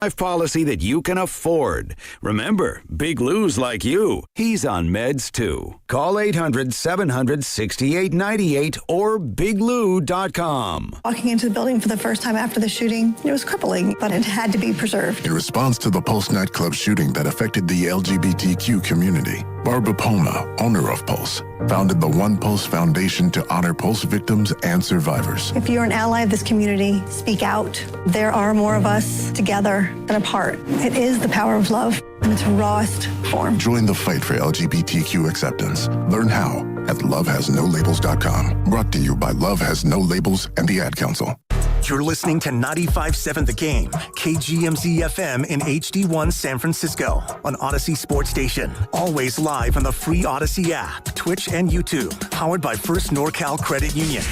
Life policy that you can afford. Remember, Big Lou's like you. He's on meds too. Call 800-700-6898 or biglou.com. Walking into the building for the first time after the shooting, it was crippling, but it had to be preserved. In response to the Pulse nightclub shooting that affected the LGBTQ community, Barbara Poma, owner of Pulse, founded the One Pulse Foundation to honor Pulse victims and survivors. If you're an ally of this community, speak out. There are more of us together than apart. It is the power of love in its rawest form. Join the fight for LGBTQ acceptance. Learn how at lovehasnolabels.com. Brought to you by Love Has No Labels and the Ad Council. You're listening to 95.7 The Game, KGMZ FM in HD1 San Francisco on Odyssey Sports Station. Always live on the free Odyssey app, Twitch, and YouTube. Powered by First NorCal Credit Union.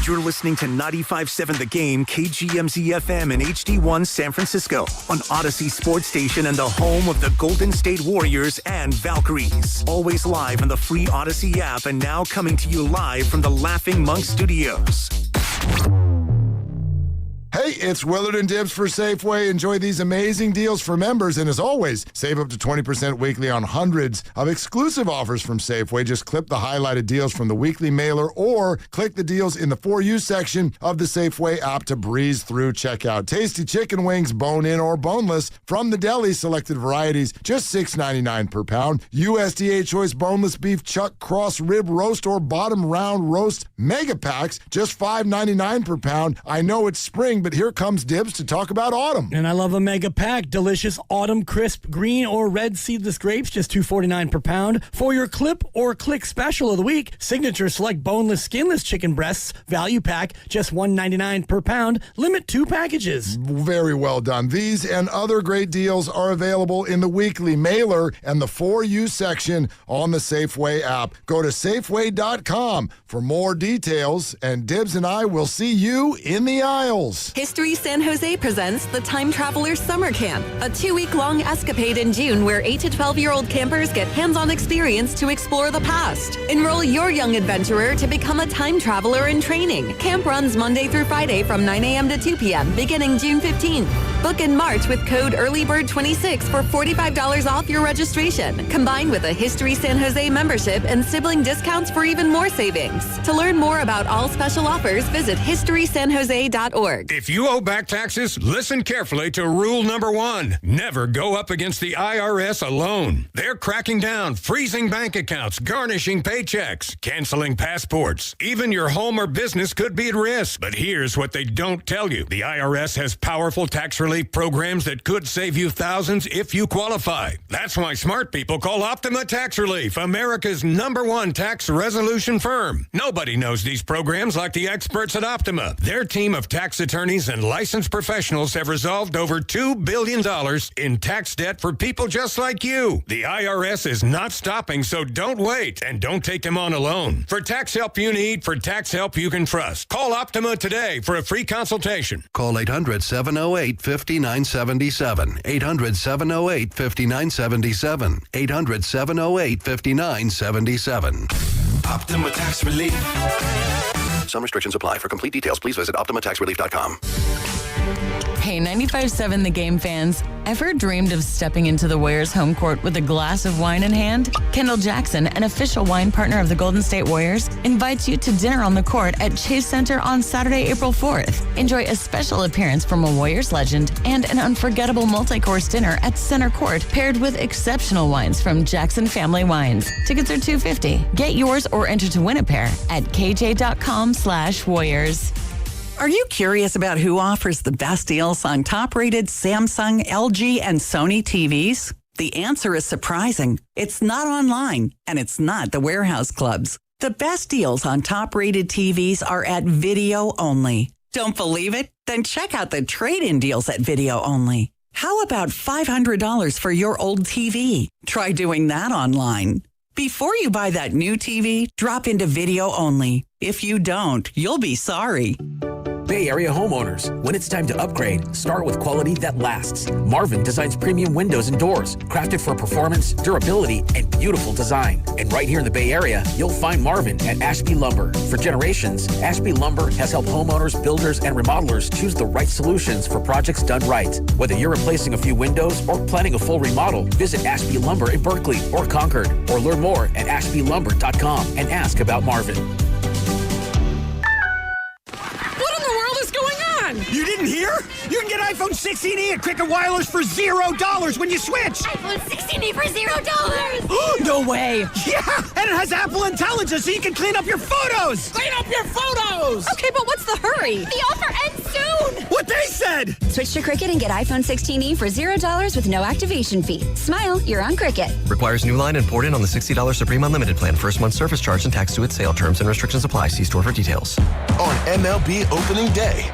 You're listening to 95.7 The Game, KGMZ FM in HD1 San Francisco on Odyssey Sports Station and the home of the Golden State Warriors and Valkyries. Always live on the free Odyssey app and now coming to you live from the Laughing Monk Studios. Hey, it's Willard and Dibbs for Safeway. Enjoy these amazing deals for members. And as always, save up to 20% weekly on hundreds of exclusive offers from Safeway. Just clip the highlighted deals from the weekly mailer or click the deals in the For You section of the Safeway app to breeze through checkout. Tasty chicken wings, bone-in or boneless, from the deli, selected varieties, just $6.99 per pound. USDA Choice Boneless Beef Chuck Cross Rib Roast or Bottom Round Roast Mega Packs, just $5.99 per pound. I know it's spring, but here comes Dibbs to talk about autumn. And I love a mega pack. Delicious autumn crisp green or red seedless grapes, just $2.49 per pound. For your clip or click special of the week, Signature Select Boneless Skinless Chicken Breasts Value Pack, just $1.99 per pound. Limit 2 packages. Very well done. These and other great deals are available in the weekly mailer and the For You section on the Safeway app. Go to Safeway.com for more details, and Dibbs and I will see you in the aisles. History San Jose presents the Time Traveler Summer Camp, a 2-week-long escapade in June where 8 to 12-year-old campers get hands-on experience to explore the past. Enroll your young adventurer to become a time traveler in training. Camp runs Monday through Friday from 9 a.m. to 2 p.m. beginning June 15th. Book in March with code EARLYBIRD26 for $45 off your registration, combined with a History San Jose membership and sibling discounts for even more savings. To learn more about all special offers, visit historysanjose.org. If you owe back taxes, listen carefully to rule number 1. Never go up against the IRS alone. They're cracking down, freezing bank accounts, garnishing paychecks, canceling passports. Even your home or business could be at risk. But here's what they don't tell you. The IRS has powerful tax relief programs that could save you thousands if you qualify. That's why smart people call Optima Tax Relief, America's #1 tax resolution firm. Nobody knows these programs like the experts at Optima. Their team of tax attorneys and licensed professionals have resolved over $2 billion in tax debt for people just like you. The IRS is not stopping, so don't wait and don't take them on alone. For tax help you need, for tax help you can trust, call Optima today for a free consultation. Call 800-708-5977. 800-708-5977. 800-708-5977. Optima Tax Relief. Some restrictions apply. For complete details, please visit OptimaTaxRelief.com. Hey, 95.7 The Game fans. Ever dreamed of stepping into the Warriors home court with a glass of wine in hand? Kendall Jackson, an official wine partner of the Golden State Warriors, invites you to dinner on the court at Chase Center on Saturday, April 4th. Enjoy a special appearance from a Warriors legend and an unforgettable multi-course dinner at Center Court paired with exceptional wines from Jackson Family Wines. Tickets are $250. Get yours or enter to win a pair at kj.com/Warriors. Are you curious about who offers the best deals on top-rated Samsung, LG, and Sony TVs? The answer is surprising. It's not online, and it's not the warehouse clubs. The best deals on top-rated TVs are at Video Only. Don't believe it? Then check out the trade-in deals at Video Only. How about $500 for your old TV? Try doing that online. Before you buy that new TV, drop into Video Only. If you don't, you'll be sorry. Bay Area homeowners. When it's time to upgrade, start with quality that lasts. Marvin designs premium windows and doors, crafted for performance, durability, and beautiful design. And right here in the Bay Area, you'll find Marvin at Ashby Lumber. For generations, Ashby Lumber has helped homeowners, builders, and remodelers choose the right solutions for projects done right. Whether you're replacing a few windows or planning a full remodel, visit Ashby Lumber in Berkeley or Concord, or learn more at ashbylumber.com and ask about Marvin. What in the world is going on? You didn't hear? You can get iPhone 16e at Cricket Wireless for $0 when you switch. iPhone 16e for $0. No way. Yeah, and it has Apple Intelligence so you can clean up your photos. Clean up your photos. Okay, but what's the hurry? The offer ends soon. What they said. Switch to Cricket and get iPhone 16e for $0 with no activation fee. Smile, you're on Cricket. Requires new line and port in on the $60 Supreme Unlimited plan. First month service charge and tax to its sale. Terms and restrictions apply. See store for details. On MLB opening day,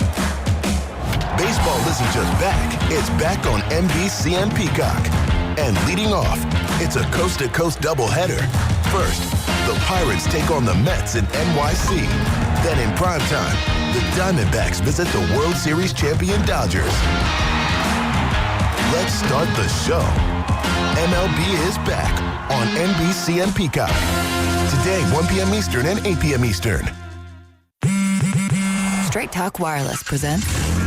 baseball isn't just back. It's back on NBC and Peacock. And leading off, it's a coast-to-coast doubleheader. First, the Pirates take on the Mets in NYC. Then in primetime, the Diamondbacks visit the World Series champion Dodgers. Let's start the show. MLB is back on NBC and Peacock. Today, 1 p.m. Eastern and 8 p.m. Eastern. Straight Talk Wireless presents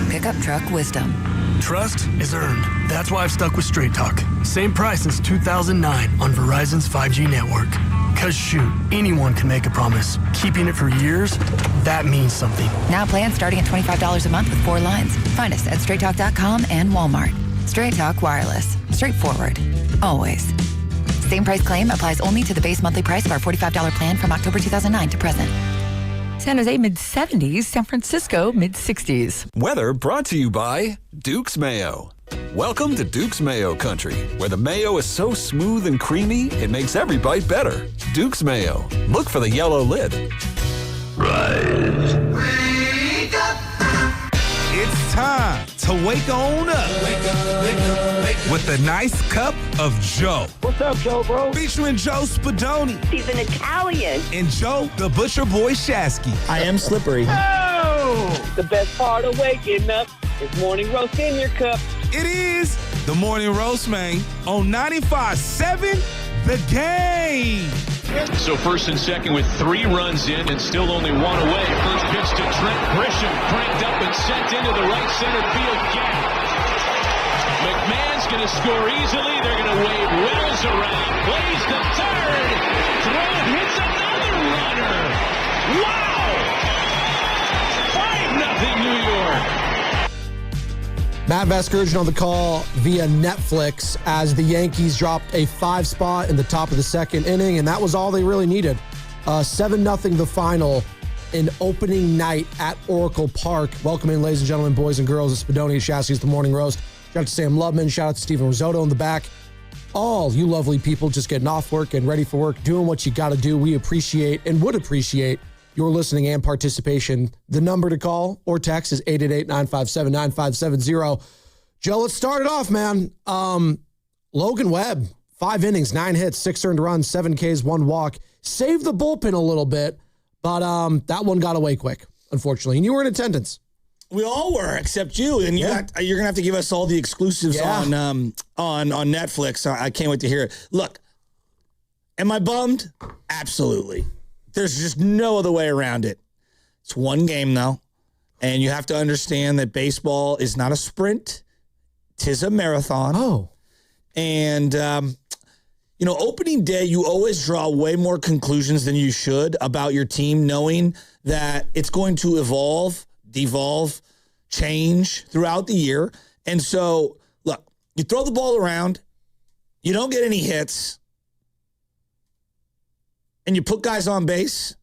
Pickup Truck Wisdom. Trust is earned. That's why I've stuck with Straight Talk. Same price since 2009 on Verizon's 5G network. Cause shoot, anyone can make a promise. Keeping it for years, that means something. Now plans starting at $25 a month with 4 lines. Find us at straighttalk.com and Walmart. Straight Talk Wireless. Straightforward. Always. Same price claim applies only to the base monthly price of our $45 plan from October 2009 to present. San Jose mid-70s, San Francisco mid-60s. Weather brought to you by Duke's Mayo. Welcome to Duke's Mayo Country, where the mayo is so smooth and creamy, it makes every bite better. Duke's Mayo. Look for the yellow lid. Rise. Wake up. It's time to wake on up. Wake up, wake up, wake up. With a nice cup of Joe. What's up, Joe, bro? Featuring Joe Spadoni. He's an Italian. And Joe, the Butcher Boy Shasky. I am slippery. Oh! The best part of waking up is morning roast in your cup. It is the Morning Roast, man, on 95.7 The Game. So first and second with 3 runs in and still only 1 away. First pitch to Trent Grisham, cranked up and sent into the right center field gap. McMahon's going to score easily. They're going to wave Wells around. Plays the third. Throw hits another runner. Wow! 5-0 New York. Matt Vasgersian on the call via Netflix as the Yankees dropped a 5 spot in the top of the second inning, and that was all they really needed. 7-0 the final in opening night at Oracle Park. Welcome in, ladies and gentlemen, boys and girls. It's Spadoni and Shasky's The Morning Roast. Shout out to Sam Lubman. Shout out to Steven Risotto in the back. All you lovely people just getting off work and ready for work, doing what you got to do. We appreciate and would appreciate your listening and participation. The number to call or text is 888-957-9570. Joe, let's start it off, man. Logan Webb, 5 innings, 9 hits, 6 earned runs, 7 Ks, 1 walk. Saved the bullpen a little bit, but that one got away quick, unfortunately. And you were in attendance. We all were, except you. And you're going to have to give us all the exclusives on Netflix. I can't wait to hear it. Look, am I bummed? Absolutely. There's just no other way around it. It's one game, though, and you have to understand that baseball is not a sprint. 'Tis a marathon. Oh. And, opening day, you always draw way more conclusions than you should about your team, knowing that it's going to evolve, devolve, change throughout the year. And so, look, you throw the ball around, you don't get any hits, and you put guys on base,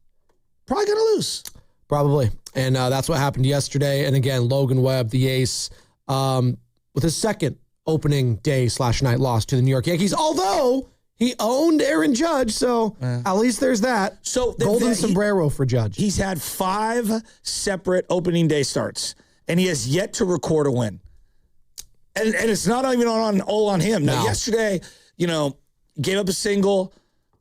probably going to lose. Probably. And that's what happened yesterday. And again, Logan Webb, the ace, with his second opening day / night loss to the New York Yankees, although he owned Aaron Judge. So at least there's that. So golden sombrero for Judge. He's had 5 separate opening day starts, and he has yet to record a win. And it's not even all on him. Now, yesterday, gave up a single.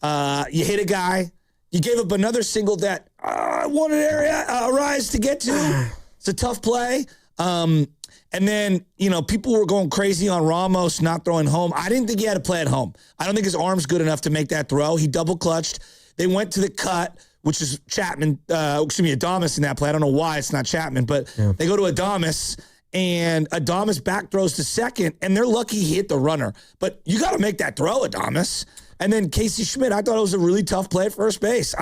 You hit a guy. You gave up another single that wanted Arias to get to. It's a tough play. And then, people were going crazy on Ramos not throwing home. I didn't think he had to play at home. I don't think his arm's good enough to make that throw. He double clutched. They went to the cut, which is Adames in that play. I don't know why it's not Chapman, but they go to Adames, and Adames back throws to second, and they're lucky he hit the runner. But you got to make that throw, Adames. And then Casey Schmidt, I thought it was a really tough play at first base.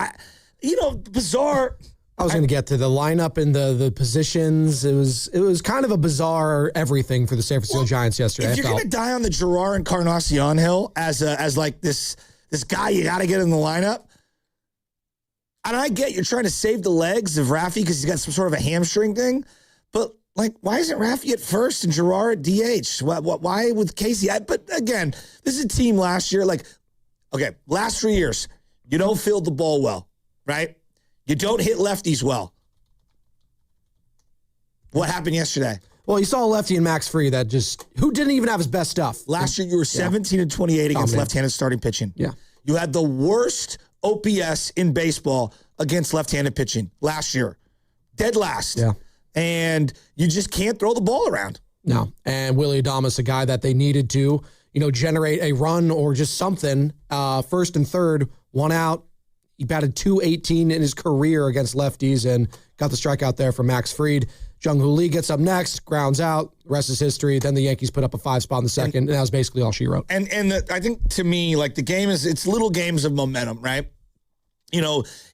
Bizarre. I was going to get to the lineup and the positions. It was kind of a bizarre everything for the San Francisco Giants yesterday. If you're going to die on the Gerard Encarnacion hill as like this guy you got to get in the lineup, and I get you're trying to save the legs of Rafi because he's got some sort of a hamstring thing, but why isn't Rafi at first and Gerard at DH? Why with Casey? But again, this is a team last year. Last 3 years, you don't field the ball well, right? You don't hit lefties well. What happened yesterday? Well, you saw a lefty in Max Fried who didn't even have his best stuff. Last year, you were 17-28 against left-handed starting pitching. Yeah. You had the worst OPS in baseball against left-handed pitching last year. Dead last. Yeah. And you just can't throw the ball around. No. And Willie Adames, a guy that they needed to, generate a run or just something. First and third, one out. He batted .218 in his career against lefties and got the strikeout there for Max Fried. Jung-Hoo Lee gets up next, grounds out. The rest is history. Then the Yankees put up a 5 spot in the second, and that was basically all she wrote. And I think, to me, the game it's little games of momentum, right?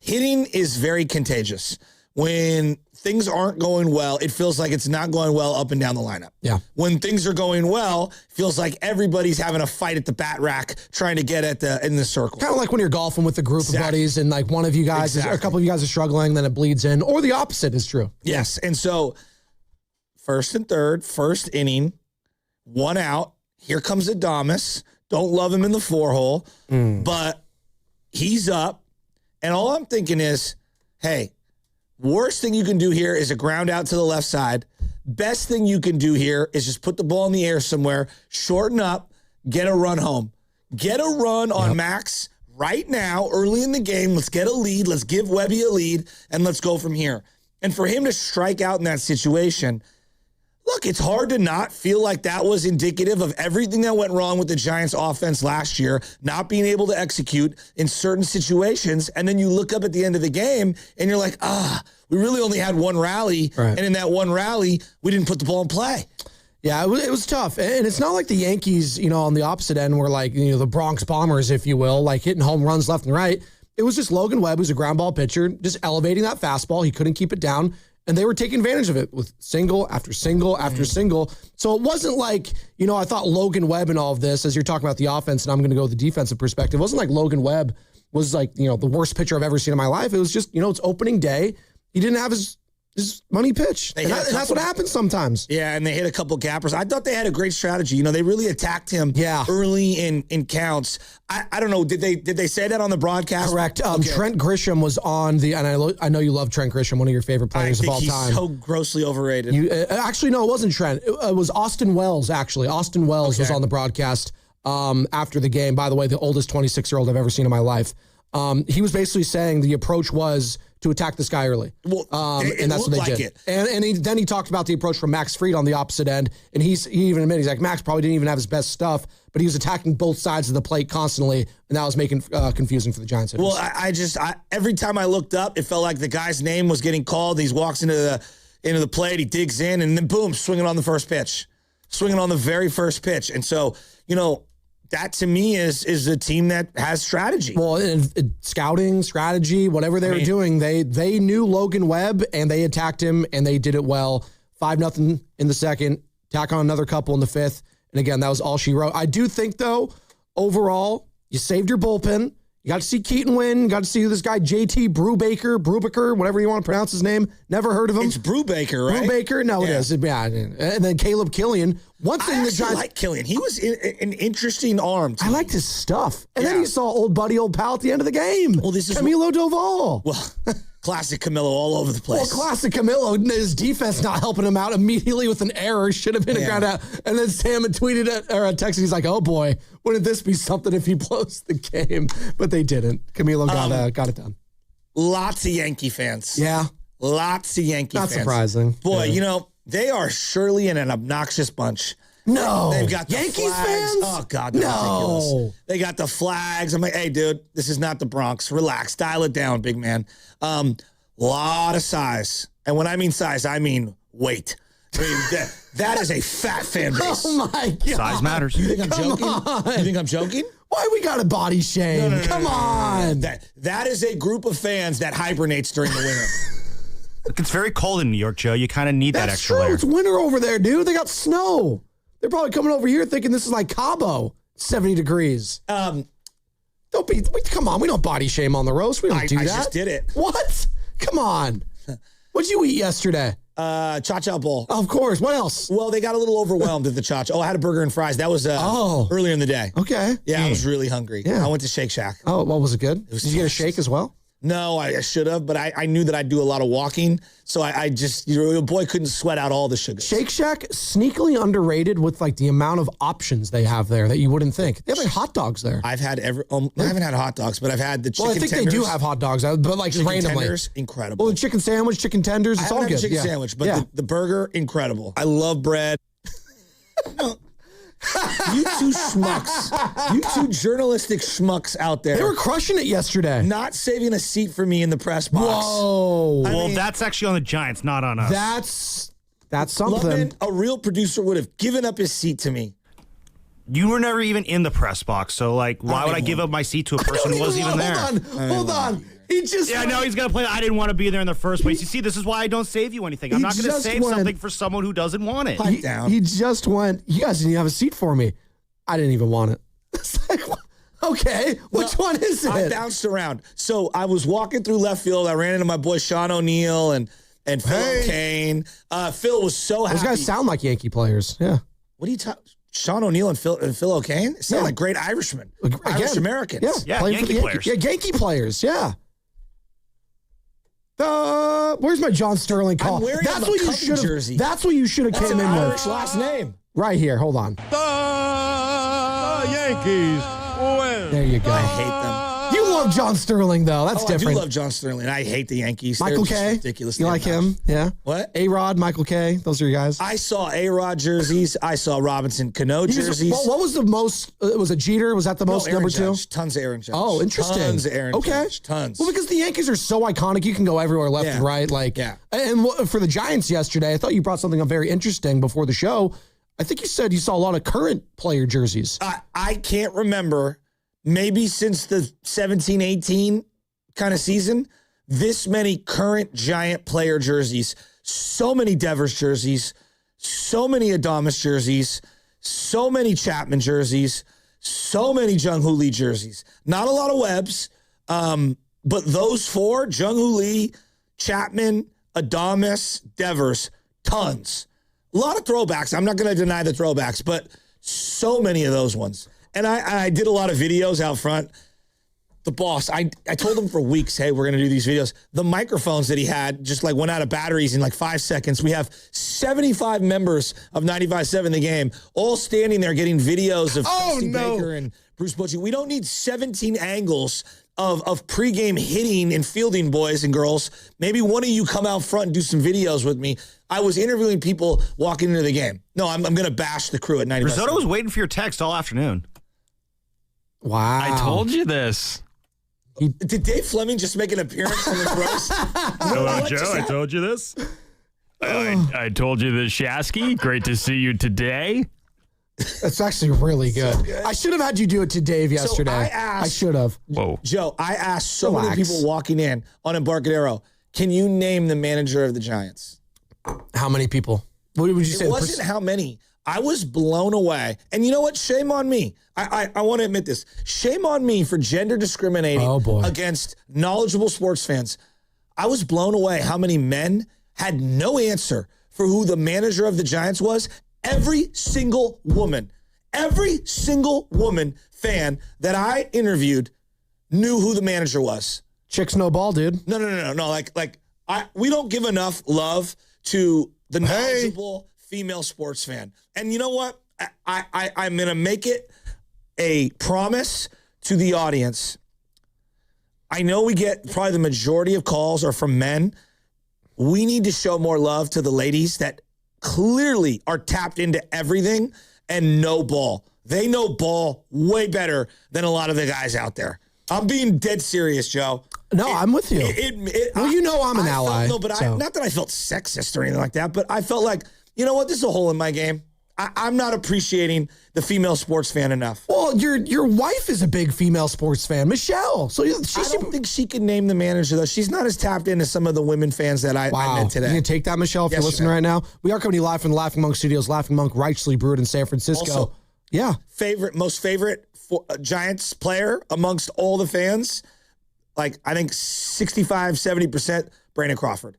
Hitting is very contagious. When things aren't going well, it feels like it's not going well up and down the lineup. Yeah. When things are going well, it feels like everybody's having a fight at the bat rack trying to get in the circle. Kind of like when you're golfing with a group of buddies and one of you guys, a couple of you guys are struggling, then it bleeds in. Or the opposite is true. Yes. And so first and third, first inning, one out. Here comes Adames. Don't love him in the 4-hole, but he's up. And all I'm thinking is, hey, worst thing you can do here is a ground out to the left side. Best thing you can do here is just put the ball in the air somewhere, shorten up, get a run home. Get a run on Max right now, early in the game. Let's get a lead. Let's give Webby a lead, and let's go from here. And for him to strike out in that situation, look, it's hard to not feel like that was indicative of everything that went wrong with the Giants' offense last year, not being able to execute in certain situations. And then you look up at the end of the game, and you're like, we really only had one rally. Right. And in that one rally, we didn't put the ball in play. Yeah, it was tough. And it's not like the Yankees, on the opposite end were the Bronx Bombers, if you will, hitting home runs left and right. It was just Logan Webb, who's a ground ball pitcher, just elevating that fastball. He couldn't keep it down. And they were taking advantage of it with single after single after single. So it wasn't like, I thought Logan Webb and all of this, as you're talking about the offense, and I'm going to go with the defensive perspective, it wasn't like Logan Webb was the worst pitcher I've ever seen in my life. It was just, it's opening day. He didn't have his money pitch. And that's what happens sometimes. Yeah, and they hit a couple gappers. I thought they had a great strategy. They really attacked him early in counts. I don't know. Did they say that on the broadcast? Correct. Trent Grisham was on and I know you love Trent Grisham, one of your favorite players of all time. He's so grossly overrated. Actually, no, it wasn't Trent. It was Austin Wells, actually. Austin Wells was on the broadcast after the game. By the way, the oldest 26-year-old I've ever seen in my life. He was basically saying the approach was to attack this guy early. Well, and that's what they did. And then he talked about the approach from Max Fried on the opposite end. And he even admitted, he's like, Max probably didn't even have his best stuff, but he was attacking both sides of the plate constantly. And that was making confusing for the Giants. Well, I every time I looked up, it felt like the guy's name was getting called. He walks into the plate, he digs in, and then boom, swinging on the first pitch. Swinging on the very first pitch. And so, that to me is a team that has strategy. Well, scouting, strategy, whatever they were doing, they knew Logan Webb and they attacked him and they did it well. 5-0 in the second, tack on another couple in the fifth. And again, that was all she wrote. I do think, though, overall, you saved your bullpen. You got to see Keaton win. You got to see this guy, JT Brubaker, whatever you want to pronounce his name. Never heard of him. It's Brubaker, right? Brubaker? No, it is. Yeah. And then Caleb Killian. One thing I actually like Killian. He was an interesting arm. I liked his stuff. And then you saw old pal at the end of the game. Well, this is Camilo Doval. Well, classic Camilo all over the place. Well, classic Camilo. His defense not helping him out immediately with an error. Should have been a ground out. And then Sam had tweeted or texted. He's like, oh boy, wouldn't this be something if he blows the game? But they didn't. Camilo got it done. Lots of Yankee fans. Yeah. Lots of Yankee Not fans. surprising. Boy, you know, they are surely an obnoxious bunch. No. They've got the Yankees flags. fans? Oh, God, they're ridiculous. They got the flags. I'm like, hey, dude, this is not the Bronx. Relax. Dial it down, big man. Lot of size. And when I mean size, I mean weight. I mean, that is a fat fan base. Oh, my God. Size matters. You think I'm joking? You think I'm joking? Why we got a body shame? No, Come on. That is a group of fans that hibernates during the winter. Look, it's very cold in New York, Joe. You kind of need that extra layer. It's winter over there, dude. They got snow. They're probably coming over here thinking this is like Cabo, 70 degrees. Come on. We don't body shame on the roast. We don't do that. I just did it. What? Come on. What'd you eat yesterday? Cha-Cha Bowl. Of course. What else? Well, they got a little overwhelmed at the Cha-Cha. Oh, I had a burger and fries. That was earlier in the day. Okay. Yeah, I was really hungry. Yeah. I went to Shake Shack. Oh, well, was it good? Did you get a shake as well? No, I should have, but I knew that I'd do a lot of walking, so I just, your boy couldn't sweat out all the sugar. Shake Shack, sneakily underrated with like the amount of options they have there that you wouldn't think. They have like hot dogs there. I haven't had hot dogs, but I've had the chicken tenders. Well, I think they do have hot dogs, but like just randomly. Tenders, incredible. Well, the chicken sandwich, chicken tenders, it's all good. Chicken sandwich, but the burger, incredible. I love bread. You two schmucks. You two journalistic schmucks out there. They were crushing it yesterday. Not saving a seat for me in the press box. Whoa. Well, that's actually on the Giants, not on That's us. something. Lubman, a real producer would have given up his seat to me. You were never even in the press box, so like, why would I give up my seat to a person who wasn't even there? Hold on. He just I know he's gonna play. I didn't want to be there in the first place. You see, this is why I don't save you anything. I'm not gonna save something for someone who doesn't want it. He just went, you guys didn't have a seat for me. I didn't even want it. It's like, okay, which one is it? I bounced around. So I was walking through left field. I ran into my boy Sean O'Neill and Phil O'Kane. Phil was so happy. Those guys sound like Yankee players. Yeah. What are you talking? Sean O'Neill and Phil O'Kane? It sound like great Irishmen. Irish Americans. Yeah, Yankee players. Yeah, Yankee players. Yeah. Where's my John Sterling call? That's what you should have. That's what you should have came in Irish with. last name. Right here. Hold on. The Yankees win. There you go. I hate them. You love John Sterling, though. That's different. I do love John Sterling. I hate the Yankees. Michael They're K. Ridiculous. You like him? Yeah. What? A-Rod, Michael K. Those are your guys. I saw A-Rod jerseys. I saw Robinson Cano jerseys. What was the most? Was it Jeter? Was that the most number Judge. 2? Tons of Aaron Judge. Oh, interesting. Tons of Aaron Judge. Tons. Well, because the Yankees are so iconic, you can go everywhere left and right. And for the Giants yesterday, I thought you brought something up very interesting before the show. I think you said you saw a lot of current player jerseys. I can't remember. Maybe since the 17-18 kind of season, this many current Giant player jerseys, so many Devers jerseys, so many Adames jerseys, so many Chapman jerseys, so many Jung-Hoo Lee jerseys. Not a lot of Webbs, but those 4, Jung-Hoo Lee, Chapman, Adames, Devers, tons. A lot of throwbacks. I'm not going to deny the throwbacks, but so many of those ones. And I did a lot of videos out front. The boss, I told him for weeks, hey, we're going to do these videos. The microphones that he had just like went out of batteries in like 5 seconds. We have 75 members of 95.7 The Game all standing there getting videos of Dusty Baker and Bruce Bochy. We don't need 17 angles of pregame hitting and fielding, boys and girls. Maybe one of you come out front and do some videos with me. I was interviewing people walking into the game. No, I'm going to bash the crew at 95.7. Risotto was waiting for your text all afternoon. Wow. I told you this. Did Dave Fleming just make an appearance on this roast? Hello, Joe. I told you this. I told you this, Shasky. Great to see you today. That's actually really good. So good. I should have had you do it to Dave yesterday. So I should have. Whoa. Joe, I asked so many people walking in on Embarcadero, can you name the manager of the Giants? How many people? What would you say? It wasn't how many. I was blown away. And you know what? Shame on me. I want to admit this. Shame on me for gender discriminating against knowledgeable sports fans. I was blown away how many men had no answer for who the manager of the Giants was. Every single woman fan that I interviewed knew who the manager was. Chicks no ball, dude. No. We don't give enough love to the knowledgeable female sports fan. And you know what? I'm going to make it a promise to the audience. I know we get probably the majority of calls are from men. we need to show more love to the ladies that clearly are tapped into everything and know ball. They know ball way better than a lot of the guys out there. I'm being dead serious, Joe. No, I'm with you. I'm an ally. Not that I felt sexist or anything like that, but I felt like, you know what? This is a hole in my game. I'm not appreciating the female sports fan enough. Well, your wife is a big female sports fan, Michelle. So I don't think she can name the manager, though. She's not as tapped into some of the women fans that I met today. You can take that, Michelle, if you're listening right now. We are coming to you live from the Laughing Monk Studios. Laughing Monk, righteously brewed in San Francisco. Also, yeah. Most favorite Giants player amongst all the fans, like I think 65, 70%, Brandon Crawford.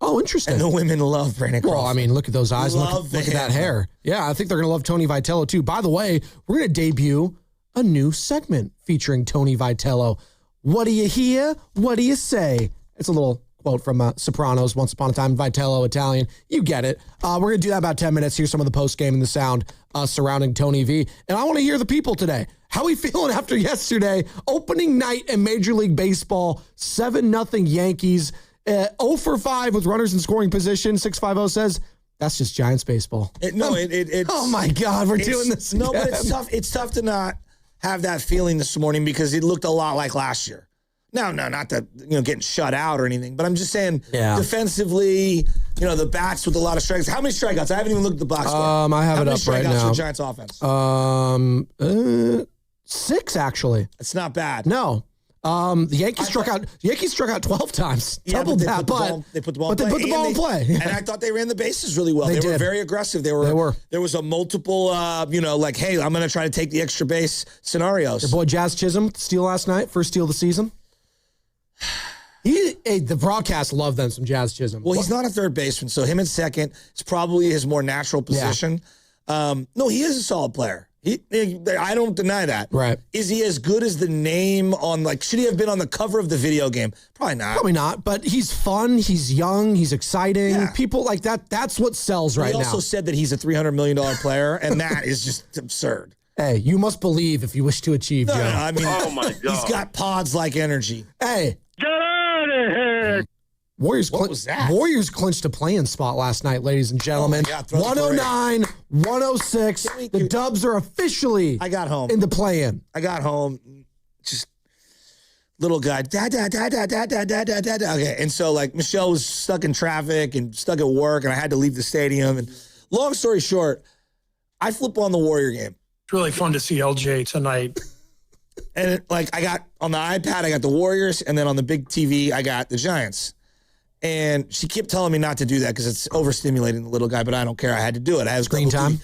Oh, interesting. And the women love Brandon Crawford. Well, I mean, look at those eyes. Look at that hair. Yeah, I think they're going to love Tony Vitello, too. By the way, we're going to debut a new segment featuring Tony Vitello. What do you hear? What do you say? It's a little quote from Sopranos, Once Upon a Time, Vitello, Italian. You get it. We're going to do that in about 10 minutes. Here's some of the post-game and the sound surrounding Tony V. And I want to hear the people today. How are we feeling after yesterday? Opening night in Major League Baseball, 7-0 Yankees. 0 for 5 with runners in scoring position. 650 says that's just Giants baseball. Oh my God, we're doing this. No, again. but it's tough. It's tough to not have that feeling this morning because it looked a lot like last year. No, not that getting shut out or anything, but I'm just saying defensively, the bats with a lot of strikes. How many strikeouts? I haven't even looked at the box score. I have it up right now. How many strikeouts for the Giants offense? 6 actually. It's not bad. No. The Yankees struck out 12 times. Doubled that, but they put the ball in play. And I thought they ran the bases really well. They were very aggressive. They were. There was a multiple, hey, I'm going to try to take the extra base scenarios. Your boy Jazz Chisholm steal last night, first steal of the season. The broadcast loved them some Jazz Chisholm. Well, he's not a third baseman, so him at second is probably his more natural position. Yeah. No, he is a solid player. I don't deny that. Right. Is he as good as the name on, should he have been on the cover of the video game? Probably not. Probably not, but he's fun, he's young, he's exciting. Yeah. People like that, that's what sells right now. He also said that he's a $300 million player, and that is just absurd. Hey, you must believe if you wish to achieve, Joe. No, I mean, oh my God. He's got pods-like energy. Hey. Get out of here. What was that? Warriors clinched a play-in spot last night, ladies and gentlemen. 109, 106. The Dubs are officially I got home. in the play-in. I got home. Just little guy. Da, da, da, da, da, da, da, da, da. Okay. And so, Michelle was stuck in traffic and stuck at work, and I had to leave the stadium. And long story short, I flip on the Warrior game. It's really fun to see LJ tonight. And I got on the iPad, I got the Warriors, and then on the big TV, I got the Giants. And she kept telling me not to do that because it's overstimulating the little guy, but I don't care. I had to do it. I have screen time.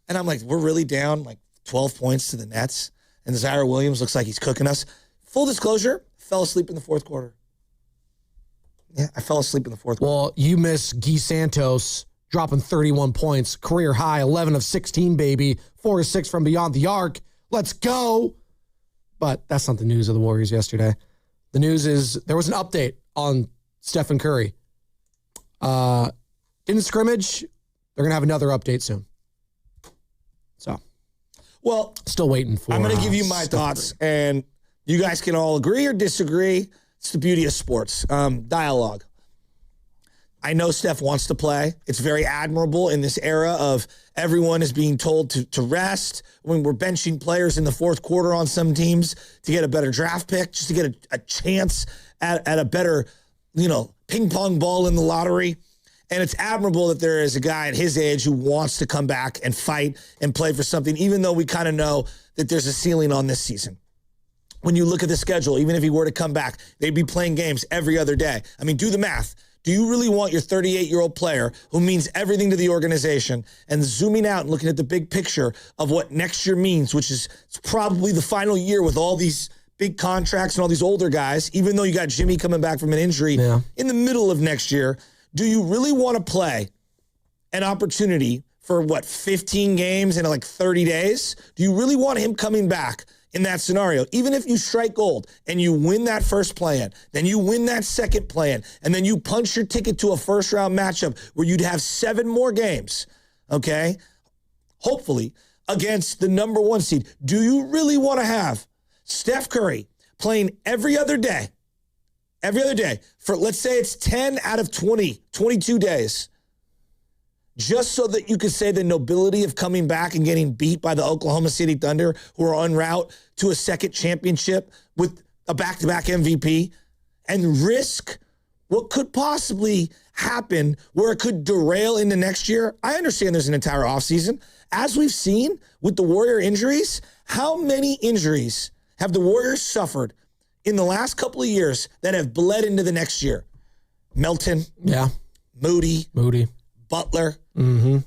And I'm like, we're really down 12 points to the Nets. And Zaire Williams looks like he's cooking us. Full disclosure, fell asleep in the fourth quarter. Yeah, I fell asleep in the fourth quarter. Well, you miss Guy Santos dropping 31 points, career high, 11 of 16, baby, 4 of 6 from beyond the arc. Let's go. But that's not the news of the Warriors yesterday. The news is there was an update on Stephen Curry. In the scrimmage, they're going to have another update soon. So, well, still waiting for. I'm going to give you my thoughts, and you guys can all agree or disagree. It's the beauty of sports. Dialogue. I know Steph wants to play. It's very admirable in this era of everyone is being told to rest when we're benching players in the fourth quarter on some teams to get a better draft pick, just to get a chance at a better, ping pong ball in the lottery. And it's admirable that there is a guy at his age who wants to come back and fight and play for something, even though we kind of know that there's a ceiling on this season. When you look at the schedule, even if he were to come back, they'd be playing games every other day. I mean, do the math. Do you really want your 38-year-old player who means everything to the organization and zooming out and looking at the big picture of what next year means, which is probably the final year with all these big contracts and all these older guys, even though you got Jimmy coming back from an injury in the middle of next year, do you really want to play an opportunity for 15 games in 30 days? Do you really want him coming back in that scenario? Even if you strike gold and you win that first play-in, then you win that second play-in, and then you punch your ticket to a first-round matchup where you'd have 7 more games, okay, hopefully, against the number 1 seed. Do you really want to have Steph Curry playing every other day Every other day. For let's say it's 10 out of 20, 22 days. Just so that you could say the nobility of coming back and getting beat by the Oklahoma City Thunder, who are en route to a second championship with a back-to-back MVP, and risk what could possibly happen where it could derail into next year. I understand there's an entire offseason. As we've seen with the Warrior injuries, how many injuries have the Warriors suffered in the last couple of years that have bled into the next year? Melton. Yeah. Moody. Butler. Mm-hmm.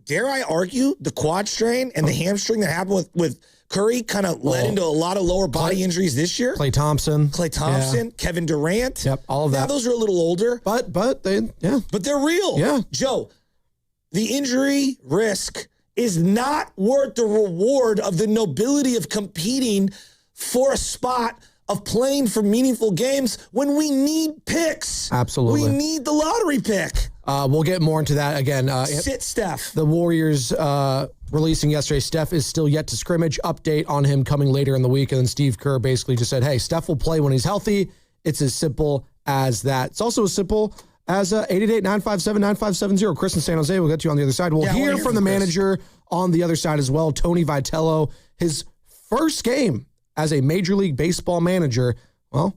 Dare I argue the quad strain and the hamstring that happened with Curry kind of led into a lot of lower body injuries this year? Klay Thompson. Yeah. Kevin Durant. Yep, all of that. Now, those are a little older. But they're real. Yeah. Joe, the injury risk is not worth the reward of the nobility of competing for a spot of playing for meaningful games when we need picks. Absolutely. We need the lottery pick. We'll get more into that again. Sit Steph. The Warriors releasing yesterday, Steph is still yet to scrimmage. Update on him coming later in the week. And then Steve Kerr basically just said, hey, Steph will play when he's healthy. It's as simple as that. It's also as simple as 888-957-9570. Chris in San Jose will get you on the other side. We'll hear from the manager on the other side as well, Tony Vitello. His first game as a Major League Baseball manager. Well,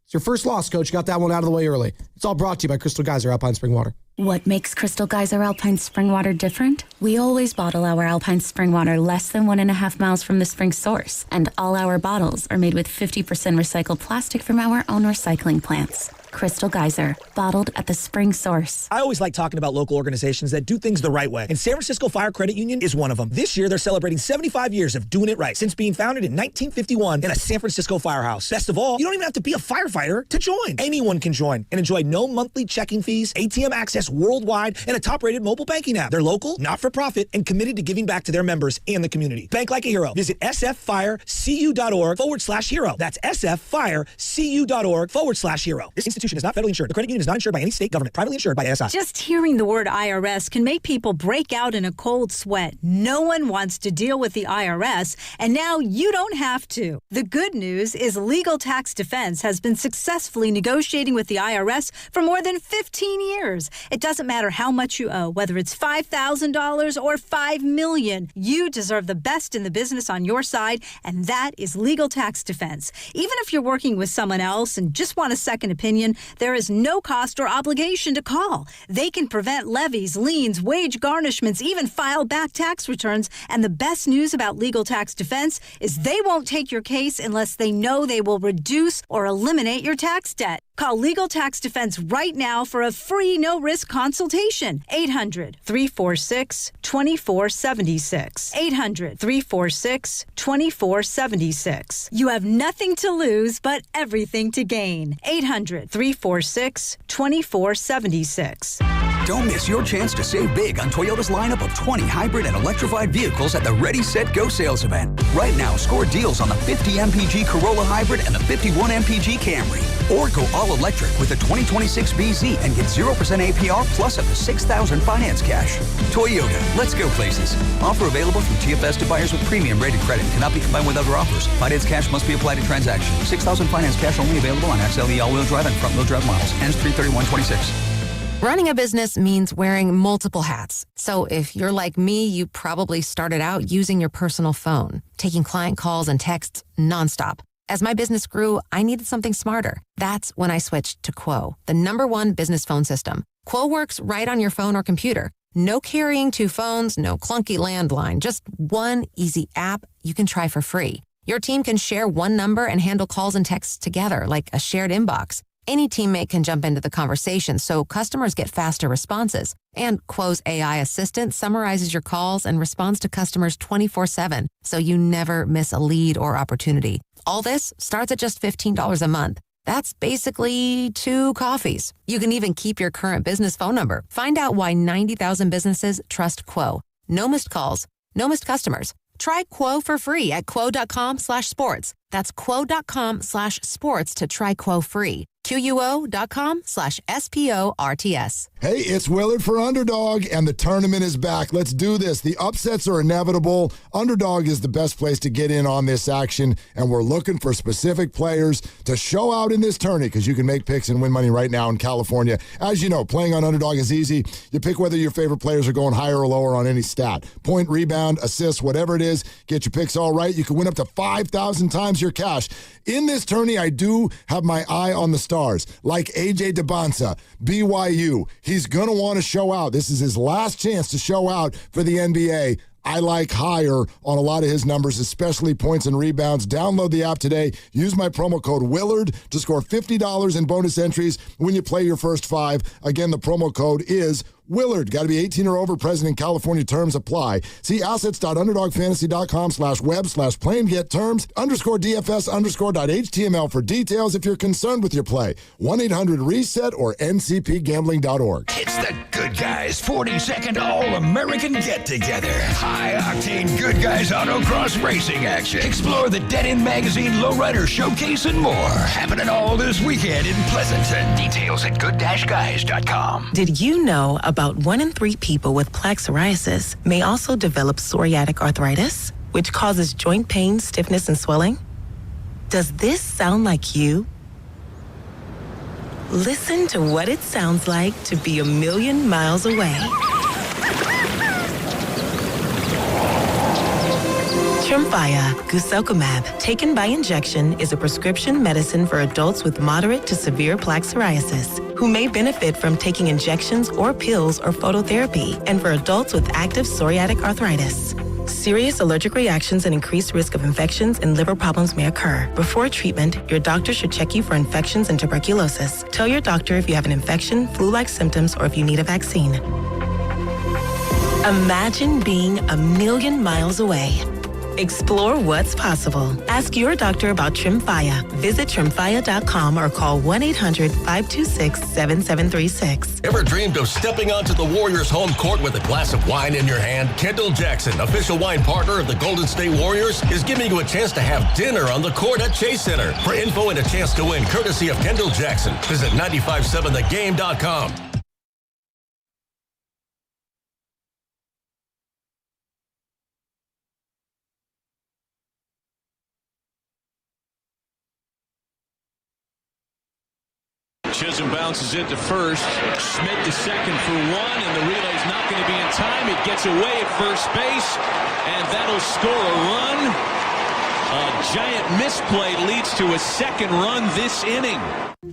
it's your first loss, Coach. Got that one out of the way early. It's all brought to you by Crystal Geyser Alpine Spring Water. What makes Crystal Geyser Alpine Spring Water different? We always bottle our Alpine Spring Water less than 1.5 miles from the spring source, and all our bottles are made with 50% recycled plastic from our own recycling plants. Crystal Geyser, bottled at the spring source. I always like talking about local organizations that do things the right way, and San Francisco Fire Credit Union is one of them. This year, they're celebrating 75 years of doing it right since being founded in 1951 in a San Francisco firehouse. Best of all, you don't even have to be a firefighter to join. Anyone can join and enjoy no monthly checking fees, ATM access worldwide, and a top-rated mobile banking app. They're local, not-for-profit, and committed to giving back to their members and the community. Bank like a hero. Visit sffirecu.org/hero. That's sffirecu.org/hero. This institution is not federally insured. The credit union is not insured by any state government. Privately insured by ASI. Just hearing the word IRS can make people break out in a cold sweat. No one wants to deal with the IRS, and now you don't have to. The good news is Legal Tax Defense has been successfully negotiating with the IRS for more than 15 years. It doesn't matter how much you owe, whether it's $5,000 or $5 million. You deserve the best in the business on your side, and that is Legal Tax Defense. Even if you're working with someone else and just want a second opinion, there is no cost or obligation to call. They can prevent levies, liens, wage garnishments, even file back tax returns. And the best news about Legal Tax Defense is they won't take your case unless they know they will reduce or eliminate your tax debt. Call Legal Tax Defense right now for a free no-risk consultation. 800-346-2476. 800-346-2476. You have nothing to lose but everything to gain. 800-346-2476. Don't miss your chance to save big on Toyota's lineup of 20 hybrid and electrified vehicles at the Ready, Set, Go sales event. Right now, score deals on the 50 MPG Corolla Hybrid and the 51 MPG Camry. Or go all-electric with the 2026 BZ and get 0% APR plus up to $6,000 finance cash. Toyota, let's go places. Offer available through TFS to buyers with premium rated credit. Cannot be combined with other offers. Finance cash must be applied to transaction. $6,000 finance cash only available on XLE all-wheel drive and front-wheel drive models. Ends 3/31/26. Running a business means wearing multiple hats. So if you're like me, you probably started out using your personal phone, taking client calls and texts nonstop. As my business grew, I needed something smarter. That's when I switched to Quo, the #1 business phone system. Quo works right on your phone or computer. No carrying 2 phones, no clunky landline, just one easy app you can try for free. Your team can share one number and handle calls and texts together like a shared inbox. Any teammate can jump into the conversation, so customers get faster responses. And Quo's AI assistant summarizes your calls and responds to customers 24/7, so you never miss a lead or opportunity. All this starts at just $15 a month. That's basically 2 coffees. You can even keep your current business phone number. Find out why 90,000 businesses trust Quo. No missed calls, no missed customers. Try Quo for free at quo.com/sports. That's quo.com/sports to try Quo free. QUO.com/SPORTS. Hey, it's Willard for Underdog, and the tournament is back. Let's do this. The upsets are inevitable. Underdog is the best place to get in on this action, and we're looking for specific players to show out in this tourney because you can make picks and win money right now in California. As you know, playing on Underdog is easy. You pick whether your favorite players are going higher or lower on any stat. Point, rebound, assist, whatever it is, get your picks all right. You can win up to 5,000 times your cash. In this tourney, I do have my eye on the stars, like AJ DeBonsa, BYU. He's going to want to show out. This is his last chance to show out for the NBA. I like higher on a lot of his numbers, especially points and rebounds. Download the app today. Use my promo code Willard to score $50 in bonus entries when you play your first 5. Again, the promo code is Willard. Got to be 18 or over, present in California. Terms apply. See assets.underdogfantasy.com/web/play and get terms _DFS_.html for details if you're concerned with your play. 1-800-RESET or ncpgambling.org. It's the Good Guys 42nd All-American Get-Together. High-octane Good Guys autocross racing action. Explore the Dead End Magazine Lowrider Showcase and more. Happening all this weekend in Pleasanton. Details at good-guys.com. Did you know about 1 in 3 people with plaque psoriasis may also develop psoriatic arthritis, which causes joint pain, stiffness, and swelling? Does this sound like you? Listen to what it sounds like to be a million miles away. Tremfya guselkumab, taken by injection, is a prescription medicine for adults with moderate to severe plaque psoriasis who may benefit from taking injections or pills or phototherapy, and for adults with active psoriatic arthritis. Serious allergic reactions and increased risk of infections and liver problems may occur. Before treatment, your doctor should check you for infections and tuberculosis. Tell your doctor if you have an infection, flu-like symptoms, or if you need a vaccine. Imagine being a million miles away. Explore what's possible. Ask your doctor about Tremfya. Visit Tremfya.com or call 1-800-526-7736. Ever dreamed of stepping onto the Warriors home court with a glass of wine in your hand? Kendall Jackson, official wine partner of the Golden State Warriors, is giving you a chance to have dinner on the court at Chase Center. For info and a chance to win, courtesy of Kendall Jackson, visit 957thegame.com. Chisholm bounces into first. Schmidt the second for 1, and the relay's not going to be in time. It gets away at first base, and that'll score a run. A giant misplay leads to a second run this inning.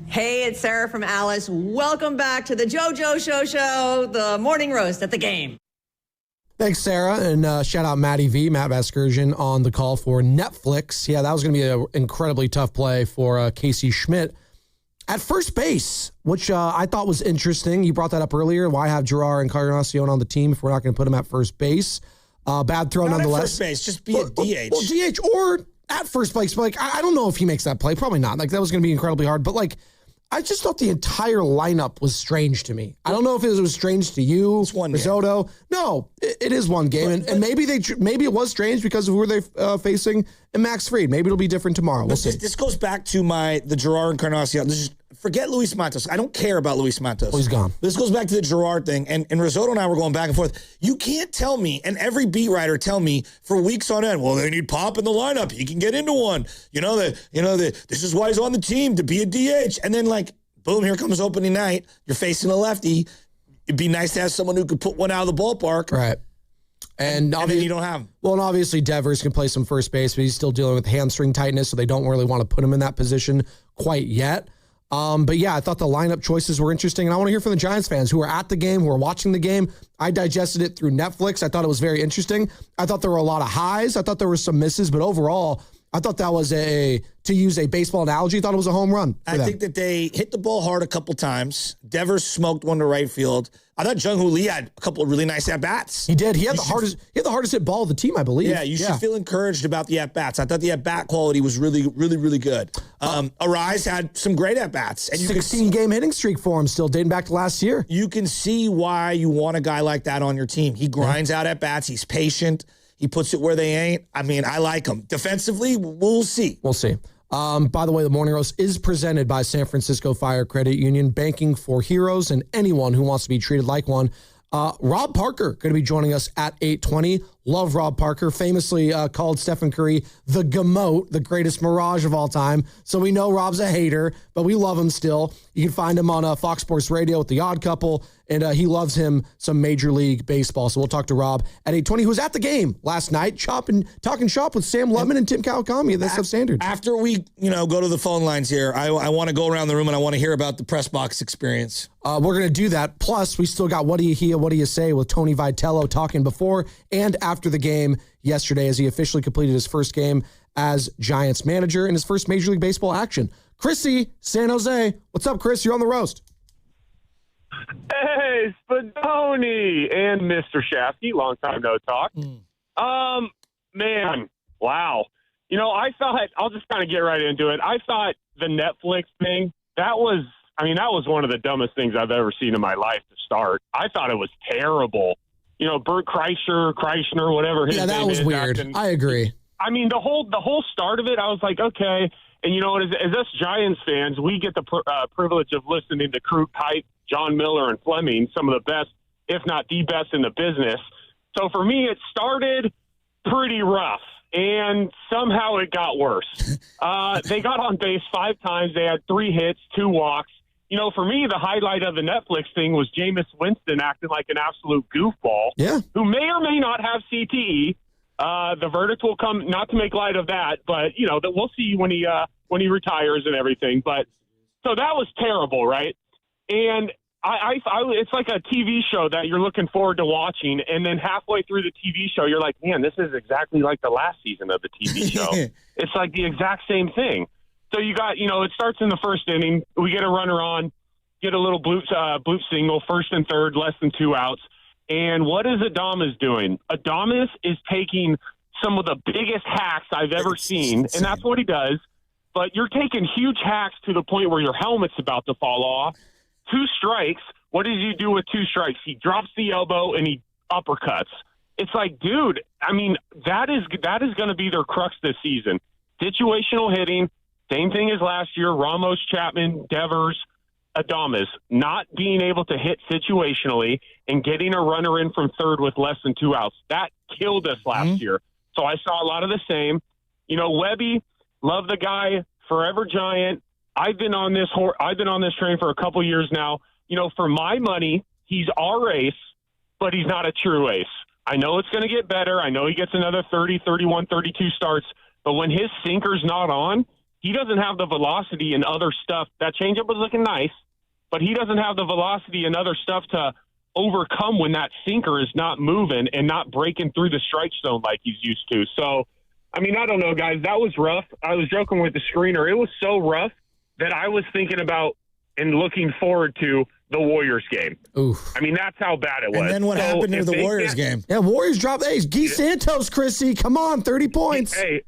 Hey, it's Sarah from Alice. Welcome back to the JoJo Show, the morning roast at the game. Thanks, Sarah, and shout out Matt Vasgersian on the call for Netflix. Yeah, that was going to be an incredibly tough play for Casey Schmidt at first base, which I thought was interesting. You brought that up earlier. Why have Gerard and Encarnacion on the team if we're not going to put him at first base? Bad throw not nonetheless. At first base, just be a DH. Well, DH or at first base. But I don't know if he makes that play. Probably not. That was going to be incredibly hard. But I just thought the entire lineup was strange to me. I don't know if it was strange to you, Risotto. Game. No, it is one game, and maybe it was strange because of who they facing and Max Fried. Maybe it'll be different tomorrow. We'll see. This goes back to the Gerard Encarnacion. Forget Luis Matos. I don't care about Luis Matos. Oh, he's gone. This goes back to the Gerard thing, and Risotto and I were going back and forth. You can't tell me, and every beat writer tell me for weeks on end, well, they need Pop in the lineup. He can get into one. This is why he's on the team, to be a DH. And then boom, here comes opening night. You're facing a lefty. It'd be nice to have someone who could put one out of the ballpark. Right. And then you don't have him. Well, and obviously Devers can play some first base, but he's still dealing with hamstring tightness, so they don't really want to put him in that position quite yet. But yeah, I thought the lineup choices were interesting, and I want to hear from the Giants fans who are at the game, who are watching the game. I digested it through Netflix. I thought it was very interesting. I thought there were a lot of highs. I thought there were some misses, but overall, I thought that was to use a baseball analogy, I thought it was a home run. I think that they hit the ball hard a couple times. Devers smoked one to right field. I thought Jung Hoo Lee had a couple of really nice at-bats. He did. He had the hardest hit ball of the team, I believe. Yeah, you should feel encouraged about the at-bats. I thought the at-bat quality was really, really, really good. Arise had some great at-bats. And 16-game hitting streak for him still, dating back to last year. You can see why you want a guy like that on your team. He grinds out at-bats. He's patient. He puts it where they ain't. I mean, I like him. Defensively, we'll see. We'll see. By the way, the Morning Roast is presented by San Francisco Fire Credit Union, banking for heroes and anyone who wants to be treated like one. Rob Parker going to be joining us at 8:20. Love Rob Parker, famously called Stephen Curry the Gamote, the greatest mirage of all time. So we know Rob's a hater, but we love him still. You can find him on Fox Sports Radio with The Odd Couple, and he loves him some Major League Baseball. So we'll talk to Rob at 8:20, who was at the game last night, talking shop with Sam Lemon and Tim Kawakami at the Substandard. After we, go to the phone lines here, I want to go around the room and I want to hear about the press box experience. We're going to do that. Plus, we still got What Do You Hear, What Do You Say with Tony Vitello talking before and after the game yesterday as he officially completed his first game as Giants manager in his first Major League Baseball action. Chrissy, San Jose. What's up, Chris? You're on the roast. Hey, Spadoni and Mr. Shafty. Long time no talk. Man, wow. I thought, I'll just kind of get right into it. I thought the Netflix thing, that was one of the dumbest things I've ever seen in my life to start. I thought it was terrible. Bert Kreischer, whatever his name is. Yeah, that was weird. I agree. I mean, the whole start of it, I was like, okay. And as us Giants fans, we get the privilege of listening to Krug, Hype, John Miller, and Fleming, some of the best, if not the best in the business. So for me, it started pretty rough, and somehow it got worse. They got on base 5 times. They had 3 hits, 2 walks. For me, the highlight of the Netflix thing was Jameis Winston acting like an absolute goofball, who may or may not have CTE. The verdict will come, not to make light of that, but, that we'll see when he retires and everything. But so that was terrible, right? And I it's like a TV show that you're looking forward to watching, and then halfway through the TV show, you're like, man, this is exactly like the last season of the TV show. It's like the exact same thing. So you got, it starts in the first inning. We get a runner on, get a little bloop single, first and third, less than 2 outs. And what is Adames doing? Adames is taking some of the biggest hacks I've ever seen, and that's what he does. But you're taking huge hacks to the point where your helmet's about to fall off. 2 strikes. What does he do with 2 strikes? He drops the elbow and he uppercuts. It's like, dude, that is going to be their crux this season. Situational hitting, same thing as last year. Ramos, Chapman, Devers, Adames not being able to hit situationally and getting a runner in from third with less than 2 outs. That killed us last year. So I saw a lot of the same. Webby, love the guy, forever Giant. I've been on this train for a couple years now. For my money, he's our ace, but he's not a true ace. I know it's going to get better. I know he gets another 30, 31, 32 starts, but when his sinker's not on, he doesn't have the velocity and other stuff. That changeup was looking nice, but he doesn't have the velocity and other stuff to overcome when that sinker is not moving and not breaking through the strike zone like he's used to. So, I don't know, guys. That was rough. I was joking with the screener. It was so rough that I was thinking about and looking forward to the Warriors game. Oof. That's how bad it was. And then what happened to the Warriors game? Yeah, Warriors dropped. Hey, Guy Santos, Chrissy. Come on, 30 points. Hey,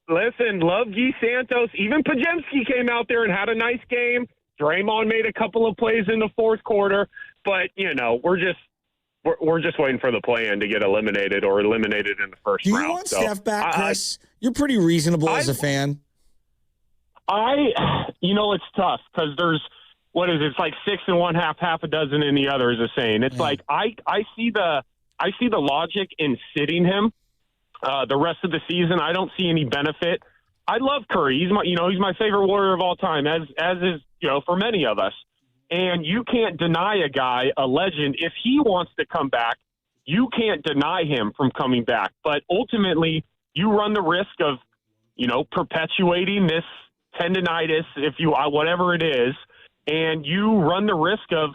listen, love Guy Santos. Even Pajemski came out there and had a nice game. Draymond made a couple of plays in the fourth quarter. But, we're just waiting for the play-in to get eliminated or eliminated in the first round. Do you want Steph back, Chris? You're pretty reasonable as a fan. It's tough because there's, it's like 6 in one half a dozen in the other is a saying. It's like I see the logic in sitting him the rest of the season. I don't see any benefit. I love Curry. He's my favorite Warrior of all time, as is, for many of us. And you can't deny a guy, a legend, if he wants to come back, you can't deny him from coming back. But ultimately, you run the risk of, perpetuating this tendinitis, whatever it is, and you run the risk of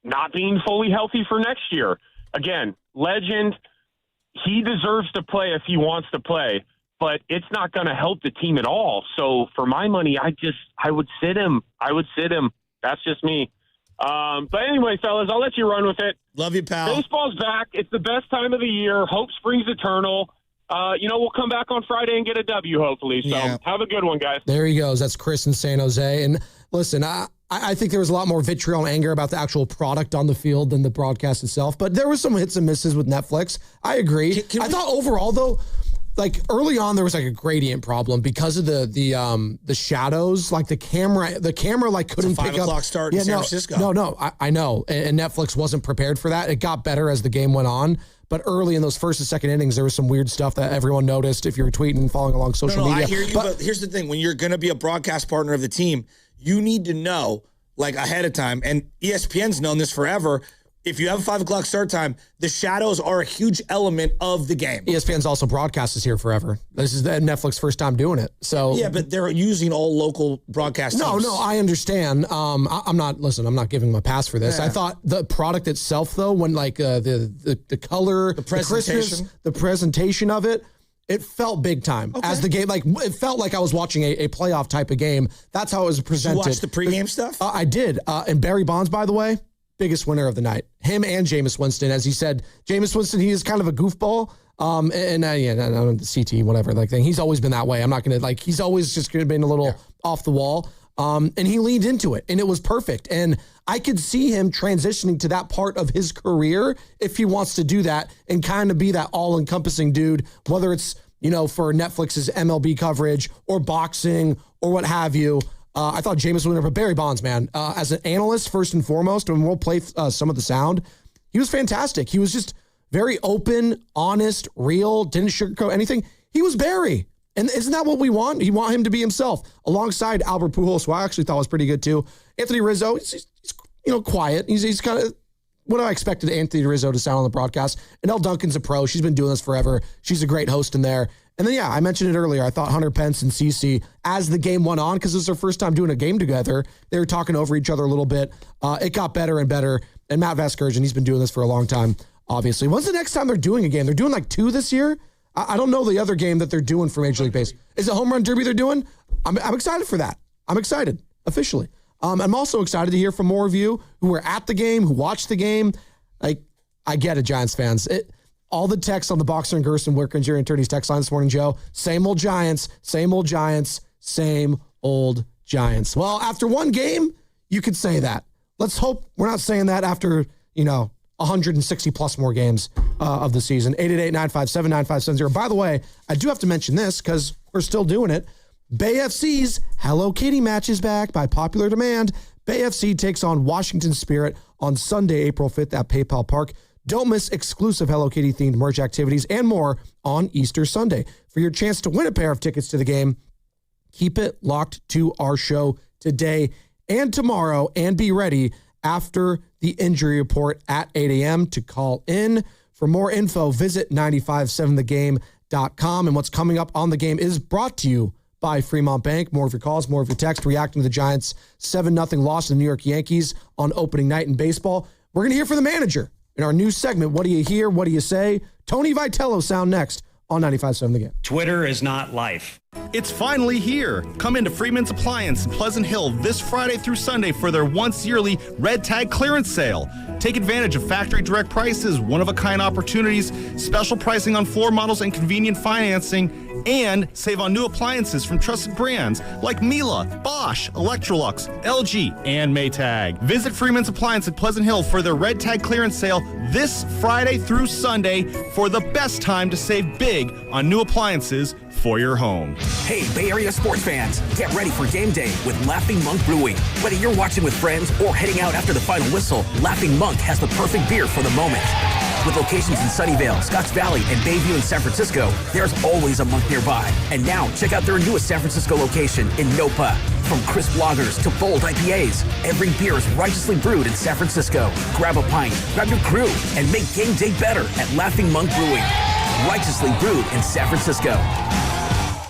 not being fully healthy for next year. Again, legend, he deserves to play if he wants to play, but it's not going to help the team at all. So for my money, I would sit him. That's just me. But anyway, fellas, I'll let you run with it. Love you, pal. Baseball's back. It's the best time of the year. Hope springs eternal. We'll come back on Friday and get a W, hopefully. So have a good one, guys. There he goes. That's Chris in San Jose. And listen, I think there was a lot more vitriol and anger about the actual product on the field than the broadcast itself. But there was some hits and misses with Netflix. I agree. I thought overall, though, like early on there was like a gradient problem because of the shadows. Like the camera like couldn't pick up. 5 o'clock start in San Francisco. No, I know, and Netflix wasn't prepared for that. It got better as the game went on, but early in those first and second innings, there was some weird stuff that everyone noticed if you were tweeting and following along social media. I hear you, but here's the thing: when you're going to be a broadcast partner of the team, you need to know like ahead of time, and ESPN's known this forever. If you have a 5 o'clock start time, the shadows are a huge element of the game. ESPN's also broadcast is here forever. This is Netflix first time doing it. So yeah, but they're using all local broadcast teams. No, I understand. I'm not giving them a pass for this. Yeah. I thought the product itself, though, when like the color, the presentation, the presentation of it, it felt big time as the game. Like it felt like I was watching a playoff type of game. That's how it was presented. Did you watch the pregame stuff? I did. And Barry Bonds, by the way, biggest winner of the night. Him and Jameis Winston, as he said. Jameis Winston, he is kind of a goofball. The CT, whatever, like thing. He's always been that way. I'm not going to, like, he's always just going to be a little off the wall. And he leaned into it, and it was perfect. And I could see him transitioning to that part of his career if he wants to do that and kind of be that all-encompassing dude, whether it's, for Netflix's MLB coverage or boxing or what have you. I thought Jameis winner, but Barry Bonds, man, as an analyst, first and foremost, and we'll play some of the sound, he was fantastic. He was just very open, honest, real, didn't sugarcoat anything. He was Barry. And isn't that what we want? You want him to be himself, alongside Albert Pujols, who I actually thought was pretty good too. Anthony Rizzo, he's quiet. He's kind of what I expected Anthony Rizzo to sound on the broadcast. And Elle Duncan's a pro. She's been doing this forever. She's a great host in there. And then, I mentioned it earlier. I thought Hunter Pence and CeCe, as the game went on, because it was their first time doing a game together, they were talking over each other a little bit. It got better and better. And Matt Vasgersian, he's been doing this for a long time, obviously. When's the next time they're doing a game? They're doing like 2 this year? I don't know the other game that they're doing for Major League Baseball. Is it Home Run Derby they're doing? I'm excited for that. I'm excited, officially. I'm also excited to hear from more of you who were at the game, who watched the game. Like, I get it, Giants fans. All the texts on the Boxer and Gerson Work Injury Attorneys text line this morning, Joe. Same old Giants, same old Giants, same old Giants. Well, after one game, you could say that. Let's hope we're not saying that after, 160 plus more games of the season. 888-957-9570. By the way, I do have to mention this because we're still doing it. Bay FC's Hello Kitty match is back by popular demand. Bay FC takes on Washington Spirit on Sunday, April 5th at PayPal Park. Don't miss exclusive Hello Kitty themed merch activities and more on Easter Sunday. For your chance to win a pair of tickets to the game, keep it locked to our show today and tomorrow, and be ready after the injury report at 8 a.m. to call in. For more info, visit 957thegame.com. And what's coming up on the game is brought to you by Fremont Bank. More of your calls, more of your texts, reacting to the Giants' 7-0 loss to the New York Yankees on opening night in baseball. We're going to hear from the manager in our new segment, What Do You Hear? What Do You Say? Tony Vitello sound next on 95.7 The Game. Twitter is not life. It's finally here. Come into Freeman's Appliance in Pleasant Hill this Friday through Sunday for their once yearly Red Tag clearance sale. Take advantage of factory direct prices, one-of-a-kind opportunities, special pricing on floor models and convenient financing, and save on new appliances from trusted brands like Miele, Bosch, Electrolux, LG, and Maytag. Visit Freeman's Appliance in Pleasant Hill for their Red Tag clearance sale this Friday through Sunday for the best time to save big on new appliances for your home. Hey, Bay Area sports fans, get ready for game day with Laughing Monk Brewing. Whether you're watching with friends or heading out after the final whistle, Laughing Monk has the perfect beer for the moment. With locations in Sunnyvale, Scotts Valley, and Bayview in San Francisco, there's always a Monk nearby. And now, check out their newest San Francisco location in Nopa. From crisp lagers to bold IPAs, every beer is righteously brewed in San Francisco. Grab a pint, grab your crew, and make game day better at Laughing Monk Brewing. Righteously brewed in San Francisco.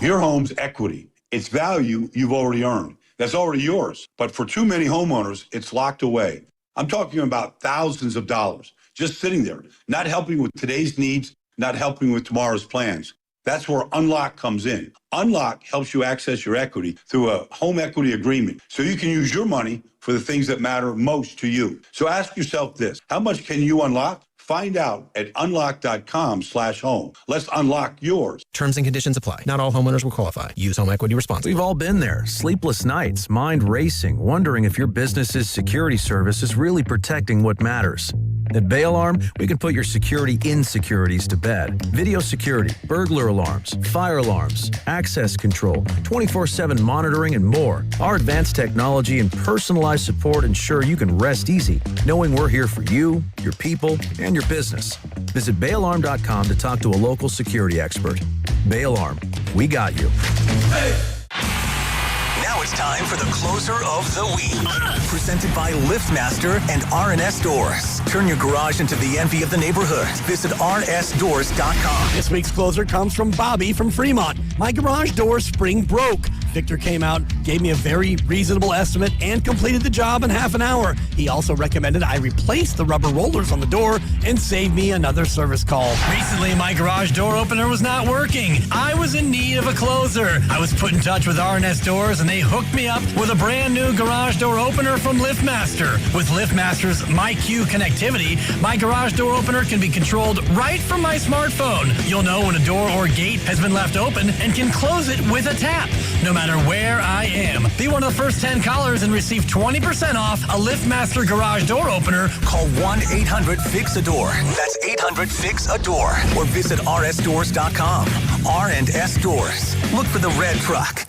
Your home's equity. It's value you've already earned. That's already yours. But for too many homeowners, it's locked away. I'm talking about thousands of dollars just sitting there, not helping with today's needs, not helping with tomorrow's plans. That's where Unlock comes in. Unlock helps you access your equity through a home equity agreement so you can use your money for the things that matter most to you. So ask yourself this: how much can you unlock? Find out at unlock.com/home. Let's unlock yours. Terms and conditions apply. Not all homeowners will qualify. Use home equity responsibly. We've all been there. Sleepless nights, mind racing, wondering if your business's security service is really protecting what matters. At Bay Alarm, we can put your security insecurities to bed. Video security, burglar alarms, fire alarms, access control, 24/7 monitoring, and more. Our advanced technology and personalized support ensure you can rest easy, knowing we're here for you, your people, and your business. Visit bayalarm.com to talk to a local security expert. Bay Alarm, we got you. Now it's time for the closer of the week. Presented by LiftMaster and R&S Doors. Turn your garage into the envy of the neighborhood. Visit rsdoors.com. This week's closer comes from Bobby from Fremont. My garage door spring broke. Victor came out, gave me a very reasonable estimate, and completed the job in half an hour. He also recommended I replace the rubber rollers on the door and save me another service call. Recently, my garage door opener was not working. I was in need of a closer. I was put in touch with R&S Doors, and they hooked me up with a brand new garage door opener from LiftMaster. With LiftMaster's MyQ connectivity, my garage door opener can be controlled right from my smartphone. You'll know when a door or gate has been left open and can close it with a tap, no matter where I am. Be one of the first 10 callers and receive 20% off a LiftMaster garage door opener. Call 1-800-FIX-A-DOOR. That's 800-FIX-A-DOOR. Or visit rsdoors.com. R&S Doors. Look for the red truck.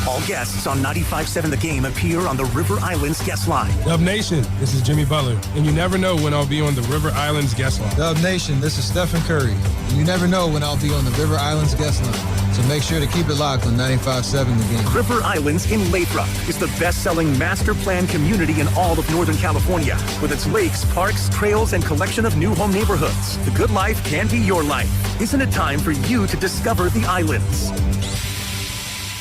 All guests on 95.7 The Game appear on the River Islands guest line. Dub Nation, this is Jimmy Butler, and you never know when I'll be on the River Islands guest line. Dub Nation, this is Stephen Curry, and you never know when I'll be on the River Islands guest line. So make sure to keep it locked on 95.7 The Game. River Islands in Lathrop is the best-selling master plan community in all of Northern California. With its lakes, parks, trails, and collection of new home neighborhoods, the good life can be your life. Isn't it time for you to discover the islands?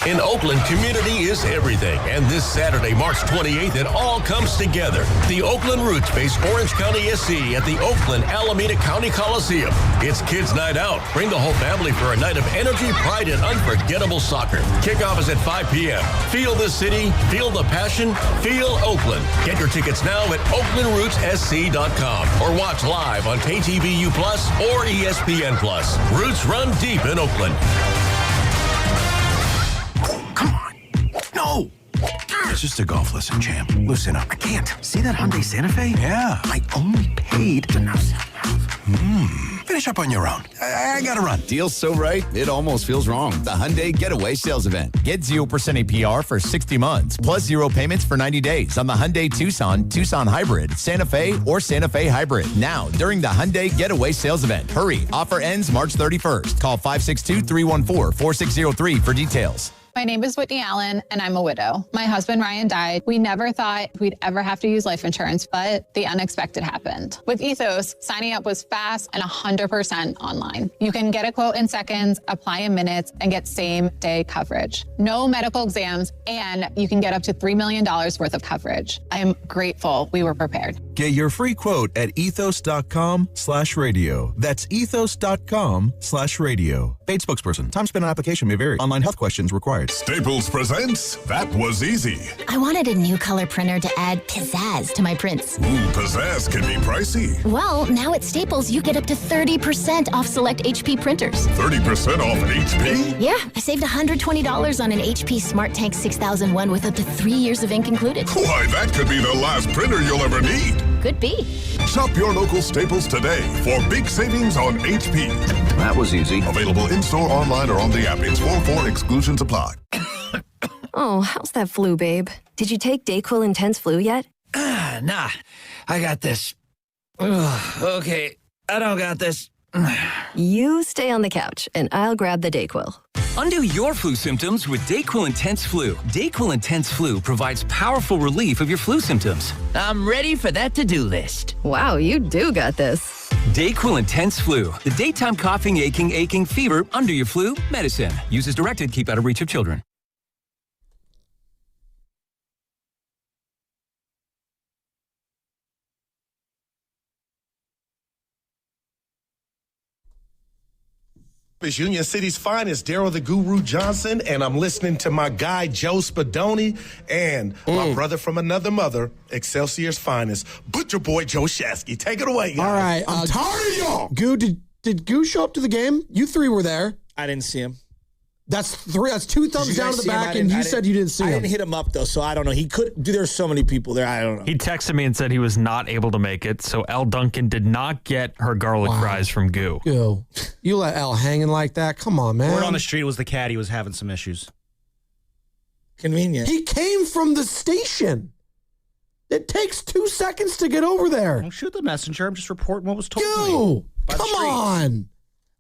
In Oakland, community is everything. And this Saturday, March 28th, it all comes together. The Oakland Roots face Orange County SC at the Oakland Alameda County Coliseum. It's Kids Night Out. Bring the whole family for a night of energy, pride, and unforgettable soccer. Kickoff is at 5 p.m. Feel the city, feel the passion, feel Oakland. Get your tickets now at oaklandrootssc.com or watch live on KTVU Plus or ESPN Plus. Roots run deep in Oakland. No! It's just a golf lesson, champ. Listen up. I can't. See that Hyundai Santa Fe? Yeah. I only paid to finish up on your own. I gotta run. Deal's so right, it almost feels wrong. The Hyundai Getaway Sales Event. Get 0% APR for 60 months, plus 0 payments for 90 days on the Hyundai Tucson, Tucson Hybrid, Santa Fe, or Santa Fe Hybrid. Now, during the Hyundai Getaway Sales Event. Hurry, offer ends March 31st. Call 562-314-4603 for details. My name is Whitney Allen, and I'm a widow. My husband, Ryan, died. We never thought we'd ever have to use life insurance, but the unexpected happened. With Ethos, signing up was fast and 100% online. You can get a quote in seconds, apply in minutes, and get same-day coverage. No medical exams, and you can get up to $3 million worth of coverage. I am grateful we were prepared. Get your free quote at ethos.com/radio. That's ethos.com/radio. Paid spokesperson. Time spent on application may vary. Online health questions required. Staples presents That Was Easy. I wanted a new color printer to add pizzazz to my prints. Ooh, pizzazz can be pricey. Well, now at Staples, you get up to 30% off select HP printers. 30% off an HP? Yeah, I saved $120 on an HP Smart Tank 6001 with up to 3 years of ink included. Why, that could be the last printer you'll ever need. Could be. Shop your local Staples today for big savings on HP. That was easy. Available in-store, online, or on the app. It's 4-4 exclusions apply. Oh, how's that flu, babe? Did you take Dayquil Intense Flu yet? Nah, I got this. Ugh, okay, I don't got this. You stay on the couch, and I'll grab the Dayquil. Undo your flu symptoms with Dayquil Intense Flu. Dayquil Intense Flu provides powerful relief of your flu symptoms. I'm ready for that to-do list. Wow, you do got this. Dayquil Intense Flu. The daytime coughing, aching, fever, under your flu medicine. Use as directed. Keep out of reach of children. It's Union City's finest, Daryl the Guru Johnson, and I'm listening to my guy, Joe Spadoni, and my brother from another mother, Excelsior's finest, Butcher Boy Joe Shasky. Take it away, guys. All right. I'm tired of y'all. Goo, did Goo show up to the game? You three were there. I didn't see him. That's three. That's two thumbs down to the back, and you said you didn't see him. I didn't hit him up, though, so I don't know. He could. There's so many people there. I don't know. He texted me and said he was not able to make it, so Elle Duncan did not get her garlic fries from Goo. Goo, you let Elle hanging like that? Come on, man. Word on the street was the caddy was having some issues. Convenient. He came from the station. It takes 2 seconds to get over there. Don't shoot the messenger. I'm just reporting what was told to Goo, me. come on.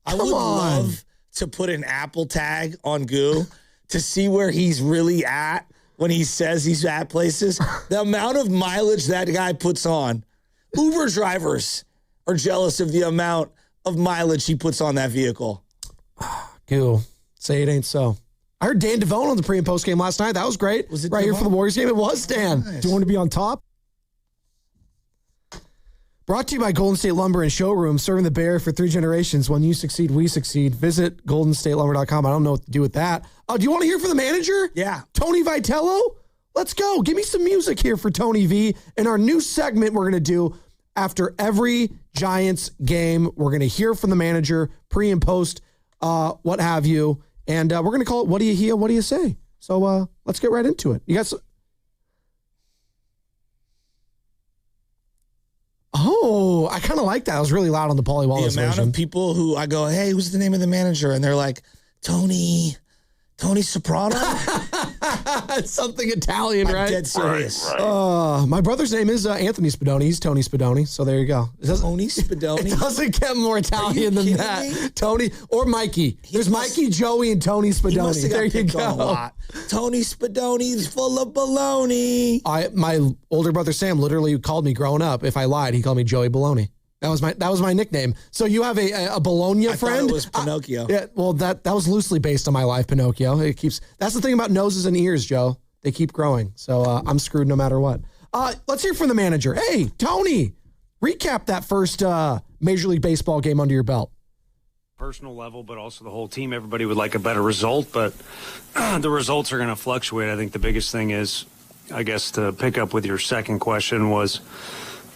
I would love to put an Apple tag on Goo to see where he's really at when he says he's at places. The amount of mileage that guy puts on. Uber drivers are jealous of the amount of mileage he puts on that vehicle. Goo, say it ain't so. I heard Dan Devone on the pre- and post game last night. That was great. Was it right Devone? here for the Warriors game? It was, Dan. Nice. Do you want to be on top? Brought to you by Golden State Lumber and Showroom, serving the Bay Area for 3 generations. When you succeed, we succeed. Visit goldenstatelumber.com. I don't know what to do with that. Do you want to hear from the manager? Yeah. Tony Vitello? Let's go. Give me some music here for Tony V. And our new segment we're going to do after every Giants game. We're going to hear from the manager, pre and post, what have you. And we're going to call it What Do You Hear? What Do You Say? So let's get right into it. You got some... Oh, I kind of like that. I was really loud on the Pauly Wallace The amount version. of people who I go, hey, who's the name of the manager? And they're like, Tony Soprano? It's something Italian, I'm right? dead serious. My brother's name is Anthony Spadoni. He's Tony Spadoni. So there you go. Tony Spadoni? It doesn't get more Italian than that. me? Tony or Mikey. There's Mikey, Joey, and Tony He must Spadoni. have got There you picked on a go. lot. Tony Spadoni's full of baloney. My older brother Sam literally called me growing up. If I lied, he called me Joey Baloney. That was my nickname. So you have a Bologna I friend? thought it was Pinocchio. Yeah, well, that was loosely based on my life, Pinocchio. That's the thing about noses and ears, Joe. They keep growing. So I'm screwed no matter what. Let's hear from the manager. Hey, Tony, recap that first Major League Baseball game under your belt. Personal level, but also the whole team. Everybody would like a better result, but the results are going to fluctuate. I think the biggest thing is, I guess, to pick up with your second question, was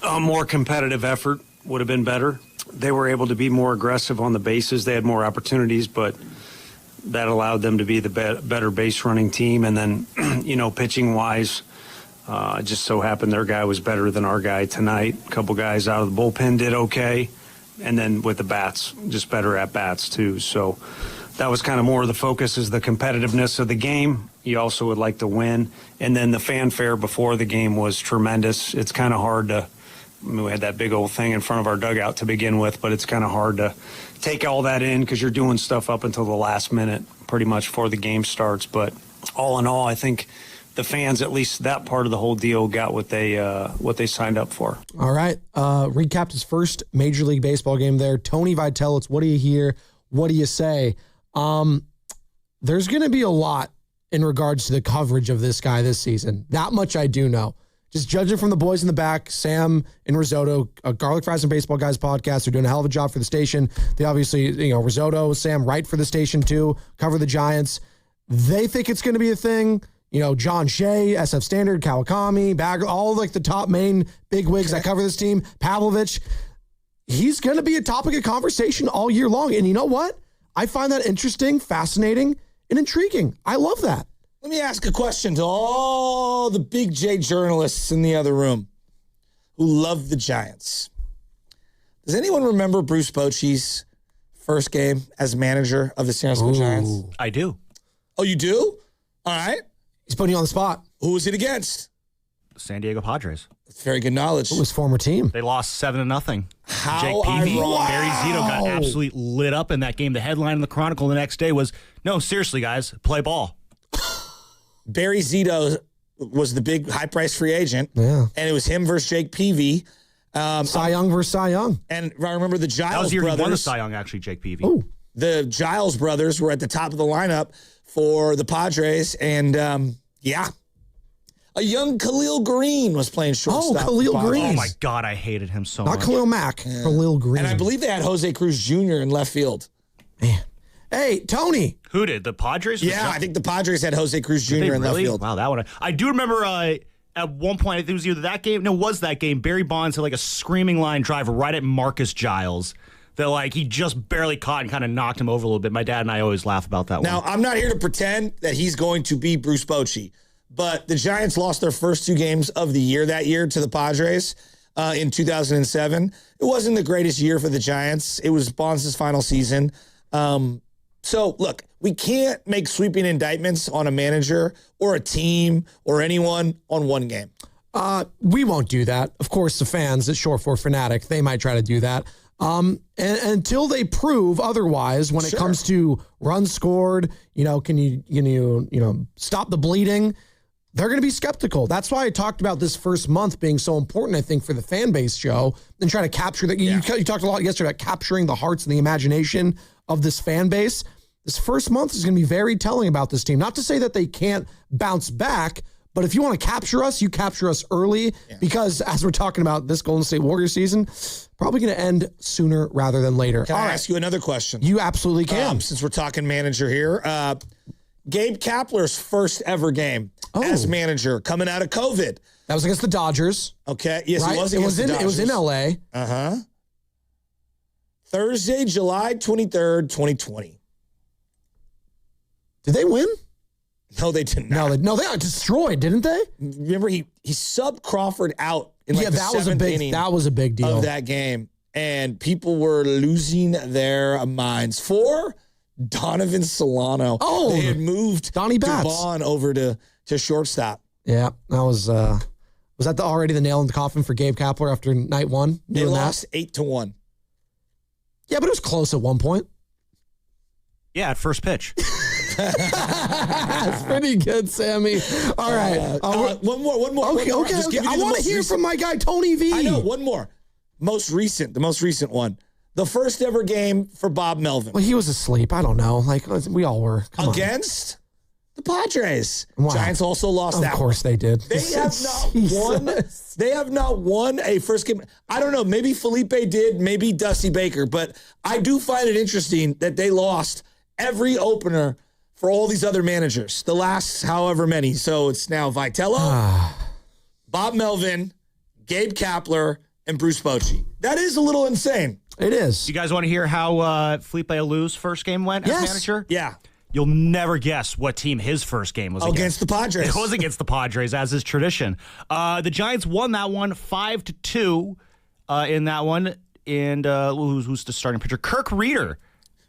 a more competitive effort would have been better. They were able to be more aggressive on the bases. They had more opportunities, but that allowed them to be the better base running team. And then, pitching wise, just so happened their guy was better than our guy tonight. A couple guys out of the bullpen did okay. And then with the bats, just better at bats too. So that was kind of more of the focus, is the competitiveness of the game. You also would like to win. And then the fanfare before the game was tremendous. It's kind of hard to, we had that big old thing in front of our dugout to begin with, but it's kind of hard to take all that in because you're doing stuff up until the last minute, pretty much before the game starts. But all in all, I think the fans, at least that part of the whole deal, got what they signed up for. All right. Recapped his first Major League Baseball game there. Tony Vitello, it's What Do You Hear? What Do You Say? There's going to be a lot in regards to the coverage of this guy this season. That much I do know. Just judging from the boys in the back, Sam and Risotto, Garlic Fries and Baseball Guys podcast, they're doing a hell of a job for the station. They obviously, Risotto, Sam, write for the station too, cover the Giants. They think it's going to be a thing. John Shea, SF Standard, Kawakami, Bagger, all like the top main big wigs that cover this team, Pavlovich. He's going to be a topic of conversation all year long. And you know what? I find that interesting, fascinating, and intriguing. I love that. Let me ask a question to all the Big J journalists in the other room who love the Giants. Does anyone remember Bruce Bochy's first game as manager of the San Francisco Giants? I do. Oh, you do? All right. He's putting you on the spot. Who was it against? San Diego Padres. That's very good knowledge. It was former team. They lost 7-0. How Jake Peavy, ironic. Barry Zito got absolutely lit up in that game. The headline in the Chronicle the next day was, "No, seriously, guys, play ball." Barry Zito was the big high-priced free agent. Yeah. And it was him versus Jake Peavy. Cy Young versus Cy Young. And I remember the Giles That was the year brothers. he won the Cy Young, actually, Jake Peavy. Ooh. The Giles brothers were at the top of the lineup for the Padres. And, a young Khalil Green was playing shortstop. Oh, Khalil Green. Oh, my God, I hated him so Not much. Khalil Mack, Khalil Green. And I believe they had Jose Cruz Jr. in left field. Man. Hey, Tony. Who did? The Padres? Yeah, I think the Padres had Jose Cruz Jr. in left field. Wow, that one. I do remember at one point, I think it was either that game. No, it was that game. Barry Bonds had like a screaming line drive right at Marcus Giles that like he just barely caught and kind of knocked him over a little bit. My dad and I always laugh about that one. Now, I'm not here to pretend that he's going to be Bruce Bochy, but the Giants lost their first 2 games of the year that year to the Padres in 2007. It wasn't the greatest year for the Giants. It was Bonds' final season. So, look, we can't make sweeping indictments on a manager or a team or anyone on one game. We won't do that. Of course, the fans at Shore 4 Fanatic, they might try to do that. And until they prove otherwise, when it comes to runs scored, can you stop the bleeding? They're going to be skeptical. That's why I talked about this first month being so important, I think, for the fan base, Joe, and trying to capture that. You talked a lot yesterday about capturing the hearts and the imagination of this fan base. This first month is going to be very telling about this team. Not to say that they can't bounce back, but if you want to capture us, you capture us early because as we're talking about this Golden State Warriors season, probably going to end sooner rather than later. Can I ask you another question? You absolutely can. Since we're talking manager here, Gabe Kapler's first ever game as manager coming out of COVID. That was against the Dodgers. Okay. Yes, right? it was against the Dodgers. It was in L.A. Uh-huh. Thursday, July 23rd, 2020. Did they win? No, they did not. No, they got destroyed, didn't they? Remember, he subbed Crawford out in the seventh inning. That was a big deal of that game, and people were losing their minds for Donovan Solano. Oh, they had moved Donnie Bats Dubon over to shortstop. Yeah, that was that already the nail in the coffin for Gabe Kapler after night one? They lost 8-1. Yeah, but it was close at one point. Yeah, at first pitch. That's pretty good, Sammy. All right. One more. Okay. I want to hear from my guy, Tony V. I know, one more. The most recent one. The first ever game for Bob Melvin. Well, he was asleep. I don't know. Like, we all were. Against the Padres. Wow. Giants also lost that. Of course they did. They have not won a first game. I don't know. Maybe Felipe did, maybe Dusty Baker, but I do find it interesting that they lost every opener for all these other managers, the last however many. So it's now Vitello, Bob Melvin, Gabe Kapler, and Bruce Bochy. That is a little insane. It is. You guys want to hear how Felipe Alou's first game went as manager? Yeah. You'll never guess what team his first game was against the Padres. It was against the Padres, as is tradition. The Giants won that one 5-2 in that one. And who's the starting pitcher? Kirk Reeder.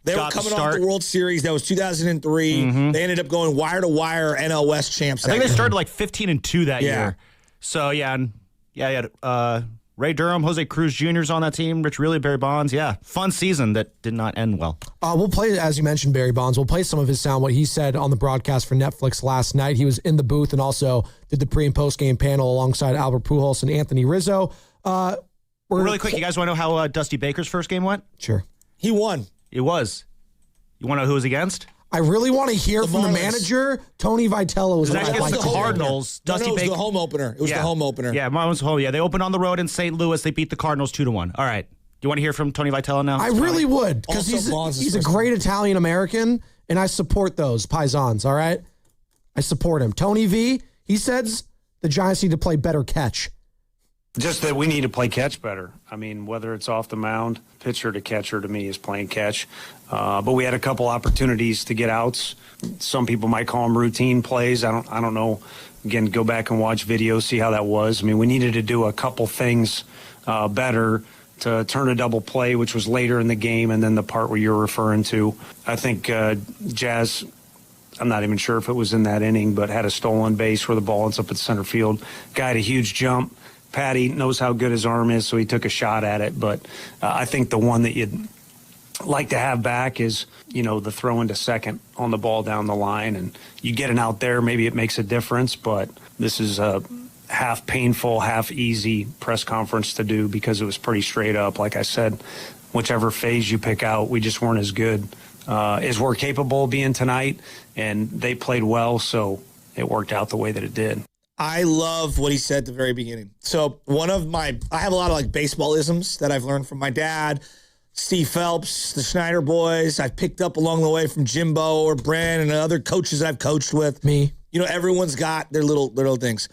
They were coming off the World Series. That was 2003. Mm-hmm. They ended up going wire to wire NL West champs. I think they started like 15-2 that year. So you had Ray Durham, Jose Cruz Jr.'s on that team, Rich Riley, Barry Bonds. Yeah, fun season that did not end well. We'll play, as you mentioned, Barry Bonds. We'll play some of his sound, what he said on the broadcast for Netflix last night. He was in the booth and also did the pre- and post-game panel alongside Albert Pujols and Anthony Rizzo. Really quick, you guys want to know how Dusty Baker's first game went? Sure. He won. It was. You want to know who was against? I really want to hear from the manager. Tony Vitello was against the Cardinals. Dusty Baker. It was the home opener. It was the home opener. Yeah, mine was home. Yeah, they opened on the road in St. Louis. They beat the Cardinals 2-1. All right. Do you want to hear from Tony Vitello now? I really would, because he's a great Italian American, and I support those Paisans. All right, I support him. Tony V. He says the Giants need to play better catch. Just that we need to play catch better. I mean, whether it's off the mound, pitcher to catcher to me is playing catch. But we had a couple opportunities to get outs. Some people might call them routine plays. I don't know. Again, go back and watch video, see how that was. I mean, we needed to do a couple things better to turn a double play, which was later in the game, and then the part where you're referring to. I think Jazz, I'm not even sure if it was in that inning, but had a stolen base where the ball ends up at center field. Guy had a huge jump. Patty knows how good his arm is, so he took a shot at it. But I think the one that you'd like to have back is, the throw into second on the ball down the line. And you get it out there, maybe it makes a difference. But this is a half painful, half easy press conference to do because it was pretty straight up. Like I said, whichever phase you pick out, we just weren't as good as we're capable of being tonight. And they played well, so it worked out the way that it did. I love what he said at the very beginning. So I have a lot of baseball isms that I've learned from my dad, Steve Phelps, the Schneider boys. I've picked up along the way from Jimbo or Bran and other coaches I've coached with. Me. Everyone's got their little things.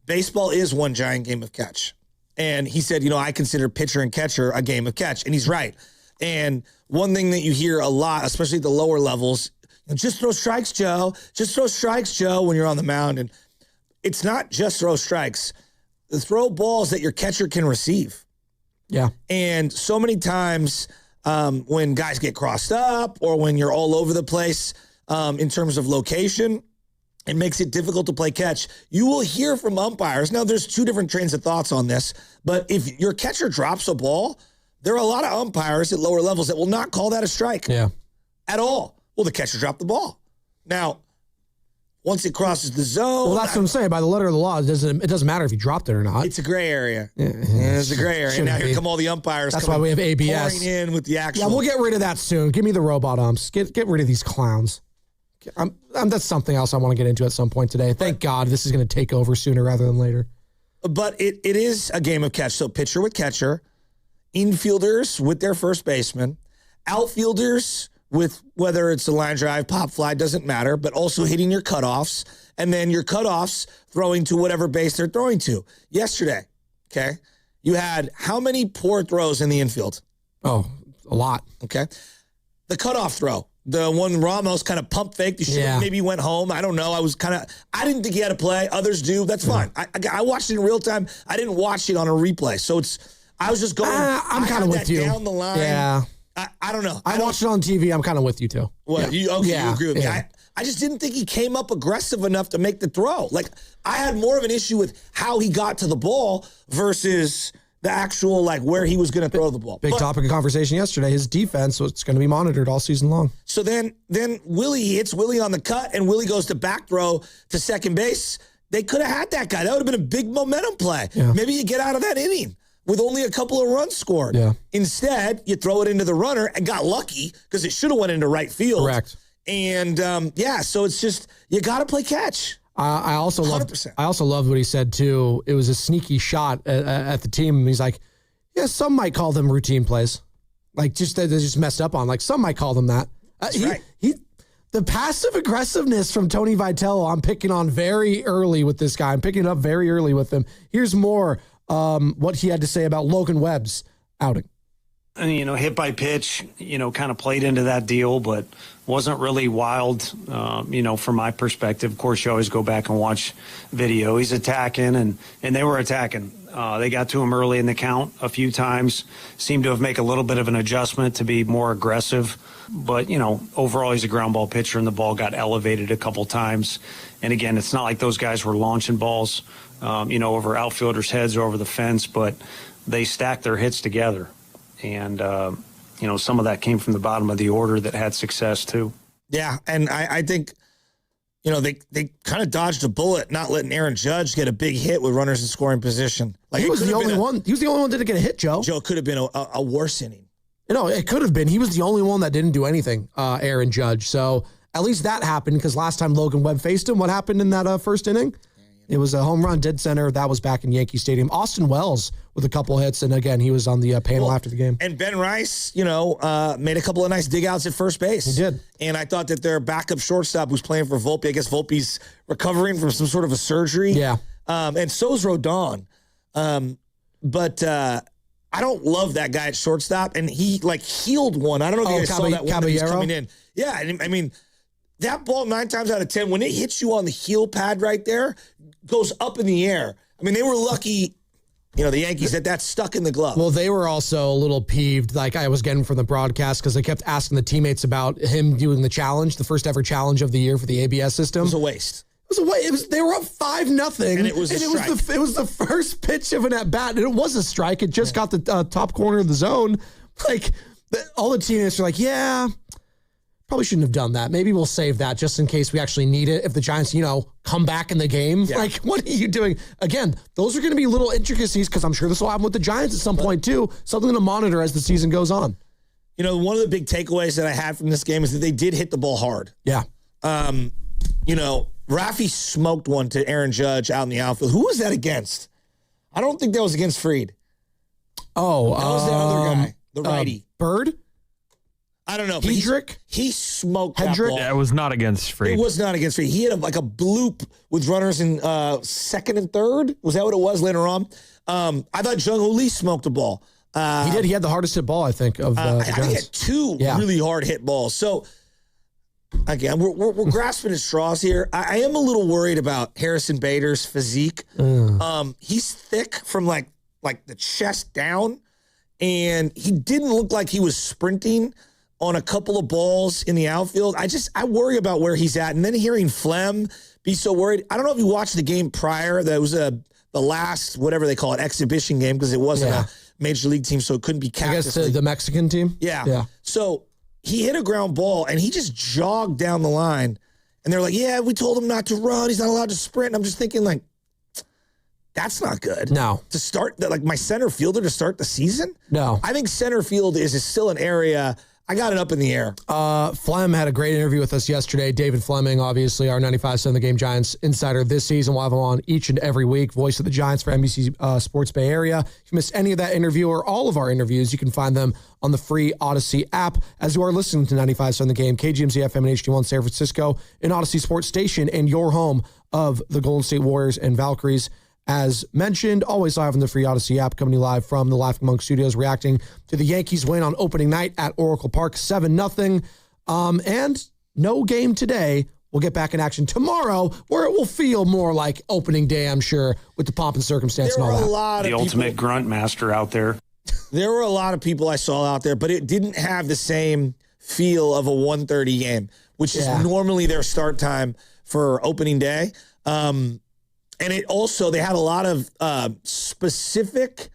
Baseball is one giant game of catch. And he said, I consider pitcher and catcher a game of catch. And he's right. And one thing that you hear a lot, especially at the lower levels, just throw strikes, Joe. Just throw strikes, Joe, when you're on the mound. And it's not just throw strikes. Throw balls that your catcher can receive. Yeah. And so many times when guys get crossed up or when you're all over the place in terms of location, it makes it difficult to play catch. You will hear from umpires. Now, there's two different trains of thoughts on this, but if your catcher drops a ball, there are a lot of umpires at lower levels that will not call that a strike at all. Well, the catcher dropped the ball. Now, once it crosses the zone. Well, that's what I'm saying. By the letter of the law, it doesn't matter if you dropped it or not. It's a gray area. It's a gray area. Now here come all the umpires. That's why we have ABS. Pouring in with the actual. Yeah, we'll get rid of that soon. Give me the robot umps. Get rid of these clowns. That's something else I want to get into at some point today. Thank God this is going to take over sooner rather than later. But it is a game of catch. So pitcher with catcher, infielders with their first baseman, outfielders with whether it's a line drive, pop fly, doesn't matter, but also hitting your cutoffs, and then your cutoffs throwing to whatever base they're throwing to. Yesterday, okay, you had how many poor throws in the infield? Oh, a lot. Okay. The cutoff throw, the one Ramos kind of pump faked, maybe went home. I don't know. I didn't think he had to play. Others do. That's fine. I watched it in real time. I didn't watch it on a replay. So I was just going. I'm kind of with you. Down the line. Yeah. I don't know. I watched it on TV. I'm kind of with you, too. Well, you agree with me. I just didn't think he came up aggressive enough to make the throw. Like, I had more of an issue with how he got to the ball versus the actual, where he was going to throw the ball. Big topic of conversation yesterday, his defense, so it's going to be monitored all season long. So then Willie hits Willie on the cut, and Willie goes to back throw to second base. They could have had that guy. That would have been a big momentum play. Yeah. Maybe you get out of that inning with only a couple of runs scored. Yeah. Instead, you throw it into the runner and got lucky because it should have went into right field. Correct. And, so it's just, you got to play catch. I also loved what he said, too. It was a sneaky shot at the team. He's like, yeah, some might call them routine plays. They just messed up on. Some might call them that. Right. The passive aggressiveness from Tony Vitello, I'm picking on very early with this guy. I'm picking it up very early with him. Here's more what he had to say about Logan Webb's outing. And, hit by pitch, kind of played into that deal, but wasn't really wild, from my perspective. Of course, you always go back and watch video. He's attacking, and they were attacking. They got to him early in the count a few times, seemed to have made a little bit of an adjustment to be more aggressive. But, overall, he's a ground ball pitcher, and the ball got elevated a couple times. And, again, it's not like those guys were launching balls, over outfielders' heads or over the fence, but they stacked their hits together. And, some of that came from the bottom of the order that had success, too. Yeah, and I think, they kind of dodged a bullet not letting Aaron Judge get a big hit with runners in scoring position. He was the only one. He was the only one that didn't get a hit, Joe. Joe, could have been a worse inning. It could have been. He was the only one that didn't do anything, Aaron Judge. So at least that happened because last time Logan Webb faced him, what happened in that first inning? It was a home run, dead center. That was back in Yankee Stadium. Austin Wells with a couple hits, and again, he was on the panel after the game. And Ben Rice, made a couple of nice dig outs at first base. He did. And I thought that their backup shortstop who's playing for Volpe, I guess Volpe's recovering from some sort of a surgery. Yeah. And so's Rodon. But I don't love that guy at shortstop, and he, healed one. I don't know if you guys saw that one that he's coming in. Yeah, and I mean, that ball 9 times out of 10, when it hits you on the heel pad right there, goes up in the air. I mean, they were lucky, the Yankees, that stuck in the glove. Well, they were also a little peeved, like I was getting from the broadcast, because they kept asking the teammates about him doing the challenge, the first ever challenge of the year for the ABS system. It was a waste. They were up 5-0, and it was the first pitch of an at bat, and it was a strike. It just got the top corner of the zone. All the teammates are like, yeah, probably shouldn't have done that. Maybe we'll save that just in case we actually need it. If the Giants, come back in the game, what are you doing? Again, those are going to be little intricacies because I'm sure this will happen with the Giants at some point too. Something to monitor as the season goes on. One of the big takeaways that I had from this game is that they did hit the ball hard. Yeah. Rafi smoked one to Aaron Judge out in the outfield. Who was that against? I don't think that was against Fried. Oh, that was the other guy. The righty. Bird? I don't know. Hedrick? He smoked that ball. Yeah, it was not against Fried. It was not against Fried. He had a bloop with runners in second and third. Was that what it was later on? I thought Jung-Hoo Lee smoked the ball. He did. He had the hardest hit ball, I think, of the I think he had two really hard hit balls. So, again, we're grasping at straws here. I am a little worried about Harrison Bader's physique. He's thick from like the chest down, and he didn't look like he was sprinting on a couple of balls in the outfield. I worry about where he's at. And then hearing Flem be so worried. I don't know if you watched the game prior. That was the last, whatever they call it, exhibition game, because it wasn't a major league team, so it couldn't be Cactus. I guess the Mexican team? Yeah. So he hit a ground ball, and he just jogged down the line. And they're like, yeah, we told him not to run. He's not allowed to sprint. And I'm just thinking, like, that's not good. No. To start, like, my center fielder to start the season? No. I think center field is still an area. I got it up in the air. Flem had a great interview with us yesterday. David Fleming, obviously, our 95.7 The Game Giants insider this season. We'll have him on each and every week. Voice of the Giants for NBC Sports Bay Area. If you missed any of that interview or all of our interviews, you can find them on the free Odyssey app. As you are listening to 95.7 The Game, KGMZ FM and HD1 San Francisco, an Odyssey Sports Station, and your home of the Golden State Warriors and Valkyries. As mentioned, always live on the free Odyssey app, coming to you live from the Laughing Monk Studios, reacting to the Yankees win on opening night at Oracle Park, 7-0. And no game today. We'll get back in action tomorrow, where it will feel more like opening day, I'm sure, with the pomp and circumstance and all that. The ultimate grunt master out there. There were a lot of people I saw out there, but it didn't have the same feel of a 1:30 game, which is normally their start time for opening day. And it also, they had a lot of specific,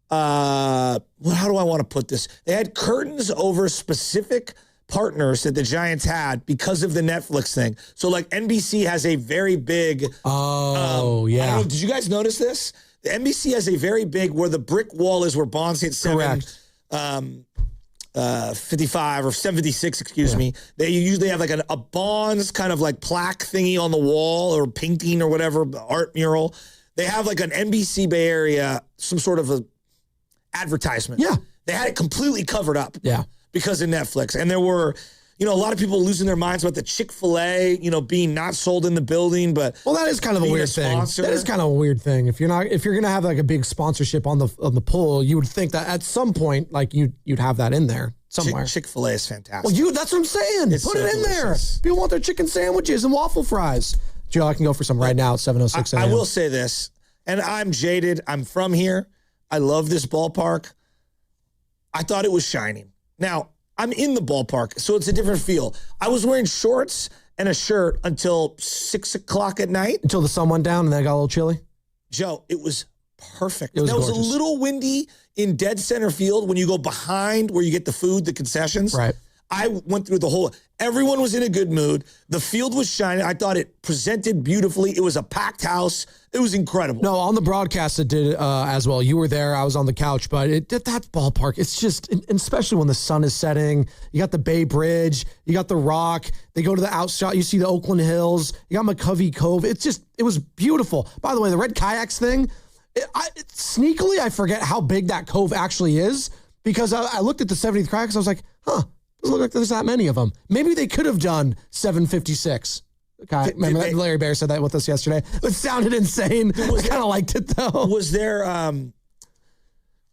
how do I want to put this? They had curtains over specific partners that the Giants had because of the Netflix thing. So, like, NBC has a very big... did you guys notice this? The NBC has a very big, where the brick wall is where Bonds hit 55 or 76, excuse me. They usually have like a Bonds kind of like plaque thingy on the wall or painting or whatever, art mural. They have like an NBC Bay Area, some sort of a advertisement. Yeah. They had it completely covered up. Yeah. Because of Netflix. And there were, a lot of people losing their minds about the Chick-fil-A, being not sold in the building, but well, that is kind of a weird thing. That is kind of a weird thing. If you're going to have like a big sponsorship on the pool, you would think that at some point, like you'd have that in there somewhere. Chick-fil-A is fantastic. Well, that's what I'm saying. Put it in there. People want their chicken sandwiches and waffle fries. Joe, I can go for some right now at 7:06 a.m. I will say this, and I'm jaded. I'm from here. I love this ballpark. I thought it was shining. Now, I'm in the ballpark, so it's a different feel. I was wearing shorts and a shirt until 6 o'clock at night. Until the sun went down and then it got a little chilly? Joe, it was perfect. It was gorgeous. A little windy in dead center field when you go behind where you get the food, the concessions. Right. I went through everyone was in a good mood. The field was shining. I thought it presented beautifully. It was a packed house. It was incredible. No, on the broadcast it did as well. You were there. I was on the couch, but that ballpark, it's just, and especially when the sun is setting, you got the Bay Bridge, you got the Rock, they go to the outshot, you see the Oakland Hills, you got McCovey Cove. It was beautiful. By the way, the red kayaks thing, sneakily, I forget how big that cove actually is, because I looked at the 70th kayaks, I was like, doesn't look like there's that many of them. Maybe they could have done 756. Okay, remember that Larry Bear said that with us yesterday. It sounded insane. I kind of liked it though. Was there?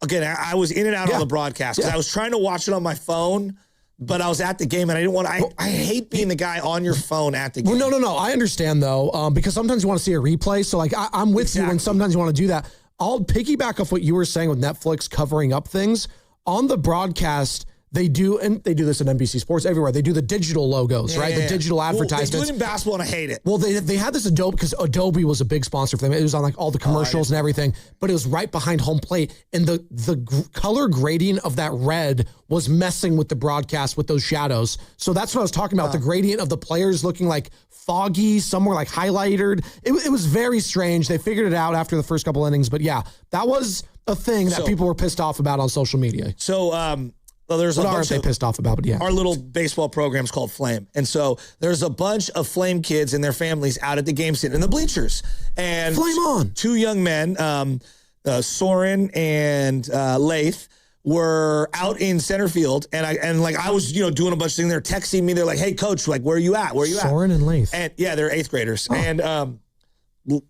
Again, I was in and out on the broadcast because I was trying to watch it on my phone, but I was at the game and I didn't want to. I hate being the guy on your phone at the game. Well, no. I understand though, because sometimes you want to see a replay. So like I'm with you, and sometimes you want to do that. I'll piggyback off what you were saying with Netflix covering up things on the broadcast. They do this in NBC Sports everywhere. They do the digital logos, right? The digital advertisements. They do it in basketball, and I hate it. Well, they had this Adobe, because Adobe was a big sponsor for them. It was on like all the commercials and everything, but it was right behind home plate. And the color gradient of that red was messing with the broadcast with those shadows. So that's what I was talking about. The gradient of the players looking like foggy, somewhere like highlighted. It was very strange. They figured it out after the first couple innings. But yeah, that was a thing that people were pissed off about on social media. So, well, there's a bunch they pissed off about, but yeah. Our little baseball program's called Flame. And so there's a bunch of Flame kids and their families out at the game sitting in the bleachers. And Flame on. Two young men, Soren and Laith, were out in center field, and I was doing a bunch of things. They're texting me. They're like, "Hey, coach, like, where are you at? Where are you at?" Soren and Leith. And yeah, they're 8th graders, and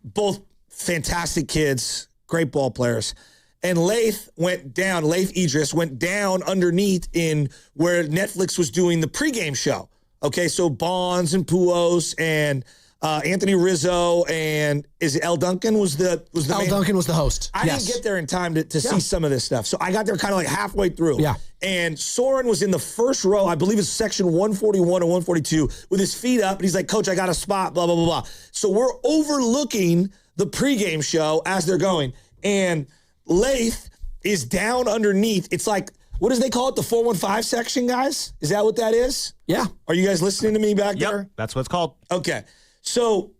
both fantastic kids, great ball players. And Leith Idris went down underneath in where Netflix was doing the pregame show. Okay, so Bonds and Pujols and Anthony Rizzo and is it L. Duncan was the Duncan was the host. I didn't get there in time to see some of this stuff. So I got there kind of like halfway through. Yeah. And Soren was in the first row, I believe it's section 141 or 142, with his feet up. And he's like, "Coach, I got a spot, blah, blah, blah, blah." So we're overlooking the pregame show as they're going. And Leith is down underneath. It's like, what do they call it? The 415 section, guys? Is that what that is? Yeah. Are you guys listening to me back there? That's what it's called. Okay. So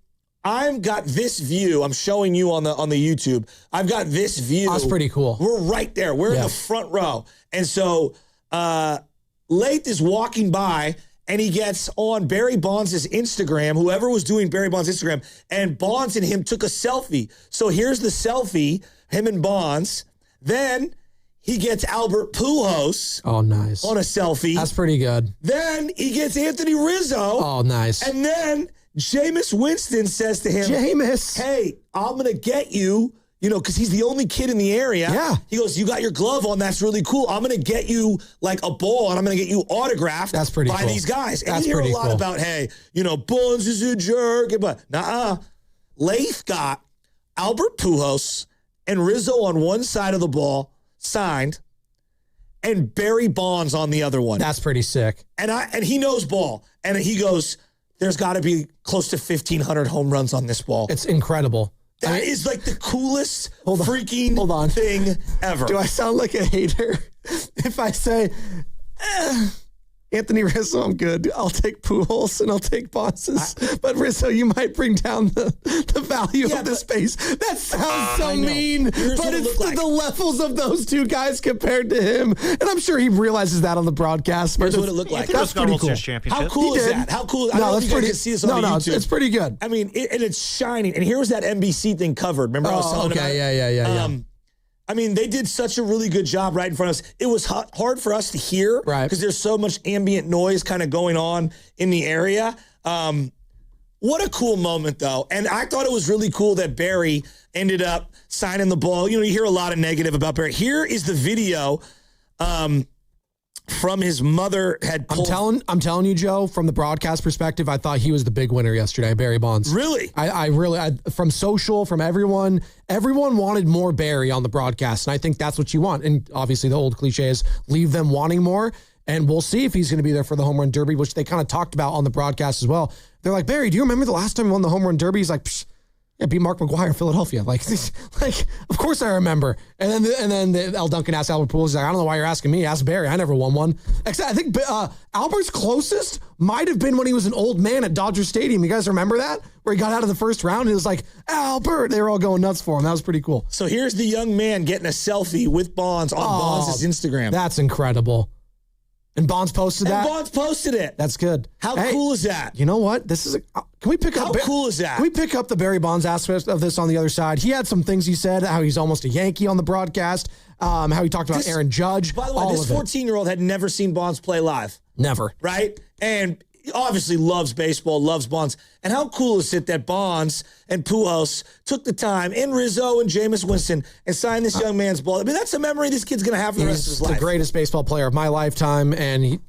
I've got this view. I'm showing you on the YouTube. I've got this view. That's pretty cool. We're right there. We're in the front row. And so Leith is walking by, and he gets on Barry Bonds' Instagram, whoever was doing Barry Bonds' Instagram, and Bonds and him took a selfie. So here's the selfie, him and Bonds. Then he gets Albert Pujols. Oh, nice. On a selfie. That's pretty good. Then he gets Anthony Rizzo. Oh, nice. And then Jameis Winston says to him, Jameis, "Hey, I'm going to get you, because he's the only kid in the area." Yeah. He goes, "You got your glove on. That's really cool. I'm going to get you like a ball, and I'm going to get you autographed That's pretty by cool. these guys." And That's you hear a pretty lot cool. about, hey, Bonds is a jerk. But Leith got Albert Pujols and Rizzo on one side of the ball signed, and Barry Bonds on the other one. That's pretty sick. And he knows ball. And he goes, "There's got to be close to 1,500 home runs on this ball." It's incredible. That is like the coolest freaking thing ever. Do I sound like a hater if I say, Anthony Rizzo, I'm good. I'll take Pujols and I'll take Bonds. But Rizzo, you might bring down the value of the space. That sounds so mean. But it's the levels of those two guys compared to him. And I'm sure he realizes that on the broadcast. Here's what it looked like. That's pretty cool. How cool is that? How cool? I don't know if you guys can see this on the YouTube. It's pretty good. I mean, and it's shining. And here was that NBC thing covered. Remember I was telling about it? Yeah. I mean, they did such a really good job right in front of us. It was hard for us to hear because there's so much ambient noise kind of going on in the area. What a cool moment, though. And I thought it was really cool that Barry ended up signing the ball. You hear a lot of negative about Barry. Here is the video from his mother had pulled. I'm telling you, Joe, from the broadcast perspective, I thought he was the big winner yesterday, Barry Bonds. Really? I really, from social, from everyone wanted more Barry on the broadcast. And I think that's what you want. And obviously the old cliche is leave them wanting more. And we'll see if he's going to be there for the home run derby, which they kind of talked about on the broadcast as well. They're like, "Barry, do you remember the last time he won the home run derby?" He's like, "Psh, yeah, beat Mark McGwire, Philadelphia." Like, of course I remember. And then L. Duncan asked Albert Pujols, he's like, "I don't know why you're asking me. Ask Barry. I never won one." Except I think Albert's closest might have been when he was an old man at Dodger Stadium. You guys remember that? Where he got out of the first round and it was like, "Albert." They were all going nuts for him. That was pretty cool. So here's the young man getting a selfie with Bonds on Bonds' Instagram. That's incredible. And Bonds posted that? And Bonds posted it. That's good. How cool is that? You know what? This is can we pick up? How cool is that? Can we pick up the Barry Bonds aspect of this on the other side? He had some things he said, how he's almost a Yankee on the broadcast, how he talked about Aaron Judge. By the way, this 14-year-old had never seen Bonds play live. Never. Right? And he obviously loves baseball, loves Bonds. And how cool is it that Bonds and Pujols took the time, and Rizzo and Jameis Winston, and signed this young man's ball? I mean, that's a memory this kid's going to have for the rest of his life. He's the greatest baseball player of my lifetime, and he...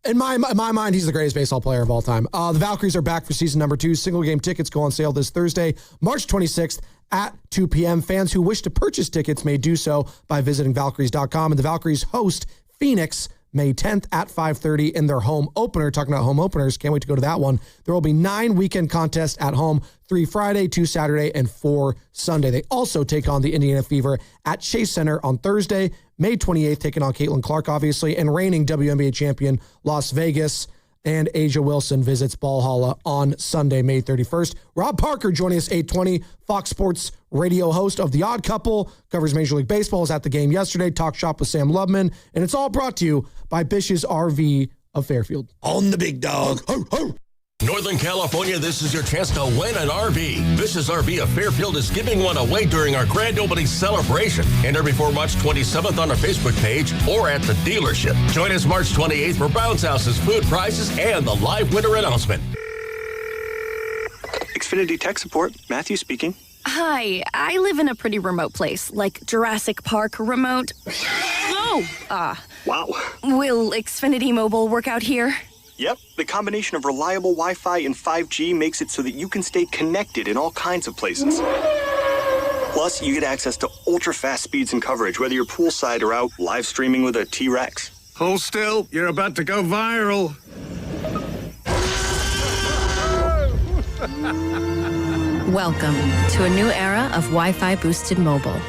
In my mind, he's the greatest baseball player of all time. The Valkyries are back for season number 2. Single game tickets go on sale this Thursday, March 26th at 2 p.m. Fans who wish to purchase tickets may do so by visiting Valkyries.com. And the Valkyries host Phoenix May 10th at 5:30 in their home opener. Talking about home openers, can't wait to go to that one. There will be 9 weekend contests at home, 3 Friday, 2 Saturday, and 4 Sunday. They also take on the Indiana Fever at Chase Center on Thursday, May 28th, taking on Caitlin Clark, obviously, and reigning WNBA champion Las Vegas. And Asia Wilson visits Valhalla on Sunday, May 31st. Rob Parker joining us 8:20, Fox Sports radio host of The Odd Couple, covers Major League Baseball, was at the game yesterday, talk shop with Sam Lubman, and it's all brought to you by Bish's RV of Fairfield. On the big dog. Northern California, this is your chance to win an RV. Vicious RV of Fairfield is giving one away during our grand opening celebration. Enter before March 27th on our Facebook page or at the dealership. Join us March 28th for bounce houses, food prizes, and the live winner announcement. Xfinity Tech Support, Matthew speaking. Hi, I live in a pretty remote place, like Jurassic Park remote. Wow. Will Xfinity Mobile work out here? Yep, the combination of reliable Wi-Fi and 5G makes it so that you can stay connected in all kinds of places. Plus, you get access to ultra-fast speeds and coverage, whether you're poolside or out live streaming with a T-Rex. Hold still, you're about to go viral. Welcome to a new era of Wi-Fi boosted mobile.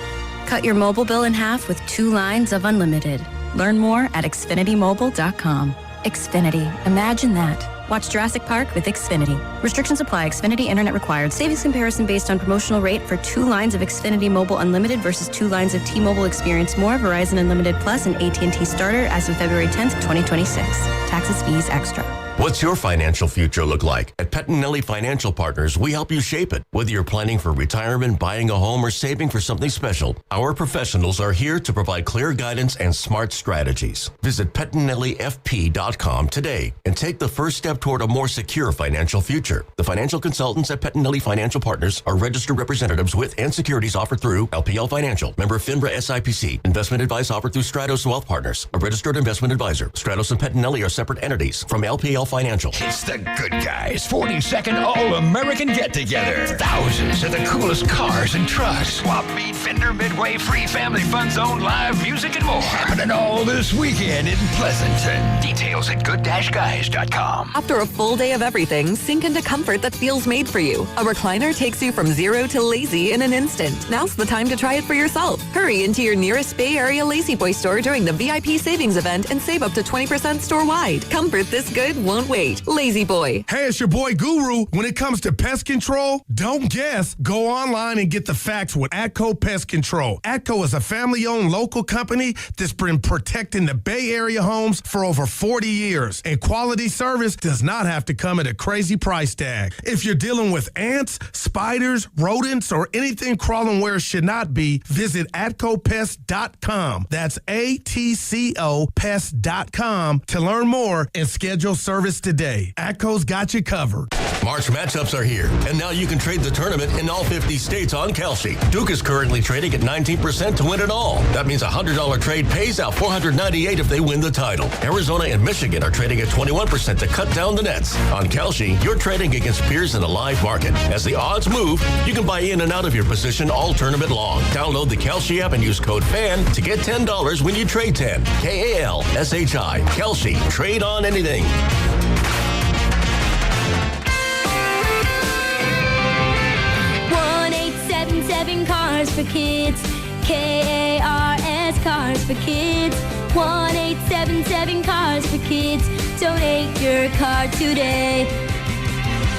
Cut your mobile bill in half with 2 lines of unlimited. Learn more at xfinitymobile.com. Xfinity. Imagine that. Watch Jurassic Park with Xfinity. Restrictions apply. Xfinity Internet required. Savings comparison based on promotional rate for 2 lines of Xfinity Mobile Unlimited versus 2 lines of T-Mobile Experience More, Verizon Unlimited Plus, and AT&T Starter as of February 10th, 2026. Taxes, fees, extra. What's your financial future look like? At Pettinelli Financial Partners, we help you shape it. Whether you're planning for retirement, buying a home, or saving for something special, our professionals are here to provide clear guidance and smart strategies. Visit PettinelliFP.com today and take the first step toward a more secure financial future. The financial consultants at Pettinelli Financial Partners are registered representatives with and securities offered through LPL Financial, member FINRA SIPC. Investment advice offered through Stratos Wealth Partners, a registered investment advisor. Stratos and Pettinelli are separate entities from LPL Financial. It's the Good Guys 42nd All-American Get-Together. Thousands of the coolest cars and trucks. Swap meet, Fender, Midway, free family fun zone, live music, and more. Happening all this weekend in Pleasanton. Details at good-guys.com. After a full day of everything, sink into comfort that feels made for you. A recliner takes you from 0 to lazy in an instant. Now's the time to try it for yourself. Hurry into your nearest Bay Area Lazy Boy store during the VIP savings event and save up to 20% store-wide. Comfort this good won't wait. Lazy Boy. Hey, it's your boy Guru. When it comes to pest control, don't guess. Go online and get the facts with Atco Pest Control. Atco is a family-owned local company that's been protecting the Bay Area homes for over 40 years. And quality service does not have to come at a crazy price tag. If you're dealing with ants, spiders, rodents, or anything crawling where it should not be, visit AtcoPest.com. That's ATCO Pest.com to learn more and schedule service today. Atco's got you covered. March matchups are here, and now you can trade the tournament in all 50 states on Kalshi. Duke is currently trading at 19% to win it all. That means a $100 trade pays out $498 if they win the title. Arizona and Michigan are trading at 21% to cut down the nets. On Kalshi, you're trading against peers in a live market. As the odds move, you can buy in and out of your position all tournament long. Download the Kalshi app and use code FAN to get $10 when you trade 10. KALSHI. Kalshi. Trade on anything. 1-877 Cars for Kids. KARS Cars for Kids. 1-877 Cars for Kids. Donate your car today.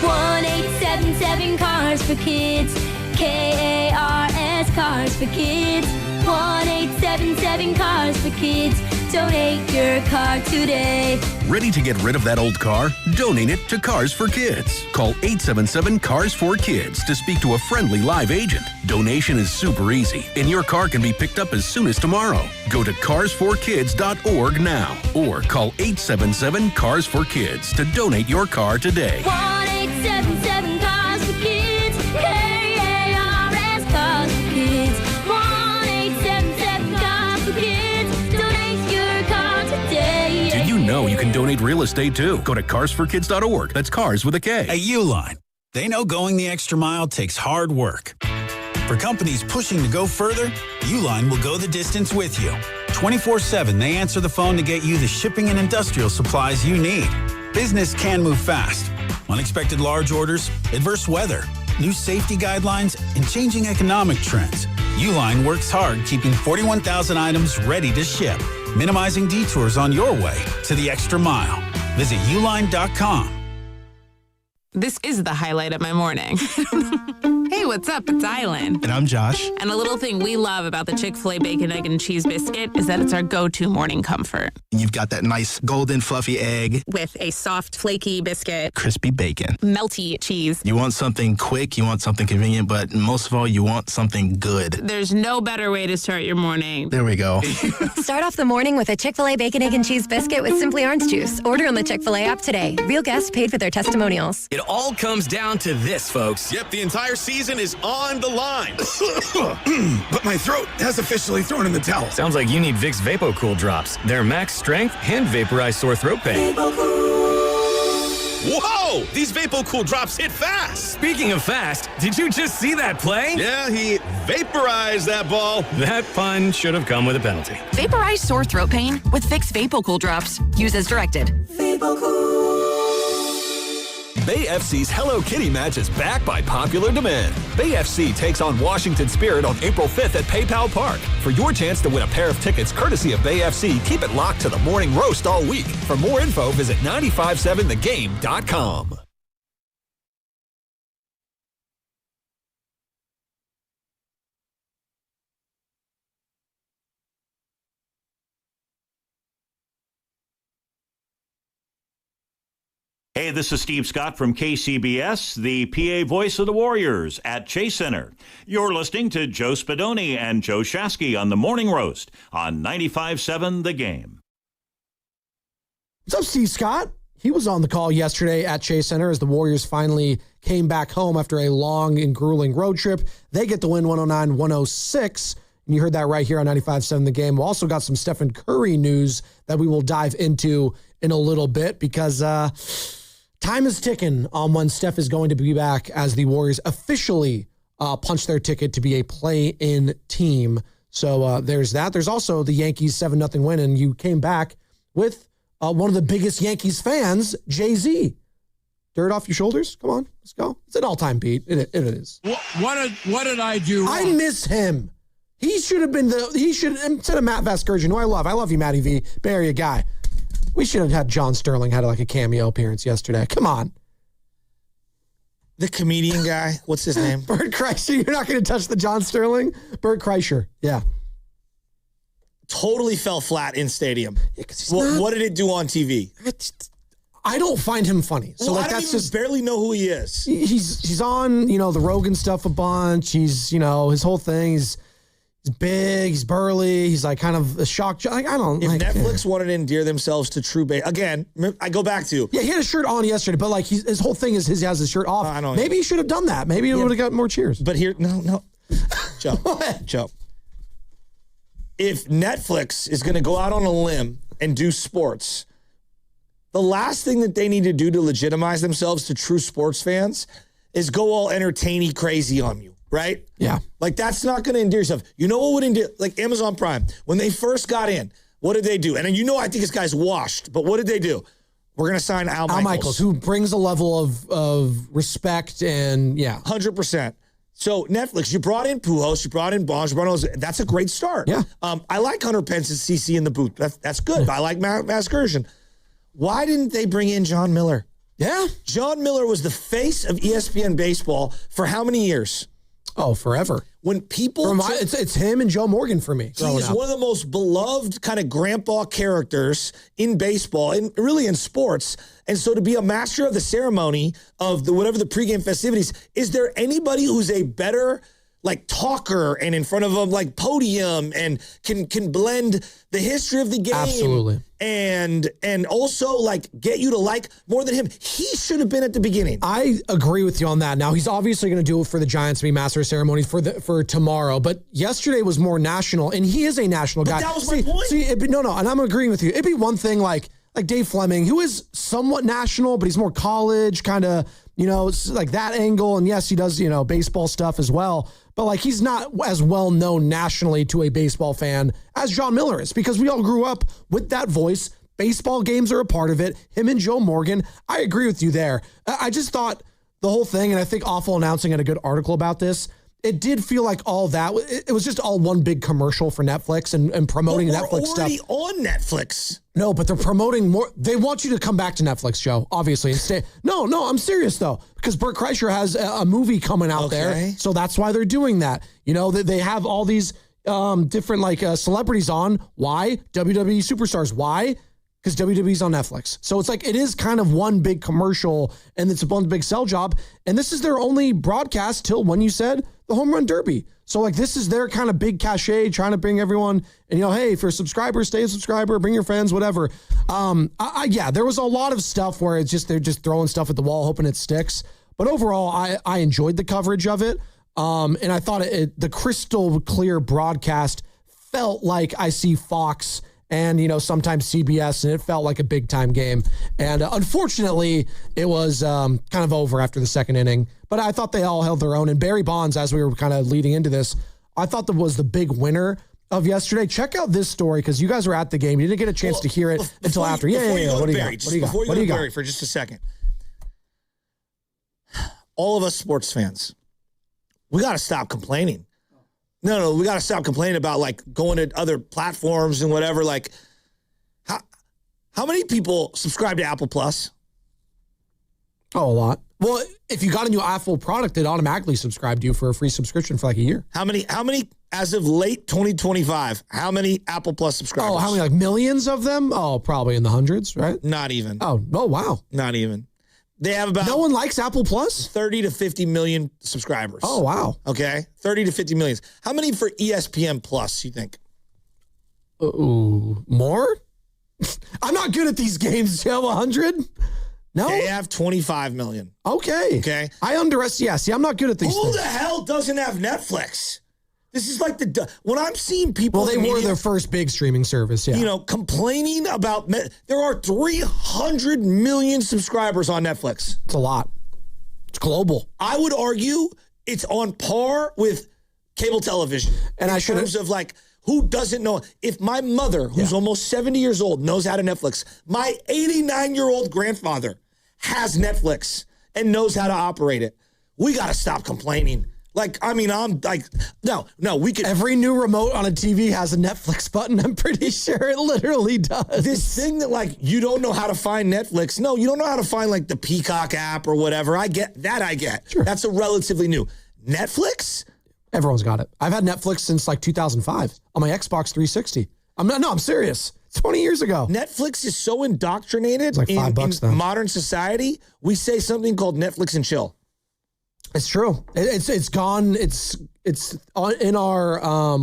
1-877 Cars for Kids. KARS Cars for Kids. 1-877 Cars for Kids. Donate your car today. Ready to get rid of that old car? Donate it to Cars for Kids. Call 877 Cars for Kids to speak to a friendly live agent. Donation is super easy, and your car can be picked up as soon as tomorrow. Go to carsforkids.org now or call 877 Cars for Kids to donate your car today. 1-877 Cars for Kids. KARS Cars for Kids. 1-877 Cars for Kids. Donate your car today. Did you know you can donate real estate too? Go to carsforkids.org. That's cars with a K. At Uline, they know going the extra mile takes hard work. For companies pushing to go further, Uline will go the distance with you. 24/7, they answer the phone to get you the shipping and industrial supplies you need. Business can move fast. Unexpected large orders, adverse weather, new safety guidelines, and changing economic trends. Uline works hard keeping 41,000 items ready to ship, minimizing detours on your way to the extra mile. Visit uline.com. This is the highlight of my morning. Hey, what's up? It's Island. And I'm Josh. And a little thing we love about the Chick-fil-A Bacon, Egg, and Cheese Biscuit is that it's our go-to morning comfort. You've got that nice golden fluffy egg. With a soft, flaky biscuit. Crispy bacon. Melty cheese. You want something quick, you want something convenient, but most of all, you want something good. There's no better way to start your morning. There we go. Start off the morning with a Chick-fil-A Bacon, Egg, and Cheese Biscuit with Simply Orange Juice. Order on the Chick-fil-A app today. Real guests paid for their testimonials. It all comes down to this, folks. Yep, the entire season is on the line. But my throat has officially thrown in the towel. Sounds like you need Vicks VapoCool drops. They're max strength and vaporize sore throat pain. Whoa! These VapoCool drops hit fast. Speaking of fast, did you just see that play? Yeah, he vaporized that ball. That pun should have come with a penalty. Vaporize sore throat pain with Vicks VapoCool drops. Use as directed. Bay FC's Hello Kitty match is back by popular demand. Bay FC takes on Washington Spirit on April 5th at PayPal Park. For your chance to win a pair of tickets courtesy of Bay FC, keep it locked to the morning roast all week. For more info, visit 957thegame.com. Hey, this is Steve Scott from KCBS, the PA voice of the Warriors at Chase Center. You're listening to Joe Spadoni and Joe Shasky on the Morning Roast on 95.7 The Game. What's up, Steve Scott? He was on the call yesterday at Chase Center as the Warriors finally came back home after a long and grueling road trip. They get the win 109-106. And you heard that right here on 95.7 The Game. We also got some Stephen Curry news that we will dive into in a little bit because time is ticking on when Steph is going to be back as the Warriors officially punch their ticket to be a play-in team. So there's that. There's also the Yankees 7-0 win, and you came back with one of the biggest Yankees fans, Jay-Z. Dirt off your shoulders? Come on, let's go. It's an all-time beat. It is. What did I do wrong? I miss him. He should have been instead of Matt Vasgersian, who I love you, Matty V, Bay Area guy. We should have had John Sterling had like a cameo appearance yesterday. Come on. The comedian guy, what's his name? Bert Kreischer. You're not going to touch the John Sterling? Bert Kreischer, yeah. Totally fell flat in stadium. Yeah, what did it do on TV? I don't find him funny. So I don't even barely know who he is. He's on, the Rogan stuff a bunch. He's, his whole thing is he's big, he's burly, he's like kind of a shock. Like, I don't. If Netflix wanted to endear themselves to true base, again, I go back to he had a shirt on yesterday, but like his whole thing is he has his shirt off. I don't. Maybe he should have done that. Maybe it would have got more cheers. But here, no, Joe. If Netflix is going to go out on a limb and do sports, the last thing that they need to do to legitimize themselves to true sports fans is go all entertaining crazy on you. Right? Yeah. Like, that's not going to endear yourself. You know what would endear? Like, Amazon Prime, when they first got in, what did they do? And I think this guy's washed, but what did they do? We're going to sign Al Michaels. Who brings a level of respect and, 100%. So, Netflix, you brought in Pujols, you brought in Bonds, that's a great start. Yeah. I like Hunter Pence's CC in the booth. That's good. I like Matt Vasgersian. Why didn't they bring in John Miller? Yeah. John Miller was the face of ESPN baseball for how many years? Oh, forever. When people... it's him and Joe Morgan for me. He's one of the most beloved kind of grandpa characters in baseball and really in sports. And so to be a master of the ceremony of whatever the pregame festivities, is there anybody who's a better like talker and in front of a like podium and can blend the history of the game? Absolutely. And also like get you to like more than him. He should have been at the beginning. I agree with you on that. Now he's obviously going to do it for the Giants to be master of ceremonies for tomorrow, but yesterday was more national, and he is a national guy. That was my point. And I'm agreeing with you. It'd be one thing like Dave Fleming, who is somewhat national, but he's more college kind of, like that angle. And yes, he does, baseball stuff as well. But like he's not as well known nationally to a baseball fan as John Miller is, because we all grew up with that voice. Baseball games are a part of it. Him and Joe Morgan. I agree with you there. I just thought the whole thing, and I think Awful Announcing had a good article about this. it did feel like all that. It was just all one big commercial for Netflix and promoting Netflix stuff. We're already on Netflix. No, but they're promoting more. They want you to come back to Netflix, Joe, obviously, and stay. No, I'm serious, though, because Bert Kreischer has a movie coming out there. So that's why they're doing that. You know, they have all these different celebrities on. Why? WWE superstars. Why? Because WWE's on Netflix. So it's like it is kind of one big commercial and it's one big sell job. And this is their only broadcast till when you said the Home Run Derby. So like this is their kind of big cachet trying to bring everyone and, you know, hey, if you're a subscriber, stay a subscriber, bring your friends, whatever. Yeah, there was a lot of stuff where it's just they're just throwing stuff at the wall, hoping it sticks. But overall, I enjoyed the coverage of it. And I thought the crystal clear broadcast felt like I see Fox and, you know, sometimes CBS, and it felt like a big time game. And unfortunately, it was kind of over after the second inning. But I thought they all held their own. And Barry Bonds, as we were kind of leading into this, I thought that was the big winner of yesterday. Check out this story because you guys were at the game. You didn't get a chance to hear it until after. What do you got? Before you go to Barry for just a second. All of us sports fans, we got to stop complaining. No, we got to stop complaining about like going to other platforms and whatever. Like, how many people subscribe to Apple Plus? Oh, a lot. Well, if you got a new Apple product, it automatically subscribed you for a free subscription for like a year. How many, as of late 2025, how many Apple Plus subscribers? Oh, how many, like millions of them? Oh, probably in the hundreds, right? Not even. Oh, wow. Not even. They have about... No one likes Apple Plus? 30 to 50 million subscribers. Oh, wow. Okay? 30 to 50 million. How many for ESPN Plus, you think? Ooh, more? I'm not good at these games, Joe. 100? No? They have 25 million. Okay. I underestimate. Yeah, see, I'm not good at these things. Who the hell doesn't have Netflix? This is like when I'm seeing people... Well, they were their first big streaming service, yeah. You know, complaining about... There are 300 million subscribers on Netflix. It's a lot. It's global. I would argue it's on par with cable television. And in terms of like, who doesn't know? If my mother, who's almost 70 years old, knows how to Netflix, my 89-year-old grandfather has Netflix and knows how to operate it. We got to stop complaining. Like, I mean, I'm like, no, we could. Every new remote on a TV has a Netflix button. I'm pretty sure it literally does. This thing that, like, you don't know how to find Netflix. No, you don't know how to find, like, the Peacock app or whatever. I get that. Sure. That's a relatively new. Netflix? Everyone's got it. I've had Netflix since, like, 2005 on my Xbox 360. I'm serious. 20 years ago. Netflix is so indoctrinated like in modern society. We say something called Netflix and chill. It's true. It's gone. It's in our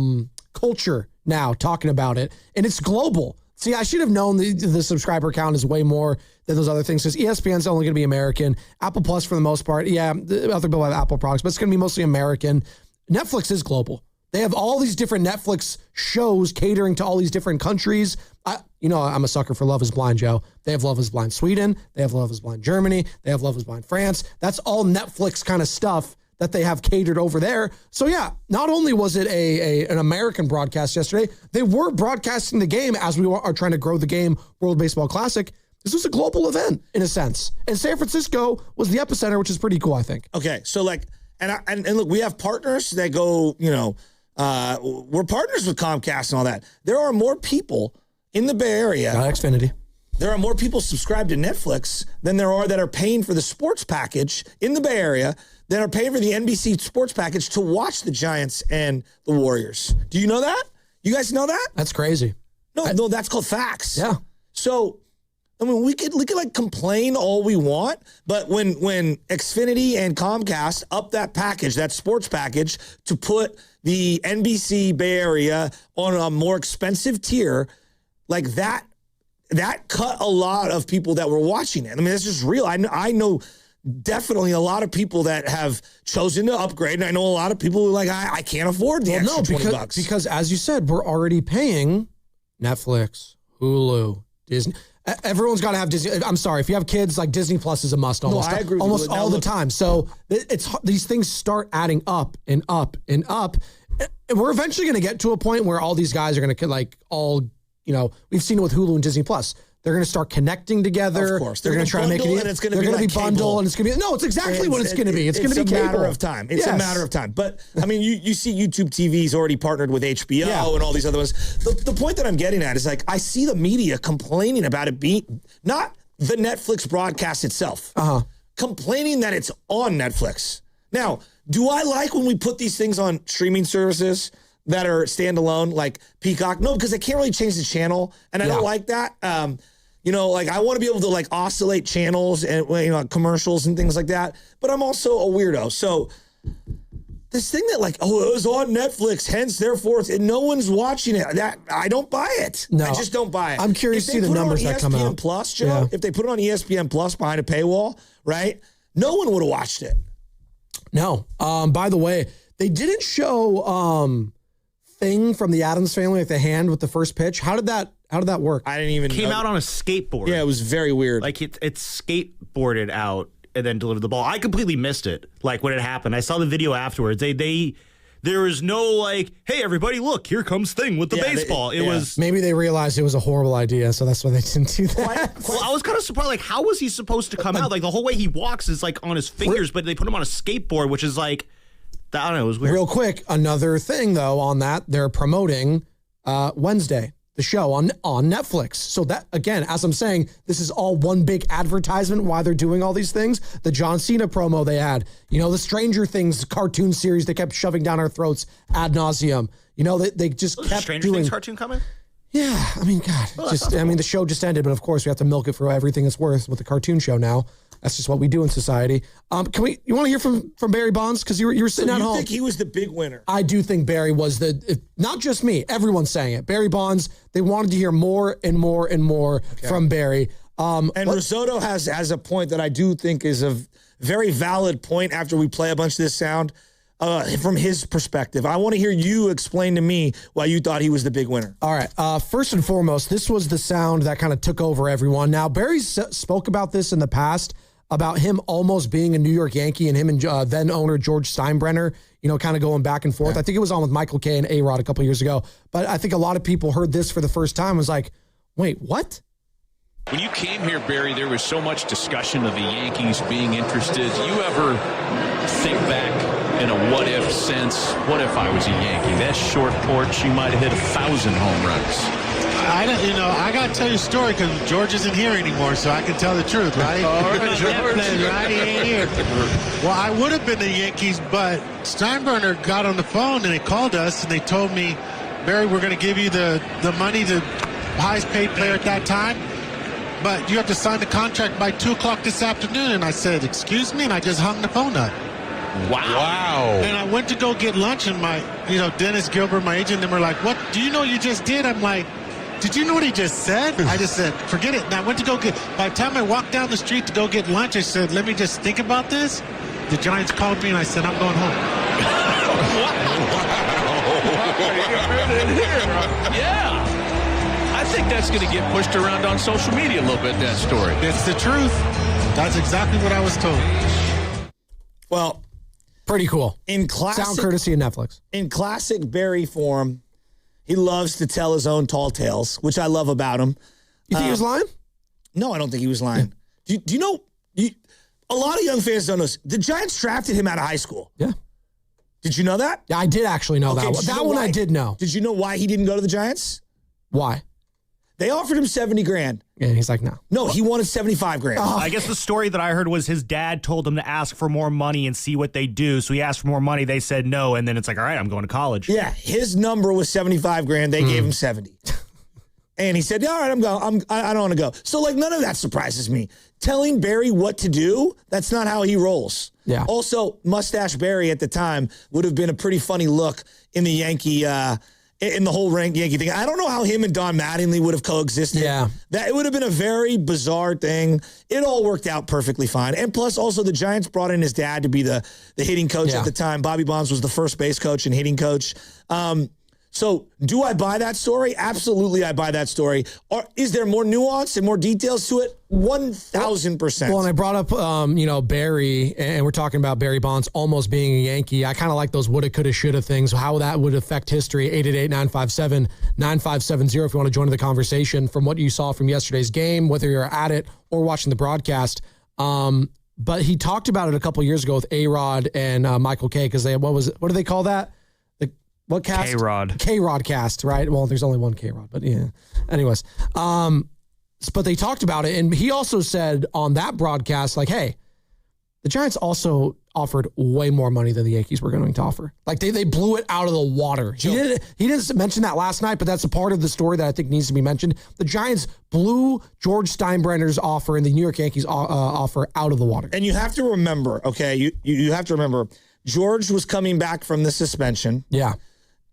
culture now talking about it, and it's global. See, I should have known the subscriber count is way more than those other things. Because ESPN's only going to be American. Apple Plus for the most part. Yeah, other people have Apple products, but it's going to be mostly American. Netflix is global. They have all these different Netflix shows catering to all these different countries. I'm a sucker for Love is Blind, Joe. They have Love is Blind Sweden. They have Love is Blind Germany. They have Love is Blind France. That's all Netflix kind of stuff that they have catered over there. So yeah, not only was it an American broadcast yesterday, they were broadcasting the game as we are trying to grow the game, World Baseball Classic. This was a global event in a sense. And San Francisco was the epicenter, which is pretty cool, I think. Okay, so like, and look, we have partners that go, we're partners with Comcast and all that. There are more people in the Bay Area. Xfinity. There are more people subscribed to Netflix than there are that are paying for the sports package in the Bay Area that are paying for the NBC sports package to watch the Giants and the Warriors. Do you know that? You guys know that? That's crazy. No, that's called facts. Yeah. So, I mean, we could like complain all we want, but when Xfinity and Comcast up that package, that sports package, to put the NBC Bay Area on a more expensive tier, like that cut a lot of people that were watching it. I mean, that's just real. I know definitely a lot of people that have chosen to upgrade, and I know a lot of people who are like, I can't afford the extra $20. Because as you said, we're already paying Netflix, Hulu, Disney. Everyone's got to have Disney. I'm sorry, if you have kids, like Disney Plus is a must almost. I agree with almost you. all the time. So it's these things start adding up and up and up. And we're eventually going to get to a point where all these guys are going to like all. We've seen it with Hulu and Disney Plus. They're going to start connecting together. Of course. They're going to try to make it. And it's going to they're be going like to be bundle, cable. and it's going to be. No, it's exactly what it's going to be. It's going to be a cable. matter of time. It's a matter of time. But I mean, you see, YouTube TV's already partnered with HBO and all these other ones. The point that I'm getting at is like I see the media complaining about it being not the Netflix broadcast itself, complaining that it's on Netflix. Now, do I like when we put these things on streaming services that are standalone, like Peacock? No, because they can't really change the channel, and I don't like that. You know, like I want to be able to like oscillate channels and commercials and things like that. But I'm also a weirdo, so this thing that like, it was on Netflix, hence therefore, and no one's watching it. That I don't buy it. No, I just don't buy it. I'm curious to see the numbers that come out. Plus, Joe, if they put it on ESPN Plus behind a paywall, right? No one would have watched it. No. By the way, they didn't show Thing from the Addams Family, like the hand with the first pitch. How did that work? I didn't even came out on a skateboard. Yeah, it was very weird. Like it skateboarded out and then delivered the ball. I completely missed it. Like when it happened, I saw the video afterwards. There was no like, hey everybody, look, here comes Thing with the baseball. It was maybe they realized it was a horrible idea, so that's why they didn't do that. Well, I was kind of surprised. Like, how was he supposed to come out? Like the whole way he walks is like on his fingers, but they put him on a skateboard, which is like, I don't know, it was weird. Real quick, another thing though on that, they're promoting Wednesday, the show on Netflix. So that, again, as I'm saying, this is all one big advertisement why they're doing all these things. The John Cena promo they had, the Stranger Things cartoon series they kept shoving down our throats ad nauseum. They just kept Stranger doing. Things cartoon coming? Yeah, I mean, God, the show just ended, but of course we have to milk it for everything it's worth with the cartoon show now. That's just what we do in society. You want to hear from Barry Bonds? Because you were sitting at home. You think he was the big winner? I do think Barry was not just me, everyone's saying it. Barry Bonds, they wanted to hear more and more and more from Barry. And Risotto has a point that I do think is a very valid point after we play a bunch of this sound from his perspective. I want to hear you explain to me why you thought he was the big winner. All right. First and foremost, this was the sound that kind of took over everyone. Now, Barry spoke about this in the past, about him almost being a New York Yankee and him and then owner George Steinbrenner, kind of going back and forth. I think it was on with Michael Kay and A-Rod a couple years ago. But I think a lot of people heard this for the first time and was like, wait, what? When you came here, Barry, there was so much discussion of the Yankees being interested. You ever think back in a what-if sense? What if I was a Yankee? That short porch, you might have hit 1,000 home runs. I got to tell you a story because George isn't here anymore, so I can tell the truth, right? All right, George. Right, he ain't here. Well, I would have been the Yankees, but Steinbrenner got on the phone and they called us and they told me, Barry, we're going to give you the money, the highest paid player at that time, but you have to sign the contract by 2 o'clock this afternoon. And I said, excuse me? And I just hung the phone up. Wow. And I went to go get lunch and my, Dennis Gilbert, my agent, and were like, what do you know you just did? I'm like, did you know what he just said? I just said, forget it. And I went to go by the time I walked down the street to go get lunch, I said, let me just think about this. The Giants called me and I said, I'm going home. Yeah. I think that's going to get pushed around on social media a little bit, that story. It's the truth. That's exactly what I was told. Well, pretty cool. In classic, sound courtesy of Netflix. In classic Barry form, he loves to tell his own tall tales, which I love about him. You think he was lying? No, I don't think he was lying. Do you know? A lot of young fans don't know this. The Giants drafted him out of high school. Yeah. Did you know that? Yeah, I did actually know that one. That one I did know. Did you know why he didn't go to the Giants? Why? They offered him $70,000. And he's like, no. No, he wanted $75,000. I guess the story that I heard was his dad told him to ask for more money and see what they do. So he asked for more money. They said no. And then it's like, all right, I'm going to college. Yeah, his number was $75,000. They gave him 70. And he said, all right, I'm going. I don't want to go. So, none of that surprises me. Telling Barry what to do, that's not how he rolls. Yeah. Also, Mustache Barry at the time would have been a pretty funny look in the Yankee, in the whole Yankee thing. I don't know how him and Don Mattingly would have coexisted. Yeah. It would have been a very bizarre thing. It all worked out perfectly fine. And plus, also, the Giants brought in his dad to be the hitting coach at the time. Bobby Bonds was the first base coach and hitting coach. So do I buy that story? Absolutely, I buy that story. Or is there more nuance and more details to it? 1,000%. Well, and I brought up, Barry, and we're talking about Barry Bonds almost being a Yankee. I kind of like those woulda, coulda, shoulda things, how that would affect history. 888-957-9570 if you want to join the conversation from what you saw from yesterday's game, whether you're at it or watching the broadcast. But he talked about it a couple years ago with A-Rod and Michael K, because what do they call that? What cast? K-Rod. K-Rod cast, right? Well, there's only one K-Rod, but yeah. Anyways, but they talked about it, and he also said on that broadcast, like, hey, the Giants also offered way more money than the Yankees were going to offer. Like, they blew it out of the water. He didn't mention that last night, but that's a part of the story that I think needs to be mentioned. The Giants blew George Steinbrenner's offer and the New York Yankees offer out of the water. And you have to remember, okay, you have to remember, George was coming back from the suspension. Yeah.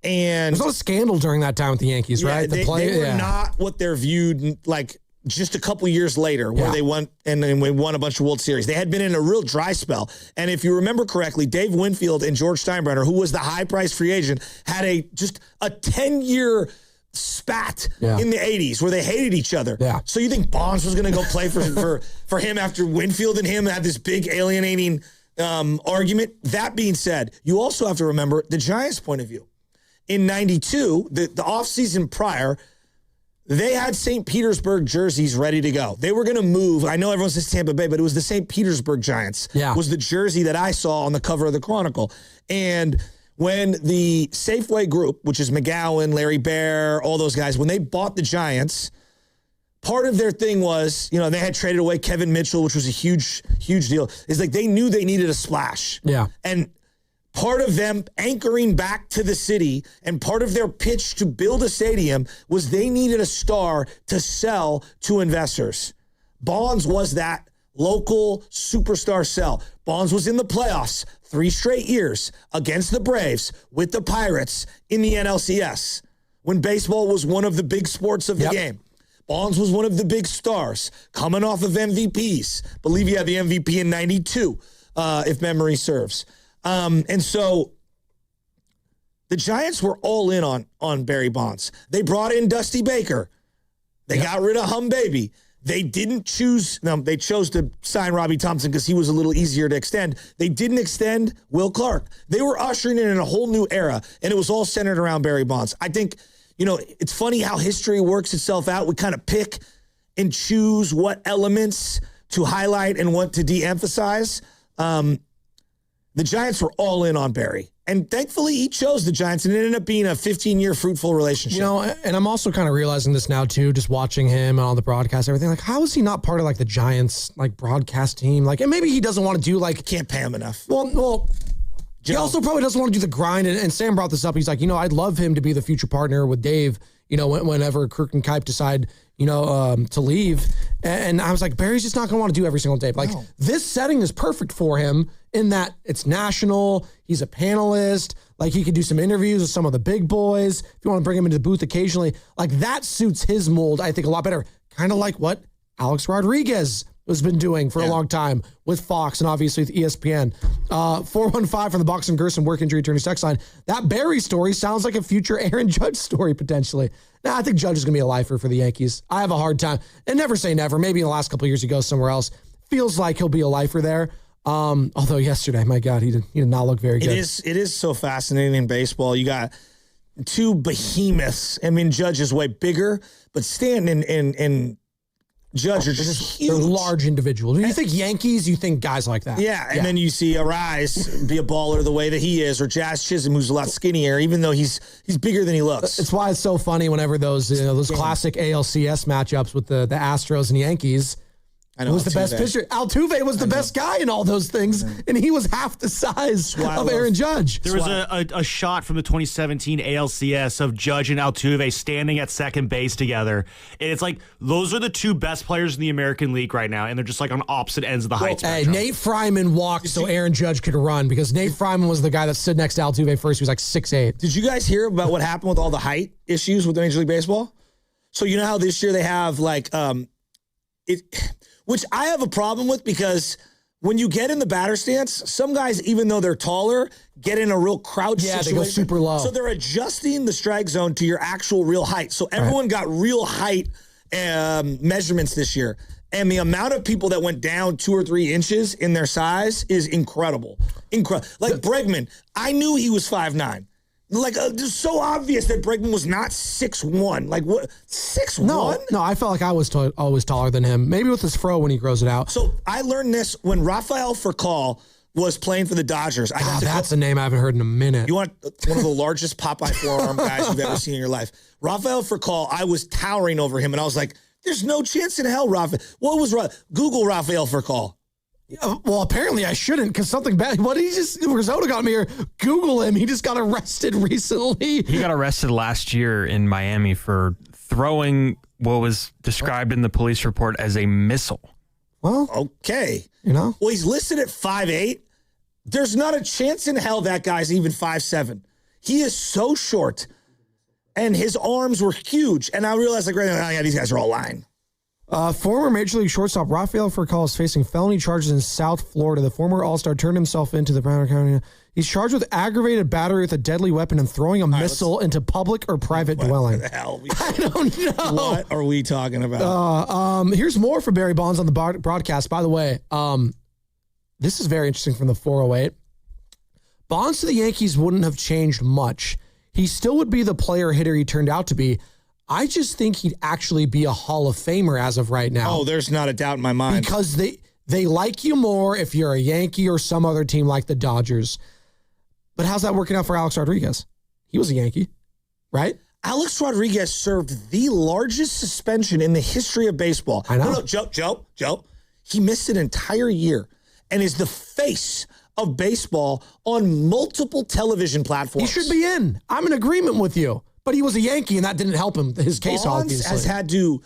And there's a scandal during that time with the Yankees, right? They were not what they're viewed like just a couple years later, where they won and we won a bunch of World Series. They had been in a real dry spell. And if you remember correctly, Dave Winfield and George Steinbrenner, who was the high-priced free agent, had just a 10-year spat in the 80s where they hated each other. Yeah. So you think Bonds was going to go play for him after Winfield and him had this big alienating argument? That being said, you also have to remember the Giants' point of view. In 92, the offseason prior, they had St. Petersburg jerseys ready to go. They were going to move. I know everyone says Tampa Bay, but it was the St. Petersburg Giants. Was the jersey that I saw on the cover of the Chronicle. And when the Safeway group, which is McGowan, Larry Baer, all those guys, when they bought the Giants, part of their thing was, they had traded away Kevin Mitchell, which was a huge, huge deal. It's like they knew they needed a splash. Yeah. And part of them anchoring back to the city and part of their pitch to build a stadium was they needed a star to sell to investors. Bonds was that local superstar sell. Bonds was in the playoffs 3 straight years against the Braves with the Pirates in the NLCS when baseball was one of the big sports of the game. Bonds was one of the big stars coming off of MVPs. Believe he had the MVP in 92, if memory serves. And so the Giants were all in on Barry Bonds. They brought in Dusty Baker. They got rid of Hum Baby. They didn't choose. No, they chose to sign Robbie Thompson because he was a little easier to extend. They didn't extend Will Clark. They were ushering in a whole new era, and it was all centered around Barry Bonds. I think, it's funny how history works itself out. We kind of pick and choose what elements to highlight and what to de-emphasize. The Giants were all in on Barry. And thankfully, he chose the Giants, and it ended up being a 15-year fruitful relationship. And I'm also kind of realizing this now, too, just watching him on the broadcast, everything. Like, how is he not part of, the Giants, broadcast team? And maybe he doesn't want to do, Can't pay him enough. Well, he also probably doesn't want to do the grind. And Sam brought this up. He's like, I'd love him to be the future partner with Dave, whenever Kirk and Kipe decide, to leave. And I was like, Barry's just not going to want to do every single day. This setting is perfect for him in that it's national. He's a panelist. He could do some interviews with some of the big boys. If you want to bring him into the booth occasionally, that suits his mold, I think, a lot better. Kind of like what Alex Rodriguez has been doing for a long time with Fox and obviously with ESPN. 415 from the Box and Gerson work injury attorney text line. That Barry story sounds like a future Aaron Judge story potentially. I think Judge is going to be a lifer for the Yankees. I have a hard time. And never say never. Maybe in the last couple of years he goes somewhere else. Feels like he'll be a lifer there. Although yesterday, my God, he did not look very good. It is so fascinating in baseball. You got 2 behemoths. I mean, Judge is way bigger, but Stanton and Judge are just huge. They're large individuals. When you think Yankees, you think guys like that. Yeah, and then you see Arise be a baller the way that he is, or Jazz Chisholm, who's a lot skinnier, even though he's bigger than he looks. It's why it's so funny whenever those classic ALCS matchups with the Astros and Yankees. I know, who was the best pitcher? Altuve was the best guy in all those things, and he was half the size of Aaron Judge. There was a shot from the 2017 ALCS of Judge and Altuve standing at second base together, and it's like those are the 2 best players in the American League right now, and they're just on opposite ends of the height spectrum. Nate Fryman walked so Aaron Judge could run because Nate Fryman was the guy that stood next to Altuve first. He was 6'8". Did you guys hear about what happened with all the height issues with Major League Baseball? So you know how this year they have which I have a problem with because when you get in the batter stance, some guys, even though they're taller, get in a real crouch situation. They go super low. So they're adjusting the strike zone to your actual real height. So everyone got real height measurements this year. And the amount of people that went down 2 or 3 inches in their size is incredible. Like Bregman, I knew he was 5'9". Like, it's so obvious that Bregman was not 6'1". Like, what? 6'1"? No, I felt like I was always taller than him. Maybe with his fro when he grows it out. So I learned this when Rafael Furcal was playing for the Dodgers. That's a name I haven't heard in a minute. You want one of the largest Popeye forearm guys you've ever seen in your life. Rafael Furcal, I was towering over him, and I was like, there's no chance in hell, Rafael. What was Google Rafael Furcal. Well, apparently I shouldn't because something bad. What he just Risotto got me here. Google him. He just got arrested recently. He got arrested last year in Miami for throwing what was described in the police report as a missile. Well, okay. Well, he's listed at 5'8". There's not a chance in hell that guy's even 5'7". He is so short, and his arms were huge. And I realized, these guys are all lying. Former Major League shortstop Rafael Furcal is facing felony charges in South Florida. The former All-Star turned himself into the Broward County. He's charged with aggravated battery with a deadly weapon and throwing a missile into public or private dwelling. What the hell? I don't know. What are we talking about? Here's more for Barry Bonds on the broadcast. By the way, this is very interesting from the 408. Bonds to the Yankees wouldn't have changed much. He still would be the player hitter he turned out to be. I just think he'd actually be a Hall of Famer as of right now. Oh, there's not a doubt in my mind. Because they like you more if you're a Yankee or some other team like the Dodgers. But how's that working out for Alex Rodriguez? He was a Yankee, right? Alex Rodriguez served the largest suspension in the history of baseball. I know. No, Joe. He missed an entire year and is the face of baseball on multiple television platforms. He should be in. I'm in agreement with you. But he was a Yankee, and that didn't help him, his case, obviously. Bonds has had to,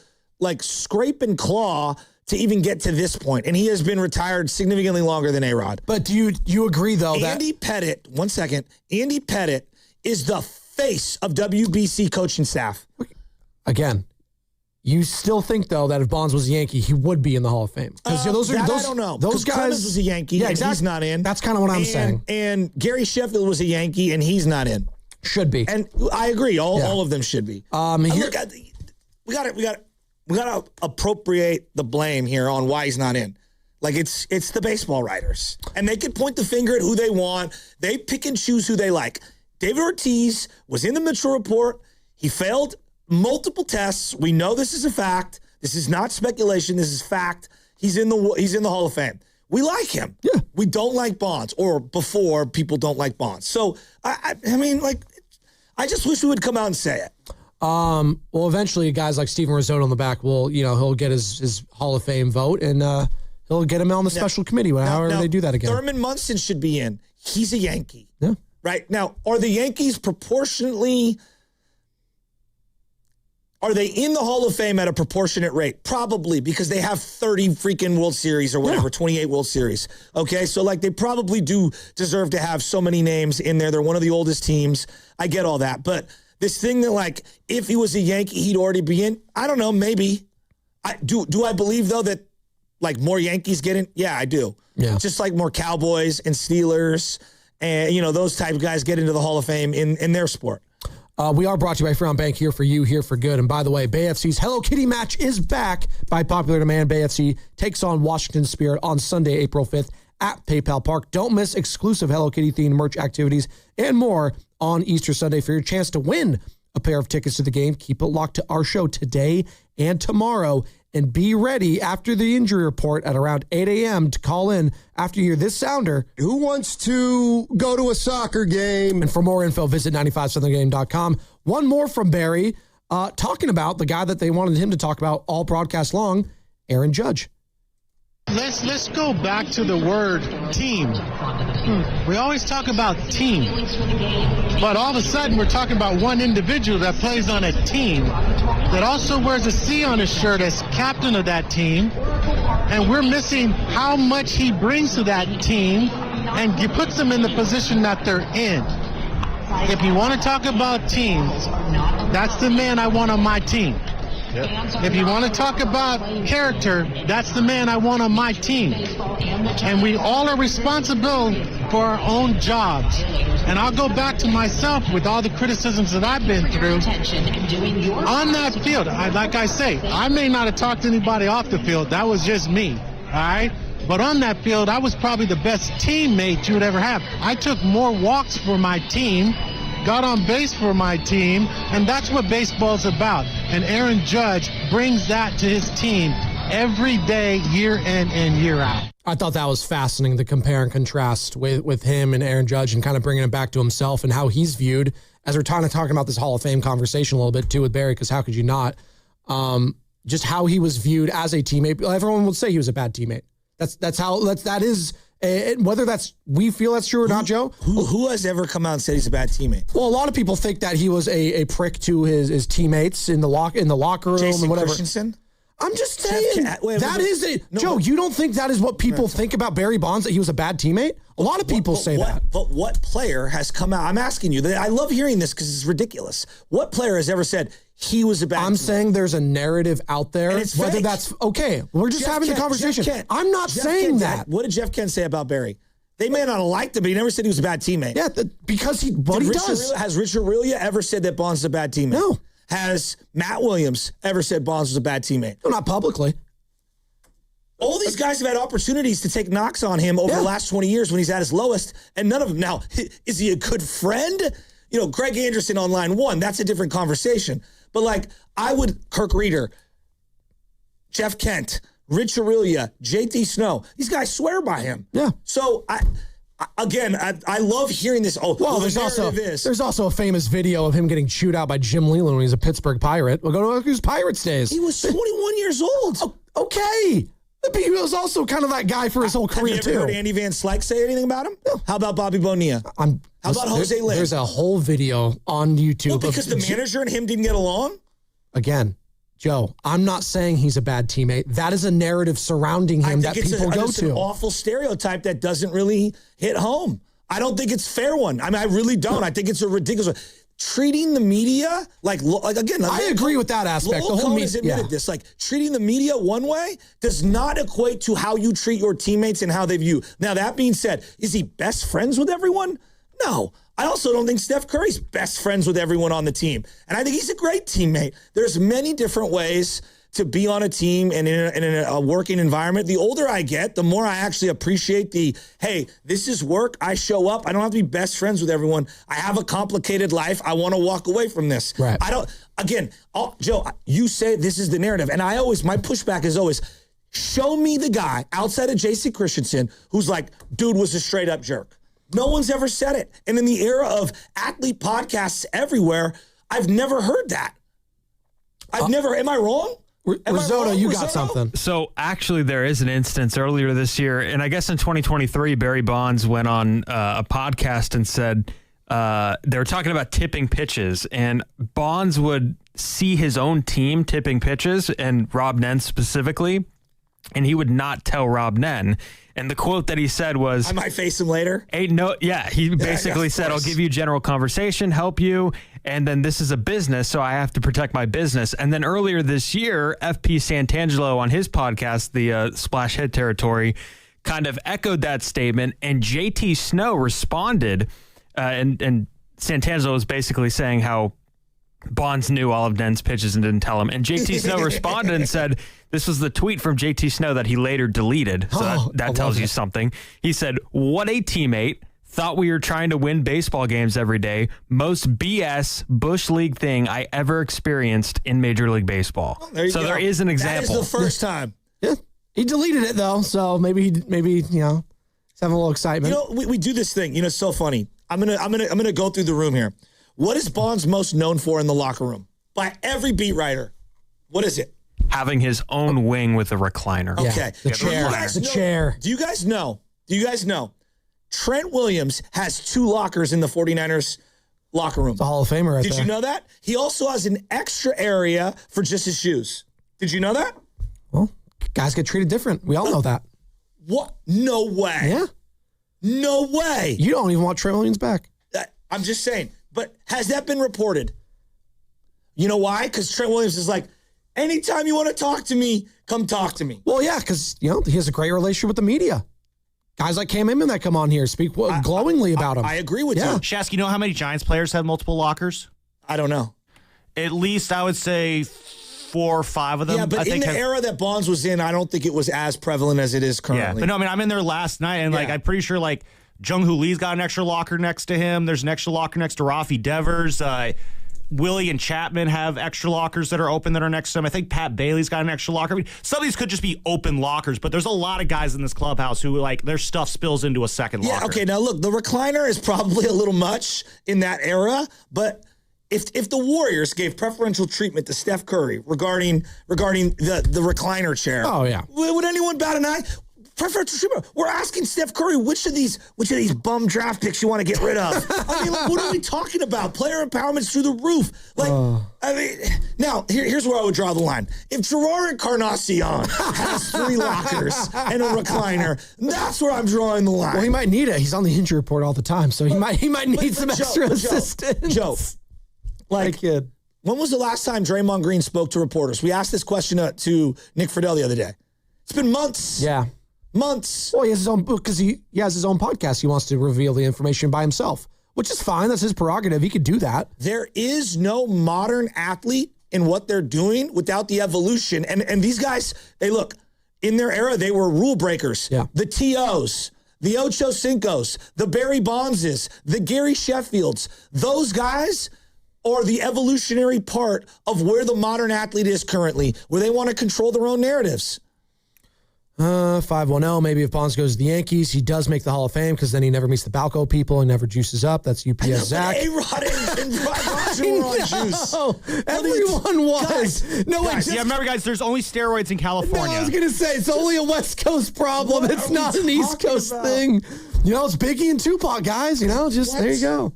scrape and claw to even get to this point, and he has been retired significantly longer than A-Rod. But do you agree, though, Andy Pettitte, one second, Andy Pettitte is the face of WBC coaching staff. Again, you still think, though, that if Bonds was a Yankee, he would be in the Hall of Fame? Because I don't know. Those guys Clemens was a Yankee, and he's not in. That's kind of what I'm saying. And Gary Sheffield was a Yankee, and he's not in. Should be. And I agree. All of them should be. We got to appropriate the blame here on why he's not in. It's the baseball writers. And they can point the finger at who they want. They pick and choose who they like. David Ortiz was in the Mitchell Report. He failed multiple tests. We know this is a fact. This is not speculation. This is fact. He's in the Hall of Fame. We like him. Yeah. We don't like Bonds, or before people don't like Bonds. So, I I just wish we would come out and say it. Well, eventually, guys like Steven Risotto on the back will, he'll get his Hall of Fame vote, and he'll get him on the special committee, however they do that again. Thurman Munson should be in. He's a Yankee. Yeah. Right? Now, are the Yankees proportionately... Are they in the Hall of Fame at a proportionate rate? Probably, because they have 30 freaking World Series or whatever, 28 World Series. Okay, so they probably do deserve to have so many names in there. They're one of the oldest teams. I get all that. But this thing that, if he was a Yankee, he'd already be in, I don't know, maybe. Do I believe, though, that, more Yankees get in? Yeah, I do. Yeah. Just like more Cowboys and Steelers and, those type of guys get into the Hall of Fame in their sport. We are brought to you by Freon Bank, here for you, here for good. And by the way, Bay FC's Hello Kitty match is back by popular demand. Bay FC takes on Washington Spirit on Sunday, April 5th at PayPal Park. Don't miss exclusive Hello Kitty themed merch activities and more on Easter Sunday for your chance to win a pair of tickets to the game. Keep it locked to our show today and tomorrow. And be ready after the injury report at around 8 a.m. to call in after you hear this sounder. Who wants to go to a soccer game? And for more info, visit 95southernGame.com. One more from Barry, talking about the guy that they wanted him to talk about all broadcast long, Aaron Judge. Let's go back to the word team. We always talk about team, but all of a sudden we're talking about one individual that plays on a team that also wears a C on his shirt as captain of that team, and we're missing how much he brings to that team and he puts them in the position that they're in. If you want to talk about teams, that's the man I want on my team. If you want to talk about character, that's the man I want on my team. And we all are responsible for our own jobs. And I'll go back to myself with all the criticisms that I've been through. On that field, like I say, I may not have talked to anybody off the field. That was just me, all right? But on that field, I was probably the best teammate you would ever have. I took more walks for my team, got on base for my team, and that's what baseball's about. And Aaron Judge brings that to his team every day, year in and year out. I thought that was fascinating, the compare and contrast with him and Aaron Judge and kind of bringing it back to himself and how he's viewed, as we're kind of talking about this Hall of Fame conversation a little bit too with Barry, because how could you not? Just how he was viewed as a teammate. Everyone would say he was a bad teammate. That is whether we feel that's true or not, Joe. Who has ever come out and said he's a bad teammate? Well, a lot of people think that he was a prick to his teammates in the locker room Jason and whatever. Christensen? I'm just saying Joe, you don't think that is what people think about Barry Bonds, that he was a bad teammate? A lot of people say that. But what player has come out? I'm asking you. I love hearing this because it's ridiculous. What player has ever said he was a bad teammate? Saying there's a narrative out there. And it's whether fake. that's okay. We're just having the conversation. I'm not saying that. What did Jeff Kent say about Barry? They may not have liked him, but he never said he was a bad teammate. Yeah, because he does. Has Richard Aurelia ever said that Bonds is a bad teammate? No. Has Matt Williams ever said Bonds was a bad teammate? No, not publicly. All these guys have had opportunities to take knocks on him over the last 20 years when he's at his lowest, and none of them. Now, is he a good friend? Greg Anderson on line one, that's a different conversation. But Kirk Reeder, Jeff Kent, Rich Aurelia, JT Snow, these guys swear by him. Yeah. So, I love hearing this. There's also a famous video of him getting chewed out by Jim Leland when he was a Pittsburgh Pirate. We'll go to his Pirates days. He was 21 years old. Okay. He was also kind of that guy for his whole career, too. Have you ever heard Andy Van Slyke say anything about him? No. How about Bobby Bonilla? How about Jose Lynn? There's a whole video on YouTube. Well, because the manager and him didn't get along? Again, Joe, I'm not saying he's a bad teammate. That is a narrative surrounding him that people go it's to. An awful stereotype that doesn't really hit home. I don't think it's a fair one. I mean, I really don't. I think it's a ridiculous one. Treating the media again. I agree with that aspect. The whole media has admitted this. Treating the media one way does not equate to how you treat your teammates and how they view. Now, that being said, is he best friends with everyone? No. I also don't think Steph Curry's best friends with everyone on the team. And I think he's a great teammate. There's many different ways to be on a team and in a working environment. The older I get, the more I actually appreciate hey, this is work. I show up. I don't have to be best friends with everyone. I have a complicated life. I want to walk away from this. Right. Joe, you say this is the narrative. And my pushback is always, show me the guy outside of J.C. Christensen who's dude was a straight up jerk. No one's ever said it. And in the era of athlete podcasts everywhere, I've never heard that. Am I wrong? Risotto, you got something. So actually there is an instance earlier this year, and I guess in 2023, Barry Bonds went on a podcast and said they were talking about tipping pitches, and Bonds would see his own team tipping pitches, and Rob Nen specifically, and he would not tell Rob Nen. And the quote that he said was, I might face him later. He basically said, I'll give you general conversation, help you, and then this is a business, so I have to protect my business. And then earlier this year, FP Santangelo on his podcast, the Splash Hit Territory, kind of echoed that statement, and JT Snow responded, and Santangelo was basically saying how Bonds knew all of Nen's pitches and didn't tell him. And JT Snow responded and said, this was the tweet from JT Snow that he later deleted. So that tells you something. He said, what a teammate. Thought we were trying to win baseball games every day. Most BS Bush League thing I ever experienced in Major League Baseball. There is an example. That is the first time. Yeah. He deleted it, though. So maybe he's having a little excitement. We do this thing. It's so funny. I'm gonna go through the room here. What is Bonds most known for in the locker room? By every beat writer. What is it? Having his own wing with a recliner. Okay. The chair. Do you guys know? Trent Williams has 2 lockers in the 49ers locker room. It's a Hall of Famer right there. Did you know that? He also has an extra area for just his shoes. Did you know that? Well, guys get treated different. We all know that. What? No way. Yeah. No way. You don't even want Trent Williams back. I'm just saying. But has that been reported? You know why? Because Trent Williams is Anytime you want to talk to me, come talk to me. Well, yeah, because, he has a great relationship with the media. Guys like Cam Inman that come on here speak glowingly about him. I agree with you. Shask, you know how many Giants players have multiple lockers? I don't know. At least I would say 4 or 5 of them. Yeah, but in the era that Bonds was in, I don't think it was as prevalent as it is currently. Yeah, but no, I mean, I'm in there last night, and I'm pretty sure Jung-Hoo Lee's got an extra locker next to him. There's an extra locker next to Rafi Devers. Willie and Chapman have extra lockers that are open that are next to him. I think Pat Bailey's got an extra locker. I mean, some of these could just be open lockers, but there's a lot of guys in this clubhouse who, their stuff spills into a second locker. Yeah, okay, now look, the recliner is probably a little much in that era, but if the Warriors gave preferential treatment to Steph Curry regarding the recliner chair, oh yeah, would anyone bat an eye? Preferential treatment. We're asking Steph Curry which of these bum draft picks you want to get rid of. I mean, what are we talking about? Player empowerment's through the roof. I mean, now here's where I would draw the line. If Gerard Encarnacion has 3 lockers and a recliner, that's where I'm drawing the line. Well, he might need it. He's on the injury report all the time, so he might need some extra assistance. Joe, a kid. When was the last time Draymond Green spoke to reporters? We asked this question to Nick Friedel the other day. It's been months. Yeah. Months. Well, he has his own book because he has his own podcast. He wants to reveal the information by himself, which is fine. That's his prerogative. He could do that. There is no modern athlete in what they're doing without the evolution. And these guys, in their era, they were rule breakers. Yeah. The T.O.s, the Ocho Cincos, the Barry Bondses, the Gary Sheffields. Those guys are the evolutionary part of where the modern athlete is currently, where they want to control their own narratives. 510. Maybe if Bonds goes to the Yankees, he does make the Hall of Fame because then he never meets the Balco people and never juices up. That's UPS Zach. A-Rod and Roger were on juice. Everyone was. Remember, guys, there's only steroids in California. No, I was going to say, it's only a West Coast problem. It's not an East Coast thing. It's Biggie and Tupac, guys. There you go.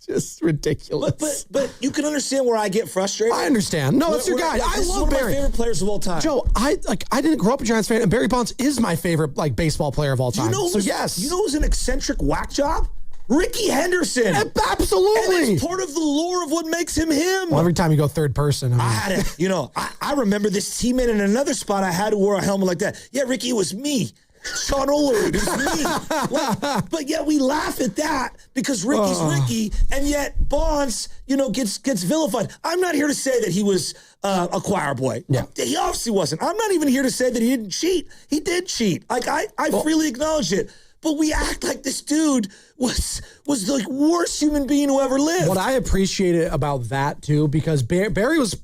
Just ridiculous. But you can understand where I get frustrated. I understand. No, it's your guy. I love Barry. One of my favorite players of all time. Joe, I didn't grow up a Giants fan, and Barry Bonds is my favorite baseball player of all time. Yes. You know who's an eccentric whack job? Ricky Henderson. Absolutely. And it's part of the lore of what makes him him. Well, every time you go third person. I had it. I remember this teammate in another spot I had who wore a helmet like that. Yeah, Ricky, it was me. Sean Olerud is me. But yet we laugh at that because Ricky's Ricky, and yet Bonds, gets vilified. I'm not here to say that he was a choir boy. Yeah. He obviously wasn't. I'm not even here to say that he didn't cheat. He did cheat. I freely acknowledge it. But we act like this dude was the worst human being who ever lived. What I appreciated about that, too, because Barry was...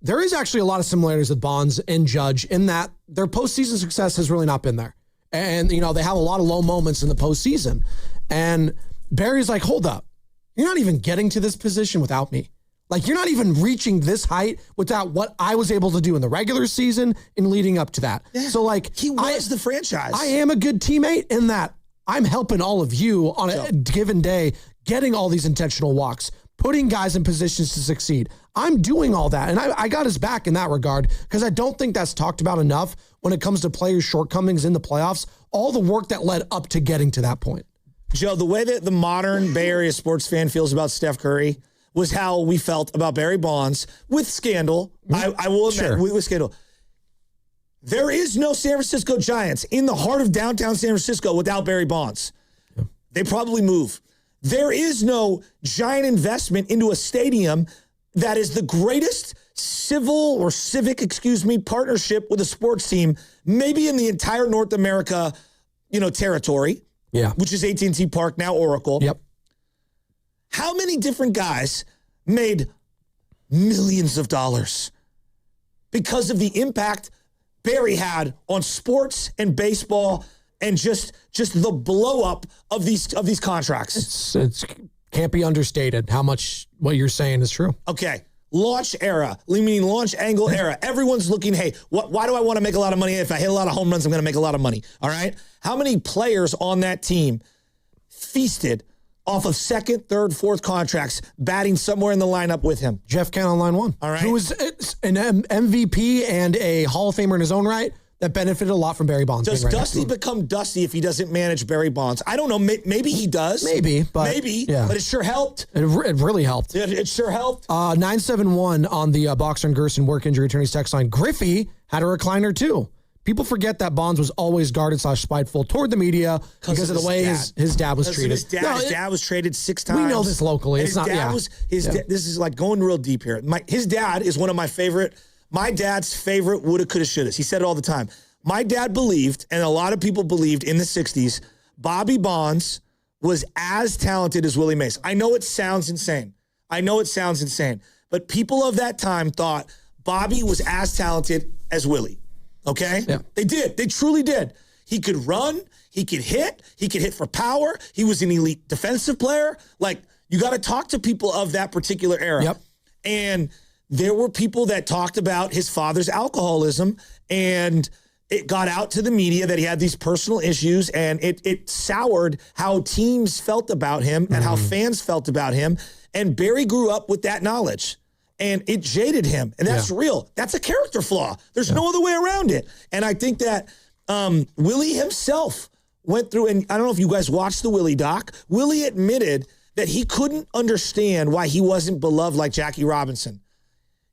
There is actually a lot of similarities with Bonds and Judge in that their postseason success has really not been there. And, they have a lot of low moments in the postseason. And Barry's like, hold up. You're not even getting to this position without me. You're not even reaching this height without what I was able to do in the regular season and leading up to that. Yeah. So, he was the franchise. I am a good teammate in that I'm helping all of you on a given day, getting all these intentional walks, putting guys in positions to succeed. I'm doing all that. And I got his back in that regard because I don't think that's talked about enough when it comes to players' shortcomings in the playoffs, all the work that led up to getting to that point. Joe, the way that the modern Bay Area sports fan feels about Steph Curry was how we felt about Barry Bonds with scandal. I will admit, with scandal. There is no San Francisco Giants in the heart of downtown San Francisco without Barry Bonds. Yeah. They probably move. There is no giant investment into a stadium that is the greatest civic partnership with a sports team, maybe in the entire North America, territory. Yeah. Which is AT&T Park, now Oracle. Yep. How many different guys made millions of dollars because of the impact Barry had on sports and baseball and just the blow up of these contracts? It's can't be understated how much what you're saying is true. Okay. Launch era, meaning launch angle era. Everyone's looking, hey, why do I want to make a lot of money? If I hit a lot of home runs, I'm going to make a lot of money. All right. How many players on that team feasted off of second, third, fourth contracts, batting somewhere in the lineup with him? Jeff Kent on line one. All right. Who was an MVP and a Hall of Famer in his own right, that benefited a lot from Barry Bonds. Does Dusty become Dusty if he doesn't manage Barry Bonds? I don't know. Maybe he does. Maybe, but it sure helped. It really helped. It sure helped. 971 on the Boxer and Gerson work injury attorneys text line. Griffey had a recliner too. People forget that Bonds was always guarded / spiteful toward the media because of the way his dad was treated. His dad was traded 6 times. We know this locally. It's not. This is like going real deep here. His dad is one of my favorite. My dad's favorite woulda, coulda, shouldas. He said it all the time. My dad believed, and a lot of people believed in the 60s, Bobby Bonds was as talented as Willie Mays. I know it sounds insane. But people of that time thought Bobby was as talented as Willie. Okay? Yeah. They did. They truly did. He could run. He could hit. He could hit for power. He was an elite defensive player. Like, you got to talk to people of that particular era. Yep. And there were people that talked about his father's alcoholism, and it got out to the media that he had these personal issues, and it soured how teams felt about him and how fans felt about him. And Barry grew up with that knowledge. And it jaded him. And that's real. That's a character flaw. There's no other way around it. And I think that Willie himself went through, and I don't know if you guys watched the Willie doc. Willie admitted that he couldn't understand why he wasn't beloved like Jackie Robinson.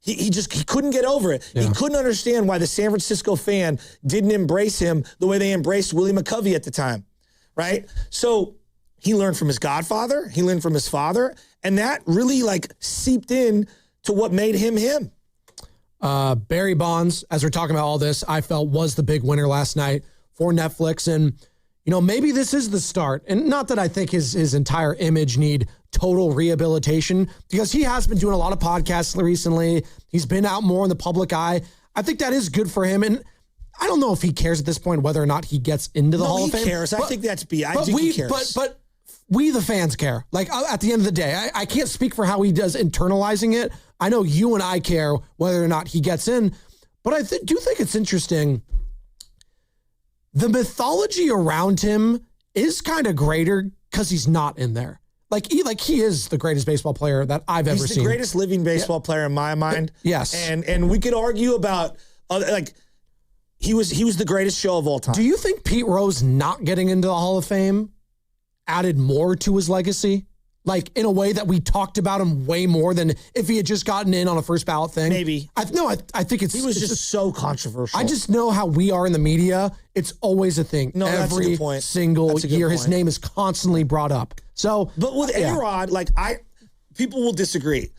He couldn't get over it. Yeah. He couldn't understand why the San Francisco fan didn't embrace him the way they embraced Willie McCovey at the time, right? So he learned from his godfather. He learned from his father. And that really seeped in to what made him him. Barry Bonds, as we're talking about all this, I felt was the big winner last night for Netflix. And, maybe this is the start. And not that I think his entire image need total rehabilitation, because he has been doing a lot of podcasts recently. He's been out more in the public eye. I think that is good for him. And I don't know if he cares at this point whether or not he gets into the Hall of Fame. He cares. I think that's B. I think he cares. But we, the fans, care. At the end of the day, I can't speak for how he does internalizing it. I know you and I care whether or not he gets in, but I do think it's interesting. The mythology around him is kind of greater because he's not in there. He is the greatest baseball player that I've ever seen. He's the greatest living baseball player in my mind. Yes. And we could argue about, he was the greatest show of all time. Do you think Pete Rose not getting into the Hall of Fame added more to his legacy? In a way that we talked about him way more than if he had just gotten in on a first ballot thing? Maybe. I think it's... He was just so controversial. I just know how we are in the media. It's always a thing. No, that's a good point. Every single year, his name is constantly brought up. So, but with A-Rod, people will disagree.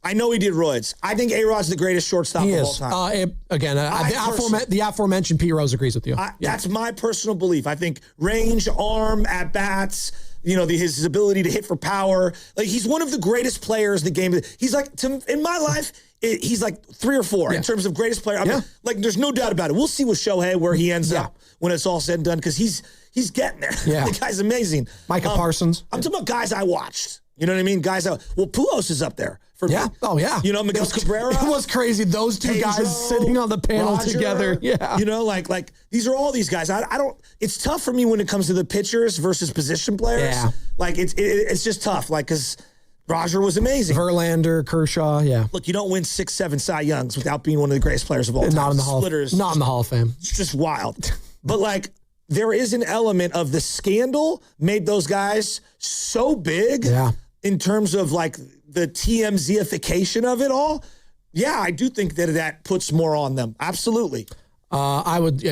I know he did roids. I think A-Rod's the greatest shortstop of all time. The aforementioned Pete Rose agrees with you. That's my personal belief. I think range, arm, at-bats, his ability to hit for power. He's one of the greatest players in the game. He's in my life, he's 3 or 4 in terms of greatest player. There's no doubt about it. We'll see with Shohei where he ends up when it's all said and done, because he's getting there. Yeah. The guy's amazing. Micah Parsons. I'm talking about guys I watched. You know what I mean? Pujols is up there. For me. Oh, yeah. Miguel Cabrera. It was crazy. Those two guys sitting on the panel Roger, together. Yeah. These are all these guys. It's tough for me when it comes to the pitchers versus position players. Yeah. It's just tough. Because Roger was amazing. Verlander, Kershaw. Yeah. Look, you don't win 6, 7 Cy Youngs without being one of the greatest players of all time. Not in the Hall of Fame. It's just wild. But there is an element of the scandal made those guys so big. Yeah. In terms of the TMZ-ification of it all, I do think that puts more on them. Absolutely. I would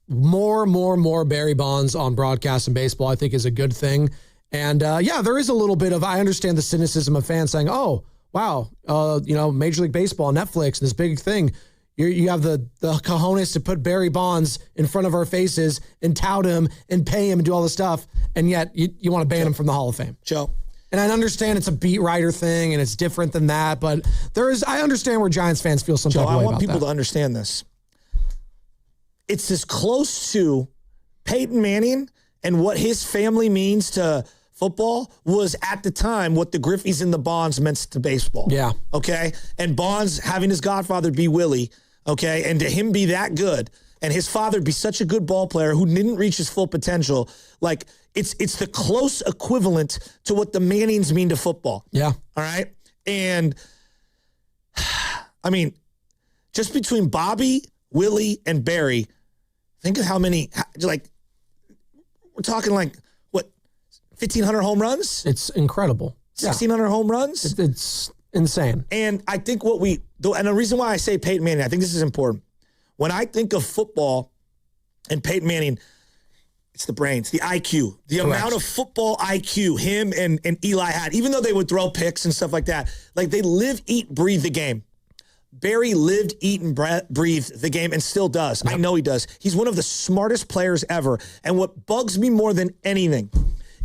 more Barry Bonds on broadcast and baseball, I think, is a good thing. And there is a little bit of, I understand the cynicism of fans saying, oh, wow, Major League Baseball, Netflix, this big thing. You have the cojones to put Barry Bonds in front of our faces and tout him and pay him and do all this stuff, and yet you want to ban him from the Hall of Fame. Joe. And I understand it's a beat writer thing and it's different than that, but I understand where Giants fans feel some type of way about that. I want people to understand this. It's as close to Peyton Manning and what his family means to football was at the time what the Griffeys and the Bonds meant to baseball. Yeah. Okay? And Bonds having his godfather be Willie, okay, and to him be that good, and his father be such a good ball player who didn't reach his full potential, it's the close equivalent to what the Mannings mean to football. Yeah. All right? And, just between Bobby, Willie, and Barry, think of how many, like, we're talking like, what, 1,500 home runs? It's incredible. 1,600 home runs? It's insane. And I think and the reason why I say Peyton Manning, I think this is important. When I think of football and Peyton Manning, it's the brains, the IQ, the amount of football IQ him and Eli had, even though they would throw picks and stuff like that. Like, they live, eat, breathe the game. Barry lived, eat, and breathe the game and still does. Yep. I know he does. He's one of the smartest players ever. And what bugs me more than anything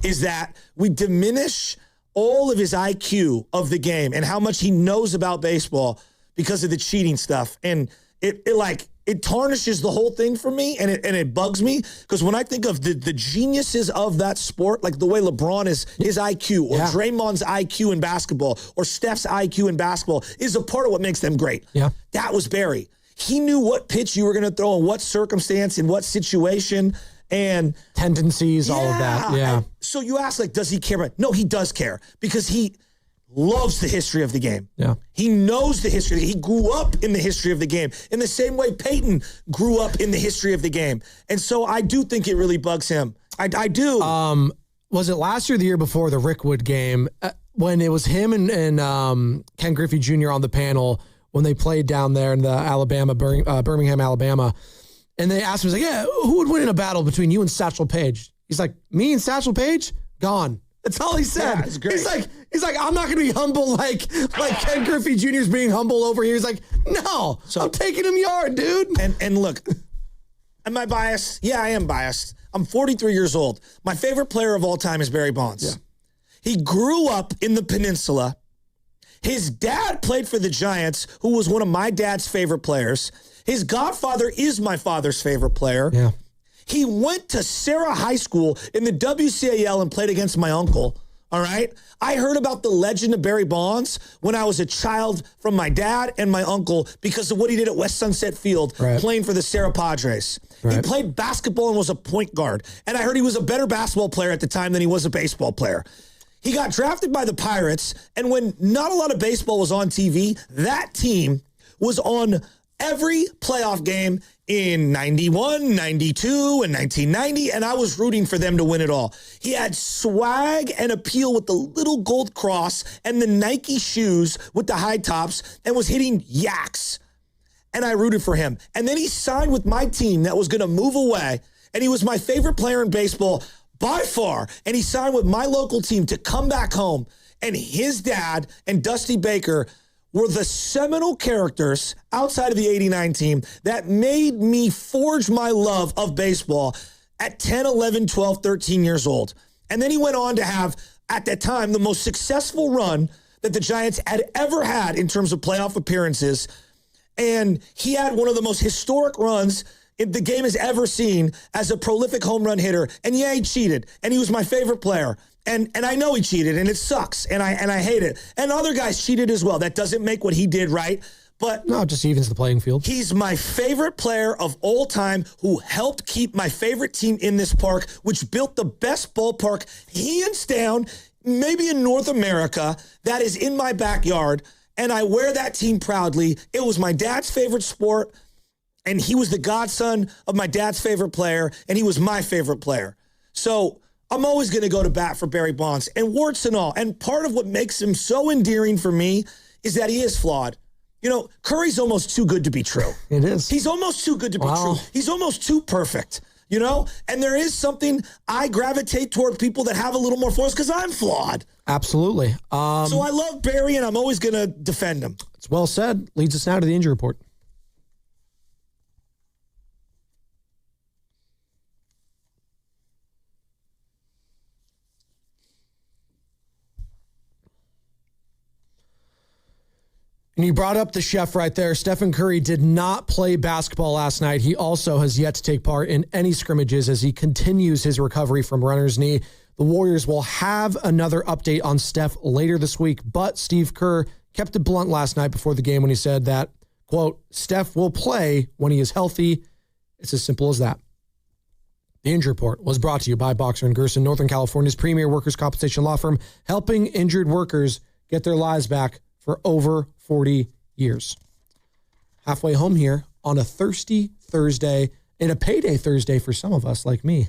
is that we diminish all of his IQ of the game and how much he knows about baseball because of the cheating stuff. And it tarnishes the whole thing for me, and it bugs me, because when I think of the geniuses of that sport, like the way LeBron is, his IQ, or Draymond's IQ in basketball, or Steph's IQ in basketball, is a part of what makes them great. Yeah. That was Barry. He knew what pitch you were going to throw in what circumstance, in what situation, and tendencies, all of that. Yeah. And so you ask, like, does he care about? No, he does care, because he loves the history of the game. Yeah. He knows the history. He grew up in the history of the game in the same way Peyton grew up in the history of the game. And so I do think it really bugs him. I do. Was it last year or the year before, the Rickwood game, when it was him and Ken Griffey Jr. on the panel when they played down there in the Birmingham, Alabama, and they asked him, he's like, yeah, who would win in a battle between you and Satchel Paige? He's like, me and Satchel Paige? Gone. That's all he said. Yeah, it's great. He's like, I'm not going to be humble like Ken Griffey Jr. is being humble over here. He's like, no, I'm taking him yard, dude. And look, am I biased? Yeah, I am biased. I'm 43 years old. My favorite player of all time is Barry Bonds. Yeah. He grew up in the Peninsula. His dad played for the Giants, who was one of my dad's favorite players. His godfather is my father's favorite player. Yeah. He went to Sarah High School in the WCAL and played against my uncle. All right. I heard about the legend of Barry Bonds when I was a child from my dad and my uncle because of what he did at West Sunset Field playing for the Sarah Padres. Right. He played basketball and was a point guard. And I heard he was a better basketball player at the time than he was a baseball player. He got drafted by the Pirates. And when not a lot of baseball was on TV, that team was on every playoff game in 91, 92, and 1990, and I was rooting for them to win it all. He had swag and appeal with the little gold cross and the Nike shoes with the high tops and was hitting yaks, and I rooted for him. And then he signed with my team that was going to move away, and he was my favorite player in baseball by far, and he signed with my local team to come back home, and his dad and Dusty Baker were the seminal characters outside of the 89 team that made me forge my love of baseball at 10, 11, 12, 13 years old. And then he went on to have, at that time, the most successful run that the Giants had ever had in terms of playoff appearances. And he had one of the most historic runs the game has ever seen as a prolific home run hitter. And yeah, he cheated. And he was my favorite player. And I know he cheated, and it sucks, and I hate it. And other guys cheated as well. That doesn't make what he did right. But no, it just evens the playing field. He's my favorite player of all time who helped keep my favorite team in this park, which built the best ballpark, hands down, maybe in North America, that is in my backyard. And I wear that team proudly. It was my dad's favorite sport, and he was the godson of my dad's favorite player, and he was my favorite player. So I'm always going to go to bat for Barry Bonds, and warts and all. And part of what makes him so endearing for me is that he is flawed. You know, Curry's almost too good to be true. It is. He's almost too good to be true. He's almost too perfect, you know? And there is something, I gravitate toward people that have a little more flaws because I'm flawed. Absolutely. So I love Barry, and I'm always going to defend him. It's well said. Leads us now to the injury report. And you brought up the chef right there. Stephen Curry did not play basketball last night. He also has yet to take part in any scrimmages as he continues his recovery from runner's knee. The Warriors will have another update on Steph later this week, but Steve Kerr kept it blunt last night before the game when he said that, quote, Steph will play when he is healthy. It's as simple as that. The injury report was brought to you by Boxer & Gerson, Northern California's premier workers' compensation law firm, helping injured workers get their lives back for over 40 years. Halfway home here on a thirsty Thursday and a payday Thursday for some of us like me.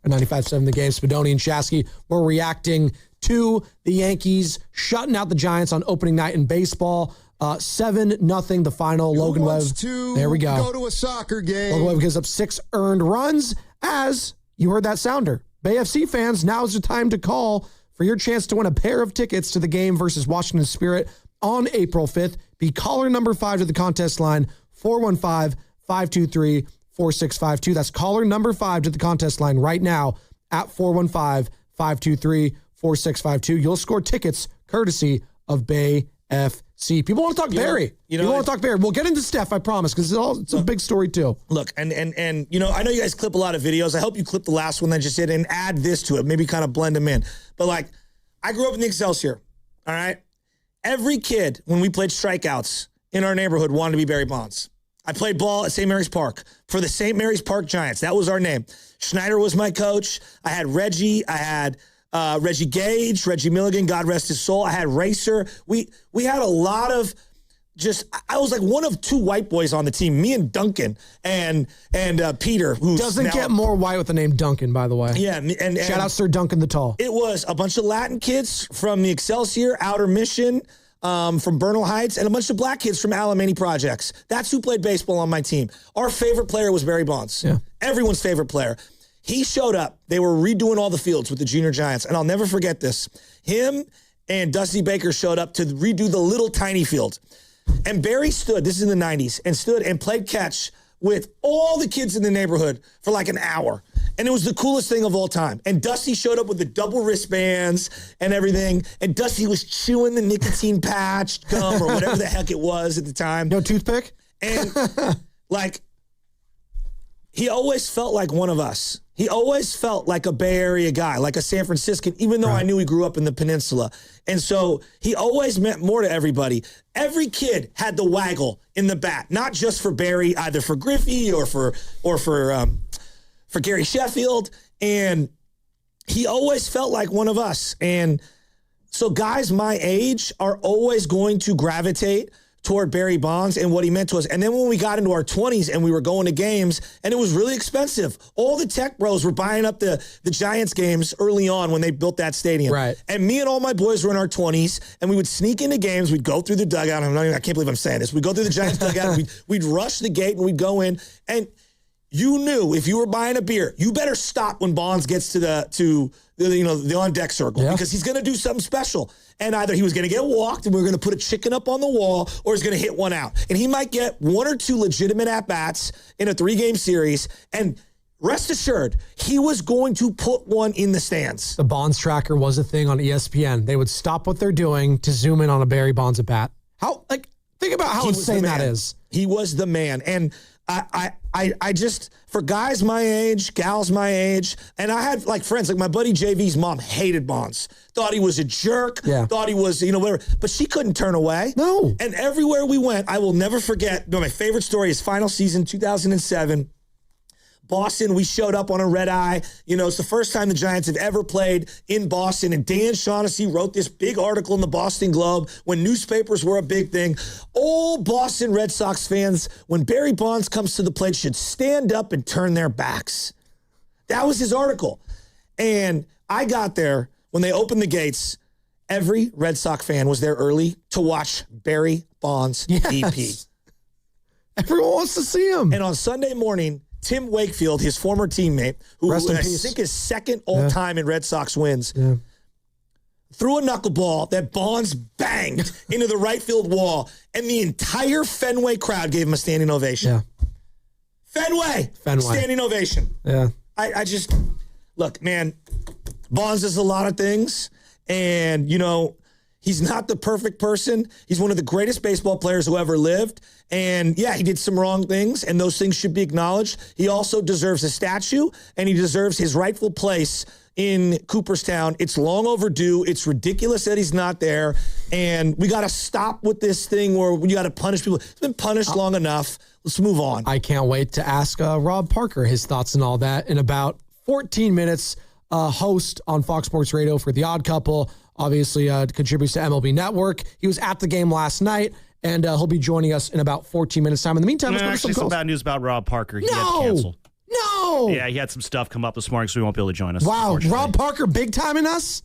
95.7 The Game, Spadoni and Shasky. We're reacting to the Yankees shutting out the Giants on opening night in baseball. 7-0 the final. Logan Webb. There we go. Go to a soccer game. Logan Webb gives up 6 earned runs. As you heard that sounder, Bay FC fans, now's the time to call for your chance to win a pair of tickets to the game versus Washington Spirit on April 5th. Be caller number 5 to the contest line, 415-523-4652. That's caller number 5 to the contest line right now at 415-523-4652. You'll score tickets courtesy of Bay FC. People want to talk Barry. People want to talk Barry. We'll get into Steph, I promise, because it's a big story too. Look, and I know you guys clip a lot of videos. I hope you clip the last one that I just did and add this to it. Maybe kind of blend them in. But like, I grew up in the Excelsior. All right. Every kid, when we played strikeouts in our neighborhood, wanted to be Barry Bonds. I played ball at St. Mary's Park for the St. Mary's Park Giants. That was our name. Schneider was my coach. I had Reggie. I had Reggie Gage, Reggie Milligan, God rest his soul. I had Racer. We had a lot of I was like one of 2 white boys on the team, me and Duncan and Peter, who doesn't get more white with the name Duncan, by the way. Yeah. And shout out Sir Duncan the Tall. It was a bunch of Latin kids from the Excelsior, Outer Mission, from Bernal Heights, and a bunch of black kids from Alamany Projects. That's who played baseball on my team. Our favorite player was Barry Bonds. Yeah. Everyone's favorite player. He showed up. They were redoing all the fields with the Junior Giants, and I'll never forget this. Him and Dusty Baker showed up to redo the little tiny field. And Barry stood, this is in the 90s, and stood and played catch with all the kids in the neighborhood for like an hour. And it was the coolest thing of all time. And Dusty showed up with the double wristbands and everything. And Dusty was chewing the nicotine patch gum or whatever the heck it was at the time. No toothpick? And like, he always felt like one of us. He always felt like a Bay Area guy, like a San Franciscan, even though I knew he grew up in the peninsula. And so he always meant more to everybody. Every kid had the waggle in the bat, not just for Barry, either for Griffey or for Gary Sheffield. And he always felt like one of us. And so guys my age are always going to gravitate toward Barry Bonds and what he meant to us. And then when we got into our 20s and we were going to games, and it was really expensive. All the tech bros were buying up the Giants games early on when they built that stadium. Right. And me and all my boys were in our 20s, and we would sneak into games. We'd go through the dugout. I can't believe I'm saying this. We'd go through the Giants dugout, and we'd rush the gate, and we'd go in. And you knew if you were buying a beer, you better stop when Bonds gets to the on-deck circle, because he's going to do something special. And either he was going to get walked and we were going to put a chicken up on the wall, or he's going to hit one out. And he might get 1 or 2 legitimate at-bats in a 3-game series. And rest assured, he was going to put one in the stands. The Bonds tracker was a thing on ESPN. They would stop what they're doing to zoom in on a Barry Bonds at-bat. Think about how insane that is. He was the man. And I just, for guys my age, gals my age, and I had like friends, like my buddy JV's mom hated Bonds. Thought he was a jerk. Yeah. Thought he was, whatever. But she couldn't turn away. No. And everywhere we went, I will never forget, my favorite story is final season, 2007. Boston, we showed up on a red eye. It's the first time the Giants have ever played in Boston. And Dan Shaughnessy wrote this big article in the Boston Globe when newspapers were a big thing. All Boston Red Sox fans, when Barry Bonds comes to the plate, should stand up and turn their backs. That was his article. And I got there when they opened the gates. Every Red Sox fan was there early to watch Barry Bonds EP. Everyone wants to see him. And on Sunday morning, Tim Wakefield, his former teammate, who I think is second all-time in Red Sox wins, threw a knuckleball that Bonds banged into the right field wall, and the entire Fenway crowd gave him a standing ovation. Yeah. Fenway. Standing ovation. Yeah. I just, look, man, Bonds does a lot of things, and, he's not the perfect person. He's one of the greatest baseball players who ever lived. And yeah, he did some wrong things, and those things should be acknowledged. He also deserves a statue, and he deserves his rightful place in Cooperstown. It's long overdue. It's ridiculous that he's not there. And we got to stop with this thing where you got to punish people. It's been punished long enough. Let's move on. I can't wait to ask Rob Parker his thoughts and all that in about 14 minutes. Host on Fox Sports Radio for The Odd Couple. Obviously contributes to MLB Network. He was at the game last night, and he'll be joining us in about 14 minutes time. In the meantime, let's go to actually, some bad news about Rob Parker. He had to cancel. No. Yeah, he had some stuff come up this morning, so he won't be able to join us. Wow, Rob Parker big timing us?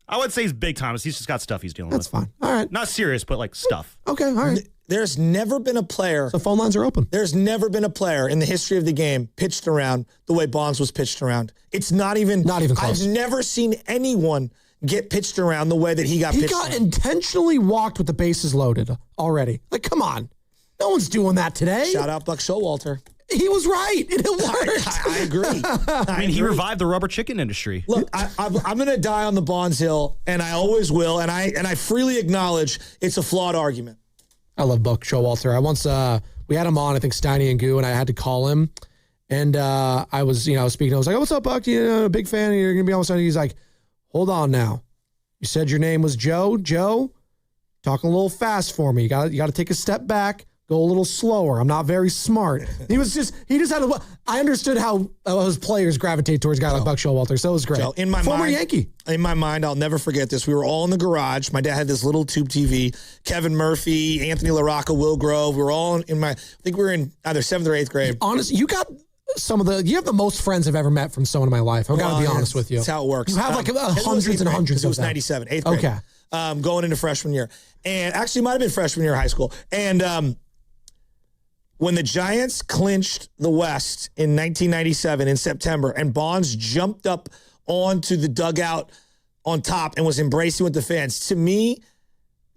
I wouldn't say he's big time. He's just got stuff he's dealing with. That's fine. All right. Not serious, but like stuff. Okay, all right. There's never been a player. The phone lines are open. There's never been a player in the history of the game pitched around the way Bonds was pitched around. It's not even close. I've never seen anyone get pitched around the way that he got pitched around. He got intentionally walked with the bases loaded already. Like, come on. No one's doing that today. Shout out Buck Showalter. He was right. It worked. I agree. I mean, he revived the rubber chicken industry. Look, I'm going to die on the Bonds hill, and I always will, and I freely acknowledge it's a flawed argument. I love Buck Showalter. I once we had him on, I think Steiny and Goo, and I had to call him, and I was speaking. I was like, "Oh, what's up, Buck? A big fan. You're going to be on." He's like, "Hold on now. You said your name was Joe. Joe, talking a little fast for me. You got to take a step back." Go a little slower. I'm not very smart. He just had I understood how his players gravitate towards a guy like Buck Showalter, so it was great. Joe, Former Yankee. In my mind, I'll never forget this. We were all in the garage. My dad had this little tube TV. Kevin Murphy, Anthony LaRocca, Will Grove. We were all I think we were in either 7th or 8th grade. Honestly, you got you have the most friends I've ever met from someone in my life. I've got to be honest with you. That's how it works. You have like hundreds and hundreds of them. It was 97, 8th grade. Okay. Going into freshman year. And actually, it might have been freshman year of high school. And when the Giants clinched the West in 1997 in September, and Bonds jumped up onto the dugout on top and was embracing with the fans, to me,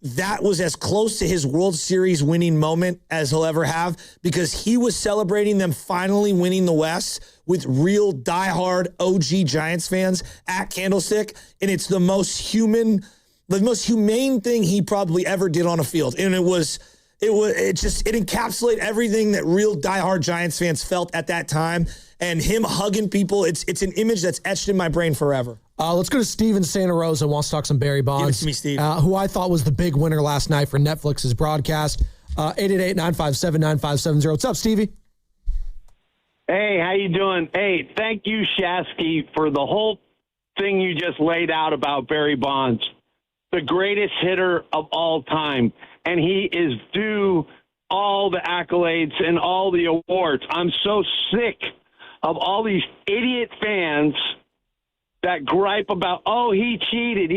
that was as close to his World Series winning moment as he'll ever have, because he was celebrating them finally winning the West with real diehard OG Giants fans at Candlestick, and it's the most humane thing he probably ever did on a field. And it encapsulated everything that real diehard Giants fans felt at that time, and him hugging people. It's an image that's etched in my brain forever. Let's go to Steve in Santa Rosa. Wants to talk some Barry Bonds. Give it to me, Steve. Who I thought was the big winner last night for Netflix's broadcast. 888-957-9570. What's up, Stevie? Hey, how you doing? Hey, thank you, Shasky, for the whole thing you just laid out about Barry Bonds. The greatest hitter of all time. And he is due all the accolades and all the awards. I'm so sick of all these idiot fans that gripe about, oh, he cheated.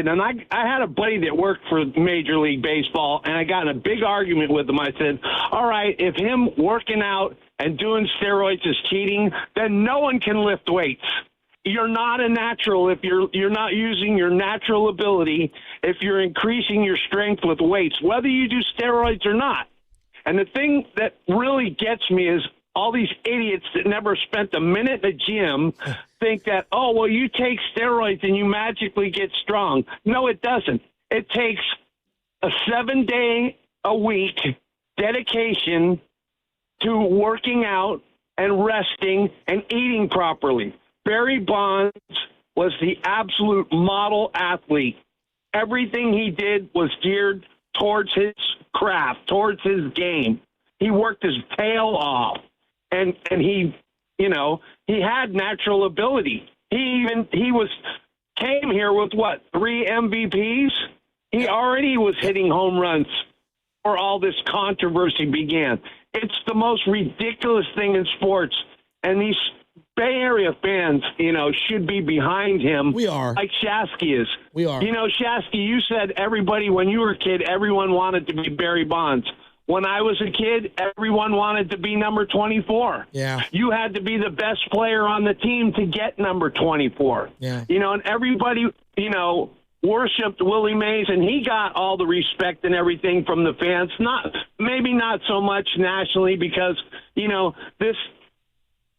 And I had a buddy that worked for Major League Baseball, and I got in a big argument with him. I said, all right, if him working out and doing steroids is cheating, then no one can lift weights. You're not a natural if you're not using your natural ability, if you're increasing your strength with weights, whether you do steroids or not. And the thing that really gets me is all these idiots that never spent a minute in the gym think that, oh, well, you take steroids and you magically get strong. No, it doesn't. It takes a 7-day-a-week dedication to working out and resting and eating properly. Barry Bonds was the absolute model athlete. Everything he did was geared towards his craft, towards his game. He worked his tail off, and he had natural ability. He came here with 3 MVPs? He already was hitting home runs before all this controversy began. It's the most ridiculous thing in sports, and these Bay Area fans, should be behind him. We are. Like Shasky is. We are. Shasky, you said everybody, when you were a kid, everyone wanted to be Barry Bonds. When I was a kid, everyone wanted to be number 24. Yeah. You had to be the best player on the team to get number 24. Yeah. And everybody, worshipped Willie Mays, and he got all the respect and everything from the fans. Maybe not so much nationally, because,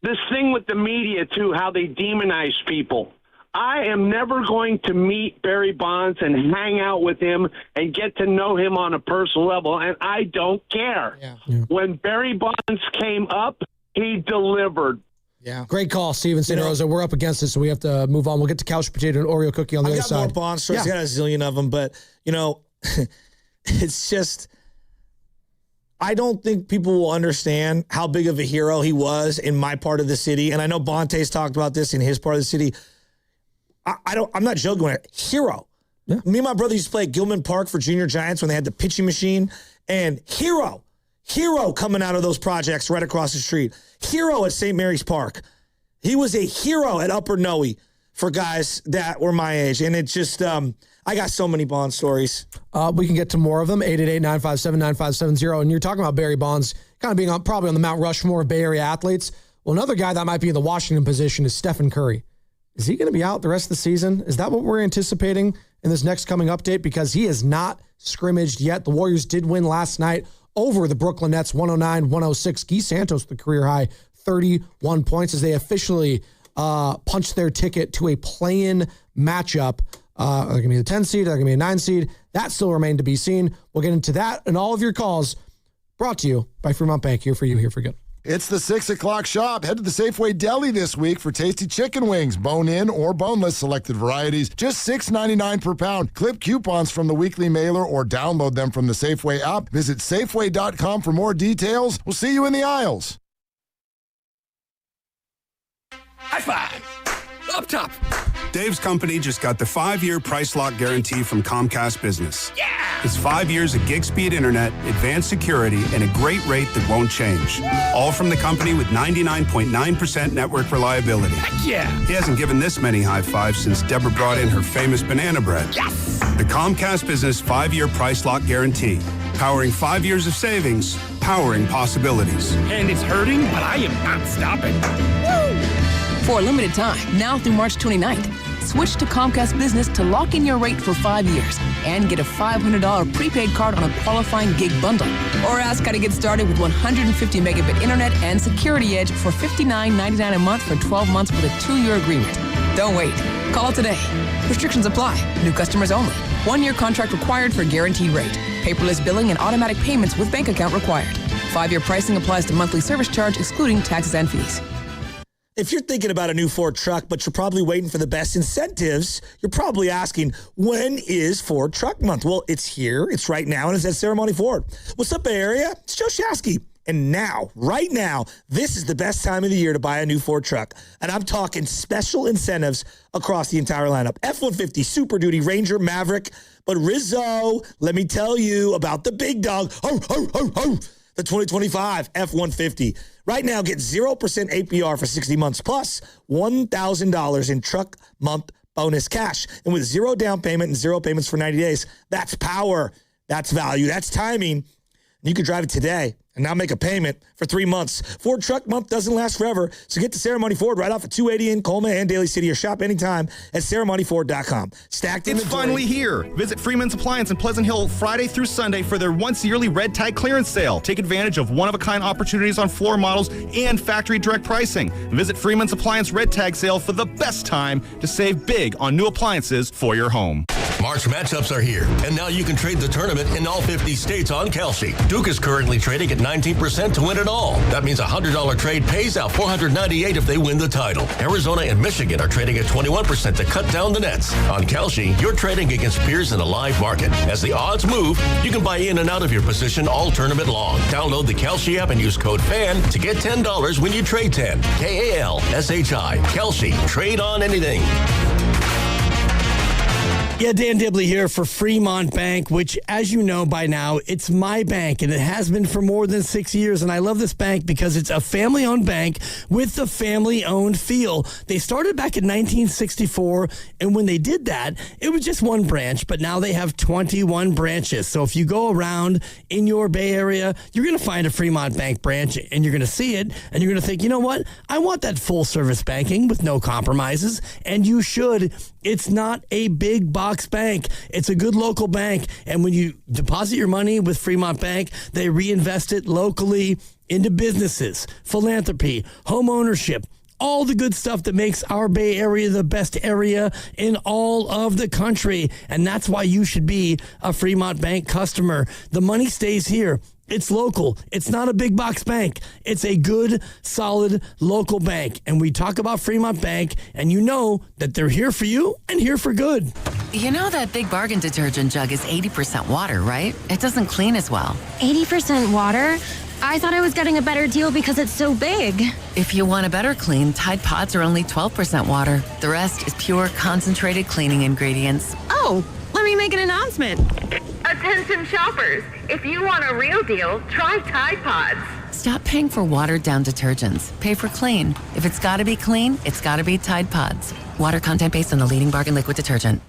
this thing with the media, too, how they demonize people. I am never going to meet Barry Bonds and hang out with him and get to know him on a personal level, and I don't care. Yeah. When Barry Bonds came up, he delivered. Yeah. Great call, Steven Santa Rosa. We're up against it, so we have to move on. We'll get to couch potato and Oreo cookie on the other side. I got more Bonds stories. I got a zillion of them, but, it's just – I don't think people will understand how big of a hero he was in my part of the city. And I know Bonte's talked about this in his part of the city. I'm not joking with it. Hero. Yeah. Me and my brother used to play at Gilman Park for junior Giants when they had the pitching machine. And Hero coming out of those projects right across the street. Hero at St. Mary's Park. He was a hero at Upper Noe for guys that were my age. And it just, I got so many Bond stories. We can get to more of them, 888-957-9570. And you're talking about Barry Bonds kind of being probably on the Mount Rushmore of Bay Area athletes. Well, another guy that might be in the Washington position is Stephen Curry. Is he going to be out the rest of the season? Is that what we're anticipating in this next coming update? Because he has not scrimmaged yet. The Warriors did win last night over the Brooklyn Nets, 109-106. Guy Santos, the career high, 31 points as they officially punched their ticket to a play-in matchup. Are they going to be the 10 seed? Are they going to be a 9 seed? That still remains to be seen. We'll get into that and all of your calls brought to you by Fremont Bank. Here for you, here for good. It's the 6 o'clock shop. Head to the Safeway Deli this week for tasty chicken wings, bone-in or boneless selected varieties. Just $6.99 per pound. Clip coupons from the weekly mailer or download them from the Safeway app. Visit Safeway.com for more details. We'll see you in the aisles. High five! Up top! Dave's company just got the 5-year price lock guarantee from Comcast Business. Yeah! It's 5 years of gig speed internet, advanced security, and a great rate that won't change. All from the company with 99.9% network reliability. Heck yeah! He hasn't given this many high fives since Deborah brought in her famous banana bread. Yes! The Comcast Business 5-year price lock guarantee. Powering 5 years of savings, powering possibilities. And it's hurting, but I am not stopping. Woo! For a limited time, now through March 29th, switch to Comcast Business to lock in your rate for 5 years and get a $500 prepaid card on a qualifying gig bundle. Or ask how to get started with 150 megabit internet and Security Edge for $59.99 a month for 12 months with a 2-year agreement. Don't wait. Call today. Restrictions apply. New customers only. 1-year contract required for guaranteed rate. Paperless billing and automatic payments with bank account required. 5-year pricing applies to monthly service charge excluding taxes and fees. If you're thinking about a new Ford truck, but you're probably waiting for the best incentives, you're probably asking, when is Ford Truck Month? Well, it's here. It's right now, and it's at Ceremony Ford. What's up, Bay Area? It's Joe Shasky. And now, right now, this is the best time of the year to buy a new Ford truck. And I'm talking special incentives across the entire lineup. F-150, Super Duty, Ranger, Maverick. But Rizzo, let me tell you about the big dog. Ho, ho, ho, ho. The 2025 F-150. Right now, get 0% APR for 60 months, plus $1,000 in truck month bonus cash. And with 0 down payment and 0 payments for 90 days, that's power, that's value, that's timing. You can drive it today and now make a payment for 3 months. Ford Truck Month doesn't last forever, so get to Ceremony Ford right off at 280 in Colma and Daly City, or shop anytime at ceremonyford.com. Stacked It's inventory. finally here. Visit Freeman's Appliance in Pleasant Hill Friday through Sunday for their once-yearly red tag clearance sale. Take advantage of one-of-a-kind opportunities on floor models and factory direct pricing. Visit Freeman's Appliance red tag sale for the best time to save big on new appliances for your home. March matchups are here, and now you can trade the tournament in all 50 states on Kalshi. Duke is currently trading at 19% to win it all. That means a $100 trade pays out $498 if they win the title. Arizona and Michigan are trading at 21% to cut down the nets. On Kalshi, you're trading against peers in a live market. As the odds move, you can buy in and out of your position all tournament long. Download the Kalshi app and use code FAN to get $10 when you trade 10. Kalshi. Kalshi. Trade on anything. Yeah, Dan Dibley here for Fremont Bank, which, as you know by now, it's my bank, and it has been for more than 6 years. And I love this bank because it's a family-owned bank with the family-owned feel. They started back in 1964, and when they did that, it was just one branch, but now they have 21 branches. So if you go around in your Bay Area, you're going to find a Fremont Bank branch, and you're going to see it, and you're going to think, you know what? I want that full-service banking with no compromises, and you should. It's not a big box bank. It's a good local bank. And when you deposit your money with Fremont Bank, they reinvest it locally into businesses, philanthropy, home ownership, all the good stuff that makes our Bay Area the best area in all of the country. And that's why you should be a Fremont Bank customer. The money stays here. It's local. It's not a big box bank. It's a good, solid local bank. And we talk about Fremont Bank, and you know that they're here for you and here for good. You know that Big Bargain detergent jug is 80% water, right? It doesn't clean as well. 80% water? I thought I was getting a better deal because it's so big. If you want a better clean, Tide Pods are only 12% water. The rest is pure, concentrated cleaning ingredients. Oh, let me make an announcement. Attention shoppers, if you want a real deal, try Tide Pods. Stop paying for watered-down detergents. Pay for clean. If it's got to be clean, it's got to be Tide Pods. Water content based on the leading bargain liquid detergent.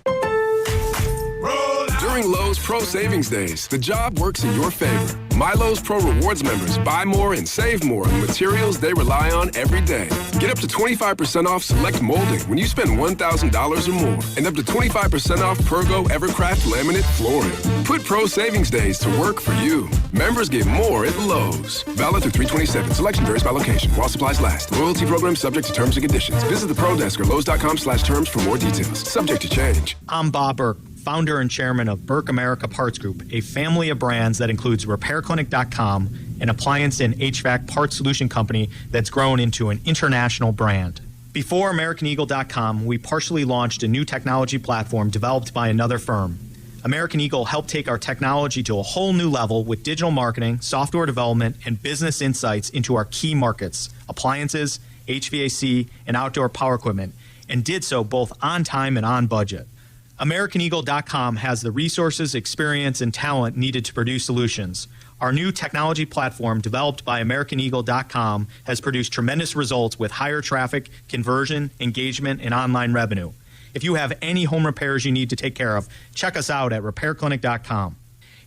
During Lowe's Pro Savings Days, the job works in your favor. My Lowe's Pro Rewards members buy more and save more on materials they rely on every day. Get up to 25% off select molding when you spend $1,000 or more, and up to 25% off Pergo Evercraft laminate flooring. Put Pro Savings Days to work for you. Members get more at Lowe's. Valid through 3/27. Selection varies by location while supplies last. Loyalty program subject to terms and conditions. Visit the Pro Desk or Lowe's.com/terms for more details. Subject to change. I'm Bob Burke, founder and chairman of Burke America Parts Group, a family of brands that includes RepairClinic.com, an appliance and HVAC parts solution company that's grown into an international brand. Before AmericanEagle.com, we partially launched a new technology platform developed by another firm. American Eagle helped take our technology to a whole new level with digital marketing, software development, and business insights into our key markets, appliances, HVAC, and outdoor power equipment, and did so both on time and on budget. AmericanEagle.com has the resources, experience, and talent needed to produce solutions. Our new technology platform, developed by AmericanEagle.com, has produced tremendous results with higher traffic, conversion, engagement, and online revenue. If you have any home repairs you need to take care of, check us out at RepairClinic.com.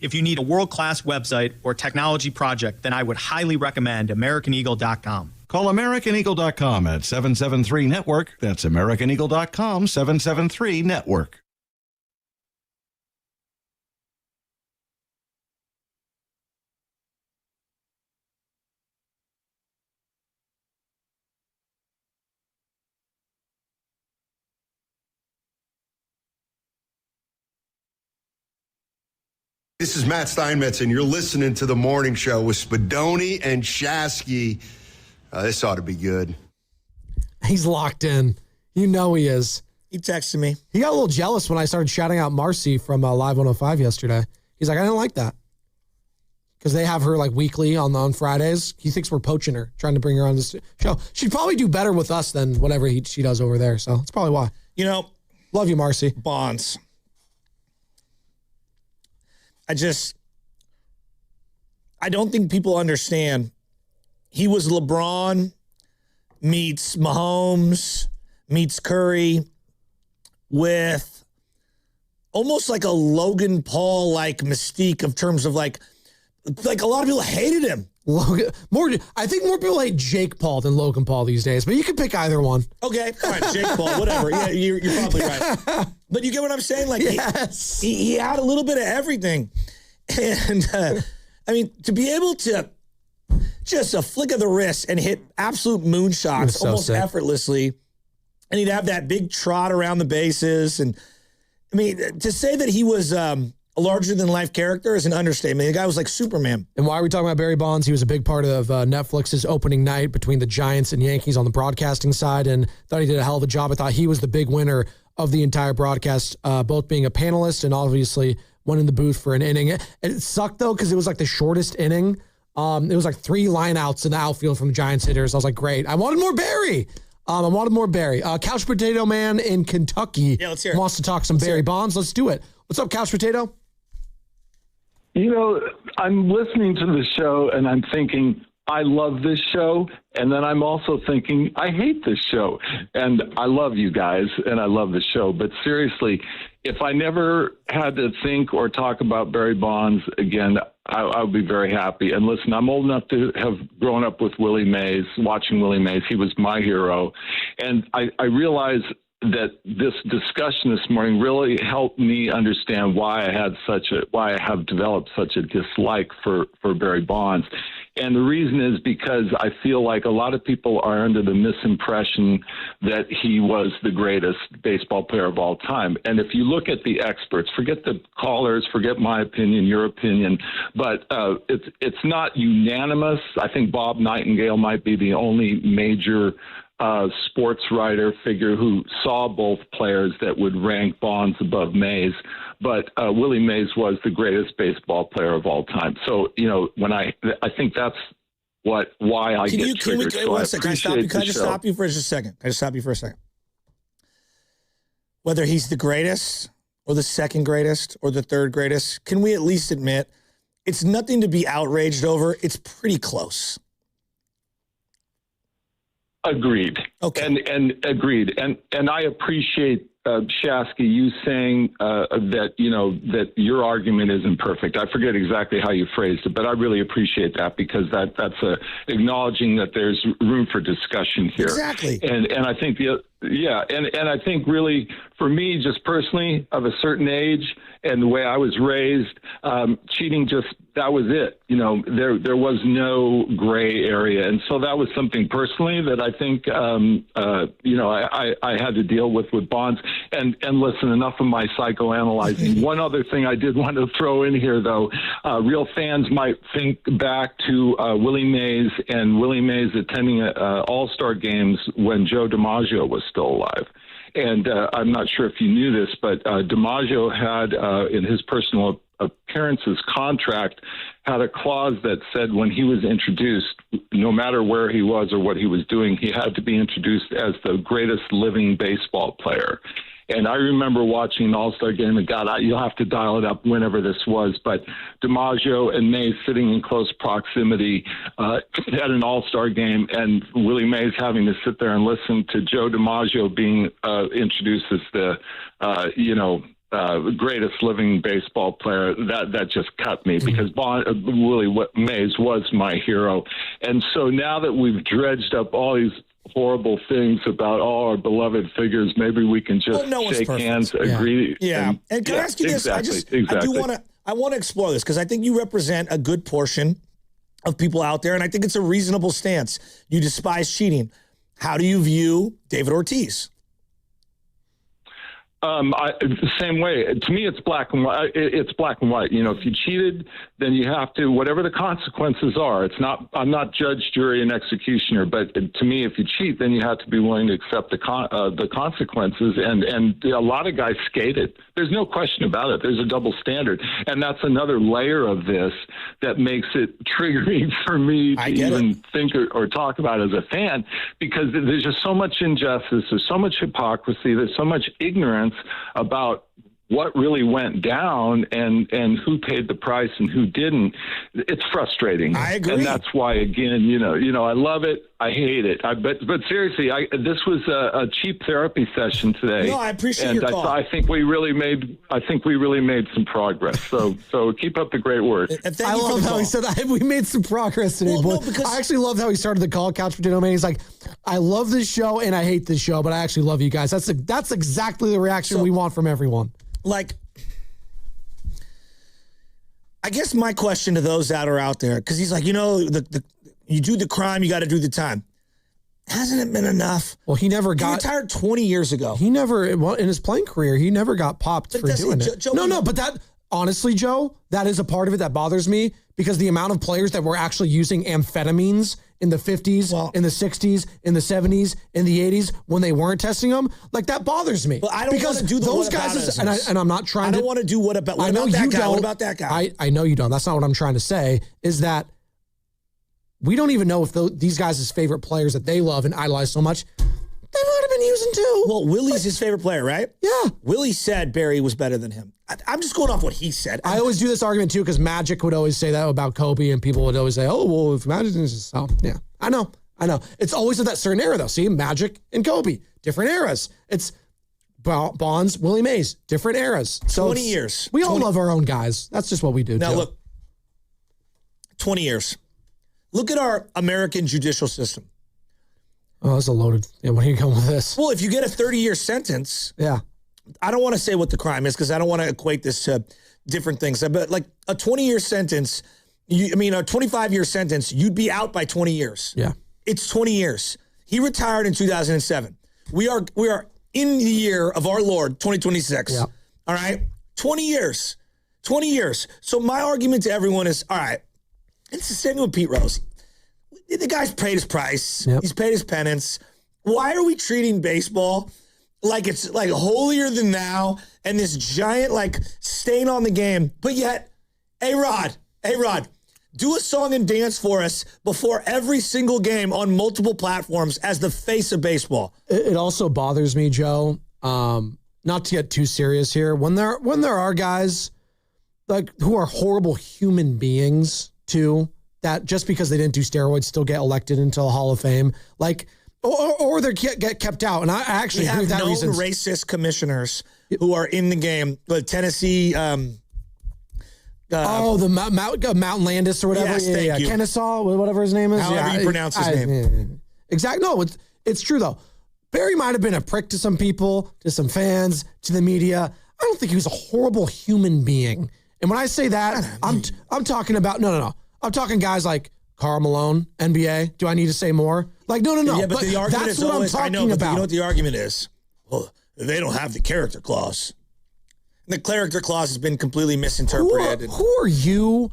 If you need a world-class website or technology project, then I would highly recommend AmericanEagle.com. Call AmericanEagle.com at 773-NETWORK. That's AmericanEagle.com, 773-NETWORK. This is Matt Steinmetz, and you're listening to The Morning Show with Spadoni and Shasky. This ought to be good. He's locked in. You know he is. He texted me. He got a little jealous when I started shouting out Marcy from Live 105 yesterday. He's like, I didn't like that. Because they have her like weekly on Fridays. He thinks we're poaching her, trying to bring her on this show. She'd probably do better with us than whatever she does over there. So that's probably why. You know, love you, Marcy. Bonds. I don't think people understand. He was LeBron meets Mahomes meets Curry with almost like a Logan Paul-like mystique of terms of like a lot of people hated him. I think more people hate Jake Paul than Logan Paul these days, but you can pick either one. Okay, all right, Jake Paul, whatever. Yeah, you're probably right. But you get what I'm saying? Like, yes. he had a little bit of everything. And, I mean, to be able to just a flick of the wrist and hit absolute moonshots so almost sick. effortlessly, and he'd have that big trot around the bases. And, I mean, to say that he was a larger-than-life character is an understatement. The guy was like Superman. And why are we talking about Barry Bonds? He was a big part of Netflix's opening night between the Giants and Yankees on the broadcasting side, and thought he did a hell of a job. I thought he was the big winner of the entire broadcast, both being a panelist and obviously went in the booth for an inning. It sucked, though, because it was like the shortest inning. It was like 3 lineouts in the outfield from the Giants hitters. I was like, great. I wanted more Barry. Couch Potato Man in Kentucky let's hear it. wants to talk some Barry Bonds. Let's do it. What's up, Couch Potato? You know, I'm listening to the show and I'm thinking, I love this show. And then I'm also thinking, I hate this show. And I love you guys and I love the show. But seriously, if I never had to think or talk about Barry Bonds again, I would be very happy. And listen, I'm old enough to have grown up with Willie Mays, watching Willie Mays. He was my hero. And I realize that this discussion this morning really helped me understand why I have developed such a dislike for Barry Bonds. And the reason is because I feel like a lot of people are under the misimpression that he was the greatest baseball player of all time. And if you look at the experts, forget the callers, forget my opinion, your opinion, but it's not unanimous. I think Bob Nightingale might be the only major sports writer figure who saw both players that would rank Bonds above Mays, but Willie Mays was the greatest baseball player of all time. So, you know, when I think that's why I get triggered. Can I just stop you for just a second? Whether he's the greatest or the second greatest or the third greatest, can we at least admit it's nothing to be outraged over? It's pretty close. Agreed. Okay. And agreed. And I appreciate Shasky, you saying that that your argument isn't perfect. I forget exactly how you phrased it, but I really appreciate that because that's acknowledging that there's room for discussion here. Exactly. And I think and I think really for me, just personally, of a certain age and the way I was raised, cheating that was it. There was no gray area, and so that was something personally that I think I had to deal with Bonds. And listen, enough of my psychoanalyzing. One other thing I did want to throw in here, though, real fans might think back to Willie Mays and Willie Mays attending All-Star games when Joe DiMaggio was still alive. And I'm not sure if you knew this, but DiMaggio had in his personal appearances contract had a clause that said when he was introduced, no matter where he was or what he was doing, he had to be introduced as the greatest living baseball player. And I remember watching an All-Star game, and God, you'll have to dial it up whenever this was, but DiMaggio and Mays sitting in close proximity at an All-Star game, and Willie Mays having to sit there and listen to Joe DiMaggio being introduced as the, greatest living baseball player. That just cut me because Willie Mays was my hero. And so now that we've dredged up all these horrible things about all our beloved figures, maybe we can just shake hands, agree. Yeah. And can I ask you this? Exactly. I want to explore this because I think you represent a good portion of people out there, and I think it's a reasonable stance. You despise cheating. How do you view David Ortiz? Same way. To me, it's black and white. It's black and white. If you cheated, then you have to, whatever the consequences are. I'm not judge, jury, and executioner, but to me, if you cheat, then you have to be willing to accept the consequences. And a lot of guys skated. There's no question about it. There's a double standard, and that's another layer of this that makes it triggering for me to even think or talk about as a fan, because there's just so much injustice. There's so much hypocrisy. There's so much ignorance about what really went down and who paid the price and who didn't. It's frustrating. I agree. And that's why, again, I love it. I hate it. But seriously, this was a cheap therapy session today. No, I appreciate your call. I think we really made some progress. So keep up the great work. I love how he said we made some progress today. Well, no, because I actually love how he started the call, Couch Potato Man. He's like, I love this show and I hate this show, but I actually love you guys. That's exactly the reaction we want from everyone. Like, I guess my question to those that are out there, because he's like, you do the crime, you got to do the time. Hasn't it been enough? Well, he retired 20 years ago. He never, in his playing career, he never got popped for doing it. But that, honestly, Joe, that is a part of it that bothers me, because the amount of players that were actually using amphetamines in the 50s, in the 60s, in the 70s, in the 80s, when they weren't testing them, like, that bothers me. But I don't want to do those guys, and I'm not trying to. I don't want to do what about that guy? What about that guy? I know you don't. That's not what I'm trying to say, is that we don't even know if these guys' favorite players that they love and idolize so much, they might have been using too. Well, Willie's his favorite player, right? Yeah. Willie said Barry was better than him. I'm just going off what he said. I always do this argument too, because Magic would always say that about Kobe, and people would always say, oh, well, if Magic is so, yeah. I know. It's always at that certain era, though. See, Magic and Kobe, different eras. It's Bonds, Willie Mays, different eras. So 20 years. We all love our own guys. That's just what we do. Now, look, 20 years. Look at our American judicial system. Oh, that's a loaded. Yeah, where are you going with this? Well, if you get a 30-year sentence, I don't want to say what the crime is because I don't want to equate this to different things. But like a 20-year sentence, a 25-year sentence, you'd be out by 20 years. Yeah. It's 20 years. He retired in 2007. We are in the year of our Lord, 2026. Yeah. All right? 20 years. 20 years. So my argument to everyone is, all right, it's the same with Pete Rose. The guy's paid his price. Yep. He's paid his penance. Why are we treating baseball like it's like holier than thou and this giant like stain on the game? But yet, A-Rod, do a song and dance for us before every single game on multiple platforms as the face of baseball. It also bothers me, Joe. not to get too serious here, when there are guys like who are horrible human beings too, that just because they didn't do steroids still get elected into the Hall of Fame, like, or they get kept out. And I actually agree with that reason. Racist commissioners who are in the game. The Tennessee. The Mountain Landis or whatever. Yes, thank you. Kennesaw, whatever his name is. However you pronounce his name. Exactly. No, it's true though. Barry might have been a prick to some people, to some fans, to the media. I don't think he was a horrible human being. And when I say that, I'm talking about no. I'm talking guys like Karl Malone, NBA. Do I need to say more? Like no. Yeah, but the argument that's is what always, I'm talking I know, but about. you know what the argument is? Well, they don't have the character clause. The character clause has been completely misinterpreted. Who are you,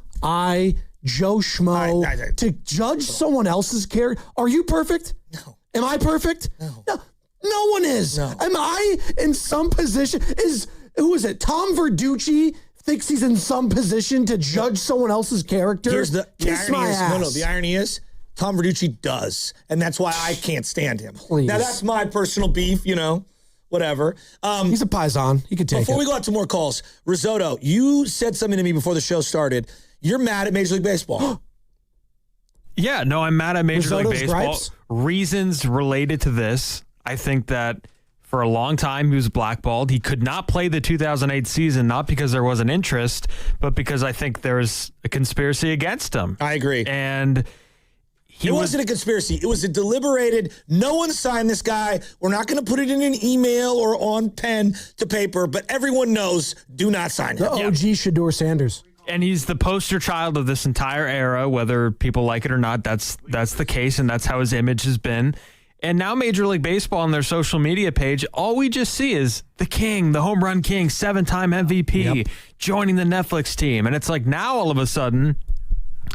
Joe Schmo, to judge someone else's character? Are you perfect? No. Am I perfect? No. No one is. No. Am I in some position? Who is it? Tom Verducci thinks he's in some position to judge someone else's character? Here's the Kiss irony my is, ass. the irony is Tom Verducci does. And that's why I can't stand him. Please. Now that's my personal beef, whatever. He's a Paisan. He could take Before it. we go out to more calls, Risotto, you said something to me before the show started. You're mad at Major League Baseball. Yeah, no, I'm mad at Major League Risotto's Baseball. gripes? Reasons related to this. I think that for a long time he was blackballed. He could not play the 2008 season, not because there wasn't interest, but because I think there's a conspiracy against him. I agree. And it wasn't a conspiracy. It was a deliberated, no one signed this guy. We're not going to put it in an email or on pen to paper, but everyone knows, do not sign him. The OG Shador Sanders. And he's the poster child of this entire era, whether people like it or not. That's the case, and that's how his image has been. And now Major League Baseball on their social media page, all we just see is the king, the home run king, 7-time MVP, joining the Netflix team. And it's like now all of a sudden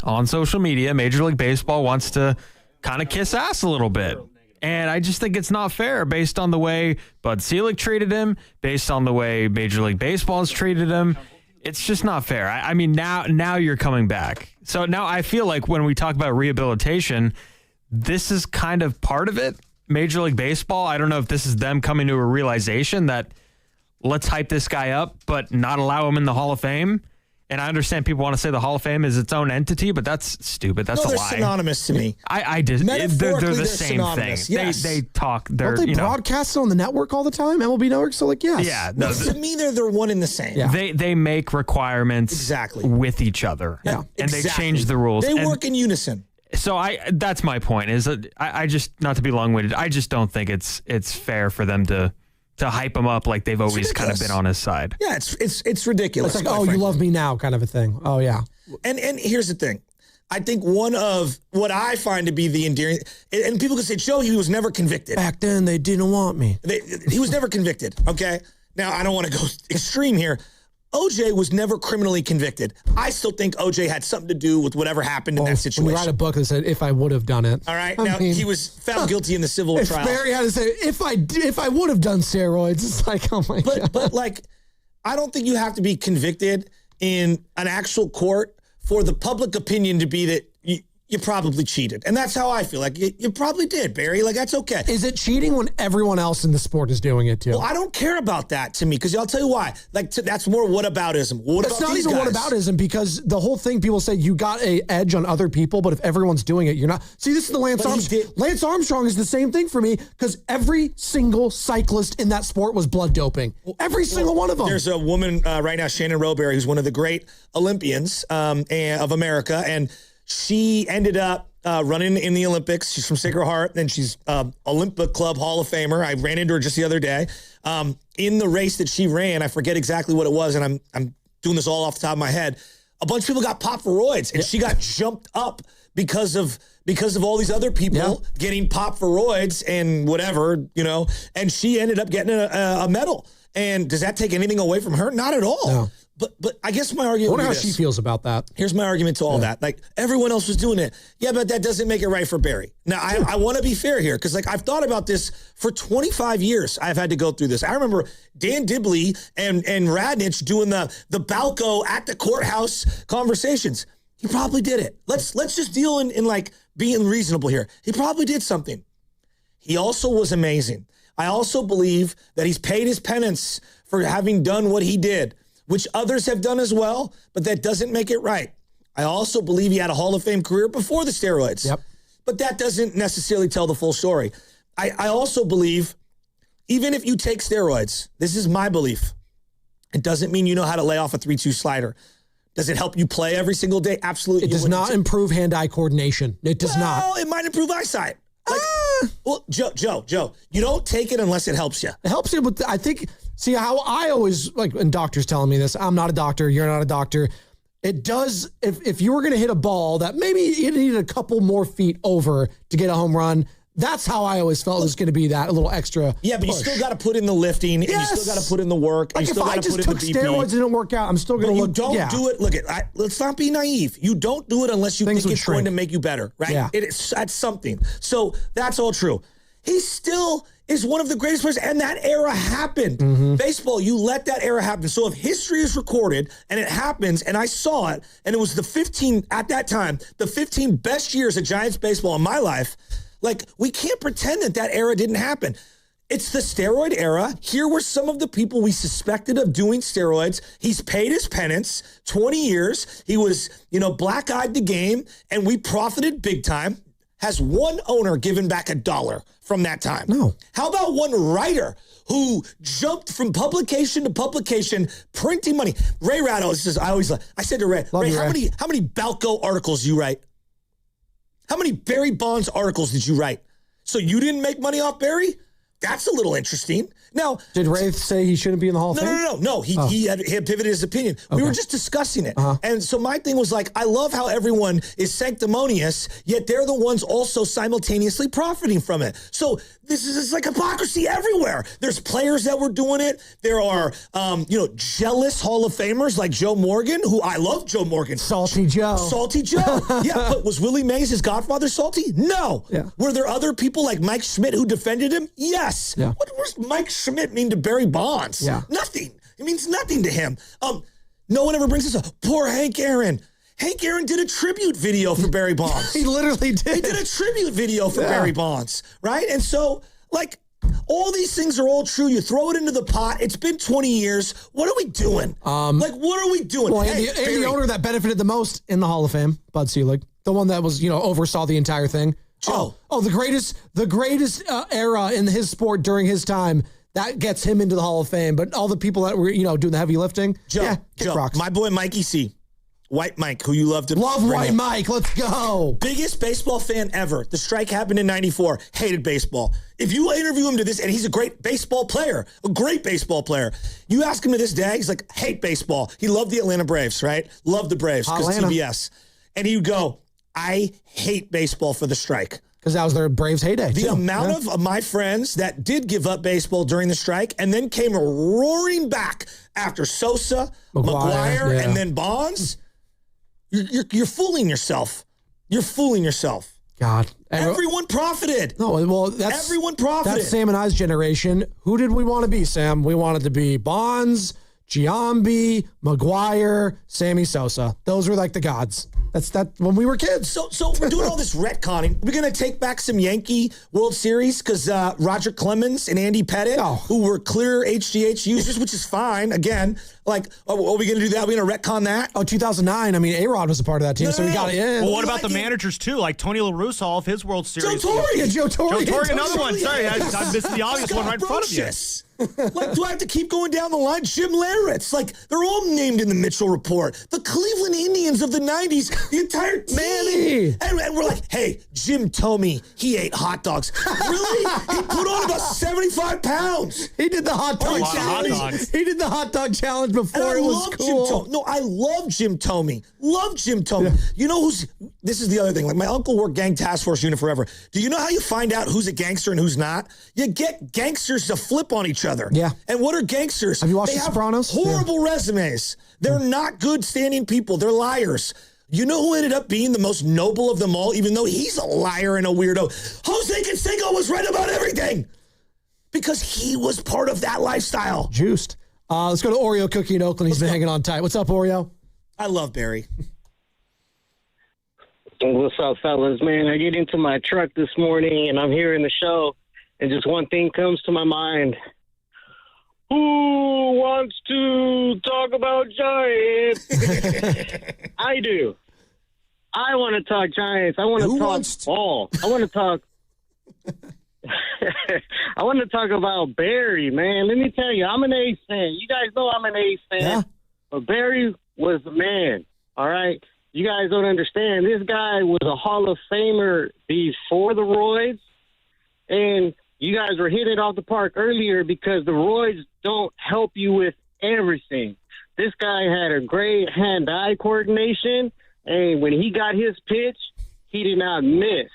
on social media, Major League Baseball wants to kind of kiss ass a little bit. And I just think it's not fair based on the way Bud Selig treated him, based on the way Major League Baseball has treated him. It's just not fair. I mean, now you're coming back. So now I feel like when we talk about rehabilitation, this is kind of part of it. Major League Baseball, I don't know if this is them coming to a realization that let's hype this guy up, but not allow him in the Hall of Fame. And I understand people want to say the Hall of Fame is its own entity, but that's stupid. That's a lie. They're synonymous to me. I did. They're the same thing. Yes. They talk. They're, Don't they broadcast it on the network all the time? MLB Network? So yes. Yeah. No, to me, they're one and the same. Yeah. They make requirements with each other. Yeah. And they change the rules. They work in unison. So that's my point is that I just, not to be long-winded, I just don't think it's fair for them to hype him up like they've always kind of been on his side. Yeah, it's ridiculous. It's like, oh, you love me now kind of a thing. Oh, yeah. And here's the thing. I think one of what I find to be the endearing, and people can say, Joe, he was never convicted. Back then, they didn't want me. He was never convicted, okay? Now, I don't want to go extreme here. OJ was never criminally convicted. I still think OJ had something to do with whatever happened in that situation. When you write a book that said, if I would have done it. All right. Now, he was found guilty in the civil trial. Barry had to say, if I would have done steroids, it's like, oh my God. But like, I don't think you have to be convicted in an actual court for the public opinion to be that you probably cheated. And that's how I feel. Like, you probably did, Barry. Like, that's okay. Is it cheating when everyone else in the sport is doing it too? Well, I don't care about that to me, because I'll tell you why. Like, that's more whataboutism. It's not even whataboutism, because the whole thing, people say you got an edge on other people, but if everyone's doing it, you're not. See, this is the Lance Armstrong. Lance Armstrong is the same thing for me, because every single cyclist in that sport was blood doping. Every single one of them. There's a woman right now, Shannon Roberry, who's one of the great Olympians of America, and she ended up running in the Olympics. She's from Sacred Heart, and she's Olympic Club Hall of Famer. I ran into her just the other day. In the race that she ran, I forget exactly what it was, and I'm doing this all off the top of my head. A bunch of people got popped for roids, and she got jumped up because of all these other people getting popped for roids and whatever, and she ended up getting a medal. And does that take anything away from her? Not at all. No. But I guess my argument. I wonder how she feels about that. Here's my argument to all that. Like, everyone else was doing it. Yeah, but that doesn't make it right for Barry. Now, I want to be fair here, because like I've thought about this for 25 years. I've had to go through this. I remember Dan Dibley and Radnich doing the Balco at the courthouse conversations. He probably did it. Let's just deal in like being reasonable here. He probably did something. He also was amazing. I also believe that he's paid his penance for having done what he did, which others have done as well, but that doesn't make it right. I also believe he had a Hall of Fame career before the steroids. Yep. But that doesn't necessarily tell the full story. I also believe, even if you take steroids, this is my belief, it doesn't mean you know how to lay off a 3-2 slider. Does it help you play every single day? Absolutely. It does not improve hand-eye coordination. It does not. Well, it might improve eyesight. Well, Joe, you don't take it unless it helps you. It helps you, but I think, see how I always, like, and doctors telling me this, I'm not a doctor, you're not a doctor. It does, if you were going to hit a ball that maybe you needed a couple more feet over to get a home run, that's how I always felt it was going to be, that a little extra Yeah, but push. you still got to put in the lifting, and you still got to put in the work, and Like you still if I got to just put in took the BP. steroids and didn't work out, I'm still going to look. You don't do it. Look, let's not be naive. You don't do it unless you think it's going to make you better, right? Yeah. That's something. So that's all true. He still is one of the greatest players, and that era happened. Baseball, you let that era happen. So if history is recorded and it happens, and I saw it, and it was the 15 at that time, the 15 best years of Giants baseball in my life. Like, we can't pretend that era didn't happen. It's the steroid era. Here were some of the people we suspected of doing steroids. He's paid his penance, 20 years. He was, black-eyed the game, and we profited big time. Has one owner given back $1 from that time? No. How about one writer who jumped from publication to publication, printing money? Ray Ratto, I said to Ray, Love you, how many Balco articles you write? How many Barry Bonds articles did you write? So you didn't make money off Barry? That's a little interesting. Now, did Ray say he shouldn't be in the Hall of Fame? No. He had pivoted his opinion. We were just discussing it. And so my thing was like, I love how everyone is sanctimonious, yet they're the ones also simultaneously profiting from it. So this is like hypocrisy everywhere. There's players that were doing it. There are, jealous Hall of Famers like Joe Morgan, who I love Joe Morgan. Salty Joe. Yeah, but was Willie Mays his godfather salty? No. Yeah. Were there other people like Mike Schmidt who defended him? Yes. Yeah. What does Mike Schmidt mean to Barry Bonds? Yeah. Nothing. It means nothing to him. No one ever brings this up. Poor Hank Aaron. Hank Aaron did a tribute video for Barry Bonds. He literally did. He did a tribute video for Barry Bonds, right? And so, like, all these things are all true. You throw it into the pot. It's been 20 years. What are we doing? What are we doing? Well, and the owner that benefited the most in the Hall of Fame, Bud Selig, the one that was, oversaw the entire thing. Joe. The greatest era in his sport during his time. That gets him into the Hall of Fame. But all the people that were, doing the heavy lifting, Joe, rocks. My boy Mikey C. White Mike, who you love to love bring White up. Mike. Let's go. Biggest baseball fan ever. The strike happened in 94. Hated baseball. If you interview him to this, and he's a great baseball player, you ask him to this day, he's like, hate baseball. He loved the Atlanta Braves, right? Loved the Braves because TBS. And he would go, I hate baseball for the strike. Because that was their Braves heyday. The amount of my friends that did give up baseball during the strike and then came roaring back after Sosa, McGuire, and then Bonds, you're fooling yourself. You're fooling yourself. God. Everyone profited. No, well, everyone profited. That's Sam and I's generation. Who did we want to be, Sam? We wanted to be Bonds, Giambi, McGuire, Sammy Sosa. Those were like the gods. That's when we were kids. So we're doing all this retconning. We're going to take back some Yankee World Series because Roger Clemens and Andy Pettitte, who were clear HGH users, which is fine. Again, like, are we going to do that? Are we going to retcon that? Oh, 2009. I mean, A-Rod was a part of that team, so we got it in. Well, what about the managers, too? Like Tony La Russa, all of his World Series. Joe Torre. Another one. Sorry, I'm missing the obvious one right in front of you. Like, do I have to keep going down the line? Jim Leyritz. Like, they're all named in the Mitchell Report. The Cleveland Indians of the 90s, the entire team. And we're like, hey, Jim Thome, he ate hot dogs. Really? He put on about 75 pounds. He did the hot dog challenge. He did the hot dog challenge before it was cool. No, I love Jim Thome. Love Jim Thome. Yeah. You know this is the other thing. Like, my uncle worked gang task force unit forever. Do you know how you find out who's a gangster and who's not? You get gangsters to flip on each other. Yeah. And what are gangsters? Have you watched The Sopranos? Horrible resumes. They're not good standing people. They're liars. You know who ended up being the most noble of them all, even though he's a liar and a weirdo? Jose Canseco was right about everything because he was part of that lifestyle. Juiced. Let's go to Oreo Cookie in Oakland. He's been hanging on tight. What's up, Oreo? I love Barry. What's up, fellas? Man, I get into my truck this morning and I'm hearing the show. and just one thing comes to my mind. Who wants to talk about Giants? I do. I want to talk Giants. I want to talk ball. I want to talk. I want to talk about Barry, man. Let me tell you, I'm an A's fan. You guys know I'm an A's fan. Yeah. But Barry was the man, all right? You guys don't understand. This guy was a Hall of Famer before the roids, and you guys were hitting it off the park earlier because the roids don't help you with everything. This guy had a great hand-eye coordination, and when he got his pitch, he did not miss.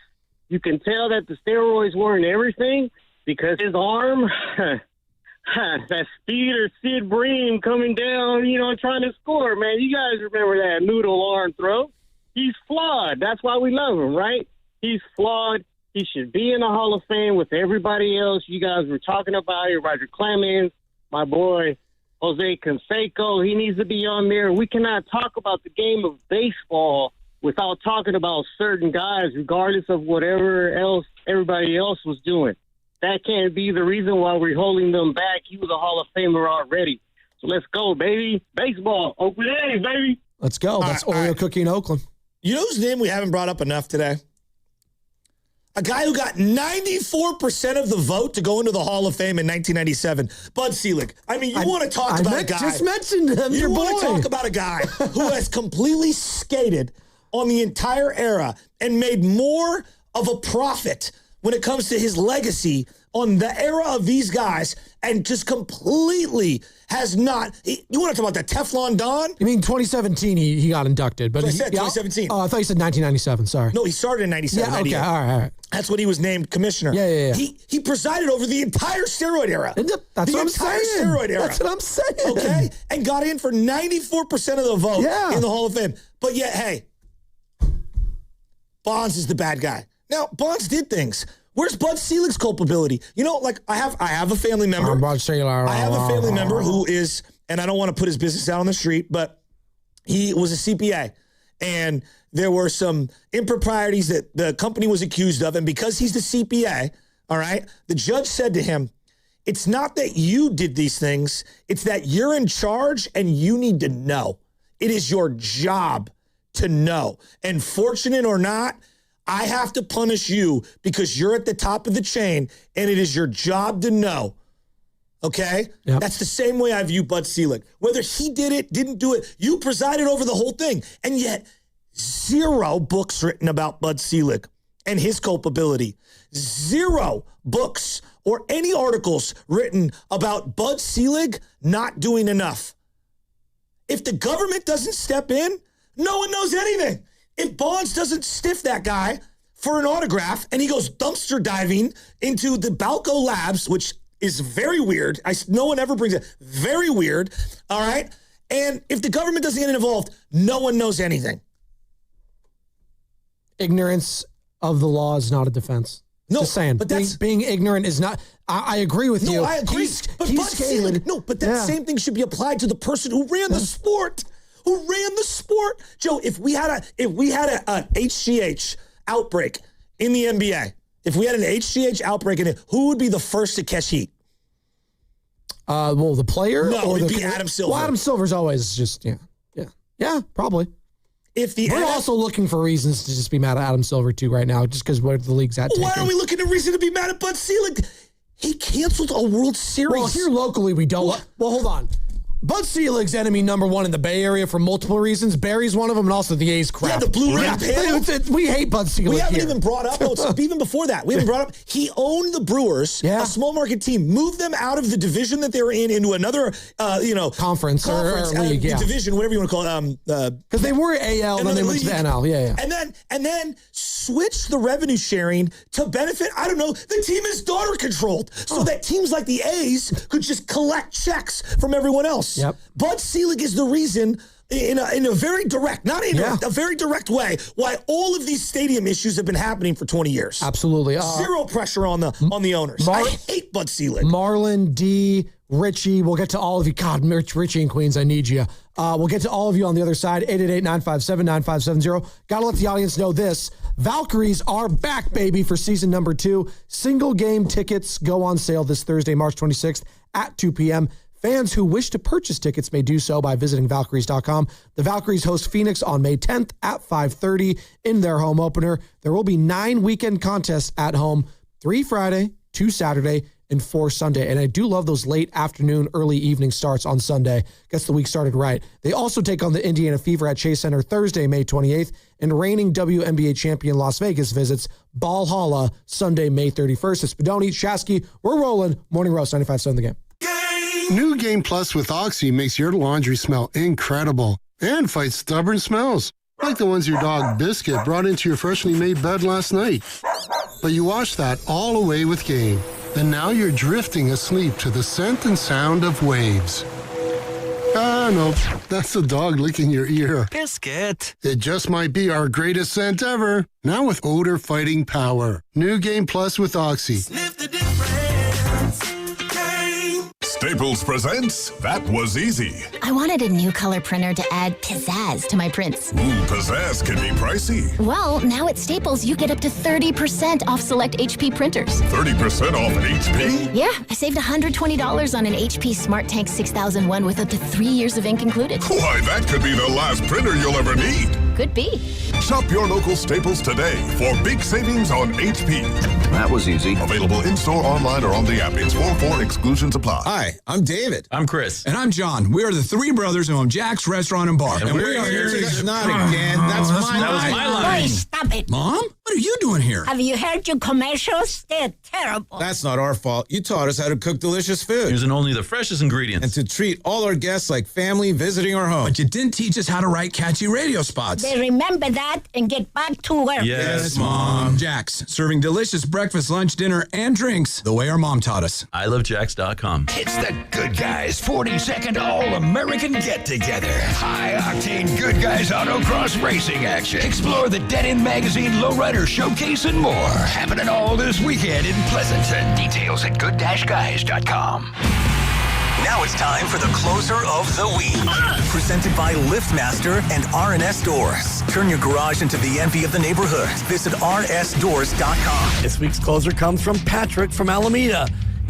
You can tell that the steroids weren't everything because his arm, that speed of Sid Bream coming down, trying to score, man. You guys remember that noodle arm throw? He's flawed. That's why we love him, right? He's flawed. He should be in the Hall of Fame with everybody else. You guys were talking about it. Roger Clemens, my boy, Jose Canseco. He needs to be on there. We cannot talk about the game of baseball without talking about certain guys, regardless of whatever else everybody else was doing. That can't be the reason why we're holding them back. He was a Hall of Famer already. So let's go, baby. Baseball. Oakland A's, baby. Let's go. That's Oreo Cookie in Oakland. You know whose name we haven't brought up enough today? A guy who got 94% of the vote to go into the Hall of Fame in 1997, Bud Selig. I mean, you want to talk about a guy. Just mentioned him. You want to talk about a guy who has completely skated on the entire era and made more of a profit when it comes to his legacy on the era of these guys and just completely has not. You want to talk about that Teflon Don? You mean 2017 he got inducted. But I said 2017. Oh, I thought you said 1997. Sorry. No, he started in 97. Yeah, okay, all right. That's when he was named commissioner. Yeah. He presided over the entire steroid era. That's what I'm saying. The entire steroid era. That's what I'm saying. Okay? And got in for 94% of the vote in the Hall of Fame. But yet, hey, Bonds is the bad guy. Now, Bonds did things. Where's Bud Selig's culpability? I have a family member. I have a family member who is, and I don't want to put his business out on the street, but he was a CPA. And there were some improprieties that the company was accused of. And because he's the CPA, all right, the judge said to him, it's not that you did these things. It's that you're in charge and you need to know. It is your job to know. And fortunate or not, I have to punish you because you're at the top of the chain and it is your job to know. Okay? Yep. That's the same way I view Bud Selig. Whether he did it, didn't do it, you presided over the whole thing. And yet, 0 books written about Bud Selig and his culpability. 0 books or any articles written about Bud Selig not doing enough. If the government doesn't step in, no one knows anything. If Bonds doesn't stiff that guy for an autograph and he goes dumpster diving into the Balco Labs, which is very weird. No one ever brings it. Very weird. All right. And if the government doesn't get involved, no one knows anything. Ignorance of the law is not a defense. No, just saying. But being ignorant is not. I agree with you. No, I agree. But Bud Selig, but that same thing should be applied to the person who ran the sport. Joe, if we had an HGH outbreak in the NBA, if we had an HGH outbreak in it, who would be the first to catch heat? Well, the player? No, it'd be Adam Silver. Well, Adam Silver's always just, yeah, probably. We're also looking for reasons to just be mad at Adam Silver, too, right now, just because where the league's at. Why are we looking at reason to be mad at Bud Selig? He canceled a World Series. Well, here locally, we don't. Well, hold on. Bud Selig's enemy number one in the Bay Area for multiple reasons. Barry's one of them, and also the A's crap. Yeah, the blue-red panel. We hate Bud Selig. We haven't even brought up, even before that, we haven't brought up, he owned the Brewers, a small market team, moved them out of the division that they were in into another, conference or league, division, whatever you want to call it. Because they were AL, and then they went to the NL, yeah. And then switched the revenue sharing to benefit, I don't know, the team is daughter controlled, so that teams like the A's could just collect checks from everyone else. Yep. Bud Selig is the reason in a very direct, not indirect, a very direct way why all of these stadium issues have been happening for 20 years. Absolutely. 0 pressure on the owners. I hate Bud Selig. Marlon D. Richie. We'll get to all of you. God, Richie in Queens, I need you. We'll get to all of you on the other side. 888-957-9570. Got to let the audience know this. Valkyries are back, baby, for season number 2. Single game tickets go on sale this Thursday, March 26th at 2 p.m. Fans who wish to purchase tickets may do so by visiting Valkyries.com. The Valkyries host Phoenix on May 10th at 5:30 in their home opener. There will be 9 weekend contests at home, 3 Friday, 2 Saturday, and 4 Sunday. And I do love those late afternoon, early evening starts on Sunday. Gets the week started right. They also take on the Indiana Fever at Chase Center Thursday, May 28th. And reigning WNBA champion Las Vegas visits Valhalla Sunday, May 31st. It's Bedoni, Shasky. We're rolling. Morning Roast, 95.7 The Game. New Game Plus with Oxy makes your laundry smell incredible and fights stubborn smells, like the ones your dog Biscuit brought into your freshly made bed last night. But you washed that all away with Game, and now you're drifting asleep to the scent and sound of waves. Ah, no, that's the dog licking your ear. Biscuit. It just might be our greatest scent ever, now with odor-fighting power. New Game Plus with Oxy. Sniff the difference. Staples presents That Was Easy. I wanted a new color printer to add pizzazz to my prints. Ooh, pizzazz can be pricey. Well, now at Staples, you get up to 30% off select HP printers. 30% off an HP? Yeah, I saved $120 on an HP Smart Tank 6001 with up to 3 years of ink included. Why, that could be the last printer you'll ever need. Could be. Shop your local Staples today for big savings on HP. That was easy. Available in-store, online, or on the app. It's 4 exclusions apply. Hi, I'm David. I'm Chris. And I'm John. We are the 3 brothers who own Jack's Restaurant and Bar. And we are here to... Not again. That's my line. That was my line. Boy, stop it. Mom? What are you doing here? Have you heard your commercials? They're terrible. That's not our fault. You taught us how to cook delicious food. Using only the freshest ingredients. And to treat all our guests like family visiting our home. But you didn't teach us how to write catchy radio spots. They remember that and get back to work. Yes, Mom. Jack's, serving delicious breakfast, lunch, dinner, and drinks the way our mom taught us. ILoveJax.com. It's the Good Guys 42nd All-American Get-Together. High-octane Good Guys autocross racing action. Explore the Dead End Magazine Lowrider Showcase and more. Happening all this weekend in Pleasanton. Details at good-guys.com. Now it's time for the closer of the week. Presented by LiftMaster and R&S Doors. Turn your garage into the envy of the neighborhood. Visit rsdoors.com. This week's closer comes from Patrick from Alameda.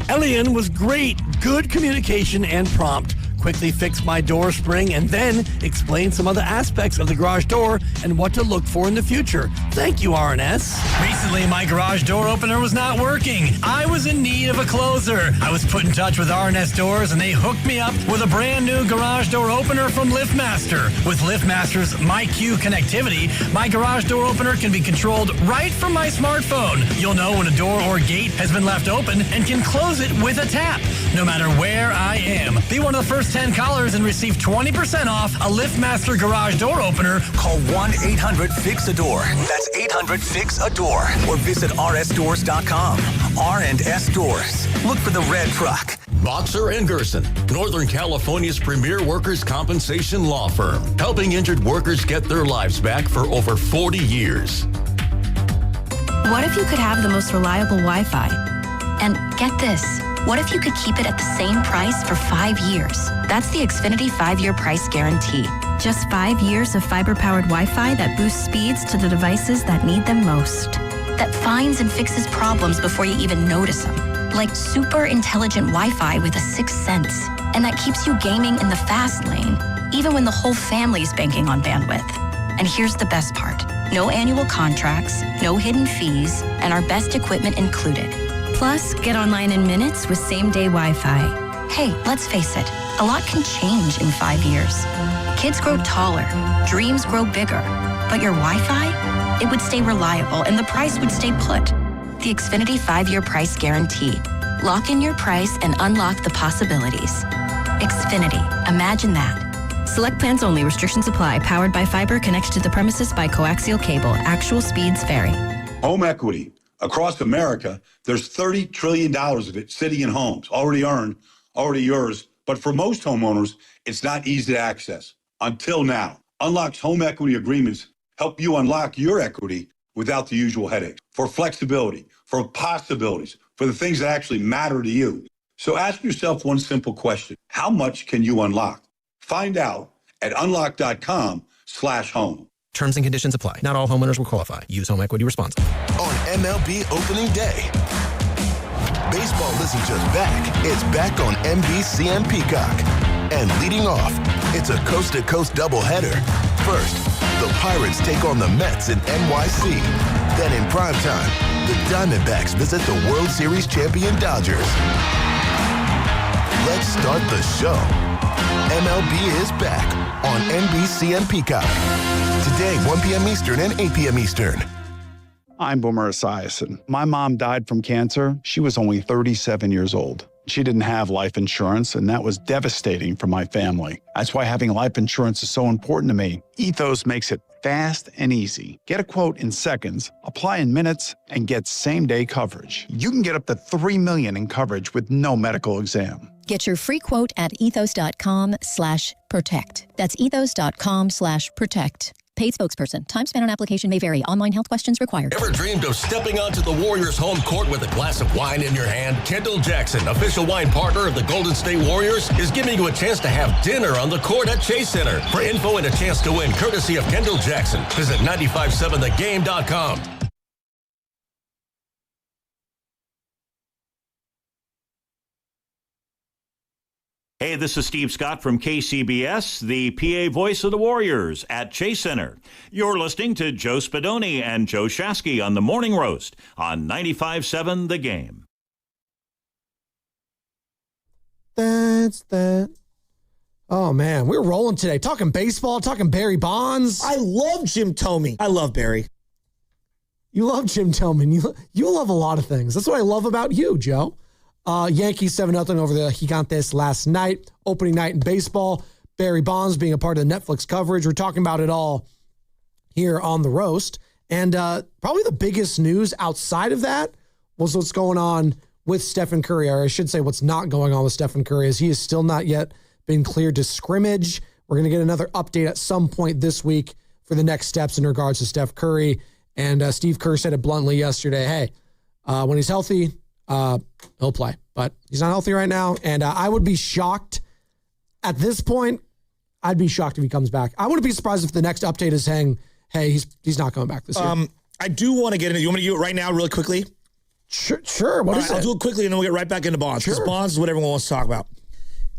Elian was great, good communication and prompt. Quickly fixed my door spring and then explained some other aspects of the garage door and what to look for in the future. Thank you, R&S. Recently, my garage door opener was not working. I was in need of a closer. I was put in touch with R&S Doors and they hooked me up with a brand new garage door opener from LiftMaster. With LiftMaster's MyQ connectivity, my garage door opener can be controlled right from my smartphone. You'll know when a door or gate has been left open and can close it with a tap, no matter where I am. Be one of the first 10 callers and receive 20% off a LiftMaster garage door opener. Call 1-800-FIX-A-DOOR. That's 800-FIX-A-DOOR. Or visit rsdoors.com. R&S Doors. Look for the red truck. Boxer & Gerson, Northern California's premier workers' compensation law firm, helping injured workers get their lives back for over 40 years. What if you could have the most reliable Wi-Fi? And get this, what if you could keep it at the same price for 5 years? That's the Xfinity 5-year price guarantee. Just 5 years of fiber-powered Wi-Fi that boosts speeds to the devices that need them most. That finds and fixes problems before you even notice them. Like super intelligent Wi-Fi with a sixth sense. And that keeps you gaming in the fast lane, even when the whole family's banking on bandwidth. And here's the best part. No annual contracts, no hidden fees, and our best equipment included. Plus, get online in minutes with same-day Wi-Fi. Hey, let's face it, a lot can change in 5 years. Kids grow taller, dreams grow bigger, but your Wi-Fi, it would stay reliable and the price would stay put. The Xfinity 5-year price guarantee. Lock in your price and unlock the possibilities. Xfinity, imagine that. Select plans only. Restrictions apply. Powered by fiber. Connects to the premises by coaxial cable. Actual speeds vary. Home equity. Across America, there's $30 trillion of it sitting in homes, already earned, already yours. But for most homeowners, it's not easy to access. Until now. Unlock's home equity agreements help you unlock your equity without the usual headaches. For flexibility, for possibilities, for the things that actually matter to you. So ask yourself one simple question. How much can you unlock? Find out at unlock.com/home. Terms and conditions apply. Not all homeowners will qualify. Use home equity responsibly. On MLB opening day, baseball isn't just back. It's back on NBC and Peacock. And leading off, it's a coast-to-coast doubleheader. First, the Pirates take on the Mets in NYC. Then in primetime, the Diamondbacks visit the World Series champion Dodgers. Let's start the show. MLB is back on NBC and Peacock. Today, 1 p.m. Eastern and 8 p.m. Eastern. I'm Boomer Esiason. My mom died from cancer. She was only 37 years old. She didn't have life insurance, and that was devastating for my family. That's why having life insurance is so important to me. Ethos makes it fast and easy. Get a quote in seconds, apply in minutes, and get same-day coverage. You can get up to $3 million in coverage with no medical exam. Get your free quote at ethos.com/protect. That's ethos.com/protect. Paid spokesperson. Time spent on application may vary. Online health questions required. Ever dreamed of stepping onto the Warriors' home court with a glass of wine in your hand? Kendall Jackson, official wine partner of the Golden State Warriors, is giving you a chance to have dinner on the court at Chase Center. For info and a chance to win, courtesy of Kendall Jackson, visit 957thegame.com. Hey, this is Steve Scott from KCBS, the PA voice of the Warriors at Chase Center. You're listening to Joe Spadoni and Joe Shasky on the Morning Roast on 95.7 The Game. That's that. Oh, man, we're rolling today. Talking baseball, talking Barry Bonds. I love Jim Thome. I love Barry. You love Jim Thome. You love a lot of things. That's what I love about you, Joe. Yankees 7-0 over the Gigantes last night. Opening night in baseball. Barry Bonds being a part of the Netflix coverage. We're talking about it all here on The Roast. And probably the biggest news outside of that was what's going on with Stephen Curry. Or I should say what's not going on with Stephen Curry, as he has still not yet been cleared to scrimmage. We're going to get another update at some point this week for the next steps in regards to Steph Curry. And Steve Kerr said it bluntly yesterday. Hey, when he's healthy, he'll play, but he's not healthy right now. And I would be shocked at this point. I'd be shocked if he comes back. I wouldn't be surprised if the next update is saying, hey, he's not coming back this year. I do want to get into, you want me to do it right now really quickly? Sure. What is it? I'll do it quickly and then we'll get right back into Bonds. Because Bonds is what everyone wants to talk about.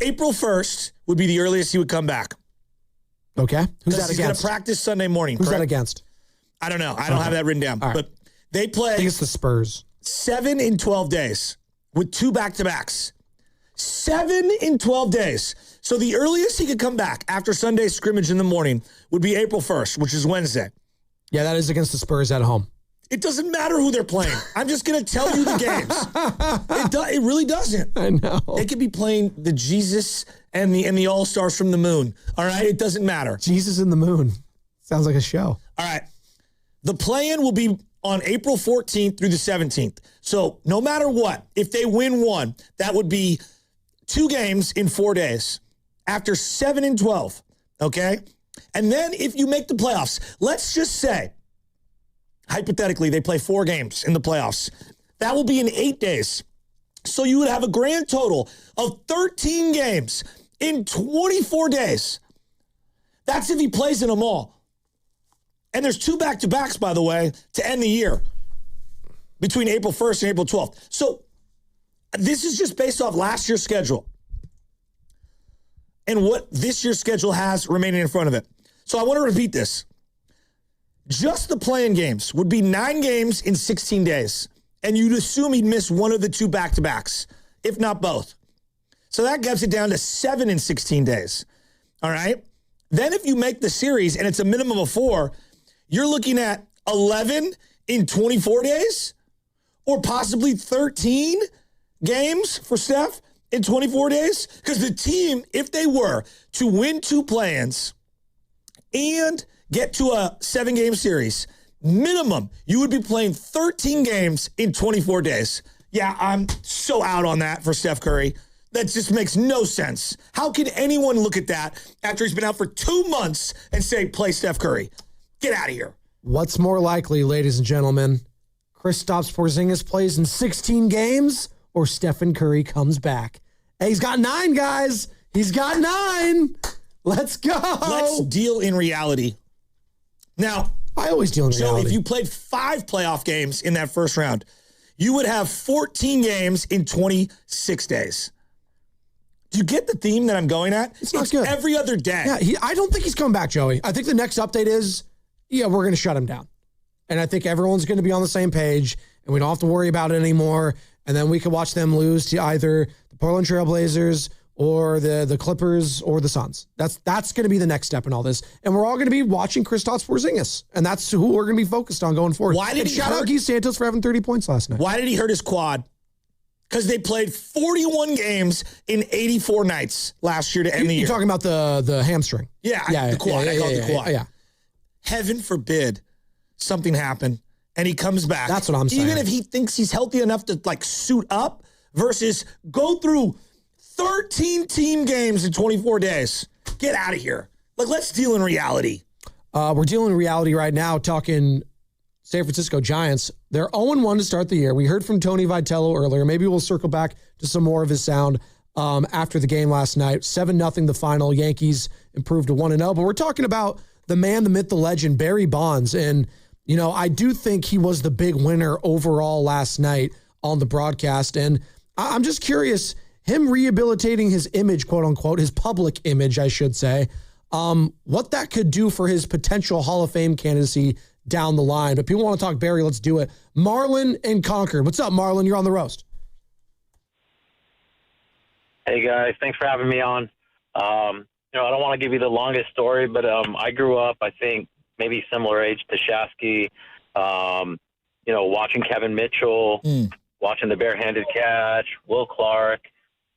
April 1st would be the earliest he would come back. Okay. Who's that against? He's going to practice Sunday morning. Who's that against? I don't know. I don't have that written down. Right. But they play. I think it's the Spurs. 7 in 12 days with 2 back-to-backs. 7 in 12 days. So the earliest he could come back after Sunday's scrimmage in the morning would be April 1st, which is Wednesday. Yeah, that is against the Spurs at home. It doesn't matter who they're playing. I'm just going to tell you the games. It really doesn't. I know. They could be playing the Jesus and the All-Stars from the moon. All right? It doesn't matter. Jesus and the moon. Sounds like a show. All right. The play-in will be on April 14th through the 17th. So no matter what, if they win one, that would be 2 games in 4 days after 7 in 12, okay? And then if you make the playoffs, let's just say, hypothetically, they play 4 games in the playoffs. That will be in 8 days. So you would have a grand total of 13 games in 24 days. That's if he plays in them all. And there's 2 back-to-backs, by the way, to end the year between April 1st and April 12th. So this is just based off last year's schedule and what this year's schedule has remaining in front of it. So I want to repeat this. Just the play-in games would be 9 games in 16 days. And you'd assume he'd miss one of the 2 back-to-backs, if not both. So that gets it down to 7 in 16 days. All right? Then if you make the series and it's a minimum of 4, you're looking at 11 in 24 days or possibly 13 games for Steph in 24 days. Because the team, if they were to win 2 play-ins and get to a 7-game series, minimum, you would be playing 13 games in 24 days. Yeah, I'm so out on that for Steph Curry. That just makes no sense. How can anyone look at that after he's been out for 2 months and say, play Steph Curry? Get out of here. What's more likely, ladies and gentlemen? Kristaps Porzingis plays in 16 games or Stephen Curry comes back. Hey, he's got 9, guys. He's got 9. Let's go. Let's deal in reality. Now, I always deal in reality. If you played 5 playoff games in that first round, you would have 14 games in 26 days. Do you get the theme that I'm going at? It's not good. Every other day. Yeah, I don't think he's coming back, Joey. I think the next update is, we're going to shut him down. And I think everyone's going to be on the same page, and we don't have to worry about it anymore. And then we can watch them lose to either the Portland Trail Blazers or the Clippers or the Suns. That's going to be the next step in all this. And we're all going to be watching Kristaps Porzingis. And that's who we're going to be focused on going forward. Shout out Guy Santos for having 30 points last night. Why did he hurt his quad? Because they played 41 games in 84 nights last year to end the year. You're talking about the hamstring. Yeah, the quad. I call it the quad. Yeah. Heaven forbid something happened and he comes back. That's what I'm saying. Even if he thinks he's healthy enough to suit up versus go through 13 team games in 24 days. Get out of here. Let's deal in reality. We're dealing in reality right now, talking San Francisco Giants. They're 0-1 to start the year. We heard from Tony Vitello earlier. Maybe we'll circle back to some more of his sound after the game last night. 7-0 the final. Yankees improved to 1-0. But we're talking about the man, the myth, the legend, Barry Bonds. And, I do think he was the big winner overall last night on the broadcast. And I'm just curious, him rehabilitating his image, quote unquote, his public image, I should say, what that could do for his potential Hall of Fame candidacy down the line. But people want to talk Barry, let's do it. Marlon in Concord. What's up, Marlon? You're on the roast. Hey, guys. Thanks for having me on. I don't want to give you the longest story, but I grew up, I think, maybe similar age to Shasky, watching Kevin Mitchell, watching the barehanded catch, Will Clark,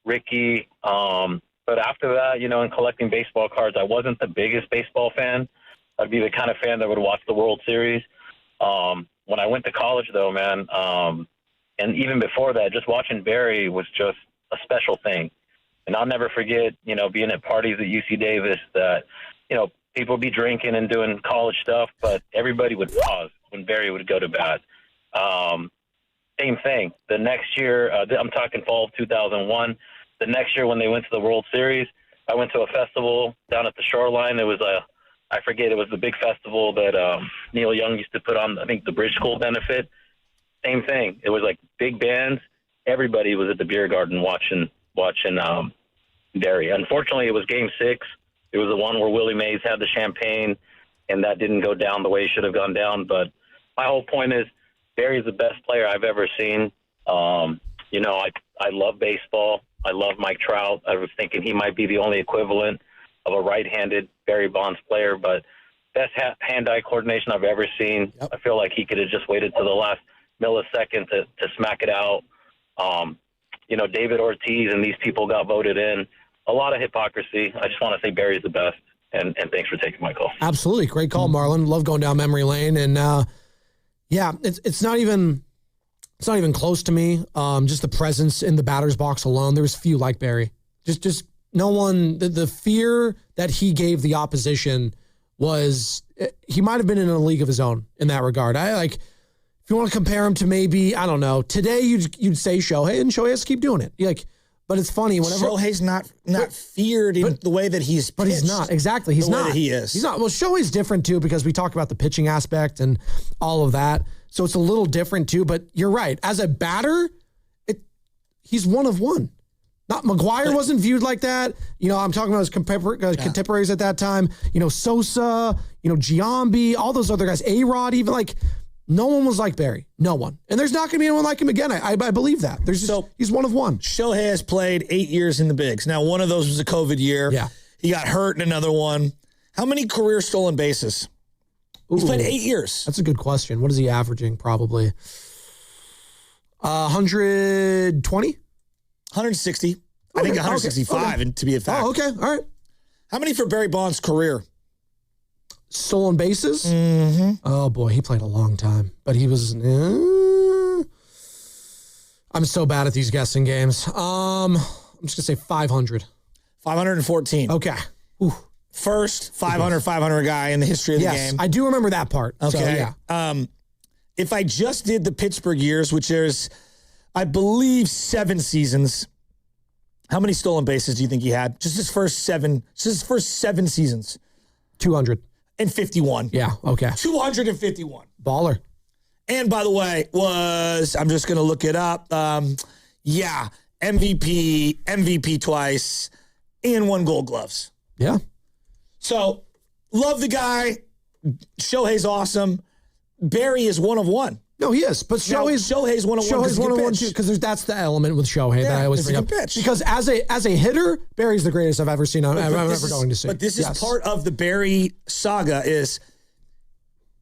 Ricky. But after that, in collecting baseball cards, I wasn't the biggest baseball fan. I'd be the kind of fan that would watch the World Series. When I went to college, though, man, and even before that, just watching Barry was just a special thing. And I'll never forget, being at parties at UC Davis that, people would be drinking and doing college stuff, but everybody would pause when Barry would go to bat. Same thing. The next year, I'm talking fall of 2001, the next year when they went to the World Series, I went to a festival down at the Shoreline. It was it was the big festival that Neil Young used to put on, I think, the Bridge School benefit. Same thing. It was like big bands. Everybody was at the beer garden watching Barry. Unfortunately, it was Game 6. It was the one where Willie Mays had the champagne, and that didn't go down the way it should have gone down. But my whole point is Barry's the best player I've ever seen. I love baseball. I love Mike Trout. I was thinking he might be the only equivalent of a right-handed Barry Bonds player, but best hand-eye coordination I've ever seen. Yep. I feel like he could have just waited to the last millisecond to smack it out. David Ortiz and these people got voted in. A lot of hypocrisy. I just want to say Barry's the best, and thanks for taking my call. Absolutely. Great call, Marlon. Love going down memory lane. And, it's not even close to me. Just the presence in the batter's box alone. There was few like Barry. Just no one. The fear that he gave the opposition was he might have been in a league of his own in that regard. If you want to compare him to maybe, I don't know, today you'd say Shohei, and Shohei has to keep doing it. But it's funny whenever Shohei's not feared in the way that he's pitched. But he's not. Exactly. He's not. Way that he is. He's not. Well, Shohei's different too because we talk about the pitching aspect and all of that. So it's a little different too, but you're right. As a batter, he's one of one. Not McGuire wasn't viewed like that. I'm talking about his contemporaries at that time. Sosa, Giambi, all those other guys, A-Rod, even no one was like Barry. No one. And there's not going to be anyone like him again. I believe that. He's one of one. Shohei has played 8 years in the bigs. Now, one of those was a COVID year. Yeah. He got hurt in another one. How many career stolen bases? He's played 8 years. That's a good question. What is he averaging? Probably 120? 160. I think 165 and to be a fact. Oh, okay. All right. How many for Barry Bonds' career? Stolen bases? Mm-hmm. Oh, boy. He played a long time. But he was... I'm so bad at these guessing games. I'm just going to say 500. 514. Okay. Ooh. First 500 guy in the history of the game. I do remember that part. Okay. So, yeah. If I just did the Pittsburgh years, which there's I believe 7 seasons. How many stolen bases do you think he had? Just his first 7 seasons. 251. Yeah, okay. 251. Baller. And by the way, I'm just going to look it up. MVP twice, and 1 Gold Gloves. Yeah. So, love the guy. Shohei's awesome. Barry is 1 of 1. No, he is. But Shohei's 1 of 1. Shohei's 1 of 1 too, because that's the element with Shohei that I always bring up. Pitch. Because as a hitter, Barry's the greatest I've ever seen. I'm ever going to see. But this is part of the Barry saga. Is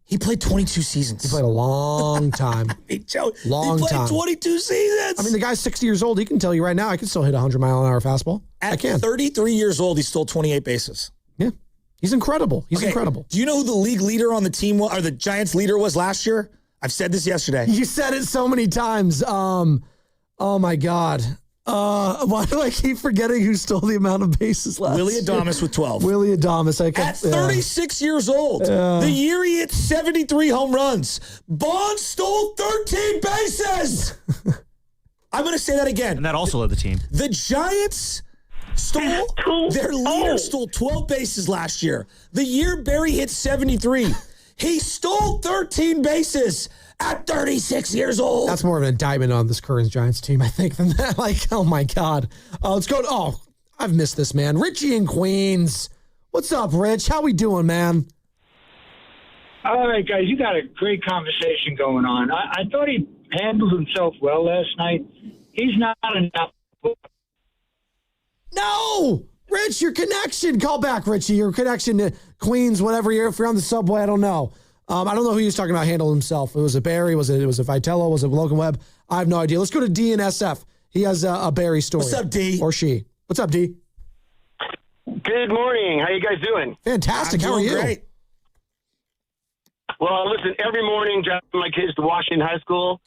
he played 22 seasons? He played a long time. He played 22 seasons. I mean, the guy's 60 years old. He can tell you right now, I can still hit a 100-mile-an-hour fastball. At 33 years old, he stole 28 bases. Yeah. He's incredible. He's incredible. Do you know who the league leader on the team or the Giants leader was last year? I've said this yesterday. You said it so many times. Oh my God. Why do I keep forgetting who stole the amount of bases last year? Willie Adames with 12. Willie Adames. At 36 years old, the year he hit 73 home runs, Bonds stole 13 bases. I'm going to say that again. And that also led the team. The Giants their leader stole 12 bases last year. The year Barry hit 73, he stole 13 bases at 36 years old. That's more of an indictment on this current Giants team, I think, than that. Like, oh my God. Let's go. I've missed this, man. Richie in Queens. What's up, Rich? How we doing, man? All right, guys, you got a great conversation going on. I thought he handled himself well last night. He's not enough. No! Rich, your connection. Call back, Richie. Your connection to Queens, whatever if you're on the subway, I don't know. I don't know who he was talking about handle himself. It was a Barry, was it a Vitello, was it Logan Webb? I have no idea. Let's go to D and SF. He has a Barry story. What's up, D? Or she. What's up, D? Good morning. How you guys doing? Fantastic. How are you? Great. Well, listen, every morning driving my kids to Washington High School,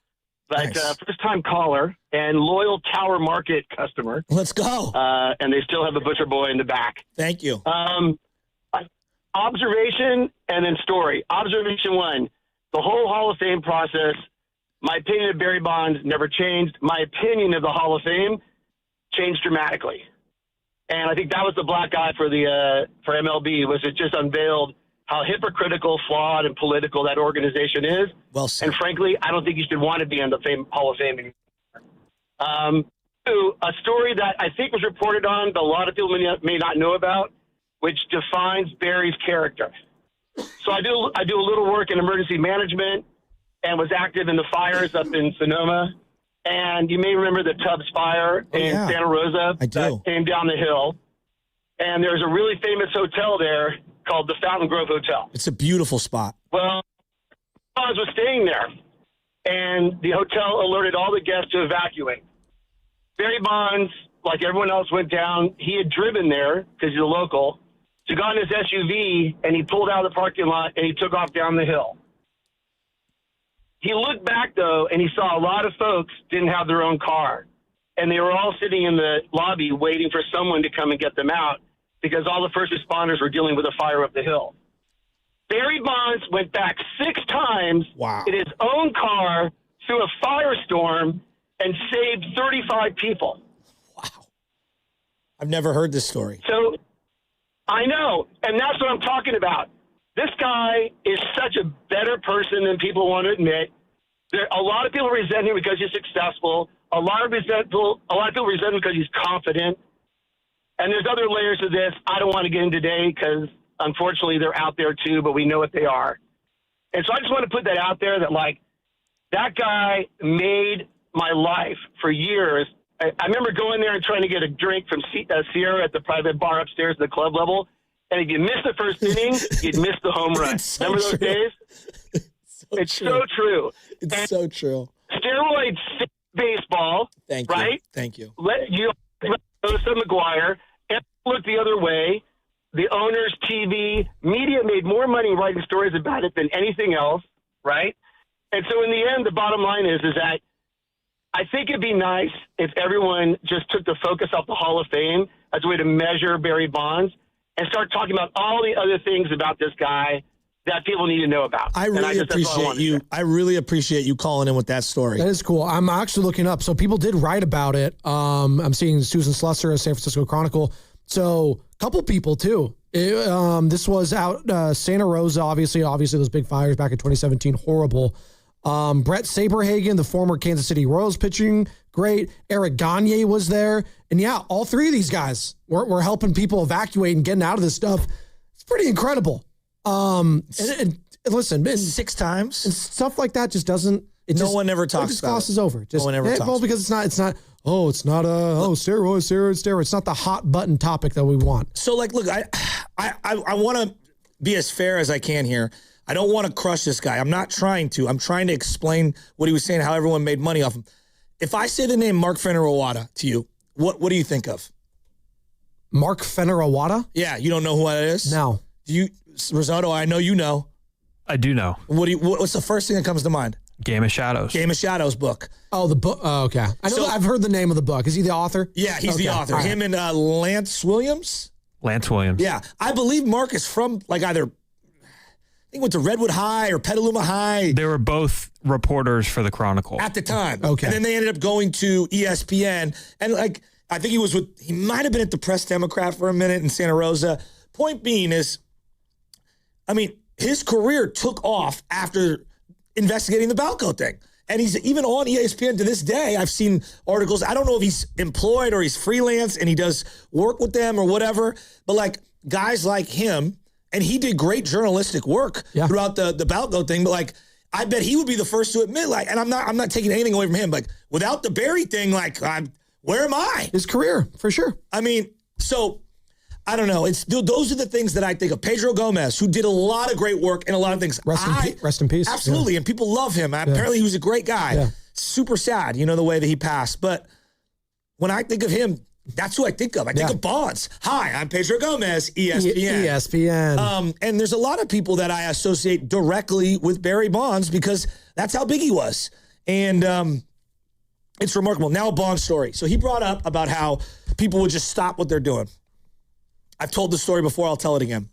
but first-time caller and loyal Tower Market customer. Let's go. And they still have a butcher boy in the back. Thank you. Observation and then story. Observation 1, the whole Hall of Fame process, my opinion of Barry Bonds never changed. My opinion of the Hall of Fame changed dramatically. And I think that was the black eye for MLB, was it just unveiled how hypocritical, flawed, and political that organization is. Well said. And frankly, I don't think you should want to be in the Hall of Fame anymore. A story that I think was reported on, but a lot of people may not know about, which defines Barry's character. So I do a little work in emergency management and was active in the fires up in Sonoma. And you may remember the Tubbs fire in Santa Rosa that came down the hill. And there's a really famous hotel there called the Fountain Grove Hotel. It's a beautiful spot. Well, Bonds was staying there, and the hotel alerted all the guests to evacuate. Barry Bonds, like everyone else, went down. He had driven there because he's a local. So he got in his SUV, and he pulled out of the parking lot, and he took off down the hill. He looked back, though, and he saw a lot of folks didn't have their own car, and they were all sitting in the lobby waiting for someone to come and get them out because all the first responders were dealing with a fire up the hill. Barry Bonds went back 6 times in his own car through a firestorm and saved 35 people. Wow. I've never heard this story. So I know, and that's what I'm talking about. This guy is such a better person than people want to admit. A lot of people resent him because he's successful. A lot of people resent him because he's confident. And there's other layers to this I don't want to get into today because, unfortunately, they're out there too, but we know what they are. And so I just want to put that out there that, like, that guy made my life for years. I remember going there and trying to get a drink from Sierra at the private bar upstairs at the club level. And if you missed the first inning, you'd miss the home run. Remember those days? It's so true. It's so true. Steroids save baseball. Thank you. Right? Thank you. Let McGuire. Look the other way. The owners, TV, media made more money writing stories about it than anything else, right? And so in the end, the bottom line is that I think it'd be nice if everyone just took the focus off the Hall of Fame as a way to measure Barry Bonds and start talking about all the other things about this guy that people need to know about. I really appreciate you. I really appreciate you calling in with that story. That is cool. I'm actually looking up. So people did write about it. I'm seeing Susan Slusser of San Francisco Chronicle. So a couple people too. This was out Santa Rosa, obviously those big fires back in 2017, horrible. Brett Saberhagen, the former Kansas City Royals pitching, great. Eric Gagne was there. And yeah, all three of these guys were helping people evacuate and getting out of this stuff. It's pretty incredible. And listen, 6 times and stuff like that just doesn't. No one ever talks about it. It just glosses over. No one ever talks. Well, because it's not. Steroids. It's not the hot button topic that we want. So, like, look, I want to be as fair as I can here. I don't want to crush this guy. I'm not trying to. I'm trying to explain what he was saying, how everyone made money off him. If I say the name Mark Fenner-Iwata to you, what do you think of? Mark Fenner-Iwata? Yeah, you don't know who that is? No. Do you, Risotto? I know you know. I do know. What's the first thing that comes to mind? Game of Shadows. Game of Shadows book. Oh, the book. Oh, okay. I've heard the name of the book. Is he the author? Yeah, he's the author. Right. Him and Lance Williams. Lance Williams. Yeah, I believe Mark is from like either. I think went to Redwood High or Petaluma High. They were both reporters for the Chronicle at the time. Okay, and then they ended up going to ESPN, and like I think he might have been at the Press Democrat for a minute in Santa Rosa. Point being is, I mean, his career took off after investigating the Balco thing. And he's even on ESPN to this day. I've seen articles. I don't know if he's employed or he's freelance and he does work with them or whatever. But like guys like him, and he did great journalistic work throughout the Balco thing. But like, I bet he would be the first to admit, like, and I'm not taking anything away from him. Like, without the Barry thing, like, where am I? His career, for sure. I mean, so I don't know. Those are the things that I think of. Pedro Gomez, who did a lot of great work and a lot of things. Rest in peace. Absolutely. Yeah. And people love him. Apparently he was a great guy. Yeah. Super sad, the way that he passed. But when I think of him, that's who I think of. I think of Bonds. Hi, I'm Pedro Gomez, ESPN. ESPN. And there's a lot of people that I associate directly with Barry Bonds because that's how big he was. And it's remarkable. Now a Bonds story. So he brought up about how people would just stop what they're doing. I've told the story before. I'll tell it again.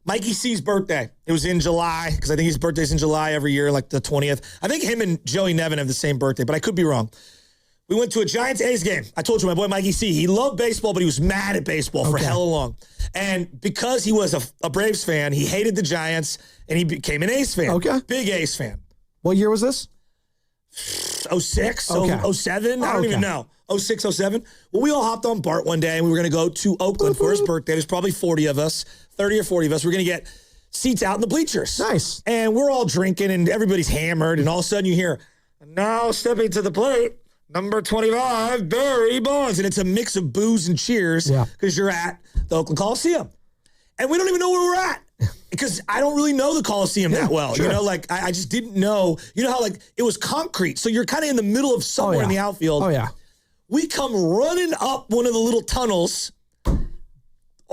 Mikey C's birthday. It was in July because I think his birthday's in July every year, like the 20th. I think him and Joey Nevin have the same birthday, but I could be wrong. We went to a Giants-A's game. I told you, my boy Mikey C, he loved baseball, but he was mad at baseball for hella long. And because he was a Braves fan, he hated the Giants, and he became an A's fan. Okay. Big A's fan. What year was this? 06, 07? I don't even know. 06, 07. Well, we all hopped on Bart one day, and we were going to go to Oakland for his birthday. There's probably 40 of us, 30 or 40 of us. We're going to get seats out in the bleachers. Nice. And we're all drinking, and everybody's hammered, and all of a sudden you hear, now stepping to the plate, number 25, Barry Bonds. And it's a mix of boos and cheers because you're at the Oakland Coliseum. And we don't even know where we're at because I don't really know the Coliseum that well. Sure. I just didn't know. You know how, like, it was concrete. So you're kind of in the middle of somewhere in the outfield. Oh, yeah. We come running up one of the little tunnels.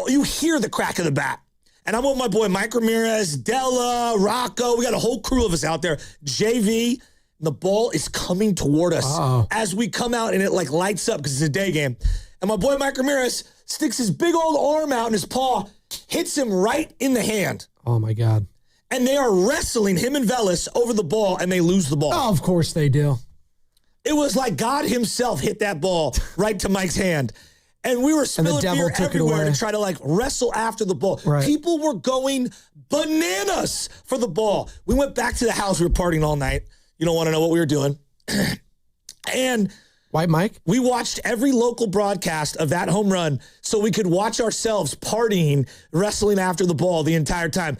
You hear the crack of the bat. And I'm with my boy Mike Ramirez, Della, Rocco. We got a whole crew of us out there. JV. The ball is coming toward us as we come out, and it like lights up because it's a day game. And my boy Mike Ramirez sticks his big old arm out, and his paw hits him right in the hand. Oh, my God. And they are wrestling him and Velas over the ball, and they lose the ball. Oh, of course they do. It was like God himself hit that ball right to Mike's hand. And we were spilling beer everywhere to try to like wrestle after the ball. Right. People were going bananas for the ball. We went back to the house. We were partying all night. You don't want to know what we were doing. And White Mike? We watched every local broadcast of that home run so we could watch ourselves partying, wrestling after the ball the entire time.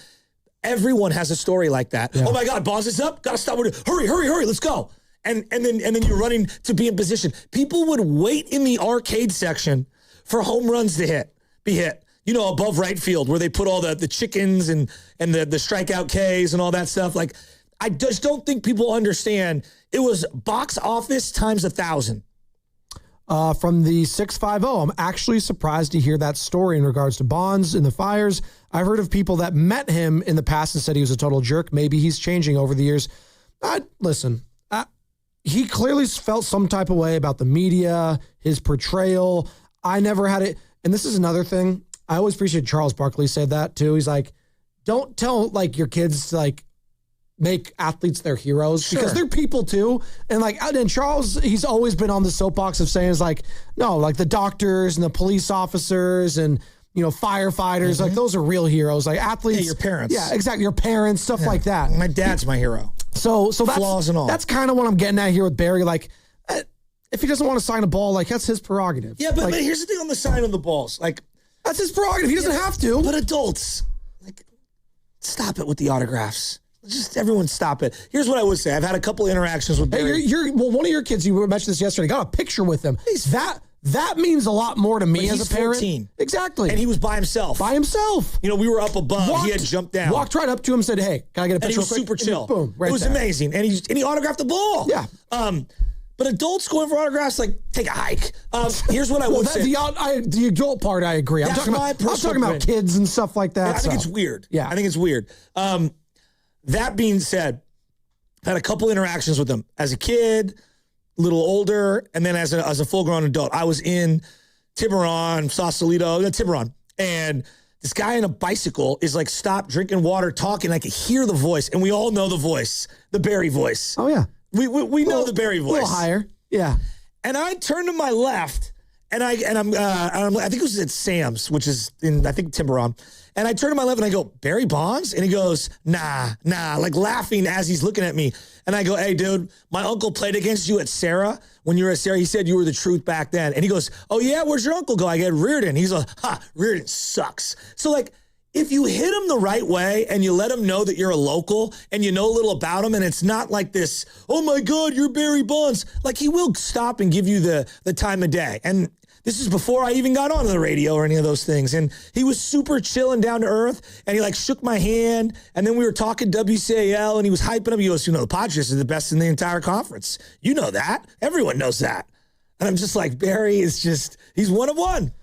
Everyone has a story like that. Yeah. Oh my God, Bonds is up. Gotta stop. Hurry, let's go. And then you're running to be in position. People would wait in the arcade section for home runs to be hit. Above right field where they put all the chickens and the strikeout Ks and all that stuff. Like, I just don't think people understand. It was box office times 1,000. From the 650, I'm actually surprised to hear that story in regards to Bonds and the fires. I've heard of people that met him in the past and said he was a total jerk. Maybe he's changing over the years. Listen, he clearly felt some type of way about the media, his portrayal. I never had it. And this is another thing. I always appreciate Charles Barkley said that too. He's like, don't tell like your kids to like make athletes their heroes because they're people too. And Charles, he's always been on the soapbox of saying is like, no, like the doctors and the police officers and, firefighters, like those are real heroes. Like athletes. Yeah, your parents. Yeah, exactly. Your parents, stuff like that. My dad's my hero. So that's, flaws and all. That's kind of what I'm getting at here with Barry. Like, if he doesn't want to sign a ball, like that's his prerogative. Yeah, but here's the thing on the sign of the balls. Like, that's his prerogative. He doesn't have to. But adults, like, stop it with the autographs. Just everyone stop it. Here's what I would say. I've had a couple interactions with Barry. Hey, one of your kids, you mentioned this yesterday, got a picture with him. That means a lot more to me as a parent. 14. Exactly. And he was by himself. We were up above. He had jumped down. Walked right up to him and said, hey, can I get a picture? And he was super chill. Boom. Right it was there. amazing. And he autographed the ball. Yeah. But adults going for autographs, like, take a hike. Here's what I would say. The adult part, I agree. I'm talking about kids and stuff like that. I think it's weird. Yeah. I think it's weird. That being said, I've had a couple interactions with them as a kid, a little older, and then as a full-grown adult. I was in Tiburon, Sausalito, Tiburon, and this guy on a bicycle is like, stop drinking water, talking. I could hear the voice, and we all know the voice, the Barry voice. Oh, yeah. We know the Barry voice. A little higher. Yeah. And I turned to my left, and I think it was at Sam's, which is in, I think, Tiburon. And I turned to my left and I go, Barry Bonds? And he goes, nah, like laughing as he's looking at me. And I go, hey, dude, my uncle played against you at Sarah. When you were at Sarah, he said you were the truth back then. And he goes, oh, yeah, where's your uncle go? I get Reardon. He's like, Reardon sucks. So, like, if you hit him the right way and you let him know that you're a local and you know a little about him and it's not like this, oh, my God, you're Barry Bonds. Like, he will stop and give you the time of day. And this is before I even got onto the radio or any of those things. And he was super chill and down to earth. And he like shook my hand. And then we were talking WCAL and he was hyping up. He goes, the Padres are the best in the entire conference. You know that. Everyone knows that. And I'm just like, Barry is just, he's one of one.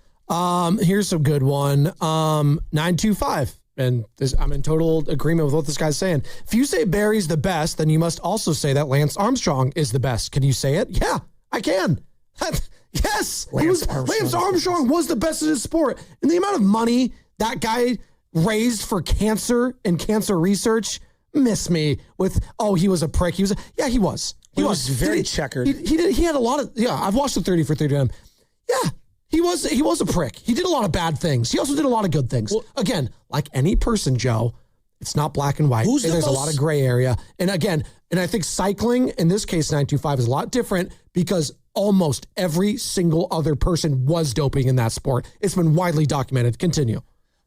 Here's a good one. 925. And I'm in total agreement with what this guy's saying. If you say Barry's the best, then you must also say that Lance Armstrong is the best. Can you say it? Yeah, I can. Yes, Lance Armstrong was the best in his sport. And the amount of money that guy raised for cancer and cancer research, miss me with, he was a prick. He was. He was very checkered. He had a lot of, I've watched the 30 for 30 of him. Yeah, he was a prick. He did a lot of bad things. He also did a lot of good things. Well, again, like any person, Joe, it's not black and white. There's a lot of gray area. And again, I think cycling, in this case, 925 is a lot different because almost every single other person was doping in that sport. It's been widely documented. Continue.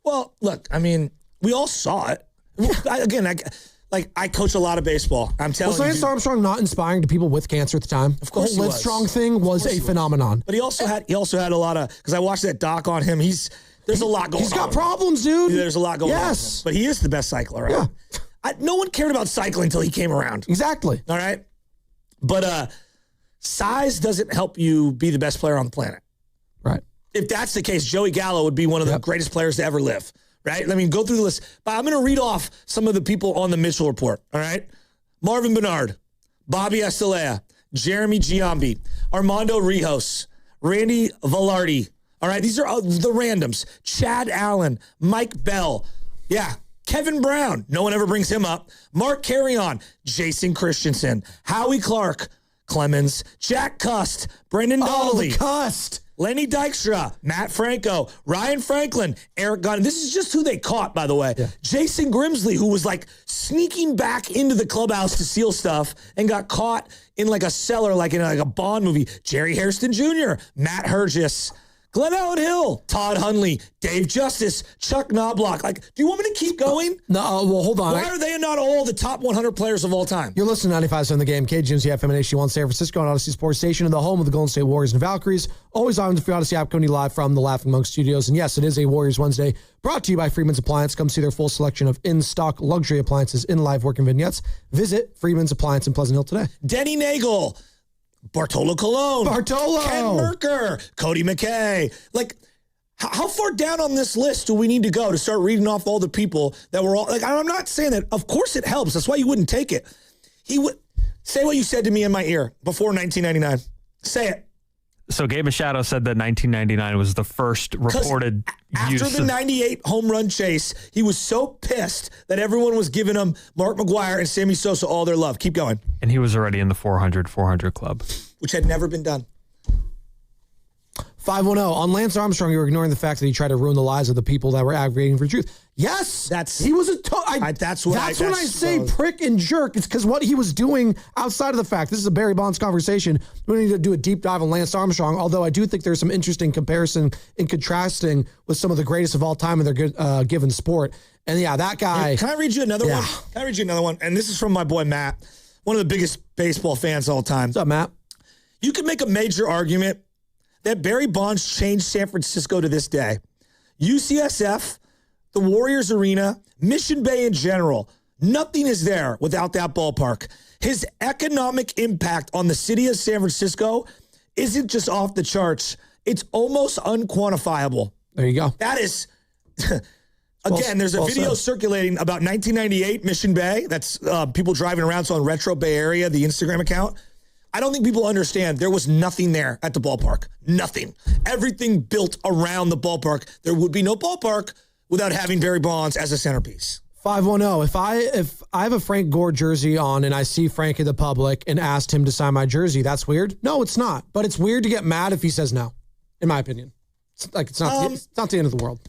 Well, look, I mean, we all saw it. I coach a lot of baseball. I'm telling you. Was Lance Armstrong not inspiring to people with cancer at the time? Of course, the whole Livestrong thing was a phenomenon. But he also had a lot of, because I watched that doc on him. There's a lot going on. He's got problems, dude. There's a lot going on. Yes. But he is the best cycler, right? Yeah. No one cared about cycling until he came around. Exactly. All right. But size doesn't help you be the best player on the planet. Right. If that's the case, Joey Gallo would be one of the greatest players to ever live. Right? I mean, go through the list. But I'm going to read off some of the people on the Mitchell Report. All right. Marvin Bernard, Bobby Estelea, Jeremy Giambi, Armando Rijos, Randy Velarde. All right. These are the randoms. Chad Allen, Mike Bell. Yeah. Kevin Brown. No one ever brings him up. Mark Carrion, Jason Christensen, Howie Clark, Clemens, Jack Cust, Brendan Donnelly. Cust. Lenny Dykstra, Matt Franco, Ryan Franklin, Eric Gunn. This is just who they caught, by the way. Yeah. Jason Grimsley, who was like sneaking back into the clubhouse to steal stuff and got caught in like a cellar, like in like a Bond movie. Jerry Hairston Jr., Matt Hergis, Glenn Allen Hill, Todd Hundley, Dave Justice, Chuck Knobloch. Like, do you want me to keep going? No, well, hold on. Why are they not all the top 100 players of all time? You're listening to 95.7 The Game, KGMZ FM and HD1 San Francisco on Odyssey Sports Station, and the home of the Golden State Warriors and Valkyries. Always on the Odyssey app, coming live from the Laughing Monk Studios. And yes, it is a Warriors Wednesday, brought to you by Freeman's Appliance. Come see their full selection of in-stock luxury appliances in live working vignettes. Visit Freeman's Appliance in Pleasant Hill today. Denny Nagel, Bartolo Colon, Ken Merker, Cody McKay. Like, how far down on this list do we need to go to start reading off all the people that were all, like, I'm not saying that, of course it helps. That's why you wouldn't take it. He would say what you said to me in my ear before 1999. Say it. So Gabe Machado said that 1999 was the first reported use After the 98 home run chase, he was so pissed that everyone was giving him Mark McGwire and Sammy Sosa all their love. Keep going. And he was already in the 400 club. Which had never been done. 510. On Lance Armstrong, you were ignoring the fact that he tried to ruin the lives of the people that were advocating for truth. Yes, he was that's when I say prick and jerk. It's because what he was doing outside of the fact. This is a Barry Bonds conversation. We need to do a deep dive on Lance Armstrong, although I do think there's some interesting comparison and contrasting with some of the greatest of all time in their given sport. And yeah, that guy. Can I read you another one? Can I read you another one? And this is from my boy Matt, one of the biggest baseball fans of all time. What's up, Matt? You can make a major argument that Barry Bonds changed San Francisco to this day. UCSF, the Warriors Arena, Mission Bay in general, nothing is there without that ballpark. His economic impact on the city of San Francisco isn't just off the charts. It's almost unquantifiable. There you go. That is, again, there's a video circulating about 1998 Mission Bay. That's people driving around. So on Retro Bay Area, the Instagram account. I don't think people understand there was nothing there at the ballpark. Nothing. Everything built around the ballpark. There would be no ballpark without having Barry Bonds as a centerpiece. 510. If I have a Frank Gore jersey on and I see Frank in the public and asked him to sign my jersey, that's weird? No, it's not. But it's weird to get mad if he says no, in my opinion. It's not the end of the world.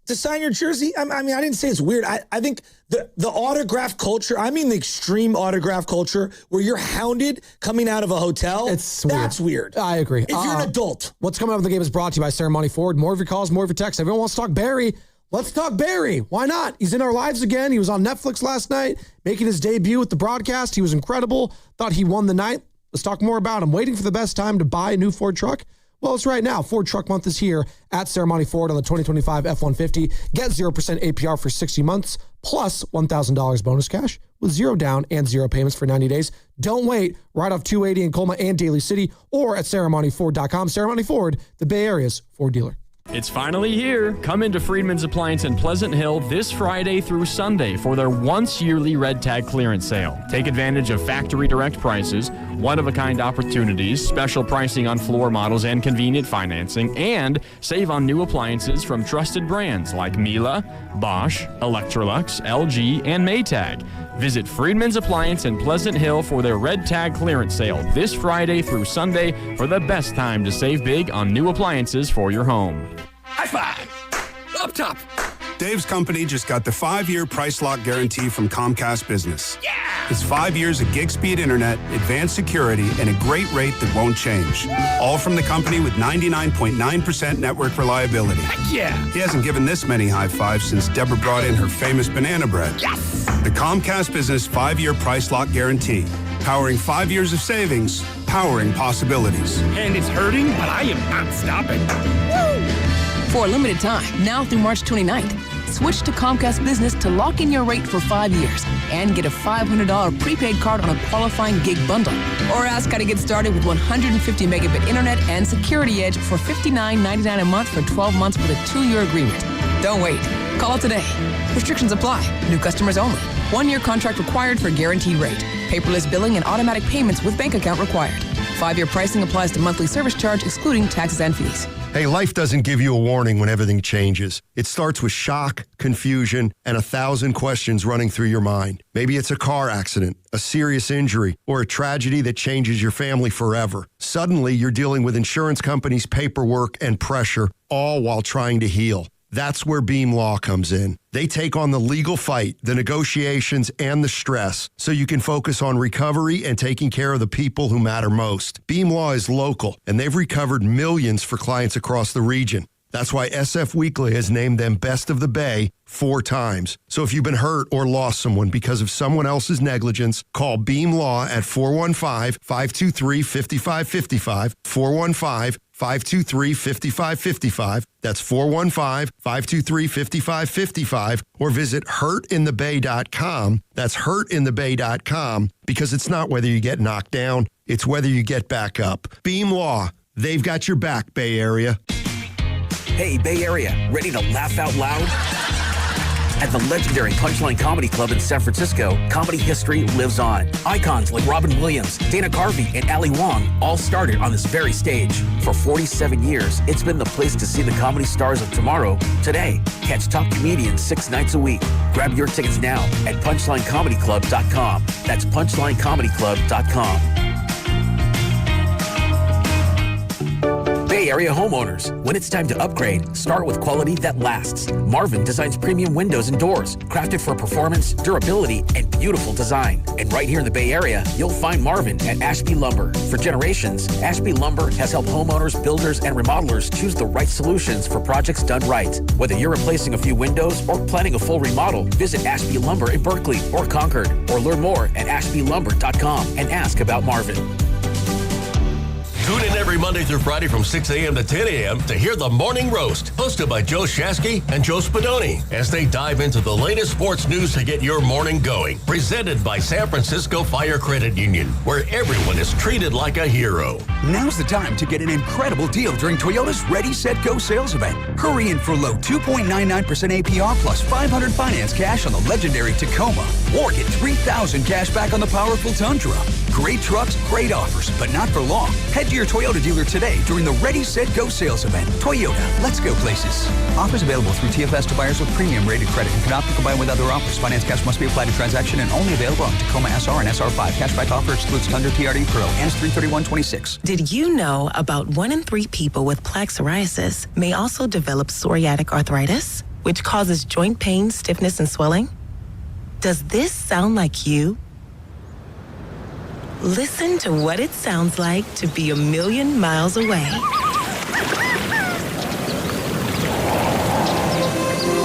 To sign your jersey? I mean, I didn't say it's weird. I think the autograph culture, I mean the extreme autograph culture where you're hounded coming out of a hotel, that's weird. I agree. If you're an adult. What's coming up in the game is brought to you by Ceremony Ford. More of your calls, more of your texts. Everyone wants to talk Barry. Let's talk Barry. Why not? He's in our lives again. He was on Netflix last night, making his debut with the broadcast. He was incredible. Thought he won the night. Let's talk more about him. Waiting for the best time to buy a new Ford truck? Well, it's right now. Ford Truck Month is here at Ceremony Ford on the 2025 F-150. Get 0% APR for 60 months, plus $1,000 bonus cash with zero down and zero payments for 90 days. Don't wait. Right off 280 in Colma and Daly City or at ceremonyford.com. Ceremony Ford, the Bay Area's Ford dealer. It's finally here. Come into Friedman's Appliance in Pleasant Hill this Friday through Sunday for their once-yearly Red Tag clearance sale. Take advantage of factory direct prices, one-of-a-kind opportunities, special pricing on floor models and convenient financing, and save on new appliances from trusted brands like Miele, Bosch, Electrolux, LG, and Maytag. Visit Friedman's Appliance in Pleasant Hill for their Red Tag clearance sale this Friday through Sunday for the best time to save big on new appliances for your home. High five! Up top! Dave's company just got the 5-year price lock guarantee from Comcast Business. Yeah! It's 5 years of gig speed internet, advanced security, and a great rate that won't change. All from the company with 99.9% network reliability. Heck yeah! He hasn't given this many high fives since Deborah brought in her famous banana bread. Yes! The Comcast Business 5-year price lock guarantee. Powering 5 years of savings, powering possibilities. And it's hurting, but I am not stopping. Woo! For a limited time, now through March 29th, switch to Comcast Business to lock in your rate for 5 years and get a $500 prepaid card on a qualifying gig bundle. Or ask how to get started with 150 megabit internet and Security Edge for $59.99 a month for 12 months with a 2-year agreement. Don't wait. Call today. Restrictions apply. New customers only. 1-year contract required for guaranteed rate. Paperless billing and automatic payments with bank account required. 5-year pricing applies to monthly service charge excluding taxes and fees. Hey, life doesn't give you a warning when everything changes. It starts with shock, confusion, and 1,000 questions running through your mind. Maybe it's a car accident, a serious injury, or a tragedy that changes your family forever. Suddenly, you're dealing with insurance companies' paperwork and pressure, all while trying to heal. That's where Beam Law comes in. They take on the legal fight, the negotiations, and the stress so you can focus on recovery and taking care of the people who matter most. Beam Law is local, and they've recovered millions for clients across the region. That's why SF Weekly has named them Best of the Bay 4 times. So if you've been hurt or lost someone because of someone else's negligence, call Beam Law at 415-523-5555, 415-523-5555. That's 415-523-5555. Or visit hurtinthebay.com. That's hurtinthebay.com, because it's not whether you get knocked down, it's whether you get back up. Beam Law, they've got your back, Bay Area. Hey, Bay Area, ready to laugh out loud? At the legendary Punchline Comedy Club in San Francisco, comedy history lives on. Icons like Robin Williams, Dana Carvey, and Ali Wong all started on this very stage. For 47 years, it's been the place to see the comedy stars of tomorrow, today. Catch top comedians 6 nights a week. Grab your tickets now at punchlinecomedyclub.com. That's punchlinecomedyclub.com. Bay Area homeowners, when it's time to upgrade, start with quality that lasts. Marvin designs premium windows and doors, crafted for performance, durability, and beautiful design. And right here in the Bay Area, you'll find Marvin at Ashby Lumber. For generations, Ashby Lumber has helped homeowners, builders, and remodelers choose the right solutions for projects done right. Whether you're replacing a few windows or planning a full remodel, visit Ashby Lumber in Berkeley or Concord, or learn more at ashbylumber.com and ask about Marvin. Tune in every Monday through Friday from 6 a.m. to 10 a.m. to hear The Morning Roast, hosted by Joe Shasky and Joe Spadoni, as they dive into the latest sports news to get your morning going. Presented by San Francisco Fire Credit Union, where everyone is treated like a hero. Now's the time to get an incredible deal during Toyota's Ready, Set, Go sales event. Hurry in for low 2.99% APR plus $500 finance cash on the legendary Tacoma, or get $3,000 cash back on the powerful Tundra. Great trucks, great offers, but not for long. Head to your Toyota dealer today during the Ready, Set, Go sales event. Toyota, let's go places. Offers available through TFS to buyers with premium rated credit and cannot be combined with other offers. Finance cash must be applied to transaction and only available on Tacoma SR and SR5. Cashback offer excludes Tundra TRD Pro and is 331.26. Did you know about 1 in 3 people with plaque psoriasis may also develop psoriatic arthritis, which causes joint pain, stiffness, and swelling? Does this sound like you? Listen to what it sounds like to be a million miles away.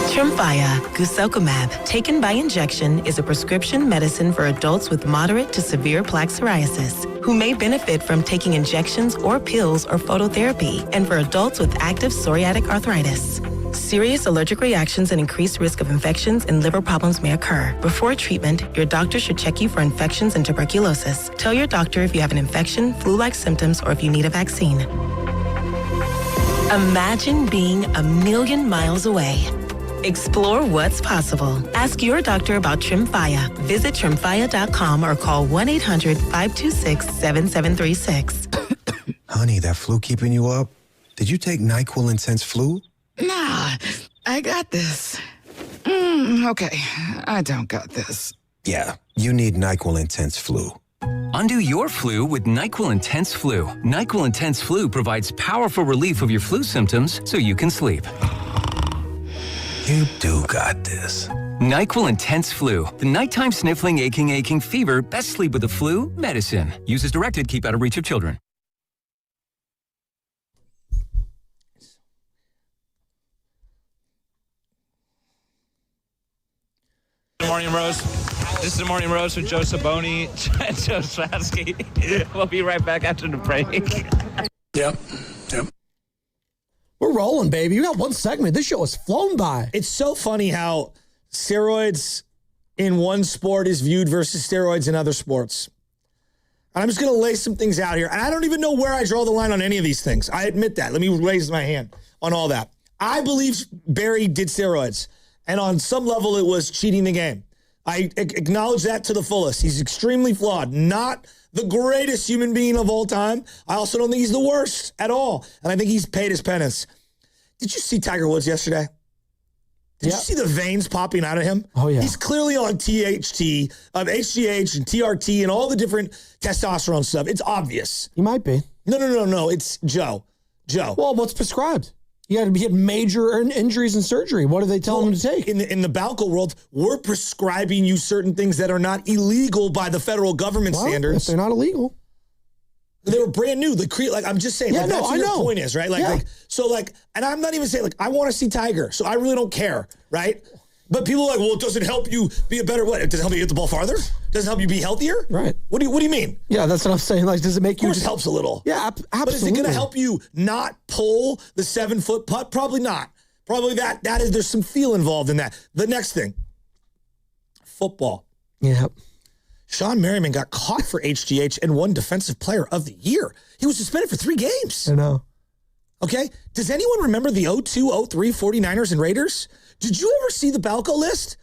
Tremfya guselkumab, taken by injection, is a prescription medicine for adults with moderate to severe plaque psoriasis who may benefit from taking injections or pills or phototherapy, and for adults with active psoriatic arthritis. Serious allergic reactions and increased risk of infections and liver problems may occur. Before treatment, your doctor should check you for infections and tuberculosis. Tell your doctor if you have an infection, flu-like symptoms, or if you need a vaccine. Imagine being a million miles away. Explore what's possible. Ask your doctor about Tremfya. Visit Tremfya.com or call 1-800-526-7736. Honey, that flu keeping you up? Did you take NyQuil Intense Flu? Nah, I got this. Okay, I don't got this. Yeah, you need NyQuil Intense Flu. Undo your flu with NyQuil Intense Flu. NyQuil Intense Flu provides powerful relief of your flu symptoms so you can sleep. You do got this. NyQuil Intense Flu. The nighttime sniffling, aching fever. Best sleep with the flu medicine. Use as directed. Keep out of reach of children. Morning Roast. This is the Morning Roast with Joe Saboni and Joe Slasky. We'll be right back after the break. Yep. We're rolling, baby. You got one segment. This show has flown by. It's so funny how steroids in one sport is viewed versus steroids in other sports. And I'm just going to lay some things out here. And I don't even know where I draw the line on any of these things. I admit that. Let me raise my hand on all that. I believe Barry did steroids. And on some level, it was cheating the game. I acknowledge that to the fullest. He's extremely flawed. Not the greatest human being of all time. I also don't think he's the worst at all. And I think he's paid his penance. Did you see Tiger Woods yesterday? Did you see the veins popping out of him? Oh, yeah. He's clearly on THT, HGH, and TRT, and all the different testosterone stuff. It's obvious. He might be. No. It's Joe. Well, what's prescribed? You got to get major injuries and surgery. What do they tell him to take? In the Balco world, we're prescribing you certain things that are not illegal by the federal government standards. If they're not illegal. They were brand new. I'm just saying. Yeah, that's what your point is, right? Yeah. And I'm not even saying, I want to see Tiger, so I really don't care, right? But people are like, well, it doesn't help you be a better what? It doesn't help you hit the ball farther? Doesn't help you be healthier? Right. What do you mean? Yeah, that's what I'm saying. Like, does it make you? Of course, it helps a little. Yeah, absolutely. But is it going to help you not pull the 7-foot putt? Probably not. Probably there's some feel involved in that. The next thing, football. Yeah. Sean Merriman got caught for HGH and won Defensive Player of the Year. He was suspended for 3 games. I know. Okay? Does anyone remember the 02-03 49ers and Raiders? Did you ever see the Balco list?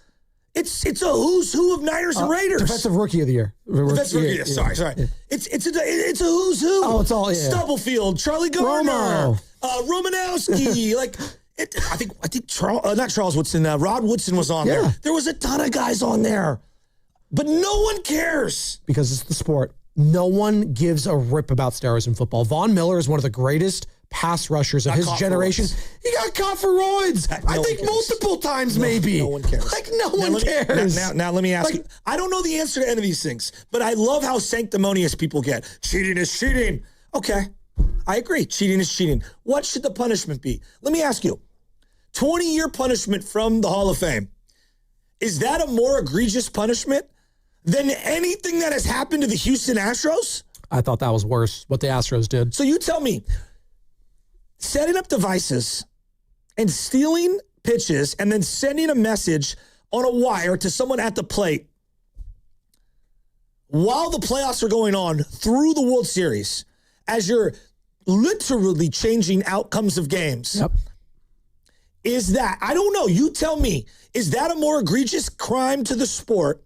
It's a who's who of Niners and Raiders. Defensive Rookie of the Year. Defensive Rookie of the Year. Sorry. Yeah. It's a who's who. Oh, it's all, Stubblefield, Charlie Garner, Romanowski. I think not Charles Woodson. Rod Woodson was on there. There was a ton of guys on there, but no one cares because it's the sport. No one gives a rip about steroids in football. Von Miller is one of the greatest pass rushers of his generation. He got caught for roids. I think multiple times, maybe. No one cares. No one cares. Now let me ask you. I don't know the answer to any of these things, but I love how sanctimonious people get. Cheating is cheating. Okay, I agree. Cheating is cheating. What should the punishment be? Let me ask you. 20-year punishment from the Hall of Fame. Is that a more egregious punishment than anything that has happened to the Houston Astros? I thought that was worse, what the Astros did. So you tell me, setting up devices and stealing pitches and then sending a message on a wire to someone at the plate while the playoffs are going on through the World Series, as you're literally changing outcomes of games. Yep. Is that, I don't know, you tell me, is that a more egregious crime to the sport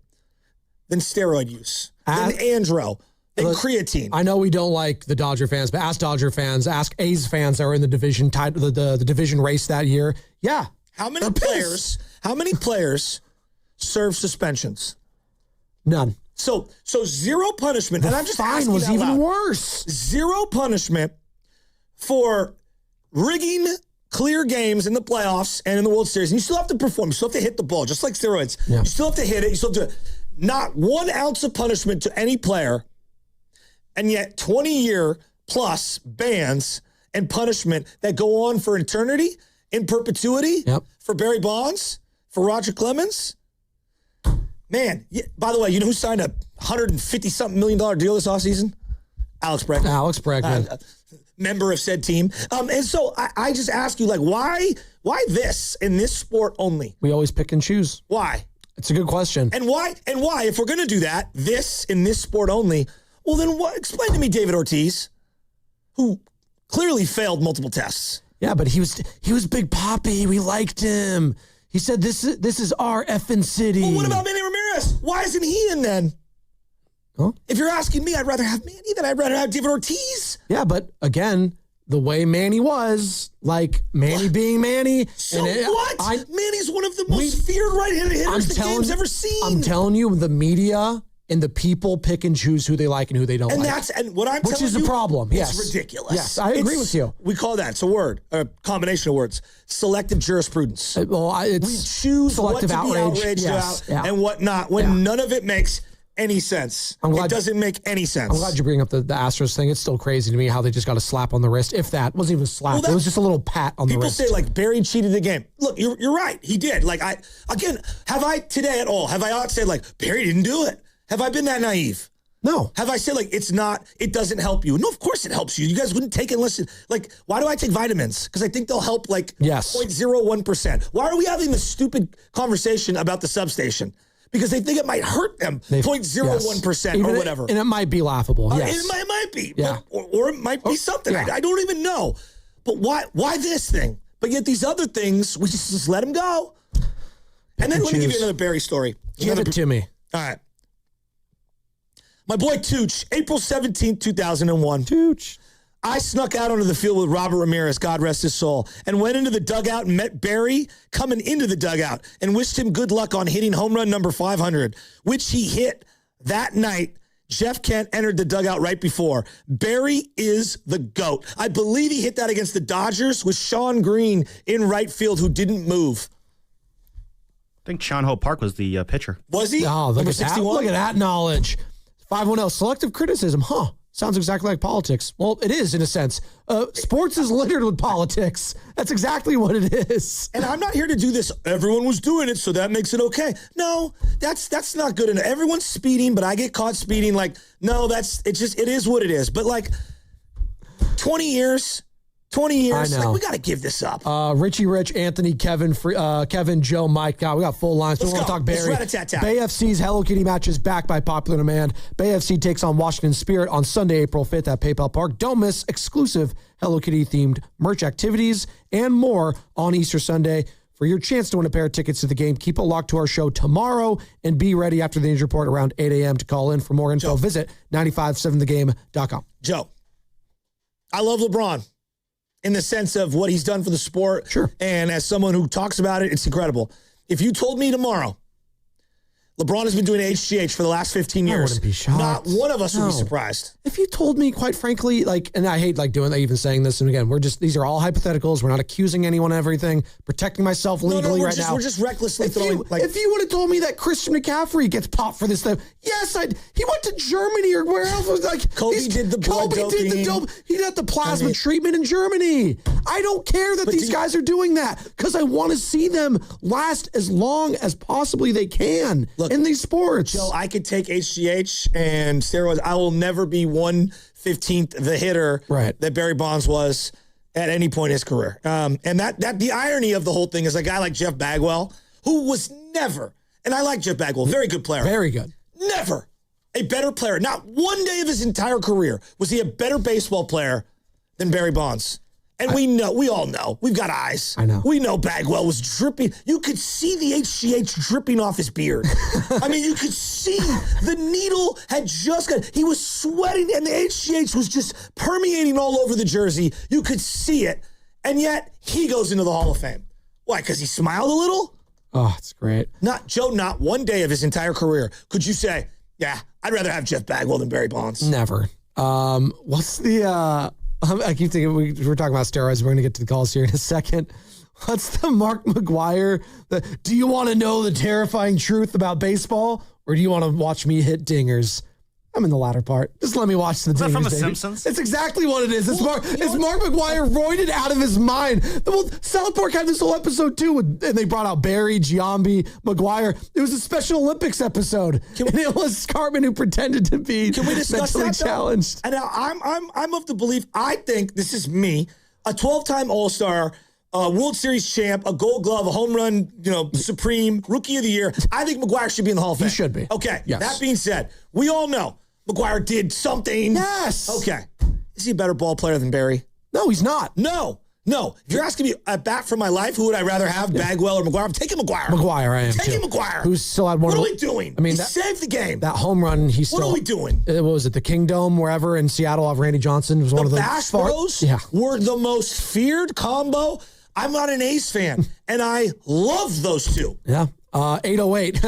than steroid use, than andro, than creatine? I know we don't like the Dodger fans, but ask Dodger fans, ask A's fans that are in the division the division race that year. Yeah. How many players serve suspensions? None. So zero punishment. And I'm just fine asking was out even loud. worse. Zero punishment for rigging clear games in the playoffs and in the World Series. And you still have to perform. You still have to hit the ball, just like steroids. Yeah. You still have to hit it. You still have to. Not 1 ounce of punishment to any player, and yet 20-year plus bans and punishment that go on for eternity, in perpetuity, for Barry Bonds, for Roger Clemens. Man, by the way, you know who signed a $150-something million deal this offseason? Alex Bregman. Member of said team. And so I just ask you, why this in this sport only? We always pick and choose. Why? It's a good question. And why, if we're going to do that, this in this sport only, well, then what? Explain to me David Ortiz, who clearly failed multiple tests. Yeah, but he was Big Papi. We liked him. He said, this is our effing city. Well, what about Manny Ramirez? Why isn't he in then? Huh? If you're asking me, I'd rather have Manny than I'd rather have David Ortiz. Yeah, but again, the way Manny was, Manny being Manny. So what? Manny's one of the most feared right-handed hitters the game's ever seen. I'm telling you, the media and the people pick and choose who they like and who they don't like. And what I'm telling you, which is the problem. It's ridiculous. Yes, I agree with you. We call that, it's a word, a combination of words, selective jurisprudence. It's we choose selective what to be outraged about and what not, when none of it makes any sense. It doesn't make any sense. I'm glad you bring up the Astros thing. It's still crazy to me how they just got a slap on the wrist. If that wasn't even a slap, it was just a little pat on the wrist. People say Barry cheated the game. Look, you're right. He did. Have I today at all? Have I said Barry didn't do it? Have I been that naive? No. Have I said it doesn't help you? No, of course it helps you. You guys wouldn't take it unless why do I take vitamins? Because I think they'll help 0.01%. Why are we having this stupid conversation about the substation? Because they think it might hurt them 0.01% or whatever. And it might be laughable. Yes. It might be. Yeah. Or it might be something. Yeah. I don't even know. But why this thing? But yet these other things, we just let them go. And then let me give you another Barry story. Give it to me. All right. My boy Tooch, April 17th, 2001. Tooch. I snuck out onto the field with Robert Ramirez, God rest his soul, and went into the dugout and met Barry coming into the dugout and wished him good luck on hitting home run number 500, which he hit that night. Jeff Kent entered the dugout right before. Barry is the GOAT. I believe he hit that against the Dodgers with Sean Green in right field, who didn't move. I think Sean Ho Park was the pitcher. Was he? Oh, look at that. Look at that knowledge. 510, selective criticism. Sounds exactly like politics. Well, it is in a sense. Sports is littered with politics. That's exactly what it is. And I'm not here to do this. Everyone was doing it, so that makes it okay. No, that's not good enough. Everyone's speeding, but I get caught speeding. No, it is what it is. But 20 years 20 years. I know. We got to give this up. Richie Rich, Anthony, Kevin, Joe, Mike. God, we got full lines. We want to talk Barry. Bay FC's Hello Kitty match is back by popular demand. Bay FC takes on Washington Spirit on Sunday, April 5th at PayPal Park. Don't miss exclusive Hello Kitty themed merch activities and more on Easter Sunday. For your chance to win a pair of tickets to the game, keep it locked to our show tomorrow and be ready after the news report around 8 a.m. to call in. For more info, visit 957thegame.com. Joe, I love LeBron in the sense of what he's done for the sport. Sure. And as someone who talks about it, it's incredible. If you told me tomorrow, LeBron has been doing HGH for the last 15 years. I wouldn't be shocked. Not one of us would be surprised. If you told me, quite frankly, and I hate doing that, even saying this, and again, these are all hypotheticals. We're not accusing anyone of everything, protecting myself legally right now. We're just recklessly throwing. If you would have told me that Christian McCaffrey gets popped for this stuff, yes, he went to Germany or where else was Kobe did the blood doping. He did the plasma treatment in Germany. I don't care that these guys are doing that because I want to see them last as long as possibly they can in these sports. Joe, I could take HGH and steroids. I will never be 1/15th the hitter that Barry Bonds was at any point in his career. And that the irony of the whole thing is a guy like Jeff Bagwell, who was never, and I like Jeff Bagwell, very good player. Very good. Never a better player. Not one day of his entire career was he a better baseball player than Barry Bonds. And we all know. We've got eyes. I know. We know Bagwell was dripping. You could see the HGH dripping off his beard. I mean, you could see the needle had just got, he was sweating and the HGH was just permeating all over the jersey. You could see it. And yet he goes into the Hall of Fame. Why? Because he smiled a little? Oh, it's great. Not one day of his entire career could you say, yeah, I'd rather have Jeff Bagwell than Barry Bonds. Never. What's the... I keep thinking we're talking about steroids. We're going to get to the calls here in a second. What's the Mark McGuire? Do you want to know the terrifying truth about baseball, or do you want to watch me hit dingers? I'm in the latter part. Just let me watch the dingers. Is that from The baby. Simpsons? It's exactly what it is. It's Mark McGuire roided out of his mind. Well, South Park had this whole episode too, and they brought out Barry, Giambi, McGuire. It was a Special Olympics episode, and it was Cartman who pretended to be mentally challenged. And now I'm of the belief. I think this is me, a 12-time All-Star, World Series champ, a Gold Glove, a home run, supreme, Rookie of the Year. I think McGuire should be in the Hall of Fame. He should be. Okay. Yes. That being said, we all know McGuire did something. Yes. Okay. Is he a better ball player than Barry? No, he's not. No. If you're asking me a bat for my life, who would I rather have, Bagwell or McGuire? I'm taking McGuire. McGuire, I am taking too. McGuire. Who's still had one. What are we doing? I mean, he saved the game. That home run, What are we doing? What was it? The Kingdom, wherever in Seattle, of Randy Johnson was one of the Bash Bros were the most feared combo. I'm not an A's fan, and I love those two. Yeah. 808.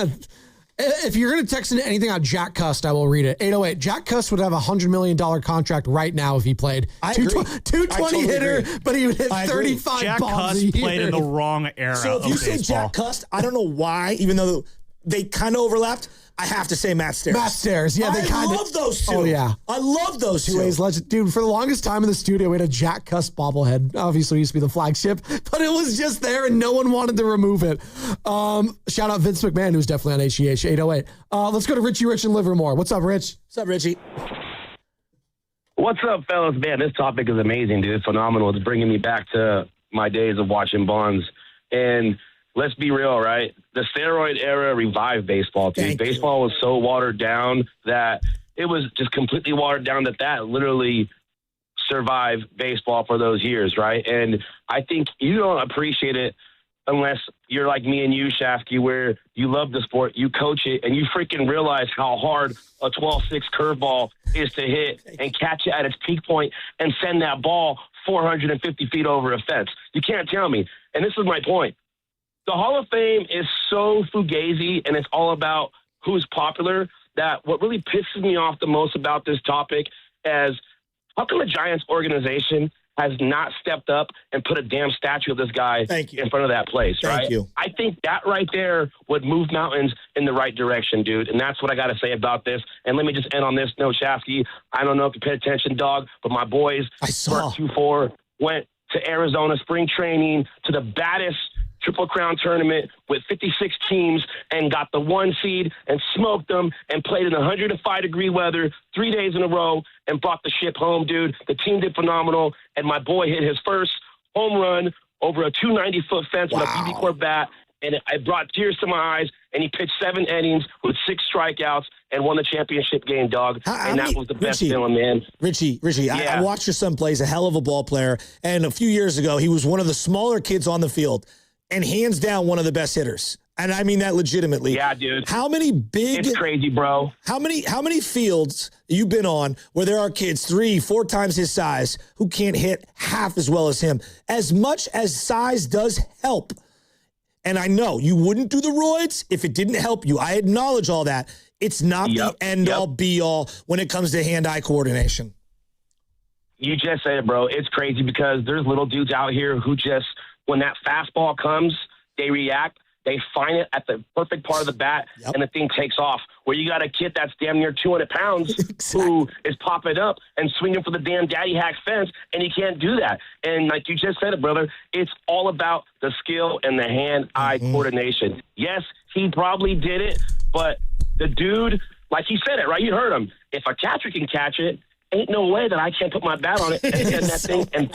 If you're going to text into anything on Jack Cust, I will read it. 808. Jack Cust would have a $100 million contract right now if he played. 220 hitter, agree. But he would hit 35 Jack bombs Cust a year. played in the wrong era. So if you say Jack Cust, I don't know why, even though they kind of overlapped, I have to say Matt Stairs. Matt Stairs, yeah. I love those two. Oh, yeah. I love those two. Two-A's legend. Dude, for the longest time in the studio, we had a Jack Cust bobblehead. Obviously, it used to be the flagship, but it was just there and no one wanted to remove it. Shout out Vince McMahon, who's definitely on HGH 808. Let's go to Richie Rich in Livermore. What's up, Rich? What's up, Richie? What's up, fellas? Man, this topic is amazing, dude. It's phenomenal. It's bringing me back to my days of watching Bonds. And let's be real, right? The steroid era revived baseball, dude. Baseball was so watered down that it was just completely watered down that literally survived baseball for those years, right? And I think you don't appreciate it unless you're like me and you, Shafky, where you love the sport, you coach it, and you freaking realize how hard a 12-6 curveball is to hit and catch it at its peak point and send that ball 450 feet over a fence. You can't tell me. And this is my point. The Hall of Fame is so fugazi, and it's all about who's popular, that what really pisses me off the most about this topic is how come the Giants organization has not stepped up and put a damn statue of this guy in front of that place, right? Thank you. I think that right there would move mountains in the right direction, dude, and that's what I got to say about this. And let me just end on this note, Shafky. I don't know if you paid attention, dog, but my boys, Bert 2-4, went to Arizona spring training to the baddest Triple Crown tournament with 56 teams and got the 1 seed and smoked them and played in 105-degree weather 3 days in a row and brought the ship home, dude. The team did phenomenal, and my boy hit his first home run over a 290-foot fence with a BB Corp bat, and it brought tears to my eyes, and he pitched 7 innings with 6 strikeouts and won the championship game, dog. That was the best feeling, man. Richie, I watched your son play. He's a hell of a ball player, and a few years ago, he was one of the smaller kids on the field, and hands down one of the best hitters. And I mean that legitimately. Yeah, dude. How many big... It's crazy, bro. How many fields you've been on where there are kids 3-4 times his size who can't hit half as well as him? As much as size does help, and I know you wouldn't do the roids if it didn't help you. I acknowledge all that. It's not the end-all, be-all when it comes to hand-eye coordination. You just said it, bro. It's crazy because there's little dudes out here who just, when that fastball comes, they react. They find it at the perfect part of the bat, and the thing takes off. Where you got a kid that's damn near 200 pounds who is popping up and swinging for the damn daddy hack fence, and he can't do that. And like you just said it, brother, it's all about the skill and the hand-eye coordination. Yes, he probably did it, but the dude, like he said it, right? You heard him. If a catcher can catch it, ain't no way that I can't put my bat on it and send that thing and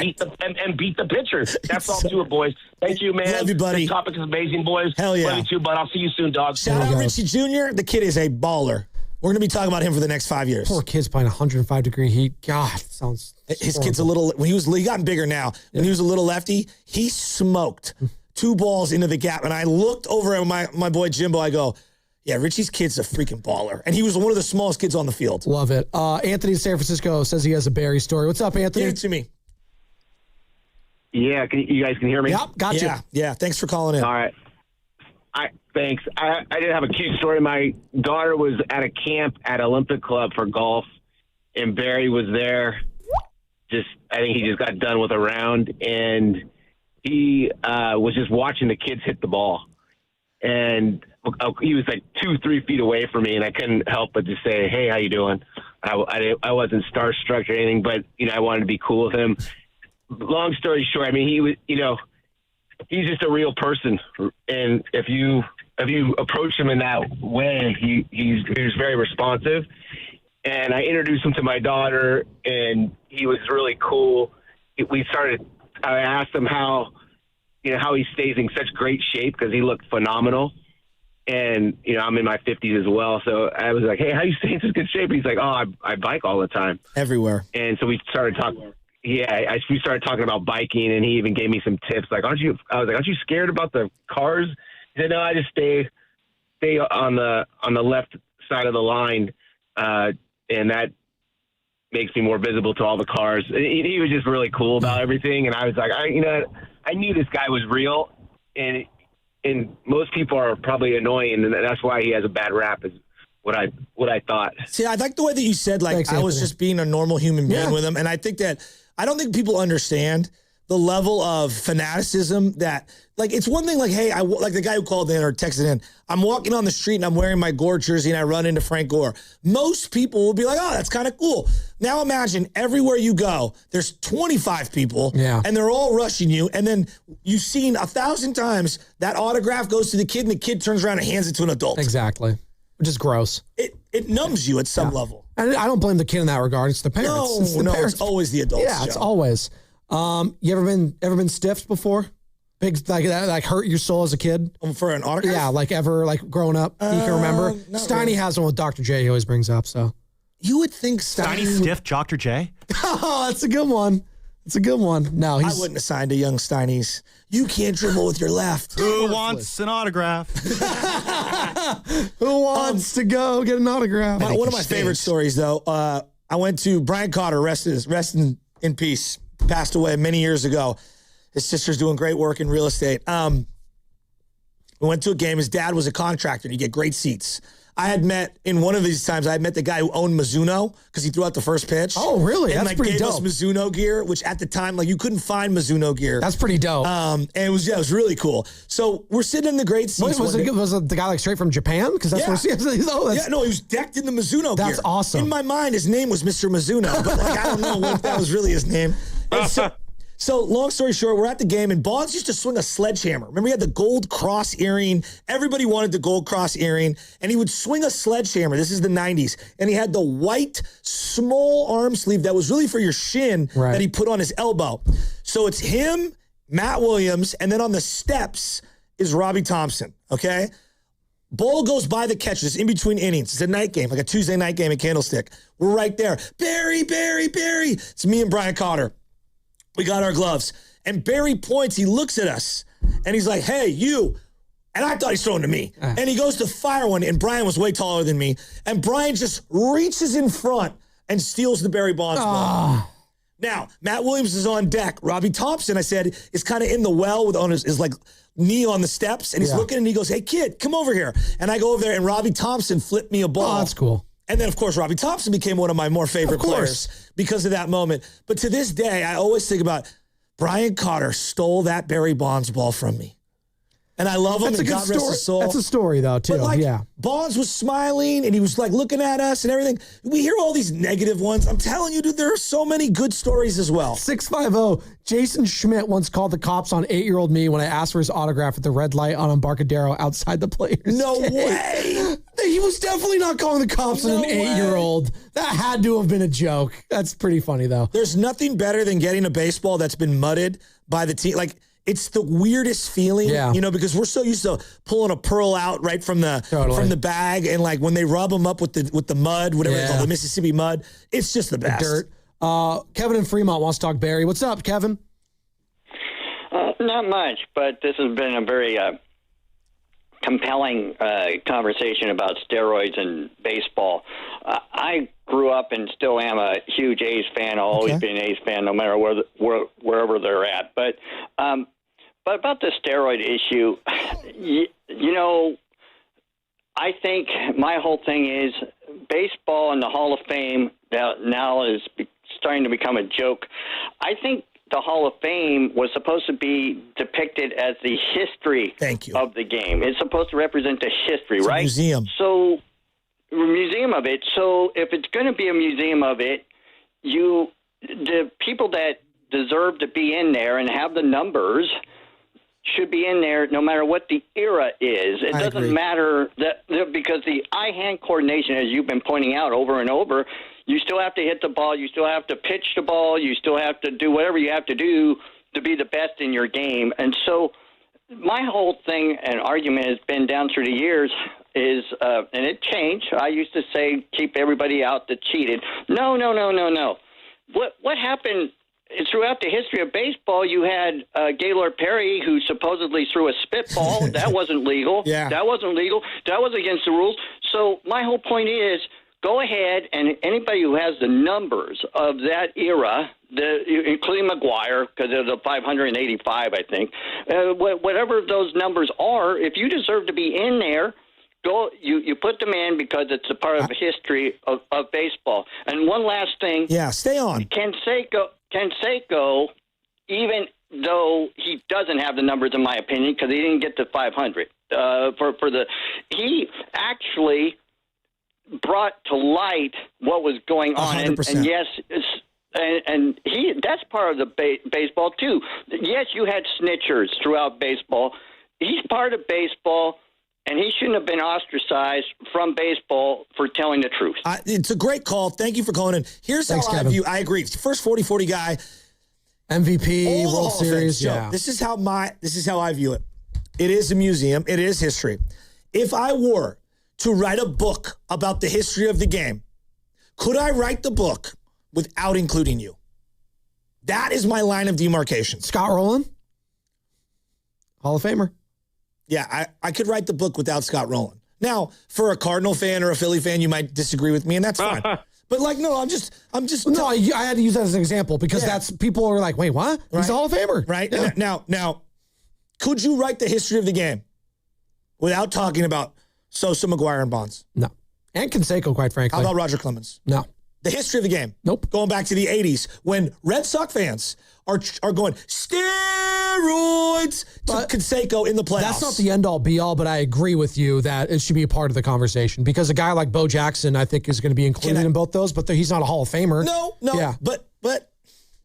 beat the pitcher. That's all to it, boys. Thank you, man. Love you, buddy. This topic is amazing, boys. Hell yeah. Love you too, bud. I'll see you soon, dog. Shout out Richie Jr. The kid is a baller. We're going to be talking about him for the next 5 years. Poor kid's playing 105-degree heat. God, sounds His kid's a little, when he gotten bigger now. When he was a little lefty, he smoked 2 balls into the gap. And I looked over at my boy Jimbo. I go, yeah, Richie's kid's a freaking baller. And he was one of the smallest kids on the field. Love it. Anthony in San Francisco says he has a Barry story. What's up, Anthony? Give it to me. Yeah, you guys can hear me? Yep, gotcha. Yeah, thanks for calling in. All right. Thanks. I did have a cute story. My daughter was at a camp at Olympic Club for golf, and Barry was there. I think he just got done with a round, and he was just watching the kids hit the ball. And he was like 2-3 feet away from me, and I couldn't help but just say, "Hey, how you doing?" I wasn't starstruck or anything, but I wanted to be cool with him. Long story short, I mean, he was, he's just a real person, and if you approach him in that way, he was very responsive. And I introduced him to my daughter, and he was really cool. I asked him how he stays in such great shape because he looked phenomenal. And, I'm in my 50s as well. So I was like, hey, how do you stay in such good shape? He's like, oh, I bike all the time. Everywhere. And so we started talking. Yeah, we started talking about biking, and he even gave me some tips. Like, I was like, aren't you scared about the cars? He said, no, I just stay on the left side of the line, and that makes me more visible to all the cars. He was just really cool about everything, and I was like, I knew this guy was real, and most people are probably annoying, and that's why he has a bad rap. Is what I thought. See, I like the way that you said, like, thanks, I was just being a normal human being with him, and I think that I don't think people understand the level of fanaticism that, like, it's one thing, like, hey, like the guy who called in or texted in, I'm walking on the street and I'm wearing my Gore jersey and I run into Frank Gore. Most people will be like, oh, that's kind of cool. Now imagine everywhere you go, there's 25 people and they're all rushing you. And then you've seen 1,000 times that autograph goes to the kid and the kid turns around and hands it to an adult. Exactly. Which is gross. It numbs you at some level. And I don't blame the kid in that regard. It's the parents. It's always the adults. Yeah, it's always. You ever been stiffed before? Big like that, like hurt your soul as a kid for an autograph? Yeah, like ever, like growing up. You can remember. Steiny really has one with Dr. J. He always brings up. So you would think Steiny stiff Dr. J. Oh, that's a good one. It's a good one. No, I wouldn't have signed a young Steiny's. You can't dribble with your left. Who wants an autograph? Who wants to go get an autograph? One of my favorite stories, though. I went to Brian Cotter, rest in peace. Passed away many years ago. His sister's doing great work in real estate. We went to a game. His dad was a contractor. You get great seats. I had met, in one of these times, I had met the guy who owned Mizuno because he threw out the first pitch. Oh, really? And That's pretty dope. Gave us Mizuno gear, which at the time, like, you couldn't find Mizuno gear. That's pretty dope. And it was really cool. So we're sitting in the great seats. Was the guy like straight from Japan? Because that's where he was decked in the Mizuno gear. That's awesome. In my mind, his name was Mr. Mizuno, but like I don't know if that was really his name. And So long story short, we're at the game, and Bonds used to swing a sledgehammer. Remember, he had the gold cross earring. Everybody wanted the gold cross earring, and he would swing a sledgehammer. This is the 90s. And he had the white, small arm sleeve that was really for your shin that he put on his elbow. So it's him, Matt Williams, and then on the steps is Robbie Thompson, okay? Ball goes by the catch. It's in between innings. It's a night game, like a Tuesday night game at Candlestick. We're right there. Barry. It's me and Brian Cotter. We got our gloves. And Barry points. He looks at us. And he's like, hey, you. And I thought he's throwing to me. And he goes to fire one. And Brian was way taller than me. And Brian just reaches in front and steals the Barry Bonds ball. Now, Matt Williams is on deck. Robbie Thompson, I said, is kind of in the well with on his like knee on the steps. And he's looking and he goes, hey, kid, come over here. And I go over there and Robbie Thompson flipped me a ball. Oh, that's cool. And then, of course, Robbie Thompson became one of my more favorite players because of that moment. But to this day, I always think about Brian Cotter stole that Barry Bonds ball from me. And I love him. That's a good God story. rest his soul. That's a story, though, too. But Bonds was smiling and he was like looking at us and everything. We hear all these negative ones. I'm telling you, dude, there are so many good stories as well. 650. Jason Schmidt once called the cops on 8-year-old me when I asked for his autograph at the red light on Embarcadero outside the Players. No game. way. He was definitely not calling the cops on an 8-year-old. That had to have been a joke. That's pretty funny, though. There's nothing better than getting a baseball that's been mudded by the team. Like, it's the weirdest feeling, because we're so used to pulling a pearl out right from the bag, and like when they rub them up with the mud, whatever they call the Mississippi mud, it's just the best. The dirt. Kevin in Fremont wants to talk Barry. What's up, Kevin? Not much, but this has been a very compelling conversation about steroids and baseball. I grew up and still am a huge A's fan. I'll always be an A's fan, no matter wherever they're at. But about the steroid issue, I think my whole thing is baseball in the Hall of Fame now is starting to become a joke. I think the Hall of Fame was supposed to be depicted as the history of the game. It's supposed to represent the history, right? Museum. So, a museum of it. So, if it's going to be a museum of it, the people that deserve to be in there and have the numbers should be in there no matter what the era is. It doesn't matter because the eye-hand coordination, as you've been pointing out over and over, you still have to hit the ball, you still have to pitch the ball, you still have to do whatever you have to do to be the best in your game. And so my whole thing and argument has been down through the years is, and it changed, I used to say keep everybody out that cheated. No. What happened throughout the history of baseball, you had Gaylord Perry, who supposedly threw a spitball. That wasn't legal. That wasn't legal. That was against the rules. So my whole point is, go ahead, and anybody who has the numbers of that era, including McGuire, because of the 585, I think, whatever those numbers are, if you deserve to be in there, you put them in because it's a part of the history of baseball. And one last thing. Yeah, stay on. Canseco, even though he doesn't have the numbers, in my opinion, because he didn't get to 500, he actually brought to light what was going on. And yes, and that's part of the baseball, too. Yes, you had snitchers throughout baseball. He's part of baseball. And he shouldn't have been ostracized from baseball for telling the truth. It's a great call. Thank you for calling in. Here's how I view. I agree. First 40-40 guy, MVP, World Series. Yeah. This is how I view it. It is a museum. It is history. If I were to write a book about the history of the game, could I write the book without including you? That is my line of demarcation. Scott Rowland, Hall of Famer. Yeah, I could write the book without Scott Rowland. Now, for a Cardinal fan or a Philly fan, you might disagree with me, and that's fine. But I'm just. No, I had to use that as an example because that's people are like, wait, what? He's a Hall of Famer, right? Yeah. Now, could you write the history of the game without talking about Sosa, McGuire, and Bonds? No, and Canseco, quite frankly. How about Roger Clemens? No. The history of the game. Nope. Going back to the 80s when Red Sox fans are going steroids to Canseco in the playoffs. That's not the end-all, be-all, but I agree with you that it should be a part of the conversation because a guy like Bo Jackson, I think, is going to be included in both those, but he's not a Hall of Famer. No. Yeah. But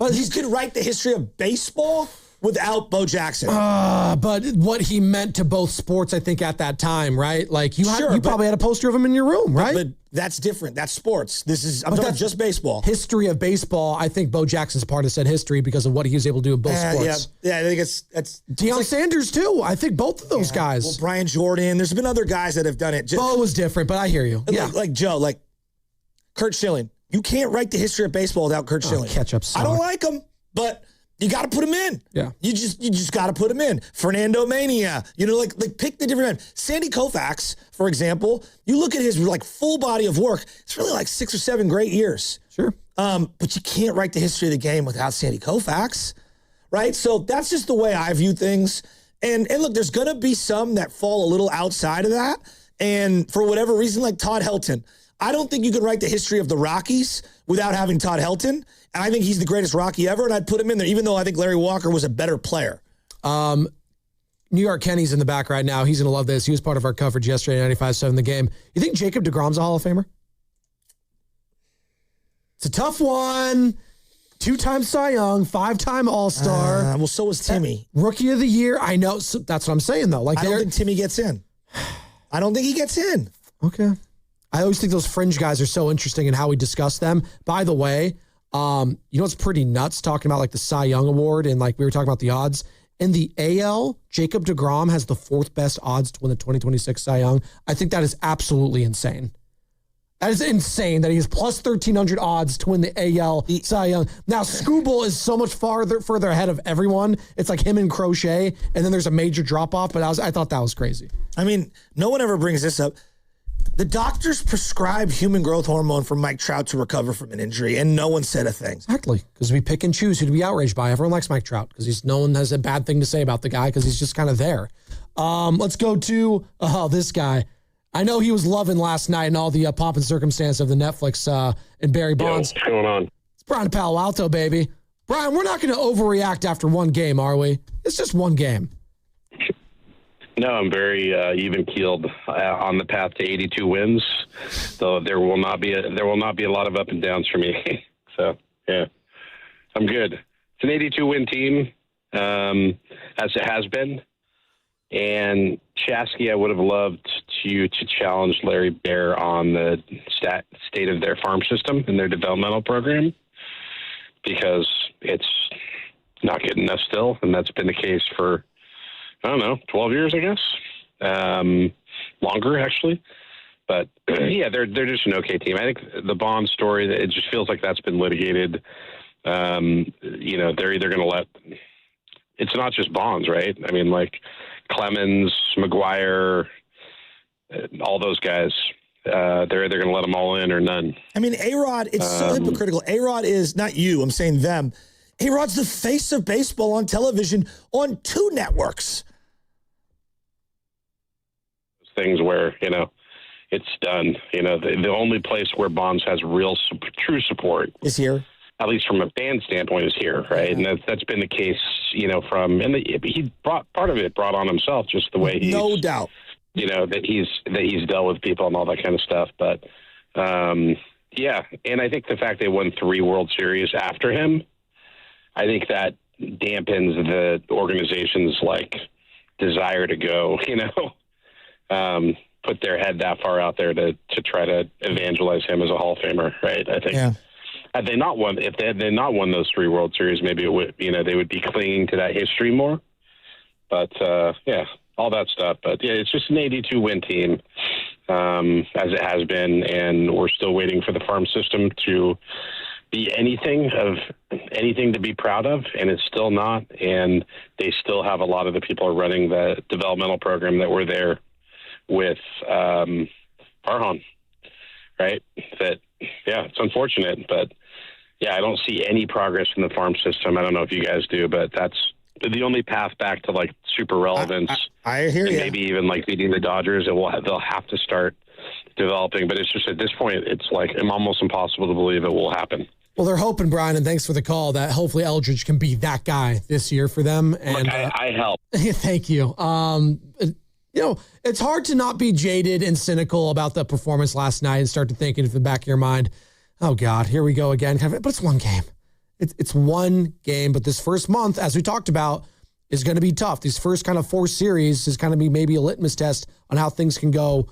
But you could write the history of baseball without Bo Jackson. But what he meant to both sports, I think, at that time, right? Like, you probably had a poster of him in your room, right? But that's different. That's sports. I'm talking just baseball. History of baseball, I think Bo Jackson's part of said history because of what he was able to do in both sports. Yeah, I think it's Deion Sanders, too. I think both of those guys. Well, Brian Jordan. There's been other guys that have done it. Bo was different, but I hear you. Like Joe, like Kurt Schilling. You can't write the history of baseball without Kurt Schilling. Ketchup I don't like him, but you got to put him in. Yeah. You just got to put him in. Fernando Mania. Like pick the different men. Sandy Koufax, for example, you look at his like full body of work, it's really like 6 or 7 great years. Sure. But you can't write the history of the game without Sandy Koufax, right? So that's just the way I view things. And look, there's going to be some that fall a little outside of that. And for whatever reason, like Todd Helton, I don't think you could write the history of the Rockies without having Todd Helton. And I think he's the greatest Rocky ever, and I'd put him in there, even though I think Larry Walker was a better player. New York Kenny's in the back right now. He's going to love this. He was part of our coverage yesterday, 95.7 The Game. You think Jacob deGrom's a Hall of Famer? It's a tough one. 2-time Cy Young, 5-time All-Star. Well, so was Timmy. Rookie of the Year. I know. So that's what I'm saying, though. Like, I don't think Timmy gets in. I don't think he gets in. Okay. I always think those fringe guys are so interesting in how we discuss them. By the way, you know what's pretty nuts talking about like the Cy Young Award and like we were talking about the odds. In the AL, Jacob deGrom has the 4th best odds to win the 2026 Cy Young. I think that is absolutely insane. That is insane that he has plus 1,300 odds to win the AL Cy Young. Now, Scooble is so much further ahead of everyone. It's like him and Crochet, and then there's a major drop-off, but I thought that was crazy. I mean, no one ever brings this up. The doctors prescribed human growth hormone for Mike Trout to recover from an injury, and no one said a thing. Exactly, because we pick and choose who to be outraged by. Everyone likes Mike Trout because no one has a bad thing to say about the guy because he's just kind of there. Let's go to this guy. I know he was loving last night and all the pomp and circumstance of the Netflix and Barry Bonds. What's going on? It's Brian Palo Alto, baby. Brian, we're not going to overreact after one game, are we? It's just one game. No, I'm very even-keeled on the path to 82 wins. Though there will not be a lot of up and downs for me. So yeah, I'm good. It's an 82-win team, as it has been. And Chasky, I would have loved to challenge Larry Bear on the state of their farm system and their developmental program, because it's not good enough still, and that's been the case for, I don't know, 12 years, I guess. Longer, actually. But, yeah, they're just an okay team. I think the Bond story, it just feels like that's been litigated. You know, they're either going to let – it's not just Bonds, right? I mean, like Clemens, McGuire, all those guys, they're either going to let them all in or none. I mean, A-Rod, it's so hypocritical. A-Rod is, not you, I'm saying them. A-Rod's the face of baseball on television on 2 networks. Things where, you know, it's done. You know, the only place where Bonds has real, true support is here. At least from a fan standpoint, is here, right? And that's been the case, you know, he brought part of it brought on himself, just the way he's, no doubt, you know, that he's dealt with people and all that kind of stuff. But yeah, and I think the fact they won 3 World Series after him, I think that dampens the organization's like desire to go, you know, put their head that far out there to try to evangelize him as a Hall of Famer, right? I think. Yeah. Had they not won those 3 World Series, maybe it would, you know, they would be clinging to that history more. But yeah, all that stuff. But yeah, it's just an 82-win team, as it has been, and we're still waiting for the farm system to be anything to be proud of, and it's still not. And they still have a lot of the people running the developmental program that were there with Farhan, right? That, yeah, it's unfortunate, but yeah, I don't see any progress in the farm system. I don't know if you guys do, but that's the only path back to like super relevance. I hear you. Maybe even like beating the Dodgers, they'll have to start developing. But it's just at this point, it's like almost impossible to believe it will happen. Well, they're hoping, Brian, and thanks for the call, that hopefully Eldridge can be that guy this year for them. And look, I help. Thank you. You know, it's hard to not be jaded and cynical about the performance last night and start to think in the back of your mind, oh, God, here we go again. But it's one game. It's one game, but this first month, as we talked about, is going to be tough. These first kind of 4 series is going to be maybe a litmus test on how things can go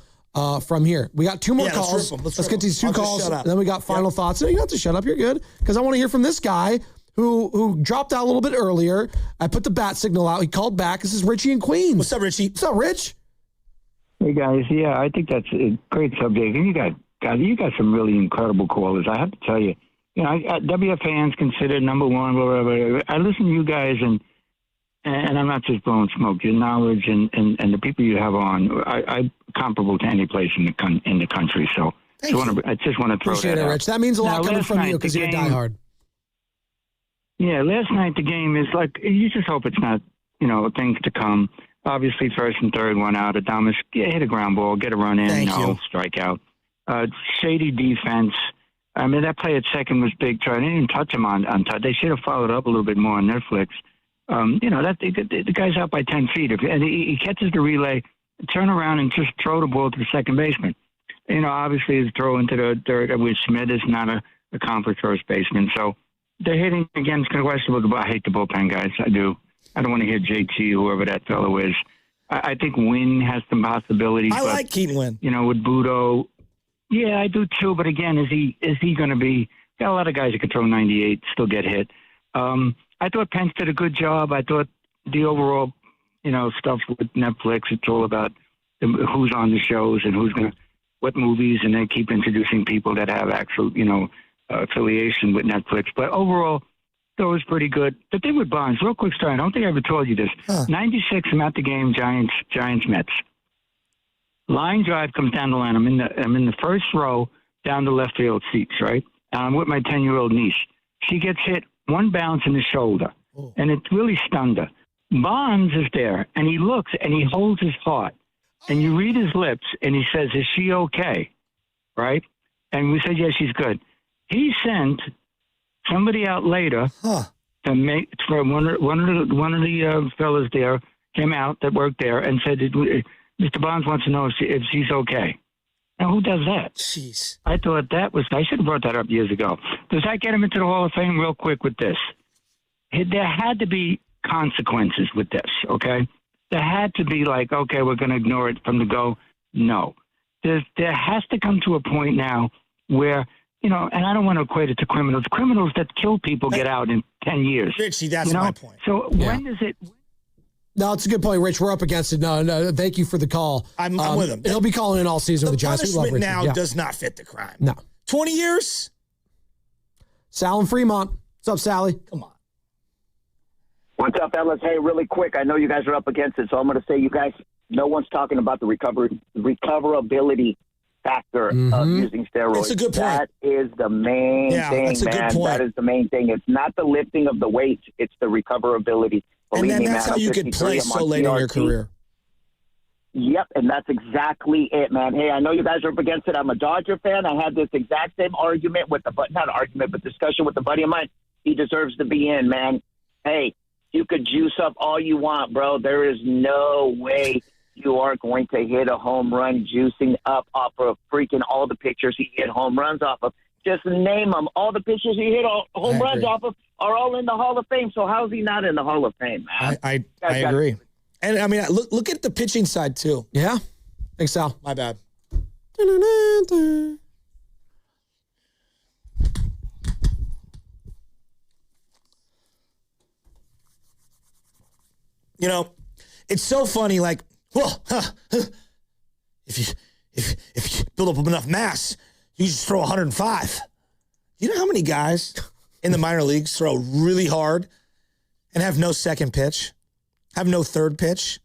from here. We got 2 more calls. Let's get these 2 calls. And then we got final thoughts. No, you don't have to shut up. You're good. Because I want to hear from this guy who dropped out a little bit earlier. I put the bat signal out. He called back. This is Richie in Queens. What's up, Richie? What's up, Rich? Hey, guys. Yeah, I think that's a great subject. And you got some really incredible callers. I have to tell you. You know, WFAN's considered number one, whatever. I listen to you guys, and I'm not just blowing smoke. Your knowledge and the people you have on, I comparable to any place in the country. So I just want to throw Appreciate that it, out. Rich. That means a lot coming from you because you're a diehard. Yeah, last night the game is like, you just hope it's not, things to come. Obviously, first and third, 1 out. Adames hit a ground ball, get a run in, strikeout. Shady defense. I mean, that play at second was big. They didn't even touch him on touch. They should have followed up a little bit more on Netflix. The guy's out by 10 feet. And he catches the relay, turn around and just throw the ball to the second baseman. Obviously his throw into the third with Smith is not a accomplished first baseman. So they're hitting against questionable. I hate the bullpen guys. I do. I don't want to hear JT, whoever that fellow is. I think Wynn has some possibilities. I like Keaton Wynn. With Budo. Yeah, I do too. But again, is he going to be? Got a lot of guys that can throw 98, still get hit. I thought Pence did a good job. I thought the overall, stuff with Netflix, it's all about who's on the shows and what movies, and they keep introducing people that have actual, affiliation with Netflix. But overall, it was pretty good. The thing with Bonds, real quick story. I don't think I ever told you this. 96, I'm at the game, Giants Mets. Line drive comes down the line. I'm in the first row down the left field seats, right? And I'm with my 10-year-old niece. She gets hit 1 bounce in the shoulder, and it really stunned her. Bonds is there, and he looks, and he holds his heart, and you read his lips, and he says, "Is she okay?" Right? And we said, "Yeah, she's good." He sent somebody out later to make for one of the fellas there came out that worked there and said, "Mr. Bonds wants to know if she's okay." Now, who does that? Jeez. I thought I should have brought that up years ago. Does that get him into the Hall of Fame real quick with this? There had to be consequences with this, okay? There had to be like, okay, we're going to ignore it from the go. No. There has to come to a point now where, and I don't want to equate it to criminals. Criminals that kill people get out in 10 years. Richie, that's my point. So when does it... No, it's a good point, Rich. We're up against it. No, thank you for the call. I'm with him. He'll be calling in all season with the Giants. The punishment now does not fit the crime. No. 20 years? Sal in Fremont. What's up, Sally? Come on. What's up, fellas? Hey, really quick. I know you guys are up against it, so I'm going to say you guys, no one's talking about the recoverability factor of using steroids. That's a good point. That is the main thing, that's a man. good point. That is the main thing. It's not the lifting of the weights. It's the recoverability. And then me, that's man, how you could play so late in your career. Yep, and that's exactly it, man. Hey, I know you guys are up against it. I'm a Dodger fan. I had this exact same argument with discussion with a buddy of mine. He deserves to be in, man. Hey, you could juice up all you want, bro. There is no way you are going to hit a home run juicing up off of freaking all the pictures he hit home runs off of. Just name them. All the pitchers he hit home runs off of are all in the Hall of Fame. So how is he not in the Hall of Fame, man? I agree. And, I mean, look at the pitching side, too. Yeah? Thanks, Sal. My bad. It's so funny, like, if you build up enough mass, you just throw 105. You know how many guys in the minor leagues throw really hard and have no second pitch, have no third pitch?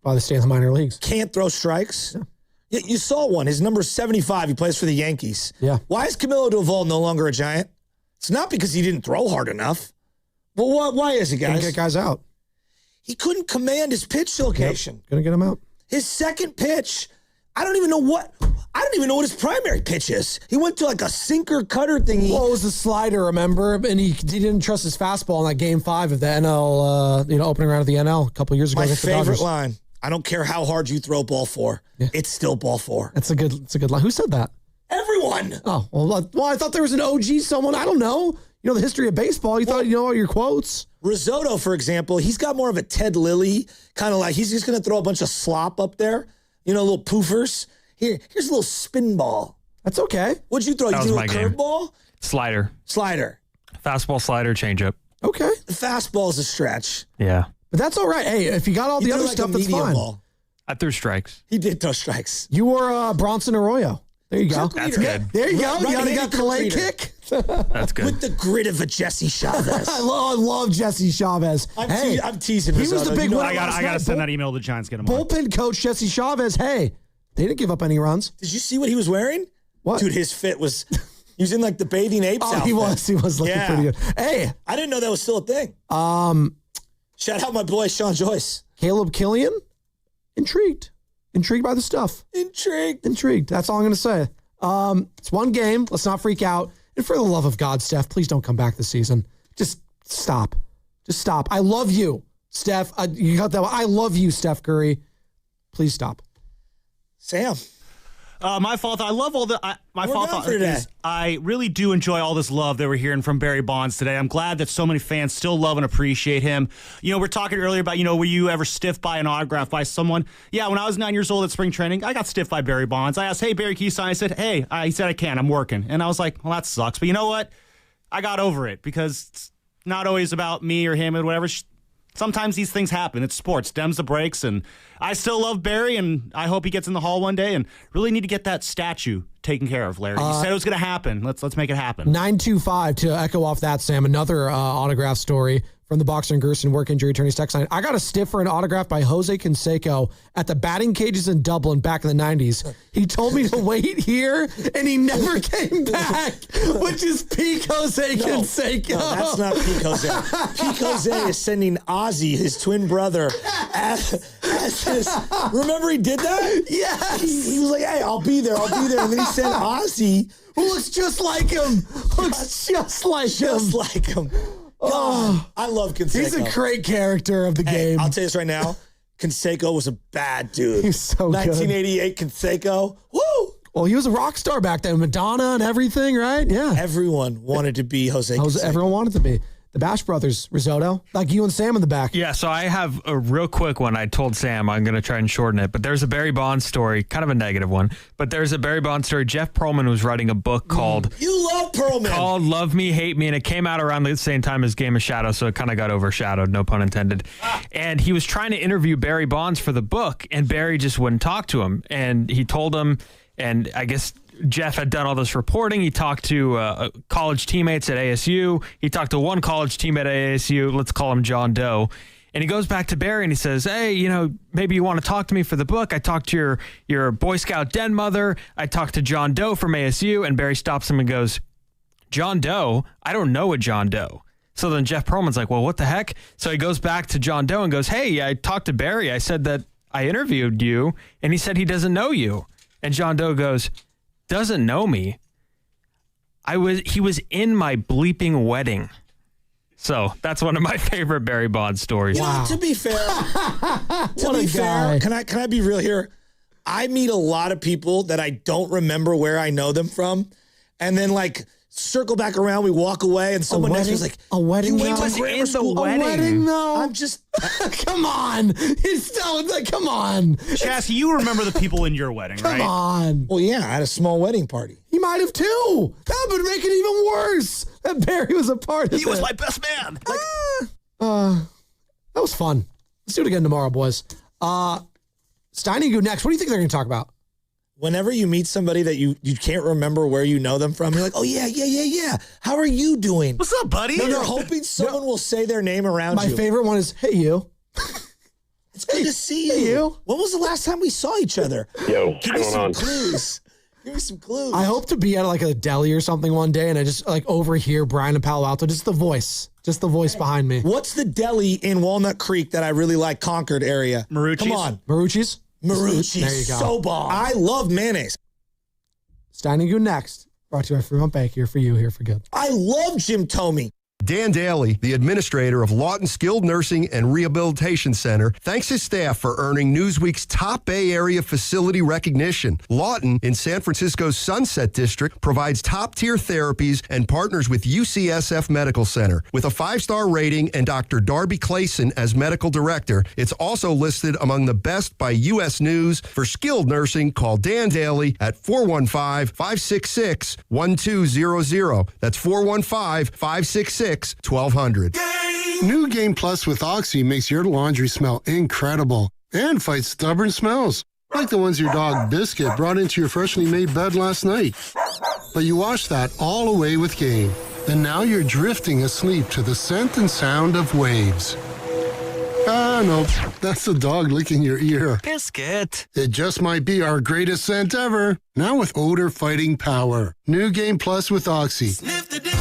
Why they stay in the minor leagues. Can't throw strikes. Yeah. You saw one. His number is 75. He plays for the Yankees. Yeah. Why is Camilo Doval no longer a Giant? It's not because he didn't throw hard enough. Well, why is it, guys? Couldn't get guys out. He couldn't command his pitch location. Yep. Gonna get him out. His second pitch, I don't even know what his primary pitch is. He went to like a sinker cutter thingy. Well, it was the slider, remember? And he didn't trust his fastball in that Game 5 of the NL, opening round of the NL a couple years ago. My favorite line. I don't care how hard you throw ball 4. Yeah. It's still ball 4. It's a good line. Who said that? Everyone. Oh, well, I thought there was an OG someone. I don't know. You know the history of baseball. You thought you know all your quotes. Risotto, for example, he's got more of a Ted Lilly kind of like he's just going to throw a bunch of slop up there. You know, little poofers. Here's a little spin ball. That's okay. What'd you throw? You threw a curveball? Slider. Fastball, slider, changeup. Okay. The fastball is a stretch. Yeah. But that's all right. Hey, if you got all the other stuff, that's fine. Ball. I threw strikes. He did throw strikes. You were Bronson Arroyo. There you go. That's good. There you go. You Right-handed got the late kick. That's good. With the grit of a Jesse Chavez. I love Jesse Chavez. I'm teasing He was Risotto. the big winner. I got to send that email to the Giants. Get him on. Bullpen coach Jesse Chavez. Hey, they didn't give up any runs. Did you see what he was wearing? What? Dude, his fit was... He was in like the bathing apes outfit. He was looking pretty good. Hey. I didn't know that was still a thing. Shout out my boy, Sean Joyce. Caleb Killian, intrigued by the stuff. Intrigued. That's all I'm going to say. It's one game. Let's not freak out. And for the love of God, Steph, please don't come back this season. Just stop. I love you, Steph. You got that one. I love you, Steph Curry. Please stop. Sam. My fault. I love all the. My fault is I really do enjoy all this love that we're hearing from Barry Bonds today. I'm glad that so many fans still love and appreciate him. You know, we're talking earlier about, were you ever stiffed by an autograph by someone? Yeah, when I was 9 years old at spring training, I got stiffed by Barry Bonds. I asked, hey, Barry, can you sign? I said, hey. He said, I can't. I'm working. And I was like, well, that sucks. But you know what? I got over it because it's not always about me or him or whatever. Sometimes these things happen. It's sports. Dems the breaks. And I still love Barry, and I hope he gets in the Hall one day, and really need to get that statue taken care of, Larry. You said it was going to happen. Let's make it happen. 925 to echo off that, Sam. Another autograph story from the Boxer and Gerson work injury attorneys text line. I got a stiff for an autograph by Jose Canseco at the batting cages in Dublin back in the 90s. He told me to wait here, and he never came back, which is peak Jose Canseco. No, that's not peak Jose. Peak Jose is sending Ozzy, his twin brother, as his... Remember he did that? Yes. He was like, hey, I'll be there. And then he sent Ozzy. Who looks just like him. Just like him. God, I love Canseco. He's a great character of the game. I'll tell you this right now. Canseco was a bad dude. He's so 1988 good. Canseco. Woo! Well, he was a rock star back then. Madonna and everything, right? Yeah. Everyone wanted to be Jose Canseco. Everyone wanted to be. The Bash Brothers, Risotto, like you and Sam in the back. Yeah, so I have a real quick one. I told Sam I'm going to try and shorten it, but there's a Barry Bonds story, kind of a negative one, but there's a Barry Bonds story. Jeff Pearlman was writing a book called... You love Pearlman. Called Love Me, Hate Me, and it came out around the same time as Game of Shadows, so it kind of got overshadowed, no pun intended. And he was trying to interview Barry Bonds for the book, and Barry just wouldn't talk to him. And he told him, and I guess... Jeff had done all this reporting. He talked to college teammates at ASU. He talked to one college teammate at ASU. Let's call him John Doe. And he goes back to Barry and he says, hey, maybe you want to talk to me for the book. I talked to your Boy Scout den mother. I talked to John Doe from ASU. And Barry stops him and goes, John Doe? I don't know a John Doe. So then Jeff Pearlman's like, well, what the heck? So he goes back to John Doe and goes, hey, I talked to Barry. I said that I interviewed you. And he said he doesn't know you. And John Doe goes, doesn't know me. He was in my bleeping wedding. So that's one of my favorite Barry Bonds stories. To be fair, can I be real here? I meet a lot of people that I don't remember where I know them from, and then circle back around, we walk away, and someone next was like, a wedding? You went to grammar school. A wedding, though? I'm just... Come on. It's still, come on. Chassie, you remember the people in your wedding, right? Come on. Well, yeah, I had a small wedding party. He might have, too. That would make it even worse. That Barry was a part of it. He was my best man. That was fun. Let's do it again tomorrow, boys. Steiny, go next. What do you think they're going to talk about? Whenever you meet somebody that you can't remember where you know them from, you're like, oh, yeah. How are you doing? What's up, buddy? No, you're hoping someone will say their name around you. My favorite one is, hey, you. It's good to see you. Hey, you. When was the last time we saw each other? Yo, Give me some clues. Give me some clues. I hope to be at a deli or something one day, and I just overhear Brian and Palo Alto, just the voice behind me. What's the deli in Walnut Creek that I really like, Concord area? Marucci's. Come on. Marucci's? Marucci's. There you go. So bomb. I love mayonnaise. Steiny, go next. Brought to you by Fremont Bank. Here for you, here for good. I love Jim Tomey. Dan Daly, the administrator of Lawton Skilled Nursing and Rehabilitation Center, thanks his staff for earning Newsweek's top Bay Area facility recognition. Lawton, in San Francisco's Sunset District, provides top-tier therapies and partners with UCSF Medical Center. With a 5-star rating and Dr. Darby Clayson as medical director, it's also listed among the best by U.S. News. For skilled nursing, call Dan Daly at 415-566-1200. That's 415-566-1200. New Game Plus with Oxy makes your laundry smell incredible and fights stubborn smells, like the ones your dog Biscuit brought into your freshly made bed last night. But you wash that all away with Game, and now you're drifting asleep to the scent and sound of waves. Ah, no, that's the dog licking your ear. Biscuit. It just might be our greatest scent ever. Now with odor-fighting power. New Game Plus with Oxy. Sniff the difference.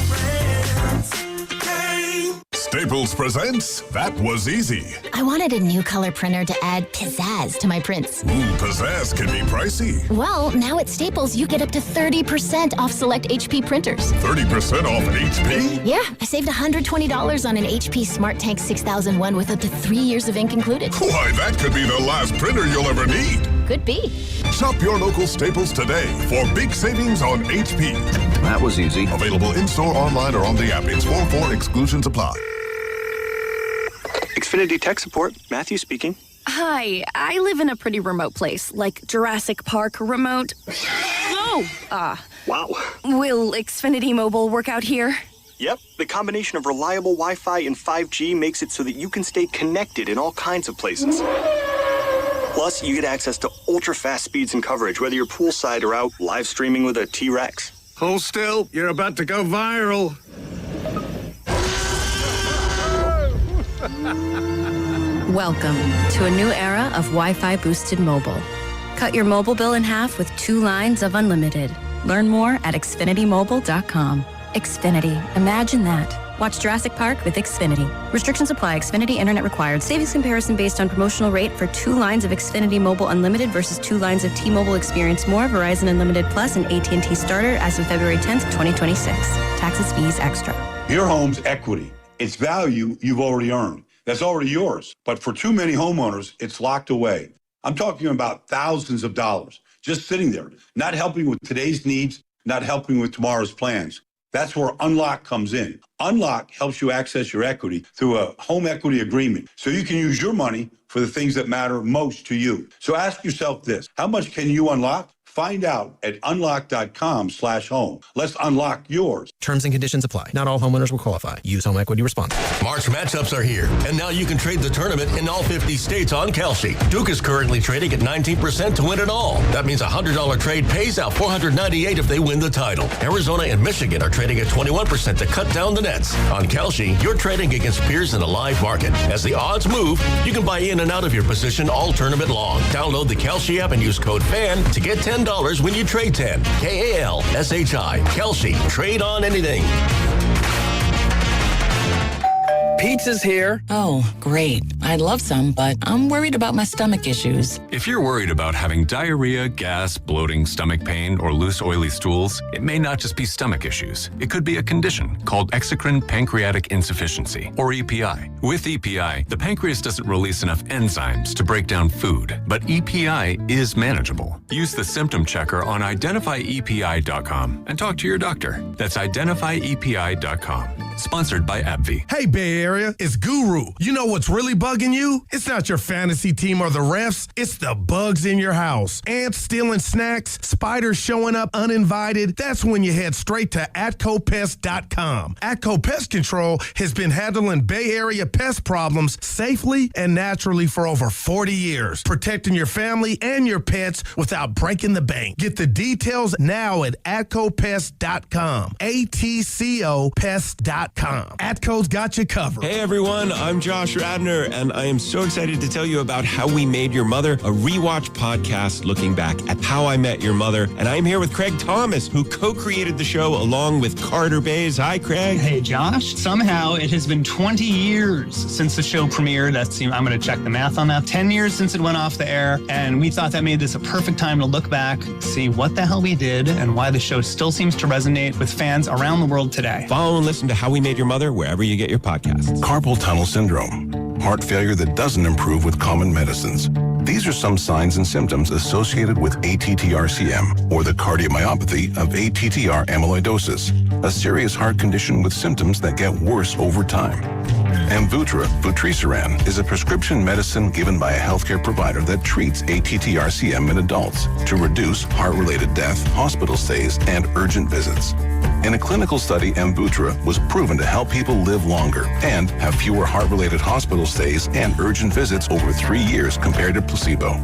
Staples presents That Was Easy. I wanted a new color printer to add pizzazz to my prints. Ooh, pizzazz can be pricey. Well, now at Staples, you get up to 30% off select HP printers. 30% off an HP? Yeah, I saved $120 on an HP Smart Tank 6001 with up to 3 years of ink included. Why, that could be the last printer you'll ever need. Could be. Shop your local Staples today for big savings on HP. That was easy. Available in-store, online, or on the app. It's 4-4, exclusions apply. Xfinity Tech Support, Matthew speaking. Hi, I live in a pretty remote place, like Jurassic Park remote. Wow. Will Xfinity Mobile work out here? Yep, the combination of reliable Wi-Fi and 5G makes it so that you can stay connected in all kinds of places. Plus, you get access to ultra-fast speeds and coverage, whether you're poolside or out live streaming with a T-Rex. Hold still, you're about to go viral. Welcome to a new era of Wi-Fi boosted mobile. Cut your mobile bill in half with 2 lines of unlimited. Learn more at xfinitymobile.com. Xfinity, imagine that. Watch Jurassic Park with Xfinity. Restrictions apply. Xfinity Internet required. Savings comparison based on promotional rate for 2 lines of Xfinity Mobile Unlimited versus 2 lines of T-Mobile Experience More, Verizon Unlimited Plus, and AT&T Starter as of February 10th, 2026. Taxes, fees, extra. Your home's equity. It's value you've already earned. That's already yours. But for too many homeowners, it's locked away. I'm talking about thousands of dollars just sitting there, not helping with today's needs, not helping with tomorrow's plans. That's where Unlock comes in. Unlock helps you access your equity through a home equity agreement so you can use your money for the things that matter most to you. So ask yourself this: how much can you unlock? Find out at unlock.com/home. Let's unlock yours. Terms and conditions apply. Not all homeowners will qualify. Use home equity responsibly. March matchups are here, and now you can trade the tournament in all 50 states on Kalshi. Duke is currently trading at 19% to win it all. That means a $100 trade pays out $498 if they win the title. Arizona and Michigan are trading at 21% to cut down the nets. On Kalshi, you're trading against peers in a live market. As the odds move, you can buy in and out of your position all tournament long. Download the Kalshi app and use code FAN to get $10 when you trade 10. KALSHI. Kalshi. Trade on anything. Pizza's here. Oh, great. I'd love some, but I'm worried about my stomach issues. If you're worried about having diarrhea, gas, bloating, stomach pain, or loose, oily stools, it may not just be stomach issues. It could be a condition called exocrine pancreatic insufficiency, or EPI. With EPI, the pancreas doesn't release enough enzymes to break down food, but EPI is manageable. Use the symptom checker on identifyepi.com and talk to your doctor. That's identifyepi.com. Sponsored by AbbVie. Hey, Bay Area, it's Guru. You know what's really bugging you? It's not your fantasy team or the refs. It's the bugs in your house. Ants stealing snacks, spiders showing up uninvited. That's when you head straight to AtcoPest.com. Atco Pest Control has been handling Bay Area pest problems safely and naturally for over 40 years, protecting your family and your pets without breaking the bank. Get the details now at AtcoPest.com. ATCO Pest.com. Atco's got you covered. Hey everyone, I'm Josh Radner, and I am so excited to tell you about How We Made Your Mother, a rewatch podcast looking back at How I Met Your Mother. And I'm here with Craig Thomas, who co-created the show along with Carter Bays. Hi, Craig. Hey, Josh. Somehow it has been 20 years since the show premiered. I'm going to check the math on that. 10 years since it went off the air, and we thought that made this a perfect time to look back, see what the hell we did, and why the show still seems to resonate with fans around the world today. Follow and listen to How We We Made Your Mother wherever you get your podcasts. Carpal tunnel syndrome, heart failure that doesn't improve with common medicines. These are some signs and symptoms associated with ATTR-CM, or the cardiomyopathy of ATTR amyloidosis, a serious heart condition with symptoms that get worse over time. Amvuttra, vutrisiran, is a prescription medicine given by a healthcare provider that treats ATTR-CM in adults to reduce heart-related death, hospital stays, and urgent visits. In a clinical study, Amvuttra was proven to help people live longer and have fewer heart-related hospital stays and urgent visits over 3 years compared to placebo.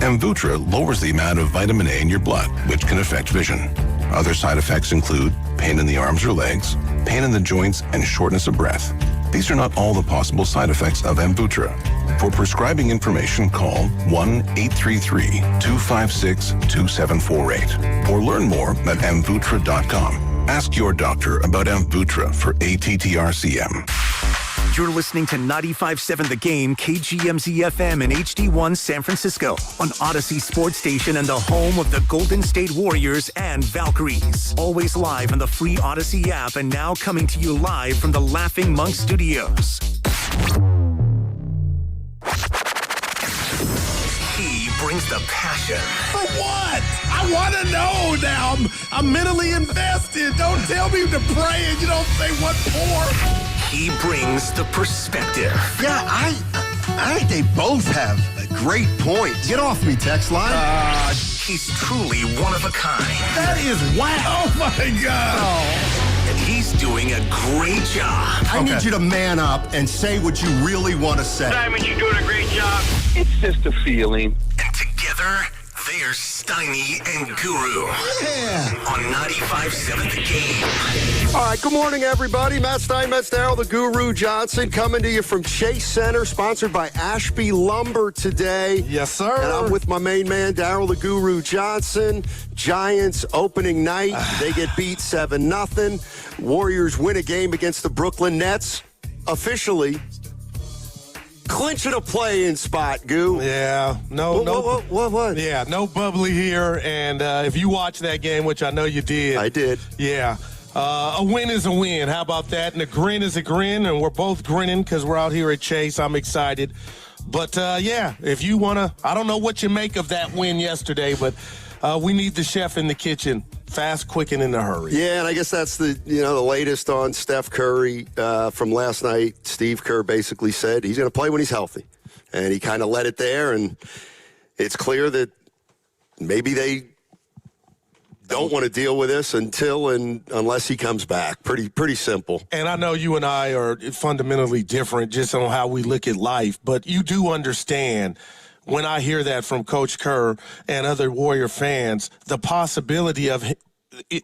Amvuttra lowers the amount of vitamin A in your blood, which can affect vision. Other side effects include pain in the arms or legs, pain in the joints, and shortness of breath. These are not all the possible side effects of Amvuttra. For prescribing information, call 1-833-256-2748 or learn more at amvuttra.com. Ask your doctor about Amvuttra for ATTR-CM. You're listening to 95.7 The Game, KGMZ-FM and HD1 San Francisco on Odyssey Sports Station and the home of the Golden State Warriors and Valkyries. Always live on the free Odyssey app and now coming to you live from the Laughing Monk Studios. He brings the passion. For what? I want to know now. I'm mentally invested. Don't tell me to pray and you don't say what for. He brings the perspective. Yeah, I think they both have great points. Get off me, text line. He's truly one of a kind. That is wow. Oh, my God. And he's doing a great job. I need you to man up and say what you really want to say. Simon, you're doing a great job. It's just a feeling. And together, they are Steiny and Guru. Yeah. On 95.7 The Game. All right, good morning, everybody. Matt Stein, Matt Darrell, the Guru Johnson, coming to you from Chase Center, sponsored by Ashby Lumber today. Yes, sir. And I'm with my main man, Darrell, the Guru Johnson. Giants opening night. They get beat 7-0. Warriors win a game against the Brooklyn Nets. Officially clinching a play-in spot, Goo. Yeah, What? Yeah, no bubbly here. And if you watched that game, which I know you did. I did. Yeah. A win is a win. How about that? And a grin is a grin. And we're both grinning because we're out here at Chase. I'm excited. But, yeah, if you want to, I don't know what you make of that win yesterday, but we need the chef in the kitchen. Fast, quick, and in a hurry. Yeah, and I guess that's the latest on Steph Curry from last night. Steve Kerr basically said he's going to play when he's healthy. And he kind of let it there, and it's clear that maybe they don't want to deal with this unless he comes back. Pretty simple. And I know you and I are fundamentally different just on how we look at life, but you do understand when I hear that from Coach Kerr and other Warrior fans, the possibility of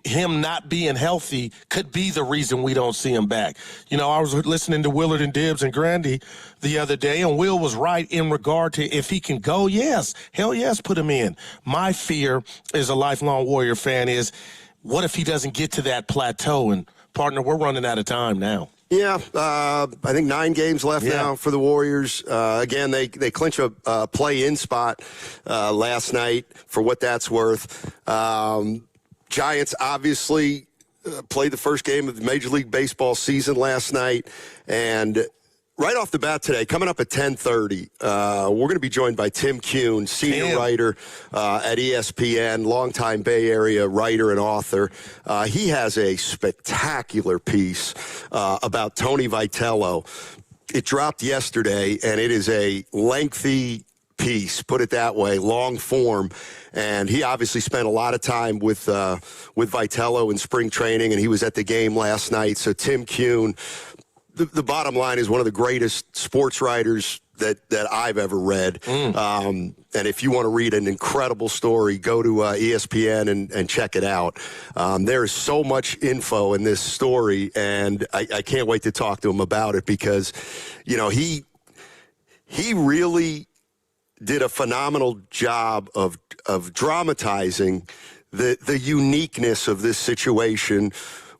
him not being healthy could be the reason we don't see him back. You know, I was listening to Willard and Dibbs and Grandy the other day, and Will was right in regard to if he can go, yes, hell yes, put him in. My fear as a lifelong Warrior fan is, what if he doesn't get to that plateau? And, partner, we're running out of time now. Yeah, I think 9 games left now for the Warriors. Again, they clinch a play-in spot last night, for what that's worth. Giants obviously played the first game of the Major League Baseball season last night. And right off the bat today, coming up at 10:30, we're going to be joined by Tim Kuhn, senior writer at ESPN, longtime Bay Area writer and author. He has a spectacular piece about Tony Vitello. It dropped yesterday, and it is a lengthy piece, put it that way, long form. And he obviously spent a lot of time with Vitello in spring training, and he was at the game last night. So Tim Kuhn, the bottom line, is one of the greatest sports writers that I've ever read. And if you want to read an incredible story, go to ESPN and check it out. There is so much info in this story, and I can't wait to talk to him about it because, you know, he really did a phenomenal job of dramatizing the uniqueness of this situation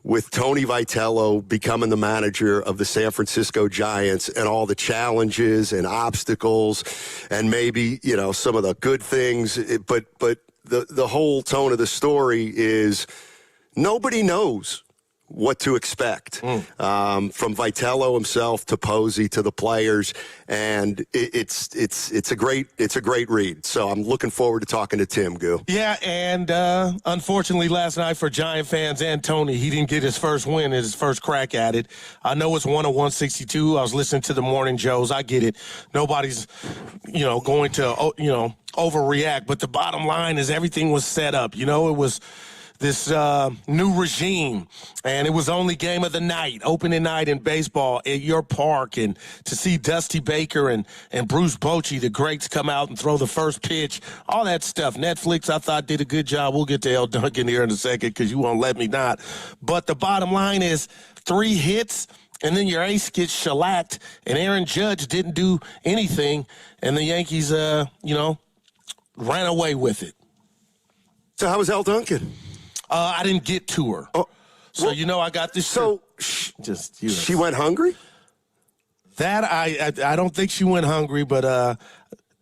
with Tony Vitello becoming the manager of the San Francisco Giants and all the challenges and obstacles and maybe, you know, some of the good things. But the whole tone of the story is nobody knows what to expect from Vitello himself to Posey to the players, and it's a great read. So I'm looking forward to talking to Tim, Goo. Yeah, and unfortunately last night for Giant fans and Tony, he didn't get his first win, his first crack at it. I know it's 101-62. I was listening to the morning Joes. I get it. Nobody's going to overreact, but the bottom line is everything was set up. It was this new regime, and it was only game of the night, opening night in baseball at your park, and to see Dusty Baker and Bruce Bochy, the greats, come out and throw the first pitch, all that stuff. Netflix, I thought, did a good job. We'll get to L. Duncan here in a second because you won't let me not. But the bottom line is 3 hits, and then your ace gets shellacked, and Aaron Judge didn't do anything, and the Yankees, ran away with it. So how was L. Duncan? I didn't get to her. Oh, so, I got this. So she went hungry? That, I don't think she went hungry, but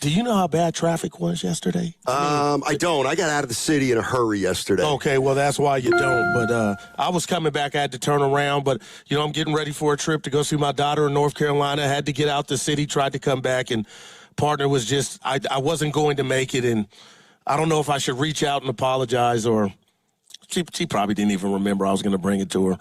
do you know how bad traffic was yesterday? I don't. I got out of the city in a hurry yesterday. Okay, well, that's why you don't. But I was coming back. I had to turn around. But, I'm getting ready for a trip to go see my daughter in North Carolina. I had to get out the city, tried to come back, and partner was just, I wasn't going to make it. And I don't know if I should reach out and apologize or... She probably didn't even remember I was going to bring it to her.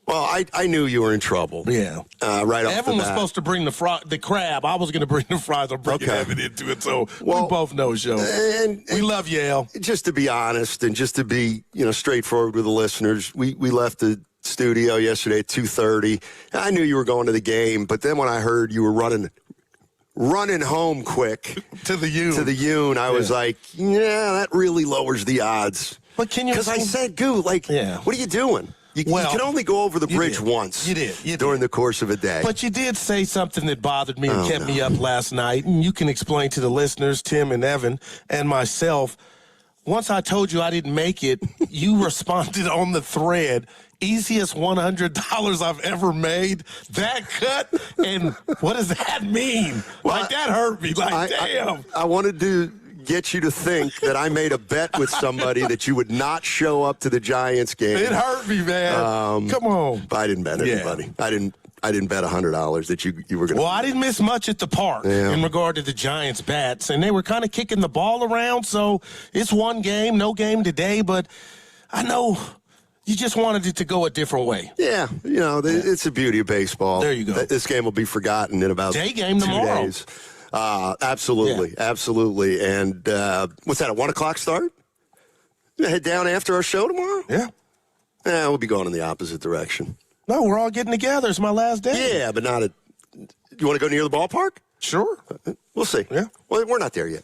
Well, I knew you were in trouble. Yeah. Right off the bat. Evan was supposed to bring the crab. I was going to bring the fries. I'm bringing Evan into it. So we both know, Joe. And we love you, Al. Just to be honest and just to be, straightforward with the listeners, we left the studio yesterday at 2:30. I knew you were going to the game, but then when I heard you were running home quick to the Yoon, I was like, that really lowers the odds. But can you? Because I said, Goo, what are you doing? You can only go over the bridge once. You did. During the course of a day. But you did say something that bothered me and kept me up last night. And you can explain to the listeners, Tim and Evan and myself. Once I told you I didn't make it, you responded on the thread. Easiest $100 I've ever made. That cut? And what does that mean? Well, that hurt me. Damn. I wanted to get you to think that I made a bet with somebody that you would not show up to the Giants game. It hurt me, man. Come on. I didn't bet anybody. I didn't bet $100 that you were going to. Well, I didn't miss much at the park in regard to the Giants' bats, and they were kind of kicking the ball around, so it's one game, no game today, but I know you just wanted it to go a different way. Yeah, it's the beauty of baseball. There you go. This game will be forgotten in about day game 2 tomorrow. days. Absolutely. And what's that, a 1 o'clock start? You head down after our show tomorrow? Yeah. We'll be going in the opposite direction. No, we're all getting together. It's my last day. Yeah, but not at... You want to go near the ballpark? Sure. We'll see. Yeah. Well, we're not there yet.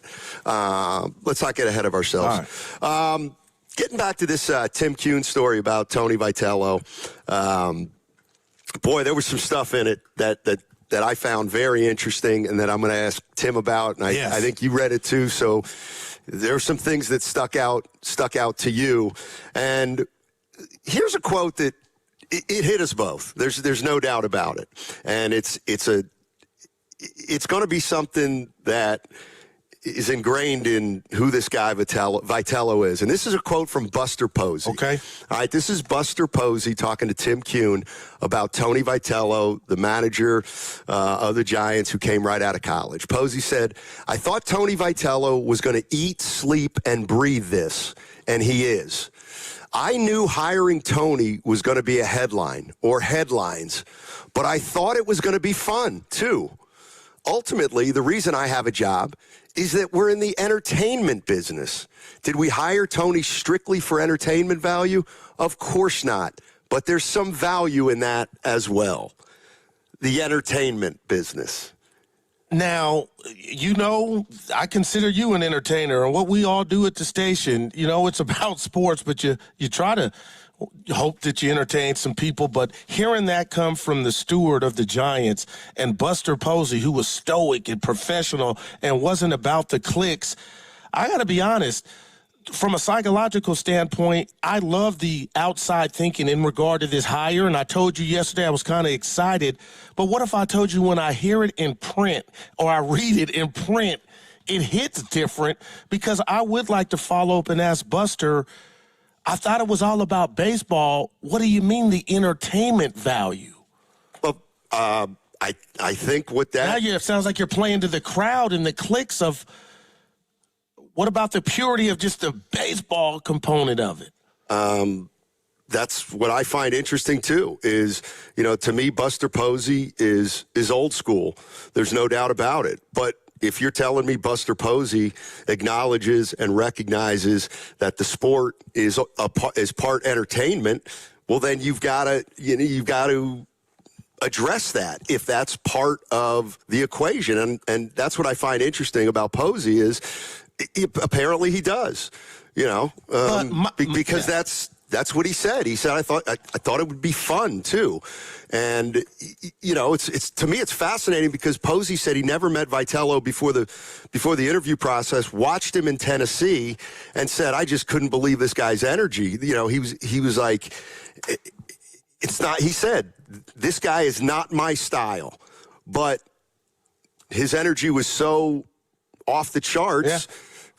Let's not get ahead of ourselves. All right. Getting back to this Tim Kuhn story about Tony Vitello. Boy, there was some stuff in it that I found very interesting and that I'm going to ask Tim about. And I think you read it too. So there are some things that stuck out to you. And here's a quote that it hit us both. There's no doubt about it. And it's going to be something that is ingrained in who this guy Vitello is. And this is a quote from Buster Posey. Okay. All right, this is Buster Posey talking to Tim Kuhn about Tony Vitello, the manager of the Giants who came right out of college. Posey said, "I thought Tony Vitello was going to eat, sleep, and breathe this, and he is. I knew hiring Tony was going to be a headline or headlines, but I thought it was going to be fun, too. Ultimately, the reason I have a job is that we're in the entertainment business. Did we hire Tony strictly for entertainment value? Of course not. But there's some value in that as well. The entertainment business." Now, I consider you an entertainer, and what we all do at the station, it's about sports, but you try to hope that you entertain some people. But hearing that come from the steward of the Giants and Buster Posey, who was stoic and professional and wasn't about the clicks, I got to be honest, from a psychological standpoint, I love the outside thinking in regard to this hire. And I told you yesterday I was kind of excited. But what if I told you when I hear it in print or I read it in print, it hits different? Because I would like to follow up and ask Buster, I thought it was all about baseball. What do you mean the entertainment value? Well, I think with that... Now it sounds like you're playing to the crowd and the clicks of... What about the purity of just the baseball component of it? That's what I find interesting, too, is, to me, Buster Posey is old school. There's no doubt about it. But if you're telling me Buster Posey acknowledges and recognizes that the sport is part entertainment, well, then you've got to address that if that's part of the equation. And that's what I find interesting about Posey is apparently he does, because that's what he said. He said, I thought it would be fun too. And, it's to me, it's fascinating because Posey said he never met Vitello before the interview process, watched him in Tennessee and said, I just couldn't believe this guy's energy. He was like, it's not, he said, this guy is not my style, but his energy was so off the charts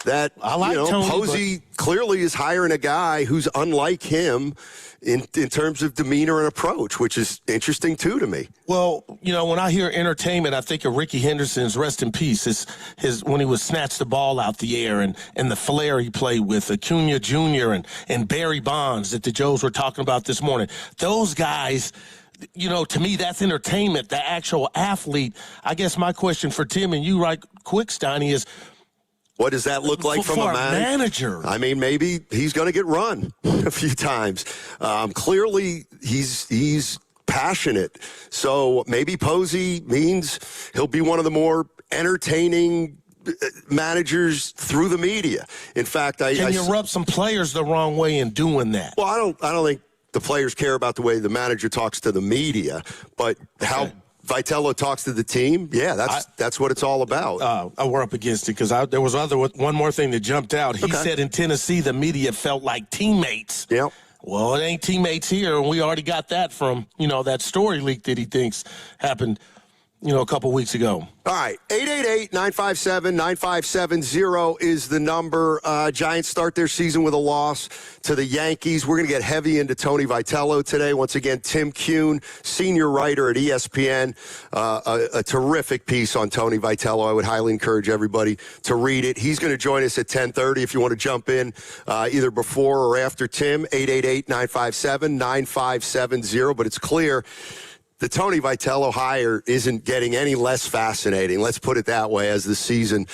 that Tony, Posey clearly is hiring a guy who's unlike him in terms of demeanor and approach, which is interesting too to me. Well, when I hear entertainment, I think of Ricky Henderson's rest in peace. His when he would snatch the ball out the air and the flair he played with Acuna Jr. and Barry Bonds that the Joes were talking about this morning. Those guys. To me, that's entertainment, the actual athlete. I guess my question for Tim and you, right quick, Steiny, is what does that look like from a manager? I mean, maybe he's going to get run a few times. Clearly, he's passionate. So maybe Posey means he'll be one of the more entertaining managers through the media. In fact, Can you rub some players the wrong way in doing that? Well, I don't think the players care about the way the manager talks to the media, but how Vitello talks to the team, that's what it's all about. We're up against it because there was one more thing that jumped out. He said in Tennessee the media felt like teammates. Yep. Well, it ain't teammates here, and we already got that from that story leak that he thinks happened a couple weeks ago. All right, 888-957-9570 is the number. Giants start their season with a loss to the Yankees. We're going to get heavy into Tony Vitello today. Once again, Tim Kuhn, senior writer at ESPN, a terrific piece on Tony Vitello. I would highly encourage everybody to read it. He's going to join us at 10:30 if you want to jump in either before or after Tim, 888-957-9570. But it's clear the Tony Vitello hire isn't getting any less fascinating, let's put it that way, as the season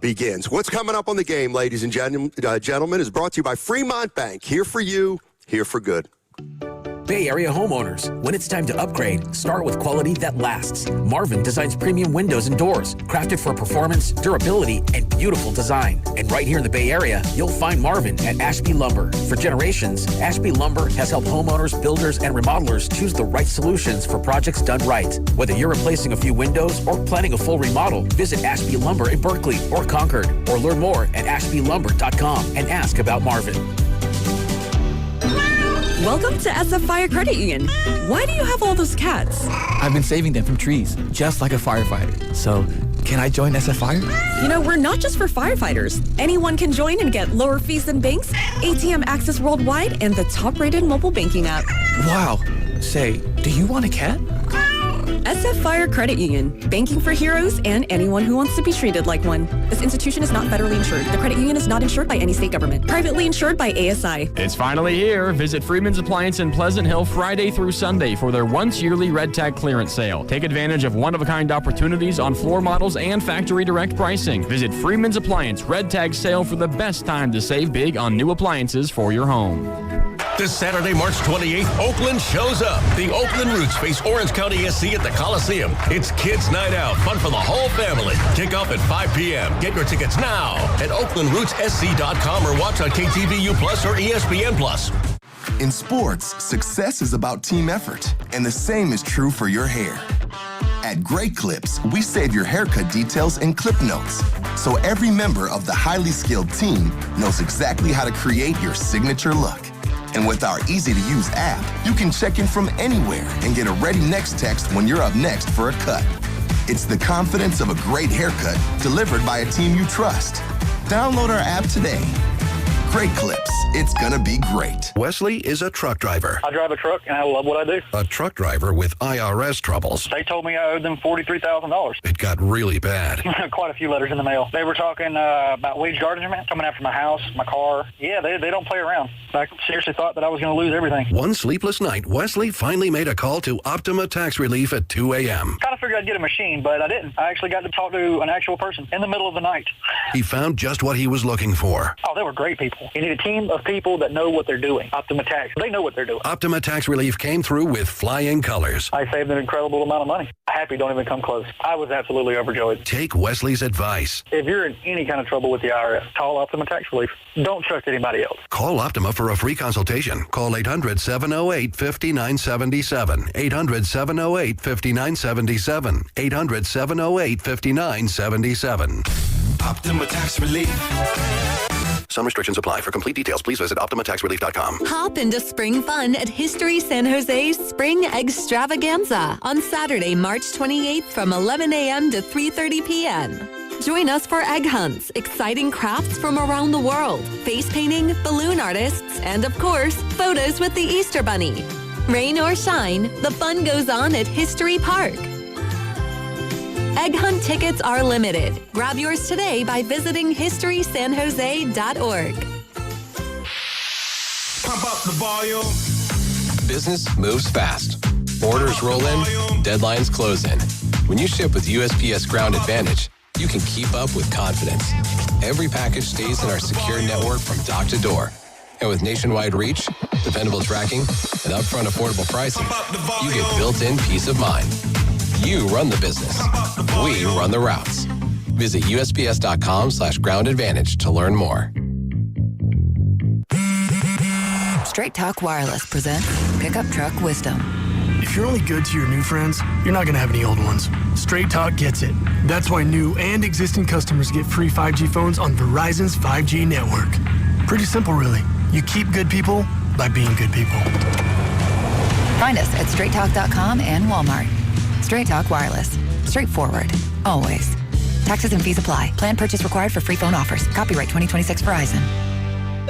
begins. What's coming up on the game, ladies and gentlemen, is brought to you by Fremont Bank. Here for you, here for good. Bay Area homeowners, when it's time to upgrade, start with quality that lasts. Marvin designs premium windows and doors, crafted for performance, durability, and beautiful design. And right here in the Bay Area, you'll find Marvin at Ashby Lumber. For generations, Ashby Lumber has helped homeowners, builders, and remodelers choose the right solutions for projects done right. Whether you're replacing a few windows or planning a full remodel, visit Ashby Lumber in Berkeley or Concord, or learn more at ashbylumber.com and ask about Marvin. Welcome to SF Fire Credit Union. Why do you have all those cats? I've been saving them from trees, just like a firefighter. So, can I join SF Fire? We're not just for firefighters. Anyone can join and get lower fees than banks, ATM access worldwide, and the top-rated mobile banking app. Wow. Say, do you want a cat? SF Fire Credit Union. Banking for heroes and anyone who wants to be treated like one. This institution is not federally insured. The credit union is not insured by any state government. Privately insured by ASI. It's finally here. Visit Freeman's Appliance in Pleasant Hill Friday through Sunday for their once-yearly Red Tag clearance sale. Take advantage of one-of-a-kind opportunities on floor models and factory direct pricing. Visit Freeman's Appliance Red Tag sale for the best time to save big on new appliances for your home. This Saturday, March 28th, Oakland shows up. The Oakland Roots face Orange County SC at the Coliseum. It's Kids Night Out, fun for the whole family. Kickoff at 5 p.m. Get your tickets now at OaklandRootsSC.com or watch on KTVU Plus or ESPN Plus. In sports, success is about team effort, and the same is true for your hair. At Great Clips, we save your haircut details in clip notes, so every member of the highly skilled team knows exactly how to create your signature look. And with our easy-to-use app, you can check in from anywhere and get a ready next text when you're up next for a cut. It's the confidence of a great haircut delivered by a team you trust. Download our app today. Great Clips. It's gonna be great. Wesley is a truck driver. I drive a truck, and I love what I do. A truck driver with IRS troubles. They told me I owed them $43,000. It got really bad. Quite a few letters in the mail. They were talking about wage garnishment, coming after my house, my car. Yeah, they don't play around. I seriously thought that I was going to lose everything. One sleepless night, Wesley finally made a call to Optima Tax Relief at 2 a.m. Kind of figured I'd get a machine, but I didn't. I actually got to talk to an actual person in the middle of the night. He found just what he was looking for. Oh, they were great people. You need a team of people that know what they're doing. Optima Tax, they know what they're doing. Optima Tax Relief came through with flying colors. I saved an incredible amount of money. Happy don't even come close. I was absolutely overjoyed. Take Wesley's advice. If you're in any kind of trouble with the IRS, call Optima Tax Relief. Don't trust anybody else. Call Optima for a free consultation. Call 800-708-5977. 800-708-5977. 800-708-5977. Optima Tax Relief. Some restrictions apply. For complete details, please visit OptimaTaxRelief.com. Hop into spring fun at History San Jose's Spring Extravaganza on Saturday, March 28th from 11 a.m. to 3:30 p.m. Join us for egg hunts, exciting crafts from around the world, face painting, balloon artists, and of course, photos with the Easter Bunny. Rain or shine, the fun goes on at History Park. Egg hunt tickets are limited. Grab yours today by visiting historysanjose.org. Pump up the volume. Business moves fast. Orders roll in, deadlines close in. When you ship with USPS Ground Advantage, you can keep up with confidence. Every package stays in our secure network from dock to door. And with nationwide reach, dependable tracking, and upfront affordable pricing, you get built-in peace of mind. You run the business. We run the routes. Visit USPS.com/Ground Advantage to learn more. Straight Talk Wireless presents Pickup Truck Wisdom. If you're only good to your new friends, you're not going to have any old ones. Straight Talk gets it. That's why new and existing customers get free 5G phones on Verizon's 5G network. Pretty simple, really. You keep good people by being good people. Find us at straighttalk.com and Walmart. Straight Talk Wireless. Straightforward. Always. Taxes and fees apply. Plan purchase required for free phone offers. Copyright 2026 Verizon.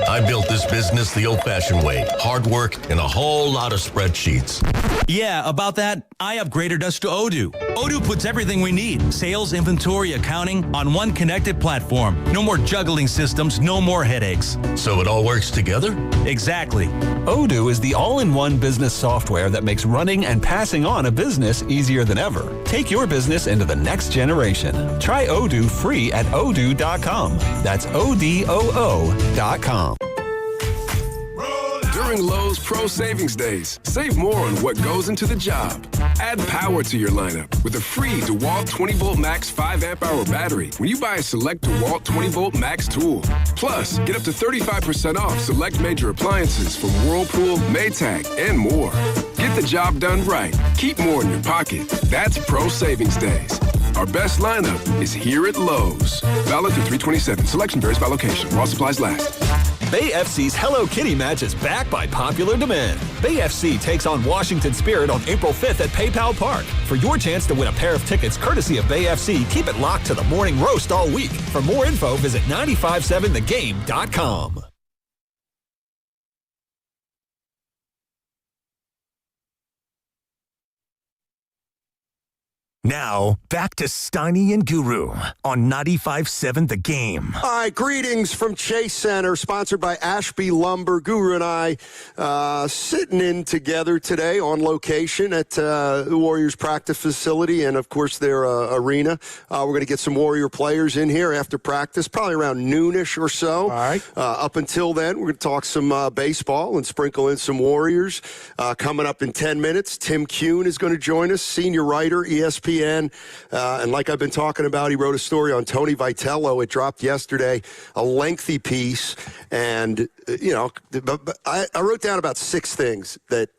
I built this business the old-fashioned way. Hard work and a whole lot of spreadsheets. Yeah, about that, I upgraded us to Odoo. Odoo puts everything we need, sales, inventory, accounting, on one connected platform. No more juggling systems, no more headaches. So it all works together? Exactly. Odoo is the all-in-one business software that makes running and passing on a business easier than ever. Take your business into the next generation. Try Odoo free at odoo.com. That's ODOO.com. During Lowe's Pro Savings Days, save more on what goes into the job. Add power to your lineup with a free DeWalt 20-volt max 5-amp-hour battery when you buy a select DeWalt 20-volt max tool. Plus, get up to 35% off select major appliances from Whirlpool, Maytag, and more. Get the job done right. Keep more in your pocket. That's Pro Savings Days. Our best lineup is here at Lowe's. Valid through 3/27. Selection varies by location while supplies last. Bay FC's Hello Kitty match is back by popular demand. Bay FC takes on Washington Spirit on April 5th at PayPal Park. For your chance to win a pair of tickets courtesy of Bay FC, keep it locked to the morning roast all week. For more info, visit 957thegame.com. Now, back to Steiny and Guru on 95.7 The Game. All right, greetings from Chase Center, sponsored by Ashby Lumber. Guru and I sitting in together today on location at the Warriors practice facility and, of course, their arena. We're going to get some Warrior players in here after practice, probably around noonish or so. All right. Up until then, we're going to talk some baseball and sprinkle in some Warriors. Coming up in 10 minutes, Tim Kuhn is going to join us, senior writer, ESPN. And like I've been talking about, he wrote a story on Tony Vitello. It dropped yesterday, a lengthy piece. And, you know, I wrote down about 6 things that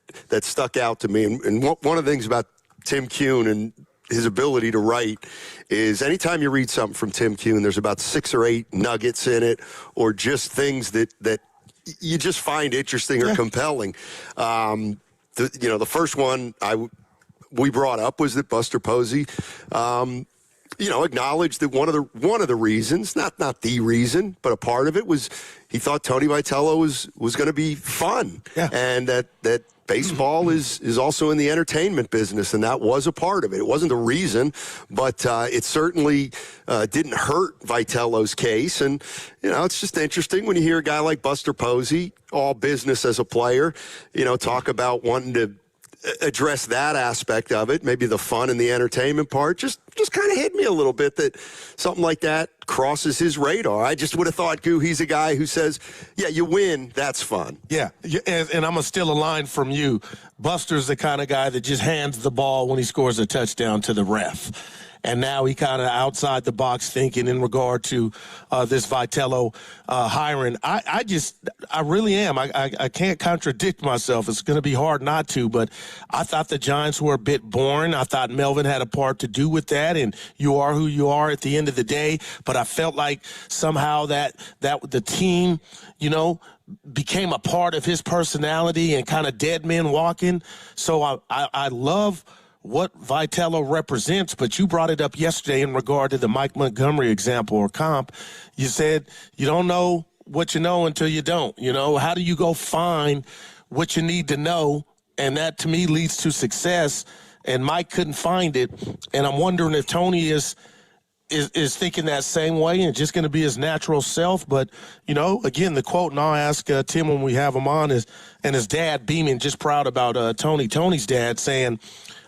stuck out to me. And one of the things about Tim Kuhn and his ability to write is anytime you read something from Tim Kuhn, there's about 6 or 8 nuggets in it or just things that you just find interesting or compelling. The first one we brought up was that Buster Posey acknowledged that one of the reasons, not the reason, but a part of it was he thought Tony Vitello was going to be fun, and that baseball is also in the entertainment business, and that was a part of it. It wasn't the reason, but it certainly didn't hurt Vitello's case. And, it's just interesting when you hear a guy like Buster Posey, all business as a player, talk about wanting to address that aspect of it, maybe the fun and the entertainment part. Just kind of hit me a little bit that something like that crosses his radar. I just would have thought, he's a guy who says, yeah, you win, that's fun. Yeah, and I'm going to steal a line from you. Buster's the kind of guy that just hands the ball when he scores a touchdown to the ref. And now he kind of outside the box thinking in regard to this Vitello hiring. I really am. I can't contradict myself. It's going to be hard not to, but I thought the Giants were a bit boring. I thought Melvin had a part to do with that, and you are who you are at the end of the day. But I felt like somehow that the team, became a part of his personality and kind of dead men walking. So I love what Vitello represents, but you brought it up yesterday in regard to the Mike Montgomery example or comp. You said you don't know what you know until you don't. How do you go find what you need to know? And that, to me, leads to success. And Mike couldn't find it. And I'm wondering if Tony is thinking that same way and just going to be his natural self. But, again, the quote, and I'll ask Tim when we have him on, and his dad beaming, just proud about Tony's dad, saying,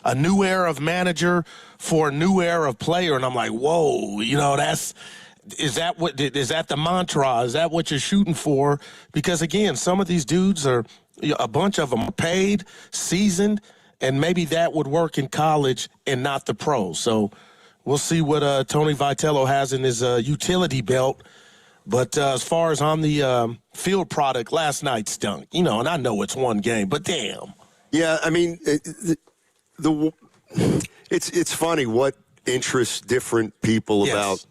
a new era of manager for a new era of player. And I'm like, whoa, is that the mantra? Is that what you're shooting for? Because, again, some of these dudes a bunch of them are paid, seasoned, and maybe that would work in college and not the pros. So we'll see what Tony Vitello has in his utility belt. But as far as on the field product, last night stunk. And I know it's one game, but damn. Yeah, I mean, it's funny what interests different people about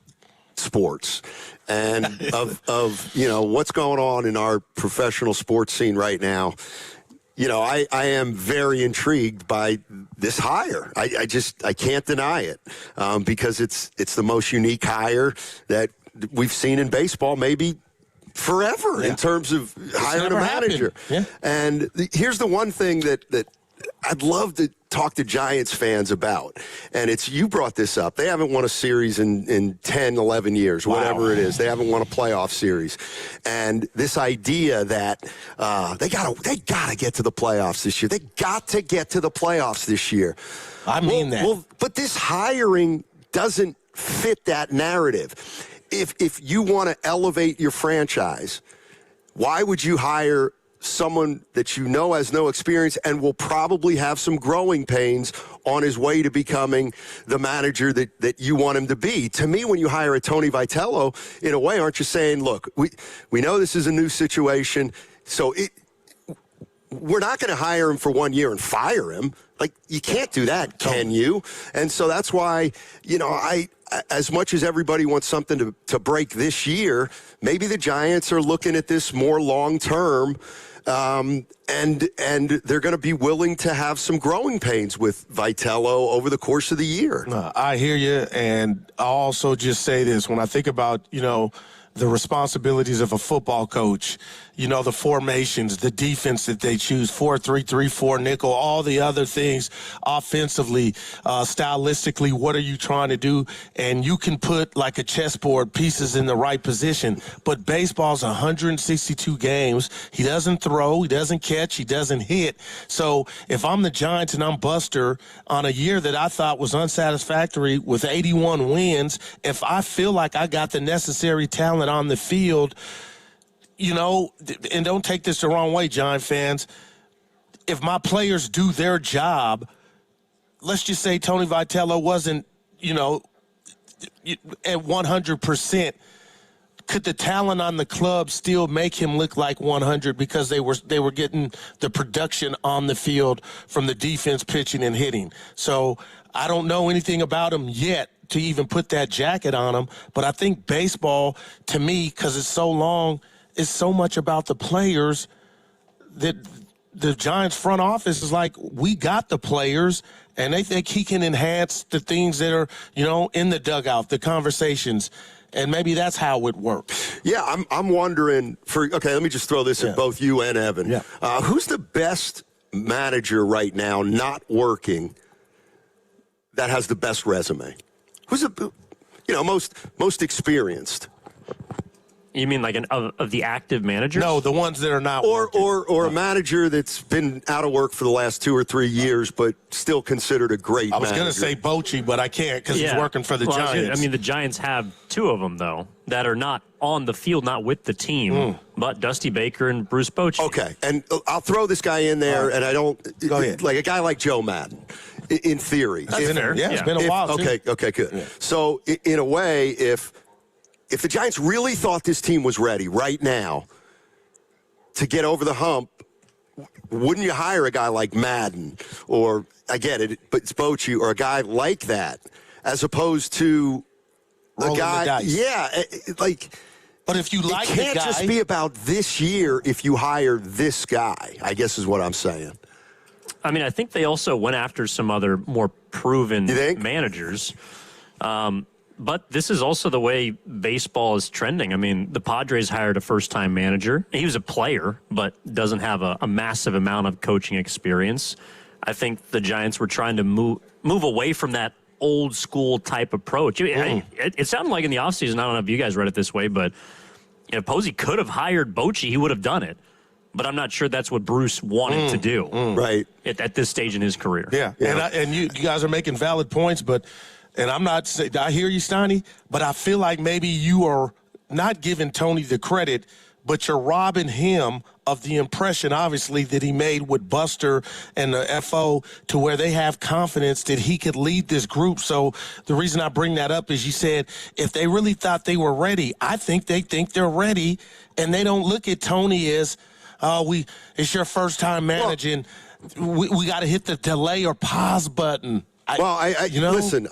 sports and of what's going on in our professional sports scene right now. I am very intrigued by this hire. I can't deny it because it's the most unique hire that we've seen in baseball maybe forever in terms of hiring a manager. Yeah. And here's the one thing that I'd love to talk to Giants fans about, and it's, you brought this up. They haven't won a series in 10, 11 years, whatever it is. They haven't won a playoff series. And this idea that they gotta get to the playoffs this year. They got to get to the playoffs this year. I mean that. Well, but this hiring doesn't fit that narrative. If you want to elevate your franchise, why would you hire someone that has no experience and will probably have some growing pains on his way to becoming the manager that you want him to be? To me, when you hire a Tony Vitello, in a way, aren't you saying, look, we know this is a new situation, so we're not going to hire him for 1 year and fire him. Like, you can't do that, can you? And so that's why, as much as everybody wants something to break this year, maybe the Giants are looking at this more long-term, and they're going to be willing to have some growing pains with Vitello over the course of the year. I hear you, and I'll also just say this. When I think about, the responsibilities of a football coach, the formations, the defense that they choose, 4-3-3-4 nickel, all the other things offensively, stylistically, what are you trying to do? And you can put like a chessboard pieces in the right position, but baseball's 162 games. He doesn't throw, he doesn't catch, he doesn't hit. So if I'm the Giants and I'm Buster on a year that I thought was unsatisfactory with 81 wins, if I feel like I got the necessary talent on the field, and don't take this the wrong way, Giant fans, if my players do their job, let's just say Tony Vitello wasn't, at 100%, could the talent on the club still make him look like 100 because they were getting the production on the field from the defense, pitching, and hitting? So I don't know anything about him yet to even put that jacket on him, but I think baseball, to me, because it's so long, is so much about the players that the Giants front office is like, we got the players, and they think he can enhance the things that are, in the dugout, the conversations. And maybe that's how it works. Yeah, I'm wondering, let me just throw this at both you and Evan. Yeah. Who's the best manager right now not working that has the best resume? Who's most experienced? You mean like of the active managers? No, the ones that are not or a manager that's been out of work for the last 2 or 3 years, but still considered a great manager. I was going to say Bochy, but I can't because he's working for the Giants. The Giants have 2 of them, though, that are not on the field, not with the team, but Dusty Baker and Bruce Bochy. Okay, and I'll throw this guy in there, and I don't – Go ahead. Like a guy like Joe Madden, in theory. That's fair. Yeah, it's been a while, too. Okay, good. Yeah. So, in a way, if the Giants really thought this team was ready right now to get over the hump, wouldn't you hire a guy like Madden or, I get it, but it's Bochy, or a guy like that, as opposed to rolling a guy? The dice. Yeah, but if you like it can't the guy, just be about this year if you hire this guy, I guess is what I'm saying. I think they also went after some other more proven managers. But this is also the way baseball is trending. The Padres hired a first-time manager. He was a player, but doesn't have a massive amount of coaching experience. I think the Giants were trying to move away from that old-school type approach. It sounded like in the offseason, I don't know if you guys read it this way, but if Posey could have hired Bochy, he would have done it. But I'm not sure that's what Bruce wanted to do right at this stage in his career. Yeah. And you guys are making valid points, but – and I'm not saying, I hear you, Steiny, but I feel like maybe you are not giving Tony the credit, but you're robbing him of the impression, obviously, that he made with Buster and the FO to where they have confidence that he could lead this group. So the reason I bring that up is you said if they really thought they were ready, I think they think they're ready, and they don't look at Tony as, it's your first time managing. We got to hit the delay or pause button. Listen,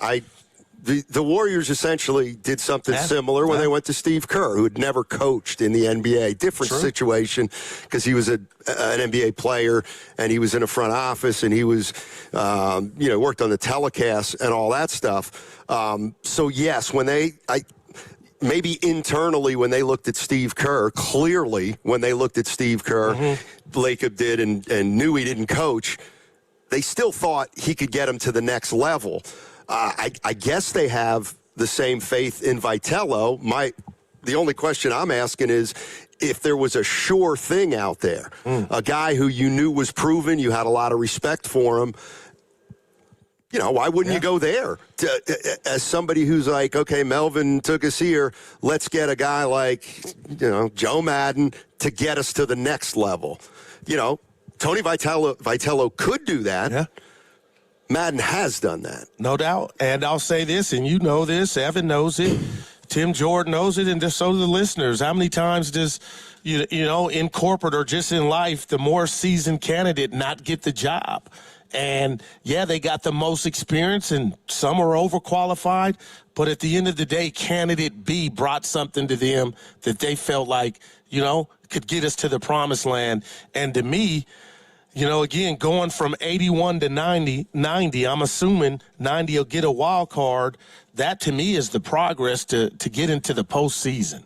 the Warriors essentially did something similar when they went to Steve Kerr, who had never coached in the NBA. Different situation because he was an NBA player and he was in a front office and he was, worked on the telecast and all that stuff. So, yes, maybe internally when they looked at Steve Kerr, clearly when they looked at Steve Kerr, Lacob did and knew he didn't coach, they still thought he could get him to the next level. I guess they have the same faith in Vitello. The only question I'm asking is if there was a sure thing out there, a guy who you knew was proven, you had a lot of respect for him, why wouldn't you go there? As somebody who's like, okay, Melvin took us here, let's get a guy like, Joe Madden to get us to the next level. Tony Vitello could do that. Yeah. Madden has done that. No doubt. And I'll say this, and you know this, Evan knows it, Tim Jordan knows it, and so do the listeners. How many times does, in corporate or just in life, the more seasoned candidate not get the job? And, yeah, they got the most experience, and some are overqualified. But at the end of the day, candidate B brought something to them that they felt like, could get us to the promised land. And to me, again, going from 81 to 90, I'm assuming 90 will get a wild card. That, to me, is the progress to get into the postseason.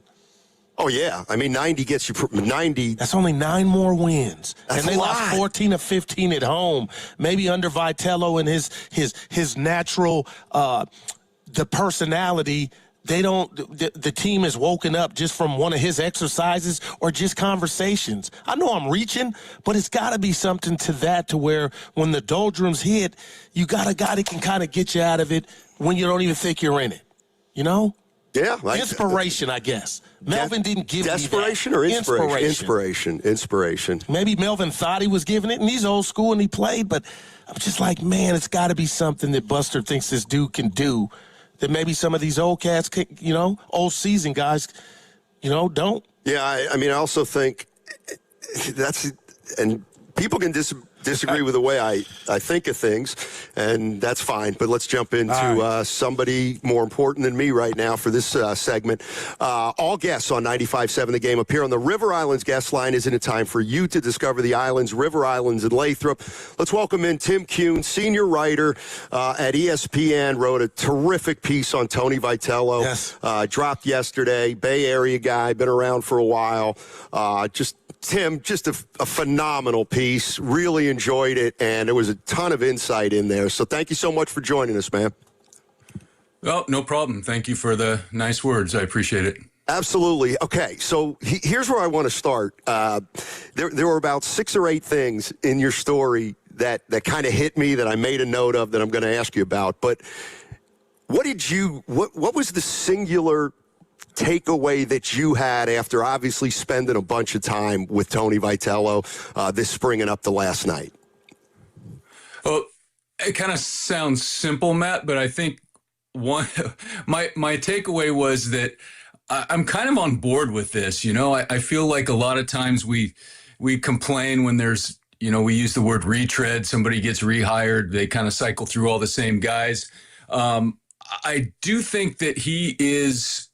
Oh, yeah. 90 gets you 90. That's only 9 more wins. That's and they a lost lot. 14 of 15 at home. Maybe under Vitello and his natural the personality, the team has woken up just from one of his exercises or just conversations. I know I'm reaching, but it's got to be something to that to where when the doldrums hit, you got a guy that can kind of get you out of it when you don't even think you're in it. Yeah. Inspiration, I guess. Melvin didn't give desperation me that. or inspiration? Inspiration. Maybe Melvin thought he was giving it, and he's old school and he played, but I'm just like, man, it's got to be something that Buster thinks this dude can do that maybe some of these old cats, old season guys, don't. Yeah, I also think and people can disagree with the way I think of things, and that's fine. But let's jump into somebody more important than me right now for this segment. All guests on 95.7 The Game appear on the River Islands guest line. Isn't it time for you to discover the islands, River Islands, and Lathrop? Let's welcome in Tim Kuhn, senior writer at ESPN, wrote a terrific piece on Tony Vitello. Yes. Dropped yesterday. Bay Area guy, been around for a while. Tim, just a phenomenal piece. Really enjoyed it, and there was a ton of insight in there. So thank you so much for joining us, man. Oh, no problem. Thank you for the nice words. I appreciate it. Absolutely. Okay, so here's where I want to start. There were about 6 or 8 things in your story that kind of hit me that I made a note of that I'm going to ask you about. But what was the singular takeaway that you had after obviously spending a bunch of time with Tony Vitello this spring and up to last night? Well, it kind of sounds simple, Matt, but I think my takeaway was that I'm kind of on board with this. You know, I feel like a lot of times we complain when there's, you know, we use the word retread, somebody gets rehired, they kind of cycle through all the same guys. I do think that he is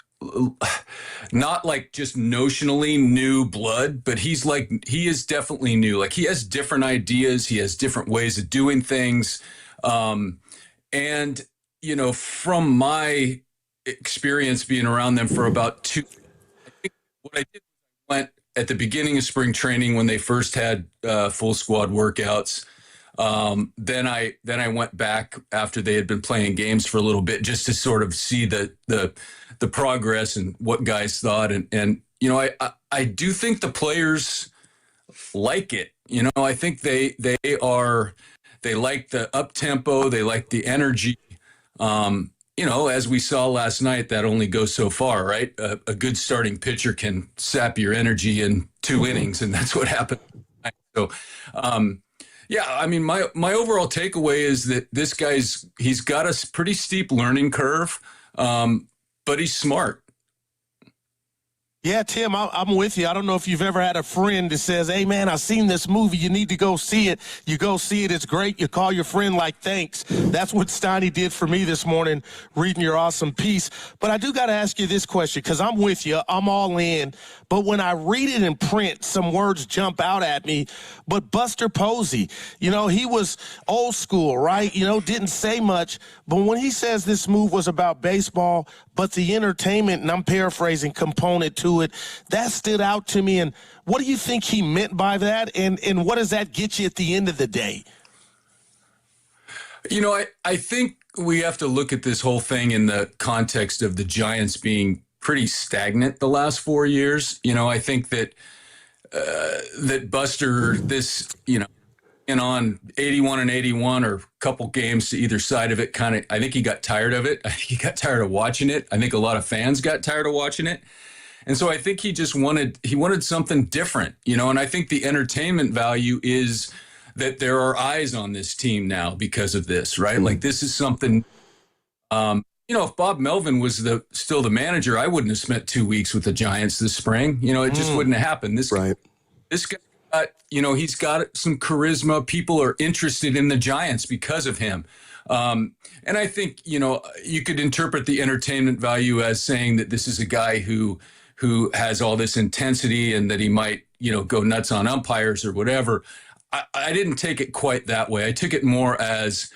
not like just notionally new blood, but he is definitely new. Like, he has different ideas. He has different ways of doing things. And, you know, from my experience being around them for about 2, I think what I did, went at the beginning of spring training when they first had full squad workouts. Then I went back after they had been playing games for a little bit just to sort of see the progress and what guys thought. And you know, I do think the players like it. You know, I think they like the up tempo, they like the energy. You know, as we saw last night, that only goes so far, right? A good starting pitcher can sap your energy in 2 innings, and that's what happened. So, yeah, I mean, my overall takeaway is that this he's got a pretty steep learning curve, but he's smart. Yeah, Tim, I'm with you. I don't know if you've ever had a friend that says, hey, man, I've seen this movie. You need to go see it. You go see it. It's great. You call your friend like, thanks. That's what Steiny did for me this morning, reading your awesome piece. But I do got to ask you this question, because I'm with you. I'm all in. But when I read it in print, some words jump out at me. But Buster Posey, you know, he was old school, right? You know, didn't say much. But when he says this move was about baseball, but the entertainment, and I'm paraphrasing, component to it, that stood out to me. And what do you think he meant by that? And what does that get you at the end of the day? You know, I think we have to look at this whole thing in the context of the Giants being pretty stagnant the last 4 years. You know, I think that Buster, this, you know, and on 81 and 81 or a couple games to either side of it, I think he got tired of it. I think he got tired of watching it. I think a lot of fans got tired of watching it. And so I think he just wanted something different, you know, and I think the entertainment value is that there are eyes on this team now because of this, right? Mm-hmm. Like, this is something, you know, if Bob Melvin was still the manager, I wouldn't have spent 2 weeks with the Giants this spring. You know, it just wouldn't have happened. This guy, you know, he's got some charisma. People are interested in the Giants because of him. And I think, you know, you could interpret the entertainment value as saying that this is a guy who has all this intensity and that he might, you know, go nuts on umpires or whatever. I didn't take it quite that way. I took it more as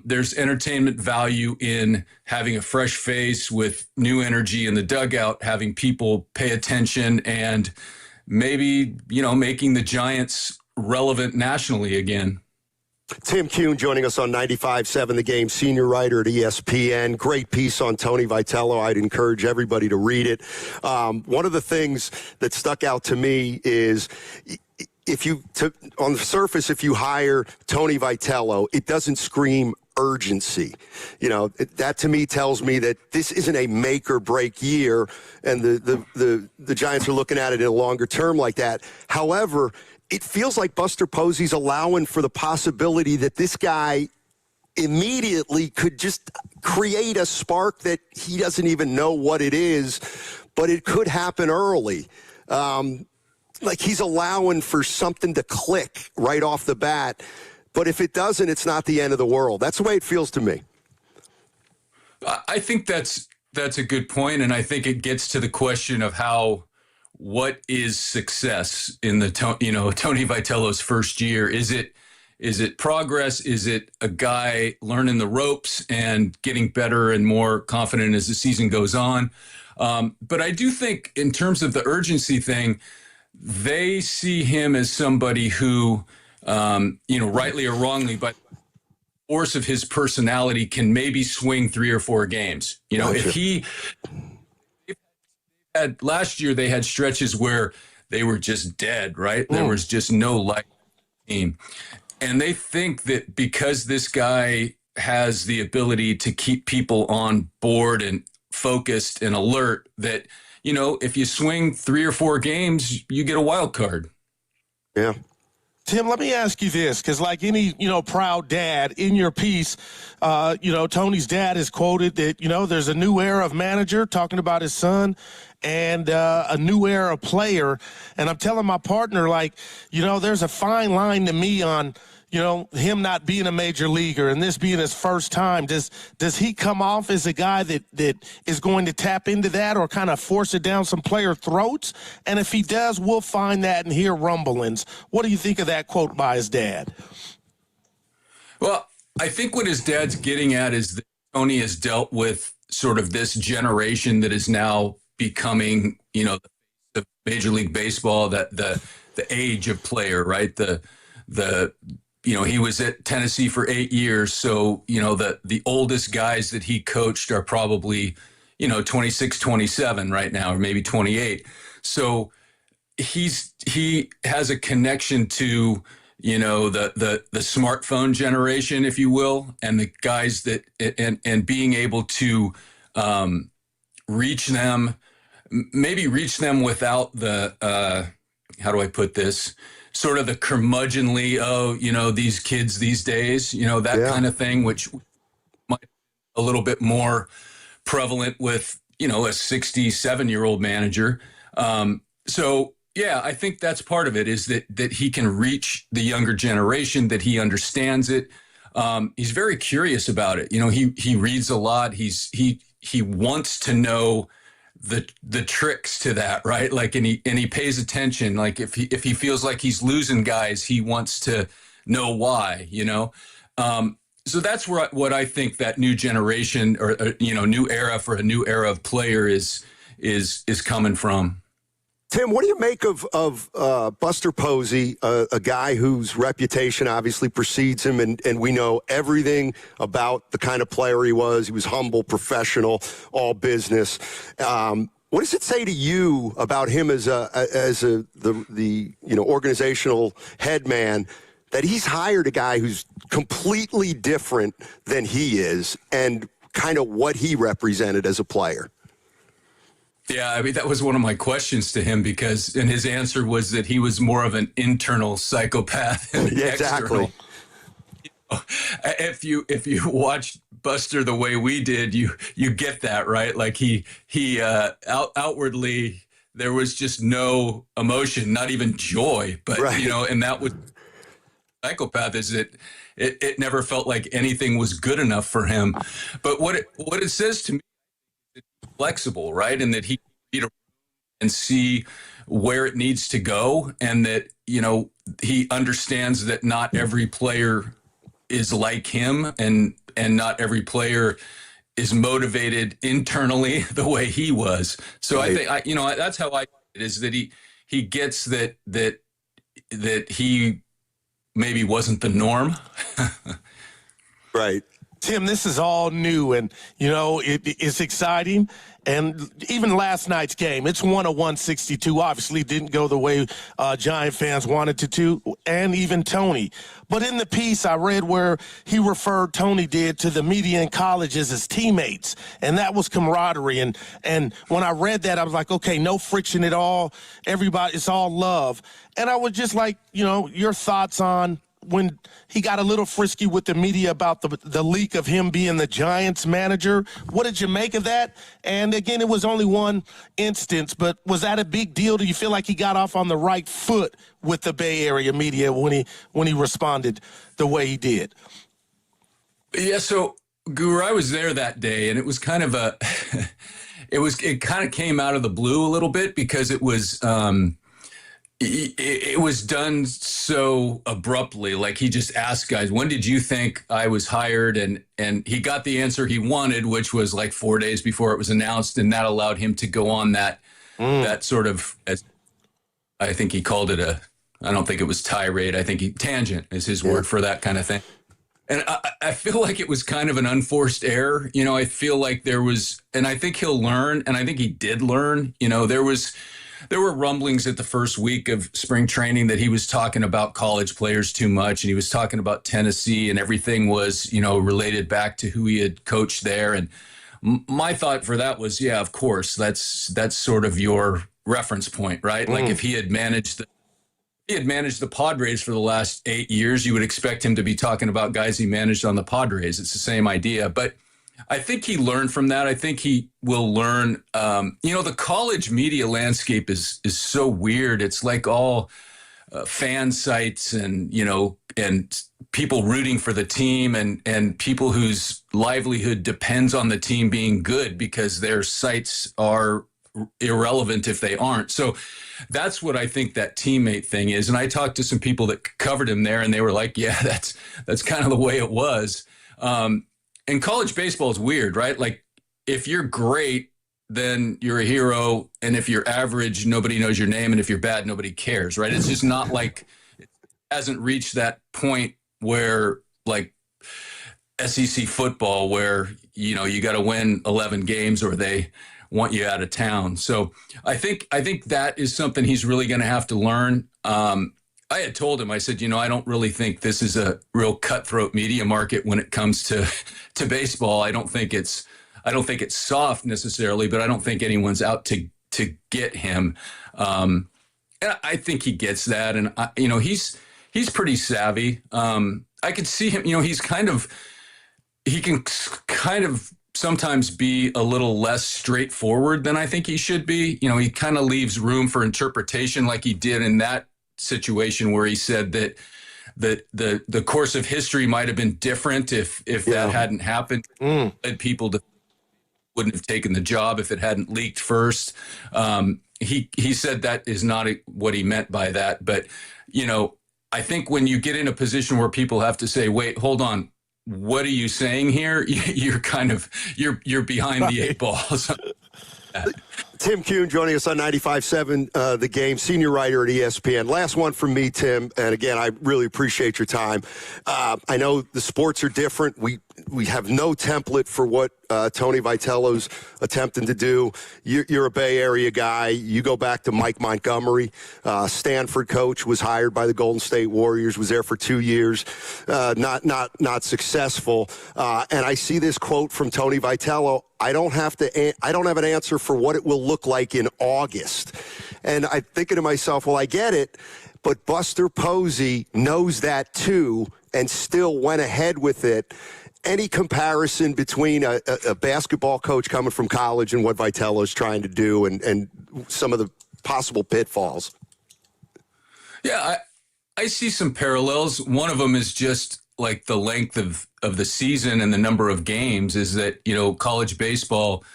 there's entertainment value in having a fresh face with new energy in the dugout, having people pay attention, and maybe, you know, making the Giants relevant nationally again. Tim Kuhn joining us on 95.7 The Game, senior writer at ESPN. Great piece on Tony Vitello. I'd encourage everybody to read it. One of the things that stuck out to me is on the surface, if you hire Tony Vitello, it doesn't scream urgency. You know, that to me tells me that this isn't a make or break year, and the Giants are looking at it in a longer term like that. However, it feels like Buster Posey's allowing for the possibility that this guy immediately could just create a spark that he doesn't even know what it is, but it could happen early. like he's allowing for something to click right off the bat. But if it doesn't, it's not the end of the world. That's the way it feels to me. I think that's a good point, and I think it gets to the question of what is success in the Tony Vitello's first year? Is it progress? Is it a guy learning the ropes and getting better and more confident as the season goes on? But I do think in terms of the urgency thing, they see him as somebody who, rightly or wrongly, but force of his personality can maybe swing 3 or 4 games. If last year they had stretches where they were just dead, right? There was just no life team. And they think that because this guy has the ability to keep people on board and focused and alert, that, if you swing 3 or 4 games, you get a wild card. Yeah. Tim, let me ask you this, because like any, proud dad in your piece, Tony's dad is quoted that, there's a new era of manager talking about his son and a new era of player. And I'm telling my partner, there's a fine line to me on, him not being a major leaguer and this being his first time. Does he come off as a guy that is going to tap into that or kind of force it down some player throats? And if he does, we'll find that and hear rumblings. What do you think of that quote by his dad? Well, I think what his dad's getting at is that Tony has dealt with sort of this generation that is now becoming, the Major League Baseball, the age of player, right? He was at Tennessee for 8 years. So, the oldest guys that he coached are probably, 26, 27 right now, or maybe 28. So he has a connection to, the smartphone generation, if you will, and the guys that, and being able to reach them without the, how do I put this? Sort of the curmudgeonly, these kids these days, that kind of thing, which might be a little bit more prevalent with, a 67-year-old manager. I think that's part of it, is that he can reach the younger generation, that he understands it. He's very curious about it. He reads a lot. He wants to know the tricks to that, right? And he pays attention. Like if he feels like he's losing guys, he wants to know why, So that's what I think that new generation or new era for a new era of player is coming from. Tim, what do you make of Buster Posey, a guy whose reputation obviously precedes him, and we know everything about the kind of player he was? He was humble, professional, all business. What does it say to you about him as the organizational head man, that he's hired a guy who's completely different than he is, and kind of what he represented as a player? Yeah, that was one of my questions to him, and his answer was that he was more of an internal psychopath than external. Exactly. If you watch Buster the way we did, you get that, right? Like he outwardly there was just no emotion, not even joy, but right. And that was psychopath, is that it never felt like anything was good enough for him. But what it says to me, flexible, right? And that he can read and see where it needs to go, and that, he understands that not every player is like him, and not every player is motivated internally the way he was. So right. I think, that's how I it is, that he gets that he maybe wasn't the norm. Right. Tim, this is all new, and, it's exciting. And even last night's game, it's 101-62. Obviously didn't go the way Giant fans wanted it to, and even Tony. But in the piece, I read where he referred, Tony did, to the media in college as his teammates, and that was camaraderie. And when I read that, I was like, okay, no friction at all. Everybody, it's all love. And I was just like, your thoughts on when he got a little frisky with the media about the leak of him being the Giants manager. What did you make of that? And again, it was only one instance, but was that a big deal? Do you feel like he got off on the right foot with the Bay Area media when he responded the way he did? Yeah, so Guru, I was there that day, and it was kind of it kind of came out of the blue a little bit because it was it was done so abruptly. Like, he just asked guys, when did you think I was hired? And he got the answer he wanted, which was like 4 days before it was announced. And that allowed him to go on that sort of, I think he called it I don't think it was tirade. I think tangent is his word for that kind of thing. And I feel like it was kind of an unforced error. You know, I feel like there was, and I think he'll learn, and I think he did learn. You know, there were rumblings at the first week of spring training that he was talking about college players too much, and he was talking about Tennessee, and everything was, you know, related back to who he had coached there. And my thought for that was, yeah, of course, that's sort of your reference point, right? Like, if he had managed the Padres for the last 8 years, you would expect him to be talking about guys he managed on the Padres. It's the same idea. But I think he learned from that. I think he will learn. You know, the college media landscape is so weird. It's like all fan sites and, you know, and people rooting for the team and people whose livelihood depends on the team being good because their sites are irrelevant if they aren't. So that's what I think that teammate thing is. And I talked to some people that covered him there, and they were like, yeah, that's kind of the way it was. And college baseball is weird, right? Like, if you're great, then you're a hero. And if you're average, nobody knows your name. And if you're bad, nobody cares, right? It's just not like, it hasn't reached that point where, like, SEC football, where, you know, you got to win 11 games or they want you out of town. So I think that is something he's really going to have to learn. I had told him, I said, you know, I don't really think this is a real cutthroat media market when it comes to baseball. I don't think it's soft necessarily, but I don't think anyone's out to get him. And I think he gets that. And you know, he's pretty savvy. I could see him, you know, he can kind of sometimes be a little less straightforward than I think he should be. You know, he kind of leaves room for interpretation, like he did in that situation where he said that the course of history might have been different if that hadn't happened. Led people to wouldn't have taken the job if it hadn't leaked first. He said that is not what he meant by that. But, you know, I think when you get in a position where people have to say, wait, hold on, what are you saying here? You're kind of, you're behind the eight ball. Tim Kuhn joining us on 95.7 The Game, senior writer at ESPN. Last one from me, Tim, and again, I really appreciate your time. I know the sports are different. We have no template for what Tony Vitello's attempting to do. You're a Bay Area guy. You go back to Mike Montgomery, Stanford coach, was hired by the Golden State Warriors, was there for 2 years, not successful. And I see this quote from Tony Vitello: I don't have an answer for what it will look like in August. And I'm thinking to myself, well, I get it, but Buster Posey knows that too and still went ahead with it. Any comparison between a basketball coach coming from college and what Vitello is trying to do and some of the possible pitfalls? Yeah, I see some parallels. One of them is just like the length of the season and the number of games. Is that, you know, college baseball,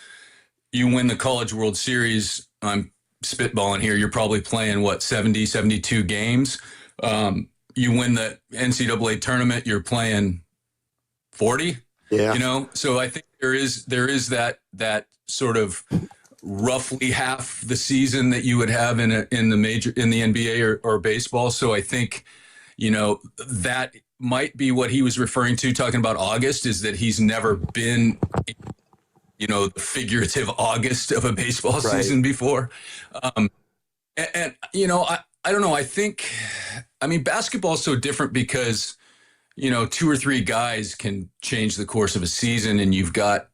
you win the College World Series, I'm spitballing here, you're probably playing, 70, 72 games. You win the NCAA tournament, you're playing 40. Yeah. You know, so I think there is that sort of roughly half the season that you would have in the NBA or baseball. So I think, you know, that might be what he was referring to talking about August, is that he's never been, you know, the figurative August of a baseball season before. And you know, I don't know. I mean, basketball is so different because, you know, 2 or 3 guys can change the course of a season, and you've got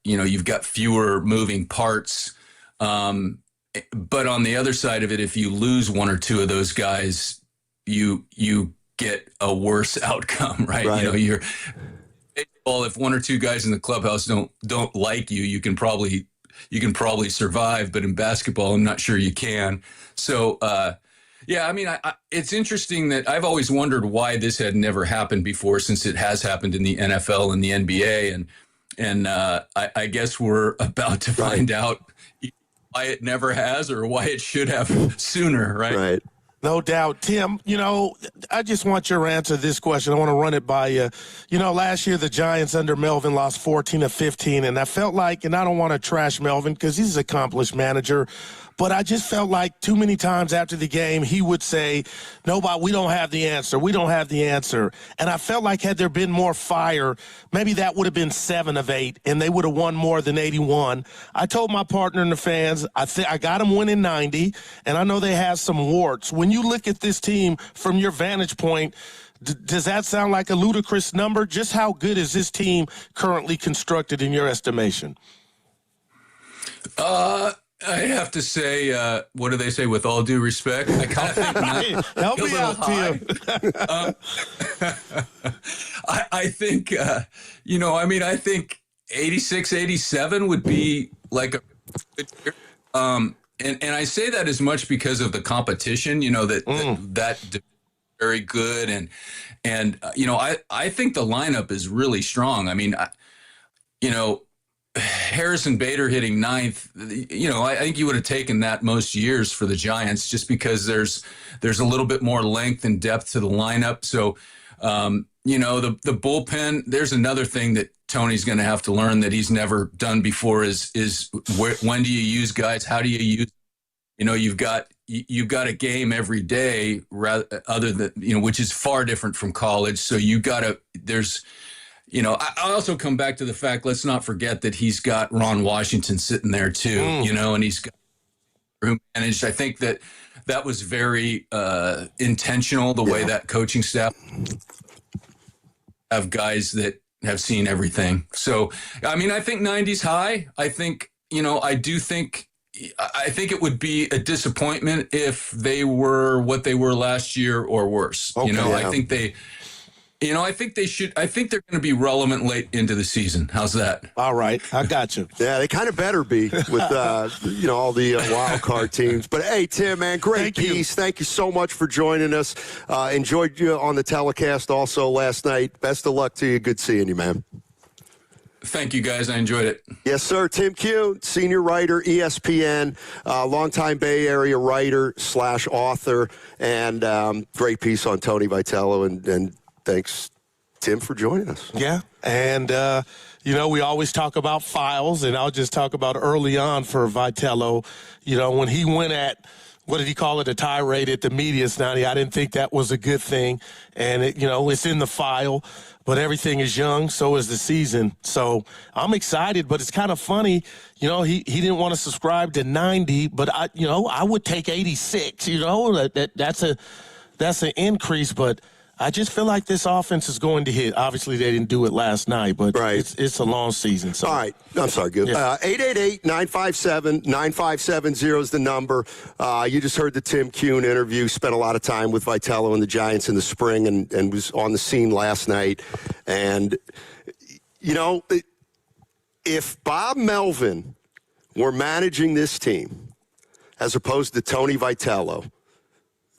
fewer moving parts. But on the other side of it, if you lose 1 or 2 of those guys, you get a worse outcome, right? You know, you're baseball. If one or two guys in the clubhouse don't like you, you can probably survive. But in basketball, I'm not sure you can. So, yeah, I mean, it's interesting that I've always wondered why this had never happened before, since it has happened in the NFL and the NBA, and I guess we're about to find out why it never has or why it should have sooner, right? Right. No doubt. Tim, you know, I just want your answer to this question. I want to run it by you. You know, last year the Giants under Melvin lost 14 of 15, and I felt like, and I don't want to trash Melvin because he's an accomplished manager, but I just felt like too many times after the game he would say, "Nobody, we don't have the answer. We don't have the answer." And I felt like had there been more fire, maybe that would have been 7 of 8, and they would have won more than 81. I told my partner and the fans, I got them winning 90, and I know they have some warts. When you look at this team from your vantage point, does that sound like a ludicrous number? Just how good is this team currently constructed in your estimation? I have to say, what do they say? With all due respect, I kind of think help me out, Tim. I think, you know, I mean, I think 86, 87 would be like a good year. And I say that as much because of the competition, you know, that very good. And you know, I think the lineup is really strong. I mean, you know, Harrison Bader hitting 9th, you know, I think you would have taken that most years for the Giants, just because there's a little bit more length and depth to the lineup. So, you know, the bullpen, there's another thing that Tony's going to have to learn that he's never done before is when do you use guys? How do you use, you know, you've got a game every day other than, you know, which is far different from college. So you know, I also come back to the fact, let's not forget that he's got Ron Washington sitting there too, you know, and he's got room managed. I think that was very intentional, the way that coaching staff have guys that have seen everything. So, I mean, I think 90's high. I think, you know, I think it would be a disappointment if they were what they were last year or worse. Okay, you know, yeah. I think they're going to be relevant late into the season. How's that? All right. I got you. Yeah, they kind of better be with, you know, all the wild card teams. But, hey, Tim, man, great piece. Thank you so much for joining us. Enjoyed you on the telecast also last night. Best of luck to you. Good seeing you, man. Thank you, guys. I enjoyed it. Yes, sir. Tim Kuhn, senior writer, ESPN, longtime Bay Area writer / author, and great piece on Tony Vitello. And thanks, Tim, for joining us. Yeah, and, you know, we always talk about files, and I'll just talk about early on for Vitello. You know, when he went at, what did he call it, a tirade at the media Snotty, I didn't think that was a good thing. And, it's in the file, but everything is young, so is the season. So I'm excited, but it's kind of funny. You know, he didn't want to subscribe to 90, but, I would take 86. You know, that's an increase, but I just feel like this offense is going to hit. Obviously, they didn't do it last night, but it's a long season. So. All right. I'm sorry, Gil. 888-957-9570 is the number. You just heard the Tim Kuhn interview. Spent a lot of time with Vitello and the Giants in the spring and was on the scene last night. And, you know, if Bob Melvin were managing this team as opposed to Tony Vitello,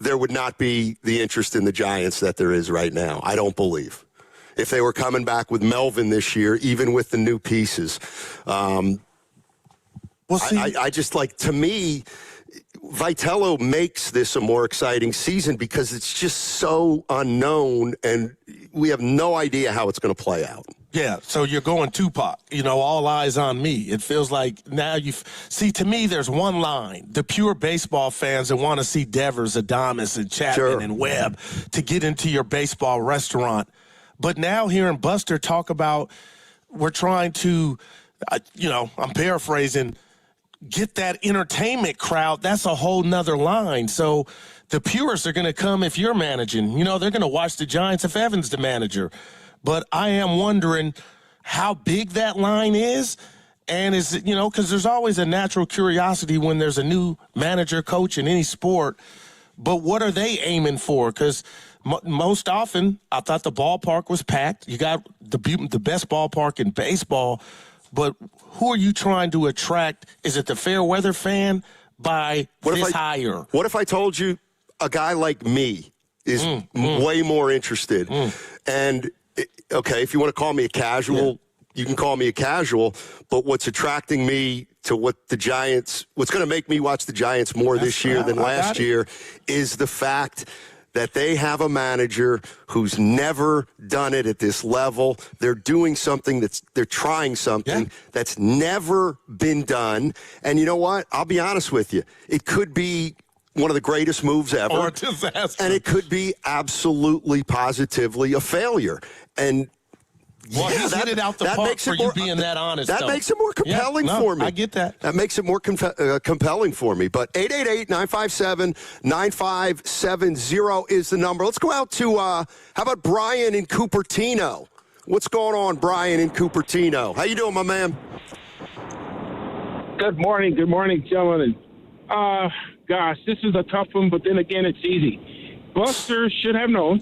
there would not be the interest in the Giants that there is right now, I don't believe. If they were coming back with Melvin this year, even with the new pieces. I just like, to me, Vitello makes this a more exciting season because it's just so unknown and we have no idea how it's going to play out. Yeah, so you're going Tupac, all eyes on me. It feels like now to me, there's one line. The pure baseball fans that want to see Devers, Adames, and Chapman and Webb to get into your baseball restaurant. But now hearing Buster talk about we're trying to, I'm paraphrasing, get that entertainment crowd, that's a whole nother line. So the purists are going to come if you're managing. They're going to watch the Giants if Evan's the manager. But I am wondering how big that line is. And is it, because there's always a natural curiosity when there's a new manager, coach in any sport. But what are they aiming for? Because most often, I thought the ballpark was packed. You got the best ballpark in baseball, but who are you trying to attract? Is it the fair weather fan by this hire? What if I told you a guy like me is way more interested? And, okay, if you want to call me a casual, you can call me a casual, but what's attracting me to what's going to make me watch the Giants more this year than last year is the fact that they have a manager who's never done it at this level. They're doing something they're trying something that's never been done. And you know what? I'll be honest with you. It could be one of the greatest moves ever. Or a disaster. And it could be absolutely, positively a failure. And well, he's hit it out the park for you being that honest. That makes it more compelling for me. I get that. That makes it more compelling for me. But 888-957-9570 is the number. Let's go out to, how about Brian in Cupertino? What's going on, Brian in Cupertino? How you doing, my man? Good morning, gentlemen. Gosh, this is a tough one, but then again, it's easy. Buster should have known,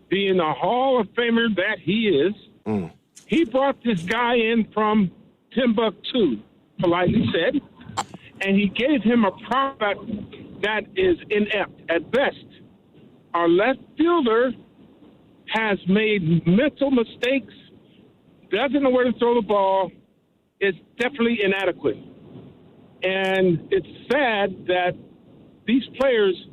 being the Hall of Famer that he is, he brought this guy in from Timbuktu, politely said, and he gave him a product that is inept at best. Our left fielder has made mental mistakes, doesn't know where to throw the ball, is definitely inadequate. And it's sad that these players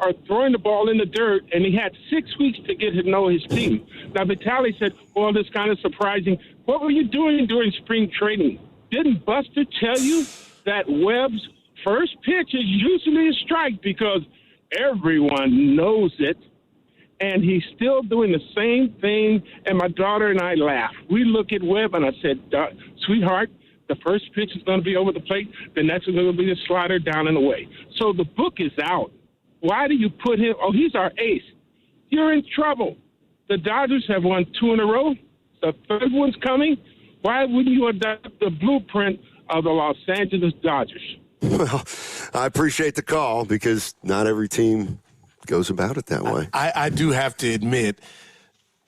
are throwing the ball in the dirt, and he had 6 weeks to get to know his team. Now, Vitello said, well, this kind of surprising. What were you doing during spring training? Didn't Buster tell you that Webb's first pitch is usually a strike because everyone knows it, and he's still doing the same thing, and my daughter and I laugh. We look at Webb, and I said, sweetheart, the first pitch is going to be over the plate. The next is going to be the slider down and away. So the book is out. Why do you put him? Oh, he's our ace. You're in trouble. The Dodgers have won 2 in a row. The third one's coming. Why wouldn't you adopt the blueprint of the Los Angeles Dodgers? Well, I appreciate the call because not every team goes about it that way. I do have to admit,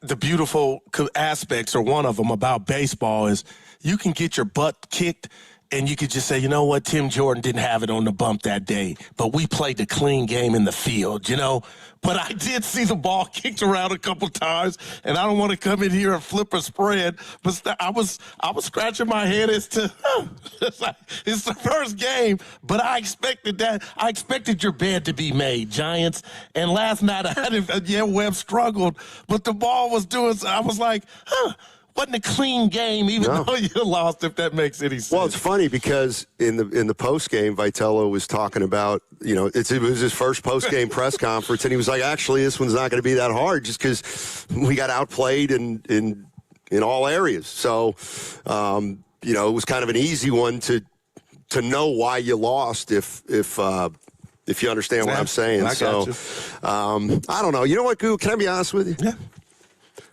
the beautiful aspects, or one of them, about baseball is you can get your butt kicked and you could just say, you know what, Tim Jordan didn't have it on the bump that day, but we played the clean game in the field, you know. But I did see the ball kicked around a couple times, and I don't want to come in here and flip a spread, but I was scratching my head as to, it's the first game, but I expected that. I expected your bed to be made, Giants. And last night, Webb struggled, but the ball was doing, I was like, wasn't a clean game, even though you lost, if that makes any sense. Well, it's funny because in the post game, Vitello was talking about, it was his first post game press conference, and he was like, actually, this one's not going to be that hard just because we got outplayed in all areas. So, it was kind of an easy one to know why you lost if you understand what I'm saying. I got you. I don't know. You know what, Goo? Can I be honest with you? Yeah.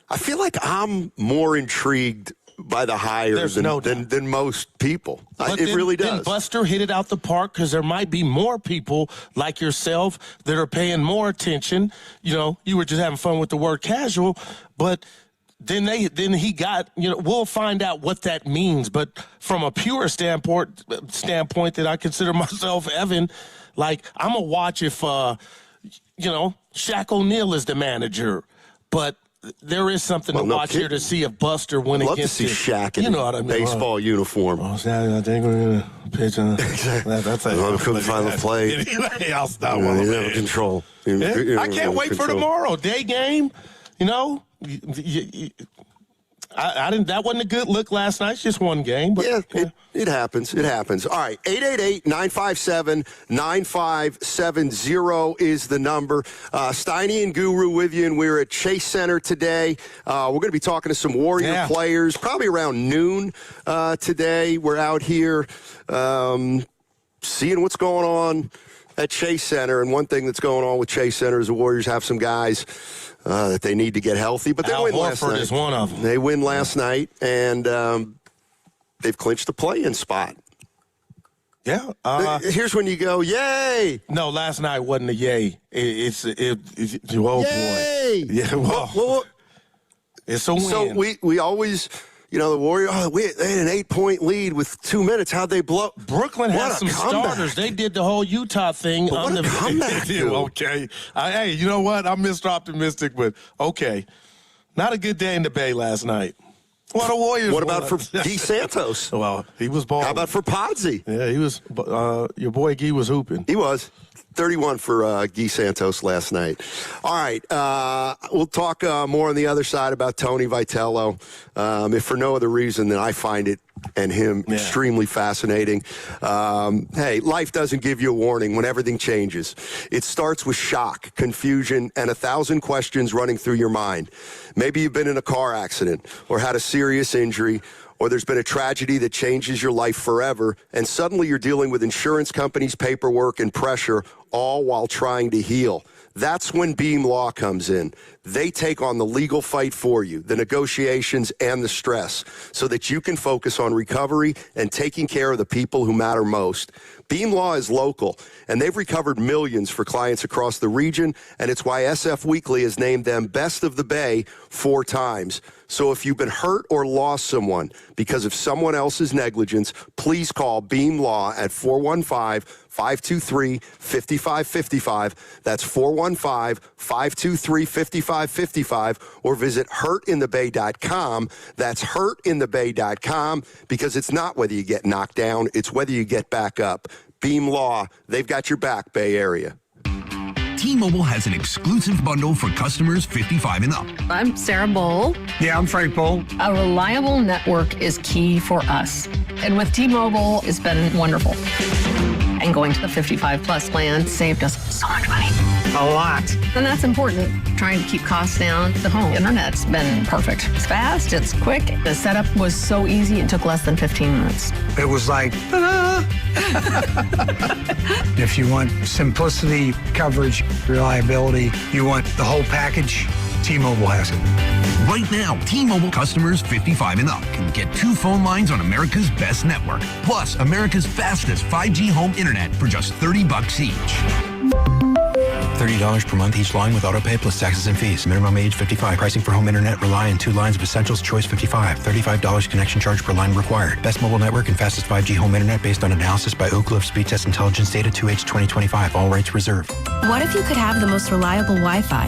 I feel like I'm more intrigued by the hire than most people. It really does. Then Buster hit it out the park because there might be more people like yourself that are paying more attention. You were just having fun with the word casual, but then he got, we'll find out what that means. But from a pure standpoint that I consider myself, Evan, like I'm going to watch if, Shaq O'Neal is the manager, but there is something to watch here to see if Buster went against it. Love to see Shaq in a baseball uniform. I think we're going to pitch on that's I couldn't find the play. I'll stop. You never control. I can't wait for tomorrow. Day game, I didn't. That wasn't a good look last night. It's just one game. But, it happens. It happens. All right, 888-957-9570 is the number. Steiny and Guru with you, and we're at Chase Center today. We're going to be talking to some Warrior players probably around noon today. We're out here seeing what's going on at Chase Center, and one thing that's going on with Chase Center is the Warriors have some guys that they need to get healthy, but they win last night. Is one of them. They win last night, and they've clinched the play-in spot. Yeah. Here's when you go, yay! No, last night wasn't a yay. It's oh yay! Boy. Yeah. Well, it's a win. So we always. The Warriors, they had an 8-point lead with 2 minutes. How'd they blow? Brooklyn had some starters. They did the whole Utah thing. But what a comeback, dude. Okay. Hey, you know what? I'm Mr. Optimistic, but okay. Not a good day in the Bay last night. What a Warriors. What about for Guy Santos? Well, he was balling. How about for Podsy? Yeah, he was. Your boy Guy was hooping. He was. 31 for Guy Santos last night. All right, we'll talk more on the other side about Tony Vitello, if for no other reason than I find it and him extremely fascinating. Hey, life doesn't give you a warning when everything changes. It starts with shock, confusion, and 1,000 questions running through your mind. Maybe you've been in a car accident or had a serious injury, or there's been a tragedy that changes your life forever, and suddenly you're dealing with insurance companies, paperwork, and pressure, all while trying to heal. That's when Beam Law comes in. They take on the legal fight for you, the negotiations and the stress, so that you can focus on recovery and taking care of the people who matter most. Beam Law is local, and they've recovered millions for clients across the region, and it's why SF Weekly has named them Best of the Bay 4 times. So if you've been hurt or lost someone because of someone else's negligence, please call Beam Law at 415-523-5555. That's 415-523-5555, or visit hurtinthebay.com. That's hurtinthebay.com, because it's not whether you get knocked down, it's whether you get back up. Beam Law, they've got your back, Bay Area. T-Mobile has an exclusive bundle for customers 55 and up. I'm Sarah Bowl. Yeah, I'm Frank Bowl. A reliable network is key for us. And with T-Mobile, it's been wonderful. And going to the 55-plus plan saved us so much money. A lot. And that's important. Trying to keep costs down. The home internet's been perfect. It's fast, it's quick. The setup was so easy, it took less than 15 minutes. It was like, If you want simplicity, coverage, reliability, you want the whole package, T-Mobile has it. Right now, T-Mobile customers 55 and up can get 2 phone lines on America's best network, plus America's fastest 5G home internet for just $30 each. $30 per month each line with autopay plus taxes and fees. Minimum age 55. Pricing for home internet rely on 2 lines of Essentials Choice 55. $35 connection charge per line required. Best mobile network and fastest 5G home internet based on analysis by Oak Cliff Speed Test Intelligence Data 2H 2025. All rights reserved. What if you could have the most reliable Wi-Fi?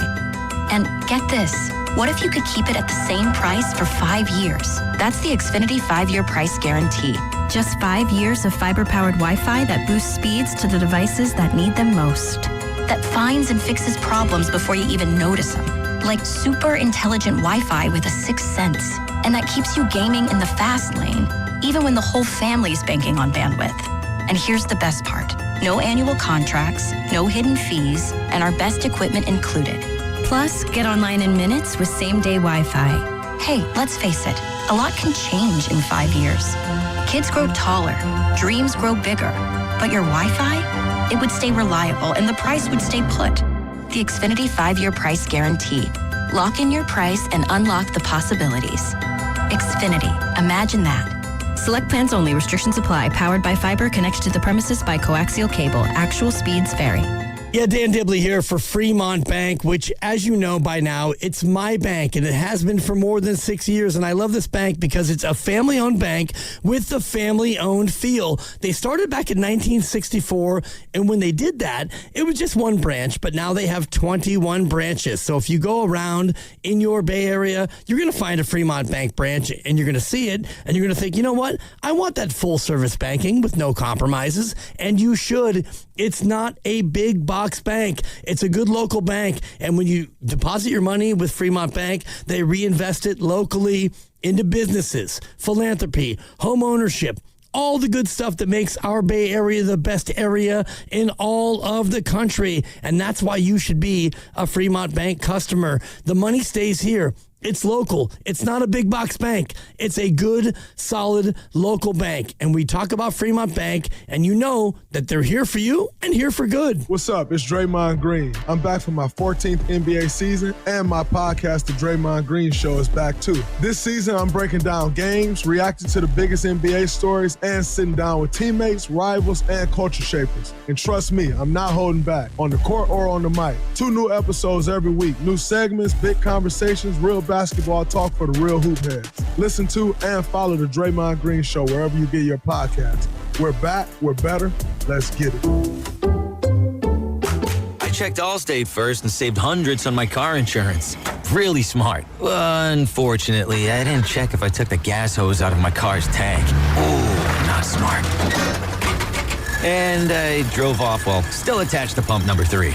And get this. What if you could keep it at the same price for 5 years? That's the Xfinity 5-year price guarantee. Just 5 years of fiber-powered Wi-Fi that boosts speeds to the devices that need them most. That finds and fixes problems before you even notice them. Like super intelligent Wi-Fi with a 6th sense. And that keeps you gaming in the fast lane, even when the whole family's banking on bandwidth. And here's the best part. No annual contracts, no hidden fees, and our best equipment included. Plus, get online in minutes with same-day Wi-Fi. Hey, let's face it, a lot can change in 5 years. Kids grow taller, dreams grow bigger, but your Wi-Fi? It would stay reliable and the price would stay put. The Xfinity 5-year price guarantee. Lock in your price and unlock the possibilities. Xfinity, imagine that. Select plans only. Restrictions apply. Powered by fiber. Connected to the premises by coaxial cable. Actual speeds vary. Yeah, Dan Dibley here for Fremont Bank, which, as you know by now, it's my bank, and it has been for more than 6 years. And I love this bank because it's a family-owned bank with the family-owned feel. They started back in 1964, and when they did that, it was just 1 branch, but now they have 21 branches. So if you go around in your Bay Area, you're going to find a Fremont Bank branch, and you're going to see it, and you're going to think, you know what? I want that full-service banking with no compromises, and you should. It's not a big box bank. It's a good local bank. And when you deposit your money with Fremont Bank, they reinvest it locally into businesses, philanthropy, home ownership, all the good stuff that makes our Bay Area the best area in all of the country. And that's why you should be a Fremont Bank customer. The money stays here. It's local. It's not a big box bank. It's a good, solid local bank. And we talk about Fremont Bank, and you know that they're here for you and here for good. What's up? It's Draymond Green. I'm back for my 14th NBA season, and my podcast, The Draymond Green Show, is back too. This season, I'm breaking down games, reacting to the biggest NBA stories, and sitting down with teammates, rivals, and culture shapers. And trust me, I'm not holding back, on the court or on the mic. 2 new episodes every week. New segments, big conversations, real basketball talk for the real hoop heads. Listen to and follow The Draymond Green Show wherever you get your podcasts. We're back, we're better, let's get it. I checked Allstate first and saved hundreds on my car insurance. Really smart. Unfortunately, I didn't check if I took the gas hose out of my car's tank. Ooh, not smart. And I drove off while still attached to pump number 3.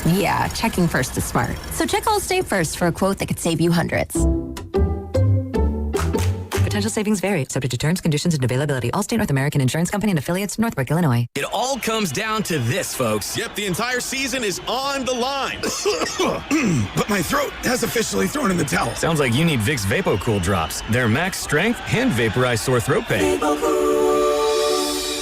Yeah, checking first is smart. So check Allstate first for a quote that could save you hundreds. Potential savings vary, subject to terms, conditions, and availability. Allstate North American Insurance Company and affiliates, Northbrook, Illinois. It all comes down to this, folks. Yep, the entire season is on the line. But my throat has officially thrown in the towel. Sounds like you need Vicks VapoCool drops. They're max strength and vaporize sore throat pain.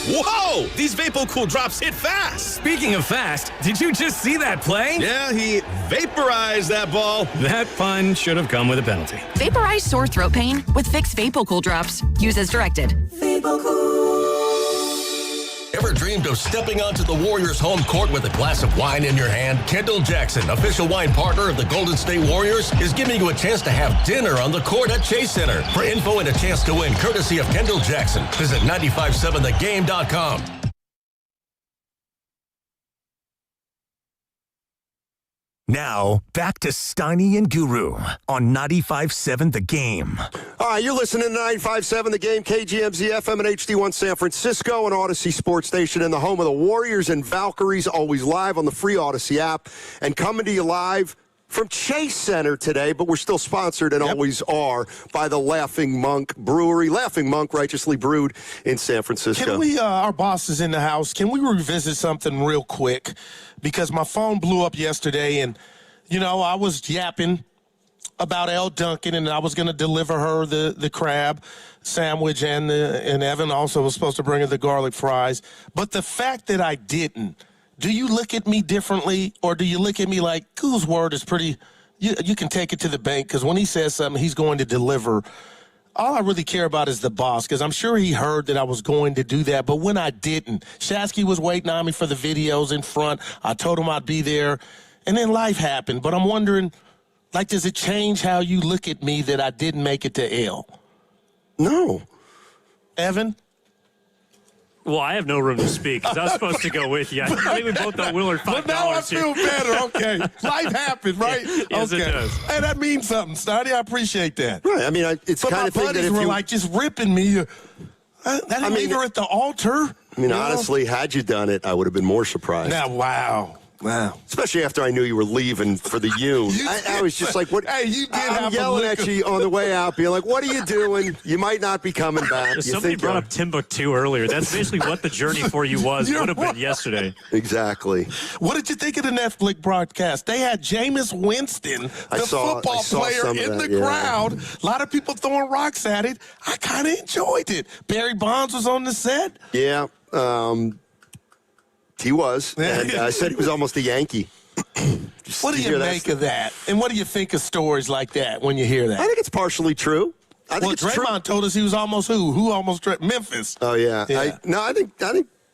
Whoa! These VapoCool drops hit fast! Speaking of fast, did you just see that play? Yeah, he vaporized that ball. That pun should have come with a penalty. Vaporize sore throat pain with Vicks VapoCool drops. Use as directed. Ever dreamed of stepping onto the Warriors' home court with a glass of wine in your hand? Kendall Jackson, official wine partner of the Golden State Warriors, is giving you a chance to have dinner on the court at Chase Center. For info and a chance to win, courtesy of Kendall Jackson, visit 957thegame.com. Now, back to Steiny and Guru on 95.7 The Game. All right, you're listening to 95.7 The Game, KGMZ FM and HD1 San Francisco, an Odyssey sports station and the home of the Warriors and Valkyries, always live on the free Odyssey app and coming to you live from Chase Center today, but we're still sponsored and always are by the Laughing Monk Brewery. Laughing Monk, righteously brewed in San Francisco. Can we, our boss is in the house, can we revisit something real quick? Because my phone blew up yesterday and, you know, I was yapping about Elle Duncan and I was going to deliver her the crab sandwich and Evan also was supposed to bring her the garlic fries. But the fact that I didn't, do you look at me differently or do you look at me like, Goo's word is pretty, you can take it to the bank because when he says something, he's going to deliver. All I really care about is the boss because I'm sure he heard that I was going to do that. But when I didn't, Shasky was waiting on me for the videos in front. I told him I'd be there. And then life happened. But I'm wondering, like, does it change how you look at me that I didn't make it to L? No. Evan? Well, I have no room to speak because I was supposed to go with you. I think we both know Willard $5 Well, now I feel better. Okay. Life happened, right? Yes, okay. it does. Hey, that means something, Stoney. I appreciate that. Right. I mean, it's but kind of thing that if were you like just ripping me. I didn't leave her at the altar. I mean, honestly, had you done it, I would have been more surprised. Now, wow. Especially after I knew you were leaving for the U. I was just like, what? Hey, you did I'm yelling at you on the way out, being like, what are you doing? You might not be coming back. Somebody brought up Timbuktu earlier. That's basically what the journey for you would have been yesterday. Exactly. What did you think of the Netflix broadcast? They had Jameis Winston, the football player, in the crowd. A lot of people throwing rocks at it. I kind of enjoyed it. Barry Bonds was on the set. Yeah. He was, and I said he was almost a Yankee. What do you make of that? And what do you think of stories like that when you hear that? I think it's partially true. Draymond told us he was almost who? Who almost Memphis? Oh yeah. I think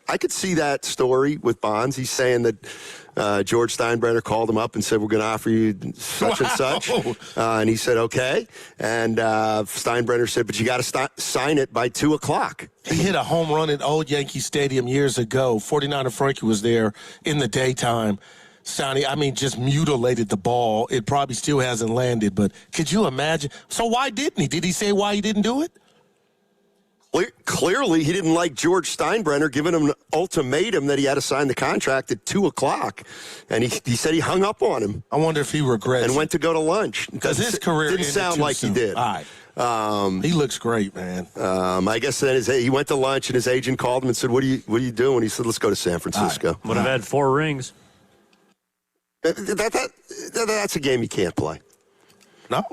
I could see that story with Bonds. He's saying that George Steinbrenner called him up and said, we're going to offer you such and such. And he said, okay. And Steinbrenner said, but you got to sign it by 2 o'clock. He hit a home run at Old Yankee Stadium years ago. 49er Frankie was there in the daytime. Sonny, I mean, just mutilated the ball. It probably still hasn't landed, but could you imagine? So why didn't he? Did he say why he didn't do it? Clearly, he didn't like George Steinbrenner giving him an ultimatum that he had to sign the contract at 2 o'clock. And he said he hung up on him. I wonder if he regrets and went to go to lunch. Because his career didn't sound like he did. All right. He looks great, man. I guess then he went to lunch and his agent called him and said, what are you doing? He said, let's go to San Francisco. Right. Would have had 4 rings. That's a game you can't play. No.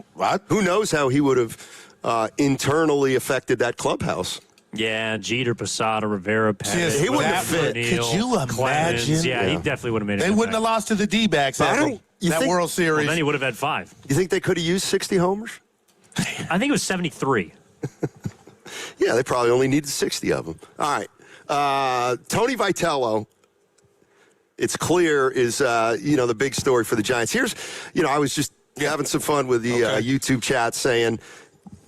Who knows how he would have internally affected that clubhouse? Yeah, Jeter, Posada, Rivera, Pettis. He wouldn't have fit. Could you imagine? Clemens. Yeah, he definitely would have made it. They wouldn't have lost to the D-backs that World Series. Well, then he would have had 5. You think they could have used 60 homers? I think it was 73. Yeah, they probably only needed 60 of them. All right. Tony Vitello, it's clear, is, the big story for the Giants. Here's, I was just having some fun with the YouTube chat saying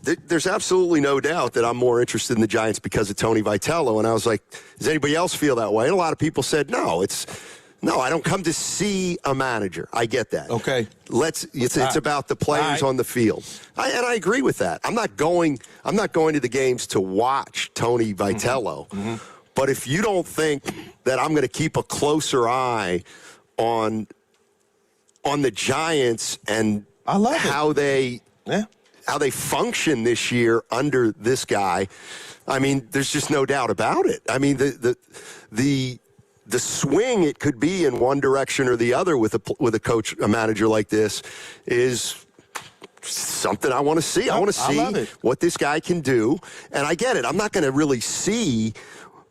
there's absolutely no doubt that I'm more interested in the Giants because of Tony Vitello. And I was like, does anybody else feel that way? And a lot of people said, no, I don't come to see a manager. I get that. Okay. It's about the players on the field. And I agree with that. I'm not going to the games to watch Tony Vitello. Mm-hmm. But if you don't think that I'm going to keep a closer eye on the Giants and how they function this year under this guy, I mean, there's just no doubt about it. I mean, the swing it could be in one direction or the other with a manager like this is something I want to see. I want to see what this guy can do. And I get it. I'm not going to really see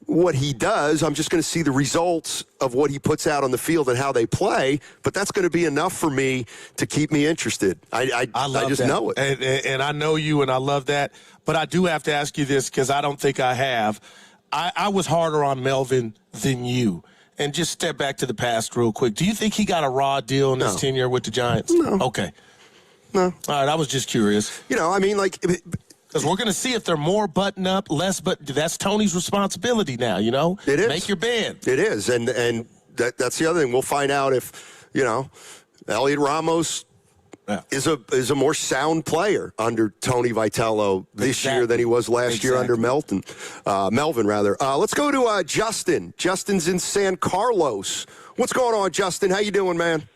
what he does. I'm just going to see the results of what he puts out on the field and how they play. But that's going to be enough for me to keep me interested. I just know it. And I know you, and I love that. But I do have to ask you this because I don't think I have. I was harder on Melvin than you. And just step back to the past real quick. Do you think he got a raw deal in his tenure with the Giants? No. Okay. No. All right, I was just curious. Because we're going to see if they're more button up, less, but that's Tony's responsibility now, It is. Make your bed. It is. And that's the other thing. We'll find out if, Elliot Ramos is a more sound player under Tony Vitello this year than he was last year under Melvin. Let's go to Justin. Justin's in San Carlos. What's going on, Justin? How you doing, man?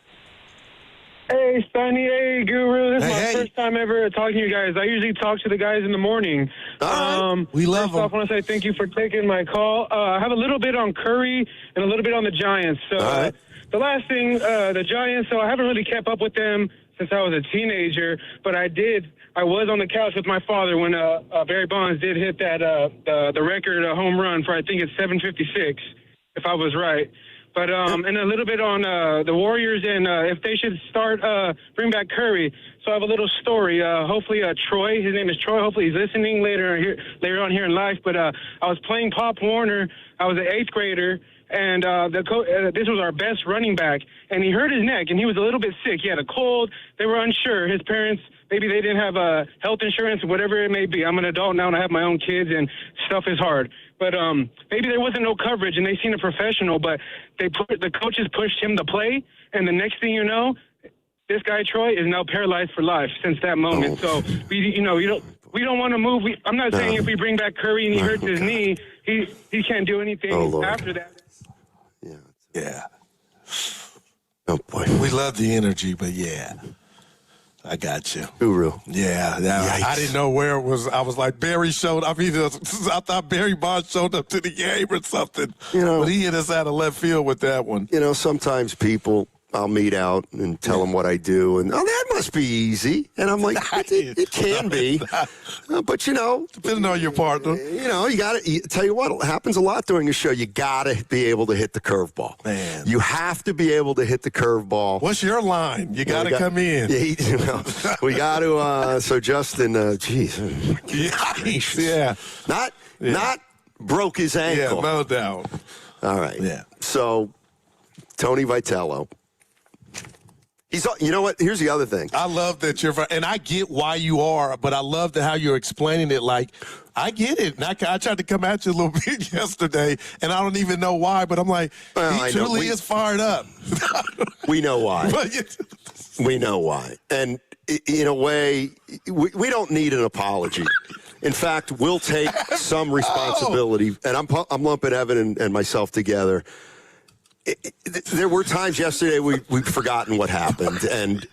Hey, Sonny. Hey, Guru. This is my first time ever talking to you guys. I usually talk to the guys in the morning. We love them. First off, I want to say thank you for taking my call. I have a little bit on Curry and a little bit on the Giants. So the last thing, the Giants, so I haven't really kept up with them since I was a teenager, but I was on the couch with my father when Barry Bonds did hit that the record home run for, I think it's 756, if I was right. But and a little bit on the Warriors and if they should bring back Curry. So I have a little story. Hopefully Troy, his name is Troy. Hopefully he's listening later on here in life. But I was playing Pop Warner. I was an 8th grader. And this was our best running back, and he hurt his neck, and he was a little bit sick. He had a cold. They were unsure. His parents, maybe they didn't have health insurance, whatever it may be. I'm an adult now, and I have my own kids, and stuff is hard. But maybe there wasn't no coverage, and they seen a professional, but the coaches pushed him to play, and the next thing you know, this guy Troy is now paralyzed for life since that moment. So we don't want to move. I'm not saying if we bring back Curry and he hurts his knee, he can't do anything after that. Yeah. Oh, boy. We love the energy, but I got you. Guru. Yeah. I didn't know where it was. I was like, Barry showed up. I thought Barry Bonds showed up to the game or something. But he hit us out of left field with that one. Sometimes people, I'll meet out and tell them what I do, and that must be easy. And I'm like, it can be, but depending on your partner, you got to tell you what happens a lot during the show. You got to be able to hit the curveball. Man, you have to be able to hit the curveball. What's your line? You got to come in. We got to. So Justin, geez, not broke his ankle. Yeah, no doubt. All right. Yeah. So Tony Vitello. You know what? Here's the other thing. I love that and I get why you are, but I love how you're explaining it. Like, I get it. And I tried to come at you a little bit yesterday, and I don't even know why, but I'm like, he truly is fired up. We know why. We know why. And in a way, we don't need an apology. In fact, we'll take some responsibility, and I'm lumping Evan and myself together. There were times yesterday we'd forgotten what happened,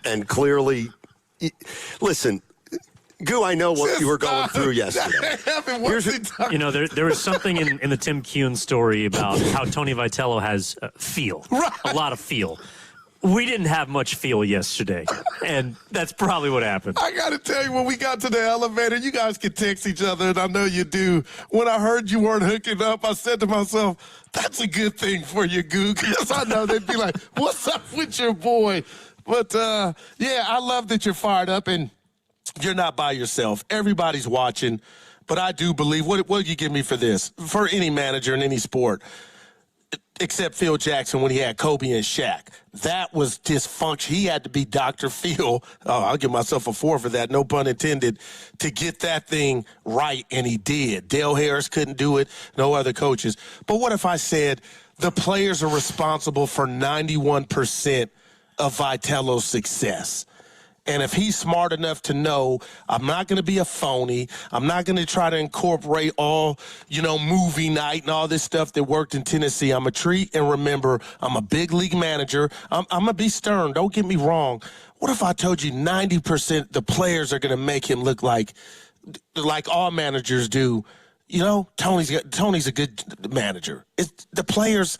and clearly, listen, Goo, I know what you were going through yesterday. There was something in the Tim Kuhn story about how Tony Vitello has feel, a lot of feel. We didn't have much feel yesterday, and that's probably what happened. I got to tell you, when we got to the elevator, you guys could text each other, and I know you do. When I heard you weren't hooking up, I said to myself, that's a good thing for you, Goo, because I know they'd be like, what's up with your boy? But, yeah, I love that you're fired up, and you're not by yourself. Everybody's watching, but I do believe, what do you give me for this? For any manager in any sport, except Phil Jackson when he had Kobe and Shaq. That was dysfunction. He had to be Dr. Phil. Oh, I'll give myself a 4 for that, no pun intended, to get that thing right, and he did. Dale Harris couldn't do it, no other coaches. But what if I said the players are responsible for 91% of Vitello's success? And if he's smart enough to know, I'm not going to be a phony. I'm not going to try to incorporate all, movie night and all this stuff that worked in Tennessee. I'm a treat and remember, I'm a big league manager. I'm going to be stern. Don't get me wrong. What if I told you 90% the players are going to make him look like all managers do? Tony's a good manager. The players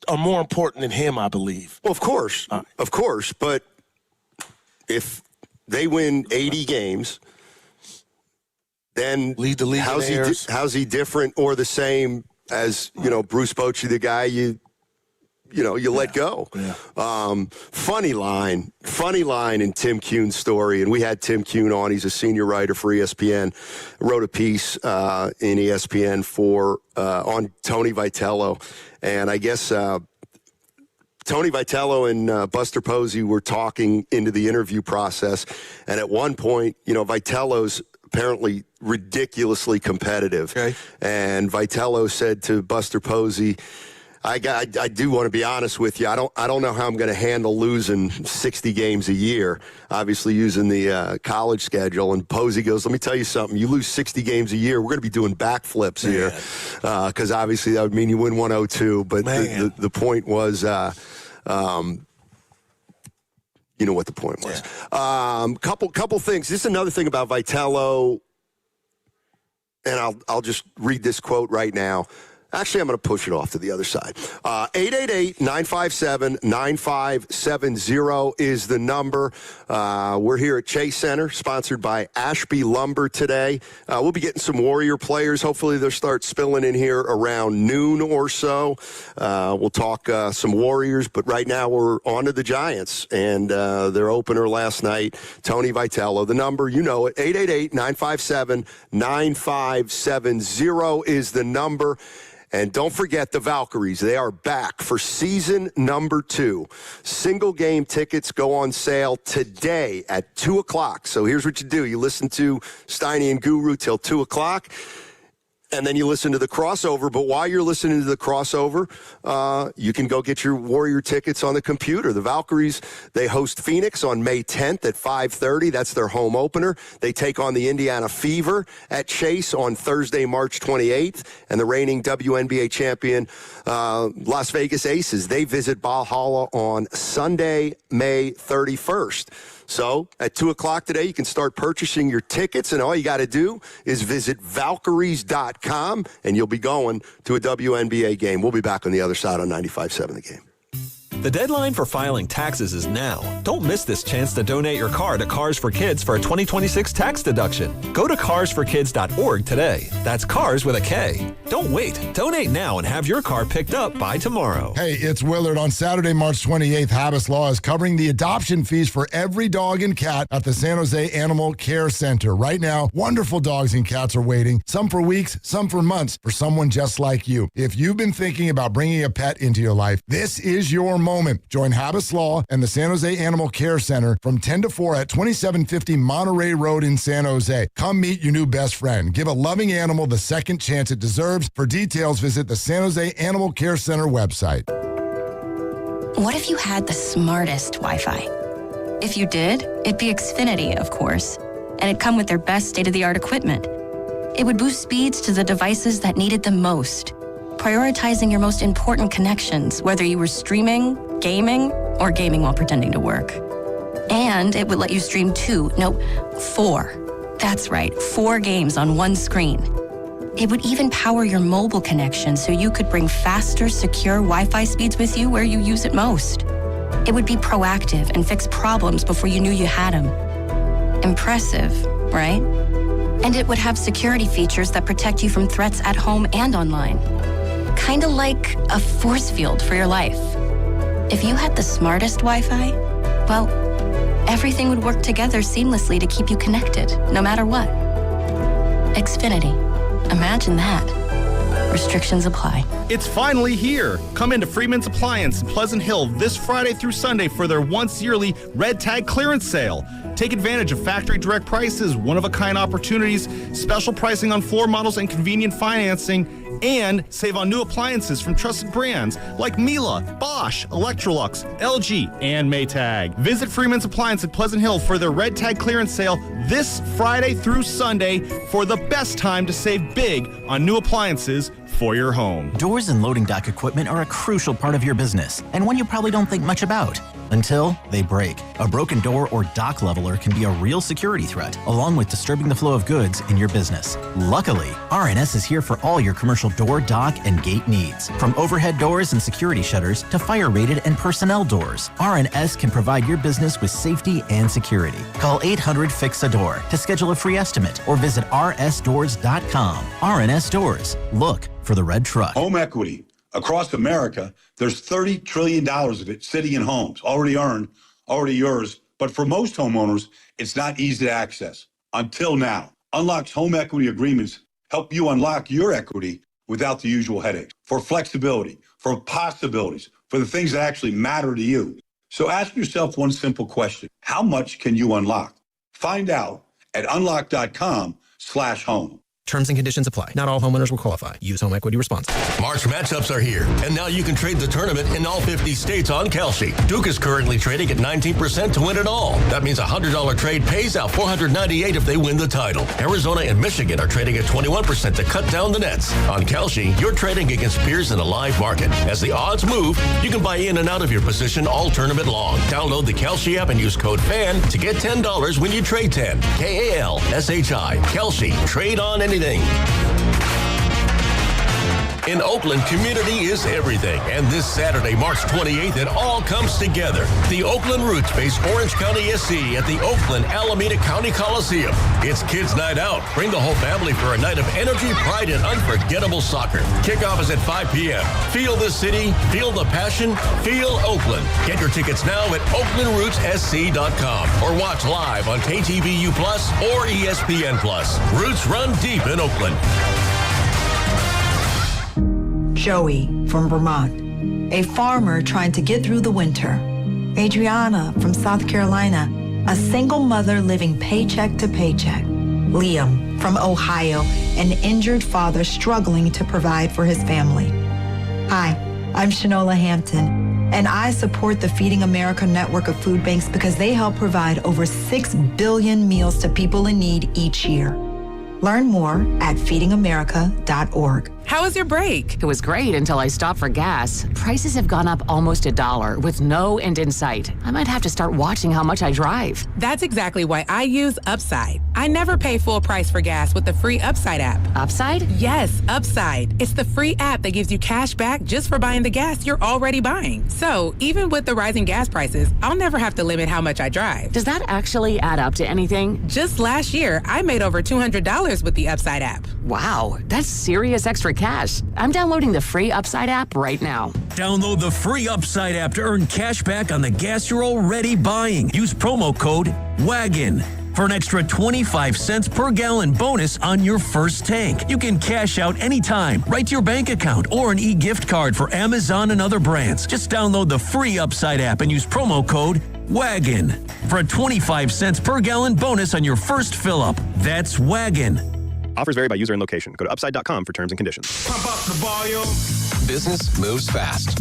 are more important than him, I believe. Well, of course. Of course. But if they win 80 games, then lead the league. How's he different or the same as Bruce Bochy, the guy you let go? Yeah. Funny line in Tim Kuhn's story, and we had Tim Kuhn on. He's a senior writer for ESPN. Wrote a piece in ESPN on Tony Vitello, and I guess. Tony Vitello and Buster Posey were talking into the interview process, and at one point, Vitello's apparently ridiculously competitive. Okay. And Vitello said to Buster Posey, I do want to be honest with you. I don't know how I'm going to handle losing 60 games a year, obviously using the college schedule. And Posey goes, let me tell you something. You lose 60 games a year, we're going to be doing backflips here, because obviously that would mean you win 102. But the point was, you know what the point was. Couple things. This is another thing about Vitello, and I'll just read this quote right now. Actually, I'm going to push it off to the other side. 888-957-9570 is the number. We're here at Chase Center, sponsored by Ashby Lumber today. We'll be getting some Warrior players. Hopefully, they'll start spilling in here around noon or so. We'll talk some Warriors, but right now we're on to the Giants and their opener last night, Tony Vitello. The number, you know it, 888-957-9570 is the number. And don't forget the Valkyries. They are back for season number 2. Single game tickets go on sale today at 2 o'clock. So here's what you do. You listen to Steiny and Guru till 2 o'clock. And then you listen to the crossover. But while you're listening to the crossover, you can go get your Warrior tickets on the computer. The Valkyries, they host Phoenix on May 10th at 5:30. That's their home opener. They take on the Indiana Fever at Chase on Thursday, March 28th. And the reigning WNBA champion, Las Vegas Aces, they visit Valhalla on Sunday, May 31st. So at 2 o'clock today, you can start purchasing your tickets, and all you got to do is visit Valkyries.com, and you'll be going to a WNBA game. We'll be back on the other side on 95.7 The Game. The deadline for filing taxes is now. Don't miss this chance to donate your car to Cars for Kids for a 2026 tax deduction. Go to carsforkids.org today. That's cars with a K. Don't wait. Donate now and have your car picked up by tomorrow. Hey, it's Willard. On Saturday, March 28th, Habas Law is covering the adoption fees for every dog and cat at the San Jose Animal Care Center. Right now, wonderful dogs and cats are waiting, some for weeks, some for months, for someone just like you. If you've been thinking about bringing a pet into your life, this is your moment. Join Habas Law and the San Jose Animal Care Center from 10 to 4 at 2750 Monterey Road in San Jose. Come meet your new best friend. Give a loving animal the second chance it deserves. For details, visit the San Jose Animal Care Center website. What if you had the smartest Wi-Fi? If you did, it'd be Xfinity, of course, and it'd come with their best state-of-the-art equipment. It would boost speeds to the devices that needed them most, prioritizing your most important connections, whether you were streaming, gaming, or gaming while pretending to work. And it would let you stream 4. That's right, 4 games on one screen. It would even power your mobile connection so you could bring faster, secure Wi-Fi speeds with you where you use it most. It would be proactive and fix problems before you knew you had them. Impressive, right? And it would have security features that protect you from threats at home and online. Kinda like a force field for your life. If you had the smartest Wi-Fi, well, everything would work together seamlessly to keep you connected, no matter what. Xfinity. Imagine that. Restrictions apply. It's finally here. Come into Freeman's Appliance in Pleasant Hill this Friday through Sunday for their once-yearly Red Tag clearance sale. Take advantage of factory direct prices, one-of-a-kind opportunities, special pricing on floor models and convenient financing, and save on new appliances from trusted brands like Miele, Bosch, Electrolux, LG, and Maytag. Visit Freeman's Appliance at Pleasant Hill for their Red Tag clearance sale this Friday through Sunday for the best time to save big on new appliances for your home. Doors and loading dock equipment are a crucial part of your business, and one you probably don't think much about until they break. A broken door or dock leveler can be a real security threat, along with disturbing the flow of goods in your business. Luckily, RNS is here for all your commercial door, dock, and gate needs. From overhead doors and security shutters to fire-rated and personnel doors, RNS can provide your business with safety and security. Call 800-FIX-A-DOOR to schedule a free estimate or visit rsdoors.com. RNS Doors. Look for the red truck. Home equity. Across America, there's $30 trillion of it sitting in homes, already earned, already yours. But for most homeowners, it's not easy to access. Until now. Unlock's home equity agreements help you unlock your equity without the usual headaches. For flexibility, for possibilities, for the things that actually matter to you. So ask yourself one simple question. How much can you unlock? Find out at unlock.com/home. Terms and conditions apply. Not all homeowners will qualify. Use home equity responsibly. March matchups are here, and now you can trade the tournament in all 50 states on Kalshi. Duke is currently trading at 19% to win it all. That means a $100 trade pays out $498 if they win the title. Arizona and Michigan are trading at 21% to cut down the nets. On Kalshi, you're trading against peers in a live market. As the odds move, you can buy in and out of your position all tournament long. Download the Kalshi app and use code FAN to get $10 when you trade 10. Kalshi. Kalshi. Trade on anything. In Oakland, community is everything. And this Saturday, March 28th, it all comes together. The Oakland Roots face Orange County SC at the Oakland Alameda County Coliseum. It's Kids Night Out. Bring the whole family for a night of energy, pride, and unforgettable soccer. Kickoff is at 5 p.m. Feel the city, feel the passion, feel Oakland. Get your tickets now at OaklandRootsSC.com or watch live on KTVU Plus or ESPN Plus. Roots run deep in Oakland. Joey from Vermont, a farmer trying to get through the winter. Adriana from South Carolina, a single mother living paycheck to paycheck. Liam from Ohio, an injured father struggling to provide for his family. Hi, I'm Shanola Hampton, and I support the Feeding America network of food banks because they help provide over 6 billion meals to people in need each year. Learn more at feedingamerica.org. How was your break? It was great until I stopped for gas. Prices have gone up almost $1 with no end in sight. I might have to start watching how much I drive. That's exactly why I use Upside. I never pay full price for gas with the free Upside app. Upside? Yes, Upside. It's the free app that gives you cash back just for buying the gas you're already buying. So even with the rising gas prices, I'll never have to limit how much I drive. Does that actually add up to anything? Just last year, I made over $200 with the Upside app. Wow, that's serious extra cash. I'm downloading the free Upside app right now. Download the free Upside app to earn cash back on the gas you're already buying. Use promo code WAGON for an extra 25 cents per gallon bonus on your first tank. You can cash out anytime, right to your bank account, or an e-gift card for Amazon and other brands. Just download the free Upside app and use promo code WAGON for a 25 cents per gallon bonus on your first fill-up. That's WAGON. Offers vary by user and location. Go to upside.com for terms and conditions. Pump up the volume. Business moves fast.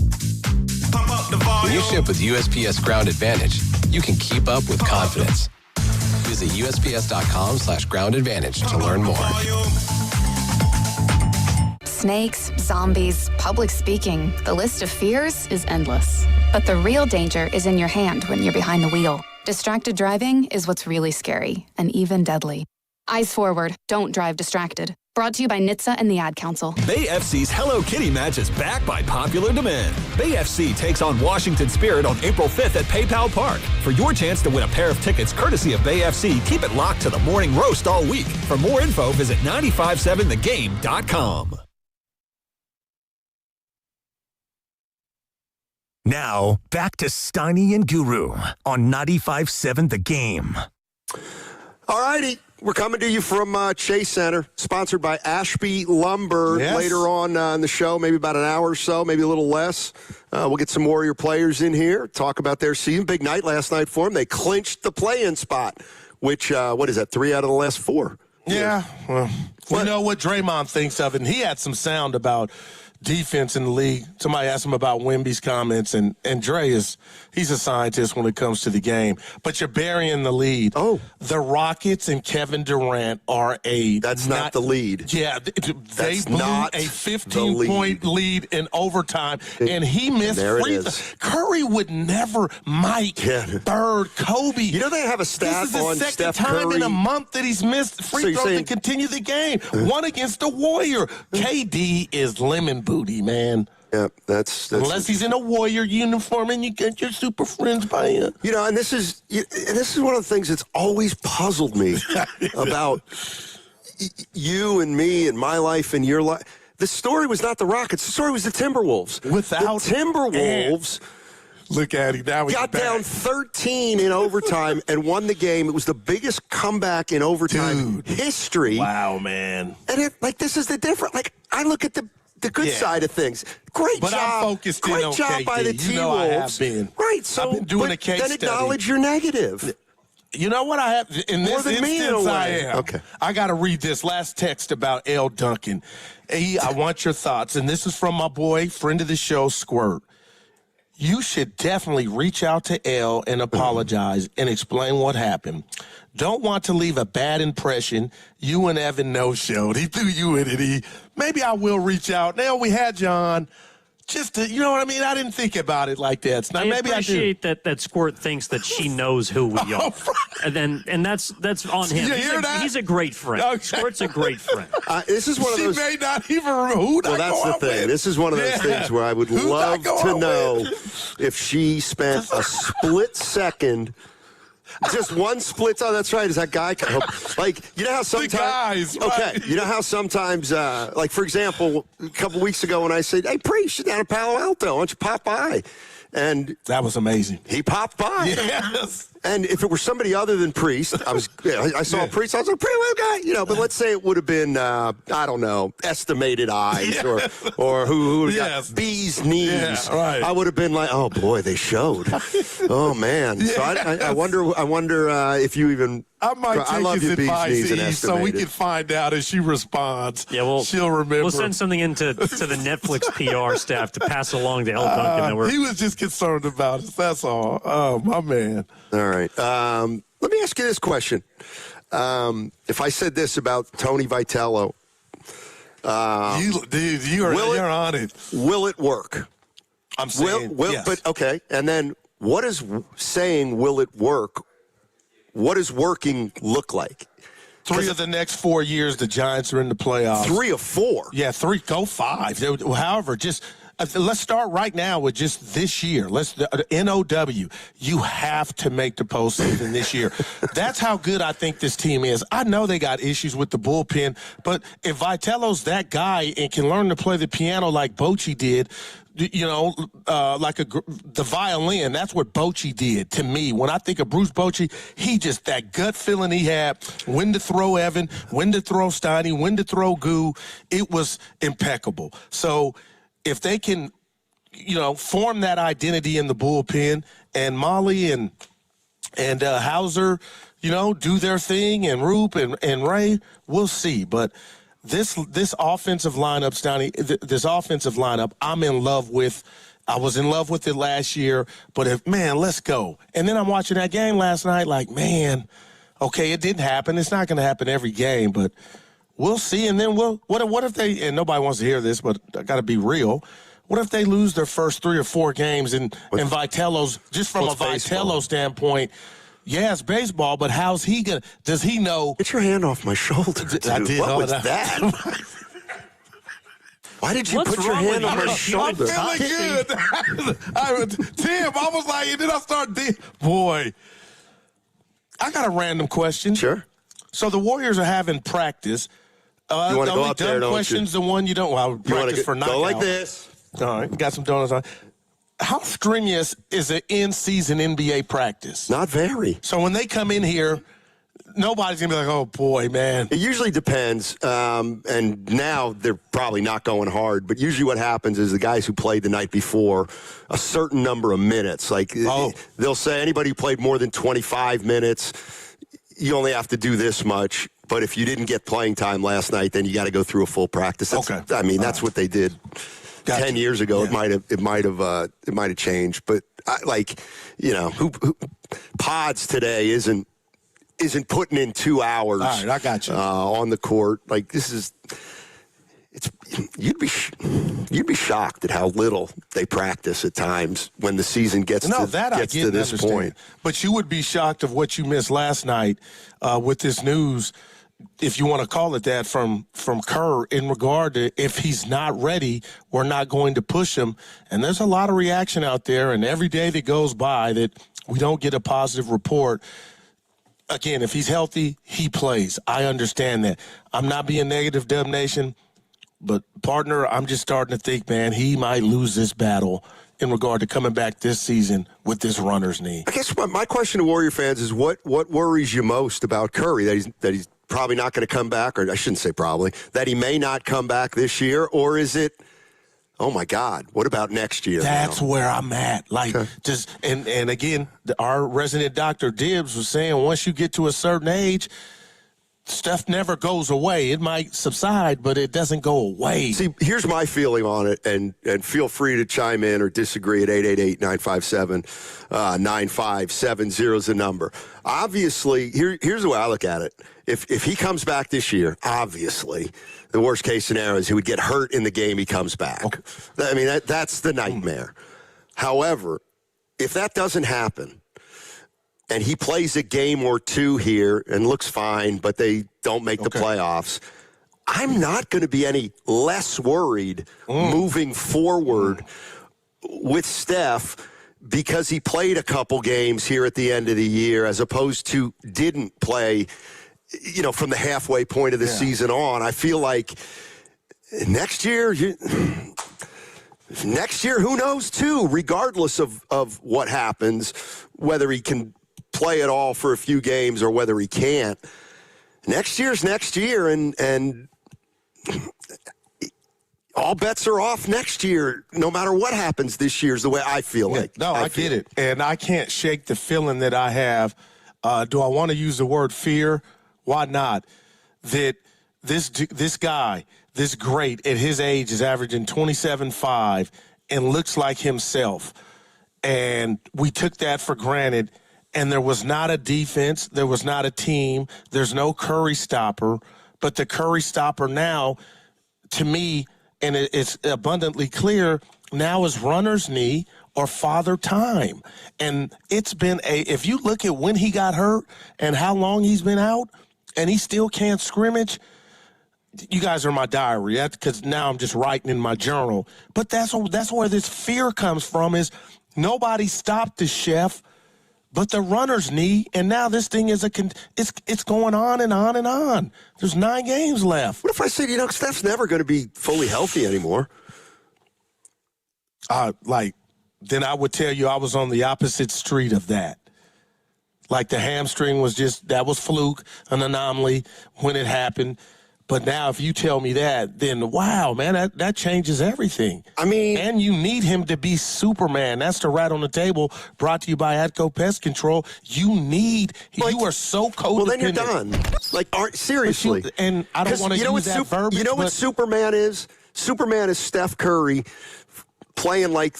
Pump up the volume. When you ship with USPS Ground Advantage, you can keep up with confidence. Visit USPS.com/Ground Advantage to learn more. Snakes, zombies, public speaking. The list of fears is endless. But the real danger is in your hand when you're behind the wheel. Distracted driving is what's really scary and even deadly. Eyes forward. Don't drive distracted. Brought to you by NHTSA and the Ad Council. Bay FC's Hello Kitty match is back by popular demand. Bay FC takes on Washington Spirit on April 5th at PayPal Park. For your chance to win a pair of tickets courtesy of Bay FC, keep it locked to the morning roast all week. For more info, visit 957thegame.com. Now, back to Steiny and Guru on 95.7 The Game. All righty. We're coming to you from Chase Center, sponsored by Ashby Lumber. Yes. Later on in the show, maybe about an hour or so, maybe a little less. We'll get some Warrior players in here, talk about their season. Big night last night for them. They clinched the play-in spot, which, what is that, 3 out of the last 4? Yeah, well, we know what Draymond thinks of it, and he had some sound about defense in the league. Somebody asked him about Wemby's comments, and Dre he's a scientist when it comes to the game. But you're burying the lead. Oh. The Rockets and Kevin Durant are That's not the lead. Yeah, they blew not a 15-point lead in overtime, and he missed free throws. Curry would never Bird, Kobe. You know they have a stat on This is the second Steph time Curry. in a month that he's missed free throws to continue the game. One against the Warrior. KD is lemon booty, man. Yeah, that's unless he's in a Warrior uniform and you get your super friends by him. You know, and this is one of the things that's always puzzled me about you and me and my life and your life. The story was not the Rockets. The story was the Timberwolves. Without the Timberwolves. Look at him now. Got down 13 in overtime and won the game. It was the biggest comeback in overtime history. Wow, man. And this is the difference. Like, I look at the good side of things. Great but job. I'm focused Great on job KD. by the You know I have T-Wolves. been. Right. So I've been doing a case then acknowledge your negative. You know what I have in More this than me, in a instance? way. I am. Okay. I got to read this last text about L. Duncan. I want your thoughts, and this is from my boy, friend of the show, Squirt. You should definitely reach out to L and apologize and explain what happened. Don't want to leave a bad impression. You and Evan no-showed. He threw you in it. Maybe I will reach out. Now we had John. Just to, you know what I mean? I didn't think about it like that. Now, maybe appreciate that Squirt thinks that she knows who we are. And that's on him. He's a great friend. Okay. Squirt's a great friend. This is one of those. She may not even remember. Well, that's the thing. This is one of those things where I would love to know if she spent a split second. Just one split. Oh, that's right. Is that guy? Like, you know how sometimes. The guys, right. Okay. You know how sometimes, like, for example, a couple weeks ago when I said, hey, Priest, you're down in Palo Alto. Why don't you pop by? And that was amazing. He popped by. Yes. And if it were somebody other than Priest, I saw Priest, I was like, pretty well guy, you know, but let's say it would have been, I don't know, Estimated Eyes or who got Bee's Knees. Yeah, right. I would have been like, oh boy, they showed. Oh man. So I wonder if you even. I might take his advice, Eve, so we can find out as she responds. Yeah, she'll remember. We'll send something into the Netflix PR staff to pass along to L. Duncan. He was just concerned about us. That's all. Oh, my man. All right. Let me ask you this question. If I said this about Tony Vitello, you're on it. Will it work? I'm saying yes. But okay. And then what is saying will it work? What does working look like? 3 of the next 4 years, the Giants are in the playoffs. 3 or 4? Yeah, 3. Go 5. However, just let's start right now with just this year. NOW. You have to make the postseason this year. That's how good I think this team is. I know they got issues with the bullpen, but if Vitello's that guy and can learn to play the piano like Bochy did, you know, the violin, that's what Bochy did to me. When I think of Bruce Bochy, that gut feeling he had, when to throw Evan, when to throw Steiny, when to throw Goo, it was impeccable. So if they can, you know, form that identity in the bullpen, and Molly and Hauser, you know, do their thing, and Roop and Ray, we'll see. But this offensive lineup, Steiny, this offensive lineup, I'm in love with. I was in love with it last year, but let's go. And then I'm watching that game last night like, man, okay, it didn't happen. It's not going to happen every game, but we'll see. And then what if they, and nobody wants to hear this, but I got to be real. What if they lose their first 3 or 4 games and Vitello's, just from a Vitello standpoint, Yeah, it's baseball, but how's he going to – does he know – Get your hand off my shoulder, dude. I did. What was that? Why did you put your hand on my shoulder? I'm feeling good. Tim, I was like, and then I started – boy. I got a random question. Sure. So the Warriors are having practice. You want to go up there, don't question's you? The one you don't – well, practice for knockout. Go like this. All right, got some donuts on. How strenuous is an in-season NBA practice? Not very. So when they come in here, nobody's going to be like, oh, boy, man. It usually depends, and now they're probably not going hard, but usually what happens is the guys who played the night before, a certain number of minutes, like they'll say anybody who played more than 25 minutes, you only have to do this much, but if you didn't get playing time last night, then you got to go through a full practice. I mean, that's what they did. Gotcha. 10 years ago, yeah. it might have changed, but who pods today isn't putting in 2 hours. All right, I got you on the court. Like you'd be shocked at how little they practice at times when the season gets to this point. But you would be shocked of what you missed last night with this news. If you want to call it that, from Kerr in regard to if he's not ready, we're not going to push him. And there's a lot of reaction out there, and every day that goes by that we don't get a positive report. Again, if he's healthy, he plays. I understand that. I'm not being negative, Dub Nation, but, partner, I'm just starting to think, man, he might lose this battle in regard to coming back this season with this runner's knee. I guess my question to Warrior fans is what worries you most about Curry, that he's probably not going to come back, or I shouldn't say probably, that he may not come back this year, or is it, oh my God, what about next year? That's where I'm at. Like, just, and again, our resident doctor Dibbs was saying once you get to a certain age, stuff never goes away. It might subside, but it doesn't go away. See, here's my feeling on it, and feel free to chime in or disagree at 888-957-9570 is the number. Obviously, here's the way I look at it. If he comes back this year, obviously, the worst case scenario is he would get hurt in the game he comes back. Okay. I mean, that's the nightmare. However, if that doesn't happen, and he plays a game or two here and looks fine, but they don't make the playoffs, I'm not going to be any less worried moving forward with Steph because he played a couple games here at the end of the year as opposed to didn't play, from the halfway point of the season on. I feel like next year, who knows, too, regardless of what happens, whether he can play at all for a few games or whether he can't. Next year's next year, and all bets are off next year, no matter what happens this year is the way I feel like. No, I get it. And I can't shake the feeling that I have. Do I want to use the word fear? Why not? That this guy, this great at his age, is averaging 27.5 and looks like himself. And we took that for granted. And there was not a defense. There was not a team. There's no Curry stopper. But the Curry stopper now, to me, and it's abundantly clear, now is runner's knee or father time. And it's been if you look at when he got hurt and how long he's been out, and he still can't scrimmage, you guys are my diary, because now I'm just writing in my journal. But that's where this fear comes from, is nobody stopped the chef but the runner's knee, and now this thing is it's going on and on and on. There's 9 games left. What if I said, Steph's never going to be fully healthy anymore? Then I would tell you I was on the opposite street of that. Like the hamstring was that was fluke, an anomaly when it happened. But now if you tell me that, then wow, man, that changes everything. I mean, and you need him to be Superman. That's the rat on the table, brought to you by Atco Pest Control. You are so codependent. Well, then you're done. Seriously. And I don't want to use that verbiage. You know what Superman is? Superman is Steph Curry playing like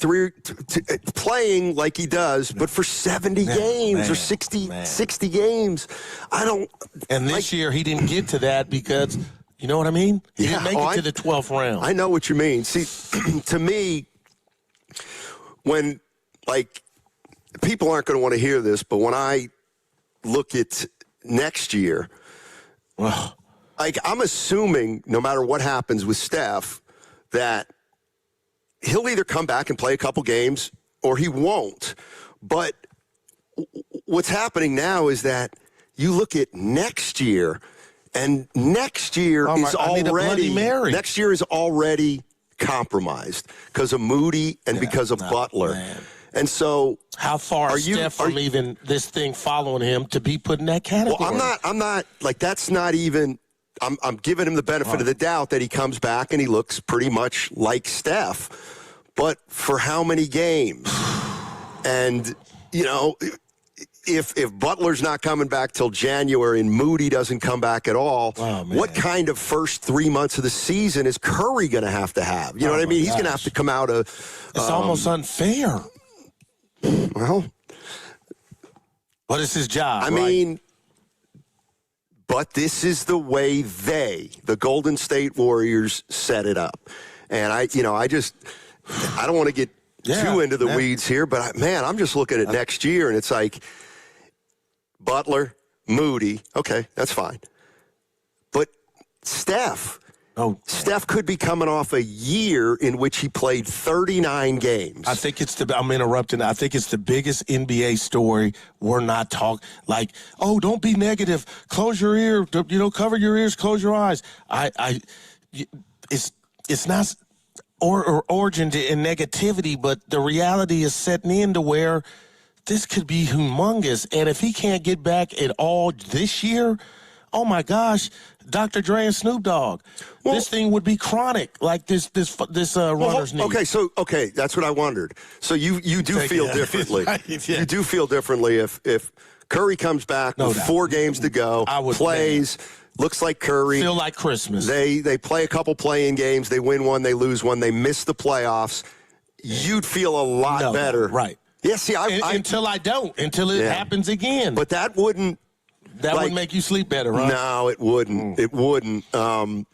playing like he does, but for 70 games or 60 games. And this year he didn't get to that because, you know what I mean? He didn't make it to the 12th round. I know what you mean. See, to me, when, people aren't going to want to hear this, but when I look at next year, like I'm assuming no matter what happens with Steph, that he'll either come back and play a couple games or he won't. But what's happening now is that you look at next year, and next year is already compromised because of Moody and because of Butler. Man. And so how far are Steph from even this thing following him to be put in that category? Well, I'm not like that's not even. I'm giving him the benefit of the doubt that he comes back and he looks pretty much like Steph, but for how many games? And you know, if Butler's not coming back till January and Moody doesn't come back at all, what kind of first 3 months of the season is Curry going to have? You know what I mean? He's going to have to come out of. It's almost unfair. Well, but it's his job. I mean, but this is the way the Golden State Warriors, set it up. And I don't want to get too into the weeds here, but man, I'm just looking at next year, and it's like Butler, Moody. Okay, that's fine. But Steph. Steph could be coming off a year in which he played 39 games. I think I'm interrupting. I think it's the biggest NBA story. We're not talking like, oh, don't be negative. Close your ear. Cover your ears. Close your eyes. It's not origin in negativity, but the reality is setting in to where this could be humongous. And if he can't get back at all this year, oh my gosh, Dr. Dre and Snoop Dogg. Well, this thing would be chronic, like this runner's knee. Okay, that's what I wondered. So you do feel differently. You do feel differently if Curry comes back with 4 games to go, plays, looks like Curry. Feel like Christmas. They play a couple play-in games, they win one, they lose one, they miss the playoffs. You'd feel a lot better. Right. Yeah, see, until it happens again. But that wouldn't. That would make you sleep better, right? No, it wouldn't. It wouldn't. I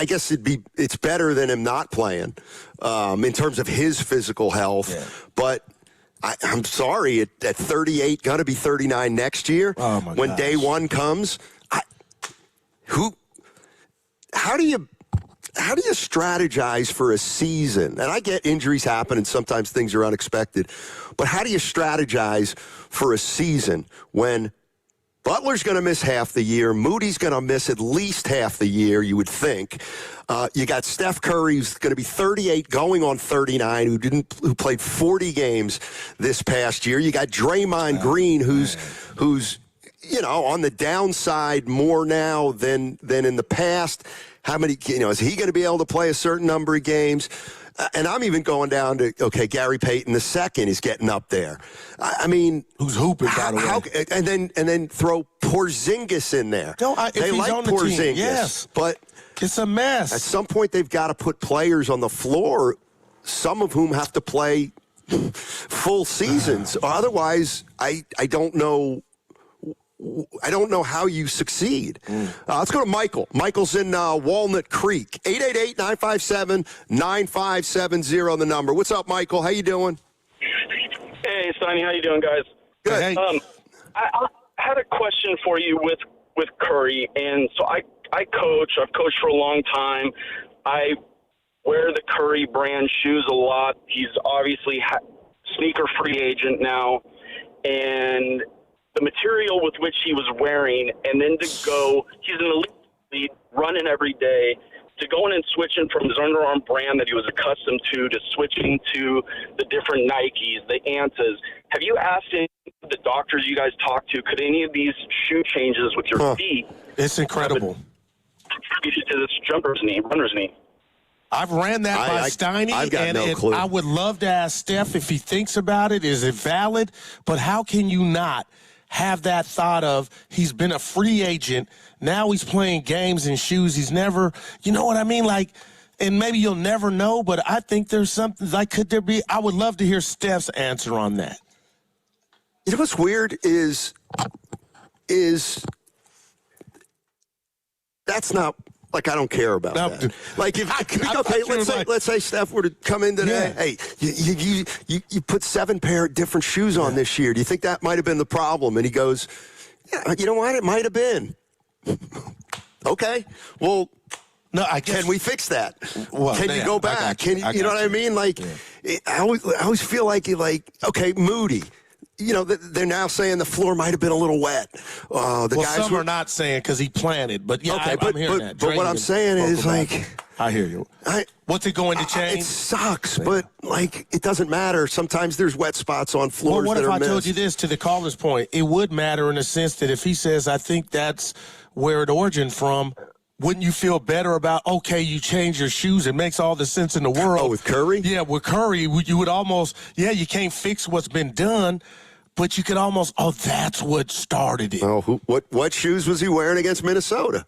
guess it's better than him not playing in terms of his physical health. Yeah. But I'm sorry, at 38, going to be 39 next year. Oh my when gosh. day one comes, how do you strategize for a season? And I get injuries happen and sometimes things are unexpected. But how do you strategize for a season when Butler's going to miss half the year. Moody's going to miss at least half the year, you would think. You got Steph Curry, who's going to be 38, going on 39, who played 40 games this past year. You got Draymond Green, who's on the downside more now than in the past. How many? Is he going to be able to play a certain number of games? And I'm even going down to, Gary Payton II is getting up there. I mean, who's hooping, by the way. And then throw Porzingis in there. No, they like Porzingis. Yes. But it's a mess. At some point, they've got to put players on the floor, some of whom have to play full seasons. Otherwise, I don't know. I don't know how you succeed. Let's go to Michael. Michael's in Walnut Creek. 888-957-9570, the number. What's up, Michael? How you doing? Hey, Sonny. How you doing, guys? Good. Hey. I had a question for you with Curry. And so I coach. I've coached for a long time. I wear the Curry brand shoes a lot. He's obviously sneaker free agent now. And the material with which he was wearing, and then to go, he's an elite, running every day, to going and switching from his Under Armour brand that he was accustomed to switching to the different Nikes, the Antas. Have you asked any of the doctors you guys talked to, could any of these shoe changes with your feet? It's incredible. Contributed to this runner's knee. I've ran that by Steiny, I've got no clue. I would love to ask Steph if he thinks about it. Is it valid? But how can you not have that thought of he's been a free agent, now he's playing games in shoes he's never, you know what I mean? Like, and maybe you'll never know, but I think there's something, like, could there be, I would love to hear Steph's answer on that. You know what's weird is that's not, like, I don't care about that. Like, let's say Steph were to come in today. Hey, you put 7 pair of different shoes on this year. Do you think that might have been the problem? And he goes, Yeah, you know what? It might have been. Okay. Well, no, I guess, can we fix that? Well, can you go back? Can you know what I mean? Like, I always feel like okay, Moody. You know, they're now saying the floor might have been a little wet. Some are not saying because he planted, but yeah, okay, I'm hearing that. But what I'm saying is, like, I hear you. What's it going to change? It sucks, but, like, it doesn't matter. Sometimes there's wet spots on floors. Well, what if I missed. told you this to the caller's point? It would matter in the sense that if he says, I think that's where it originated from, wouldn't you feel better about, okay, you change your shoes? It makes all the sense in the world. Oh, with Curry? Yeah, with Curry, you would almost, you can't fix what's been done, but you could almost, that's what started it. Oh, what shoes was he wearing against Minnesota?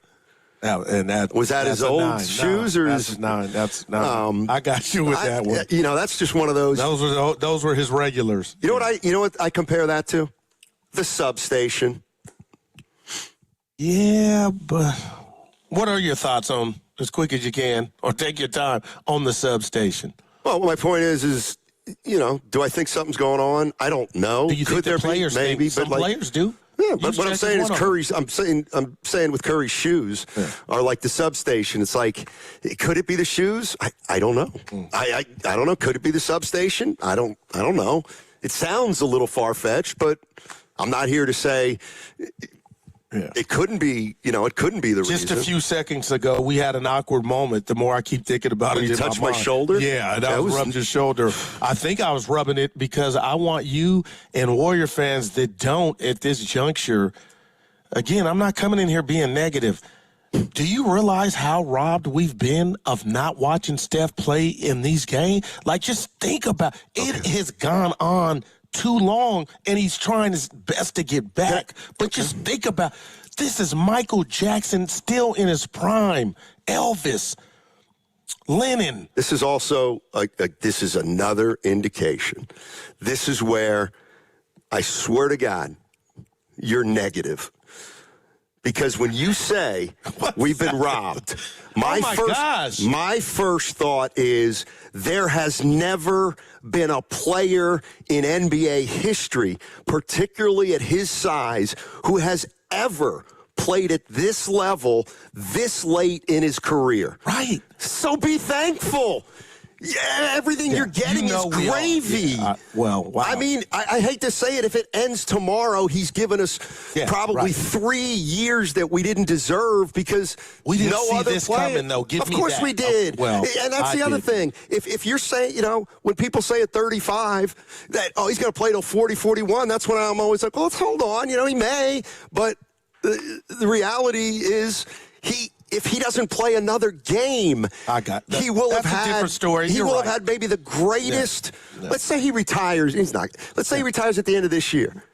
Was that his old shoes or his 9? That's 9. I got you with that one. You know, that's just one of those. Those were his regulars. You know what I compare that to? The substation. Yeah, but what are your thoughts on, as quick as you can, or take your time, on the substation? Well, my point is, do I think something's going on? I don't know. Do you think the players maybe? Some players do. Yeah, but what I'm saying is Curry's. I'm saying with Curry's shoes are like the substation. It's like, could it be the shoes? I don't know. I don't know. Could it be the substation? I don't know. It sounds a little far fetched, but I'm not here to say. It couldn't be, it couldn't be the reason. Just a few seconds ago, we had an awkward moment. The more I keep thinking about it, you touched my shoulder? Yeah, and I was rubbing your shoulder. I think I was rubbing it because I want you and Warrior fans that don't at this juncture. Again, I'm not coming in here being negative. Do you realize how robbed we've been of not watching Steph play in these games? Like, just think about it. It has gone on too long, and he's trying his best to get back. But just think about, this is Michael Jackson still in his prime, Elvis, Lennon. This is also, this is another indication. This is where, I swear to God, you're negative. Because when you say we've been robbed, my first thought is there has never been a player in NBA history, particularly at his size, who has ever played at this level this late in his career. Right. So be thankful. Yeah, everything you're getting is gravy. Wow. I mean, I hate to say it. If it ends tomorrow, he's given us probably 3 years that we didn't deserve because we didn't no see other this player. coming, though. Of course we did. And that's the other thing. If you're saying, when people say at 35 that, he's going to play till 40, 41, that's when I'm always like, well, let's hold on. He may. But the reality is if he doesn't play another game, he will have had a different story. He will have had maybe the greatest. Let's say he retires. He's not. Let's say he retires at the end of this year.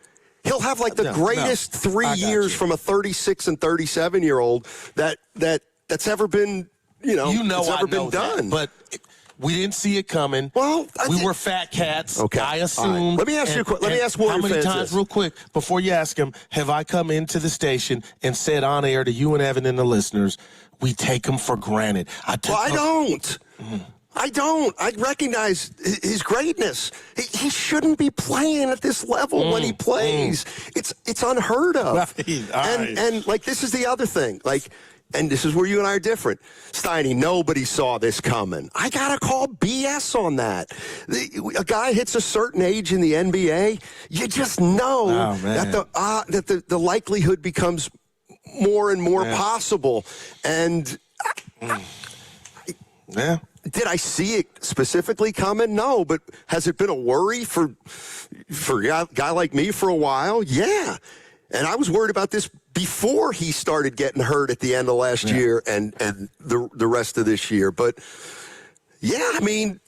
He'll have like the greatest 3 years from a 36 and 37-year-old that's ever been. That's ever been done. But we didn't see it coming. Well, we were fat cats. Okay. I assumed. Let me ask you. Let me ask Warrior how many fans times, this. real quick, before you ask him, have I come into the station and said on air to you and Evan and the listeners, we take him for granted? I don't. I don't. I recognize his greatness. He shouldn't be playing at this level when he plays. It's unheard of. And like this is the other thing. Like. And this is where you and I are different. Steiny, nobody saw this coming. I got to call BS on that. A guy hits a certain age in the NBA, you just know that the likelihood becomes more and more possible. And did I see it specifically coming? No, but has it been a worry for a guy like me for a while? Yeah. And I was worried about this before he started getting hurt at the end of last year and the rest of this year. But, I mean,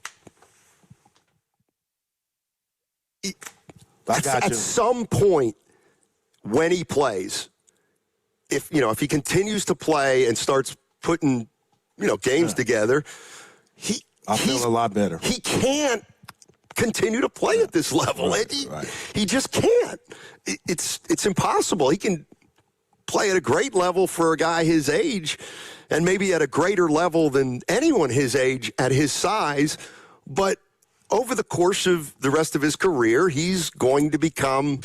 at some point when he plays, if he continues to play and starts putting, games together, he's a lot better. He can't continue to play at this level. He just can't. It's impossible. He can play at a great level for a guy his age and maybe at a greater level than anyone his age at his size. But over the course of the rest of his career, he's going to become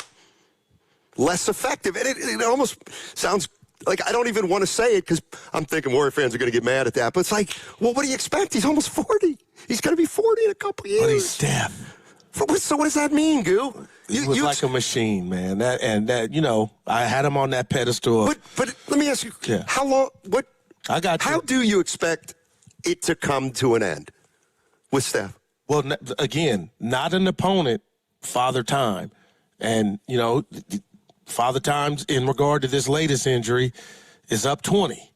less effective. And it almost sounds like I don't even want to say it because I'm thinking Warrior fans are going to get mad at that. But it's like, well, what do you expect? He's almost 40. He's going to be 40 in a couple years. But he's Steph. So what does that mean, Goo? He was like a machine, man. I had him on that pedestal. But let me ask you, Yeah. how long? What? I got you. How do you expect it to come to an end with Steph? Well, again, not an opponent, Father Time. And, Father Time's in regard to this latest injury is up 20,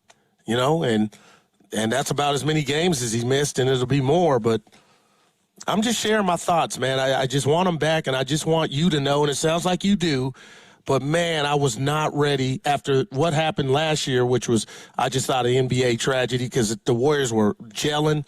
and that's about as many games as he's missed, and it'll be more. But I'm just sharing my thoughts, man. I just want him back, and I just want you to know, and it sounds like you do, but, man, I was not ready after what happened last year, which was, I just thought, an NBA tragedy because the Warriors were gelling,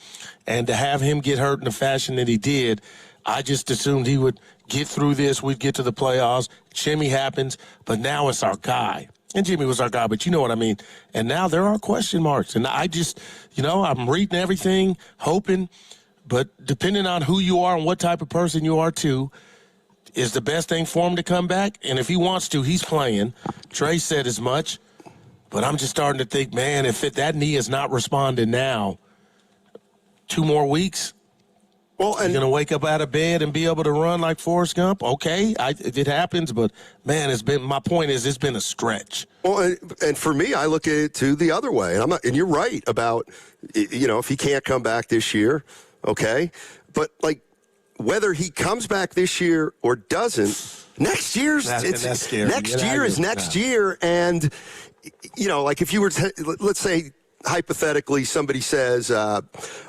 and to have him get hurt in the fashion that he did, I just assumed he would get through this. We'd get to the playoffs. Jimmy happens, but now it's our guy. And Jimmy was our guy, but you know what I mean. And now there are question marks. And I just, I'm reading everything, hoping, but depending on who you are and what type of person you are too, is the best thing for him to come back. And if he wants to, he's playing. Trey said as much. But I'm just starting to think, man, if that knee is not responding now, 2 more weeks, well, and you're going to wake up out of bed and be able to run like Forrest Gump? Okay, it happens, but, man, my point is it's been a stretch. Well, and for me, I look at it, too, the other way. And you're right about, if he can't come back this year, okay? But, whether he comes back this year or doesn't, next year's that's scary. Next year is next year. And, if you were to, let's say, hypothetically, somebody says, all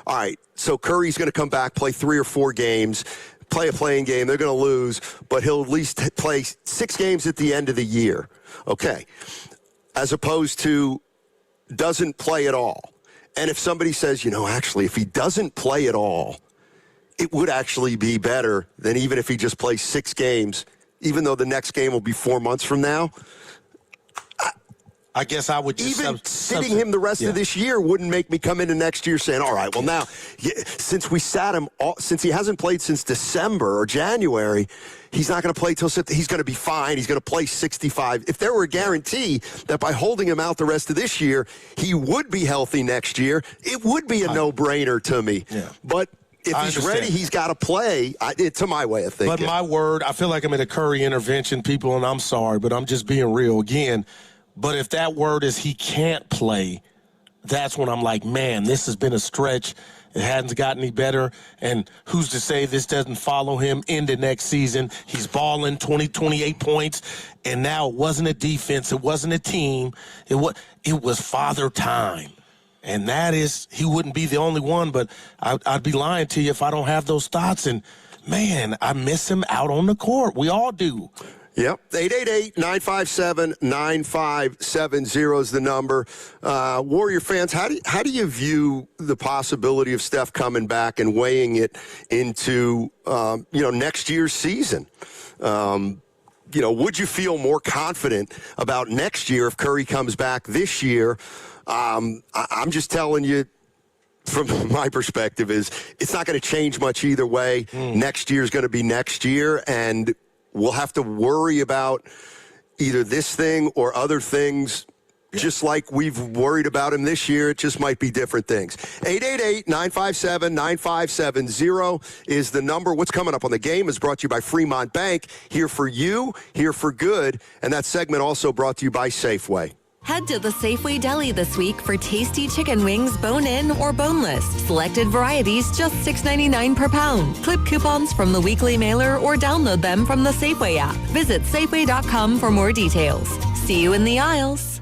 right, so Curry's going to come back, play 3 or 4 games, play a playing game. They're going to lose, but he'll at least play 6 games at the end of the year. Okay. As opposed to doesn't play at all. And if somebody says, actually, if he doesn't play at all, it would actually be better than even if he just plays 6 games, even though the next game will be 4 months from now. I guess I would just... Even sitting him the rest of this year wouldn't make me come into next year saying, all right, well, now, since we sat him, since he hasn't played since December or January, he's not going to play till he's going to be fine. He's going to play 65. If there were a guarantee that by holding him out the rest of this year, he would be healthy next year, it would be a no-brainer to me. Yeah. But if he's ready, he's got to play, to my way of thinking. But my word, I feel like I'm in a Curry intervention, people, and I'm sorry, but I'm just being real again. But if that word is he can't play, that's when I'm like, man, this has been a stretch. It hasn't gotten any better. And who's to say this doesn't follow him into next season? He's balling 28 points. And now it wasn't a defense. It wasn't a team. It was Father Time. And that is, he wouldn't be the only one, but I'd be lying to you if I don't have those thoughts. And, man, I miss him out on the court. We all do. Yep. 888-957-9570 is the number. Warrior fans, how do you view the possibility of Steph coming back and weighing it into, next year's season? Would you feel more confident about next year if Curry comes back this year? I'm just telling you, from my perspective, is it's not going to change much either way. Next year is going to be next year, and we'll have to worry about either this thing or other things, just like we've worried about him this year. It just might be different things. 888-957-9570 is the number. What's coming up on the game is brought to you by Fremont Bank. Here for you, here for good. And that segment also brought to you by Safeway. Head to the Safeway Deli this week for tasty chicken wings, bone-in or boneless. Selected varieties, just $6.99 per pound. Clip coupons from the weekly mailer or download them from the Safeway app. Visit Safeway.com for more details. See you in the aisles.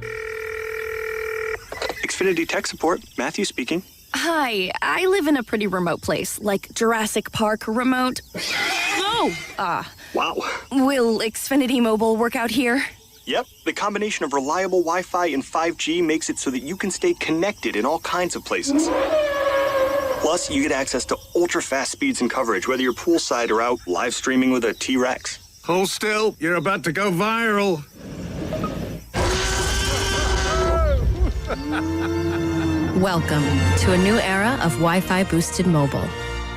Xfinity Tech Support, Matthew speaking. Hi, I live in a pretty remote place, like Jurassic Park remote. Oh! Wow. Will Xfinity Mobile work out here? Yep, the combination of reliable Wi-Fi and 5G makes it so that you can stay connected in all kinds of places. Plus, you get access to ultra-fast speeds and coverage, whether you're poolside or out live streaming with a T-Rex. Hold still, you're about to go viral. Welcome to a new era of Wi-Fi boosted mobile.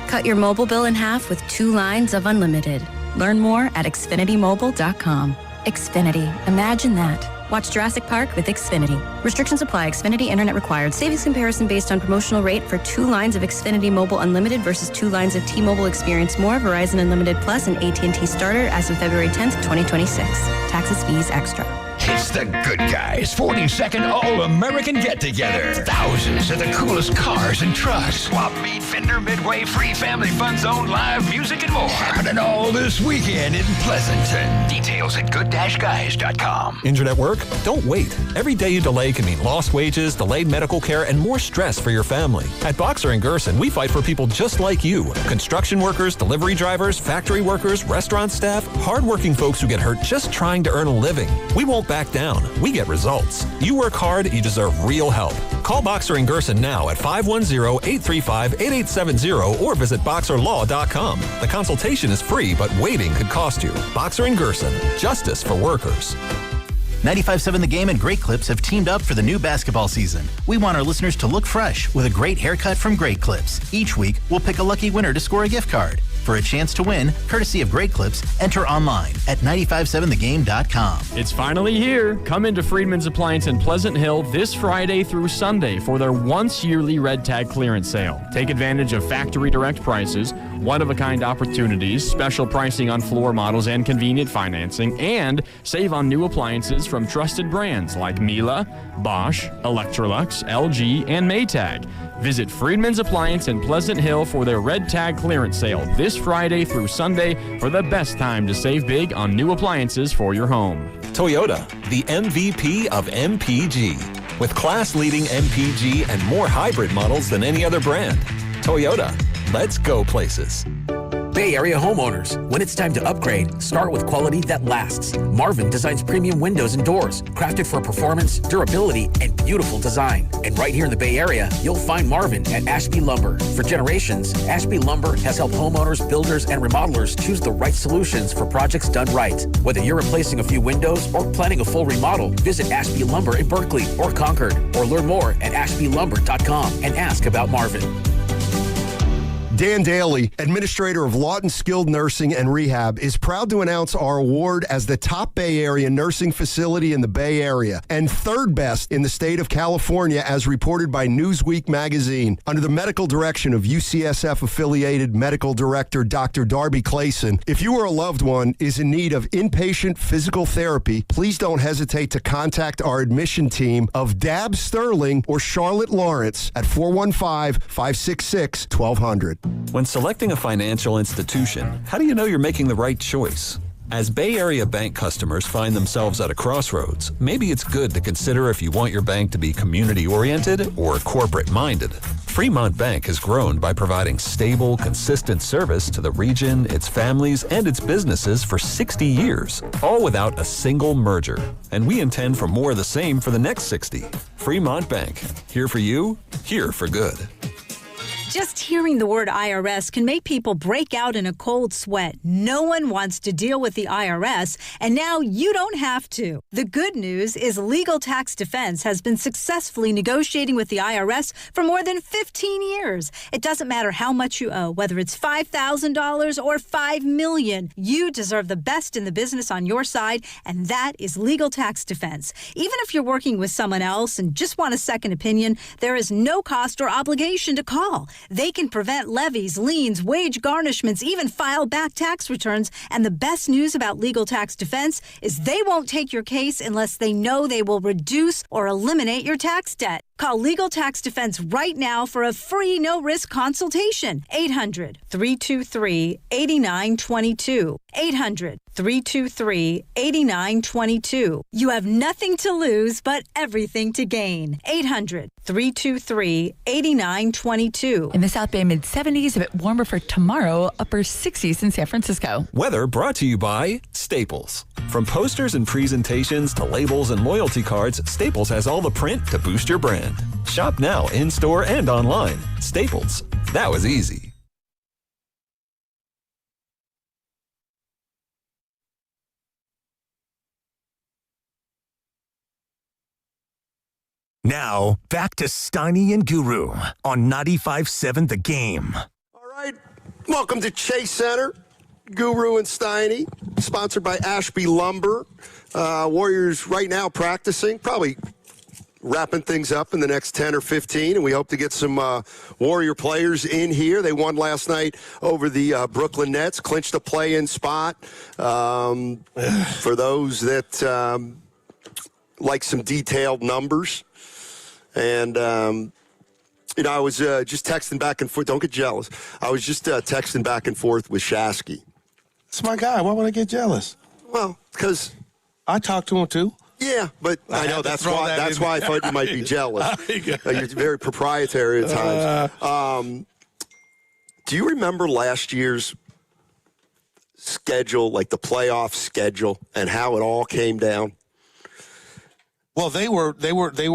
Cut your mobile bill in half with 2 lines of unlimited. Learn more at xfinitymobile.com. Xfinity. Imagine that. Watch Jurassic Park with Xfinity. Restrictions apply. Xfinity Internet required. Savings comparison based on promotional rate for 2 lines of Xfinity Mobile Unlimited versus 2 lines of T-Mobile Experience More, Verizon Unlimited Plus, and AT&T Starter as of February 10th, 2026. Taxes, fees, extra. It's the Good Guys 42nd All-American Get-Together. Thousands of the coolest cars and trucks. Swap meet, Fender, Midway, free family fun zone, live music, and more. Happening all this weekend in Pleasanton. Details at good-guys.com. Injured at work? Don't wait. Every day you delay can mean lost wages, delayed medical care, and more stress for your family. At Boxer & Gerson, we fight for people just like you. Construction workers, delivery drivers, factory workers, restaurant staff, hardworking folks who get hurt just trying to earn a living. We won't back down. We get results. You work hard, you deserve real help. Call Boxer & Gerson now at 510-835-8870 or visit boxerlaw.com. The consultation is free, but waiting could cost you. Boxer & Gerson. Justice for workers. 95.7 The Game and Great Clips have teamed up for the new basketball season. We want our listeners to look fresh with a great haircut from Great Clips. Each week, we'll pick a lucky winner to score a gift card. For a chance to win, courtesy of Great Clips, enter online at 957thegame.com. It's finally here. Come into Friedman's Appliance in Pleasant Hill this Friday through Sunday for their once-yearly Red Tag clearance sale. Take advantage of factory direct prices, one-of-a-kind opportunities, special pricing on floor models, and convenient financing, and save on new appliances from trusted brands like Miele, Bosch, Electrolux, LG, and Maytag. Visit Friedman's Appliance in Pleasant Hill for their Red Tag clearance sale this Friday through Sunday for the best time to save big on new appliances for your home. Toyota, the MVP of MPG. With class-leading MPG and more hybrid models than any other brand. Toyota, let's go places. Bay Area homeowners, when it's time to upgrade, start with quality that lasts. Marvin designs premium windows and doors, crafted for performance, durability, and beautiful design. And right here in the Bay Area, you'll find Marvin at Ashby Lumber. For generations, Ashby Lumber has helped homeowners, builders, and remodelers choose the right solutions for projects done right. Whether you're replacing a few windows or planning a full remodel, visit Ashby Lumber in Berkeley or Concord, or learn more at ashbylumber.com and ask about Marvin. Dan Daly, administrator of Lawton Skilled Nursing and Rehab, is proud to announce our award as the top Bay Area nursing facility in the Bay Area and third best in the state of California as reported by Newsweek magazine. Under the medical direction of UCSF-affiliated medical director Dr. Darby Clayson, if you or a loved one is in need of inpatient physical therapy, please don't hesitate to contact our admission team of Dab Sterling or Charlotte Lawrence at 415-566-1200. When selecting a financial institution, how do you know you're making the right choice? As Bay Area bank customers find themselves at a crossroads, maybe it's good to consider if you want your bank to be community-oriented or corporate-minded. Fremont Bank has grown by providing stable, consistent service to the region, its families, and its businesses for 60 years, all without a single merger. And we intend for more of the same for the next 60. Fremont Bank, here for you, here for good. Just hearing the word IRS can make people break out in a cold sweat. No one wants to deal with the IRS, and now you don't have to. The good news is Legal Tax Defense has been successfully negotiating with the IRS for more than 15 years. It doesn't matter how much you owe, whether it's $5,000 or $5 million. You deserve the best in the business on your side, and that is Legal Tax Defense. Even if you're working with someone else and just want a second opinion, there is no cost or obligation to call. They can prevent levies, liens, wage garnishments, even file back tax returns. And the best news about Legal Tax Defense is they won't take your case unless they know they will reduce or eliminate your tax debt. Call Legal Tax Defense right now for a free no-risk consultation. 800-323-8922. 800-323-8922. You have nothing to lose but everything to gain. 800-323-8922. In the South Bay, mid-70s, a bit warmer for tomorrow, upper 60s in San Francisco. Weather brought to you by Staples. From posters and presentations to labels and loyalty cards, Staples has all the print to boost your brand. Shop now in-store and online. Staples. That was easy. Now, back to Steiny and Guru on 95.7 The Game. All right. Welcome to Chase Center. Guru and Steiny, sponsored by Ashby Lumber. Warriors right now practicing, probably wrapping things up in the next 10 or 15, and we hope to get some Warrior players in here. They won last night over the Brooklyn Nets, clinched a play-in spot. For those that like some detailed numbers. And, I was just texting back and forth. Don't get jealous. I was just texting back and forth with Shasky. It's my guy. Why would I get jealous? Well, because I talked to him, too. Yeah, but I know that's why I thought you might be jealous. You're very proprietary at times. Do you remember last year's schedule, like the playoff schedule, and how it all came down? Well, they were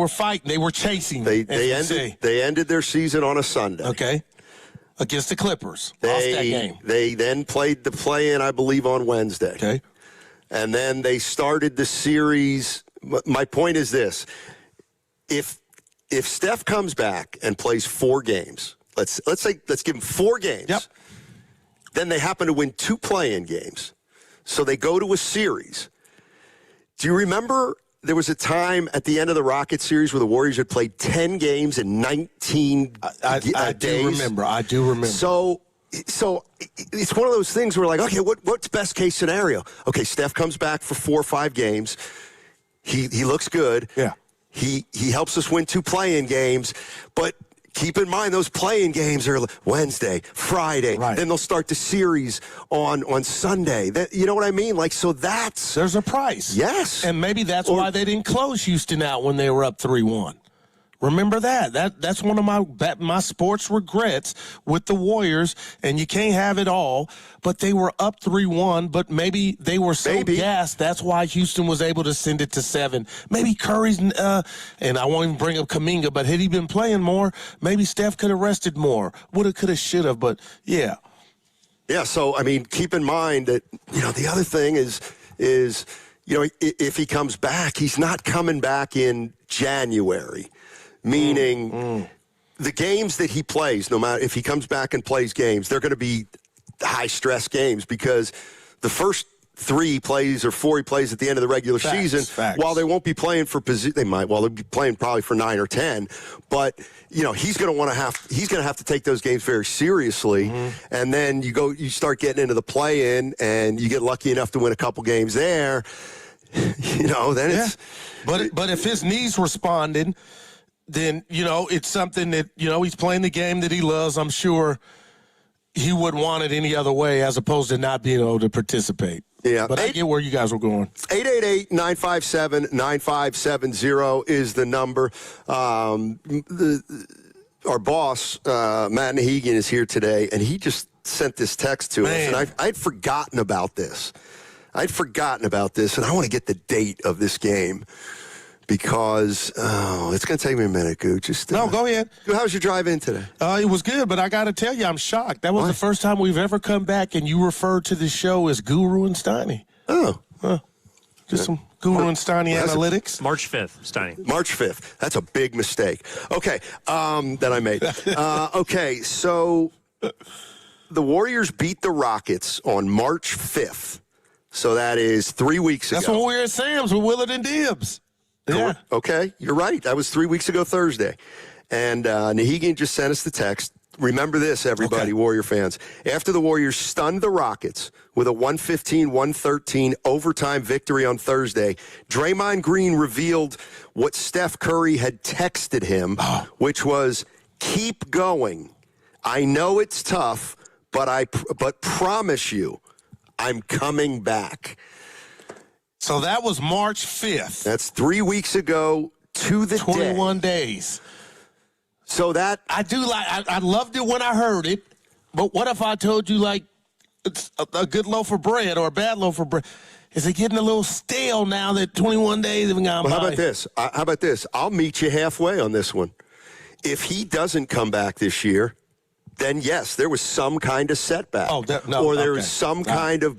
fighting. They were chasing. They ended their season on a Sunday. Okay. Against the Clippers. Lost that game. They then played the play-in, I believe, on Wednesday. Okay. And then they started the series. My point is this. If Steph comes back and plays 4 games, let's give him 4 games. Yep. Then they happen to win 2 play-in games. So they go to a series. Do you remember there was a time at the end of the Rocket series where the Warriors had played 10 games in 19 days? I do remember. So it's one of those things where like, okay, what's best case scenario? Okay, Steph comes back for 4 or 5 games. He looks good. Yeah. He helps us win 2 play-in games, but keep in mind those play-in games are Wednesday, Friday. Right. Then they'll start the series on Sunday. You know what I mean? Like, so there's a price. Yes. And maybe that's why they didn't close Houston out when they were up 3-1. Remember that. That's one of my sports regrets with the Warriors, and you can't have it all, but they were up 3-1, but maybe they were so gassed, that's why Houston was able to send it to 7. Maybe Curry's, and I won't even bring up Kuminga, but had he been playing more, maybe Steph could have rested more. Woulda, coulda, shoulda, but yeah. Yeah, so, I mean, keep in mind that, the other thing is if he comes back, he's not coming back in January. Meaning the games that he plays, no matter if he comes back and plays games, they're going to be high-stress games because the first 3 he plays or 4 he plays at the end of the regular season, while they won't be playing for position, they'll be playing probably for 9 or 10, but he's going to have to take those games very seriously, and then you start getting into the play-in, and you get lucky enough to win a couple games there, then it's. But if his knees responded, then, it's something that, he's playing the game that he loves. I'm sure he wouldn't want it any other way as opposed to not being able to participate. Yeah. But I get where you guys were going. 888-957-9570 is the number. Our boss, Matt Nahegan, is here today, and he just sent this text to us, and I'd forgotten about this. and I want to get the date of this game. Because, it's going to take me a minute, Goo. No, go ahead. How was your drive in today? It was good, but I got to tell you, I'm shocked. That was the first time we've ever come back, and you referred to the show as Guru and Steiny. Oh. Just some Guru and Steiny analytics. March 5th, Steiny. March 5th. That's a big mistake. Okay, that I made. Okay, so the Warriors beat the Rockets on March 5th. So that is 3 weeks ago. That's when we were at Sam's with Willard and Dibbs. Yeah. Okay, you're right. That was 3 weeks ago Thursday. And Nahegan just sent us the text. Remember this, everybody, Warrior fans. After the Warriors stunned the Rockets with a 115-113 overtime victory on Thursday, Draymond Green revealed what Steph Curry had texted him, which was, keep going. I know it's tough, but promise you, I'm coming back. So that was March 5th. That's 3 weeks ago to the 21 days. So that I loved it when I heard it, but what if I told you like it's a good loaf of bread or a bad loaf of bread? Is it getting a little stale now that 21 days have gone by? How about this? I'll meet you halfway on this one. If he doesn't come back this year, then yes, there was some kind of setback. There was some kind of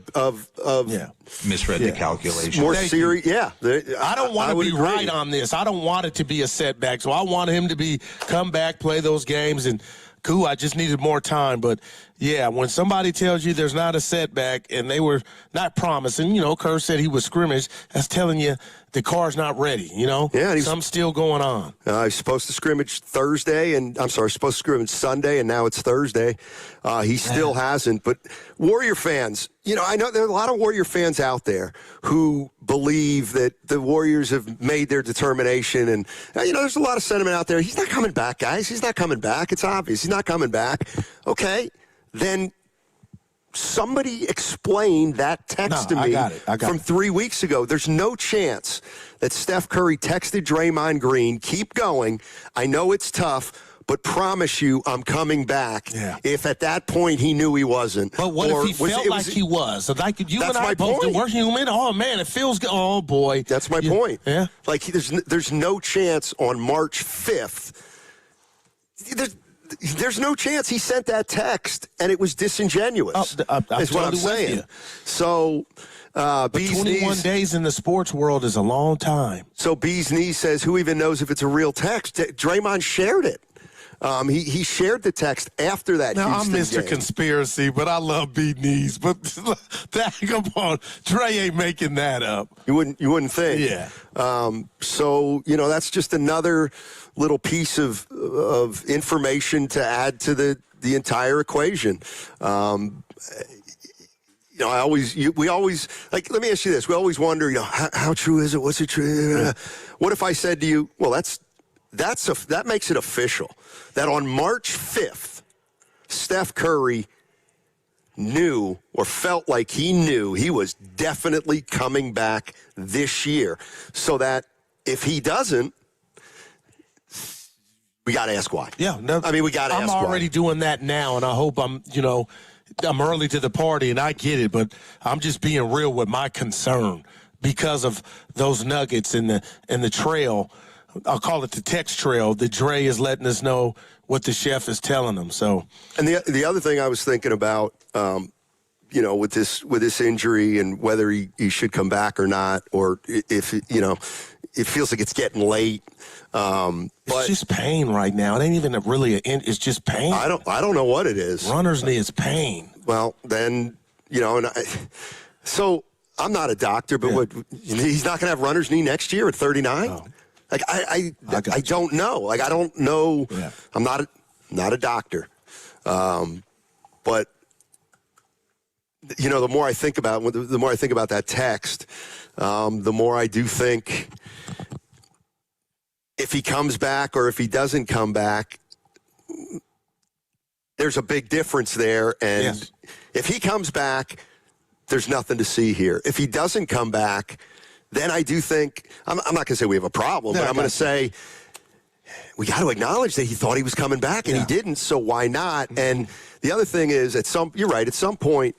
misread the calculation. More serious, I don't want to be right on this. I don't want it to be a setback. So I want him to come back, play those games, and cool, I just needed more time. But, yeah, when somebody tells you there's not a setback and they were not promising, Kerr said he was scrimmage, that's telling you the car's not ready, Yeah, something's still going on. He's supposed to scrimmage supposed to scrimmage Sunday, and now it's Thursday. He still hasn't. But Warrior fans, I know there are a lot of Warrior fans out there who believe that the Warriors have made their determination. And, there's a lot of sentiment out there. He's not coming back, guys. He's not coming back. It's obvious. He's not coming back. Okay, then somebody explain that text to me from 3 weeks ago. There's no chance that Steph Curry texted Draymond Green, keep going. I know it's tough, but promise you I'm coming back. Yeah. If at that point he knew he wasn't. But what if he felt like he was? Like you and I both, we're human. Oh, man, it feels good. Oh, boy. That's my point. Yeah. Like there's no chance on March 5th. There's no chance he sent that text and it was disingenuous. Is what I'm saying. So, but 21 days in the sports world is a long time. So Bee's Knee says, who even knows if it's a real text? Draymond shared it. He shared the text after that. Now, Houston I'm Mr. game. Conspiracy, but I love Beat Knees. But come on, Dre ain't making that up. You wouldn't think. Yeah. So that's just another little piece of information to add to the entire equation. We always like. Let me ask you this: we always wonder, how true is it? What's it true? Yeah. What if I said to you, well, that makes it official that on March 5th, Steph Curry knew or felt like he knew he was definitely coming back this year, so that if he doesn't, we got to ask why. Yeah, we got to ask why. I'm already doing that now, and I hope I'm early to the party, and I get it, but I'm just being real with my concern because of those nuggets in the trail. I'll call it the text trail that Dre is letting us know what the chef is telling them. So, and the other thing I was thinking about, with this injury and whether he should come back or not, or if it feels like it's getting late. It's just pain right now. It ain't even it's just pain. I don't know what it is. Runner's knee is pain. Well, then so I'm not a doctor, but he's not going to have runner's knee next year at 39. Oh. Like I don't know. Like I don't know. Yeah. I'm not a doctor, but the more I think about that text, the more I do think if he comes back or if he doesn't come back, there's a big difference there. And if he comes back, there's nothing to see here. If he doesn't come back, then I do think I'm not going to say we have a problem, but I'm going to say we got to acknowledge that he thought he was coming back and he didn't. So why not? And the other thing is, you're right. At some point,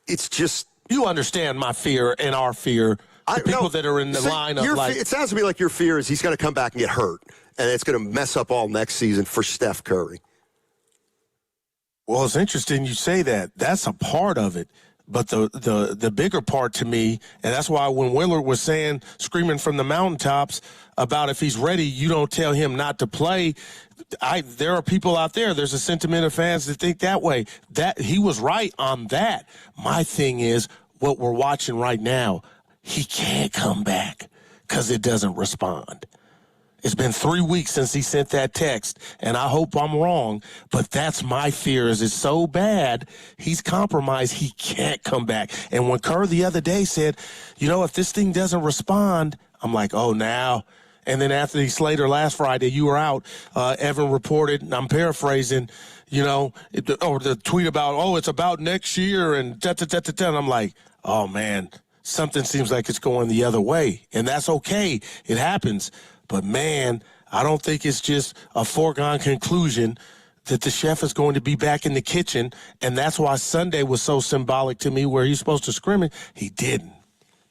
it's just you understand my fear and our fear. People that are in the line of it sounds to me like your fear is he's going to come back and get hurt, and it's going to mess up all next season for Steph Curry. Well, it's interesting you say that. That's a part of it. But the bigger part to me, and that's why when Willard was screaming from the mountaintops about if he's ready, you don't tell him not to play. There are people out there, there's a sentiment of fans that think that way. That he was right on that. My thing is what we're watching right now. He can't come back because it doesn't respond. It's been 3 weeks since he sent that text, and I hope I'm wrong, but that's my fear is it's so bad, he's compromised, he can't come back. And when Kerr the other day said, if this thing doesn't respond, I'm like, oh, now. And then Anthony Slater last Friday, you were out, Evan reported, and I'm paraphrasing, or the tweet about, it's about next year, and da-da-da-da-da. And I'm like, oh, man, something seems like it's going the other way. And that's okay. It happens. But, man, I don't think it's just a foregone conclusion that the chef is going to be back in the kitchen, and that's why Sunday was so symbolic to me where he's supposed to scrimmage. He didn't.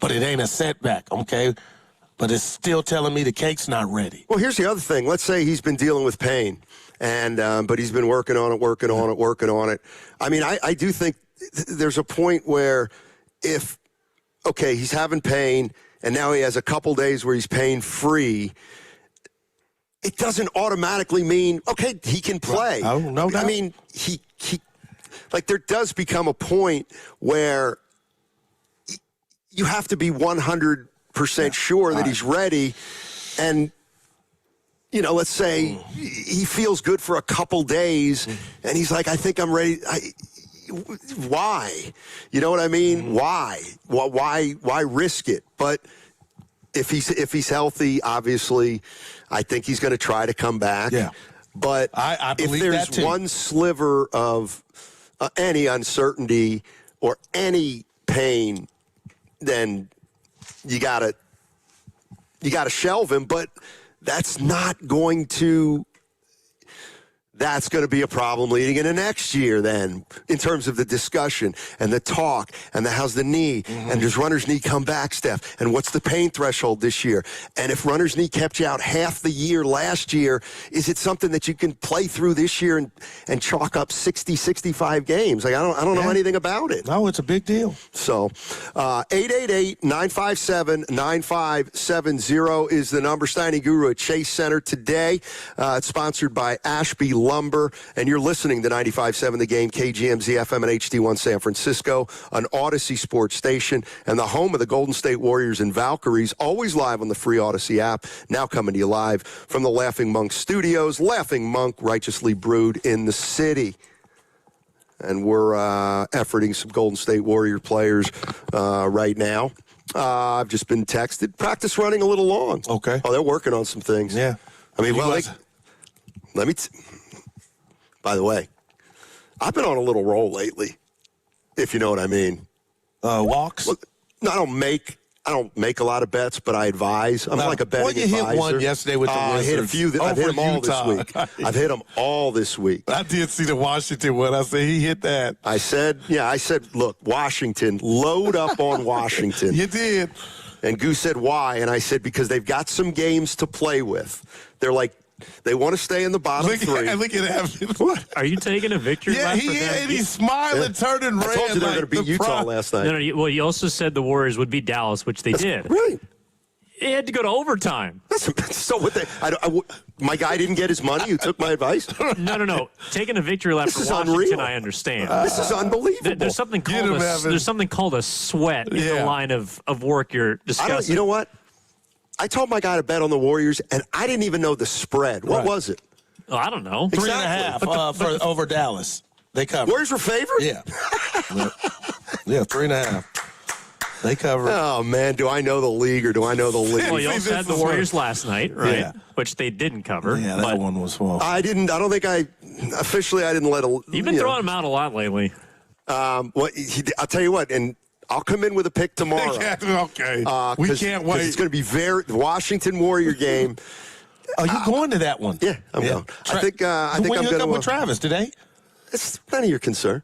But it ain't a setback, okay? But it's still telling me the cake's not ready. Well, here's the other thing. Let's say he's been dealing with pain, and but he's been working on it. I mean, I do think there's a point where he's having pain, and now he has a couple days where he's pain-free. it doesn't automatically mean, okay, he can play. Oh, no doubt. I mean, he like there does become a point where you have to be 100% sure that he's ready. And, let's say he feels good for a couple days and he's like, I think I'm ready. Why? You know what I mean? Why risk it? But if he's healthy, obviously, I think he's going to try to come back. Yeah. But I if believe there's that too. one sliver of any uncertainty or any pain, then you gotta shelve him. But that's not going to. That's going to be a problem leading into next year then in terms of the discussion and the talk and how's the knee and does runner's knee come back, Steph? And what's the pain threshold this year? And if runner's knee kept you out half the year last year, is it something that you can play through this year and chalk up 60, 65 games? Like, I don't know anything about it. No, it's a big deal. So 888-957-9570 is the number. Steiny Guru at Chase Center today. It's sponsored by Ashby Lumber, and you're listening to 95.7 The Game, KGMZ FM and HD1 San Francisco, an Odyssey sports station, and the home of the Golden State Warriors and Valkyries, always live on the free Odyssey app, now coming to you live from the Laughing Monk Studios. Laughing Monk, righteously brewed in the city. And we're efforting some Golden State Warrior players right now. I've just been texted. Practice running a little long. Okay. Oh, they're working on some things. Yeah. I mean, by the way, I've been on a little roll lately, if you know what I mean. Walks? Look, no, I don't make a lot of bets, but I advise. I'm like a betting advisor. Well, you hit one yesterday with the Wizards. I hit a few. I've hit them all Utah. this week. I've hit them all this week. I did see the Washington one. I said he hit that. I said, look, Washington, load up on Washington. You did. And Goose said, why? And I said, because they've got some games to play with. They're like, they want to stay in the bottom three. Look at him. What? Are you taking a victory lap for them? And he's smiling, turning red. I told you they were going to beat Utah last night. No, you also said the Warriors would beat Dallas, which they did. Right. It had to go to overtime. So what? My guy didn't get his money. You took my advice. No. Taking a victory lap for Washington, unreal. I understand. This is unbelievable. There's something called a sweat in the line of work you're discussing. You know what? I told my guy to bet on the Warriors, and I didn't even know the spread. What was it? Oh, I don't know. 3.5 over Dallas. They covered. Warriors were favored? Yeah. Yeah, 3.5. They covered. Oh, man, do I know the league or do I know the league? Well, you also had the Warriors last night, right? Yeah. Which they didn't cover. Yeah, that one was full. I didn't let You've been throwing them out a lot lately. I'll tell you what, and I'll come in with a pick tomorrow. Okay. We can't wait. It's going to be the Washington Warrior game. Are you going to that one? Yeah, I'm going. I think I'm going going to with Travis today. It's none of your concern.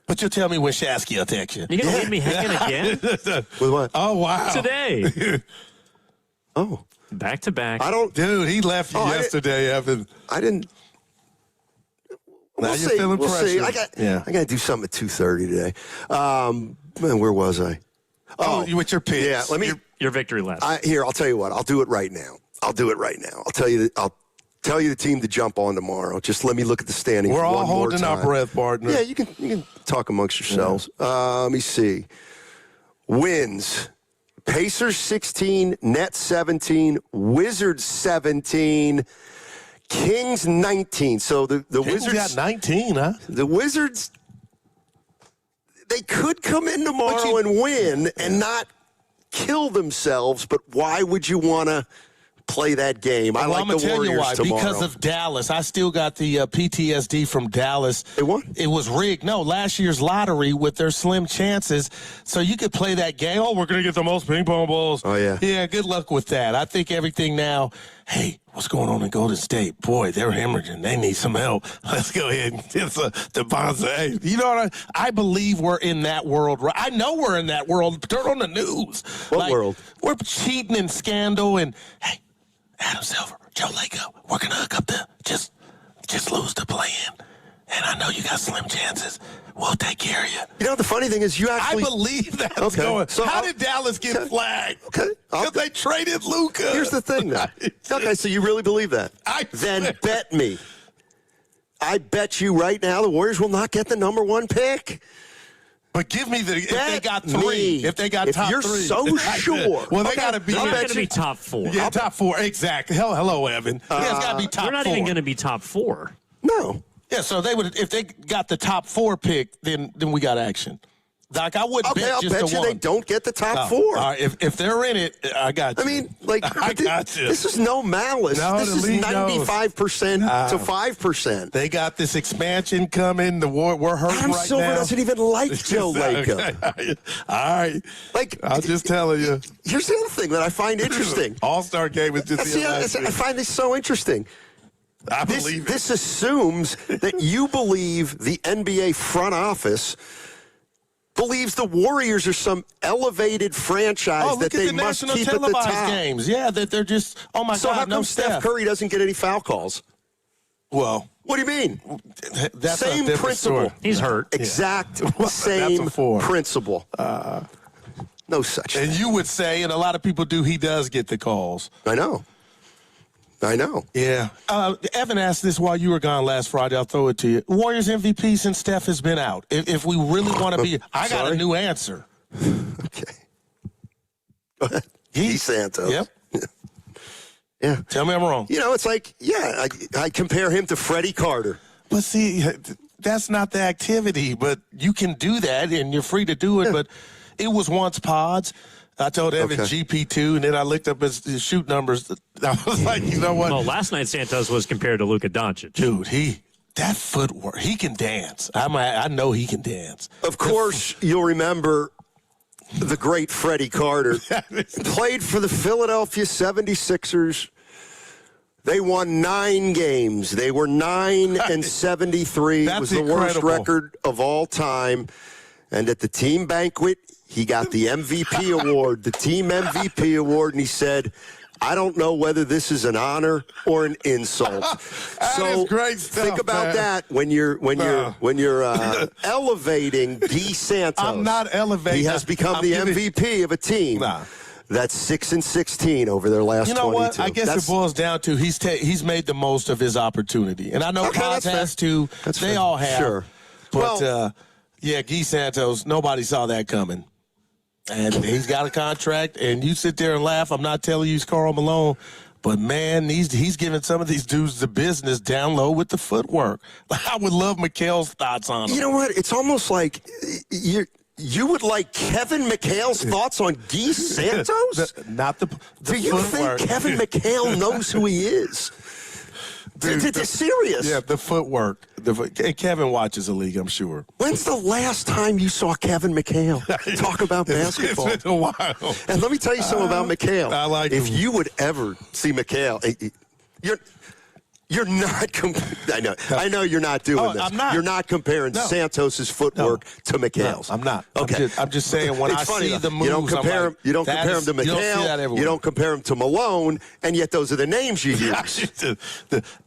But you'll tell me when Shasky will text you. You going to leave me hanging again? With what? Oh, wow. Today. Oh. Back to back. Dude, he left you yesterday, Evan. I didn't. Now you're feeling pressure. See. I got to do something at 2:30 today. Man, where was I? You with your picks. Yeah, let me. Your victory lap. I'll tell you what. I'll do it right now. I'll tell you the team to jump on tomorrow. Just let me look at the standings. We're all one more holding time. our breath, partner. Yeah, you can talk amongst yourselves. Let me see. Wins. Pacers 16, Nets 17, Wizards 17, Kings 19. So the Kings Wizards got 19, huh? The Wizards, they could come in tomorrow and win and not kill themselves, but why would you want to play that game? Well, I'm going to tell you why. Tomorrow. Because of Dallas. I still got the PTSD from Dallas. They won? It was rigged. No, last year's lottery with their slim chances. So you could play that game. Oh, we're going to get the most ping pong balls. Oh, yeah. Yeah, good luck with that. I think everything now, hey, what's going on in Golden State? Boy, they're hemorrhaging. They need some help. Let's go ahead and get the Bonza. Hey, you know what? I believe we're in that world. I know we're in that world. Turn on the news. What world? We're cheating and scandal and, hey, Adam Silver, Joe Lacob, we're going to hook up the just lose the play-in. And I know you got slim chances. We'll take care of you. You know, the funny thing is I believe that's going. So How did Dallas get flagged? Okay. Because they traded Luka. Here's the thing, though. Okay, so you really believe that? Then bet me. I bet you right now the Warriors will not get the number 1 pick. But give me if they got 3. If they got if top 3. If you're so sure. Well, they got to be. They're not going to be top 4. Yeah, top 4. Exactly. Hello, Evan. It's got to be top 4. They're not even going to be top 4. No. Yeah, so they would if they got the top 4 pick, then we got action. Like, I wouldn't bet I'll just bet the you one. They don't get the top 4. All right, if they're in it, I got you. I mean, like, I got you. This is no malice. No, this is 95% to 5%. They got this expansion coming. We're hurting Adam right Silver now. doesn't even like Joe Lacob. Okay. All right. Like, I'm just telling you. Here's the other thing that I find interesting. All-Star game is just I find this so interesting. I believe it. This assumes that you believe the NBA front office believes the Warriors are some elevated franchise that they must keep at the top. Games. Yeah, that they're just, oh my so God, how come Steph Curry doesn't get any foul calls? Well, what do you mean? That's same principle. Story. He's hurt. Exact same principle. No such thing. And you would say, and a lot of people do, he does get the calls. I know. Yeah. Evan asked this while you were gone last Friday. I'll throw it to you. Warriors MVP since Steph has been out. If we really want to be, I got a new answer. Okay. Go ahead. Heath Santos. Yep. Yeah. Tell me I'm wrong. You know, it's like, I compare him to Freddie Carter. But see, that's not the activity. But you can do that, and you're free to do it. But it was once pods. I told Evan GP2, and then I looked up his shoot numbers. I was like, you know what? Well, last night Santos was compared to Luka Doncic. Dude, that footwork, he can dance. I know he can dance. Of course, you'll remember the great Freddie Carter. Played for the Philadelphia 76ers. They won 9 games. They were 9-73. It was the worst record of all time. And at the team banquet, he got the MVP award, the team MVP award, and he said, I don't know whether this is an honor or an insult. So great stuff, think about that when you're elevating Guy Santos. I'm not elevating. He has become the MVP of a team. That's 6-16 over their last 22. You know what? I guess it boils down to he's made the most of his opportunity, and I know Pods has to. They all have. Sure. But Guy Santos, nobody saw that coming. And he's got a contract, and you sit there and laugh. I'm not telling you he's Karl Malone, but, man, he's giving some of these dudes the business down low with the footwork. I would love McHale's thoughts on him. You know what? It's almost like you would like Kevin McHale's thoughts on Guy Santos? Do you think Kevin McHale knows who he is? It's serious. Yeah, the footwork. Kevin watches the league, I'm sure. When's the last time you saw Kevin McHale talk about basketball? It's been a while. And let me tell you something about McHale. I like if him. you would ever see McHale, you're not. I know you're not doing this. I'm not. You're not comparing Santos's footwork to McHale's. No, I'm not. Okay. I'm just saying when I see the moves, you don't compare him. You don't compare him to You don't see that McHale. everywhere. You don't compare him to Malone, and yet those are the names you use.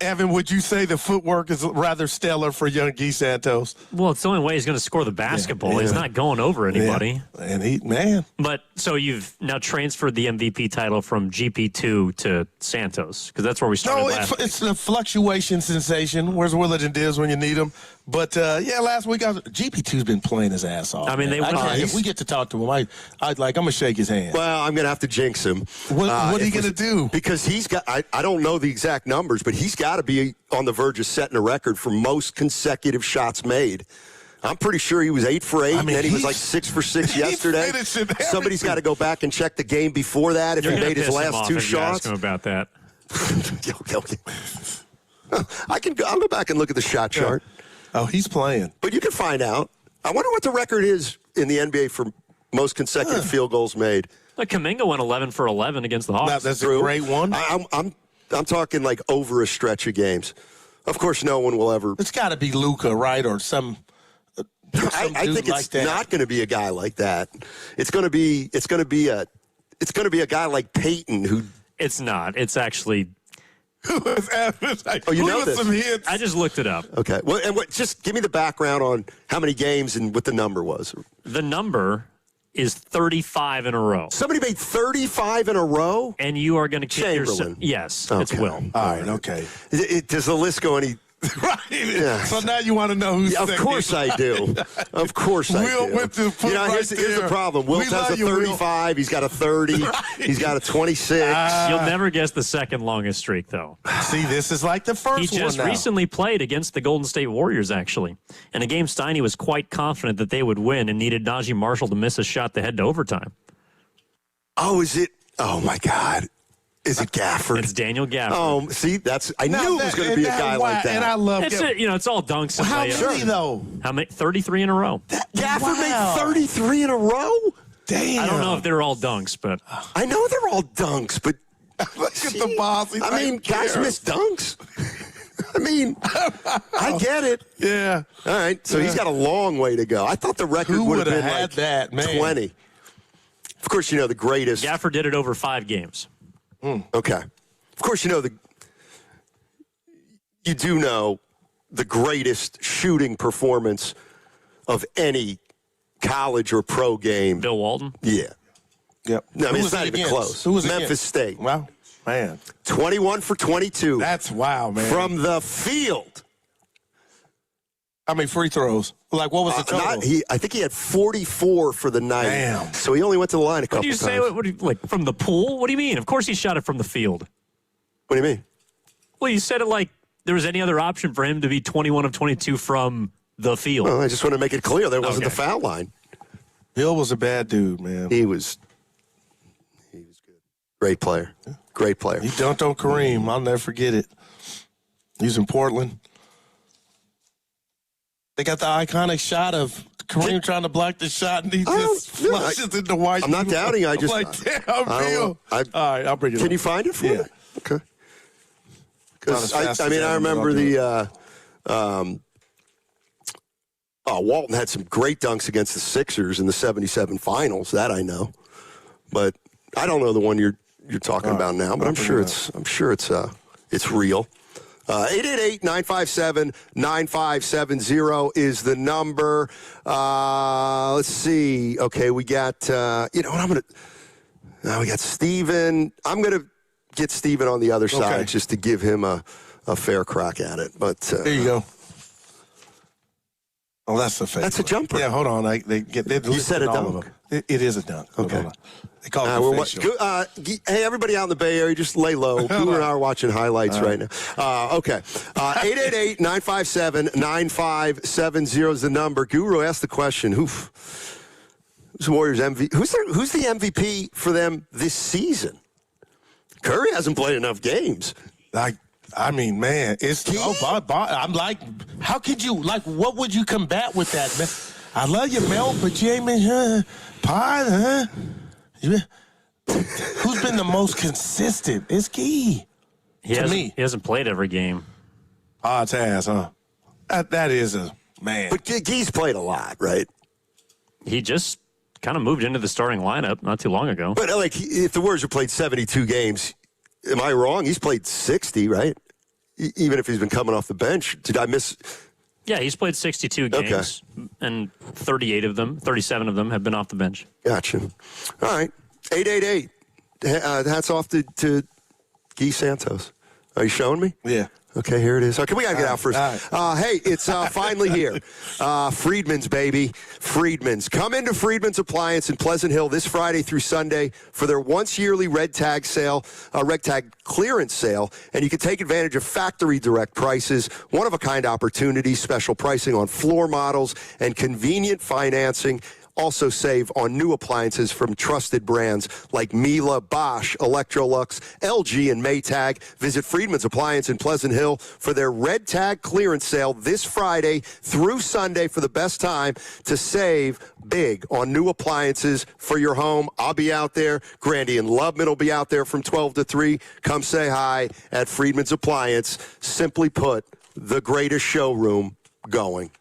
Evan, would you say the footwork is rather stellar for young Guy Santos? Well, it's the only way he's going to score the basketball. Yeah. He's not going over anybody. Yeah. And But so you've now transferred the MVP title from GP2 to Santos because that's where we started. No, last it's a fluctuation sensation. Where's Willard and Diz when you need them? But last week GP2's been playing his ass off. I mean, if we get to talk to him, I'm gonna shake his hand. Well, I'm gonna have to jinx him. What are you gonna do? Because he's got. I don't know the exact numbers, but he's got to be on the verge of setting a record for most consecutive shots made. I'm pretty sure he was 8 for 8, and then he was like 6 for 6 yesterday. Somebody's got to go back and check the game before that if he made his last 2 shots. Ask him about that. Okay. I'll go back and look at the shot chart. Oh, he's playing. But you can find out. I wonder what the record is in the NBA for most consecutive field goals made. Like Kuminga went 11 for 11 against the Hawks. That's a great one. I'm talking like over a stretch of games. Of course, no one will ever. It's got to be Luka, right, or some. I think it's not going to be a guy like that. It's going to be a guy like Peyton who. It's not. It's actually. Oh, you know this? Some hits? I just looked it up. Okay. Well, just give me the background on how many games and what the number was. The number is 35 in a row. Somebody made 35 in a row? And you are going to kick Chamberlain. Yes, okay. it's Will. All right, okay. Does the list go any... Right. Yeah. So now you want to know who's Of course I do. Of course I do. Went to put here's the problem. Wilt has a 35. He's got a 30. Right. He's got a 26. You'll never guess the second longest streak, though. See, this is like the first one. He just recently played against the Golden State Warriors, actually. In a game, Steiny was quite confident that they would win and needed Najee Marshall to miss a shot to head to overtime. Oh, is it? Oh, my God. Is it Gafford? It's Daniel Gafford. Oh, see, I knew it was going to be a guy like that. And I love it's all dunks. Well, how many, though? How many? 33 in a row. Gafford made 33 in a row? Damn. I don't know if they're all dunks, but... I know they're all dunks, but... Look at the boss. I mean, guys miss dunks. I mean, I get it. Yeah. All right, so he's got a long way to go. I thought the record would have been had like that, man? 20. Of course, you know the greatest... Gafford did it over 5 games. Okay. Of course, you do know the greatest shooting performance of any college or pro game. Bill Walton? Yeah. Yep. No, I mean, it's not even close. Who was Memphis against? State. Wow. Man. 21 for 22. That's wow, man. From the field. How many free throws? Like, what was the total? I think he had 44 for the night. Damn. So he only went to the line a couple times. What do you say? Like, from the pool? What do you mean? Of course he shot it from the field. What do you mean? Well, you said it like there was any other option for him to be 21 of 22 from the field. Well, I just want to make it clear there wasn't the foul line. Bill was a bad dude, man. He was good. Great player. Great player. He dunked on Kareem. I'll never forget it. He's in Portland. They got the iconic shot of Kareem trying to block the shot, and he just flushes into white. I'm not doubting. I'm like, damn, Bill. All right, I'll bring it up. Can you find it for me? Okay. Because, I I remember Walton had some great dunks against the Sixers in the 77 finals. That I know. But I don't know the one you're talking about now, but I'm sure it's real. 888-957-9570 is the number. Let's see. Okay, we got, now we got Steven. I'm going to get Steven on the other side just to give him a fair crack at it. But there you go. Oh, that's a fake. That's a jumper. Yeah, hold on. You said a dunk. It is a dunk. Okay. They call it official. Hey, everybody out in the Bay Area, just lay low. Guru and I are watching highlights right now. Okay. 888-957-9570 is the number. Guru asked the question, who's the Warriors MVP? Who's the MVP for them this season? Curry hasn't played enough games. I mean, man, I'm like, how could you, what would you combat with that, man? I love you, Mel, but you ain't been Pod, huh? Who's been the most consistent? It's key to me. He hasn't played every game. Odds has, huh? That is a man. But Gee's played a lot, right? He just kind of moved into the starting lineup not too long ago. But if the Warriors have played 72 games, am I wrong? He's played 60, right? Even if he's been coming off the bench. Did I miss? Yeah, he's played 62 games, and 37 of them have been off the bench. Gotcha. All right. 888. Hats off to Guy Santos. Are you showing me? Yeah. Okay, here it is. Okay, we got to get out first. Hey, it's finally here. Friedman's, baby. Friedman's. Come into Friedman's Appliance in Pleasant Hill this Friday through Sunday for their once-yearly red tag clearance sale, and you can take advantage of factory direct prices, one-of-a-kind opportunities, special pricing on floor models, and convenient financing. Also save on new appliances from trusted brands like Miele, Bosch, Electrolux, LG, and Maytag. Visit Friedman's Appliance in Pleasant Hill for their Red Tag clearance sale this Friday through Sunday for the best time to save big on new appliances for your home. I'll be out there. Grandy and Loveman will be out there from 12 to 3. Come say hi at Friedman's Appliance. Simply put, the greatest showroom going.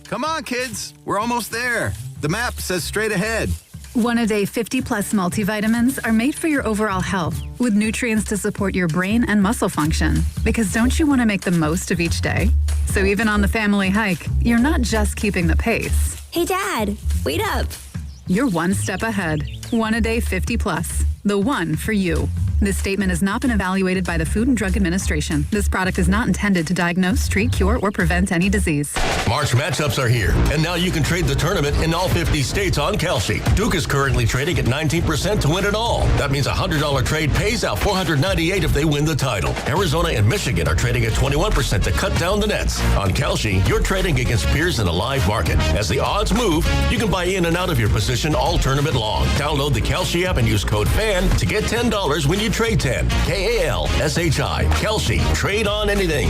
Come on, kids. We're almost there. The map says straight ahead. One-a-day 50-plus multivitamins are made for your overall health with nutrients to support your brain and muscle function. Because don't you want to make the most of each day? So even on the family hike, you're not just keeping the pace. Hey, Dad, wait up. You're one step ahead. One a day 50 plus. The one for you. This statement has not been evaluated by the Food and Drug Administration. This product is not intended to diagnose, treat, cure, or prevent any disease. March matchups are here, and now you can trade the tournament in all 50 states on Kalshi. Duke is currently trading at 19% to win it all. That means a $100 trade pays out $498 if they win the title. Arizona and Michigan are trading at 21% to cut down the nets. On Kalshi, you're trading against peers in a live market. As the odds move, you can buy in and out of your position all tournament long. Download the Kalshi app and use code FAN to get $10 when you trade 10. Kalshi. Kalshi. Trade on anything.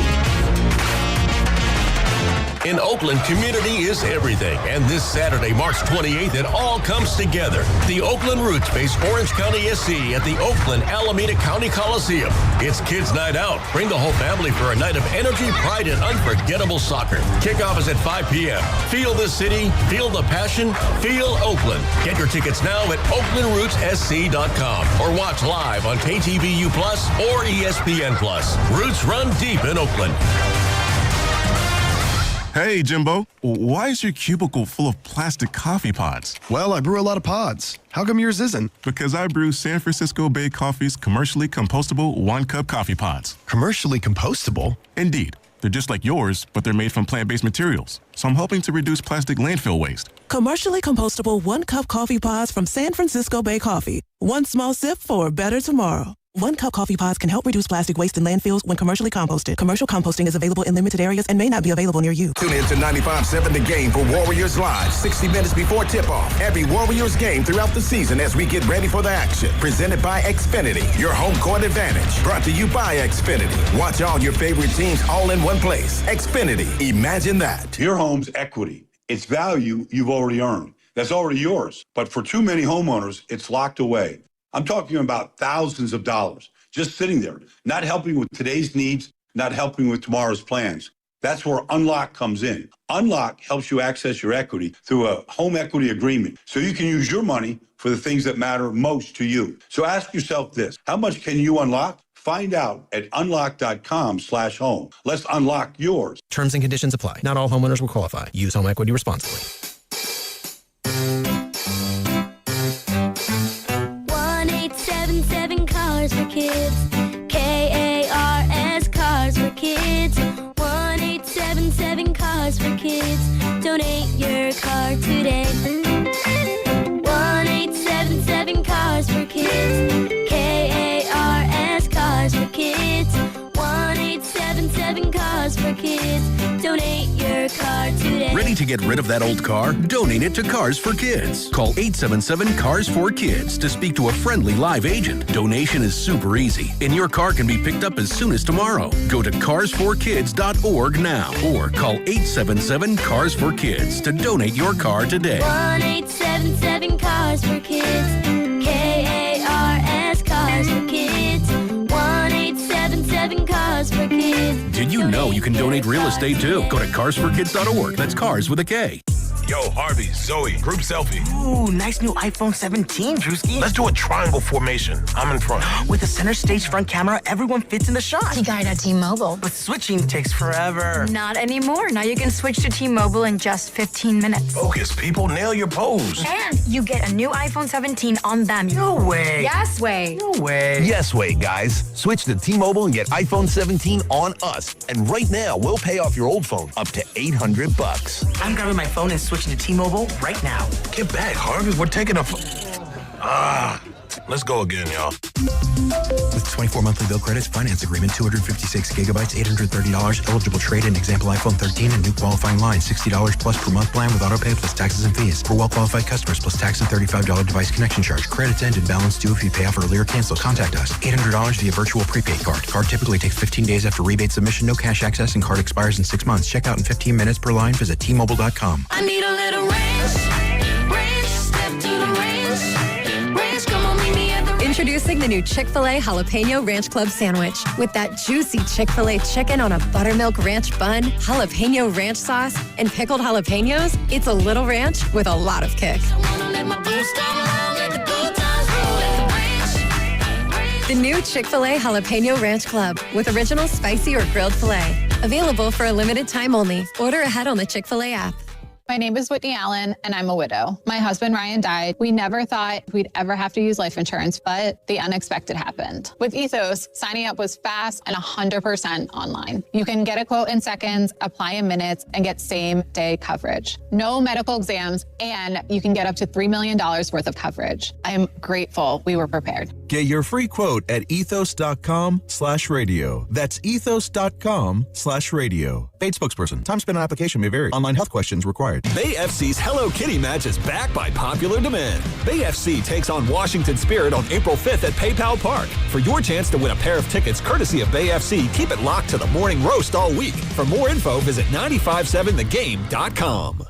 In Oakland, community is everything. And this Saturday, March 28th, it all comes together. The Oakland Roots face Orange County SC at the Oakland Alameda County Coliseum. It's Kids Night Out. Bring the whole family for a night of energy, pride, and unforgettable soccer. Kickoff is at 5 p.m. Feel the city, feel the passion, feel Oakland. Get your tickets now at OaklandRootsSC.com or watch live on KTVU Plus or ESPN Plus. Roots run deep in Oakland. Hey, Jimbo, why is your cubicle full of plastic coffee pods? Well, I brew a lot of pods. How come yours isn't? Because I brew San Francisco Bay Coffee's commercially compostable 1-cup coffee pods. Commercially compostable? Indeed. They're just like yours, but they're made from plant-based materials. So I'm helping to reduce plastic landfill waste. Commercially compostable 1-cup coffee pods from San Francisco Bay Coffee. One small sip for a better tomorrow. 1-cup coffee pods can help reduce plastic waste in landfills when commercially composted. Commercial composting is available in limited areas and may not be available near you. Tune in to 95.7 The Game for Warriors Live, 60 minutes before tip-off. Every Warriors game throughout the season as we get ready for the action. Presented by Xfinity, your home court advantage. Brought to you by Xfinity. Watch all your favorite teams all in one place. Xfinity, imagine that. Your home's equity. It's value you've already earned. That's already yours. But for too many homeowners, it's locked away. I'm talking about thousands of dollars just sitting there, not helping with today's needs, not helping with tomorrow's plans. That's where Unlock comes in. Unlock helps you access your equity through a home equity agreement so you can use your money for the things that matter most to you. So ask yourself this, how much can you unlock? Find out at unlock.com/home. Let's unlock yours. Terms and conditions apply. Not all homeowners will qualify. Use home equity responsibly. 1-877 Cars for Kids. KARS Cars for Kids. 1-877 Cars for Kids. Donate your car today. 1-877 Cars for Kids. KARS Cars for Kids. 1-877 Cars for Kids. Donate your car today. Ready to get rid of that old car? Donate it to Cars for Kids. Call 877-CARS4KIDS to speak to a friendly live agent. Donation is super easy, and your car can be picked up as soon as tomorrow. Go to cars4kids.org now or call 877-CARS4KIDS to donate your car today. 1-877 Cars for Kids. KARS Cars for Kids. 1-877 Cars for Kids. Did you know you can donate real estate too? Go to carsforkids.org. That's cars with a K. Yo, Harvey, Zoe, group selfie. Ooh, nice new iPhone 17, Drewski. Let's do a triangle formation. I'm in front. With the center stage front camera, everyone fits in the shot. You got it at T-Mobile. But switching takes forever. Not anymore. Now you can switch to T-Mobile in just 15 minutes. Focus, people. Nail your pose. And you get a new iPhone 17 on them. No way. Yes way. No way. Yes way, guys. Switch to T-Mobile and get iPhone 17 on us. And right now, we'll pay off your old phone up to $800. I'm grabbing my phone and switching to T-Mobile right now. Get back, Harvey. We're taking a... Let's go again, y'all. With 24 monthly bill credits, finance agreement, 256 gigabytes, $830, eligible trade-in, example iPhone 13, and new qualifying line, $60 plus per month plan with auto pay plus taxes and fees. For well-qualified customers, plus tax and $35 device connection charge. Credits end and balance due if you pay off early or cancel. Contact us. $800 via virtual prepaid card. Card typically takes 15 days after rebate submission. No cash access and card expires in 6 months. Check out in 15 minutes per line. Visit T-Mobile.com. I need a little ranch. Step to the ranch. Ranch, come on, meet me at the ranch. Introducing the new Chick-fil-A Jalapeno Ranch Club Sandwich. With that juicy Chick-fil-A chicken on a buttermilk ranch bun, jalapeno ranch sauce, and pickled jalapenos, it's a little ranch with a lot of kick. The new Chick-fil-A Jalapeno Ranch Club with original spicy or grilled filet. Available for a limited time only. Order ahead on the Chick-fil-A app. My name is Whitney Allen, and I'm a widow. My husband, Ryan, died. We never thought we'd ever have to use life insurance, but the unexpected happened. With Ethos, signing up was fast and 100% online. You can get a quote in seconds, apply in minutes, and get same-day coverage. No medical exams, and you can get up to $3 million worth of coverage. I am grateful we were prepared. Get your free quote at ethos.com/radio. That's ethos.com/radio. Paid spokesperson. Time spent on application may vary. Online health questions required. Bay FC's Hello Kitty match is back by popular demand. Bay FC takes on Washington Spirit on April 5th at PayPal Park. For your chance to win a pair of tickets courtesy of Bay FC, keep it locked to the morning roast all week. For more info, visit 957thegame.com.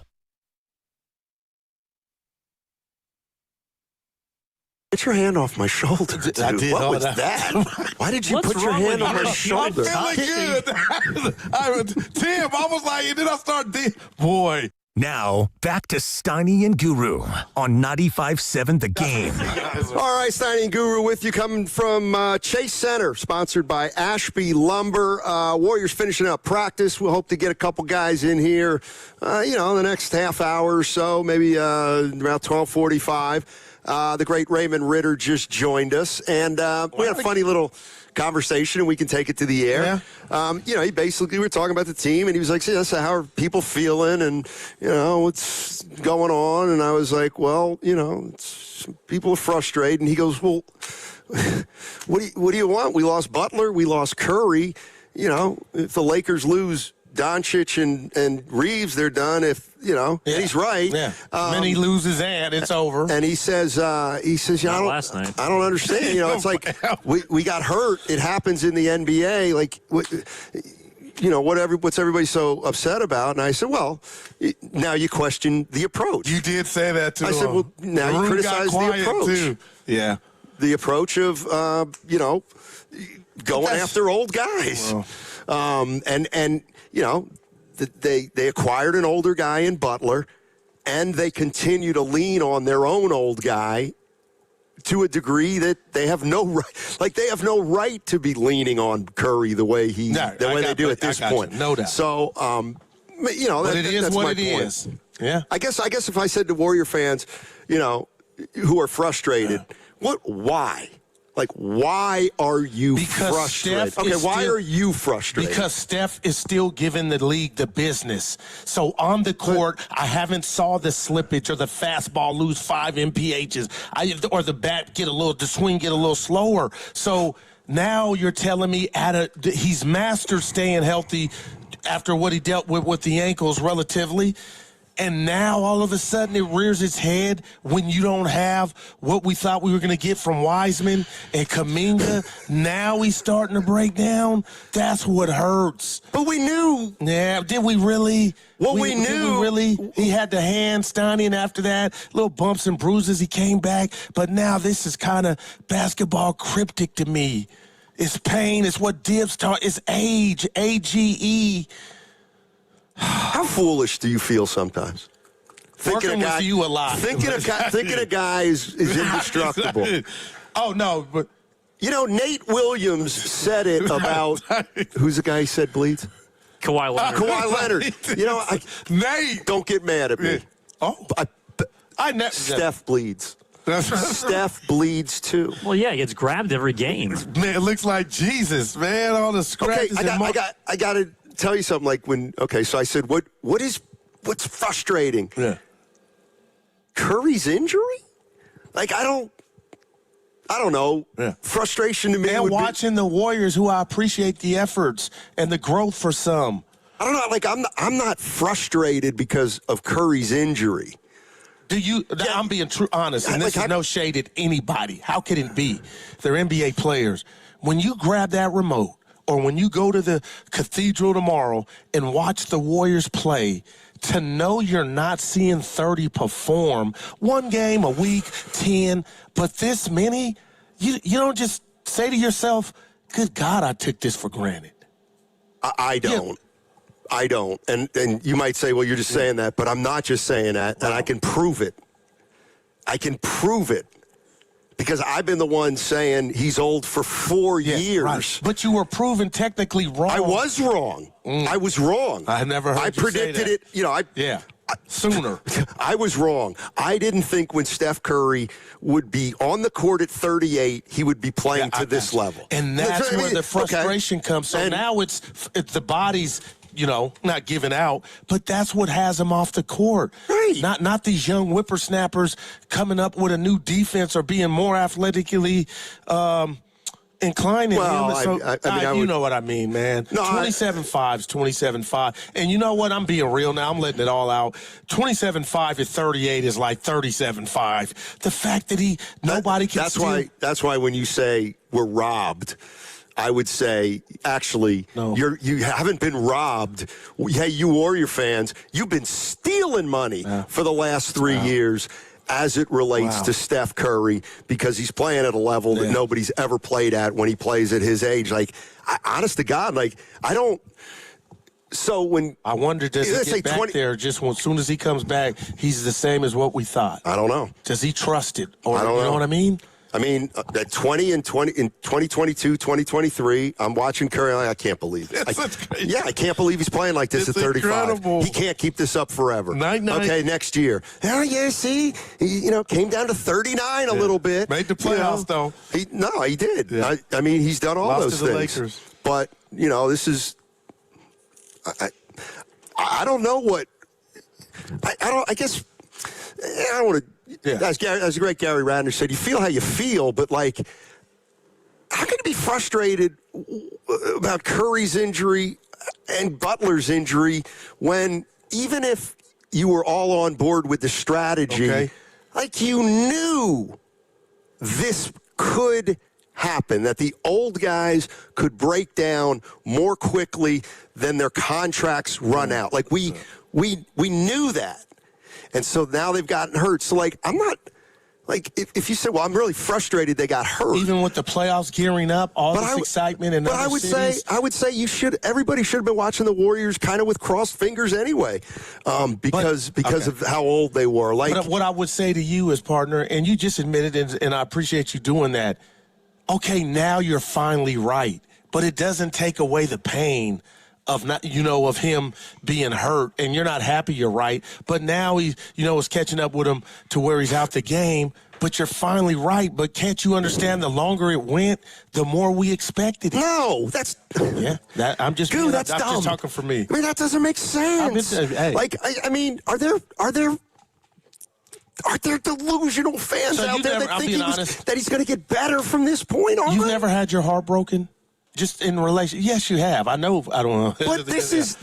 Get your hand off my shoulder, dude. I did. What was that? Why did you put your hand on my shoulder? I'm feeling good. Tim, I was like, and then I started, boy. Now, back to Steiny and Guru on 95.7 The Game. All right, Steiny and Guru with you, coming from Chase Center, sponsored by Ashby Lumber. Warriors finishing up practice. We'll hope to get a couple guys in here, in the next half hour or so, maybe around 12:45. The great Raymond Ritter just joined us, and we had a funny little conversation, and we can take it to the air. Yeah. He basically, we were talking about the team, and he was like, so how are people feeling, and, what's going on? And I was like, well, people are frustrated. And he goes, well, what do you want? We lost Butler. We lost Curry. If the Lakers lose Doncic and Reeves, they're done. If and he's right. Yeah. When he loses and it's over. And he says, I don't understand. It's like we got hurt. It happens in the NBA. Like, what's everybody so upset about? And I said, well, now you question the approach. You did say that too. I said, well, now you criticize the approach. Too. Yeah. The approach of going after old guys. Well. They acquired an older guy in Butler, and they continue to lean on their own old guy to a degree that they have no right. Like, they have no right to be leaning on Curry the way they do at this point. No doubt. So, but it is that's what my it point. is. Yeah. I guess if I said to Warrior fans, who are frustrated, why? Like, why are you frustrated? Why are you frustrated? Because Steph is still giving the league the business. So on the court, I haven't saw the slippage or the fastball lose 5 MPHs, or the swing get a little slower. So now you're telling me he's mastered staying healthy after what he dealt with the ankles relatively. And now, all of a sudden, it rears its head when you don't have what we thought we were going to get from Wiseman and Kuminga. Now he's starting to break down. That's what hurts. But we knew. Yeah, did we really? Well, we knew. Did we really? He had the hand, Steiny, and after that, little bumps and bruises, he came back. But now this is kind of basketball cryptic to me. It's pain. It's what Dibbs taught. It's age, AGE. How foolish do you feel sometimes? Working with you a lot. Thinking a guy is indestructible. Oh, no, but... Nate Williams said it about... Who's the guy he said bleeds? Kawhi Leonard. Kawhi Leonard. Nate! Don't get mad at me. Oh. Steph bleeds. Steph bleeds too. Well, yeah, he gets grabbed every game. Man, it looks like Jesus, man. All the scratches. Okay, I got to tell you something. Like so I said, what's frustrating? Yeah. Curry's injury? Like, I don't know. Yeah. Frustration to me. And watching the Warriors, who I appreciate the efforts and the growth for some. I don't know. Like, I'm not frustrated because of Curry's injury. I'm being honest, and this is no shade at anybody. How could it be? They're NBA players. When you grab that remote, or when you go to the cathedral tomorrow and watch the Warriors play, to know you're not seeing 30 perform, one game a week, 10, but this many, you don't just say to yourself, good God, I took this for granted. I don't. Yeah. I don't. And you might say, well, you're just saying that, but I'm not just saying that, and I can prove it. Because I've been the one saying he's old for 4 years. Right. But you were proven technically wrong. I was wrong. I was wrong. I never heard you predicted say that. it. sooner. I was wrong. I didn't think when Steph Curry would be on the court at 38, he would be playing to this level. And that's where the frustration comes. So now it's the body's, not giving out, but that's what has him off the court. Right. Not these young whippersnappers coming up with a new defense or being more athletically inclined in Well, him. So, you know what I mean, man. No, 27-5 is 27-5. And you know what? I'm being real now. I'm letting it all out. 27-5 at 38 is like 37-5. The fact that nobody can That's why when you say we're robbed, I would say, actually, you haven't been robbed. Hey, you Warrior fans, you've been stealing money for the last 3 years as it relates to Steph Curry, because he's playing at a level that nobody's ever played at when he plays at his age. Like, honest to God, I don't. So when I wonder, does he get back there just as soon as he comes back, he's the same as what we thought? I don't know. Does he trust it? Or I don't know. You know what I mean? I mean, at 20 in 2022, 2023, I'm watching Curry. I can't believe it. I can't believe he's playing like this at 35. Incredible. He can't keep this up forever. Night. Okay, next year. Oh, yeah, see? He, came down to 39 a little bit. Made the playoffs, though. He did. Yeah. I mean, he's done all those things. Lakers. But, this is I don't know what I guess I don't want to. As the great Gary Radner said, you feel how you feel, but how can you be frustrated about Curry's injury and Butler's injury when even if you were all on board with the strategy, you knew this could happen, that the old guys could break down more quickly than their contracts run out. We knew that. And so now they've gotten hurt. So, I'm not, if you say, well, I'm really frustrated they got hurt. Even with the playoffs gearing up, this excitement and I would say everybody should have been watching the Warriors kind of with crossed fingers anyway, because of how old they were. But what I would say to you as partner, and you just admitted it, and I appreciate you doing that. Okay, now you're finally right, but it doesn't take away the pain of of him being hurt, and you're not happy you're right, but now he, is catching up with him to where he's out the game, but you're finally right. But can't you understand the longer it went, the more we expected it? No, that's... I'm just... Dude, that's dumb. I'm just talking for me. I mean, that doesn't make sense. I mean, are there delusional fans out there that think that he's going to get better from this point on? You've never had your heart broken? Just in relation, yes, you have. I know. I don't know. But this is.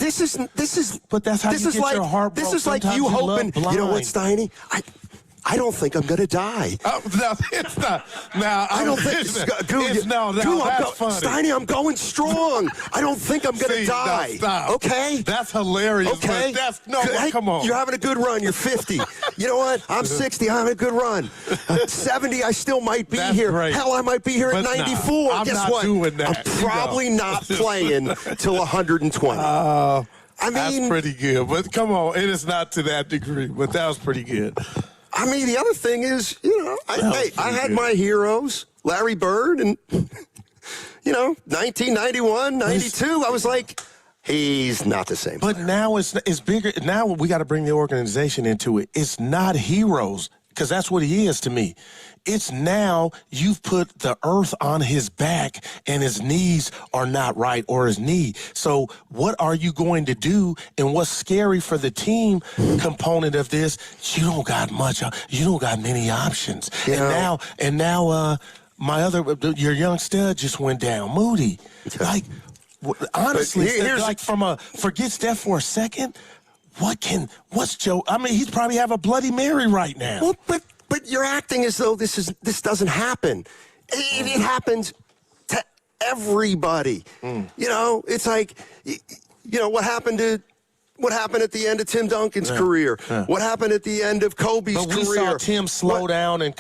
But that's how you get your heart broken. This is like you hoping. You know what, Steiny? I don't think I'm going to die. No, it's not. Now, I don't think. That's funny. Steiny, I'm going strong. I don't think I'm going to die. Stop. Okay? That's hilarious. Okay? Come on. You're having a good run. You're 50. You know what? I'm 60. I'm having a good run. 70, I still might be here. Great. Hell, I might be here at 94. I'm Guess not what? doing that. I'm probably not playing till 120. I mean, that's pretty good. But come on, it is not to that degree. But that was pretty good. I mean, the other thing is, I had my heroes, Larry Bird, and, 1991, 92, I was like, he's not the same player. But now it's bigger. Now we got to bring the organization into it. It's not heroes, because that's what he is to me. It's now you've put the earth on his back and his knees are not right, or his knee. So what are you going to do? And what's scary for the team component of this, you don't got many options. Yeah. And now your young stud just went down, Moody. Honestly, forget Steph for a second. What's Joe? I mean, he's probably have a Bloody Mary right now. Well, but you're acting as though this doesn't happen. It happens to everybody. It's like, what happened at the end of Tim Duncan's career? Yeah. What happened at the end of Kobe's career? But we saw Tim slow down and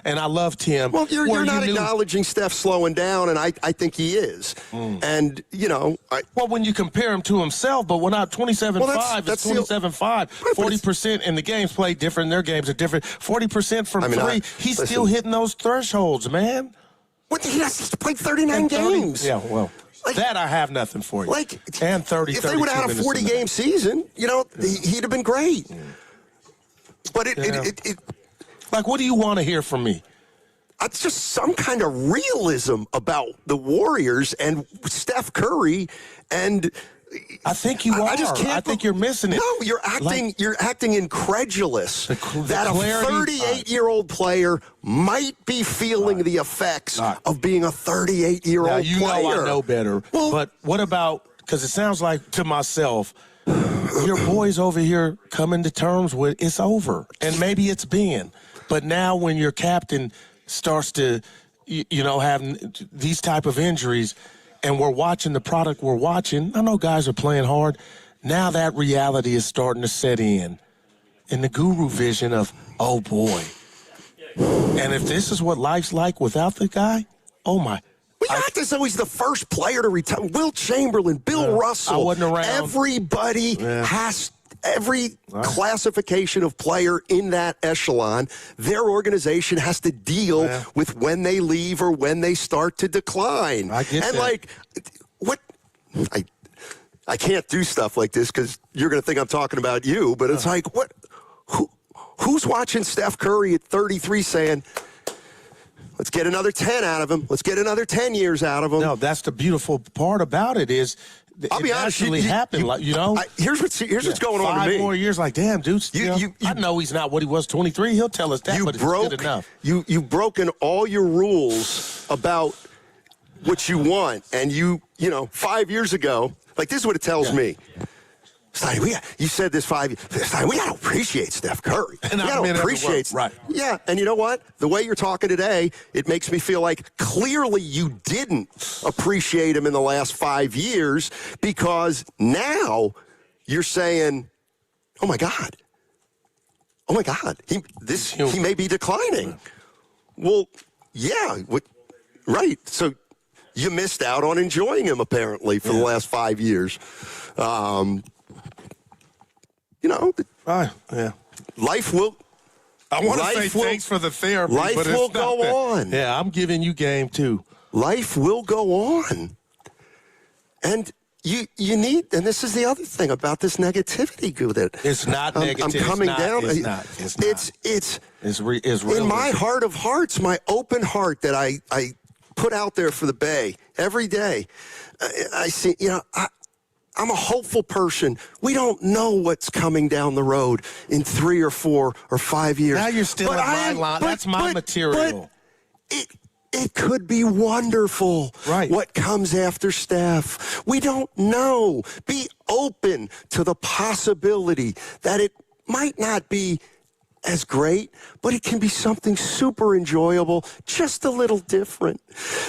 and I love Tim. Well, you're not acknowledging Steph slowing down, and I think he is. And, well, when you compare him to himself, but we're not 27-5, it's 27-5. 40% in the games played different. Their games are different. 40% from three. He's still hitting those thresholds, man. He's played 39 games. Yeah, well. That I have nothing for you. And 30. If they would have had a 40-game season, he'd have been great. But like, what do you want to hear from me? It's just some kind of realism about the Warriors and Steph Curry, and I think you are. I just can't. I think you're missing it. No, you're acting. You're acting incredulous that a clarity, 38-year-old player might be feeling the effects of being a 38-year-old player. You know I know better. Well, but what about? Because it sounds like to myself, your boys over here coming to terms with it's over, and maybe it's been. But now when your captain starts to, have these type of injuries, and we're watching the product we're watching, I know guys are playing hard. Now that reality is starting to set in the guru vision of, oh, boy. And if this is what life's like without the guy, oh, my. We got this. Always the first player to retire. Will Chamberlain, Bill Russell. I wasn't around. Everybody has every classification of player in that echelon. Their organization has to deal with when they leave or when they start to decline. I get and that. like, what? I can't do stuff like this because you're going to think I'm talking about you. But it's like, what? Who's watching Steph Curry at 33 saying, let's get another 10 out of him. Let's get another 10 years out of him. No, that's the beautiful part about it is I'll be honest, actually happened. Here's what's going on to me. 5 more years, like, damn, dude. I know he's not what he was 23. He'll tell us that, but it's good enough. You've broken all your rules about what you want. And 5 years ago, like, this is what it tells me. Steiny, you said this 5 years. Steiny, we got to appreciate Steph Curry. And we got to appreciate. Right. Yeah, and you know what? The way you're talking today, it makes me feel like clearly you didn't appreciate him in the last 5 years because now you're saying, oh, my God. Oh, my God. He may be declining. Well, yeah, right. So you missed out on enjoying him, apparently, for the last 5 years. Life will. I want to say thanks for the therapy. Life but will go on. Yeah, I'm giving you game too. Life will go on, and you need. And this is the other thing about this negativity, that it's not negative. I'm coming down. It's not. It's real. In my heart of hearts, my open heart that I put out there for the Bay every day. I see. I'm a hopeful person. We don't know what's coming down the road in 3 or 4 or 5 years. Now you're still in my line. That's my material. But it could be wonderful. Right. What comes after Steph? We don't know. Be open to the possibility that it might not be as great, but it can be something super enjoyable, just a little different.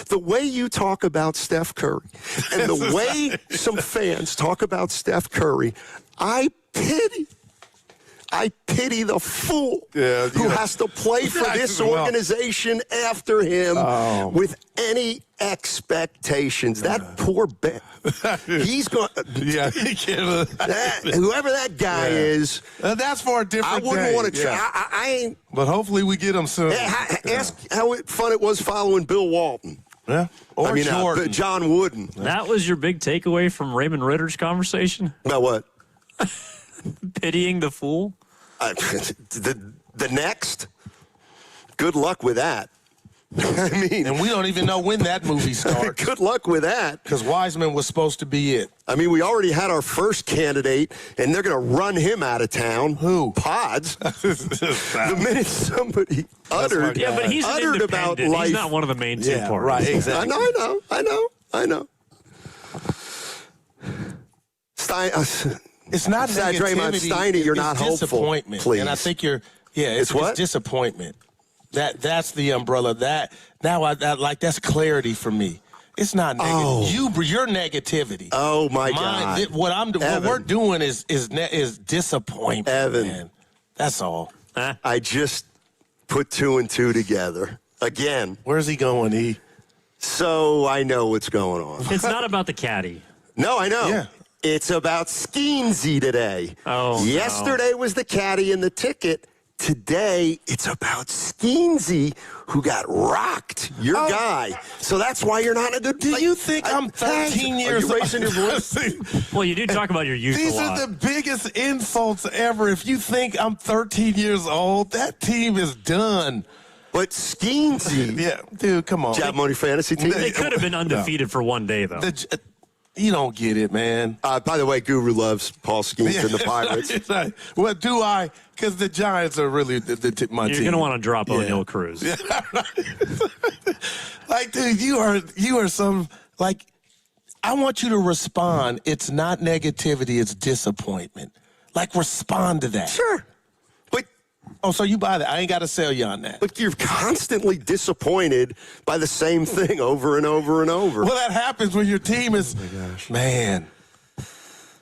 The way you talk about Steph Curry and the way some fans talk about Steph Curry, I pity the fool who has to play for this organization after him with any expectations. That poor Ben. He's going. Whoever that guy is. That's for a different day. I wouldn't want to try. Yeah. I ain't. But hopefully we get him soon. Ask how fun it was following Bill Walton. Yeah. Or Jordan. John Wooden. That was your big takeaway from Raymond Ritter's conversation? About what? Pitying the fool? The next? Good luck with that. I mean, and we don't even know when that movie starts. Good luck with that. Because Wiseman was supposed to be it. I mean, we already had our first candidate, and they're going to run him out of town. Who? Pods. The minute somebody uttered, but he's uttered about life. He's not one of the main two parties. Right, exactly. I know. Stein, it's not Draymond, Steiny, you're not hopeful. Disappointment. Please. And I think it's what? Disappointment. That's the umbrella. That's clarity for me. It's not negative. Your negativity. Oh my God! What we're doing is disappointment. Evan, man. That's all. I just put 2 and 2 together again. Where's he going, E? So I know what's going on. It's not about the caddy. No, I know. Yeah. It's about Skeensy today. Oh, yesterday was the caddy and the ticket. Today, it's about Skeensy, who got rocked. Your guy. So that's why you're not in a good Do you think I'm 13 years old? Are you raising your voice? Well, you do talk about your youth These a lot. are the biggest insults ever. If you think I'm 13 years old, that team is done. But Skeensy. Yeah, dude, come on. Do you have money fantasy team? They could have been undefeated for one day, though. You don't get it, man. By the way, Guru loves Paul Skeens and the Pirates. What do I? Because the Giants are really my team. You're going to want to drop O'Neal Cruz. Yeah, like, dude, you are some, like, I want you to respond. It's not negativity, it's disappointment. Like, respond to that. Sure. Oh, so you buy that. I ain't got to sell you on that. But you're constantly disappointed by the same thing over and over and over. Well, that happens when your team is, man,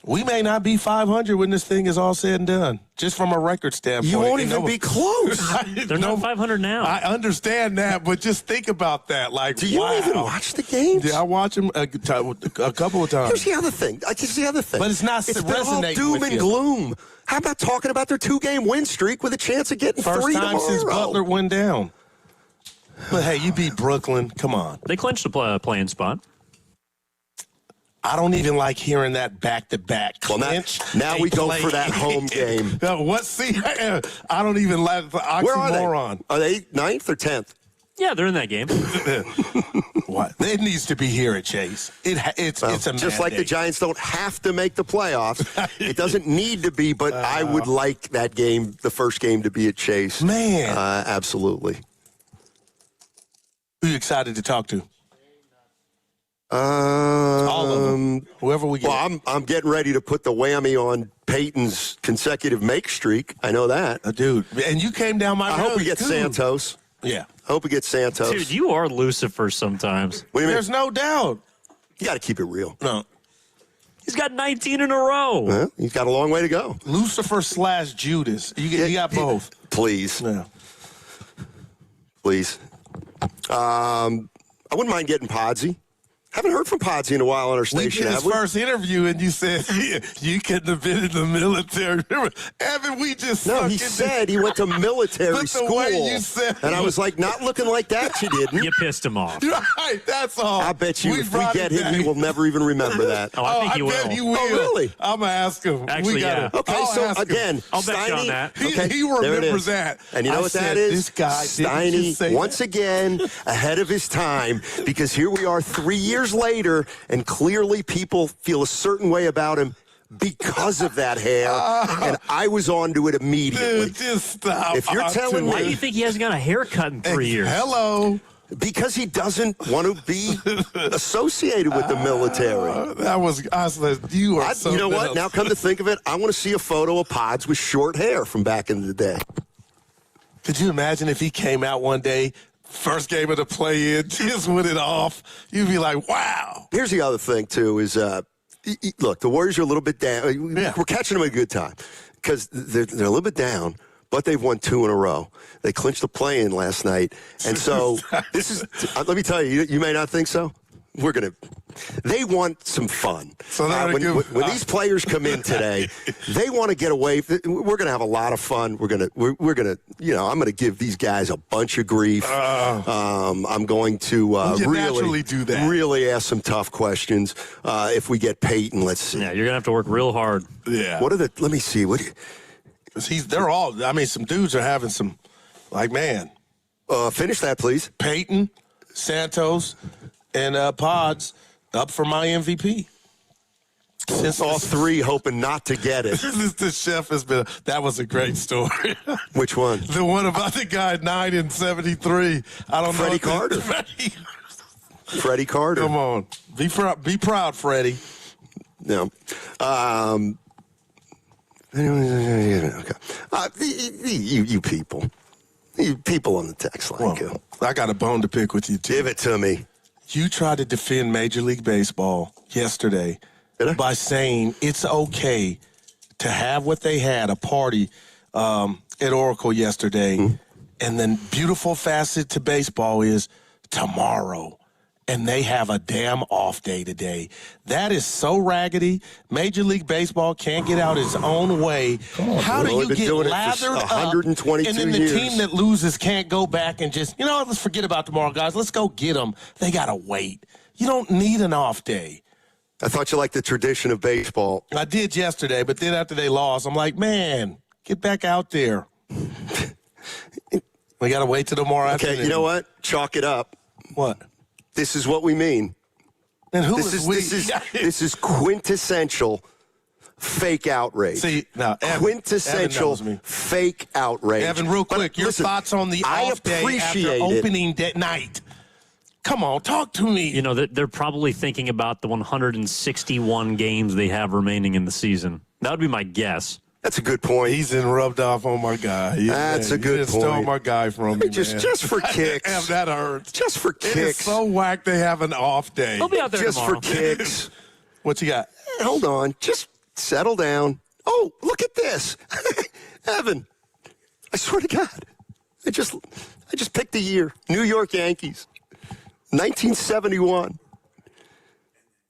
we may not be 500 when this thing is all said and done, just from a record standpoint. You won't even be close. They're not 500 now. I understand that, but just think about that. Like, do you even watch the games? Yeah, I watch them a couple of times. Here's the other thing. But it's not resonating doom with and you. gloom. How about talking about their 2-game win streak with a chance of getting First 3 time tomorrow? since Butler went down. But, hey, you beat Brooklyn. Come on. They clinched the playing spot. I don't even like hearing that back-to-back clinch. Now we go for that home game. No, what? See, I don't even like the oxymoron. Where are they? Are they 9th or 10th? Yeah, they're in that game. What? It needs to be here at Chase. It's a just mandate. like the Giants don't have to make the playoffs. It doesn't need to be, but I would like that game, the first game, to be at Chase. Man. Absolutely. Who you excited to talk to? All of them. Whoever we get. Well, I'm getting ready to put the whammy on Peyton's consecutive make streak. I know that. Dude, and you came down my road, I hope we get too. Santos. Yeah. I hope we get Santos. Dude, you are Lucifer sometimes. What do you mean? There's no doubt. You got to keep it real. No. He's got 19 in a row. Well, he's got a long way to go. Lucifer / Judas. You got both. Please. Yeah. Please. I wouldn't mind getting Podsy. Haven't heard from Podsy in a while on our station, We did have his we? first interview, and you said you couldn't have been in the military. Remember, Evan, we just No, he said he went to military But the school. way you said and I was like, not looking like that, you didn't. You pissed him off. Right, that's all. I bet you if we brought get it him, back. he will never even remember that. Oh, I think I you bet will. he will. Oh, really? I'm going to ask him. Actually, we gotta, yeah. Okay, I'll so ask him. again, I'll bet you on Steiny, that. He okay, remembers there it is. that. And you know I what said, that is? this guy didn't just say Steiny, once that. again, ahead of his time, because here we are 3 years later, and clearly people feel a certain way about him because of that hair, and I was onto it immediately. Dude, just stop. If you're telling Why me- do you think he hasn't got a haircut in 3 years? Hello. Because he doesn't want to be associated with the military. I said, you are so You know what? nuts. Now come to think of it, I want to see a photo of Pods with short hair from back in the day. Could you imagine if he came out one day, first game of the play-in, just with it off? You'd be like, wow. Here's the other thing, too, is, look, the Warriors are a little bit down. Yeah. We're catching them at a good time because they're a little bit down, but they've won 2 in a row. They clinched the play-in last night. And so this is, let me tell you, you may not think so. They want some fun. So when these players come in today, they want to get away. We're going to have a lot of fun. We're going to, I'm going to give these guys a bunch of grief. I'm going to naturally do that. Really ask some tough questions. If we get Peyton, let's see. Yeah, you're going to have to work real hard. Yeah. Let me see. They're all, some dudes are having some, man. Finish that, please. Peyton, Santos, and Pods up for my MVP. Since all 3 hoping not to get it. The chef has been. That was a great story. Which one? The one about the guy 9 and 73. I don't Freddie know. Carter. Freddie Carter. Come on, be proud, Freddie. No. Okay. You people. You people on the text line. I got a bone to pick with you too. Give it to me. You tried to defend Major League Baseball yesterday by saying it's okay to have what they had, a party at Oracle yesterday, and then beautiful facet to baseball is tomorrow and they have a damn off day today. That is so raggedy. Major League Baseball can't get out its own way. How do you get lathered up, 122 and then the team that loses can't go back and just, let's forget about tomorrow, guys. Let's go get them. They got to wait. You don't need an off day. I thought you liked the tradition of baseball. I did yesterday, but then after they lost, I'm like, man, get back out there. We got to wait till tomorrow afternoon. Okay, you know what? Chalk it up. What? This is what we mean. And who this is we? This is quintessential fake outrage. See, now, Evan, quintessential fake outrage. Evan, real quick, your thoughts on the off day after opening night. Come on, talk to me. They're probably thinking about the 161 games they have remaining in the season. That would be my guess. That's a good point. He's been rubbed off on my guy. That's a good point. Stole my guy from me, just for kicks. That hurts. Just for kicks. It is so whack they have an off day. He'll be out there just tomorrow. For kicks. What you got? Hold on. Just settle down. Oh, look at this. Evan, I swear to God, I just picked the year. New York Yankees, 1971.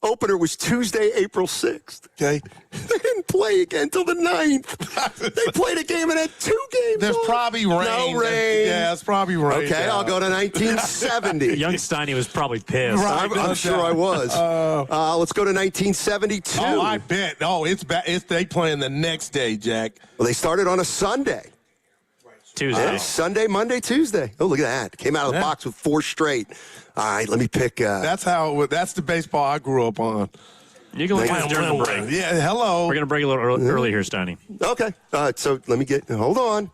Opener was Tuesday, April 6th. Okay. They didn't play again until the 9th. They played a game and had 2 games. There's probably rain. No rain. Yeah, it's probably rain. Okay, I'll go to 1970. Young Steiny was probably pissed. Right, I'm sure I was. Let's go to 1972. Oh, I bet. Oh, it's they playing the next day, Jack. Well, they started on a Sunday. Tuesday. Sunday, Monday, Tuesday. Oh, look at that. Came out of the box with 4 straight. All right, let me pick. That's the baseball I grew up on. You can look at during the break. Yeah, hello. We're going to break a little early here, Steiny. Okay. So let me hold on.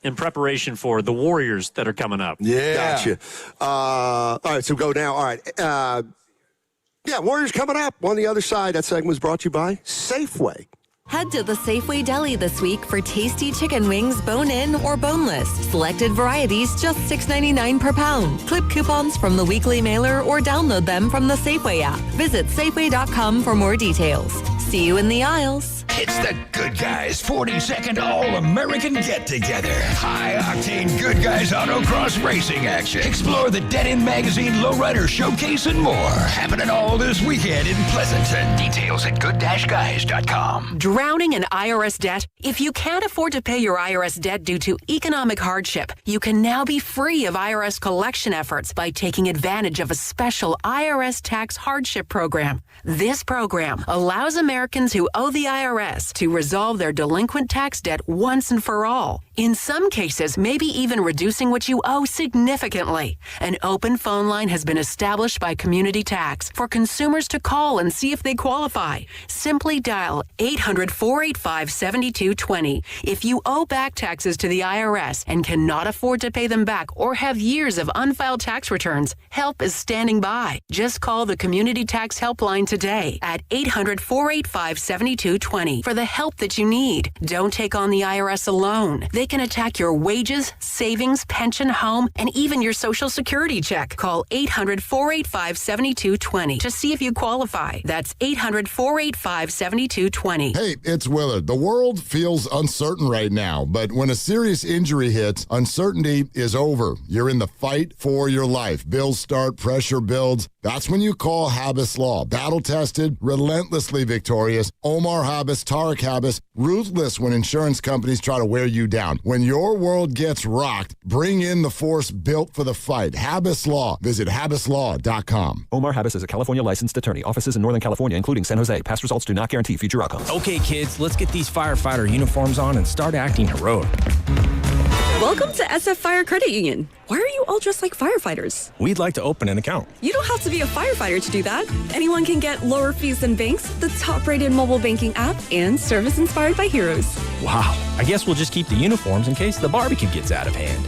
In preparation for the Warriors that are coming up. Yeah. Gotcha. All right, so go now. All right. Warriors coming up. On the other side, that segment was brought to you by Safeway. Head to the Safeway Deli this week for tasty chicken wings, bone-in or boneless. Selected varieties, just $6.99 per pound. Clip coupons from the weekly mailer or download them from the Safeway app. Visit Safeway.com for more details. See you in the aisles. It's the Good Guys 42nd All-American Get-Together. High-octane Good Guys Autocross racing action. Explore the Dead End Magazine Lowrider Showcase and more. Happening all this weekend in Pleasanton. Details at good-guys.com. Drowning in IRS debt? If you can't afford to pay your IRS debt due to economic hardship, you can now be free of IRS collection efforts by taking advantage of a special IRS tax hardship program. This program allows Americans who owe the IRS to resolve their delinquent tax debt once and for all. In some cases, maybe even reducing what you owe significantly. An open phone line has been established by Community Tax for consumers to call and see if they qualify. Simply dial 800-485-7220. If you owe back taxes to the IRS and cannot afford to pay them back or have years of unfiled tax returns, help is standing by. Just call the Community Tax Helpline today at 800-485-7220 for the help that you need. Don't take on the IRS alone. They can attack your wages, savings, pension, home, and even your Social Security check. Call 800-485-7220 to see if you qualify. That's 800-485-7220. Hey, it's Willard. The world feels uncertain right now, but when a serious injury hits, uncertainty is over. You're in the fight for your life. Bills start, pressure builds. That's when you call Habas Law. Battle-tested, relentlessly victorious. Omar Habas, Tarek Habas, ruthless when insurance companies try to wear you down. When your world gets rocked, bring in the force built for the fight. Habas Law. Visit habaslaw.com. Omar Habas is a California licensed attorney. Offices in Northern California, including San Jose. Past results do not guarantee future outcomes. Okay, kids, let's get these firefighter uniforms on and start acting heroic. Welcome to SF Fire Credit Union. Why are you all dressed like firefighters? We'd like to open an account. You don't have to be a firefighter to do that. Anyone can get lower fees than banks, the top-rated mobile banking app, and service inspired by heroes. Wow. I guess we'll just keep the uniforms in case the barbecue gets out of hand.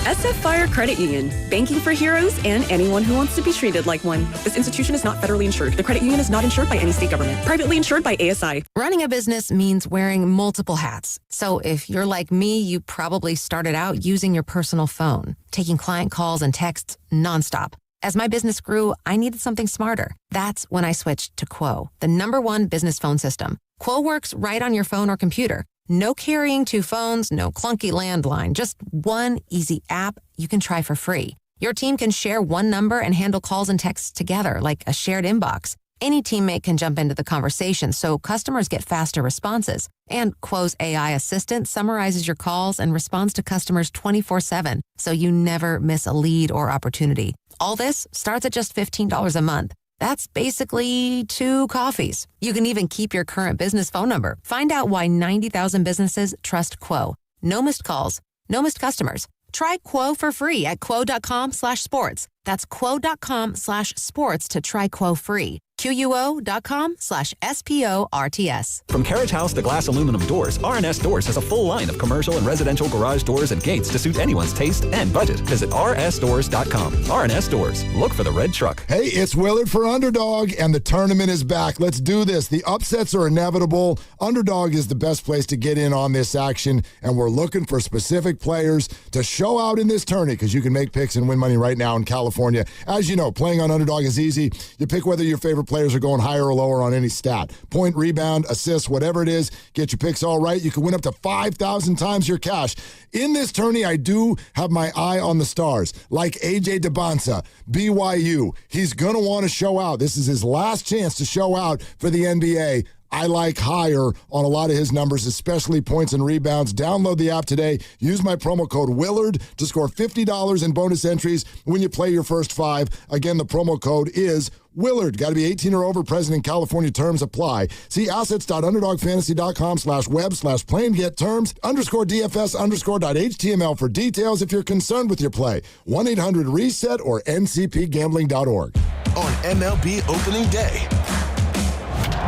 SF Fire Credit Union. Banking for heroes and anyone who wants to be treated like one. This institution is not federally insured. The credit union is not insured by any state government. Privately insured by ASI. Running a business means wearing multiple hats. So if you're like me, you probably started out using your personal phone, taking client calls and texts nonstop. As my business grew, I needed something smarter. That's when I switched to Quo, the #1 business phone system. Quo works right on your phone or computer. No carrying 2 phones, no clunky landline, just one easy app you can try for free. Your team can share one number and handle calls and texts together, like a shared inbox. Any teammate can jump into the conversation, so customers get faster responses. And Quo's AI assistant summarizes your calls and responds to customers 24/7, so you never miss a lead or opportunity. All this starts at just $15 a month. That's basically 2 coffees. You can even keep your current business phone number. Find out why 90,000 businesses trust Quo. No missed calls, no missed customers. Try Quo for free at quo.com/sports. That's quo.com/sports to try Quo free. QUO.com/SPORTS. From carriage house to glass aluminum doors, R&S Doors has a full line of commercial and residential garage doors and gates to suit anyone's taste and budget. Visit rsdoors.com. R&S Doors. Look for the red truck. Hey, it's Willard for Underdog, and the tournament is back. Let's do this. The upsets are inevitable. Underdog is the best place to get in on this action, and we're looking for specific players to show out in this tournament because you can make picks and win money right now in California. As you know, playing on Underdog is easy. You pick whether your favorite players are going higher or lower on any stat. Point, rebound, assist, whatever it is, get your picks all right. You can win up to 5,000 times your cash. In this tourney, I do have my eye on the stars, like AJ DeBonsa, BYU. He's going to want to show out. This is his last chance to show out for the NBA. I like higher on a lot of his numbers, especially points and rebounds. Download the app today. Use my promo code Willard to score $50 in bonus entries when you play your first 5. Again, the promo code is Willard. Got to be 18 or over. Present in California. Terms apply. See assets.underdogfantasy.com/web/play and get terms _DFS_.html for details if you're concerned with your play. 1-800-RESET or ncpgambling.org. On MLB opening day,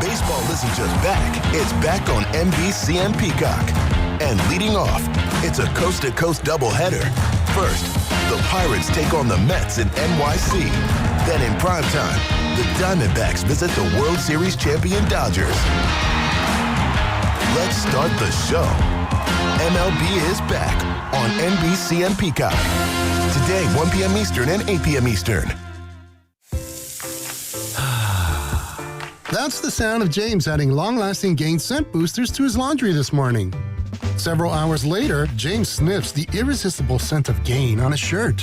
baseball isn't just back, it's back on NBC and Peacock. And leading off, it's a coast-to-coast doubleheader. First, the Pirates take on the Mets in NYC. Then in primetime, the Diamondbacks visit the World Series champion Dodgers. Let's start the show. MLB is back on NBC and Peacock. Today, 1 p.m. Eastern and 8 p.m. Eastern. That's the sound of James adding long-lasting Gain scent boosters to his laundry this morning. Several hours later, James sniffs the irresistible scent of Gain on his shirt.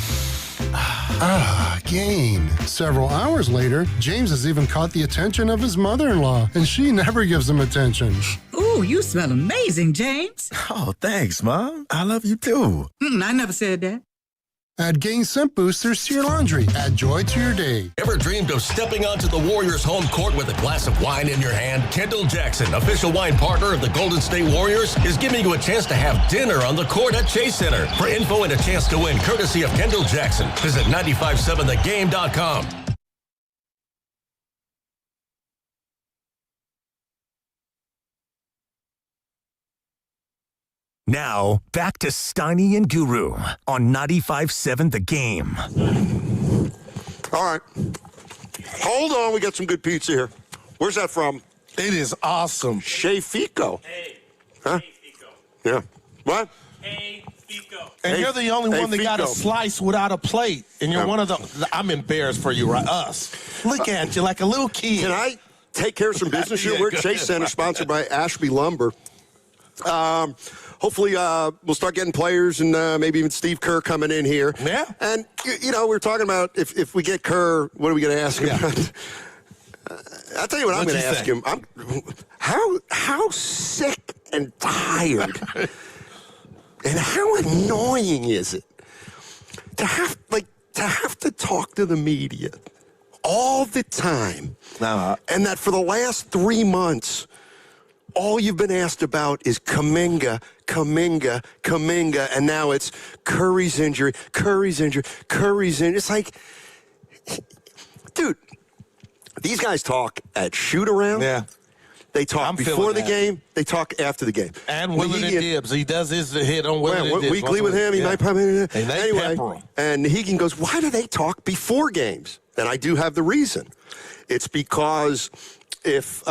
Gain. Several hours later, James has even caught the attention of his mother-in-law, and she never gives him attention. Ooh, you smell amazing, James. Oh, thanks, Mom. I love you, too. I never said that. Add Gain scent boosters to your laundry. Add joy to your day. Ever dreamed of stepping onto the Warriors home court with a glass of wine in your hand? Kendall Jackson, official wine partner of the Golden State Warriors, is giving you a chance to have dinner on the court at Chase Center. For info and a chance to win, courtesy of Kendall Jackson, visit 957thegame.com. Now, back to Steiny and Guru on 95.7 The Game. All right. Hold on. We got some good pizza here. Where's that from? It is awesome. Chez Fico. Hey. Huh? Hey, Fico. Yeah. What? Hey, Fico. And you're the only one that got a slice without a plate. And you're one of the... I'm embarrassed for you, right? Us. Look at you like a little kid. Can I take care of some business here? We're at Chase Center, sponsored by Ashby Lumber. Hopefully, we'll start getting players and maybe even Steve Kerr coming in here. Yeah. And, you know, we're talking about if we get Kerr, what are we going to ask him about? I'll tell you what I'm going to ask him. How sick and tired and how annoying is it to have to talk to the media all the time, and that for the last 3 months, all you've been asked about is Kuminga, and now it's Curry's injury. It's like, dude, these guys talk at shoot-around. Yeah. They talk before the game. They talk after the game. And Willard and Gibbs. He does his hit on Willard and Gibbs. Weekly with him. He might probably... Anyway, and Hegan goes, why do they talk before games? And I do have the reason. It's because if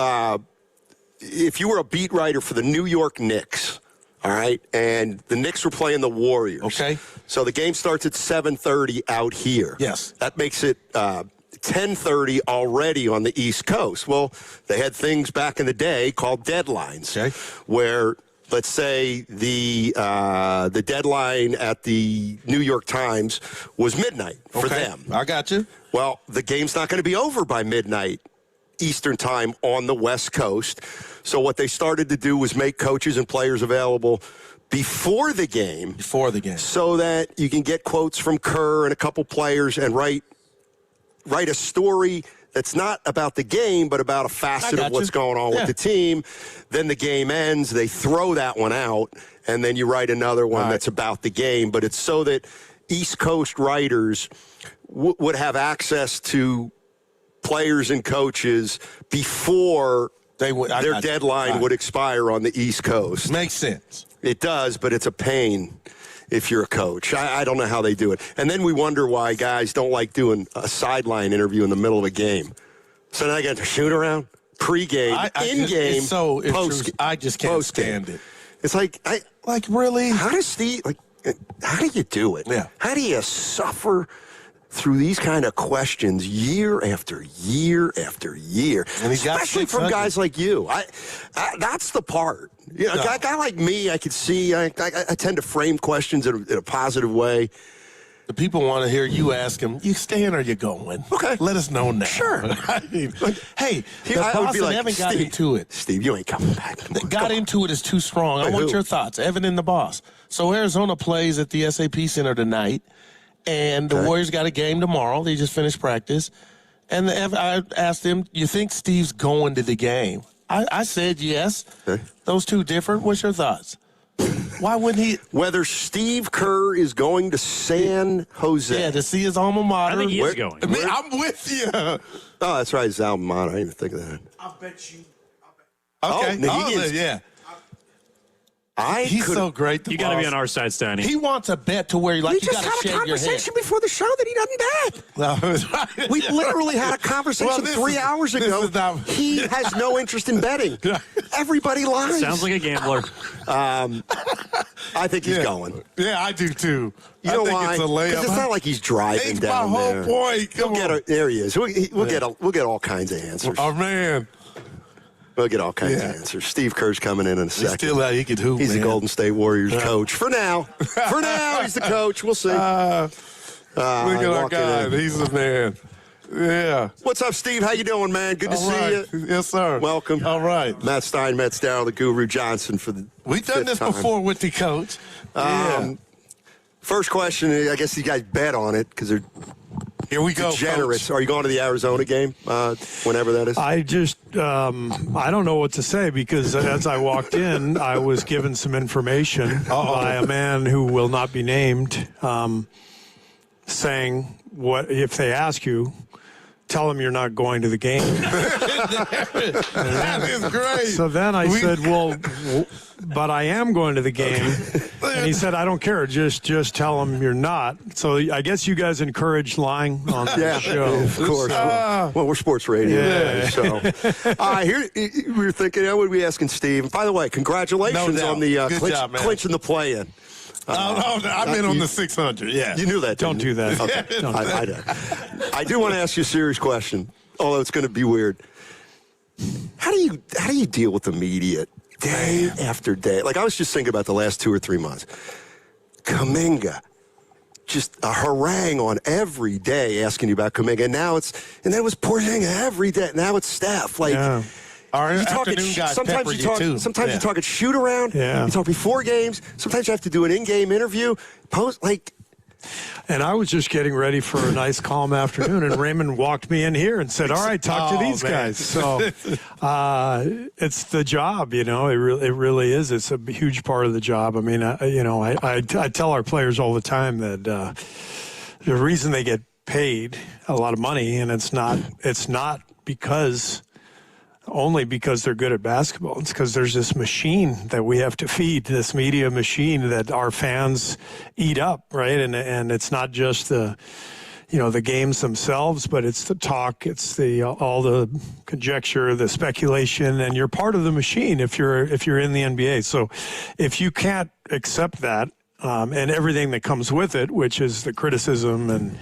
you were a beat writer for the New York Knicks, all right, and the Knicks were playing the Warriors. Okay. So the game starts at 7:30 out here. Yes. That makes it 10:30 already on the East Coast. Well, they had things back in the day called deadlines, where let's say the deadline at the New York Times was midnight for them. I got you. Well, the game's not going to be over by midnight Eastern time on the West Coast. So what they started to do was make coaches and players available before the game. So that you can get quotes from Kerr and a couple players and write a story that's not about the game, but about a facet of what's going on with the team. Then the game ends. They throw that one out, and then you write another one that's about the game. But it's so that East Coast writers would have access to players and coaches before their deadline would expire on the East Coast. Makes sense. It does, but it's a pain if you're a coach. I don't know how they do it. And then we wonder why guys don't like doing a sideline interview in the middle of a game. So now I got to shoot around, pregame, in-game, post. I just can't stand it. It's like, really? How does Steve, how do you do it? Yeah. How do you suffer through these kind of questions year after year after year, and especially from guys like you? That's the part. You know, a guy like me, I could see. I tend to frame questions in a positive way. The people want to hear you ask them, you staying or you going? Okay. Let us know now. Sure. I mean, hey, I would be like, Evan got into it. Steve, you ain't coming back. Got into it is too strong. I want your thoughts. Evan and the boss. So Arizona plays at the SAP Center tonight, and the Warriors got a game tomorrow. They just finished practice. And I asked him, you think Steve's going to the game? I said yes. Okay. Those two different. What's your thoughts? Why wouldn't he? Whether Steve Kerr is going to San Jose. Yeah, to see his alma mater. I think he is going. I'm with you. Oh, that's right. His alma mater. I didn't even think of that. I'll bet you. Okay. Yeah. He's so great. You got to be on our side, Steiny. He wants a bet to where you got to shave your head. We just had a conversation before the show that he doesn't bet. We literally had a conversation 3 hours ago. He has no interest in betting. Everybody lies. Sounds like a gambler. I think he's going. Yeah, I do too. You know think why? It's a layup. Because it's not like he's driving It's down my whole there. point. There he is. We'll get all kinds of answers. Oh man. We'll get all kinds of answers. Steve Kerr's coming in a second. He's still he could hoop, He's the Golden State Warriors coach. For now. For now, he's the coach. We'll see. Look at our guy. He's the man. Yeah. What's up, Steve? How you doing, man? Good to see you. Yes, sir. Welcome. All right. Matt Stein, Matt Starrow, the Guru Johnson for the We've done this before with the coach. First question, I guess you guys bet on it because they're here we go. Generous. Are you going to the Arizona game whenever that is? I just, I don't know what to say because as I walked in, I was given some information by a man who will not be named saying, what if they ask you, tell them you're not going to the game. That is great. So then I said, well, but I am going to the game. And he said, I don't care. Just tell them you're not. So I guess you guys encourage lying on the show. Of course. Well, we're sports radio. Yeah. So here we were thinking, what would we asking Steve? By the way, congratulations on the clinching the play-in. I'm in on the 600. Yeah, you knew that. Don't do that. Okay. I do want to ask you a serious question, although it's going to be weird. How do you deal with the media day after day? Like I was just thinking about the last 2 or 3 months. Kuminga, just a harangue on every day asking you about Kuminga, and then it was Porzingis every day. Now it's Steph. Like. Yeah. Our afternoon guys sometimes you talk. too. Sometimes you talk at shoot around. Yeah. You talk before games. Sometimes you have to do an in-game interview. And I was just getting ready for a nice, calm afternoon, and Raymond walked me in here and said, "All right, talk to these guys." So it's the job, you know. It really is. It's a huge part of the job. I mean, I tell our players all the time that the reason they get paid a lot of money, and it's not only because they're good at basketball. It's because there's this machine that we have to feed, this media machine that our fans eat up, right? And it's not just the games themselves, but it's the talk, it's all the conjecture, the speculation, and you're part of the machine if you're in the NBA. So if you can't accept that and everything that comes with it, which is the criticism and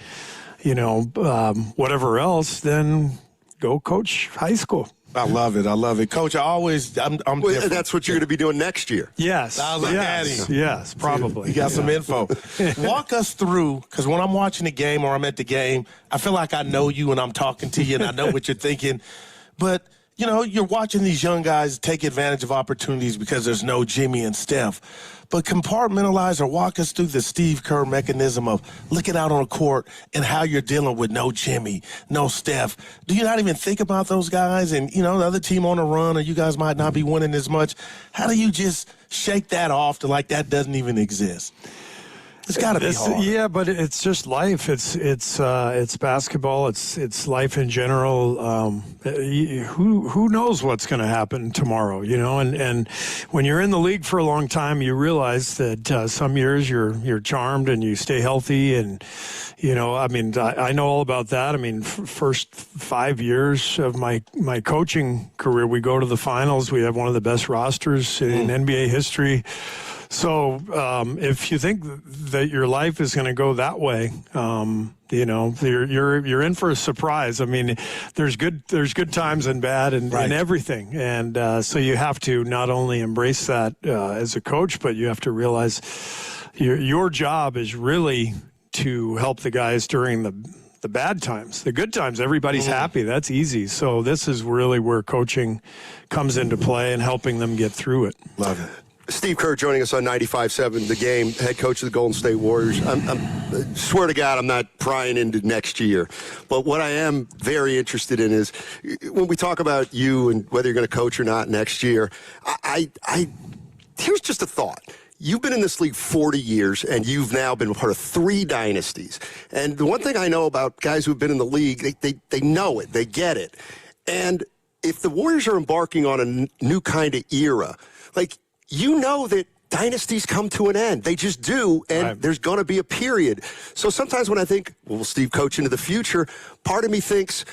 whatever else, then go coach high school. I love it. I love it. Coach, I'm different. That's what you're going to be doing next year. Yes. Yes, probably. You got some info. Walk us through, because when I'm watching the game or I'm at the game, I feel like I know you and I'm talking to you and I know what you're thinking. But, you're watching these young guys take advantage of opportunities because there's no Jimmy and Steph. But compartmentalize or walk us through the Steve Kerr mechanism of looking out on the court and how you're dealing with no Jimmy, no Steph. Do you not even think about those guys and, the other team on a run or you guys might not be winning as much? How do you just shake that off to like that doesn't even exist? It's got to be hard. Yeah, but it's just life. It's basketball. It's life in general. Who knows what's going to happen tomorrow? And when you're in the league for a long time, you realize that some years you're charmed and you stay healthy. And I know all about that. First 5 years of my coaching career, we go to the finals. We have one of the best rosters in NBA history. So if you think that your life is going to go that way, you're in for a surprise. There's good times and bad and everything, and so you have to not only embrace that as a coach, but you have to realize your job is really to help the guys during the bad times. The good times, everybody's happy. That's easy. So this is really where coaching comes into play and helping them get through it. Love it. Steve Kerr joining us on 95.7 The Game, head coach of the Golden State Warriors. I swear to God, I'm not prying into next year. But what I am very interested in is when we talk about you and whether you're going to coach or not next year, here's just a thought. You've been in this league 40 years, and you've now been part of 3 dynasties. And the one thing I know about guys who've been in the league, they know it. They get it. And if the Warriors are embarking on a new kind of era, that dynasties come to an end. They just do, and there's going to be a period. So sometimes when I think, will Steve coach into the future, part of me thinks,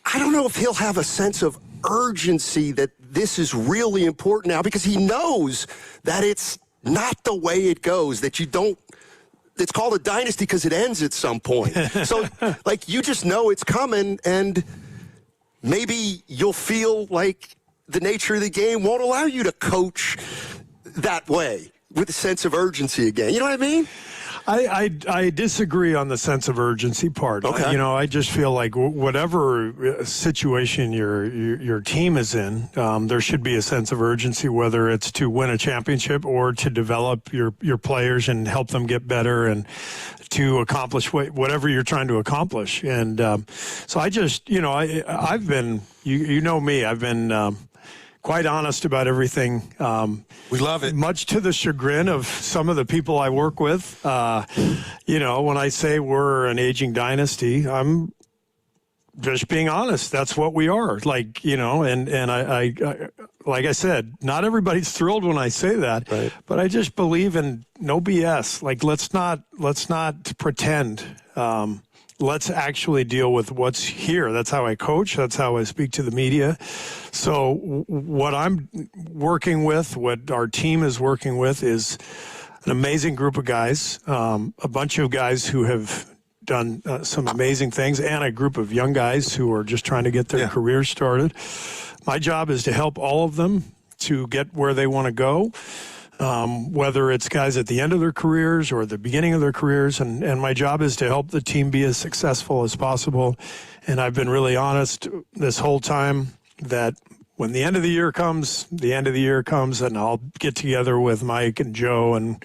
I don't know if he'll have a sense of urgency that this is really important now, because he knows that it's not the way it goes, that you don't. It's called a dynasty because it ends at some point. So, you just know it's coming, and maybe you'll feel like the nature of the game won't allow you to coach that way with a sense of urgency again. You know what I mean? I disagree on the sense of urgency part. Okay. I just feel like whatever situation your team is in, there should be a sense of urgency, whether it's to win a championship or to develop your players and help them get better and to accomplish whatever you're trying to accomplish. And so I just, I've been, you know me, I've been quite honest about everything. We love it. Much to the chagrin of some of the people I work with. When I say we're an aging dynasty, I'm just being honest. That's what we are. And I like I said, not everybody's thrilled when I say that, but I just believe in no BS. Let's not pretend. Let's actually deal with what's here. That's how I coach. That's how I speak to the media. So what I'm working with, what our team is working with, is an amazing group of guys, a bunch of guys who have done some amazing things, and a group of young guys who are just trying to get their careers started. My job is to help all of them to get where they want to go. Whether it's guys at the end of their careers or the beginning of their careers. And my job is to help the team be as successful as possible. And I've been really honest this whole time that when the end of the year comes, and I'll get together with Mike and Joe and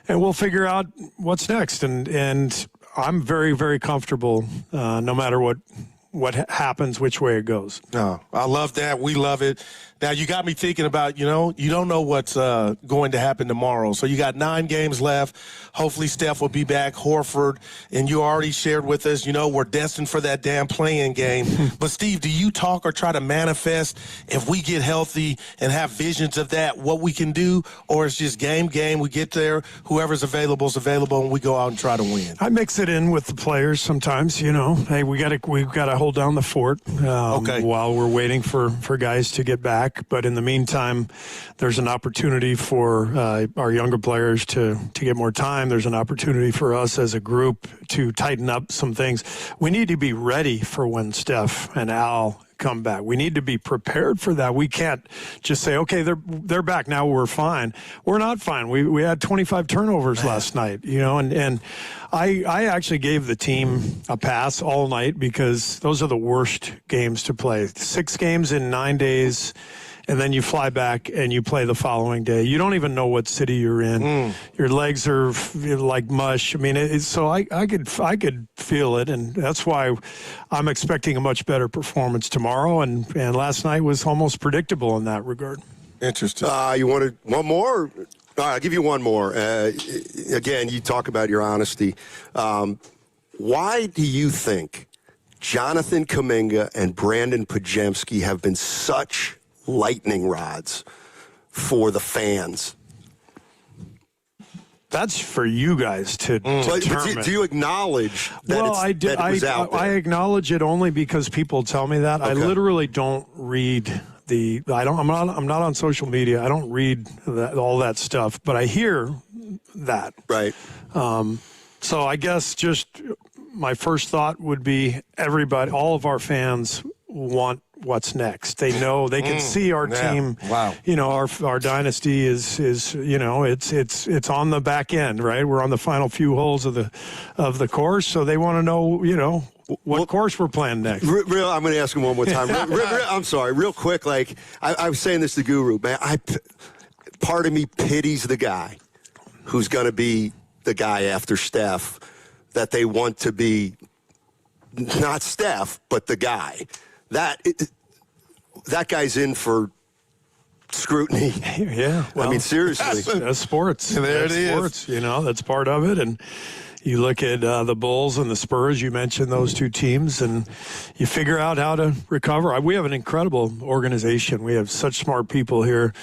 we'll figure out what's next. And I'm very, very comfortable no matter what happens, which way it goes. No, I love that. We love it. Now, you got me thinking about, you don't know what's going to happen tomorrow. So you got 9 games left. Hopefully Steph will be back, Horford, and you already shared with us, we're destined for that damn play-in game. But, Steve, do you talk or try to manifest if we get healthy and have visions of that, what we can do? Or it's just game, we get there, whoever's available is available, and we go out and try to win? I mix it in with the players sometimes, Hey, we've got to hold down the fort while we're waiting for guys to get back. But in the meantime, there's an opportunity for our younger players to get more time. There's an opportunity for us as a group to tighten up some things. We need to be ready for when Steph and Al come back. We need to be prepared for that. We can't just say, okay, they're back now, we're fine. We're not fine. We had 25 turnovers last night, and I actually gave the team a pass all night because those are the worst games to play. 6 games in 9 days. And then you fly back and you play the following day. You don't even know what city you're in. Your legs are like mush. I mean, so I could feel it, and that's why I'm expecting a much better performance tomorrow. And last night was almost predictable in that regard. Interesting. You wanted one more? All right, I'll give you one more. Again, you talk about your honesty. Why do you think Jonathan Kuminga and Brandon Pajemski have been such lightning rods for the fans? That's for you guys to determine. Do you acknowledge that, that it was out there? I acknowledge it only because people tell me that. Okay. I literally don't read I'm not on social media. I don't read all that stuff, but I hear that. Right. So I guess just my first thought would be everybody, all of our fans want what's next. They know, they can see our team. Wow. Our dynasty is it's on the back end, right? We're on the final few holes of the course, so they want to know, what course we're playing next. I'm going to ask him one more time. I'm sorry, real quick. Like I was saying this to Guru, man. Part of me pities the guy who's going to be the guy after Steph that they want to be, not Steph, but the guy. That guy's in for scrutiny. Yeah. Well, I mean, seriously. That's sports. There it is. Sports, that's part of it. And you look at the Bulls and the Spurs, you mentioned those two teams, and you figure out how to recover. We have an incredible organization. We have such smart people here,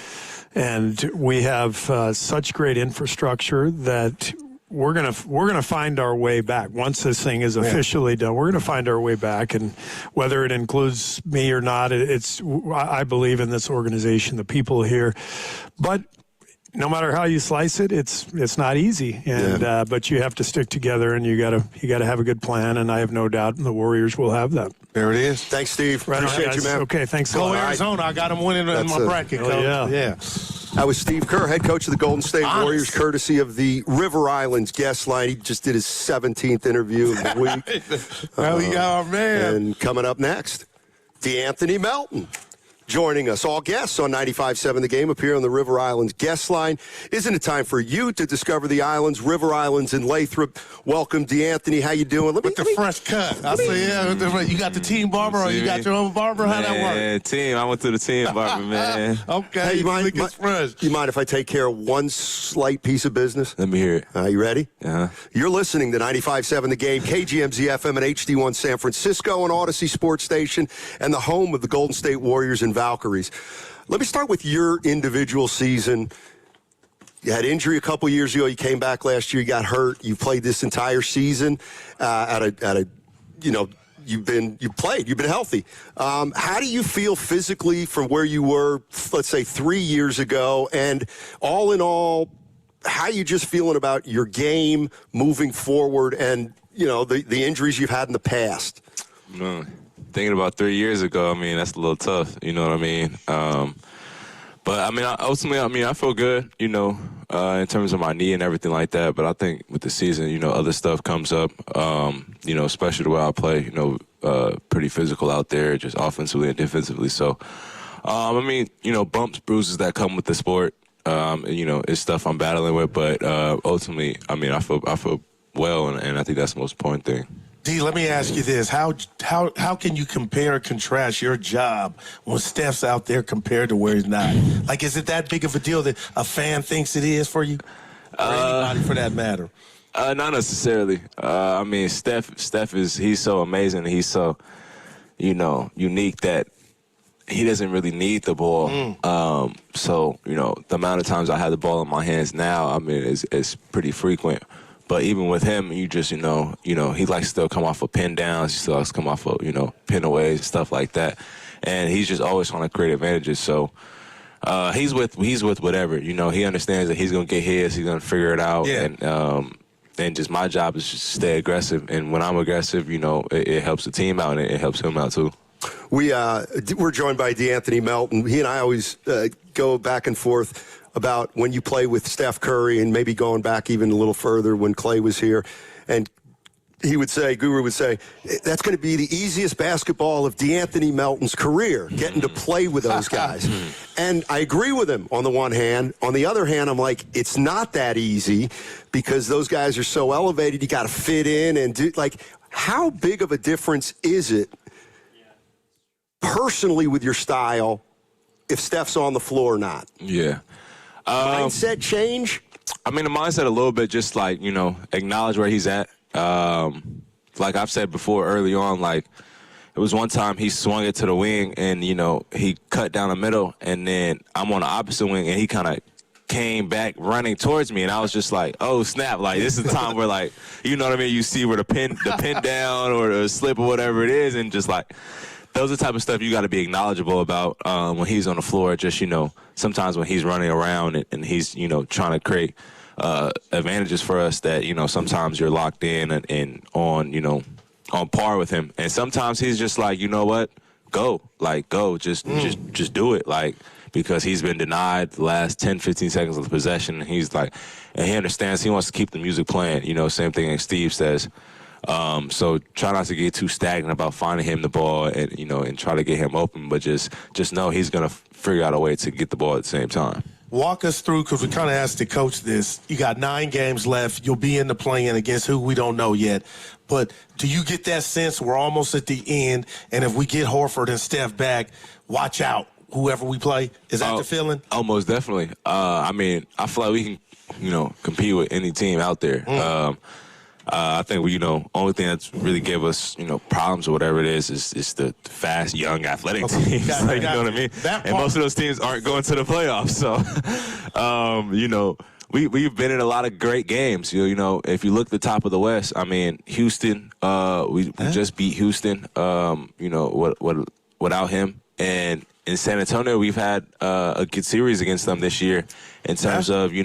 and we have such great infrastructure that we're gonna find our way back once this thing is officially done. We're gonna find our way back, and whether it includes me or not, I believe in this organization, the people here. But no matter how you slice it, it's not easy, and but you have to stick together, and you gotta have a good plan, and I have no doubt the Warriors will have that. There it is. Thanks, Steve. Right, appreciate you, man. Okay, thanks. Go Arizona. I got them winning in my bracket. Yeah. That was Steve Kerr, head coach of the Golden State Warriors, courtesy of the River Islands guest line. He just did his 17th interview of the week. Well, we got our man. And coming up next, D'Anthony Melton. Joining us, all guests on 95.7 The Game appear on the River Islands guest line. Isn't it time for you to discover the islands, River Islands in Lathrop? Welcome, D'Anthony. How you doing? With the fresh cut. I say, you got the team barber or you got your own barber? How that work? Yeah, team. I went to the team barber, man. Okay. Hey, you mind if I take care of one slight piece of business? Let me hear it. You ready? Uh-huh. You're listening to 95.7 The Game, KGMZ FM and HD1 San Francisco, an Odyssey Sports Station, and the home of the Golden State Warriors and Valkyries. Let me start with your individual season. You had injury a couple years ago. You came back last year. You got hurt. You played this entire season you've been healthy. How do you feel physically from where you were, let's say, 3 years ago? And all in all, how are you just feeling about your game moving forward and, the injuries you've had in the past? Thinking about 3 years ago, I mean, that's a little tough. You know what I mean? But, I mean, ultimately, I feel good, in terms of my knee and everything like that. But I think with the season, other stuff comes up, especially the way I play, pretty physical out there, just offensively and defensively. So, bumps, bruises that come with the sport, it's stuff I'm battling with. But ultimately, I feel well, and I think that's the most important thing. D, let me ask you this. How can you compare and contrast your job when Steph's out there compared to where he's not? Like, is it that big of a deal that a fan thinks it is for you? Or anybody for that matter? Not necessarily. Steph he's so amazing. He's so, unique that he doesn't really need the ball. So, the amount of times I have the ball in my hands now, it's pretty frequent. But even with him, you just, he likes to still come off of pin downs. He still likes to come off of, pin aways, stuff like that. And he's just always trying to create advantages. So he's with whatever. He understands that he's going to get his. He's going to figure it out. Yeah. And just my job is just stay aggressive. And when I'm aggressive, it helps the team out and it helps him out too. We're joined by D'Anthony Melton. He and I always go back and forth about when you play with Steph Curry, and maybe going back even a little further when Clay was here. And he would say, Guru would say, that's going to be the easiest basketball of D'Anthony Melton's career, getting to play with those guys. And I agree with him on the one hand. On the other hand, I'm like, it's not that easy because those guys are so elevated. You got to fit in and do, like, how big of a difference is it personally with your style if Steph's on the floor or not? Yeah. Mindset change? I mean, the mindset a little bit, just like, acknowledge where he's at. Like I've said before early on, like, it was one time he swung it to the wing and, he cut down the middle, and then I'm on the opposite wing and he kind of came back running towards me, and I was just like, oh, snap. Like, this is the time where, like, you know what I mean? You see where the pin down or the slip or whatever it is, and just like, those are the type of stuff you got to be acknowledgeable about when he's on the floor. Just, sometimes when he's running around and he's, trying to create advantages for us that, sometimes you're locked in and on, on par with him. And sometimes he's just like, you know what? Go. Like, go. Just do it. Like, because he's been denied the last 10, 15 seconds of the possession. And he's like, and he understands he wants to keep the music playing. Same thing as Steve says. So try not to get too stagnant about finding him the ball and, and try to get him open, but just know he's going to figure out a way to get the ball at the same time. Walk us through, because we kind of asked the coach this. You got 9 games left. You'll be in the play-in against who we don't know yet. But do you get that sense we're almost at the end, and if we get Horford and Steph back, watch out, whoever we play? Is that the feeling? Almost definitely. I mean, I feel like we can, compete with any team out there. I think we, only thing that's really gave us, problems or whatever it is the fast, young, athletic teams. Like, you know what I mean? And most of those teams aren't going to the playoffs. So, we've been in a lot of great games. If you look at the top of the West, I mean, Houston, we just beat Houston, without him. And in San Antonio, we've had a good series against them this year in terms of, we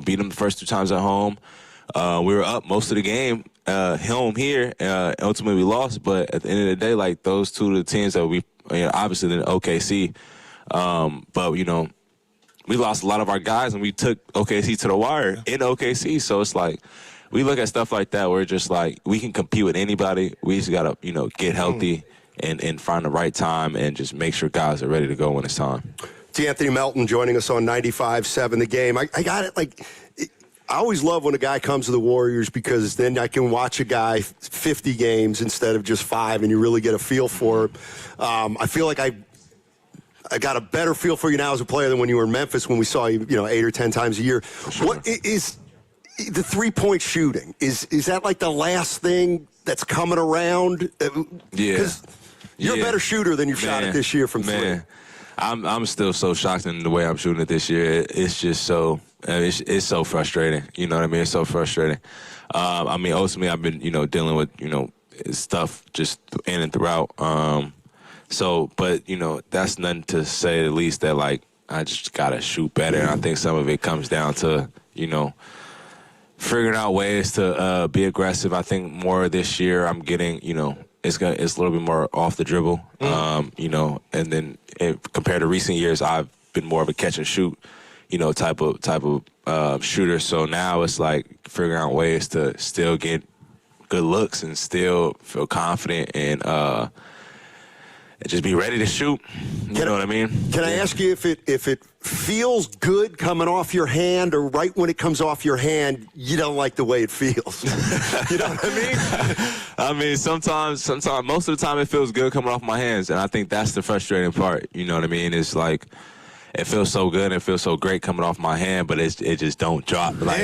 beat them the first 2 times at home. We were up most of the game home here. Ultimately, we lost. But at the end of the day, like, those 2 of the teams that we, obviously, then OKC. But, we lost a lot of our guys, and we took OKC to the wire in OKC. So it's like, we look at stuff like that where it's just like, we can compete with anybody. We just got to, get healthy and find the right time and just make sure guys are ready to go when it's time. D'Anthony Melton joining us on 95.7 The Game. I got it, like... I always love when a guy comes to the Warriors because then I can watch a guy 50 games instead of just 5, and you really get a feel for him. I feel like I got a better feel for you now as a player than when you were in Memphis when we saw you, 8 or 10 times a year. Sure. What is the 3-point shooting? Is that like the last thing that's coming around? Yeah. Because you're a better shooter than you've shot it this year from 3. I'm still so shocked in the way I'm shooting it this year. It's just so... It's so frustrating. You know what I mean? It's so frustrating. I mean, ultimately, I've been, dealing with, stuff just in and throughout. But, that's nothing to say the least that, like, I just got to shoot better. And I think some of it comes down to, figuring out ways to be aggressive. I think more this year I'm getting, it's a little bit more off the dribble, and then compared to recent years, I've been more of a catch and shoot, type of shooter. So now it's like figuring out ways to still get good looks and still feel confident and just be ready to shoot. You know what I mean? Can I ask you if it feels good coming off your hand, or right when it comes off your hand, you don't like the way it feels? You know what I mean? I mean, sometimes, most of the time it feels good coming off my hands, and I think that's the frustrating part. You know what I mean? It's like, it feels so good and it feels so great coming off my hand, but it just don't drop. Like,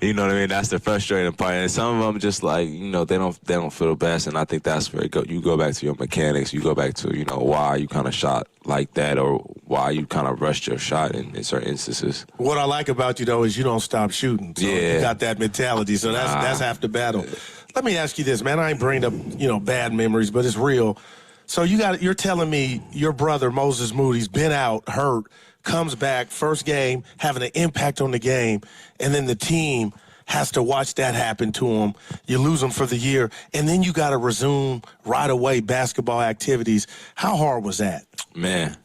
you know what I mean? That's the frustrating part. And some of them just like, they don't feel the best. And I think that's where you go back to your mechanics. You go back to, why you kind of shot like that, or why you kind of rushed your shot in certain instances. What I like about you, though, is you don't stop shooting. So you got that mentality. So that's half the battle. Let me ask you this, man. I ain't bringing up, bad memories, but it's real. So you're telling me your brother, Moses Moody's, been out, hurt, comes back, first game, having an impact on the game, and then the team has to watch that happen to him. You lose him for the year, and then you got to resume right away basketball activities. How hard was that? Man.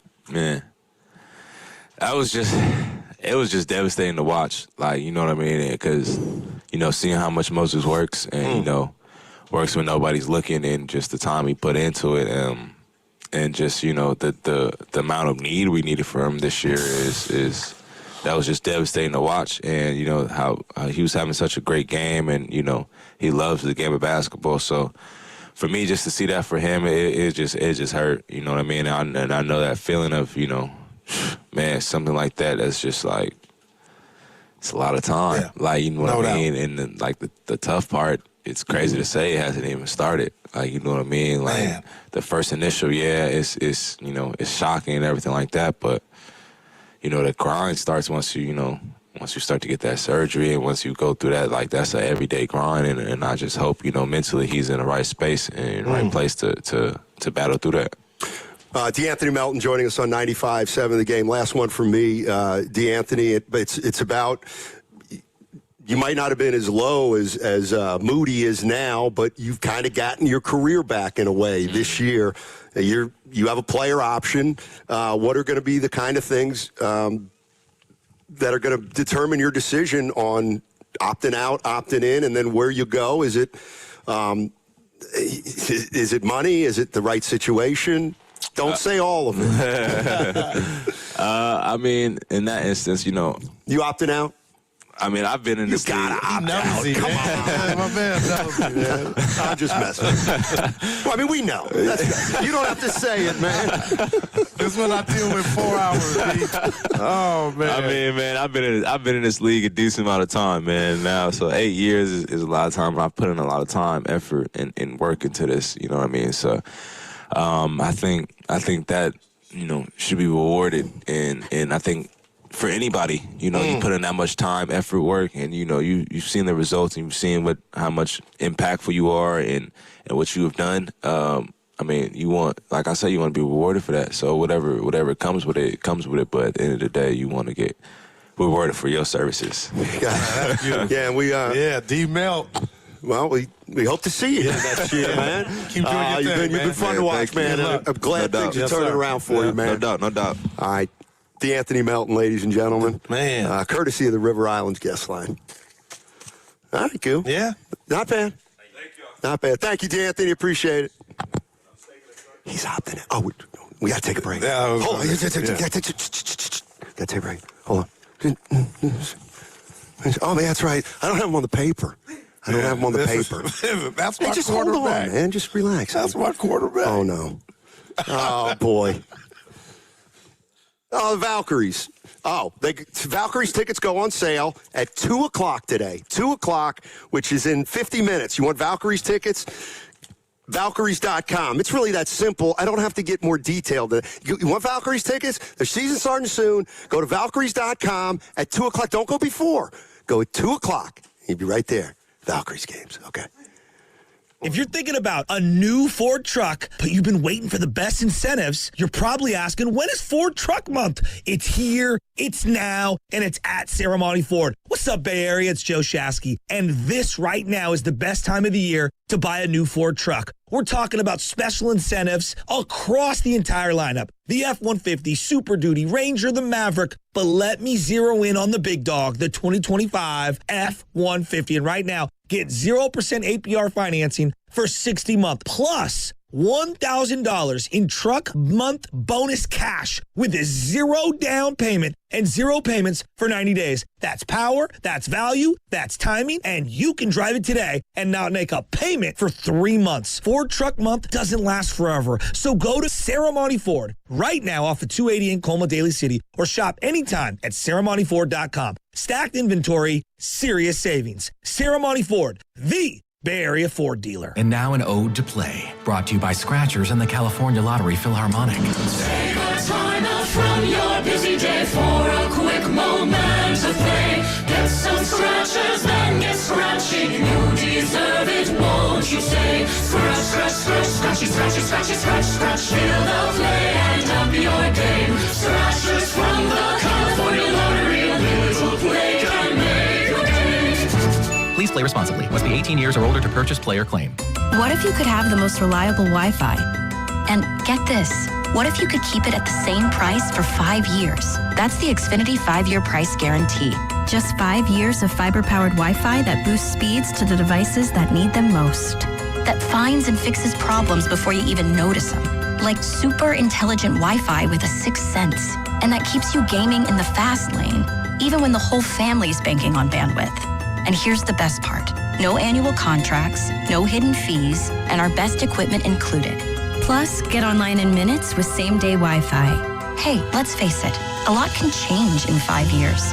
It was just devastating to watch. Like, you know what I mean? Because, seeing how much Moses works and, works when nobody's looking, and just the time he put into it, and just, the amount of need we needed for him this year is that was just devastating to watch. And, how he was having such a great game, and, he loves the game of basketball. So for me, just to see that for him, it just hurt, you know what I mean? And I know that feeling of, man, something like that's just like, it's a lot of time. Yeah. Like, you know what I mean? And the tough part, it's crazy to say it hasn't even started. Like, you know what I mean? Like, the first initial, it's shocking and everything like that. But, the grind starts once you start to get that surgery, and once you go through that, like, that's an everyday grind. And I just hope, mentally he's in the right space and in the right place to battle through that. DeAnthony Melton joining us on 95.7 The Game. Last one from me, DeAnthony. It's about, you might not have been as low as Moody is now, but you've kind of gotten your career back in a way this year. You have a player option. What are going to be the kind of things that are going to determine your decision on opting out, opting in, and then where you go? Is it money? Is it the right situation? Don't say all of it. I mean, in that instance, You opting out? I mean, I've been in this league. Come on. My man knows me, man. I'm just messing. Well, I mean, we know. You don't have to say it, man. This is what I deal with 4 hours, B. Oh, man. I mean, man, I've been in this league a decent amount of time, man. Now, so 8 years is a lot of time. I've put in a lot of time, effort, and work into this. You know what I mean? So, I think that should be rewarded, and I think for anybody, you put in that much time, effort, work, and you've seen the results, and you've seen how much impactful you are and what you have done. I mean, you want, like I said, you want to be rewarded for that. So whatever comes with it, comes with it. But at the end of the day, you want to get rewarded for your services. Yeah, and D Melt. Well, we hope to see you here next year, man. Keep doing your thing, You've been fun to watch, man. I'm glad things are turning around for you, man. No doubt. All right. DeAnthony Melton, ladies and gentlemen. Man. Courtesy of the River Islands guest line. All right, cool. Yeah. Not bad. Not bad. Thank you, DeAnthony. Appreciate it. He's opting in. Oh, we got to take a break. Yeah, hold on. Got to take a break. Hold on. Oh, man, that's right. I don't have him on the paper. That's my just quarterback. Hold on, man. Just relax. That's my quarterback. Oh, no. Oh, boy. Oh, the Valkyries. Valkyries tickets go on sale at 2 o'clock today. 2 o'clock, which is in 50 minutes. You want Valkyries tickets? Valkyries.com. It's really that simple. I don't have to get more detailed. You want Valkyries tickets? Their season starting soon. Go to Valkyries.com at 2 o'clock. Don't go before. Go at 2 o'clock. You'll be right there. Valkyries games. Okay. If you're thinking about a new Ford truck, but you've been waiting for the best incentives, you're probably asking, when is Ford Truck Month? It's here, it's now, and it's at Serramonte Ford. What's up, Bay Area? It's Joe Shasky. And this right now is the best time of the year to buy a new Ford truck. We're talking about special incentives across the entire lineup. The F-150, Super Duty, Ranger, the Maverick. But let me zero in on the big dog, the 2025 F-150. And right now, get 0% APR financing for 60 months. Plus, $1,000 in truck month bonus cash with a 0 down payment and 0 payments for 90 days. That's power, that's value, that's timing, and you can drive it today and not make a payment for 3 months. Ford Truck Month doesn't last forever, so go to Serramonte Ford right now off of 280 in Colma, Daly City, or shop anytime at SerramonteFord.com. Stacked inventory, serious savings. Serramonte Ford, the Bay Area Ford dealer. And now an ode to play, brought to you by Scratchers and the California Lottery Philharmonic. Take a time out from your busy day for a quick moment of play. Get some scratchers, then get scratching. You deserve it, won't you say? Scratch, scratch, scratch, scratchy, scratchy, scratchy, scratch, scratch. Feel the play and up your game. Scratchers from the California Lottery. A little play can make your day. Play responsibly. Must be 18 years or older to purchase, play, or claim. What if you could have the most reliable Wi-Fi? And get this, what if you could keep it at the same price for 5 years? That's the Xfinity 5-year price guarantee. Just 5 years of fiber-powered Wi-Fi that boosts speeds to the devices that need them most. That finds and fixes problems before you even notice them. Like super intelligent Wi-Fi with a sixth sense. And that keeps you gaming in the fast lane, even when the whole family's banking on bandwidth. And here's the best part. No annual contracts, no hidden fees, and our best equipment included. Plus, get online in minutes with same-day Wi-Fi. Hey, let's face it, a lot can change in 5 years.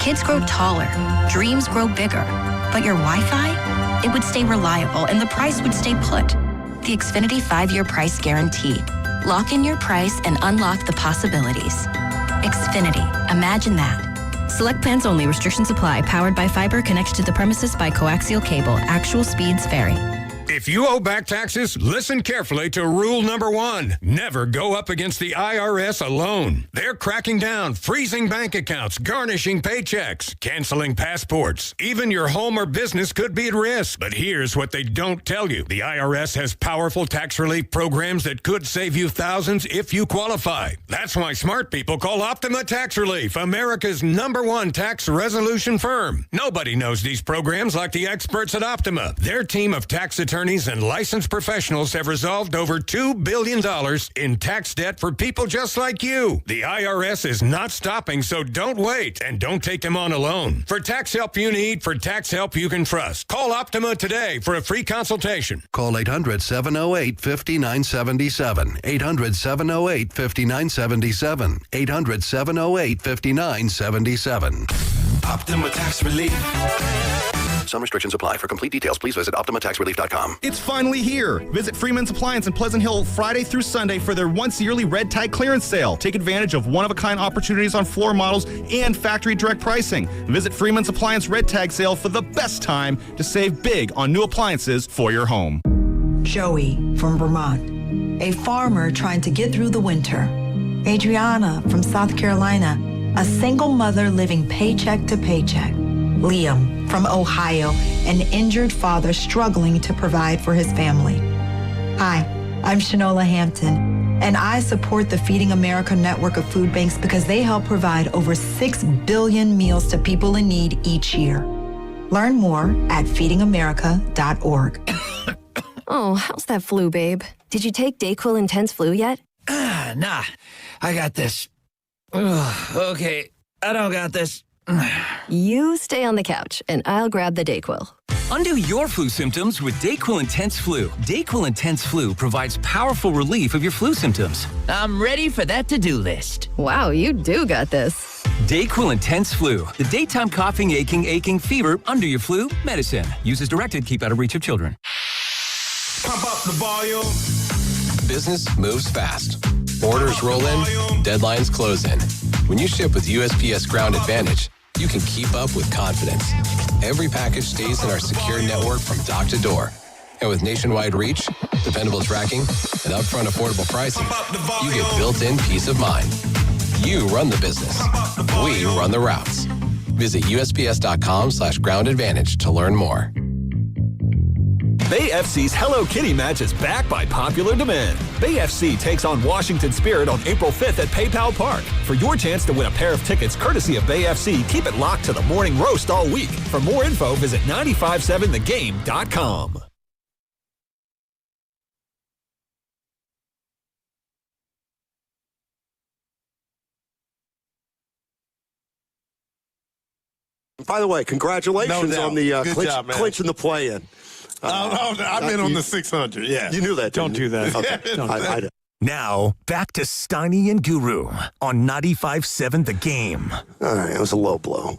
Kids grow taller, dreams grow bigger, but your Wi-Fi, it would stay reliable and the price would stay put. The Xfinity 5-year price guarantee. Lock in your price and unlock the possibilities. Xfinity, imagine that. Select plans only. Restrictions apply. Powered by fiber. Connected to the premises by coaxial cable. Actual speeds vary. If you owe back taxes, listen carefully to rule number 1. Never go up against the IRS alone. They're cracking down, freezing bank accounts, garnishing paychecks, canceling passports. Even your home or business could be at risk. But here's what they don't tell you. The IRS has powerful tax relief programs that could save you thousands if you qualify. That's why smart people call Optima Tax Relief, America's #1 tax resolution firm. Nobody knows these programs like the experts at Optima. Their team of tax attorneys and licensed professionals have resolved over $2 billion in tax debt for people just like you. The IRS is not stopping, so don't wait and don't take them on alone. For tax help you need, for tax help you can trust, call Optima today for a free consultation. Call 800-708-5977. 800-708-5977. 800-708-5977. Optima Tax Relief. Some restrictions apply. For complete details, please visit OptimaTaxRelief.com. It's finally here. Visit Freeman's Appliance in Pleasant Hill Friday through Sunday for their once-yearly red tag clearance sale. Take advantage of one-of-a-kind opportunities on floor models and factory direct pricing. Visit Freeman's Appliance red tag sale for the best time to save big on new appliances for your home. Joey from Vermont, a farmer trying to get through the winter. Adriana from South Carolina, a single mother living paycheck to paycheck. Liam from Ohio, an injured father struggling to provide for his family. Hi, I'm Shanola Hampton, and I support the Feeding America network of food banks because they help provide over 6 billion meals to people in need each year. Learn more at feedingamerica.org. Oh, how's that flu, babe? Did you take DayQuil Intense Flu yet? Nah, I got this. Ugh, okay, I don't got this. You stay on the couch, and I'll grab the DayQuil. Undo your flu symptoms with DayQuil Intense Flu. DayQuil Intense Flu provides powerful relief of your flu symptoms. I'm ready for that to-do list. Wow, you do got this. DayQuil Intense Flu. The daytime coughing, aching, fever, under your flu medicine. Use as directed. Keep out of reach of children. Pump up the volume. Business moves fast. Orders roll in, deadlines close in. When you ship with USPS Ground Advantage, you can keep up with confidence. Every package stays in our secure network from dock to door. And with nationwide reach, dependable tracking, and upfront affordable pricing, you get built-in peace of mind. You run the business. We run the routes. Visit USPS.com/Ground Advantage to learn more. Bay FC's Hello Kitty match is back by popular demand. Bay FC takes on Washington Spirit on April 5th at PayPal Park. For your chance to win a pair of tickets courtesy of Bay FC, keep it locked to the morning roast all week. For more info, visit 957thegame.com. By the way, congratulations on the clinching the play-in. I meant on the 600, yeah. You knew that, Don't do that. Okay. I Now, back to Steiny and Guru on 95.7 The Game. All right, it was a low blow.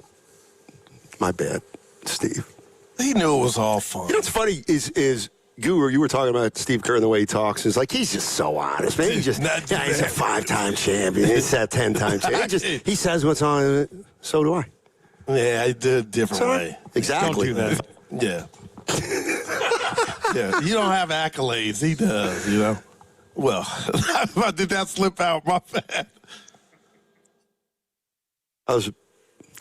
My bad, Steve. He knew it was all fun. You know what's funny is Guru, you were talking about Steve Kerr and the way he talks. It's like he's just so honest, man. He's a 5-time champion. He's a 10-time champion. He says what's on it. So do I. Yeah, I did a different way. Exactly. Don't do that. Yeah. Yeah, you don't have accolades. He does, you know. Well, did that slip out? My bad. All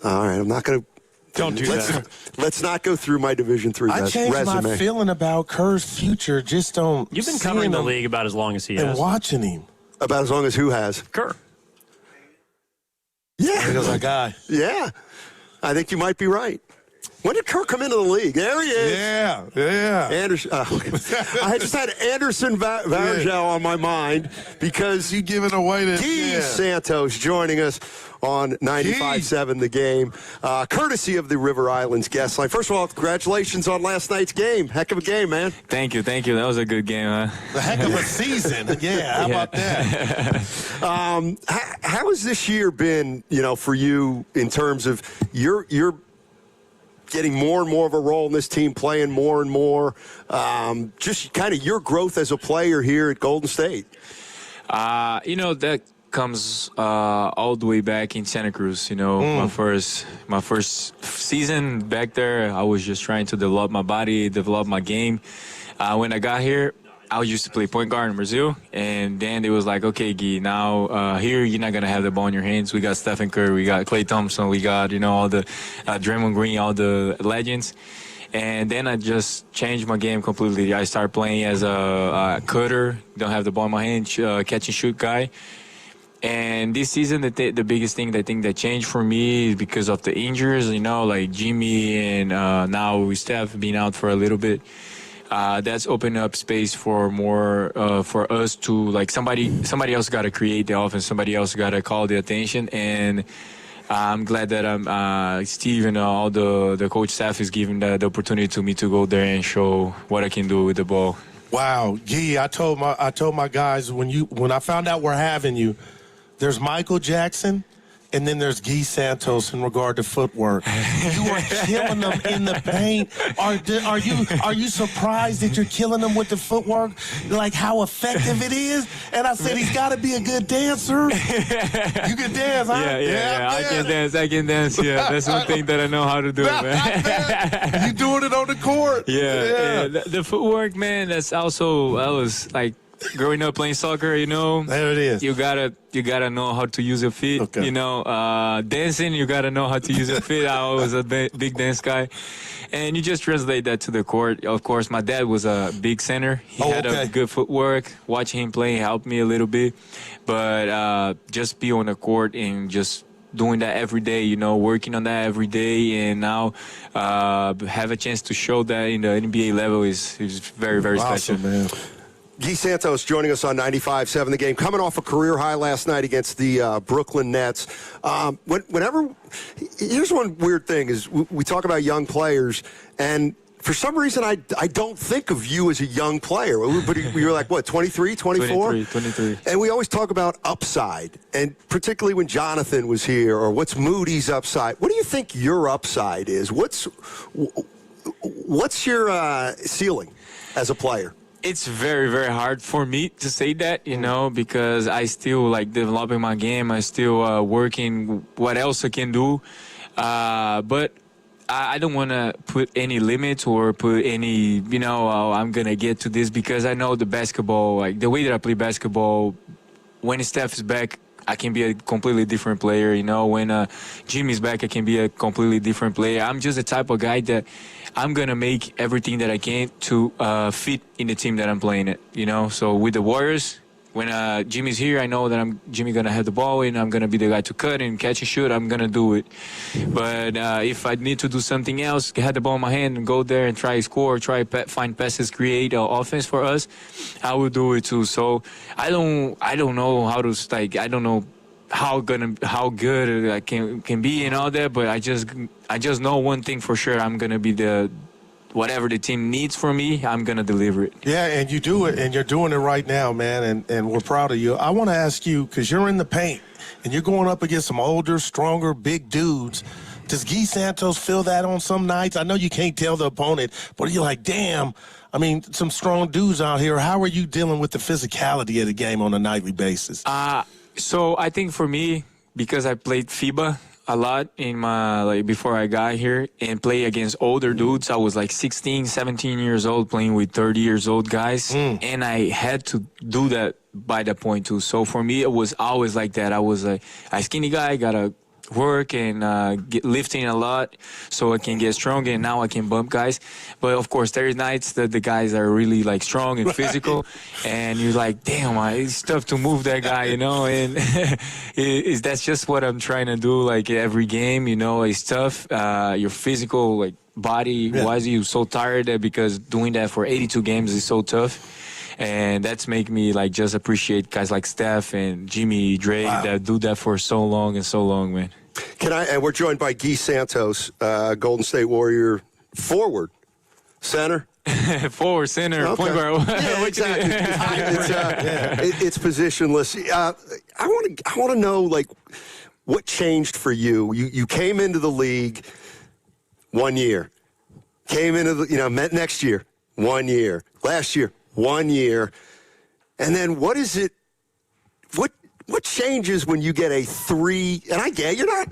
right, I'm not going to Don't do that. Let's not go through my Division III I changed resume. my feeling about Kerr's future just on You've been covering the league about as long as he has. and watching him. About as long as who has? Kerr. Yeah. He was a guy. Yeah. I think you might be right. When did Kerr come into the league? There he is. Yeah. Anderson. I just had Anderson Varejao on my mind because you giving away the Guy Santos joining us on 95.7 The Game, courtesy of the River Islands guest line. First of all, congratulations on last night's game. Heck of a game, man. Thank you. That was a good game, huh? The heck of a season. Yeah, how about that? How has this year been, for you in terms of your getting more and more of a role in this team, playing more and more, just kind of your growth as a player here at Golden State? That comes all the way back in Santa Cruz. My first season back there, I was just trying to develop my body, develop my game. When I got here, I used to play point guard in Brazil, and then it was like, okay, Guy, now here you're not going to have the ball in your hands. We got Stephen Kerr, we got Klay Thompson, we got, all the Draymond Green, all the legends. And then I just changed my game completely. I started playing as a cutter, don't have the ball in my hand, catch and shoot guy. And this season, the biggest thing I think that changed for me is because of the injuries, like Jimmy and now Steph being out for a little bit. That's opened up space for more for us to, like, somebody else got to create the offense, somebody else got to call the attention, and I'm glad that Steve and all the coach staff is giving the opportunity to me to go there and show what I can do with the ball. Wow, Guy, I told my guys when I found out we're having you, there's Michael Jackson, and then there's Guy Santos in regard to footwork. You are killing them in the paint. Are you surprised that you're killing them with the footwork? Like how effective it is? And I said he's got to be a good dancer. You can dance, huh? Yeah. I can dance. Yeah, that's one thing that I know how to do, man. You doing it on the court? Yeah. The footwork, man. I was like, growing up playing soccer, there it is. You gotta know how to use your feet. Okay. Dancing, you gotta know how to use your feet. I was a big dance guy, and you just translate that to the court. Of course, my dad was a big center. He had a good footwork. Watching him play helped me a little bit, but just be on the court and just doing that every day, working on that every day, and now have a chance to show that in the NBA level is very, very awesome, special, man. Guy Santos joining us on 95.7 The Game, coming off a career high last night against the Brooklyn Nets. Here's one weird thing is we talk about young players, and for some reason I don't think of you as a young player. But you're like, what, 23, 24? 23. And we always talk about upside, and particularly when Jonathan was here, or what's Moody's upside. What do you think your upside is? What's your ceiling as a player? It's very, very hard for me to say that, because I still like developing my game. I still working what else I can do. But I don't want to put any limits or put any, I'm going to get to this, because I know the basketball, like the way that I play basketball, when Steph is back, I can be a completely different player. When Jimmy's back, I can be a completely different player. I'm just the type of guy that I'm going to make everything that I can to fit in the team that I'm playing it, So with the Warriors, when Jimmy's here, I know that Jimmy going to have the ball, and I'm going to be the guy to cut and catch and shoot. I'm going to do it. But if I need to do something else, have the ball in my hand and go there and try to score, find passes, create offense for us, I will do it too. So I don't know how to, I don't know how good I can be and all that, but I just know one thing for sure. I'm going to be whatever the team needs from me, I'm going to deliver it. Yeah, and you do it, and you're doing it right now, man, and we're proud of you. I want to ask you, because you're in the paint, and you're going up against some older, stronger, big dudes. Does Guy Santos feel that on some nights? I know you can't tell the opponent, but you're like, damn, some strong dudes out here. How are you dealing with the physicality of the game on a nightly basis? So I think for me, because I played FIBA a lot in my, before I got here, and play against older dudes. I was 16, 17 years old playing with 30 years old guys. And I had to do that by that point too. So for me, it was always like that. I was a skinny guy, got a work and lifting a lot so I can get stronger, and now I can bump guys. But of course, there are nights that the guys are really like strong and physical, and you're like, damn, it's tough to move that guy, you know. And that's just what I'm trying to do. Like every game, you know, it's tough. Your physical like body, why is you so tired? Because doing that for 82 games is so tough. And that's make me like just appreciate guys like Steph and Jimmy, Dre that do that for so long, man. And we're joined by Guy Santos, Golden State Warrior forward, center. Forward, center, okay. point guard. Yeah, exactly. It's positionless. I want to know like what changed for you. You came into the league 1 year, came into the next year 1 year, last year 1 year, and then what is it? What changes when you get a 3? And I get you're not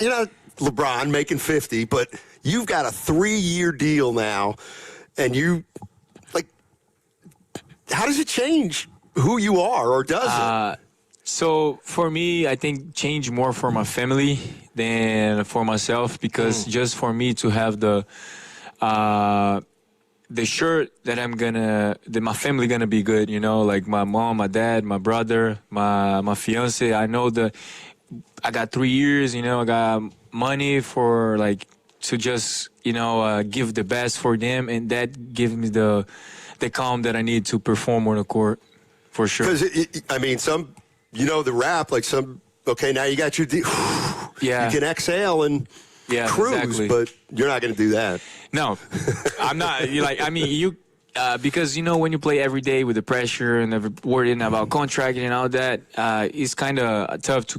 LeBron making 50, but you've got a 3-year deal now, and you like. How does it change who you are, or does it? So for me, I think change more for my family than for myself, because just for me to have the shirt that my family gonna be good, you know, like my mom, my dad, my brother, my fiance. I know I got 3 years, you know, I got money for like to just, you know, give the best for them, and that gives me the calm that I need to perform on the court, for sure. Because some, you know, the rap, like now you got your deal. Yeah. You can exhale and cruise, exactly. But you're not going to do that. No, I'm not. Because, you know, when you play every day with the pressure and worrying about contracting and all that, it's kind of tough to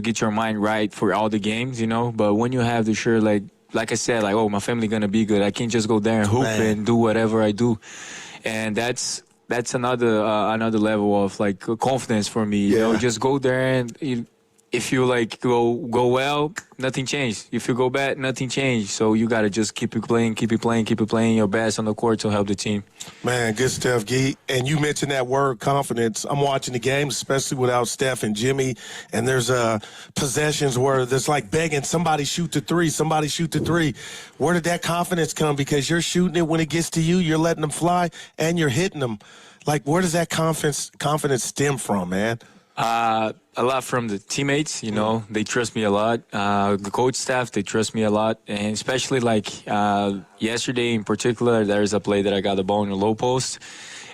get your mind right for all the games, you know. But when you have the shirt, like I said, like, oh, my family going to be good, I can't just go there and hoop and do whatever I do. And that's another level of, like, confidence for me. You know, just go there and if you like go well, nothing changed. If you go bad, nothing changed. So you gotta just keep playing your best on the court to help the team. Man, good stuff, Guy. And you mentioned that word, confidence. I'm watching the games, especially without Steph and Jimmy, and there's possessions where there's like begging, somebody shoot the three. Where did that confidence come? Because you're shooting it when it gets to you, you're letting them fly, and you're hitting them. Like, where does that confidence stem from, man? A lot from the teammates, you know, they trust me a lot. The coach staff, they trust me a lot. And especially like yesterday in particular, there's a play that I got the ball in the low post.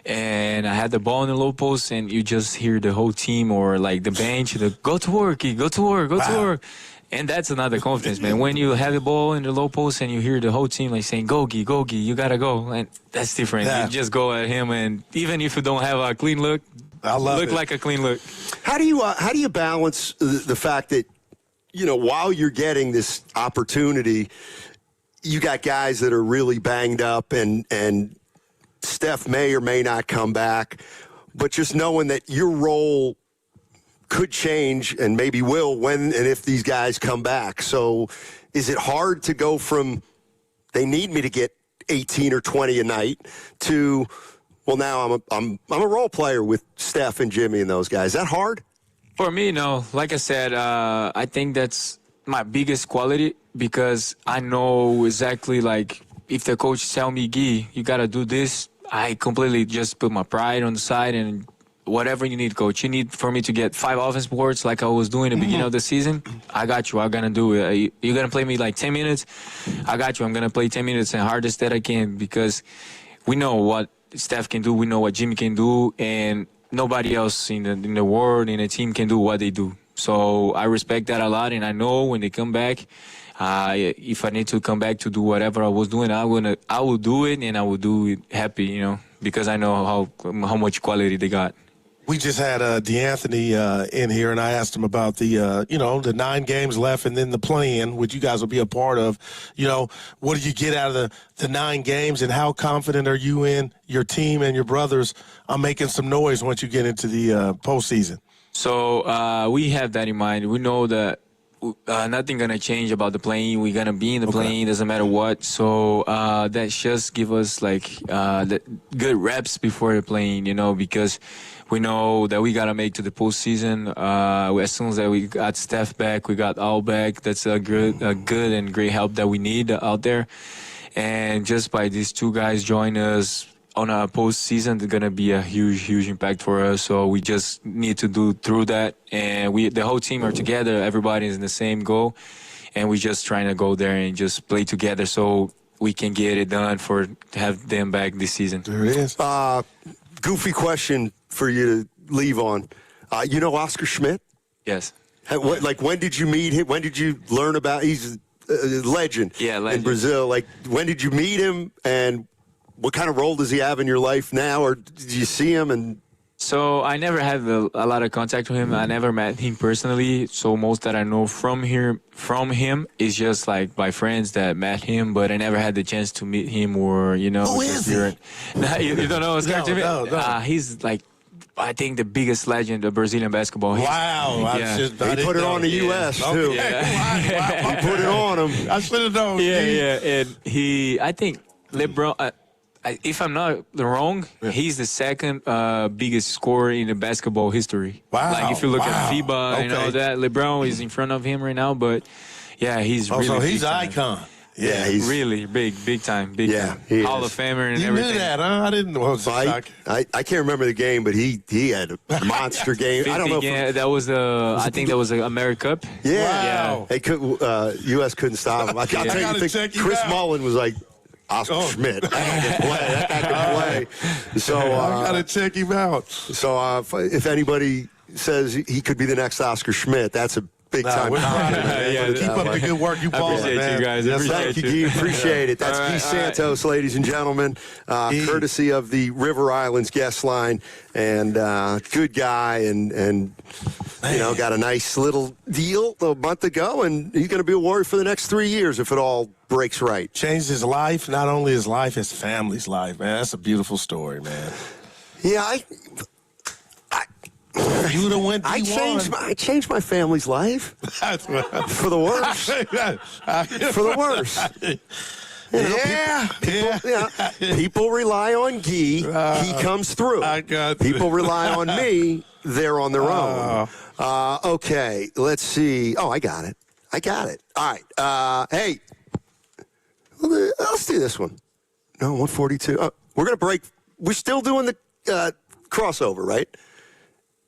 And I had the ball in the low post, and you just hear the whole team or like the bench, go to work, go to work. And that's another confidence, man. When you have the ball in the low post and you hear the whole team like saying, go, Guy, you got to go. And that's different. You just go at him, and even if you don't have a clean look, like a clean look. How do you balance the fact that, you know, while you're getting this opportunity, you got guys that are really banged up, and Steph may or may not come back, but just knowing that your role could change and maybe will when and if these guys come back. So is it hard to go from they need me to get 18 or 20 a night to, well, now I'm a role player with Steph and Jimmy and those guys? Is that hard? For me, no. Like I said, I think that's my biggest quality, because I know exactly, like, if the coach tell me, Guy, you got to do this, I completely just put my pride on the side, and whatever you need, coach. You need for me to get 5 offense boards like I was doing at the beginning of the season, I got you. I'm going to do it. You're going to play me like 10 minutes? I got you. I'm going to play 10 minutes and hardest that I can, because we know what Steph can do. We know what Jimmy can do, and nobody else in the world, in the team, can do what they do. So I respect that a lot, and I know when they come back, if I need to come back to do whatever I was doing, I will do it, and I will do it happy, you know, because I know how much quality they got. We just had D'Anthony in here, and I asked him about the 9 games left and then the play-in, which you guys will be a part of. You know, what do you get out of the 9 games, and how confident are you in your team and your brothers on making some noise once you get into the postseason? So we have that in mind. We know that nothing gonna change about the plane. We're gonna be in the plane, doesn't matter what. So that just give us like the good reps before the plane, you know, because we know that we gotta make to the postseason. As soon as we got Steph back, we got Al back. That's a good and great help that we need out there. And just by these two guys join us on a postseason, it's gonna be a huge impact for us. So we just need to do through that, and the whole team are together. Everybody's in the same goal, and we just trying to go there and just play together so we can get it done to have them back this season. There it is. Goofy question for you to leave on. You know Oscar Schmidt? Yes. When did you meet him? When did you learn about? He's a legend. Yeah, legend. In Brazil. Like, when did you meet him, and what kind of role does he have in your life now, or did you see him? And so I never had a lot of contact with him. I never met him personally. So most that I know from him is just like my friends that met him, but I never had the chance to meet him or, you know. Who is he? You don't know Oscar Schmidt? No. He's like, I think the biggest legend of Brazilian basketball. Wow. He put it on the U.S. too. Yeah. He put it on him. I should have known. Yeah. And I think LeBron, if I'm not wrong, he's the second biggest scorer in the basketball history. Wow. Like if you look at FIBA and all that, LeBron is in front of him right now, but yeah, he's really so he's an big time. icon. Yeah, he's really big time. he Hall is. of Famer and You everything. knew that, huh? I didn't know. I can't remember the game, but he had a monster game. I don't know. That was I think that was the America Cup. Yeah. Wow. They U.S. couldn't stop him. I'll tell you, Chris Mullen was like, Oscar Schmidt. That guy can play. So I got to check him out. So if anybody says he could be the next Oscar Schmidt, that's a big time compliment. Keep up the good work. You appreciate man. you guys. Thank you, Guy. Appreciate it. That's Guy Santos, ladies and gentlemen, courtesy of the River Islands guest line, and good guy, and you know, got a nice little deal a month ago, and he's going to be a Warrior for the next 3 years if it all breaks right. Changed his life, not only his life, his family's life, man. That's a beautiful story, man. Yeah, You would have went I changed my family's life for the worse. For the worse. You know, people rely on Guy. He comes through. People rely on me. They're on their own. Okay, let's see. Oh, I got it. All right. Hey, let's do this one. No, 142. We're going to break. We're still doing the crossover, right?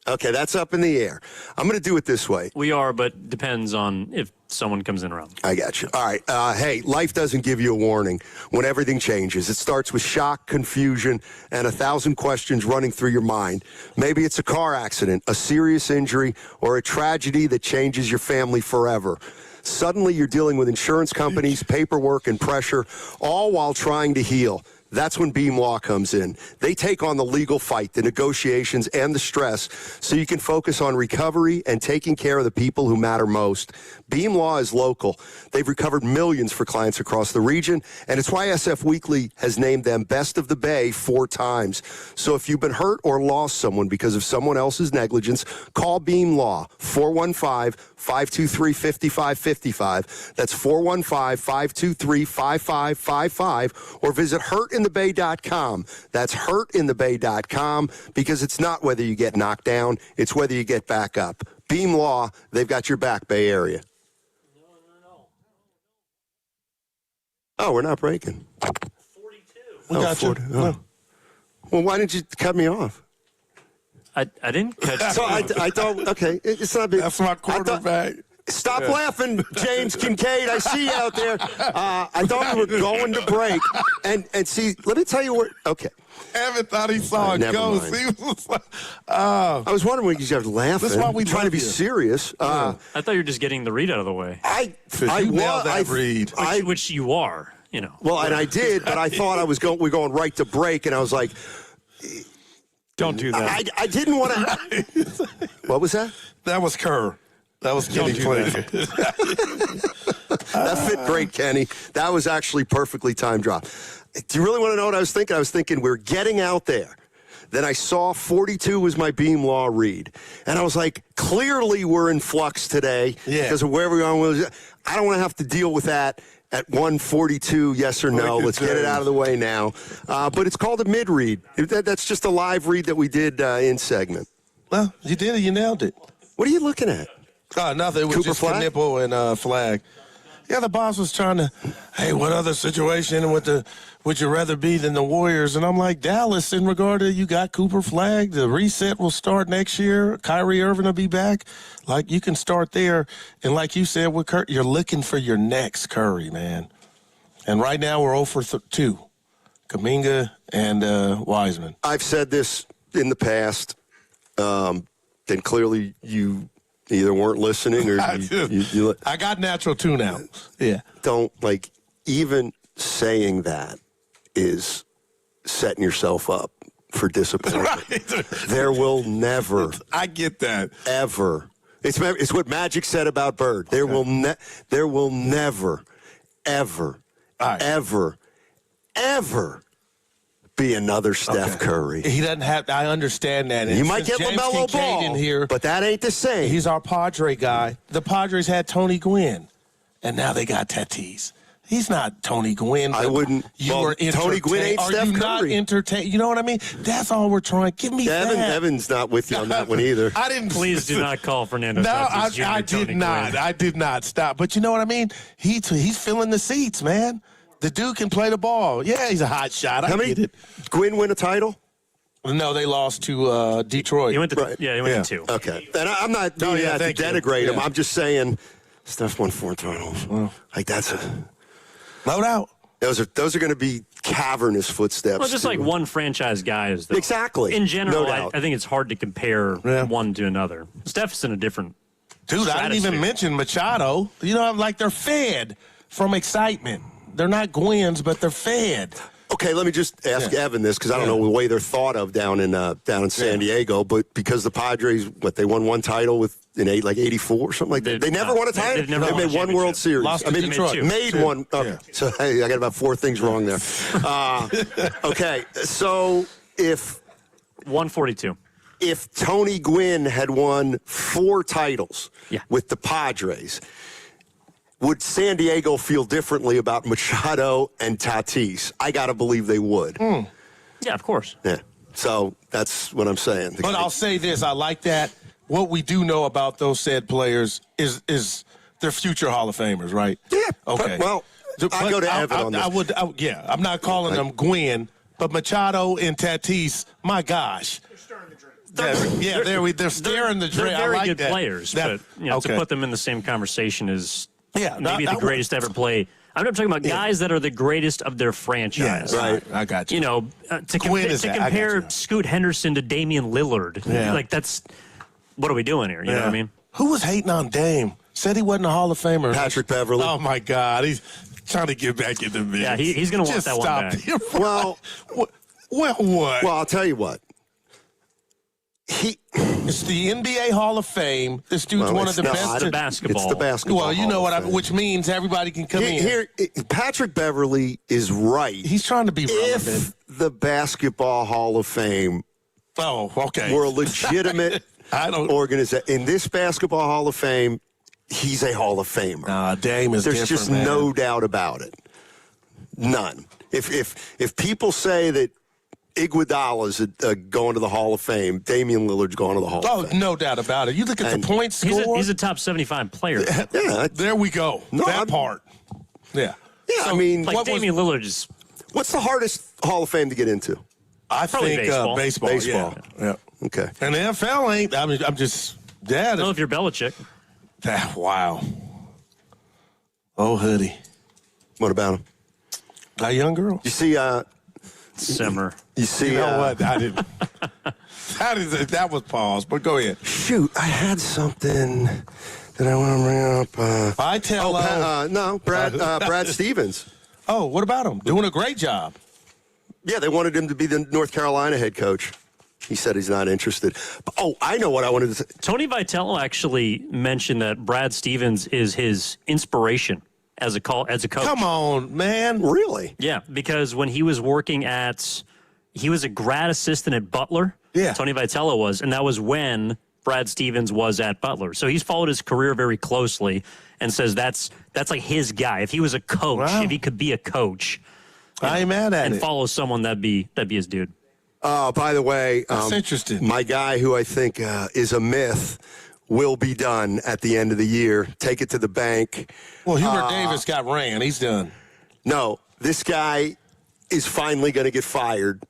Okay, that's up in the air. I'm going to do it this way. We are, but depends on if someone comes in around. I got you. All right. Hey, life doesn't give you a warning when everything changes. It starts with shock, confusion, and 1,000 questions running through your mind. Maybe it's a car accident, a serious injury, or a tragedy that changes your family forever. Suddenly, you're dealing with insurance companies, paperwork, and pressure, all while trying to heal. That's when Beam Law comes in. They take on the legal fight, the negotiations, and the stress so you can focus on recovery and taking care of the people who matter most. Beam Law is local. They've recovered millions for clients across the region, and it's why SF Weekly has named them Best of the Bay 4 times. So if you've been hurt or lost someone because of someone else's negligence, call Beam Law, 415-523-5555. That's 415-523-5555, or visit hurtinthebay.com. That's hurtinthebay.com, because it's not whether you get knocked down, it's whether you get back up. Beam Law, they've got your back, Bay Area. Oh, we're not breaking. 42. We got 40. You. Oh. Well, why didn't you cut me off? I didn't catch you. So I thought, okay, it's not big. That's my quarterback. Stop laughing, James Kincaid. I see you out there. I thought we were going to break. And see, let me tell you what. Okay. Evan thought he saw a ghost. He was like, I was wondering when you guys were laughing. That's why we trying to be serious. I thought you were just getting the read out of the way. I nailed that read. Which you are, you know. Well, and I did, but I thought we're going right to break, and I was like, don't do that. I didn't want to. What was that? That was Kerr. That was Kenny Clay. That fit great, Kenny. That was actually perfectly timed drop. Do you really want to know what I was thinking? I was thinking we're getting out there. Then I saw 42 was my beam law read. And I was like, clearly we're in flux today because of where we're going. I don't want to have to deal with that at 142, yes or no. Let's get it out of the way now. But it's called a mid-read. That's just a live read that we did in segment. Well, you did it. You nailed it. What are you looking at? Oh, nothing. It was Cooper just Flag? Knipple and Flag. Yeah, the boss was trying to, hey, what other situation would you rather be than the Warriors? And I'm like, Dallas, in regard to you got Cooper Flag, the reset will start next year. Kyrie Irving will be back. Like, you can start there. And like you said with Kerr, you're looking for your next Curry, man. And right now we're 0 for 2. Kuminga and Wiseman. I've said this in the past. Then clearly you either weren't listening or you I got natural tune out. Yeah. Don't, like, even saying that is setting yourself up for disappointment. Right. There will never. I get that. Ever. It's what Magic said about Bird. There will never, ever, ever be another Steph Curry. He doesn't have. I understand that. You might get James LaMelo Kincaid Ball in here, but that ain't the same. He's our Padre guy. The Padres had Tony Gwynn, and now they got Tatis. He's not Tony Gwynn. I wouldn't. Tony Gwynn ain't Steph Curry. Not entertain? You know what I mean? That's all we're trying. Give me that. Evan's not with you on that one either. I didn't. Please do not call Fernando. No, Tatis Jr. I Tony did not. Gwynn. I did not stop. But you know what I mean? He's filling the seats, man. The dude can play the ball. Yeah, he's a hot shot. How many did Gwynn win a title? No, they lost to Detroit. He went to he went to 2. Okay, and I'm not doing that to denigrate him. I'm just saying, Steph won 4 titles. Like that's no doubt. Those are going to be cavernous footsteps. Well, just like one franchise guy is the, exactly. In general, No I think it's hard to compare one to another. Steph's in a different. Dude, I didn't even mention Machado. You know, like they're fed from excitement. They're not Gwyn's, but they're fed. Okay, let me just ask Evan this because I don't know the way they're thought of down in San Diego, but because the Padres, they won 1 title in 84 or something like that. They never won a title. They made 1 World Series. Lost to Detroit. Made 1. Okay. So I got about 4 things wrong there. Okay, so if 142. If Tony Gwynn had won 4 titles with the Padres, would San Diego feel differently about Machado and Tatis? I got to believe they would. Yeah, of course. Yeah. So that's what I'm saying. But I'll say this. I like that. What we do know about those said players is they're future Hall of Famers, right? Yeah. Okay. Well, I go to Evan on this. I'm not calling them Gwynn, but Machado and Tatis, my gosh. They're staring the dream. They're very like good that. players, but to put them in the same conversation is maybe the greatest ever play. I'm not talking about guys that are the greatest of their franchise. Yeah, right. I got you. You know, to compare Scoot Henderson to Damian Lillard, like that's what are we doing here? You know what I mean? Who was hating on Dame? Said he wasn't a Hall of Famer. Patrick Beverly. Oh my God, he's trying to get back in the mix. Yeah, he's going to want that one back. Well, what? Well, I'll tell you what. It's the NBA Hall of Fame. This dude's one of the best. It's the basketball. It's the basketball. Well, you know what which means everybody can come in. Here, Patrick Beverly is right. He's trying to be relevant. If the Basketball Hall of Fame were a legitimate organization, in this Basketball Hall of Fame, he's a Hall of Famer. Dame is There's just no doubt about it. None. If people say that Iguodala's going to the Hall of Fame, Damian Lillard's going to the Hall of Fame. No doubt about it. You look at the points score. He's a top 75 player. Yeah. There we go. Part. Yeah. Yeah, so, I mean. Damian Lillard is. What's the hardest Hall of Fame to get into? I think baseball. Yeah. Okay. And the NFL ain't. I mean, I'm just. I don't know if you're Belichick. Wow. Oh, hoodie. What about him? That young girl. You see, Simmer. You see, you know what? I didn't. That was pause, but go ahead. Shoot, I had something that I want to bring up. Vitello. Brad Stevens. Oh, what about him? Doing a great job. Yeah, they wanted him to be the North Carolina head coach. He said he's not interested. Oh, I know what I wanted to say. Tony Vitello actually mentioned that Brad Stevens is his inspiration as a coach. Come on, man. Really? Yeah, because when he was working at he was a grad assistant at Butler. Yeah. Tony Vitello was, and that was when Brad Stevens was at Butler. So he's followed his career very closely and says that's like his guy. If he was a coach, if he could be a coach, I ain't mad at and it. follow someone, that'd be his dude. By the way, that's interesting. My guy, who I think is a myth, will be done at the end of the year. Take it to the bank. Well, Hubert Davis got ran. He's done. No, this guy is finally going to get fired.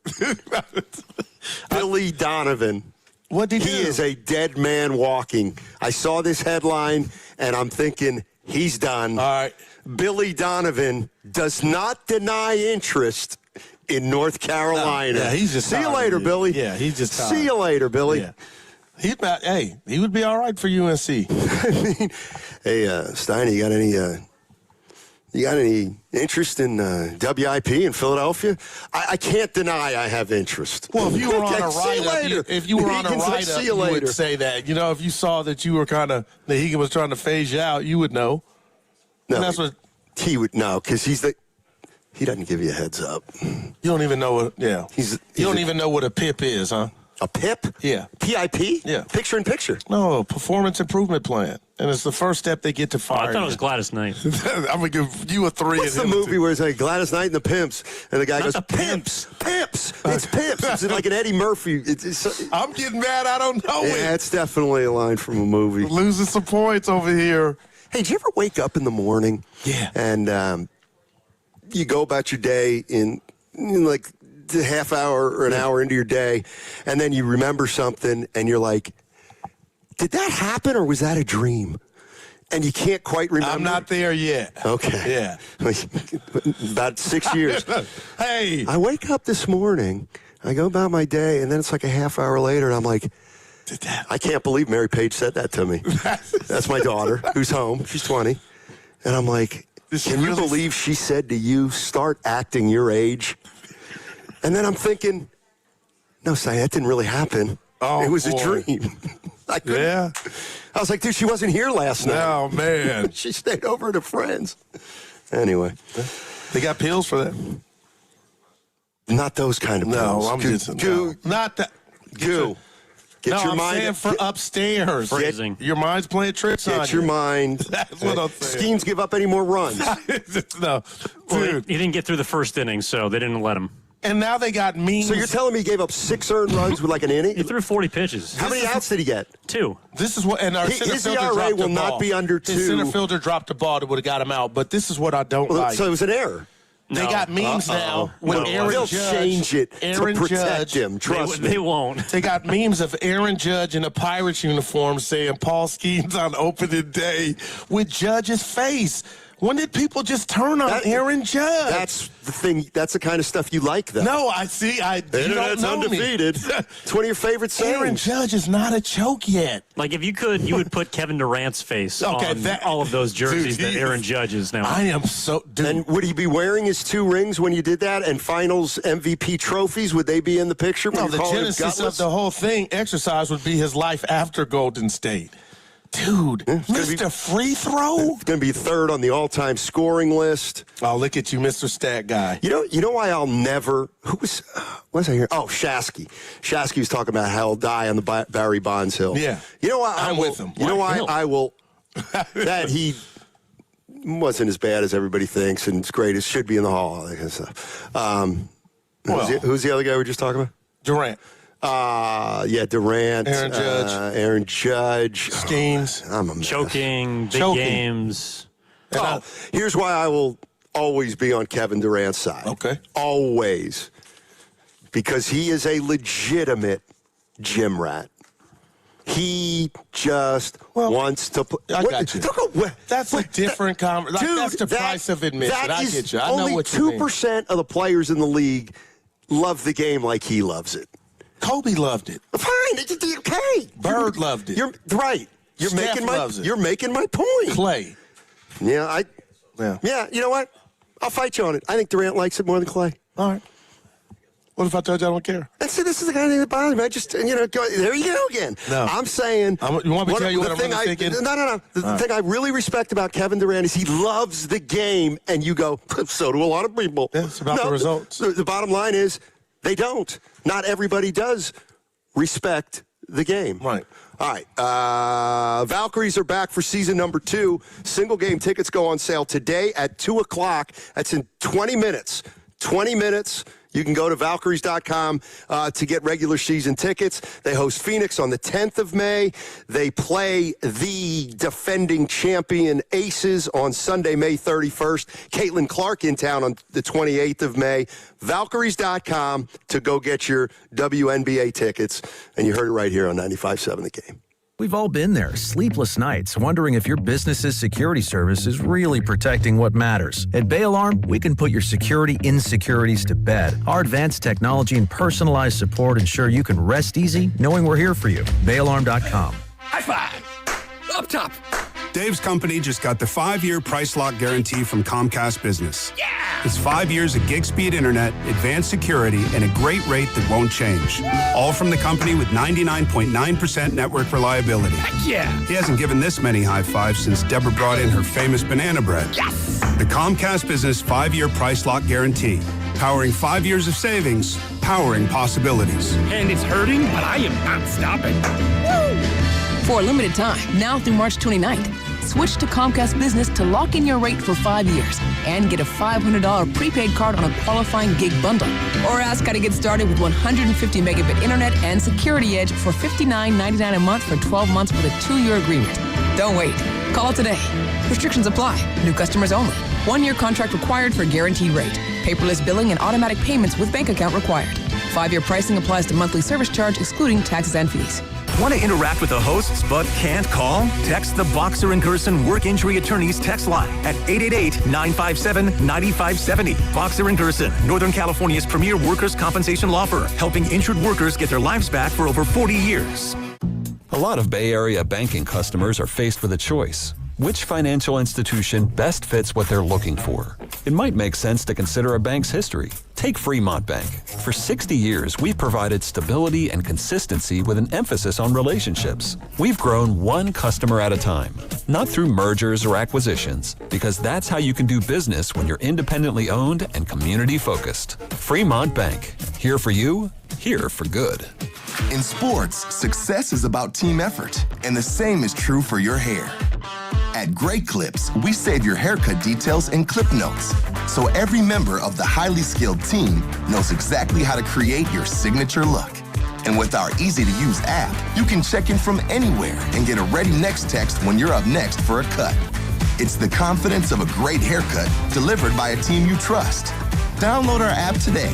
Billy Donovan. What did he do? He is a dead man walking. I saw this headline, and I'm thinking, he's done. All right. Billy Donovan does not deny interest in North Carolina. Yeah, he's just See you tired later, of you. Billy. Yeah, he's just tired. See you later, Billy. Yeah. He would be all right for UNC. I mean, hey, Stein, you got any interest in WIP in Philadelphia? I can't deny I have interest. Well, if you were on a See you later. write-up, if you were on a write-up, See you later. would say that. You know, if you saw that you were that he was trying to phase you out, you would know. No, and that's what he would know, because he doesn't give you a heads up. You don't even know what. Yeah, you don't even know what a PIP is, huh? A PIP? Yeah. PIP? Yeah. Picture in picture. No, performance improvement plan, and it's the first step they get to fire. I thought it was Gladys Knight. I'm gonna give you a 3. What's the movie where it's like Gladys Knight and the Pimps, and the guy Not goes, the "Pimps, pimps, it's pimps." It's like an Eddie Murphy. I'm getting mad. I don't know Yeah, it. it's definitely a line from a movie. Losing some points over here. Hey, did you ever wake up in the morning? Yeah. And you go about your day in like a half hour or an hour into your day, and then you remember something, and you're like, did that happen, or was that a dream? And you can't quite remember. I'm not there yet. Okay. Yeah. About 6 years. Hey. I wake up this morning, I go about my day, and then it's like a half hour later, and I'm like, I can't believe Mary Page said that to me. That's my daughter, who's home. She's 20. And I'm like, can you believe she said to you, start acting your age? And then I'm thinking, no, Sai, that didn't really happen. Oh, it was boy. a dream. Yeah. I was like, dude, she wasn't here last night. Oh, man. She stayed over at her friends. Anyway. They got pills for that? Not those kind of pills. No, I'm just... not that... Get your I'm mind... saying for upstairs. Phrasing. Your mind's playing tricks on you. Get your mind... That's what I'm saying. Schemes give up any more runs. No. Well, Dude. he didn't get through the first inning, so they didn't let him. And now they got memes. So you're telling me he gave up 6 earned runs with like an inning? He threw 40 pitches. How many outs did he get? 2. This is what, and our center His fielder ERA dropped will the not ball. be under 2. His center fielder dropped the ball that would have got him out. But this is what I don't like. So it was an error. They got memes now with No, Aaron They'll Judge. change it Aaron to protect Judge. him. Trust me. They won't. They got memes of Aaron Judge in a Pirates uniform saying Paul Skeens on opening day with Judge's face. When did people just turn on Aaron Judge? That's the thing. That's the kind of stuff you like, though. No, I see. You don't Internet's know undefeated. me. It's one of your favorite sayings. Aaron Judge is not a choke yet. Like, if you could, you would put Kevin Durant's face on all of those jerseys that Aaron Judge is now. I am so... Dude. And would he be wearing his 2 rings when you did that? And finals MVP trophies, would they be in the picture? No, the genesis of the whole thing, exercise, would be his life after Golden State. Dude, Mr. Free Throw? It's going to be 3rd on the all-time scoring list. Oh, look at you, Mr. Stat Guy. You know why I'll never... Who was I here? Oh, Shasky. Shasky was talking about how he'll die on the Barry Bonds Hill. Yeah. You know why I'm with him. You know why Hill? I will... that he wasn't as bad as everybody thinks, and it's great. It should be in the Hall, all that kind of stuff. Who's the other guy we were just talking about? Durant. Yeah, Durant. Aaron Judge. Schemes. I'm a mess. Choking, big games. Here's why I will always be on Kevin Durant's side. Okay. Always. Because he is a legitimate gym rat. He just wants to play. I got you. That's a different conversation. Dude, that's the price of admission. I get you. I know only what you mean. 2% of the players in the league love the game like he loves it. Kobe loved it. Fine. Okay. Bird loved it. You're right. Steph loves it. You're making my point. Clay. Yeah, you know what? I'll fight you on it. I think Durant likes it more than Clay. All right. What if I told you I don't care? And see, this is the kind of thing that bothers me. I just, there you go again. No. I'm saying. You want me to tell you what I'm really thinking? No. The thing I really respect about Kevin Durant is he loves the game, and you go, so do a lot of people. Yeah, it's about the results. The bottom line is, They don't. Not everybody does respect the game. Right. All right. Valkyries are back for season number 2. Single game tickets go on sale today at 2 o'clock. That's in 20 minutes. 20 minutes. You can go to Valkyries.com to get regular season tickets. They host Phoenix on the 10th of May. They play the defending champion Aces on Sunday, May 31st. Caitlin Clark in town on the 28th of May. Valkyries.com to go get your WNBA tickets. And you heard it right here on 95.7 The Game. We've all been there, sleepless nights, wondering if your business's security service is really protecting what matters. At Bay Alarm, we can put your security insecurities to bed. Our advanced technology and personalized support ensure you can rest easy knowing we're here for you. BayAlarm.com. High five! Up top! Dave's company just got the 5-year price lock guarantee from Comcast Business. Yeah! It's 5 years of gig speed internet, advanced security, and a great rate that won't change. All from the company with 99.9% network reliability. Heck yeah! He hasn't given this many high fives since Deborah brought in her famous banana bread. Yes! The Comcast Business 5-year price lock guarantee. Powering 5 years of savings, powering possibilities. And it's hurting, but I am not stopping. Woo! For a limited time, now through March 29th, switch to Comcast Business to lock in your rate for 5 years and get a $500 prepaid card on a qualifying gig bundle. Or ask how to get started with 150 megabit internet and Security Edge for $59.99 a month for 12 months with a 2-year agreement. Don't wait. Call today. Restrictions apply. New customers only. 1-year contract required for guaranteed rate. Paperless billing and automatic payments with bank account required. 5-year pricing applies to monthly service charge excluding taxes and fees. Want to interact with the hosts but can't call? Text the Boxer & Gerson Work Injury Attorneys text line at 888-957-9570. Boxer & Gerson, Northern California's premier workers' compensation law firm, helping injured workers get their lives back for over 40 years. A lot of Bay Area banking customers are faced with a choice. Which financial institution best fits what they're looking for? It might make sense to consider a bank's history. Take Fremont Bank. For 60 years, we've provided stability and consistency with an emphasis on relationships. We've grown one customer at a time, not through mergers or acquisitions, because that's how you can do business when you're independently owned and community focused. Fremont Bank. Here for you, here for good. In sports, success is about team effort, and the same is true for your hair. At Great Clips, we save your haircut details in clip notes, so every member of the highly skilled team knows exactly how to create your signature look. And with our easy-to-use app, you can check in from anywhere and get a ready next text when you're up next for a cut. It's the confidence of a great haircut delivered by a team you trust. Download our app today.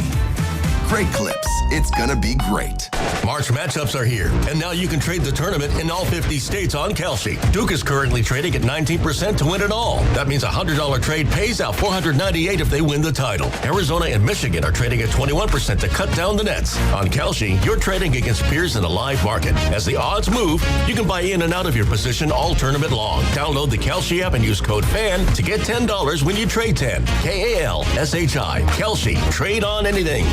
Great Clips. It's gonna be great. March matchups are here, and now you can trade the tournament in all 50 states on Kalshi. Duke is currently trading at 19% to win it all. That means a $100 trade pays out $498 if they win the title. Arizona and Michigan are trading at 21% to cut down the nets. On Kalshi, you're trading against peers in a live market. As the odds move, you can buy in and out of your position all tournament long. Download the Kalshi app and use code FAN to get $10 when you trade 10. Kalshi. Kalshi. Trade on anything.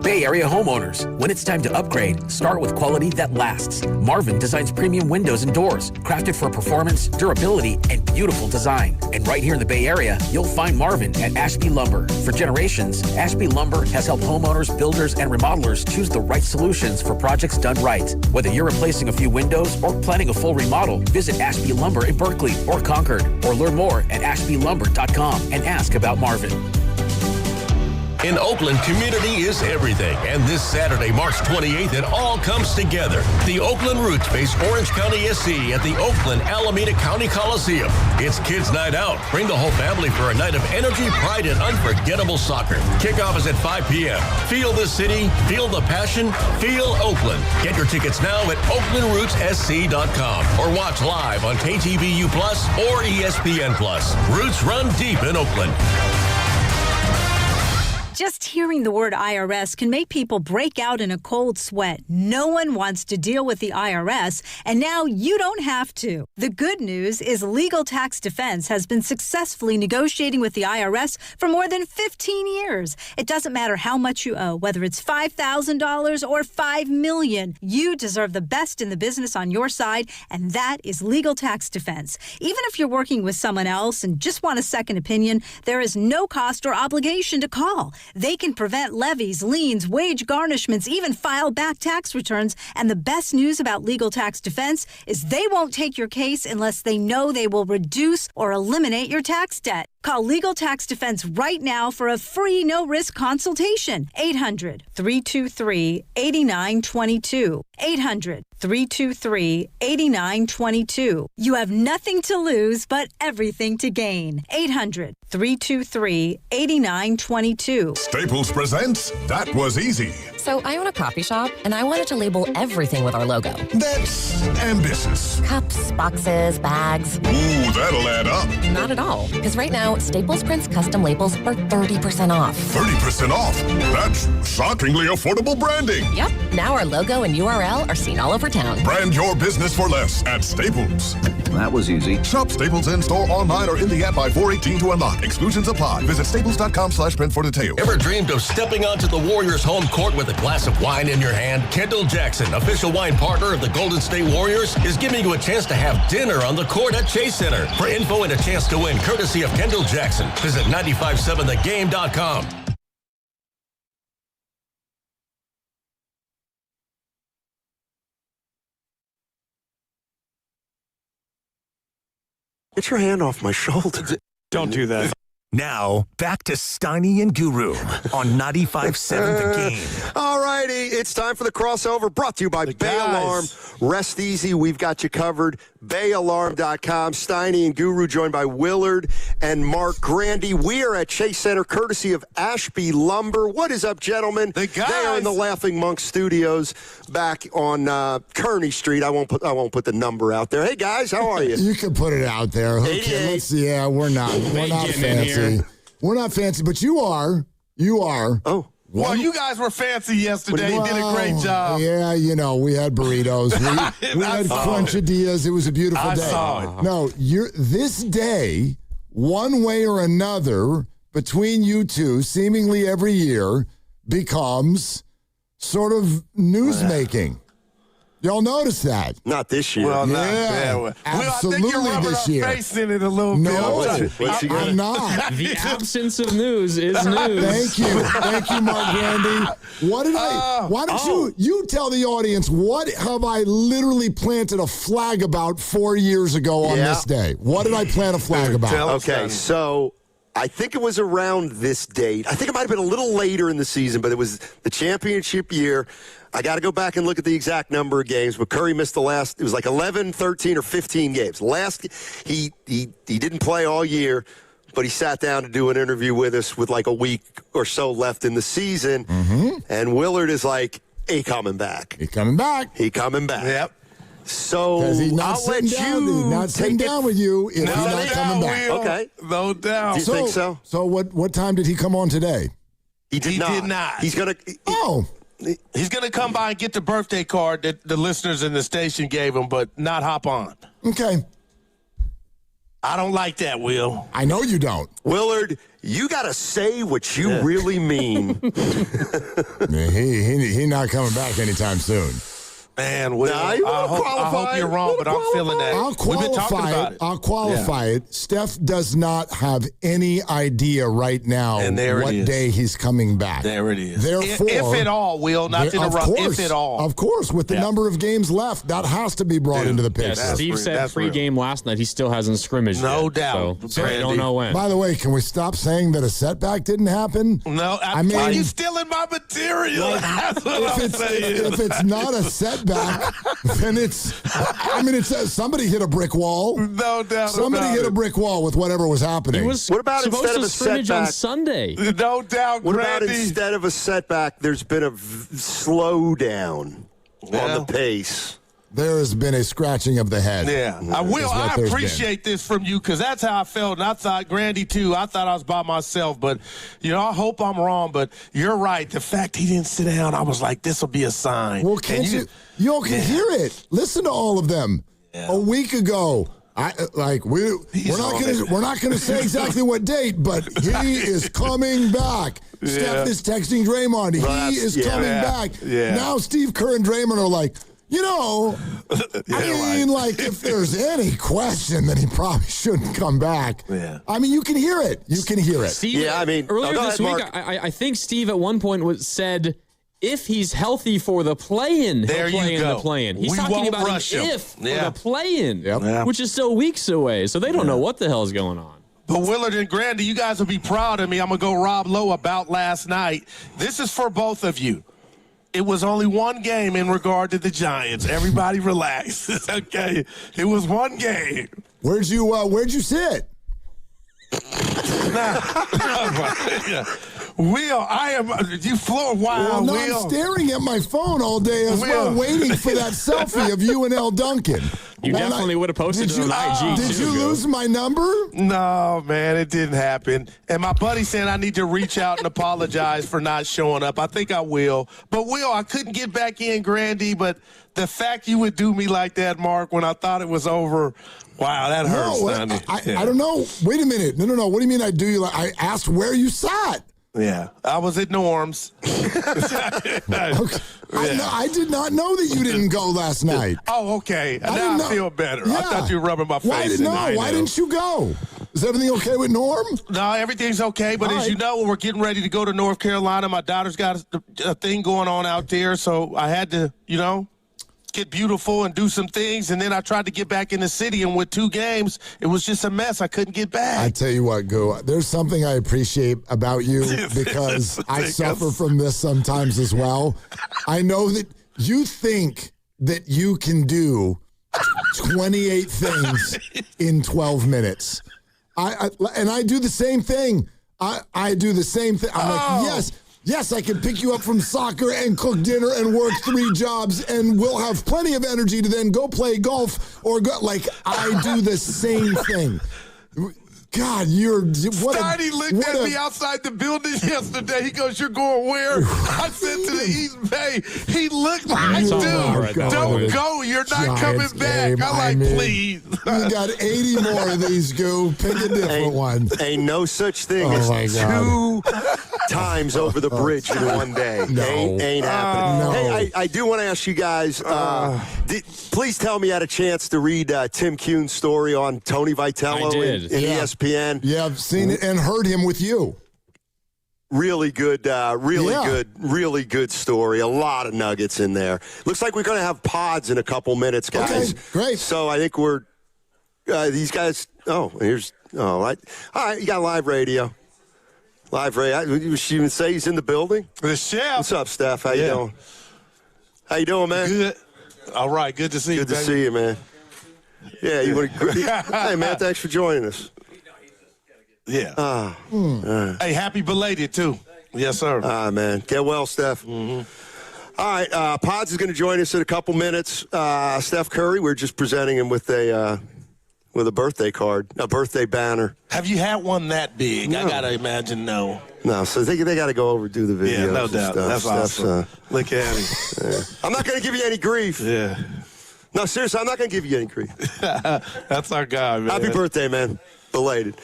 Bay Area homeowners, when it's time to upgrade, start with quality that lasts. Marvin designs premium windows and doors, crafted for performance, durability, and beautiful design. And right here in the Bay Area, you'll find Marvin at Ashby Lumber. For generations, Ashby Lumber has helped homeowners, builders, and remodelers choose the right solutions for projects done right. Whether you're replacing a few windows or planning a full remodel, visit Ashby Lumber in Berkeley or Concord, or learn more at ashbylumber.com and ask about Marvin. In Oakland, community is everything. And this Saturday, March 28th, it all comes together. The Oakland Roots face Orange County SC at the Oakland Alameda County Coliseum. It's Kids Night Out. Bring the whole family for a night of energy, pride, and unforgettable soccer. Kickoff is at 5 p.m. Feel the city, feel the passion, feel Oakland. Get your tickets now at OaklandRootsSC.com or watch live on KTVU Plus or ESPN Plus. Roots run deep in Oakland. Just hearing the word IRS can make people break out in a cold sweat. No one wants to deal with the IRS, and now you don't have to. The good news is Legal Tax Defense has been successfully negotiating with the IRS for more than 15 years. It doesn't matter how much you owe, whether it's $5,000 or $5 million. You deserve the best in the business on your side, and that is Legal Tax Defense. Even if you're working with someone else and just want a second opinion, there is no cost or obligation to call. They can prevent levies, liens, wage garnishments, even file back tax returns. And the best news about Legal Tax Defense is they won't take your case unless they know they will reduce or eliminate your tax debt. Call Legal Tax Defense right now for a free no-risk consultation. 800-323-8922. 800-323-8922. You have nothing to lose but everything to gain. 800-323-8922. Staples presents That Was Easy. So I own a coffee shop, and I wanted to label everything with our logo. That's ambitious. Cups, boxes, bags. Ooh, that'll add up. Not at all. Because right now, Staples prints custom labels for 30% off. 30% off? That's shockingly affordable branding. Yep. Now our logo and URL are seen all over town. Brand your business for less at Staples. That was easy. Shop Staples in-store, online, or in the app by 4/18 to unlock. Exclusions apply. Visit staples.com/print for details. Ever dreamed of stepping onto the Warriors home court with a glass of wine in your hand? Kendall Jackson, official wine partner of the Golden State Warriors, is giving you a chance to have dinner on the court at Chase Center. For info and a chance to win, courtesy of Kendall Jackson, visit 957thegame.com. Get your hand off my shoulder. Don't do that. Now, back to Steiny and Guru on 95.7 The Game. All righty, it's time for the crossover, brought to you by Bay Alarm. Rest easy, we've got you covered. BayAlarm.com. Steiny and Guru joined by Willard and Mark Grandy. We are at Chase Center, courtesy of Ashby Lumber. What is up, gentlemen? They are in the Laughing Monk Studios back on Kearney Street. I won't put the number out there. Hey guys, how are you? You can put it out there. Okay, let's see. Yeah, we're not fancy. We're not fancy, but you are. You are. Oh. Well, you guys were fancy yesterday. You did a great job. Yeah, we had burritos. We had crunchadillas. It was a beautiful day. I saw it. No, this day, one way or another, between you two, seemingly every year, becomes sort of newsmaking. Y'all notice that? Not this year. Well, absolutely I think you're rubbing this year. Our face in it a little bit. No, I'm not. The absence of news is news. Thank you, Mark Grandy. Why don't you tell the audience, what have I literally planted a flag about 4 years ago on this day? What did I plant a flag about? Okay, so I think it was around this date. I think it might have been a little later in the season, but it was the championship year. I got to go back and look at the exact number of games, but Curry missed the last. It was like 11, 13, or 15 games. He didn't play all year, but he sat down to do an interview with us with like a week or so left in the season. Mm-hmm. And Willard is like, he coming back. He coming back. Yep. So he's not I'll let sitting down. you He's not sitting down with you if he's not coming back. Okay. No doubt. Do you think so? So what time did he come on today? He did not. He's going to... He's going to come by and get the birthday card that the listeners in the station gave him, but not hop on. Okay. I don't like that, Will. I know you don't. Willard, you got to say what you really mean. He not coming back anytime soon. Man, Will, I hope you're wrong, but I'm feeling that. We've been talking about it. I'll qualify it. Steph does not have any idea right now what day he's coming back. There it is. Therefore, if at all, Will, not to interrupt, if at all. Of course, with the number of games left, that has to be brought into the picture. Yeah, Steve said pre-game last night he still hasn't scrimmaged No doubt. So I don't know when. By the way, can we stop saying that a setback didn't happen? No, I mean, you're stealing my material. That's what I'm saying. If it's not a setback, then it's somebody hit a brick wall. No doubt. Somebody hit a brick wall with whatever was happening. What about instead of a setback on Sunday? No doubt. What about instead of a setback, there's been a slowdown on the pace? there has been a scratching of the head. Yeah. I appreciate this from you because that's how I felt. And I thought, Grandy, too, I thought I was by myself. But, I hope I'm wrong. But you're right. The fact he didn't sit down, I was like, this will be a sign. Well, can't you all can hear it. Listen to all of them. Yeah. A week ago, we're not gonna say exactly what date, but he is coming back. Yeah. Steph is texting Draymond. He is coming back. Yeah. Now Steve Kerr and Draymond are like, if there's any question that he probably shouldn't come back. Yeah. I mean, you can hear it. Steve, earlier this week, I think Steve at one point said, if he's healthy for the play-in, he'll play in the play-in. He's talking about an if for the play-in, which is still weeks away. So they don't know what the hell is going on. But Willard and Grandy, you guys will be proud of me. I'm going to go Rob Lowe about last night. This is for both of you. It was only one game in regard to the Giants. Everybody relax. Okay. It was one game. Where'd you sit? Will, Well, no, Will. I'm staring at my phone all day as well, waiting for that selfie of you and L. Duncan. You definitely would have posted it on IG. Did you lose my number? No, man, it didn't happen. And my buddy said I need to reach out and apologize for not showing up. I think I will. But, Will, I couldn't get back in, Grandy, but the fact you would do me like that, Mark, when I thought it was over, wow, that hurts. No, I don't know. Wait a minute. No. What do you mean I do you like? I asked where you sat. Yeah, I was at Norm's. Okay. I did not know that you didn't go last night. Oh, okay. Now I feel better. Yeah. I thought you were rubbing my face. Why didn't you go? Is everything okay with Norm? No, everything's okay. But as you know, we're getting ready to go to North Carolina. My daughter's got a thing going on out there, so I had to, get beautiful and do some things, and then I tried to get back in the city, and with 2 games, it was just a mess. I couldn't get back. I tell you what, Goo, there's something I appreciate about you because I suffer from this sometimes as well. I know that you think that you can do 28 things in 12 minutes. And I do the same thing. I do the same thing. I'm like, yes, I can pick you up from soccer and cook dinner and work 3 jobs, and we'll have plenty of energy to then go play golf or go. Like, I do the same thing. God, Steiny looked at me outside the building yesterday. He goes, "You're going where?" I said to the East Bay. He looked like, dude, don't go. You're not coming back. I'm like, please. You got 80 more of these, Goo. Pick a different one. Ain't no such thing as 2 times over the bridge in one day. No. Ain't happening. No. Hey, I do want to ask you guys, please tell me you had a chance to read Tim Kuhn's story on Tony Vitello in ESPN. Yeah, I've seen it and heard him with you. Really good story. A lot of nuggets in there. Looks like we're going to have pods in a couple minutes, guys. Okay, great. So I think we're these guys. All right. You got live radio. Live radio. You should even say he's in the building. The chef. What's up, Steph? How you doing? How you doing, man? Good. All right. Good to see you. Good to see you, man. Yeah. Hey, man. Thanks for joining us. Yeah. Hey, happy belated, too. Yes, sir. Man. Get well, Steph. Mm-hmm. All right. Pods is going to join us in a couple minutes. Steph Curry, we're just presenting him with a birthday card, a birthday banner. Have you had one that big? No. I got to imagine no. No, so they got to go over and do the video. Yeah, no doubt. That's awesome. Look at him. Yeah. I'm not going to give you any grief. Yeah. No, seriously, I'm not going to give you any grief. That's our guy, man. Happy birthday, man. Belated.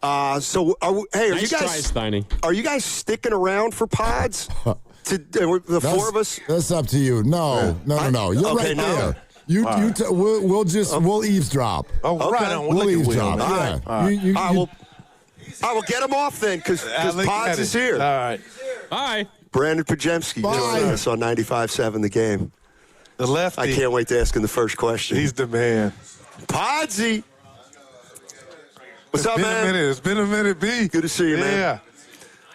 Are you guys? Steiny. Are you guys sticking around for pods? The 4 of us. That's up to you. No. You're right there. We'll eavesdrop. Oh, okay. Right on. We'll eavesdrop. Yeah. All right. I will get him off then because Pods is here. All right. Bye. Brandon Pajemski joining us on 95.7 The Game. The lefty. I can't wait to ask him the first question. He's the man. Podsy. What's up, man? It's been a minute, B. Good to see you, man. Yeah.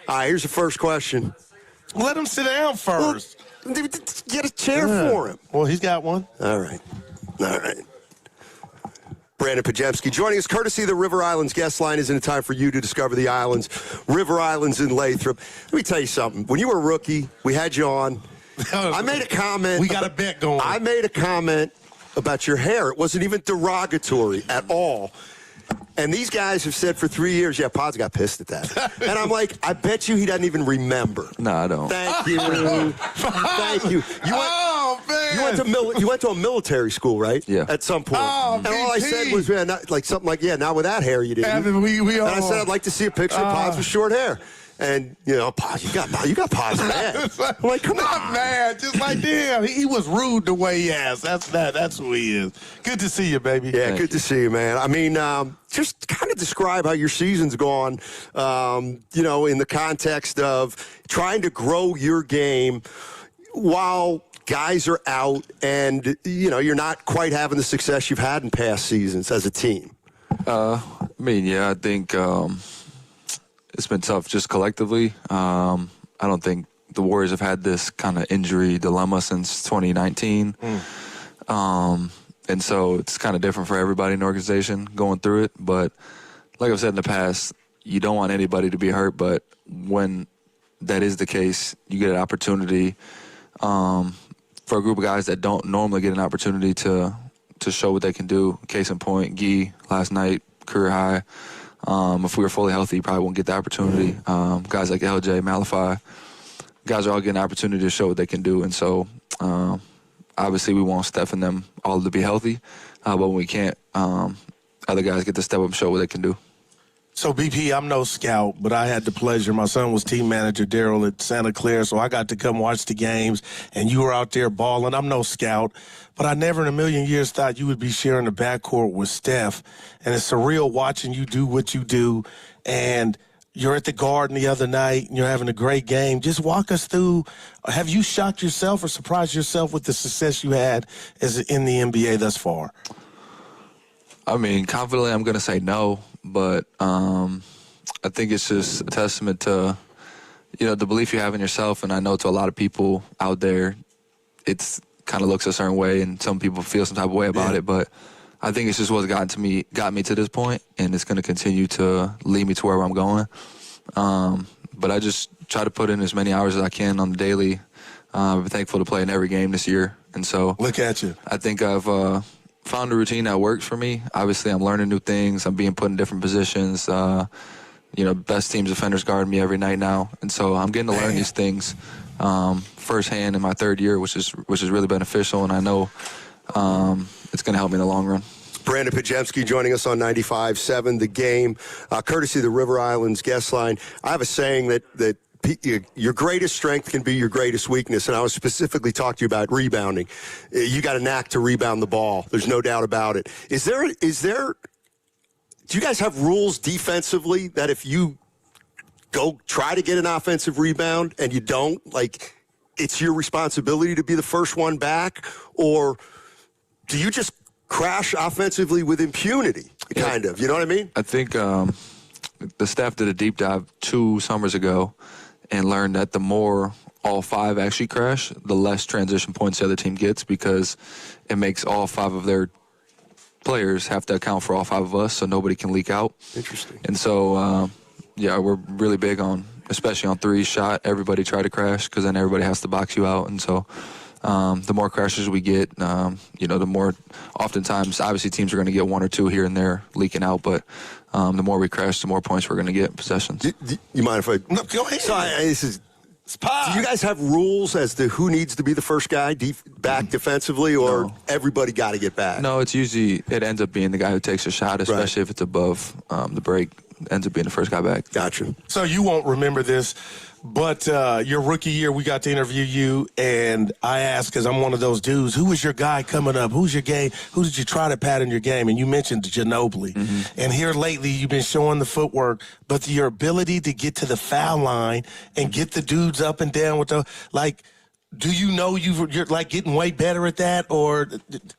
All right, here's the first question. Let him sit down first. Well, get a chair for him. Well, he's got one. All right. Brandon Pajemski joining us courtesy of the River Islands guest line. Isn't it time for you to discover the islands? River Islands in Lathrop. Let me tell you something. When you were a rookie, we had you on. I made a comment. We got a bet going. I made a comment about your hair. It wasn't even derogatory at all. And these guys have said for 3 years, yeah, Pods got pissed at that. And I'm like, I bet you he doesn't even remember. No, I don't. Thank you. Thank you. You went to a military school, right? Yeah. At some point. Oh, and all I said was, man, something like, yeah, not with that hair you didn't. And I said, I'd like to see a picture of Pods with short hair. And, Pods, you got Pods mad. I'm like, come on. Man, just like, damn, he was rude the way he asked. That's who he is. Good to see you, baby. Yeah, good to see you, man. I mean, just kind of describe how your season's gone, in the context of trying to grow your game while guys are out and, you're not quite having the success you've had in past seasons as a team. I think it's been tough just collectively. I don't think the Warriors have had this kind of injury dilemma since 2019. And so it's kind of different for everybody in the organization going through it. But like I've said in the past, you don't want anybody to be hurt. But when that is the case, you get an opportunity for a group of guys that don't normally get an opportunity to show what they can do. Case in point, Guy last night, career high. If we were fully healthy, you probably wouldn't get the opportunity. Guys like LJ, Malify, guys are all getting an opportunity to show what they can do. And so obviously we want Steph and them all to be healthy. But when we can't, other guys get to step up and show what they can do. So, BP, I'm no scout, but I had the pleasure. My son was team manager, Daryl, at Santa Clara, so I got to come watch the games, and you were out there balling. I'm no scout, but I never in a million years thought you would be sharing the backcourt with Steph, and it's surreal watching you do what you do, and you're at the Garden the other night, and you're having a great game. Just walk us through, have you shocked yourself or surprised yourself with the success you had in the NBA thus far? I mean, confidently, I'm going to say no, but I think it's just a testament to, the belief you have in yourself. And I know to a lot of people out there, it's kind of looks a certain way, and some people feel some type of way about it. But I think it's just what's got me to this point, and it's going to continue to lead me to where I'm going. But I just try to put in as many hours as I can on the daily. I'm thankful to play in every game this year, and so look at you. I think I've found a routine that works for me. Obviously, I'm learning new things. I'm being put in different positions. Best teams defenders guard me every night now, and so I'm getting to learn these things firsthand in my third year, which is really beneficial. And I know it's going to help me in the long run. Brandon Pajemski joining us on 95.7 The Game, courtesy of the River Islands guest line. I have a saying that your greatest strength can be your greatest weakness, and I was specifically talking to you about rebounding. You got a knack to rebound the ball. There's no doubt about it. Do you guys have rules defensively that if you go try to get an offensive rebound and you don't, like, it's your responsibility to be the first one back? Or do you just crash offensively with impunity, kind of? You know what I mean? I think the staff did a deep dive 2 summers ago and learned that the more all 5 actually crash, the less transition points the other team gets, because it makes all 5 of their players have to account for all 5 of us, so nobody can leak out. Interesting. And so, we're really big on, especially on 3 shot, everybody try to crash, because then everybody has to box you out. And so the more crashes we get, the more oftentimes, obviously teams are going to get 1 or 2 here and there leaking out, but the more we crash, the more points we're going to get in possessions. You mind if I... No, go ahead. Do you guys have rules as to who needs to be the first guy back defensively, or everybody got to get back? No, it ends up being the guy who takes a shot, especially if it's above the break. Ends up being the first guy back. Gotcha. So you won't remember this, but your rookie year, we got to interview you, and I asked, because I'm one of those dudes, who was your guy coming up? Who's your game? Who did you try to pattern your game? And you mentioned Ginobili. And here lately, you've been showing the footwork, but your ability to get to the foul line and get the dudes up and down with the, like, do you know you're like getting way better at that, or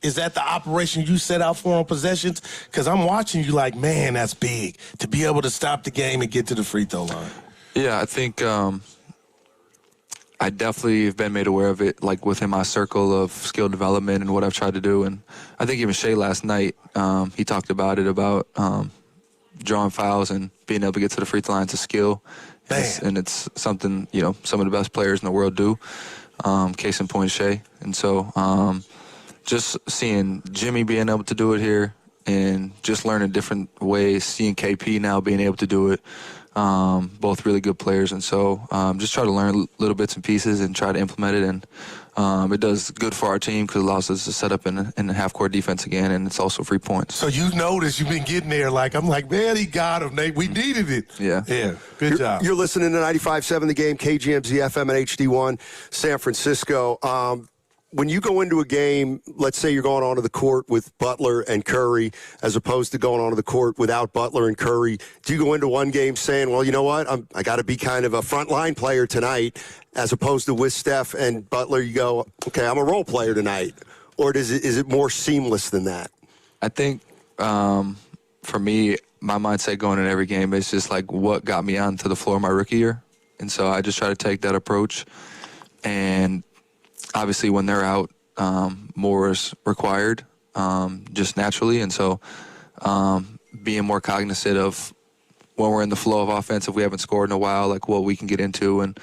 is that the operation you set out for on possessions? Because I'm watching you like, man, that's big to be able to stop the game and get to the free throw line. Yeah, I think I definitely have been made aware of it, like within my circle of skill development and what I've tried to do. And I think even Shea last night, he talked about it, about drawing fouls and being able to get to the free throw line to skill. And it's something, some of the best players in the world do. Case in point, Shea. And so just seeing Jimmy being able to do it here and just learning different ways, seeing KP now being able to do it, both really good players. And so just try to learn little bits and pieces and try to implement it. And it does good for our team because it allows us to set up in a half-court defense again, and it's also free points. So you notice you've been getting there. I'm like, man, he got him, Nate. We needed it. Yeah. Yeah, good job. You're listening to 95.7 The Game, KGMZ FM and HD1, San Francisco. When you go into a game, let's say you're going onto the court with Butler and Curry as opposed to going onto the court without Butler and Curry, do you go into one game saying, well, you know what, I got to be kind of a frontline player tonight, as opposed to with Steph and Butler, you go, okay, I'm a role player tonight? Or is it more seamless than that? I think for me, my mindset going in every game is just like what got me onto the floor my rookie year. And so I just try to take that approach. And obviously, when they're out, more is required, just naturally. And so being more cognizant of when we're in the flow of offense, if we haven't scored in a while, like what we can get into, and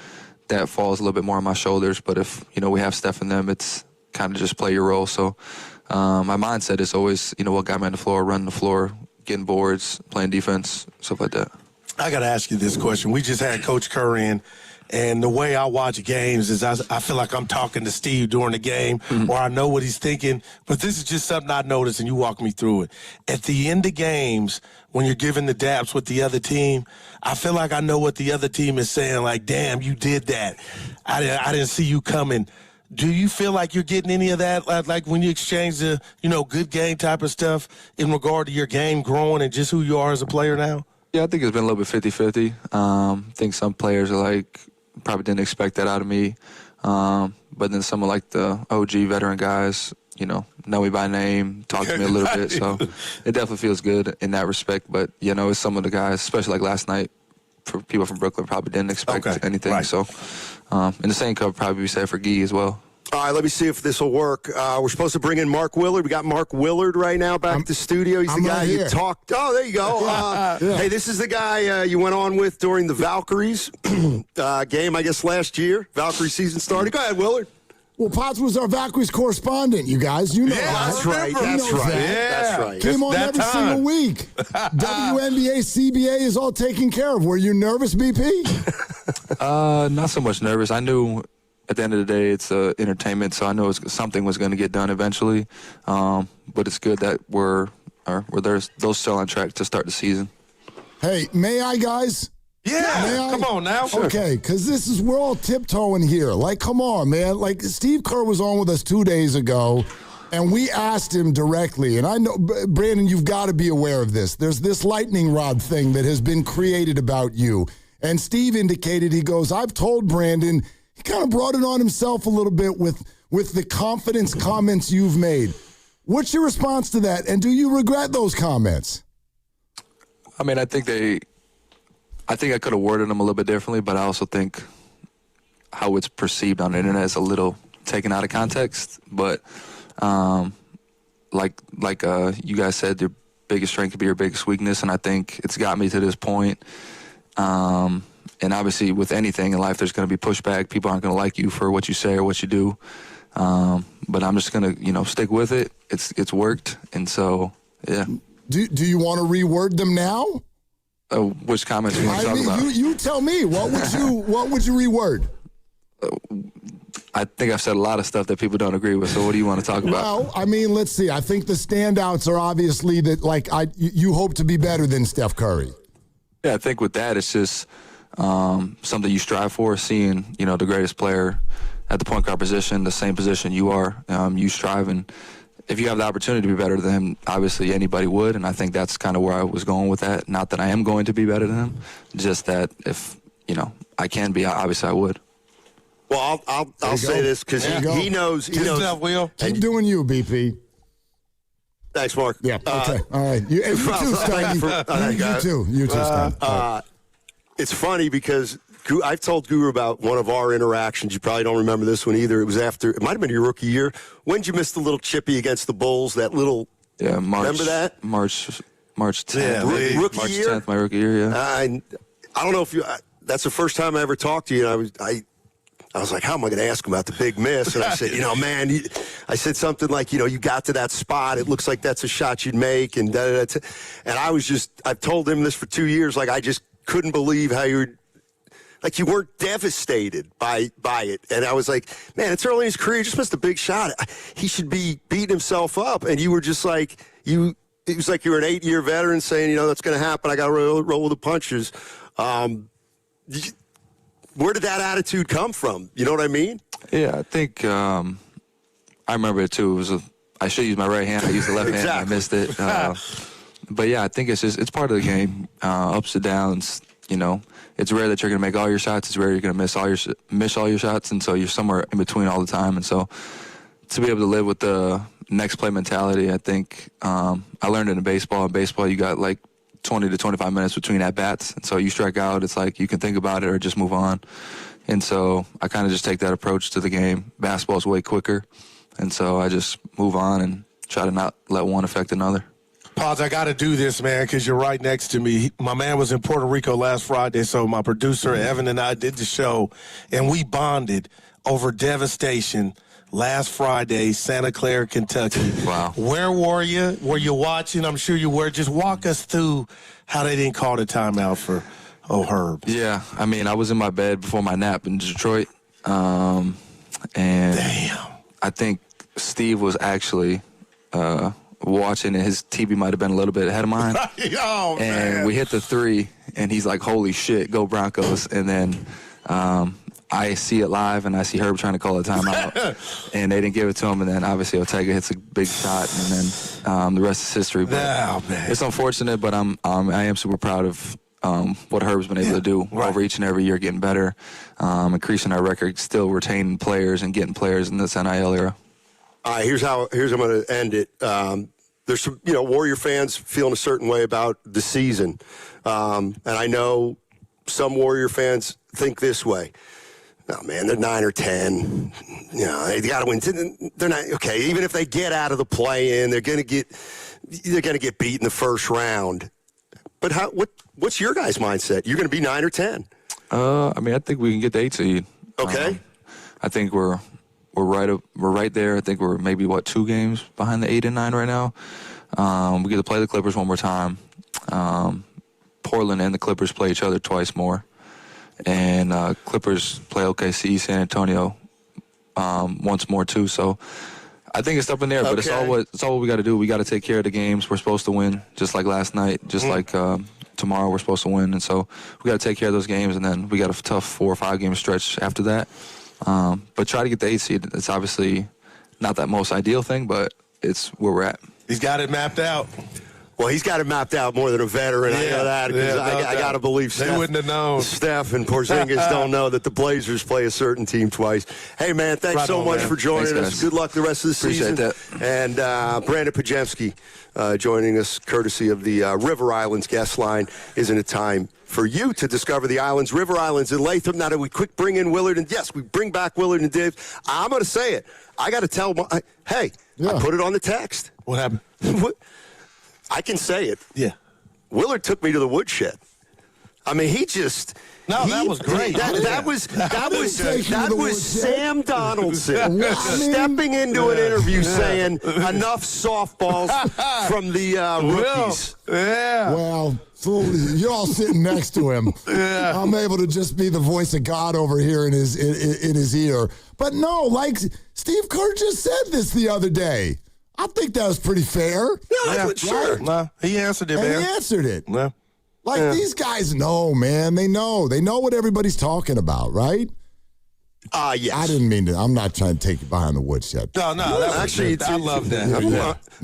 that falls a little bit more on my shoulders. But if, we have Steph and them, it's kind of just play your role. So my mindset is always, what got me on the floor, running the floor, getting boards, playing defense, stuff like that. I got to ask you this question. We just had Coach Kerr in. And the way I watch games is I feel like I'm talking to Steve during the game, or I know what he's thinking. But this is just something I noticed, and you walk me through it. At the end of games, when you're giving the daps with the other team, I feel like I know what the other team is saying, like, damn, you did that. I didn't see you coming. Do you feel like you're getting any of that, like when you exchange the, good game type of stuff in regard to your game growing and just who you are as a player now? Yeah, I think it's been a little bit 50-50. I think some players are like, probably didn't expect that out of me. But then someone like the OG veteran guys, know me by name, talk to me a little bit. So it definitely feels good in that respect. But, it's some of the guys, especially like last night, for people from Brooklyn, probably didn't expect anything. Right. So, and the same could probably be said for Guy as well. All right, let me see if this will work. We're supposed to bring in Mark Willard. We got Mark Willard right now back at the studio. He's the guy you talked. Oh, there you go. Hey, this is the guy you went on with during the Valkyries game, I guess, last year. Valkyrie season started. Go ahead, Willard. Well, Potts was our Valkyries correspondent, you guys. You know that. That's right. That's right. That's right. Came on every single week. WNBA, CBA is all taken care of. Were you nervous, BP? Not so much nervous. I knew at the end of the day, it's entertainment, so I know something was going to get done eventually. But it's good that we're those still on track to start the season. Hey, may I, guys? Yeah, come on now. Sure. Okay, because we're all tiptoeing here. Like, come on, man. Like, Steve Kerr was on with us 2 days ago, and we asked him directly, and I know, Brandon, you've got to be aware of this. There's this lightning rod thing that has been created about you. And Steve indicated, he goes, I've told Brandon, he kind of brought it on himself a little bit with the confidence comments you've made. What's your response to that, and do you regret those comments? I mean, I think I could have worded them a little bit differently, but I also think how it's perceived on the internet is a little taken out of context. But like you guys said, your biggest strength could be your biggest weakness, and I think it's got me to this point. And obviously, with anything in life, there's going to be pushback. People aren't going to like you for what you say or what you do. But I'm just going to, stick with it. It's worked, and so yeah. Do you want to reword them now? Which comments you want to talk about? You tell me. What would you reword? I think I've said a lot of stuff that people don't agree with. So what do you want to talk about? Well, I mean, let's see. I think the standouts are obviously that you hope to be better than Steph Curry. Yeah, I think with that, it's just something you strive for, seeing, the greatest player at the point guard position, the same position you are. You strive, and if you have the opportunity to be better than him, obviously anybody would, and I think that's kind of where I was going with that. Not that I am going to be better than him, just that if, I can be, obviously I would. Well, I'll say this because he knows. He knows. Up, Will. Keep doing you, BP. Thanks, Mark. Yeah, okay. All right. You too, Steiny. You too, Steiny. It's funny because I've told Guru about one of our interactions. You probably don't remember this one either. It was after, it might have been your rookie year. When did you miss the little chippy against the Bulls? That little, remember that? March 10th. Yeah, rookie March year? 10th, my rookie year, yeah. I don't know if you, that's the first time I ever talked to you. And I was like, how am I going to ask him about the big miss? And I said, man, I said something like, you got to that spot. It looks like that's a shot you'd make. And and I've told him this for 2 years. Like, I just couldn't believe how you weren't devastated by it. And I was like, man, it's early in his career. He just missed a big shot. He should be beating himself up. And you were just like, it was like you were an 8-year veteran saying, that's going to happen. I got to roll with the punches. Where did that attitude come from? You know what I mean? Yeah, I think I remember it too. I should use my right hand. I used the left hand. And I missed it. But yeah, I think it's part of the game. Ups and downs. It's rare that you're going to make all your shots. It's rare you're going to miss all your shots, and so you're somewhere in between all the time. And so to be able to live with the next play mentality, I think I learned it in baseball. In baseball, you got like 20 to 25 minutes between at-bats. And so you strike out, it's like you can think about it or just move on. And so I kind of just take that approach to the game. Basketball's way quicker. And so I just move on and try to not let one affect another. Pause, I got to do this, man, because you're right next to me. My man was in Puerto Rico last Friday, so my producer, Evan, and I did the show, and we bonded over devastation last Friday, Santa Clara, Kentucky. Wow. Where were you? Were you watching? I'm sure you were. Just walk us through how they didn't call the timeout for Herb. Yeah, I mean, I was in my bed before my nap in Detroit. And damn. I think Steve was actually watching, and his TV might have been a little bit ahead of mine. Oh, man. And we hit the 3, and he's like, holy shit, go Broncos. And then I see it live, and I see Herb trying to call a timeout, and they didn't give it to him. And then obviously Ortega hits a big shot, and then the rest is history. But man. It's unfortunate, but I am super proud of what Herb's been able to do over each and every year, getting better, increasing our record, still retaining players and getting players in this NIL era. All right, here's how I'm going to end it. There's some, Warrior fans feeling a certain way about the season, and I know some Warrior fans think this way. Oh, man, they're 9 or 10. They got to win. They're not okay. Even if they get out of the play-in, they're going to get beat in the first round. But what's your guys' mindset? You're going to be 9 or 10. I mean, I think we can get the 8 seed. Okay. I think we're right there. I think we're maybe 2 games behind the 8 and 9 right now. We get to play the Clippers one more time. Portland and the Clippers play each other twice more. And Clippers play OKC, San Antonio once more too. So I think it's up in there, but it's all what we got to do. We got to take care of the games. We're supposed to win, just like last night, just like tomorrow we're supposed to win. And so we got to take care of those games, and then we got a tough 4 or 5 game stretch after that. But try to get the 8 seed. It's obviously not that most ideal thing, but it's where we're at. He's got it mapped out. Well, he's got it mapped out more than a veteran. I know that because I got to believe they wouldn't have known. Steph and Porzingis don't know that the Blazers play a certain team twice. Hey, man, thanks so much for joining us. Good luck the rest of the season. Appreciate that. And Brandon Pajemski joining us courtesy of the River Islands guest line. Isn't it time for you to discover the islands, River Islands in Latham? Now that we quick bring in Willard, and yes, we bring back Willard and Dave. I'm going to say it. I got to tell I put it on the text. What happened? I can say it. Yeah. Willard took me to the woodshed. I mean, he just... that was great. That was Sam Donaldson stepping into an interview saying, enough softballs from the rookies. Yeah. Well, so you're all sitting next to him. Yeah. I'm able to just be the voice of God over here in his ear. But no, like Steve Kerr just said this the other day. I think that was pretty fair. Yeah, sure. No, he answered it, and man. He answered it. Yeah. These guys know, man. They know. They know what everybody's talking about, right? Yes. I didn't mean to. I'm not trying to take you behind the woodshed. No, actually, I love that.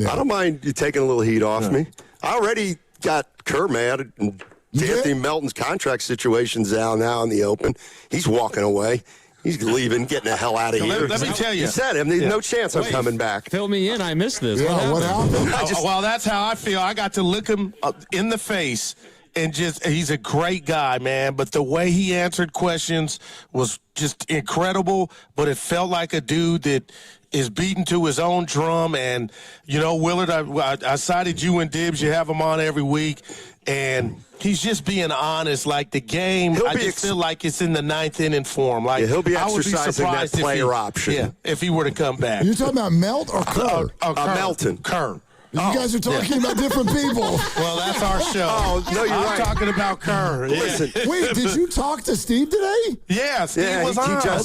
I don't mind you taking a little heat off me. I already got Kerr mad, and Anthony Melton's contract situation's out now in the open. He's walking away. He's leaving, getting the hell out of here. Let me tell you. He said him. There's no chance I'm coming back. Fill me in. I missed this. Yeah, what happened? Well, that's how I feel. I got to look him in the face, and he's a great guy, man. But the way he answered questions was just incredible. But it felt like a dude that is beaten to his own drum. And, Willard, I cited you and Dibs. You have him on every week. And he's just being honest. Like the game, I just feel like it's in the ninth inning for him. Like he'll be I would be exercising that surprised player option. Yeah, if he were to come back. Are you talking about Melt or Kerr? Melton. Kerr. You guys are talking about different people. Well, that's our show. Oh, no, you're right. I'm talking about Kerr. Listen. Wait, did you talk to Steve today? Yeah, Steve was on. I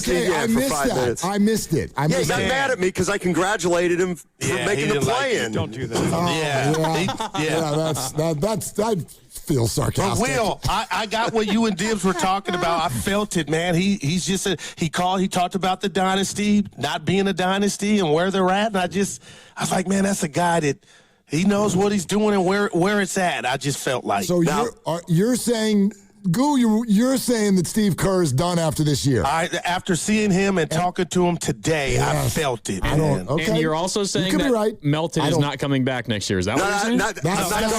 missed for 5 that. minutes. I missed it. He got mad at me because I congratulated him for making the play-in. Don't do that. That feels sarcastic. But Will, I got what you and Dibbs were talking about. I felt it, man. He's just he talked about the dynasty, not being a dynasty, and where they're at. And I was like, man, that's a guy that he knows what he's doing and where it's at. I just felt like. So you're saying, Goo, you're saying that Steve Kerr is done after this year? After seeing him and talking to him today, I felt it. Man. And you're also saying that Melton is not coming back next year. Is that what you're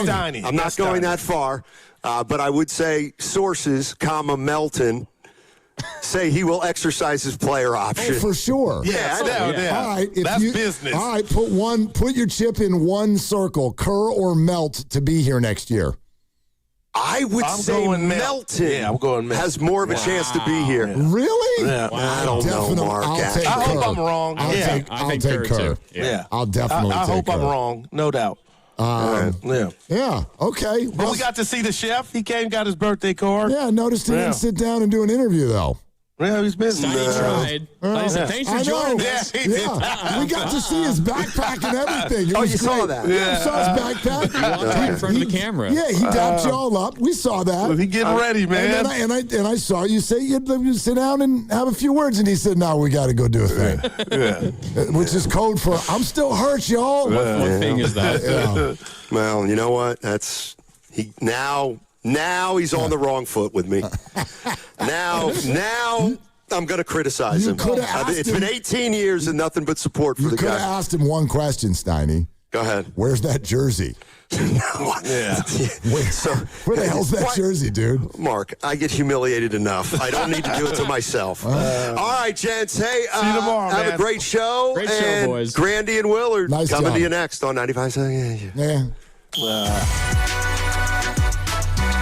saying? I'm not going that far, but I would say sources, Melton, say he will exercise his player option. Oh, for sure. Yeah. All right, that's business. All right, put your chip in one circle, Kerr or Melt, to be here next year. I would say Melton I'm going Melton. has more of a chance to be here. Really? Yeah. I don't know, Mark. I hope I'm wrong. I'll take Kerr. Yeah. I'll definitely take Kerr. I hope I'm wrong, no doubt. Yeah, okay. But we got to see the chef. He came, got his birthday card. Yeah, I noticed he didn't sit down and do an interview, though. Yeah, he's busy. He tried. Thanks for joining us. Yeah, we got to see his backpack and everything. It was saw great. that? Yeah, we saw his backpack. He walked right in front of the camera. Yeah, he dapped you all up. We saw that. Well, he getting ready, man. And I saw you say you'd sit down and have a few words, and he said, "No, we got to go do a thing." Which is code for "I'm still hurt, y'all." What thing is that? Well, you know what? That's Now he's on the wrong foot with me. Now I'm going to criticize him. It's been 18 years and nothing but support for the guy. You could have asked him one question, Steiny. Go ahead. Where's that jersey? Where the hell's that jersey, dude? Mark, I get humiliated enough. I don't need to do it to myself. All right, gents. Hey, see you tomorrow, have a great show. Great show, boys. Grandy and Willard coming to you next on 95.7.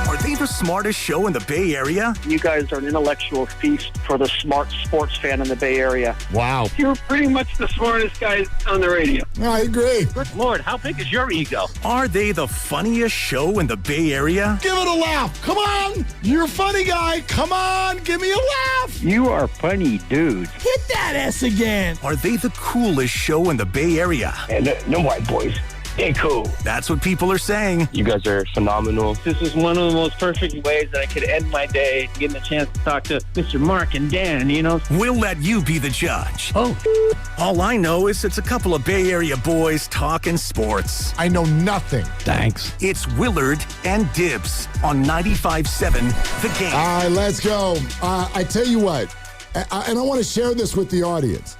Are they the smartest show in the Bay Area? You guys are an intellectual feast for the smart sports fan in the Bay Area. Wow. You're pretty much the smartest guys on the radio. I agree. Good Lord, how big is your ego? Are they the funniest show in the Bay Area? Give it a laugh. Come on. You're a funny guy. Come on. Give me a laugh. You are funny, dude. Hit that S again. Are they the coolest show in the Bay Area? And no white boys. Hey, cool. That's what people are saying. You guys are phenomenal. This is one of the most perfect ways that I could end my day, getting the chance to talk to Mr. Mark and Dan, We'll let you be the judge. Oh. All I know is it's a couple of Bay Area boys talking sports. I know nothing. Thanks. It's Willard and Dibbs on 95.7 The Game. All right, let's go. I tell you what, and I want to share this with the audience.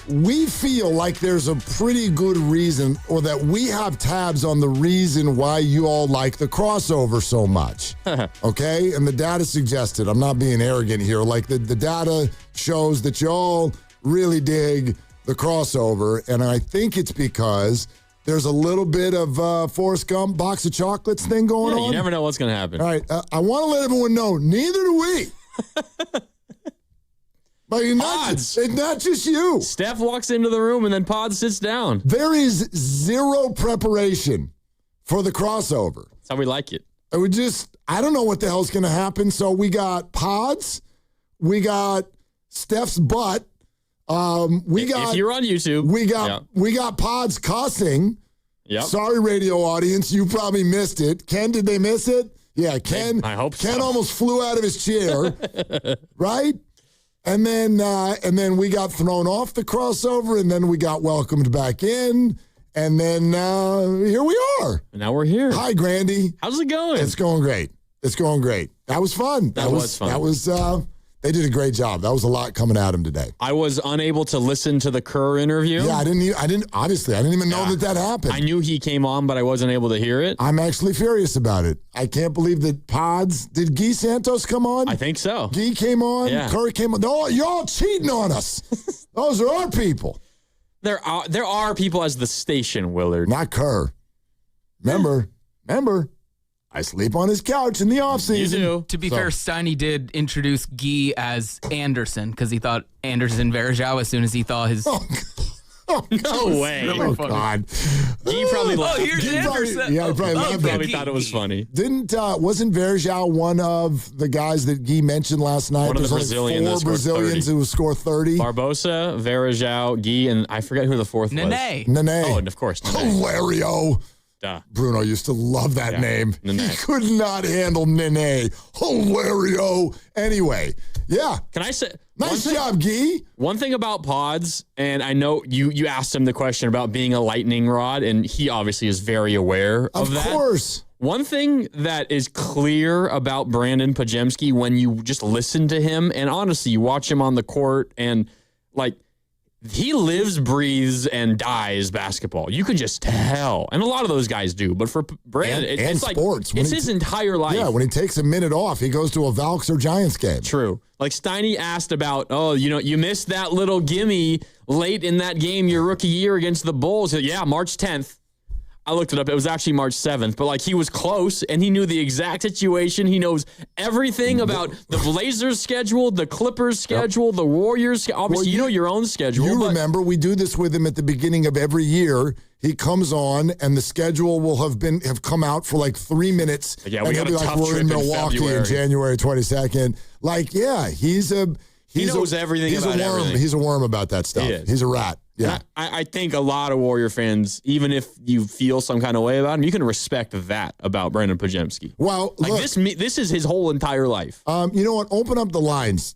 We feel like there's a pretty good reason, or that we have tabs on the reason why you all like the crossover so much. Okay? And the data suggested, I'm not being arrogant here, like the data shows that y'all really dig the crossover, and I think it's because there's a little bit of Forrest Gump box of chocolates thing going on. You never know what's going to happen. All right, I want to let everyone know, neither do we. But it's not just you. Steph walks into the room and then Pod sits down. There is zero preparation for the crossover. That's how we like it. I don't know what the hell's going to happen. So we got Pods. We got Steph's butt. If you're on YouTube. We got Pods cussing. Yep. Sorry, radio audience. You probably missed it. Ken, did they miss it? Yeah, Ken. I hope so. Ken almost flew out of his chair. Right? And then we got thrown off the crossover, and then we got welcomed back in, and then here we are. And now we're here. Hi, Grandy. How's it going? It's going great. That was fun. That was fun. They did a great job. That was a lot coming at him today. I was unable to listen to the Kerr interview. Yeah, I didn't even know that happened. I knew he came on, but I wasn't able to hear it. I'm actually furious about it. I can't believe that Pods, did Guy Santos come on? I think so. Guy came on. Yeah. Kerr came on. You're all cheating on us. Those are our people. There are people as the station, Willard. Not Kerr. Remember. I sleep on his couch in the offseason. You do. To be fair, Steiny did introduce Guy as Anderson because he thought Anderson Varejao as soon as he thought his... No way. Really God. He probably laughed. here's Anderson. Yeah, he probably laughed. Probably thought it was funny. Wasn't Varejao one of the guys that Guy mentioned last night? One of the There's only Brazilians 4 Brazilians who score 30. Barbosa, Varejao, Guy, and I forget who the fourth was. Nene. Oh, and of course, Nene. Hilario. Duh. Bruno used to love that name. Nene. He could not handle Nene. Hilario. Anyway, yeah. Can I say... Nice job, Guy. One thing about pods, and I know you asked him the question about being a lightning rod, and he obviously is very aware of that. Of course. One thing that is clear about Brandon Pajemski when you just listen to him, and honestly, you watch him on the court, and like, he lives, breathes, and dies basketball. You can just tell. And a lot of those guys do. But for Brandon, it's sports. Like, it's his entire life. Yeah, when he takes a minute off, he goes to a Valks or Giants game. True. Like Steiny asked about, you missed that little gimme late in that game your rookie year against the Bulls. Yeah, March 10th. I looked it up. It was actually March 7th. But, like, he was close, and he knew the exact situation. He knows everything about the Blazers' schedule, the Clippers' schedule, the Warriors' schedule. Obviously, you know your own schedule. You remember, we do this with him at the beginning of every year. He comes on, and the schedule will have come out for, like, 3 minutes. Yeah, and we he'll got be a like, tough we're trip in Milwaukee February. in January 22nd. Like, yeah, he knows everything he's about a worm. everything. He's a worm about that stuff. He is. He's a rat. Yeah. I think a lot of Warrior fans, even if you feel some kind of way about him, you can respect that about Brandon Pajemski. Well, like look, this is his whole entire life. You know what? Open up the lines.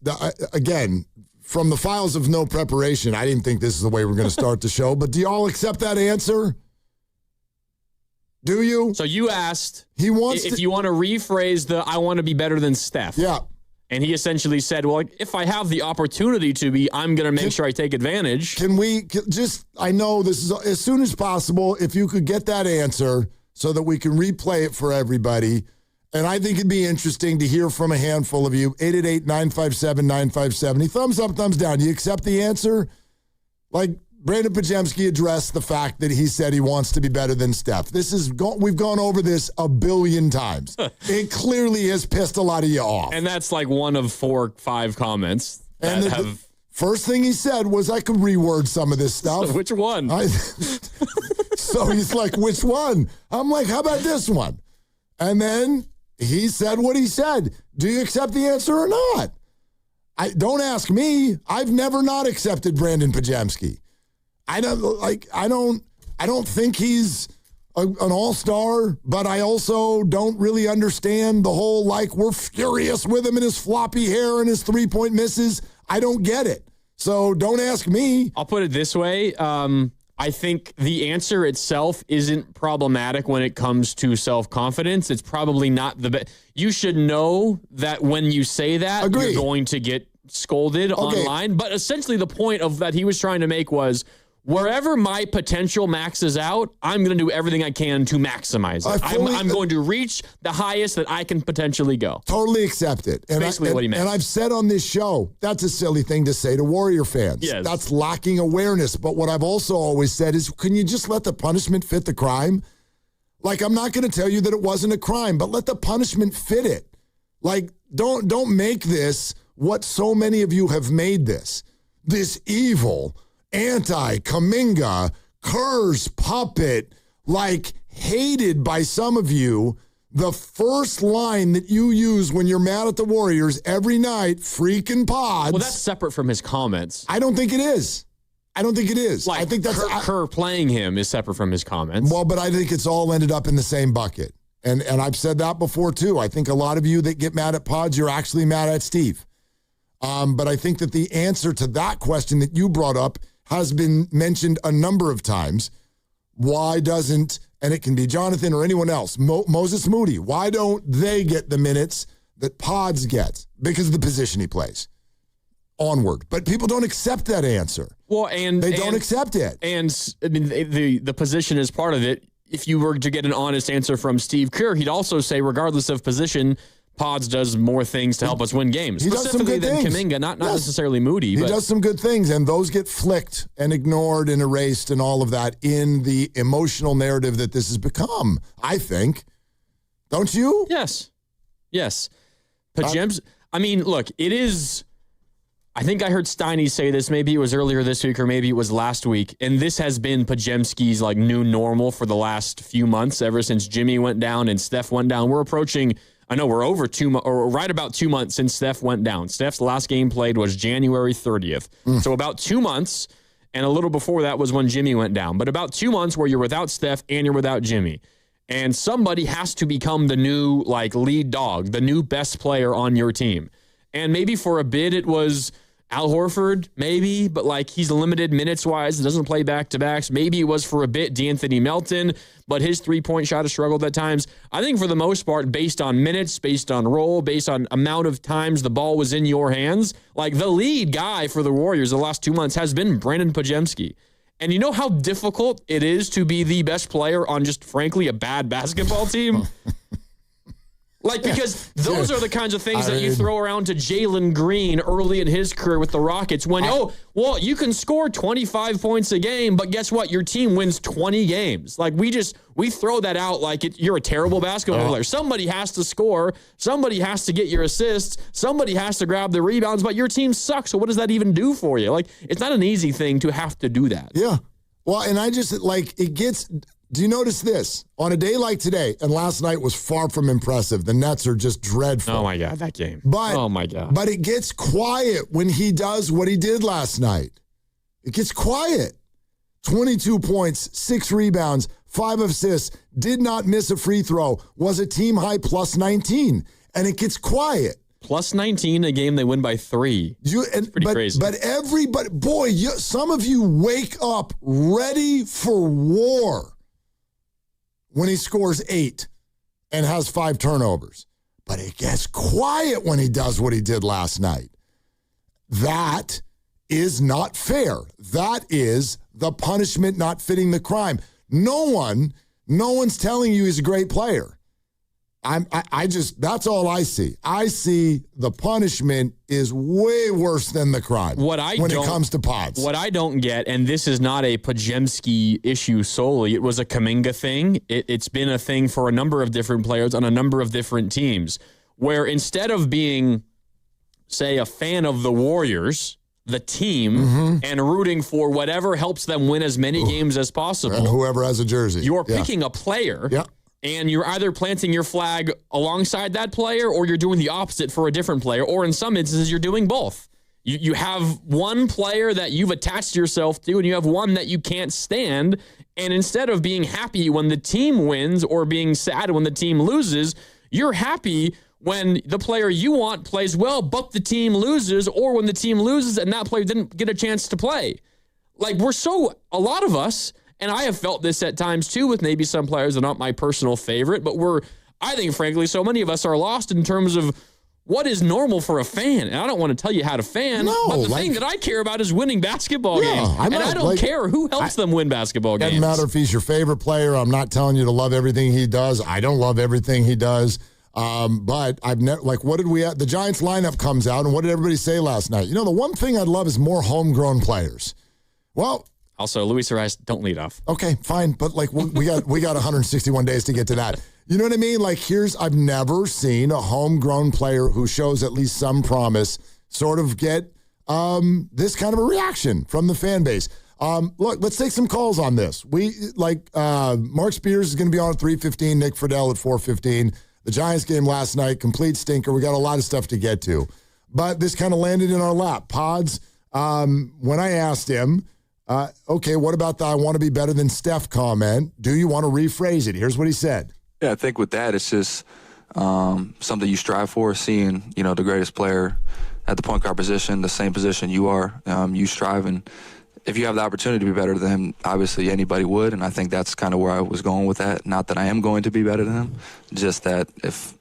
Again, from the files of no preparation, I didn't think this is the way we're going to start the show, but do y'all accept that answer? Do you? So you asked if you want to rephrase the I want to be better than Steph. Yeah. And he essentially said, well, if I have the opportunity to be, I'm going to make sure I take advantage. I know this is as soon as possible, if you could get that answer so that we can replay it for everybody. And I think it'd be interesting to hear from a handful of you. 888-957-9570. Thumbs up, thumbs down. Do you accept the answer? Like, Brandon Pajemski addressed the fact that he said he wants to be better than Steph. We've gone over this a billion times. It clearly has pissed a lot of you off. And that's like one of 4 or 5 comments that the first thing he said was, I could reword some of this stuff. So which one? So he's like, which one? I'm like, how about this one? And then he said what he said. Do you accept the answer or not? Don't ask me. I've never not accepted Brandon Pajemski. I don't think he's an all-star, but I also don't really understand the whole, like, we're furious with him and his floppy hair and his three-point misses. I don't get it. So don't ask me. I'll put it this way. I think the answer itself isn't problematic when it comes to self-confidence. It's probably not the best. You should know that when you say that, you're going to get scolded online. But essentially the point of that he was trying to make was, wherever my potential maxes out, I'm going to do everything I can to maximize it. I'm going to reach the highest that I can potentially go. Totally accept it. And basically what he meant. And I've said on this show, that's a silly thing to say to Warrior fans. Yes. That's lacking awareness. But what I've also always said is, can you just let the punishment fit the crime? Like, I'm not going to tell you that it wasn't a crime, but let the punishment fit it. Like, don't make this what so many of you have made this evil, anti-Kuminga, Kerr's puppet, like, hated by some of you. The first line that you use when you're mad at the Warriors every night, freaking pods. Well, that's separate from his comments. I don't think it is. Like, I think that's Kerr playing him is separate from his comments. Well, but I think it's all ended up in the same bucket. And I've said that before, too. I think a lot of you that get mad at pods, you're actually mad at Steve. But I think that the answer to that question that you brought up has been mentioned a number of times. Why doesn't, and it can be Jonathan or anyone else, Moses Moody, why don't they get the minutes that Pods gets? Because of the position he plays. Onward. But people don't accept that answer. Well, they don't accept it. And I mean, the position is part of it. If you were to get an honest answer from Steve Kerr, he'd also say, regardless of position, Pods does more things to help us win games. He does some good than things. Kuminga, not necessarily Moody. He does some good things, and those get flicked and ignored and erased and all of that in the emotional narrative that this has become, I think. Don't you? Yes. Pajemski. I mean, look, it is. I think I heard Steiny say this. Maybe it was earlier this week or maybe it was last week. And this has been Pajemski's like new normal for the last few months, ever since Jimmy went down and Steph went down. We're approaching. I know we're over 2 months, or right about 2 months since Steph went down. Steph's last game played was January 30th. So about 2 months, and a little before that was when Jimmy went down. But about 2 months where you're without Steph and you're without Jimmy. And somebody has to become the new like lead dog, the new best player on your team. And maybe for a bit it was Al Horford, maybe, but like he's limited minutes-wise. Doesn't play back-to-backs. Maybe it was for a bit D'Anthony Melton, but his three-point shot has struggled at times. I think for the most part, based on minutes, based on role, based on amount of times the ball was in your hands, like the lead guy for the Warriors the last 2 months has been Brandon Pajemski. And you know how difficult it is to be the best player on just, frankly, a bad basketball team? Like, because those are the kinds of things that you throw around to Jalen Green early in his career with the Rockets when, you can score 25 points a game, but guess what? Your team wins 20 games. Like, we throw that out like you're a terrible basketball player. Somebody has to score. Somebody has to get your assists. Somebody has to grab the rebounds, but your team sucks. So what does that even do for you? Like, it's not an easy thing to have to do that. Yeah. Well, and I just, like, it gets... Do you notice this? On a day like today, and last night was far from impressive, the Nets are just dreadful. Oh, my God, that game. Oh, my God. But it gets quiet when he does what he did last night. It gets quiet. 22 points, 6 rebounds, 5 assists, did not miss a free throw, was a team high plus 19, and it gets quiet. Plus 19, a game they win by 3. Pretty crazy. But everybody, boy, some of you wake up ready for war when he scores 8 and has 5 turnovers. But it gets quiet when he does what he did last night. That is not fair. That is the punishment not fitting the crime. No one's telling you he's a great player. That's all I see. I see the punishment is way worse than the crime when it comes to Pods. What I don't get, and this is not a Pajemski issue solely, it was a Kuminga thing. It's been a thing for a number of different players on a number of different teams, where instead of being, say, a fan of the Warriors, the team, and rooting for whatever helps them win as many games as possible. And whoever has a jersey. You're picking a player. Yeah. And you're either planting your flag alongside that player or you're doing the opposite for a different player, or in some instances, you're doing both. You have one player that you've attached yourself to and you have one that you can't stand, and instead of being happy when the team wins or being sad when the team loses, you're happy when the player you want plays well but the team loses, or when the team loses and that player didn't get a chance to play. Like, a lot of us... And I have felt this at times, too, with maybe some players that are not my personal favorite. But I think, frankly, so many of us are lost in terms of what is normal for a fan. And I don't want to tell you how to fan. But the thing that I care about is winning basketball games. I don't care who helps them win basketball games. Doesn't matter if he's your favorite player. I'm not telling you to love everything he does. I don't love everything he does. But I've never, what did we have? The Giants lineup comes out, and what did everybody say last night? The one thing I'd love is more homegrown players. Well... Also, Luis Arias, don't lead off. Okay, fine, but we got 161 days to get to that. You know what I mean? I've never seen a homegrown player who shows at least some promise sort of get this kind of a reaction from the fan base. Look, let's take some calls on this. Mark Spears is going to be on at 3:15, Nick Friedel at 4:15. The Giants game last night, complete stinker. We got a lot of stuff to get to, but this kind of landed in our lap. Pods, when I asked him, okay, what about the I want to be better than Steph comment? Do you want to rephrase it? Here's what he said. Yeah, I think with that, it's just something you strive for, seeing, the greatest player at the point guard position, the same position you are. You strive, and if you have the opportunity to be better than him, obviously anybody would, and I think that's kind of where I was going with that. Not that I am going to be better than him, just that if,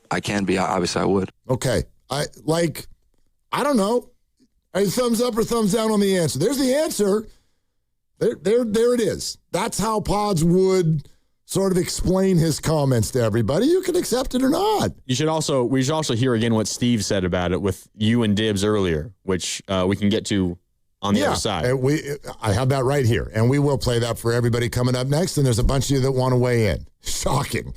I can be, obviously I would. Okay. I don't know. A thumbs up or thumbs down on the answer. There's the answer. There it is. That's how Pods would sort of explain his comments to everybody. You can accept it or not. We should also hear again what Steve said about it with you and Dibs earlier, which we can get to on the other side. I have that right here, and we will play that for everybody coming up next, and there's a bunch of you that want to weigh in. Shocking.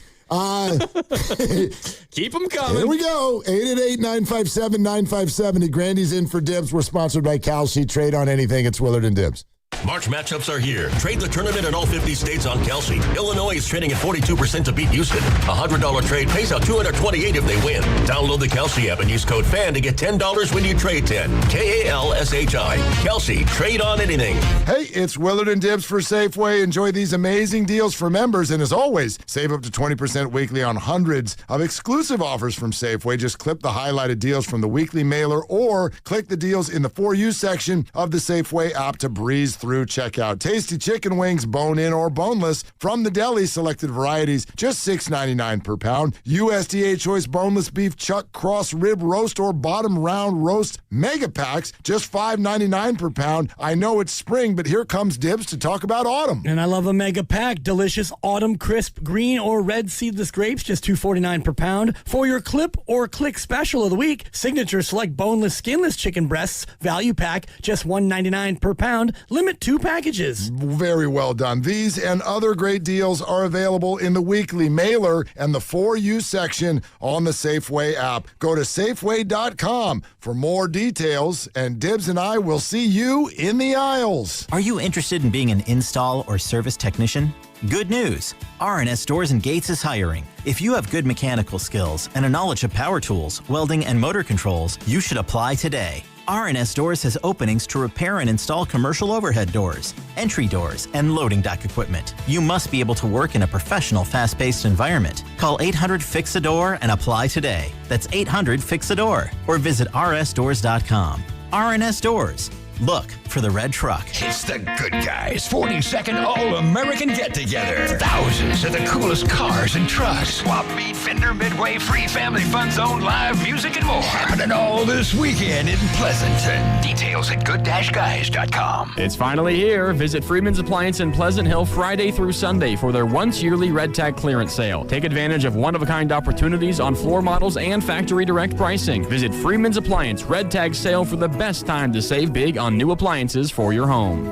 Keep them coming. Here we go. 888-957-9570. Grandy's in for Dibs. We're sponsored by Kalshi. Trade on anything. It's Willard and Dibs. March matchups are here. Trade the tournament in all 50 states on Kelsey. Illinois is trading at 42% to beat Houston. A $100 trade pays out $228 if they win. Download the Kelsey app and use code FAN to get $10 when you trade 10. KALSHI. Kelsey, trade on anything. Hey, it's Willard and Dibs for Safeway. Enjoy these amazing deals for members. And as always, save up to 20% weekly on hundreds of exclusive offers from Safeway. Just clip the highlighted deals from the weekly mailer or click the deals in the For You section of the Safeway app to breeze through checkout. Tasty chicken wings, bone-in or boneless, from the deli, selected varieties, just $6.99 per pound. USDA choice boneless beef chuck cross rib roast or bottom round roast mega packs, just $5.99 per pound. I know it's spring, but here comes Dibs to talk about autumn. And I love a mega pack. Delicious autumn crisp green or red seedless grapes, just $2.49 per pound. For your clip or click special of the week, Signature select boneless skinless chicken breasts value pack, just $1.99 per pound. Limit 2 packages. Very well done. These and other great deals are available in the weekly mailer and the For You section on the Safeway app. Go to Safeway.com for more details, and Dibs and I will see you in the aisles. Are you interested in being an install or service technician? Good news. R&S Doors and Gates is hiring. If you have good mechanical skills and a knowledge of power tools, welding, and motor controls, you should apply today. R&S Doors has openings to repair and install commercial overhead doors, entry doors, and loading dock equipment. You must be able to work in a professional, fast-paced environment. Call 800-FIX-A-DOOR and apply today. That's 800-FIX-A-DOOR or visit rsdoors.com. R&S Doors. Look for the red truck. It's the Good Guys 42nd All-American Get-Together. Thousands of the coolest cars and trucks. Swap meet, Fender, Midway, free family fun zone, live music, and more. Happening all this weekend in Pleasanton. Details at good-guys.com. It's finally here. Visit Freeman's Appliance in Pleasant Hill Friday through Sunday for their once-yearly Red Tag clearance sale. Take advantage of one-of-a-kind opportunities on floor models and factory direct pricing. Visit Freeman's Appliance Red Tag sale for the best time to save big on new appliances for your home.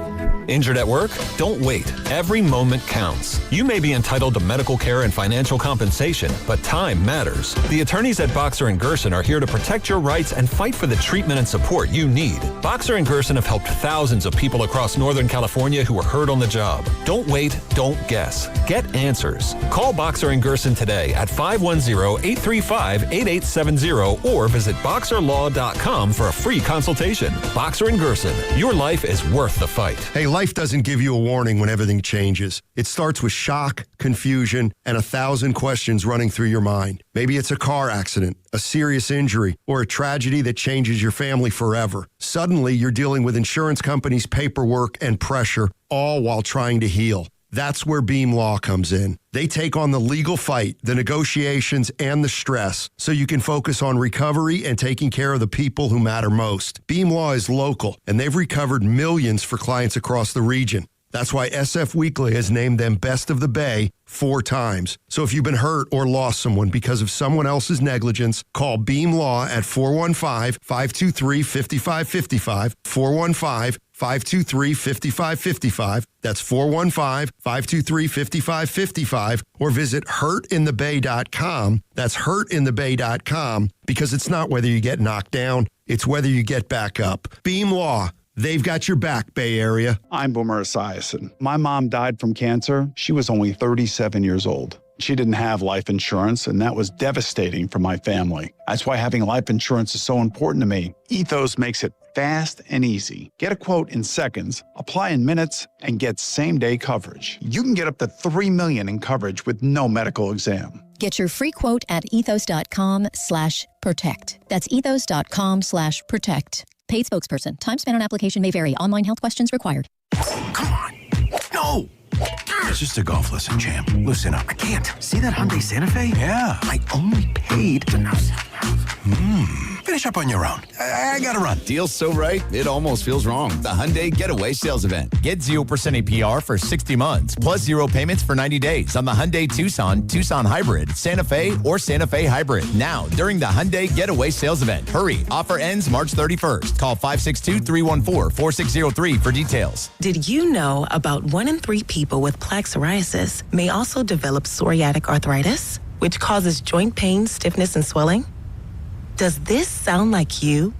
Injured at work? Don't wait. Every moment counts. You may be entitled to medical care and financial compensation, but time matters. The attorneys at Boxer & Gerson are here to protect your rights and fight for the treatment and support you need. Boxer & Gerson have helped thousands of people across Northern California who were hurt on the job. Don't wait, don't guess. Get answers. Call Boxer & Gerson today at 510-835-8870 or visit boxerlaw.com for a free consultation. Boxer & Gerson, your life is worth the fight. Hey, life doesn't give you a warning when everything changes. It starts with shock, confusion, and 1,000 questions running through your mind. Maybe it's a car accident, a serious injury, or a tragedy that changes your family forever. Suddenly, you're dealing with insurance companies' paperwork and pressure, all while trying to heal. That's where Beam Law comes in. They take on the legal fight, the negotiations, and the stress so you can focus on recovery and taking care of the people who matter most. Beam Law is local, and they've recovered millions for clients across the region. That's why SF Weekly has named them Best of the Bay 4 times. So if you've been hurt or lost someone because of someone else's negligence, call Beam Law at 415-523-5555, 415-523-5555. That's 415-523-5555, or visit hurtinthebay.com. That's hurtinthebay.com, because it's not whether you get knocked down, it's whether you get back up. Beam Law. They've got your back, Bay Area. I'm Boomer Esiason. My mom died from cancer. She was only 37 years old. She didn't have life insurance, and that was devastating for my family. That's why having life insurance is so important to me. Ethos makes it fast and easy. Get a quote in seconds, apply in minutes, and get same-day coverage. You can get up to $3 million in coverage with no medical exam. Get your free quote at ethos.com/protect. That's ethos.com/protect. Paid spokesperson. Time spent on application may vary. Online health questions required. Come on. No. It's just a golf lesson, champ. Listen up. I can't. See that Hyundai Santa Fe? Yeah. I only paid enough. Finish up on your own. I gotta run. Deal's so right, it almost feels wrong. The Hyundai Getaway Sales Event. Get 0% APR for 60 months, plus 0 payments for 90 days on the Hyundai Tucson, Tucson Hybrid, Santa Fe, or Santa Fe Hybrid. Now, during the Hyundai Getaway Sales Event. Hurry, offer ends March 31st. Call 562-314-4603 for details. Did you know about 1 in 3 people with plaque psoriasis may also develop psoriatic arthritis? which causes joint pain, stiffness, and swelling? Does this sound like you?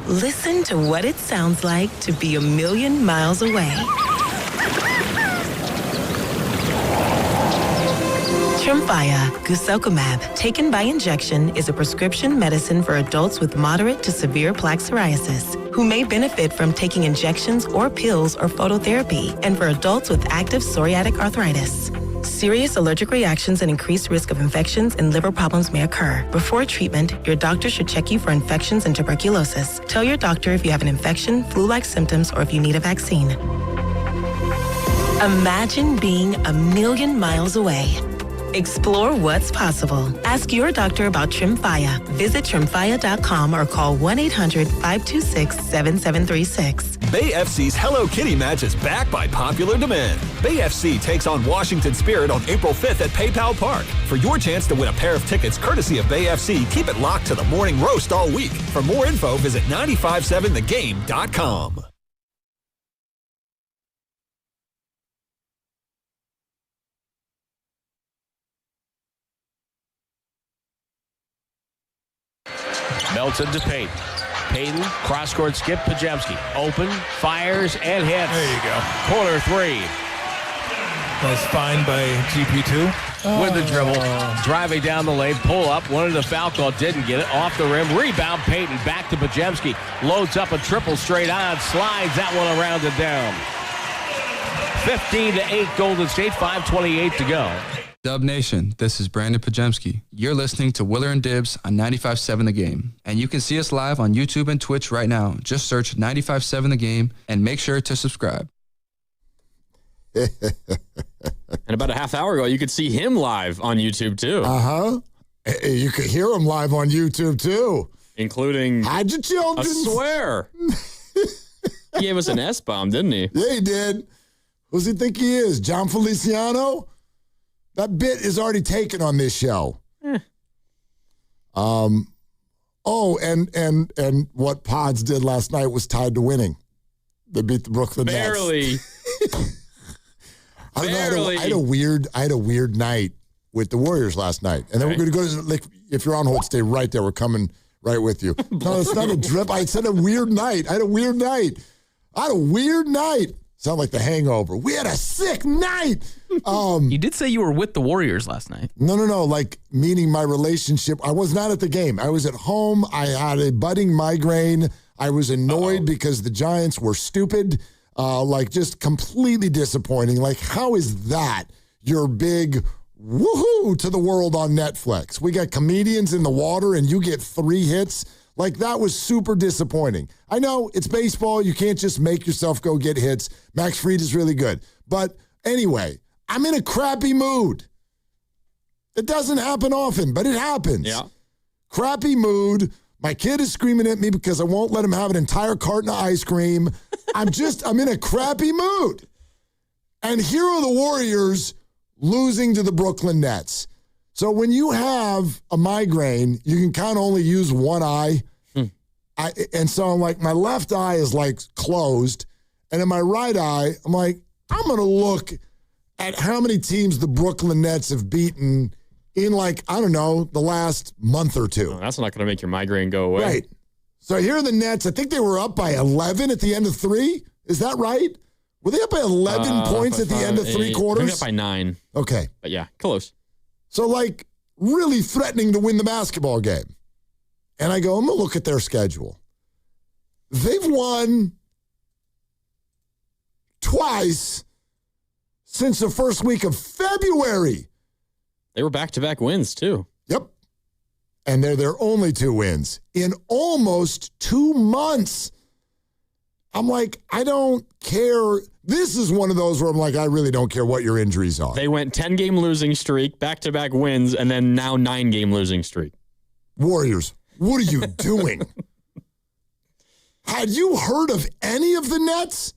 Listen to what it sounds like to be a million miles away. Tremfya guselkumab, taken by injection, is a prescription medicine for adults with moderate to severe plaque psoriasis who may benefit from taking injections or pills or phototherapy, and for adults with active psoriatic arthritis. Serious allergic reactions and increased risk of infections and liver problems may occur. Before treatment, your doctor should check you for infections and tuberculosis. Tell your doctor if you have an infection, flu-like symptoms, or if you need a vaccine. Imagine being a million miles away. Explore what's possible. Ask your doctor about Tremfya. Visit Tremfya.com or call 1-800-526-7736. Bay FC's Hello Kitty match is back by popular demand. Bay FC takes on Washington Spirit on April 5th at PayPal Park. For your chance to win a pair of tickets courtesy of Bay FC, keep it locked to the morning roast all week. For more info, visit 957thegame.com. Melton to Payton. Payton, cross-court skip, Pajemski. Open, fires, and hits. There you go. Corner three. Nice find by GP2. With the dribble, driving down the lane, pull up, wanted the foul call, didn't get it, off the rim, rebound, Payton, back to Pajemski, loads up a triple straight on, slides that one around and down. 15-8 Golden State, 5:28 to go. Dub Nation, this is Brandon Pajemski. You're listening to Willer and Dibs on 95.7 The Game. And you can see us live on YouTube and Twitch right now. Just search 95.7 The Game and make sure to subscribe. And about a half hour ago, you could see him live on YouTube, too. Uh-huh. You could hear him live on YouTube, too. Including Hide your children. a swear. He gave us an S-bomb, didn't he? Yeah, he did. Who's he think he is? John Feliciano? That bit is already taken on this show. And what Pods did last night was tied to winning. They beat the Brooklyn Barely. Nets. I don't know. I had a weird night with the Warriors last night, and then we're going to go to, like, if you're on hold, stay right there. We're coming right with you. No, it's not a drip. I said a weird night. I had a weird night. Sound like the Hangover. We had a sick night. You did say you were with the Warriors last night. No. Like, meaning my relationship. I was not at the game. I was at home. I had a budding migraine. I was annoyed because the Giants were stupid. Just completely disappointing. Like, how is that your big woohoo to the world on Netflix? We got comedians in the water and you get 3 hits. Like, that was super disappointing. I know it's baseball. You can't just make yourself go get hits. Max Fried is really good. But anyway, I'm in a crappy mood. It doesn't happen often, but it happens. Yeah. Crappy mood. My kid is screaming at me because I won't let him have an entire carton of ice cream. I'm in a crappy mood. And here are the Warriors losing to the Brooklyn Nets. So when you have a migraine, you can kind of only use one eye. And so I'm like, my left eye is like closed. And in my right eye, I'm like, I'm going to look at how many teams the Brooklyn Nets have beaten in, like, I don't know, the last month or two. Oh, that's not going to make your migraine go away. Right. So here are the Nets. I think they were up by 11 at the end of 3. Is that right? Were they up by 11 points at the end of 3 quarters? I think up by 9. Okay. But yeah, close. So, like, really threatening to win the basketball game. And I go, I'm going to look at their schedule. They've won twice since the first week of February. They were back-to-back wins, too. Yep. And they're their only 2 wins in almost 2 months. I'm like, I don't care. This is one of those where I'm like, I really don't care what your injuries are. They went 10-game losing streak, back-to-back wins, and then now 9-game losing streak. Warriors, what are you doing? Had you heard of any of the Nets?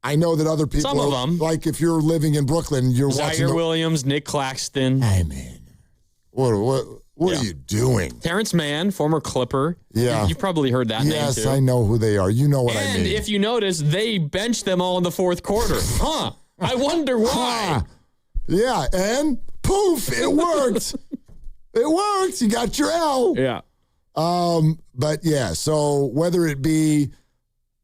I know that other people, some of them, like if you're living in Brooklyn, you're watching. Zaire Williams, Nick Claxton. Hey, man. What are you doing? Terrence Mann, former Clipper. Yeah. You've probably heard that name, too. Yes, I know who they are. You know what I mean. And if you notice, they benched them all in the fourth quarter. I wonder why. Yeah, and poof, it worked. It worked. You got your L. Yeah. But yeah, so whether it be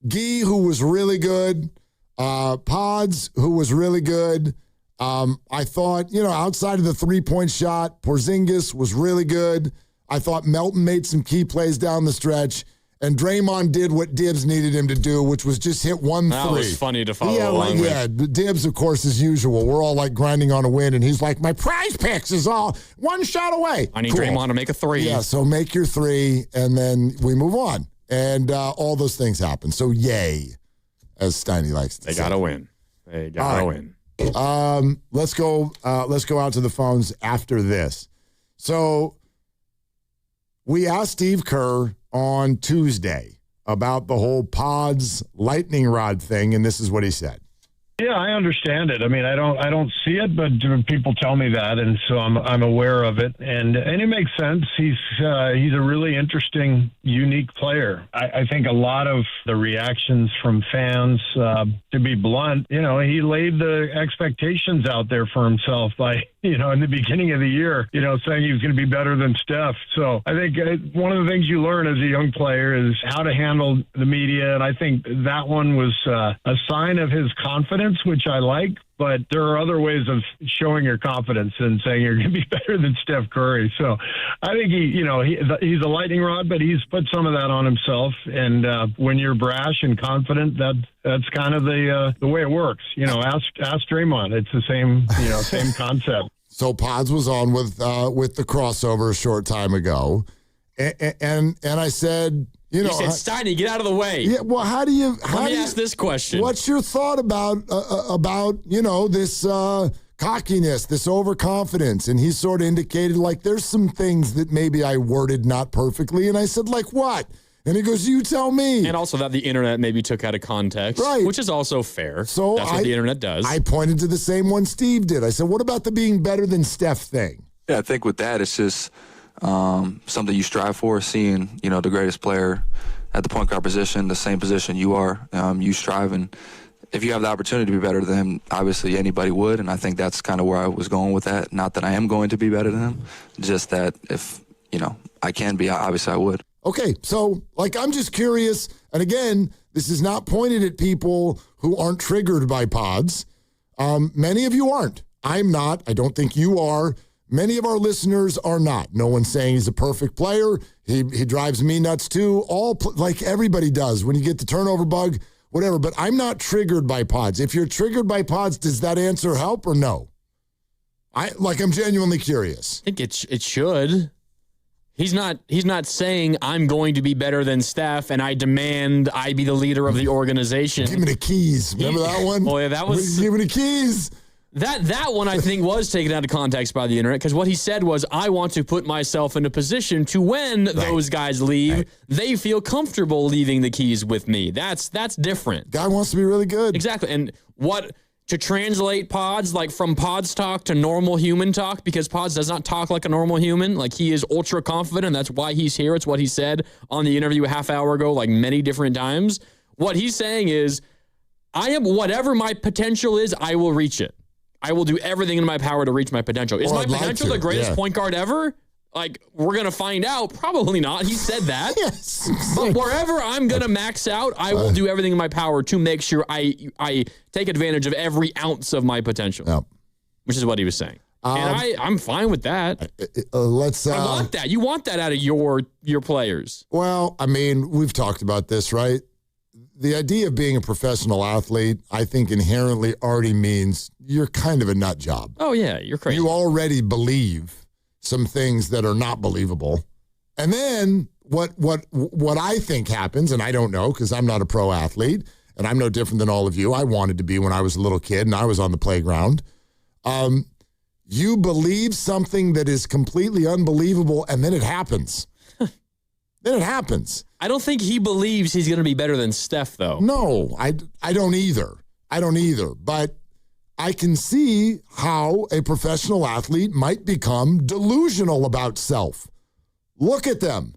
Guy, who was really good, Pods, who was really good, I thought, outside of the three-point shot, Porzingis was really good. I thought Melton made some key plays down the stretch. And Draymond did what Dibbs needed him to do, which was just hit 1 That 3. was funny to follow along with. Dibbs, of course, as usual. We're all like grinding on a win, and he's like, my prize picks is all one shot away. I need Draymond to make a 3. Yeah, so make your 3, and then we move on. And all those things happen. So yay, as Steiny likes to say. They got to win. They got to win. Let's go out to the phones after this. So we asked Steve Kerr on Tuesday about the whole Pods lightning rod thing, and this is what he said. Yeah, I understand it. I mean, I don't see it, but people tell me that, and so I'm aware of it, and it makes sense. He's a really interesting, unique player. I think a lot of the reactions from fans, to be blunt, he laid the expectations out there for himself by, in the beginning of the year, saying he was going to be better than Steph. So I think one of the things you learn as a young player is how to handle the media, and I think that one was a sign of his confidence, which I like, but there are other ways of showing your confidence and saying you're going to be better than Steph Curry. So I think he's a lightning rod, but he's put some of that on himself. And when you're brash and confident, that's kind of the way it works. Ask Draymond. It's the same concept. So Pods was on with the crossover a short time ago, and I said, He said, Steiny, get out of the way. Yeah, well, Let me ask this question. What's your thought about this cockiness, this overconfidence? And he sort of indicated, like, there's some things that maybe I worded not perfectly. And I said, like, what? And he goes, you tell me. And also that the internet maybe took out of context. Right. Which is also fair. So that's what the internet does. I pointed to the same one Steve did. I said, what about the being better than Steph thing? Yeah, I think with that, it's just something you strive for, seeing, the greatest player at the point guard position, the same position you are. You strive, and if you have the opportunity to be better than him, obviously anybody would, and I think that's kind of where I was going with that. Not that I am going to be better than him, just that if, I can be, obviously I would. Okay, so, I'm just curious, and again, this is not pointed at people who aren't triggered by Pods. Many of you aren't. I'm not. I don't think you are. Many of our listeners are not. No one's saying he's a perfect player. He drives me nuts too. Like everybody does when you get the turnover bug, whatever. But I'm not triggered by Pods. If you're triggered by Pods, does that answer help or no? I'm genuinely curious. I think it should. He's not saying I'm going to be better than Steph and I demand I be the leader of the organization. Give me the keys. Remember that one? Oh yeah, that was. Give me the keys. That one, I think, was taken out of context by the internet because what he said was, I want to put myself in a position to when those guys leave, they feel comfortable leaving the keys with me. That's different. Guy wants to be really good. Exactly. And to translate Pods, from Pods talk to normal human talk, because Pods does not talk like a normal human. He is ultra confident. That's why he's here. It's what he said on the interview a half hour ago, many different times. What he's saying is, whatever my potential is, I will reach it. I will do everything in my power to reach my potential. Is my potential the greatest point guard ever? We're going to find out. Probably not. He said that. Yes. But wherever I'm going to max out, I will do everything in my power to make sure I take advantage of every ounce of my potential. Yep. Which is what he was saying. And I'm fine with that. I want that. You want that out of your players. Well, we've talked about this, right? The idea of being a professional athlete, I think inherently already means you're kind of a nut job. Oh, yeah, you're crazy. You already believe some things that are not believable. And then what I think happens, and I don't know because I'm not a pro athlete, and I'm no different than all of you. I wanted to be when I was a little kid and I was on the playground. You believe something that is completely unbelievable, and then it happens. Then it happens. I don't think he believes he's going to be better than Steph, though. No, I don't either. But I can see how a professional athlete might become delusional about self. Look at them.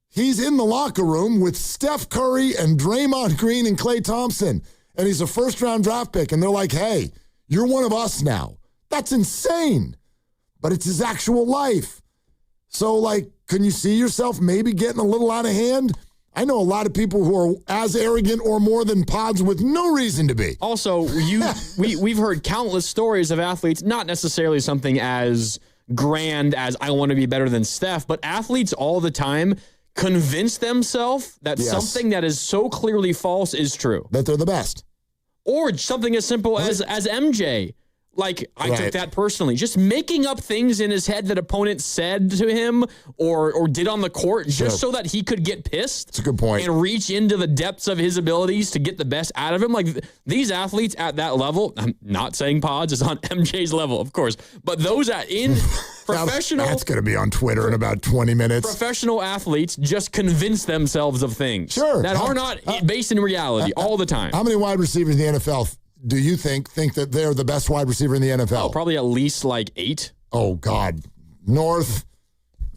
He's in the locker room with Steph Curry and Draymond Green and Klay Thompson, and he's a first-round draft pick, and they're like, hey, you're one of us now. That's insane. but it's his actual life. So, like, can you see yourself maybe getting a little out of hand? I know a lot of people who are as arrogant or more than Pods with no reason to be. Also, we've heard countless stories of athletes, not necessarily something as grand as I want to be better than Steph, but athletes all the time convince themselves that something that is so clearly false is true. That they're the best. Or something as simple as MJ. Like, I took that personally. Just making up things in his head that opponents said to him or did on the court just so that he could get pissed. That's a good point. And reach into the depths of his abilities to get the best out of him. Like, these athletes at that level, I'm not saying Pods is on MJ's level, of course, but those in professional... That's going to be on Twitter in about 20 minutes. Professional athletes just convince themselves of things that are not based in reality all the time. How many wide receivers in the NFL do you think that they're the best wide receiver in the NFL? Oh, probably at least like 8. Oh, God. North,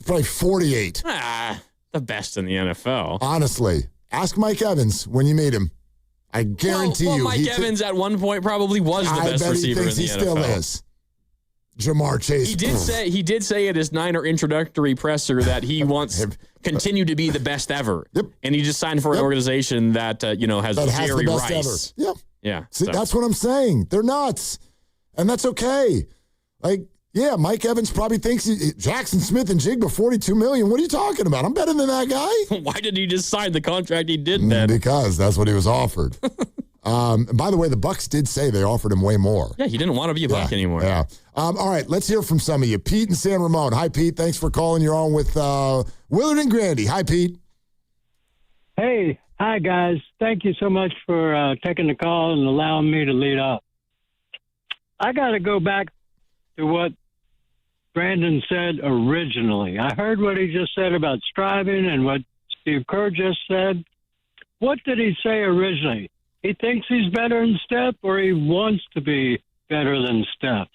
probably 48. The best in the NFL. Honestly. Ask Mike Evans when you meet him. I guarantee you. Mike Evans at one point probably was the best receiver in the NFL. He still is. Jamar Chase. He did say at his Niner introductory presser that he wants continue to be the best ever. Yep. And he just signed for an organization that has Jerry the best Rice. Ever. Yep. Yeah. See, that's what I'm saying. They're nuts. And that's okay. Like, yeah, Mike Evans probably thinks Jackson Smith and Jigba $42 million. What are you talking about? I'm better than that guy. Why did he just sign the contract he did then? Because that's what he was offered. By the way, the Bucs did say they offered him way more. Yeah, he didn't want to be a Buc anymore. Yeah. All right, let's hear from some of you. Pete in San Ramon. Hi, Pete. Thanks for calling. You're on with Willard and Grandy. Hi, Pete. Hey. Hi, guys. Thank you so much for taking the call and allowing me to lead off. I got to go back to what Brandon said originally. I heard what he just said about striving and what Steve Kerr just said. What did he say originally? He thinks he's better than Steph, or he wants to be better than Steph?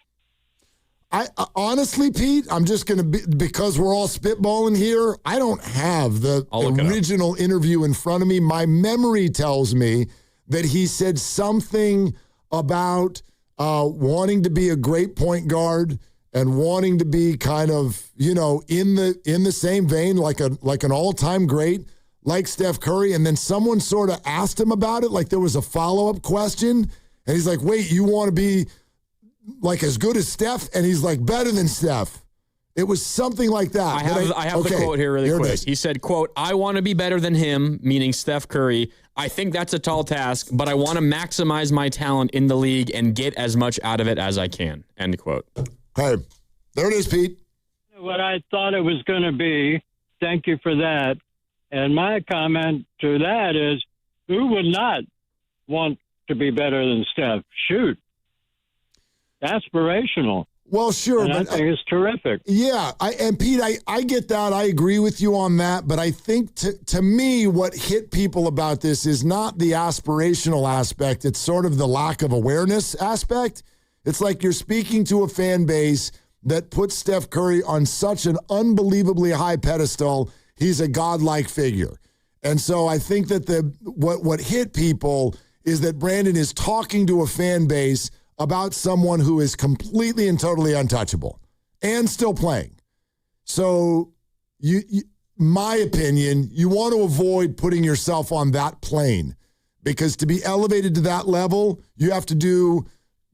I honestly, Pete, I'm just going to be, because we're all spitballing here, I don't have the original interview in front of me. My memory tells me that he said something about wanting to be a great point guard and wanting to be kind of, in the same vein, like an all-time great, like Steph Curry. And then someone sort of asked him about it, like there was a follow-up question. And he's like, wait, you want to be like as good as Steph? And he's like, better than Steph. It was something like that. I have the quote here really quick. He said, quote, I want to be better than him, meaning Steph Curry. I think that's a tall task, but I want to maximize my talent in the league and get as much out of it as I can. End quote. Hey, there it is, Pete. What I thought it was going to be. Thank you for that. And my comment to that is, who would not want to be better than Steph? Shoot. Aspirational. Well, sure. And but I think it's terrific. Yeah. Pete, I get that. I agree with you on that. But I think to me, what hit people about this is not the aspirational aspect. It's sort of the lack of awareness aspect. It's like you're speaking to a fan base that puts Steph Curry on such an unbelievably high pedestal. He's a godlike figure. And so I think that what hit people is that Brandon is talking to a fan base about someone who is completely and totally untouchable and still playing. So my opinion, you want to avoid putting yourself on that plane, because to be elevated to that level, you have to do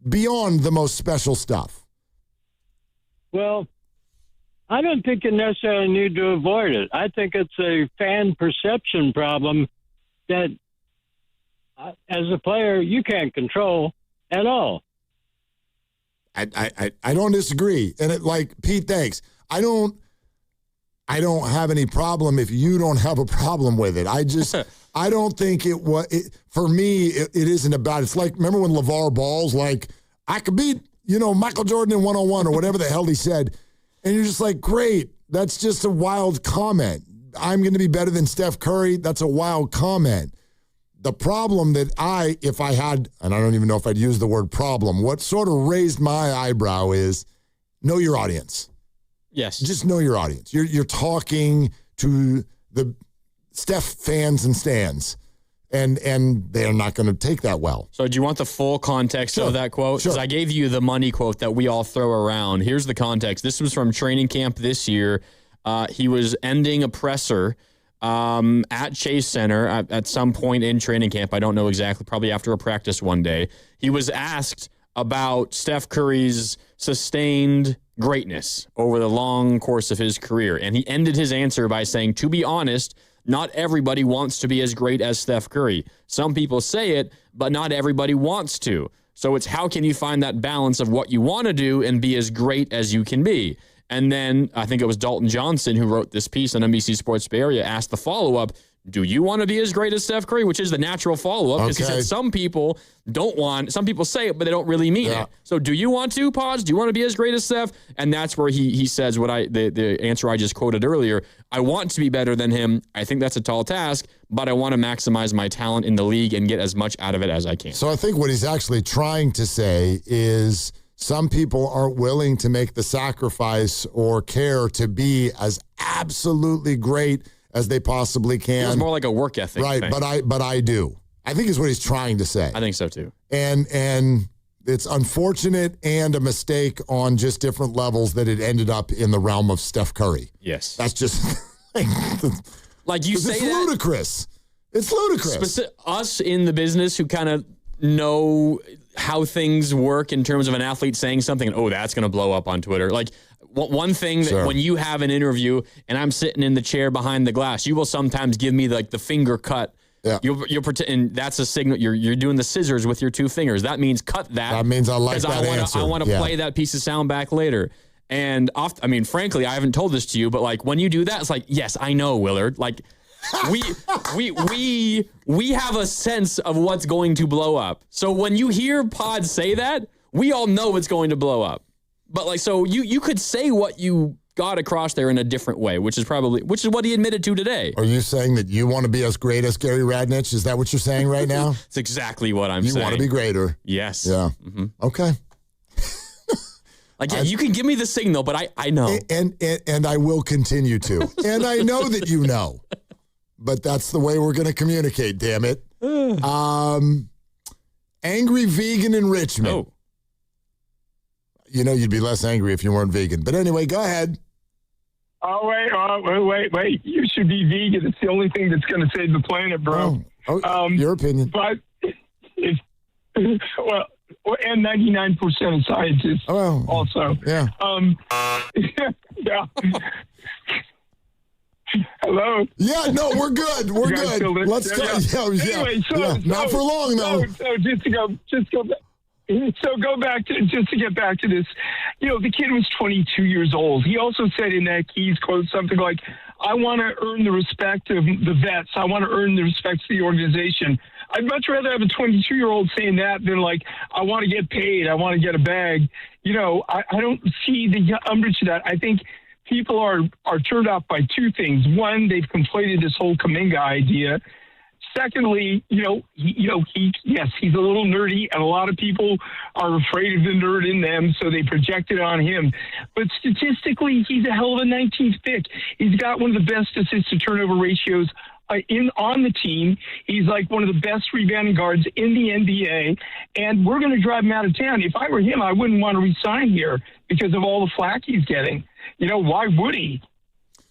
beyond the most special stuff. Well, I don't think you necessarily need to avoid it. I think it's a fan perception problem that, as a player, you can't control at all. I don't disagree. And Pete, thanks. I don't have any problem if you don't have a problem with it. I don't think for me, it isn't about, it's like, remember when LeVar Ball's like, I could beat, Michael Jordan in 101 or whatever the hell he said. And you're just like, great. That's just a wild comment. I'm going to be better than Steph Curry. That's a wild comment. The problem that if I had, and I don't even know if I'd use the word problem, what sort of raised my eyebrow is know your audience. Yes. Just know your audience. You're talking to the Steph fans and stans. and they're not going to take that well. So do you want the full context of that quote? Sure. Because I gave you the money quote that we all throw around. Here's the context. This was from training camp this year. He was ending a presser at Chase Center at some point in training camp. I don't know exactly, probably after a practice one day. He was asked about Steph Curry's sustained greatness over the long course of his career. And he ended his answer by saying, to be honest, not everybody wants to be as great as Steph Curry. Some people say it, but not everybody wants to. So it's how can you find that balance of what you want to do and be as great as you can be? And then I think it was Dalton Johnson who wrote this piece on NBC Sports Bay Area, asked the follow-up, do you want to be as great as Steph Curry? Which is the natural follow-up, because he said some people don't want, some people say it, but they don't really mean it. So do you want to, pause? Do you want to be as great as Steph? And that's where he says the answer I just quoted earlier. I want to be better than him. I think that's a tall task, but I want to maximize my talent in the league and get as much out of it as I can. So I think what he's actually trying to say is some people aren't willing to make the sacrifice or care to be as absolutely great as they possibly can. It's more like a work ethic right, thing. but I do. I think is what he's trying to say. I think so too. And it's unfortunate and a mistake on just different levels that it ended up in the realm of Steph Curry. Yes. That's just like you say it's that. Ludicrous. It's ludicrous. Us in the business who kind of know how things work in terms of an athlete saying something, oh, that's going to blow up on Twitter. Like one thing that when you have an interview and I'm sitting in the chair behind the glass, you will sometimes give me the finger cut. Yeah. You'll pretend, and that's a signal. You're doing the scissors with your two fingers. That means cut that. That means I like that answer. I want to play that piece of sound back later. And frankly, I haven't told this to you, but like when you do that, it's like, yes, I know, Willard. Like we have a sense of what's going to blow up. So when you hear Pod say that, we all know it's going to blow up. But like, so you could say what you got across there in a different way, which is what he admitted to today. Are you saying that you want to be as great as Gary Radnich? Is that what you're saying right now? It's exactly what I'm saying. You want to be greater. Yes. Yeah. Mm-hmm. Okay. Like, yeah, you can give me the signal, but I know. And I will continue to. And I know that you know. But that's the way we're going to communicate, damn it. Angry vegan in Richmond. Oh. You know you'd be less angry if you weren't vegan. But anyway, go ahead. Oh, wait. You should be vegan. It's the only thing that's going to save the planet, bro. Your opinion. But, and 99% of scientists also. Yeah. Yeah. Hello? Yeah, no, we're good. We're good. Let's talk. Yeah. Anyway, not for long, though. So just to go back. So just to get back to this, the kid was 22 years old. He also said in that Keys quote something like, I want to earn the respect of the vets. I want to earn the respect of the organization. I'd much rather have a 22-year-old saying that than like, I want to get paid. I want to get a bag. I don't see the umbrage to that. I think people are turned off by two things. One, they've conflated this whole Kuminga idea. Secondly, he's a little nerdy, and a lot of people are afraid of the nerd in them, so they project it on him. But statistically, he's a hell of a 19th pick. He's got one of the best assist-to-turnover ratios on the team. He's like one of the best rebounding guards in the NBA, and we're going to drive him out of town. If I were him, I wouldn't want to resign here because of all the flack he's getting. Why would he?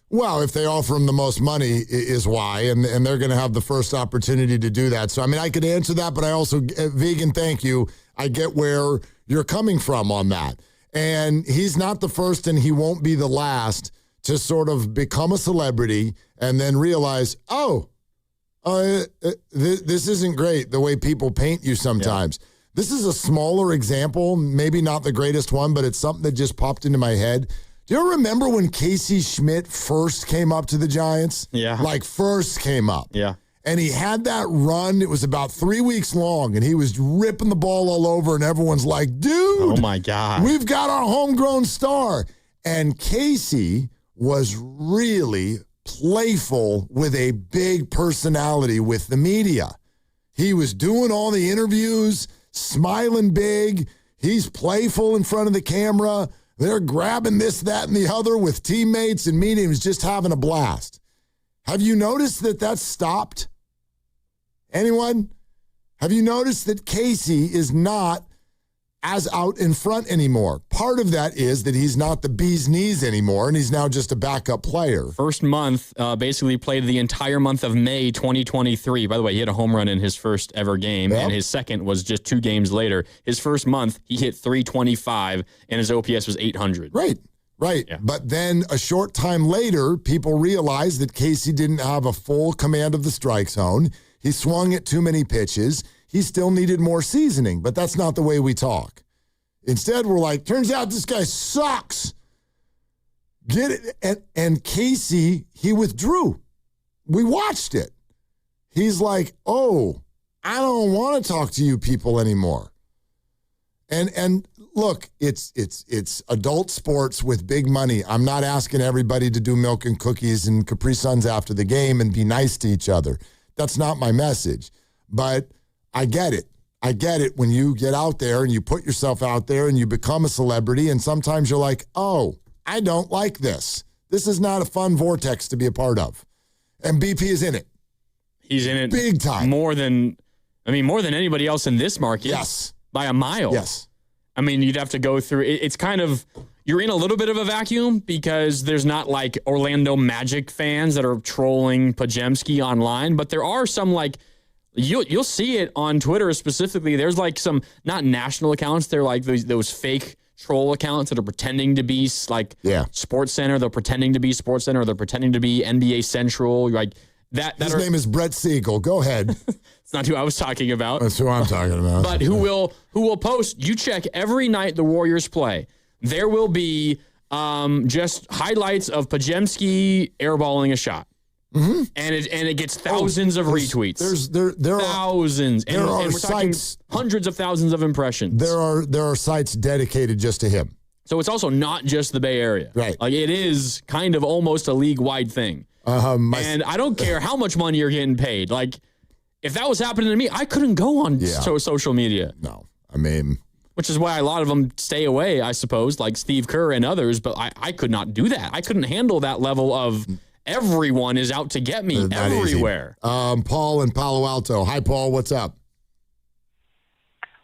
Well, if they offer him the most money is why, and they're going to have the first opportunity to do that. So, I could answer that, but I also, vegan, thank you. I get where you're coming from on that. And he's not the first and he won't be the last to sort of become a celebrity and then realize, this isn't great the way people paint you sometimes. Yeah. This is a smaller example, maybe not the greatest one, but it's something that just popped into my head. Do you remember when Casey Schmidt first came up to the Giants? Yeah. Like first came up. Yeah. And he had that run. It was about 3 weeks long, and he was ripping the ball all over, and everyone's like, dude. Oh, my God. We've got our homegrown star. And Casey was really playful with a big personality with the media. He was doing all the interviews, smiling big. He's playful in front of the camera. They're grabbing this, that, and the other with teammates and meetings, just having a blast. Have you noticed that that's stopped? Anyone? Have you noticed that Casey is not as out in front anymore? Part of that is that he's not the bee's knees anymore, and he's now just a backup player. First month, basically played the entire month of May 2023. By the way, he hit a home run in his first ever game, and his second was just 2 games later. His first month, he hit 325, and his OPS was 800. Right. Yeah. But then a short time later, people realized that Casey didn't have a full command of the strike zone. He swung at too many pitches. He still needed more seasoning, but that's not the way we talk. Instead, we're like, turns out this guy sucks. Get it? And Casey, he withdrew. We watched it. He's like, oh, I don't want to talk to you people anymore. And look, it's adult sports with big money. I'm not asking everybody to do milk and cookies and Capri Suns after the game and be nice to each other. That's not my message. But I get it. I get it when you get out there and you put yourself out there and you become a celebrity, and sometimes you're like, oh, I don't like this. This is not a fun vortex to be a part of. And BP is in it. He's in it big time. More than anybody else in this market. Yes. By a mile. Yes. I mean, you'd have to go through, it's kind of, you're in a little bit of a vacuum because there's not like Orlando Magic fans that are trolling Pajemski online, but there are some like, you'll see it on Twitter specifically. There's like some, not national accounts, they're like those fake troll accounts that are pretending to be like Sports Center, they're pretending to be Sports Center, or they're pretending to be NBA Central, like that. His name is Brett Siegel. Go ahead. It's not who I was talking about. That's who I'm talking about. But who will post, you check every night the Warriors play. There will be just highlights of Pajemski airballing a shot. Mm-hmm. And it gets thousands of retweets. There thousands. There are and we're sites, talking hundreds of thousands of impressions. There are sites dedicated just to him. So it's also not just the Bay Area. Right. Like it is kind of almost a league-wide thing. And I don't care how much money you're getting paid. Like if that was happening to me, I couldn't go on social media. No. I mean, which is why a lot of them stay away, I suppose, like Steve Kerr and others, but I could not do that. I couldn't handle that level of everyone is out to get me everywhere. Paul in Palo Alto. Hi, Paul. What's up?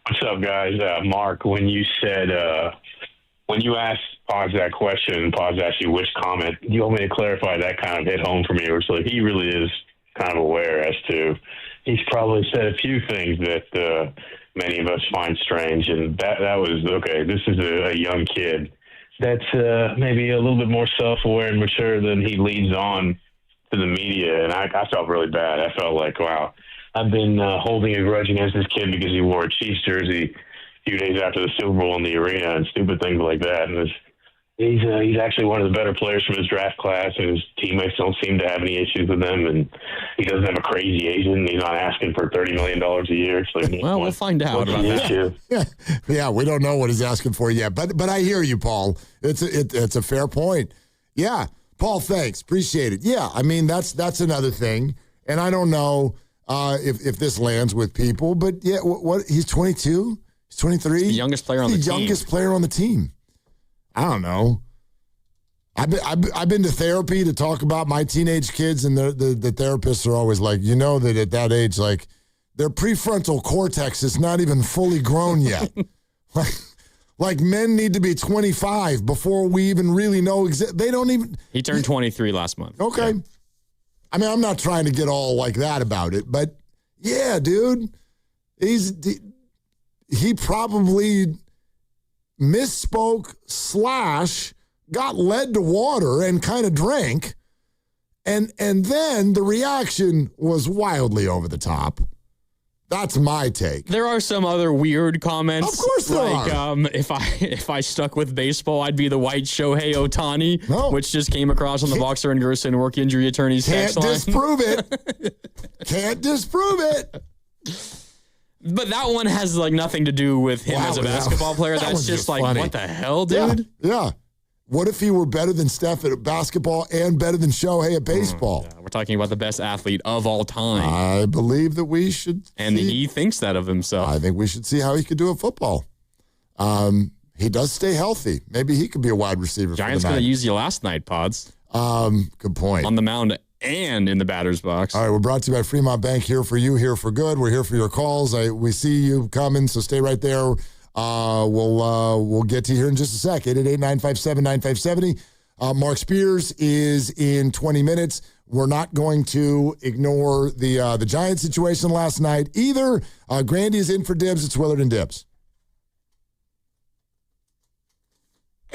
What's up, guys? Mark, when you said, when you asked Paz that question, Paz asked you which comment, you want me to clarify that kind of hit home for me. It's like he really is kind of aware as to, he's probably said a few things that many of us find strange. And that was, okay, this is a young kid that's maybe a little bit more self-aware and mature than he leads on to the media. And I felt really bad. I felt like, wow, I've been holding a grudge against this kid because he wore a Chiefs jersey a few days after the Super Bowl in the arena and stupid things like that. And he's actually one of the better players from his draft class, and his teammates don't seem to have any issues with him. And he doesn't have a crazy agent. He's not asking for $30 million a year. It's like, well, we'll find out about that. Yeah, we don't know what he's asking for yet. But I hear you, Paul. It's a fair point. Yeah, Paul, thanks. Appreciate it. Yeah, I mean, that's another thing. And I don't know if this lands with people, but yeah, what he's 22? He's 23? The youngest player on the team. The youngest player on the team. I don't know. I've been to therapy to talk about my teenage kids, and the therapists are always like, you know that at that age, like their prefrontal cortex is not even fully grown yet. like men need to be 25 before we even really know. They don't even. He turned 23 last month. Okay. Yeah. I mean, I'm not trying to get all like that about it, but yeah, dude, he probably misspoke / got led to water and kind of drank, and then the reaction was wildly over the top. That's my take. There are some other weird comments. Of course there are. If I stuck with baseball, I'd be the white Shohei Ohtani, which just came across on the Boxer and Gerson work injury attorney's text line. Can't disprove it. Can't disprove it. But that one has like nothing to do with him as a basketball player. That's just like, funny. What the hell, dude? Yeah. What if he were better than Steph at basketball and better than Shohei at baseball? Yeah, we're talking about the best athlete of all time. I believe that we should. And he thinks that of himself. I think we should see how he could do at football. He does stay healthy. Maybe he could be a wide receiver. Giants could have used you last night, Pods. Good point. On the mound and in the batter's box. All right, we're brought to you by Fremont Bank. Here for you, here for good. We're here for your calls. We see you coming, so stay right there. We'll get to you here in just a sec. 888-957-9570. Mark Spears is in 20 minutes. We're not going to ignore the Giants situation last night either. Grandy is in for Dibs. It's Willard and Dibs.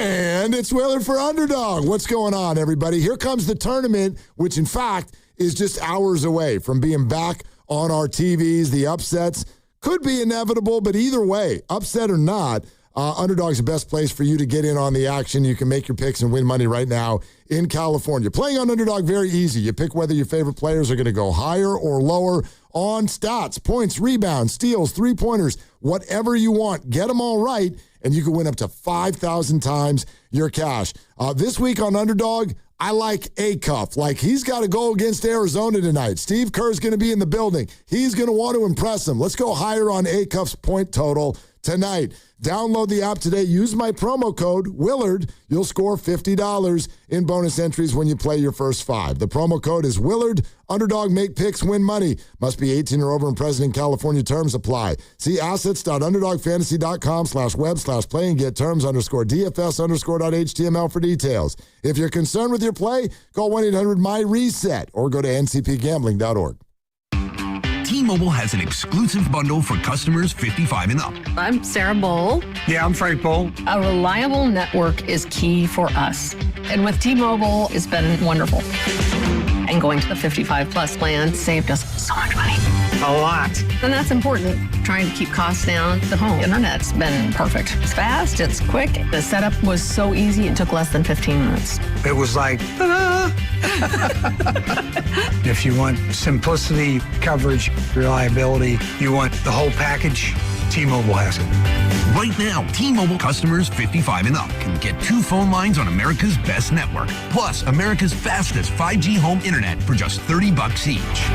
And it's Willard for Underdog. What's going on, everybody? Here comes the tournament, which in fact is just hours away from being back on our TVs. The upsets could be inevitable, but either way, upset or not, Underdog's the best place for you to get in on the action. You can make your picks and win money right now in California. Playing on Underdog, very easy. You pick whether your favorite players are going to go higher or lower on stats, points, rebounds, steals, three-pointers, whatever you want. Get them all right, and you can win up to 5,000 times your cash. This week on Underdog, I like Acuff. Like, he's got to go against Arizona tonight. Steve Kerr's going to be in the building. He's going to want to impress him. Let's go higher on Acuff's point total tonight. Download the app today. Use my promo code Willard. You'll score $50 in bonus entries when you play your first 5. The promo code is Willard. Underdog, make picks, win money. Must be 18 or over and present in California. Terms apply. See assets.underdogfantasy.com/web/play and get terms _DFS_.html for details. If you're concerned with your play, call 1-800-MY-RESET or go to ncpgambling.org. T-Mobile has an exclusive bundle for customers 55 and up. I'm Sarah Bowl. Yeah, I'm Frank Bowl. A reliable network is key for us. And with T-Mobile, it's been wonderful. And going to the 55 plus plan saved us so much money. A lot. And that's important. Trying to keep costs down. The home internet's been perfect. It's fast, it's quick. The setup was so easy, it took less than 15 minutes. It was like, ta-da! If you want simplicity, coverage, reliability, you want the whole package, T-Mobile has it. Right now, T-Mobile customers 55 and up can get 2 phone lines on America's best network, plus America's fastest 5G home internet for just $30 each.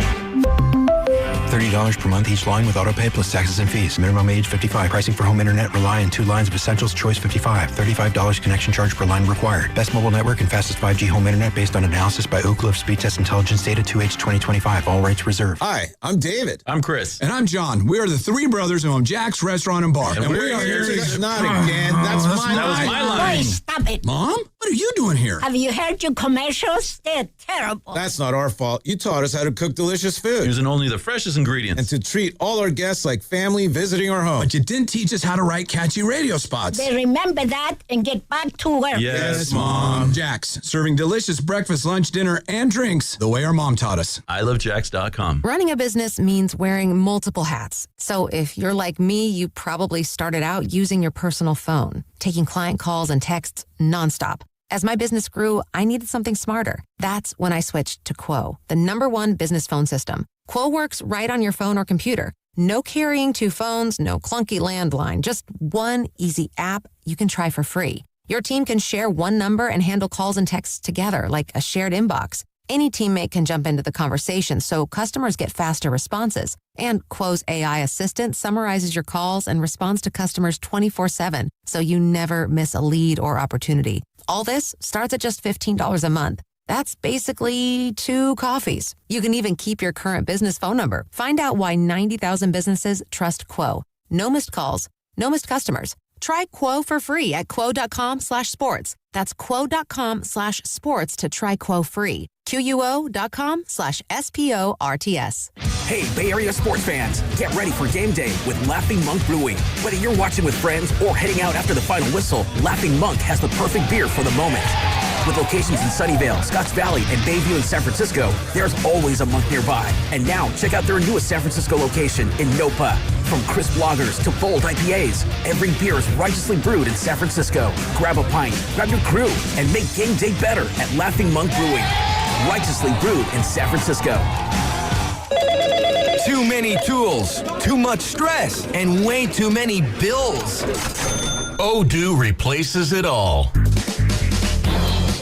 $30 per month each line with autopay plus taxes and fees. Minimum age 55. Pricing for home internet rely on 2 lines of essentials. Choice 55. $35 connection charge per line required. Best mobile network and fastest 5G home internet based on analysis by Oak Cliff Speed Test Intelligence Data 2H 2025. All rights reserved. Hi, I'm David. I'm Chris. And I'm John. We are the 3 brothers who own Jack's Restaurant and Bar. And we are here to... Not again. That's my line. Boy, stop it. Mom? What are you doing here? Have you heard your commercials? They're terrible. That's not our fault. You taught us how to cook delicious food. Using only the freshest ingredients. And to treat all our guests like family visiting our home. But you didn't teach us how to write catchy radio spots. They remember that and get back to work. Yes, Mom. Jack's, serving delicious breakfast, lunch, dinner, and drinks the way our mom taught us. ilovejacks.com. Running a business means wearing multiple hats. So if you're like me, you probably started out using your personal phone, taking client calls and texts nonstop. As my business grew, I needed something smarter. That's when I switched to Quo, the #1 business phone system. Quo works right on your phone or computer. No carrying 2 phones, no clunky landline, just one easy app you can try for free. Your team can share one number and handle calls and texts together like a shared inbox. Any teammate can jump into the conversation so customers get faster responses. And Quo's AI assistant summarizes your calls and responds to customers 24/7, so you never miss a lead or opportunity. All this starts at just $15 a month. That's basically 2 coffees. You can even keep your current business phone number. Find out why 90,000 businesses trust Quo. No missed calls, no missed customers. Try Quo for free at quo.com/sports. That's quo.com/sports to try Quo free. QUO.com/SPORTS. Hey, Bay Area sports fans, get ready for game day with Laughing Monk Brewing. Whether you're watching with friends or heading out after the final whistle, Laughing Monk has the perfect beer for the moment. With locations in Sunnyvale, Scotts Valley, and Bayview in San Francisco, there's always a Monk nearby. And now, check out their newest San Francisco location in Nopa. From crisp lagers to bold IPAs, every beer is righteously brewed in San Francisco. Grab a pint, grab your crew, and make game day better at Laughing Monk Brewing. Righteously brewed in San Francisco. Too many tools, too much stress, and way too many bills. Odoo replaces it all.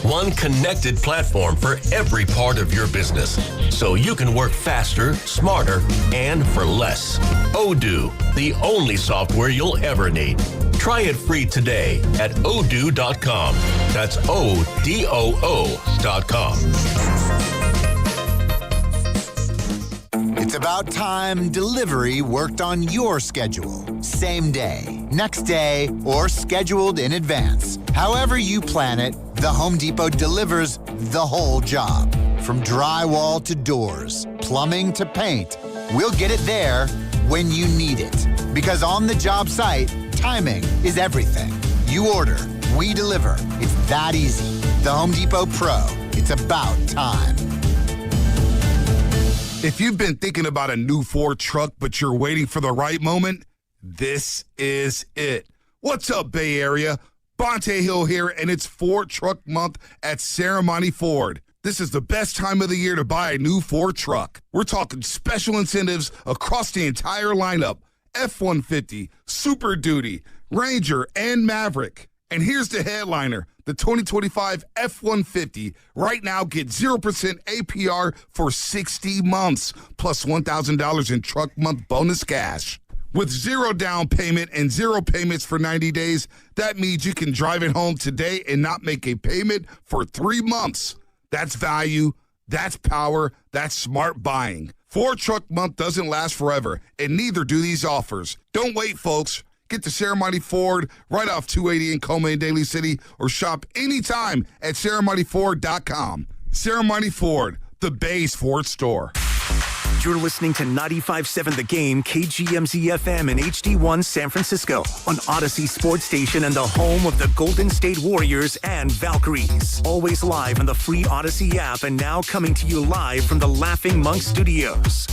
One connected platform for every part of your business, so you can work faster, smarter, and for less. Odoo, the only software you'll ever need. Try it free today at odoo.com. That's ODOO.com. It's about time delivery worked on your schedule. Same day, next day, or scheduled in advance. However you plan it, the Home Depot delivers the whole job. From drywall to doors, plumbing to paint, we'll get it there when you need it. Because on the job site, timing is everything. You order, we deliver. It's that easy. The Home Depot Pro. It's about time. If you've been thinking about a new Ford truck, but you're waiting for the right moment, this is it. What's up, Bay Area? Bonte Hill here, and it's Ford Truck Month at Ceremony Ford. This is the best time of the year to buy a new Ford truck. We're talking special incentives across the entire lineup. F-150, Super Duty, Ranger, and Maverick. And here's the headliner, the 2025 F-150. Right now, get 0% APR for 60 months, plus $1,000 in truck month bonus cash. With 0 down payment and 0 payments for 90 days, that means you can drive it home today and not make a payment for 3 months. That's value, that's power, that's smart buying. Ford Truck Month doesn't last forever, and neither do these offers. Don't wait, folks. Get to Ceremony Ford right off 280 in Coma and Daly City, or shop anytime at ceremonyford.com. Ceremony Ford, the Bay's Ford store. You're listening to 95.7 The Game, KGMZ FM and HD1 San Francisco on Odyssey Sports Station and the home of the Golden State Warriors and Valkyries. Always live on the free Odyssey app and now coming to you live from the Laughing Monk Studios.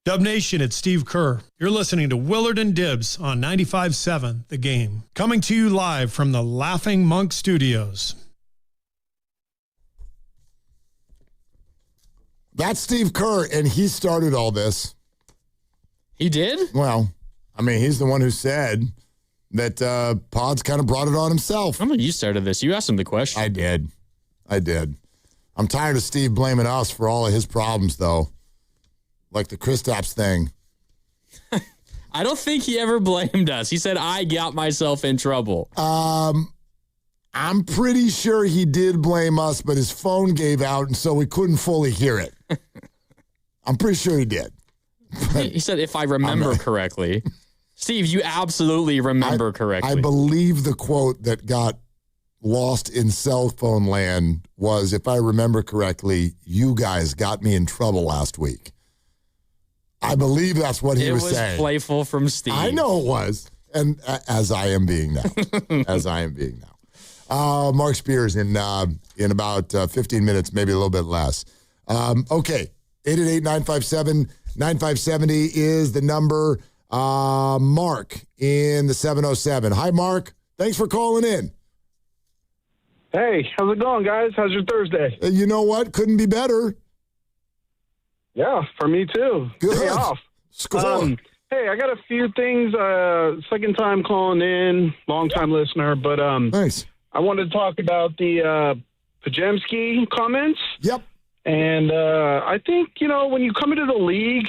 Dub Nation, it's Steve Kerr. You're listening to Willard and Dibbs on 95.7 The Game. Coming to you live from the Laughing Monk Studios. That's Steve Kerr, and he started all this. He did? Well, I mean, he's the one who said that Pods kind of brought it on himself. I mean, you started this. You asked him the question. I did. I'm tired of Steve blaming us for all of his problems, though. Like the Kristaps thing. I don't think he ever blamed us. He said, I got myself in trouble. I'm pretty sure he did blame us, but his phone gave out, and so we couldn't fully hear it. I'm pretty sure he did. He said, if I remember correctly. Steve, you absolutely remember correctly. I believe the quote that got lost in cell phone land was, if I remember correctly, you guys got me in trouble last week. I believe that's what he was saying. It was playful from Steve. I know it was. And as I am being now. Mark Spears in about 15 minutes, maybe a little bit less. Okay. 888-957-9570 is the number. Mark in the 707. Hi, Mark. Thanks for calling in. Hey, how's it going, guys? How's your Thursday? You know what? Couldn't be better. Yeah, for me too. Good. Day off. Score. Hey, I got a few things. Second time calling in, long time listener, but nice. I wanted to talk about the Pajemski comments. Yep. And I think, when you come into the league,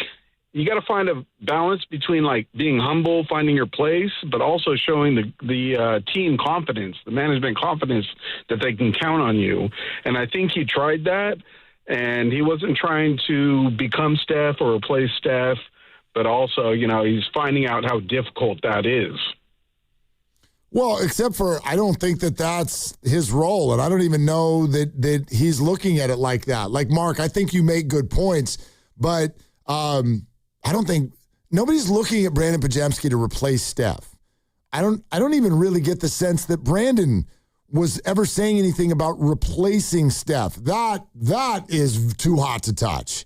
you got to find a balance between like being humble, finding your place, but also showing the team confidence, the management confidence that they can count on you. And I think he tried that. And he wasn't trying to become Steph or replace Steph, but also, he's finding out how difficult that is. Well, except for I don't think that that's his role, and I don't even know that he's looking at it like that. Like, Mark, I think you make good points, but I don't think nobody's looking at Brandon Pajemski to replace Steph. I don't even really get the sense that Brandon was ever saying anything about replacing Steph. That is too hot to touch.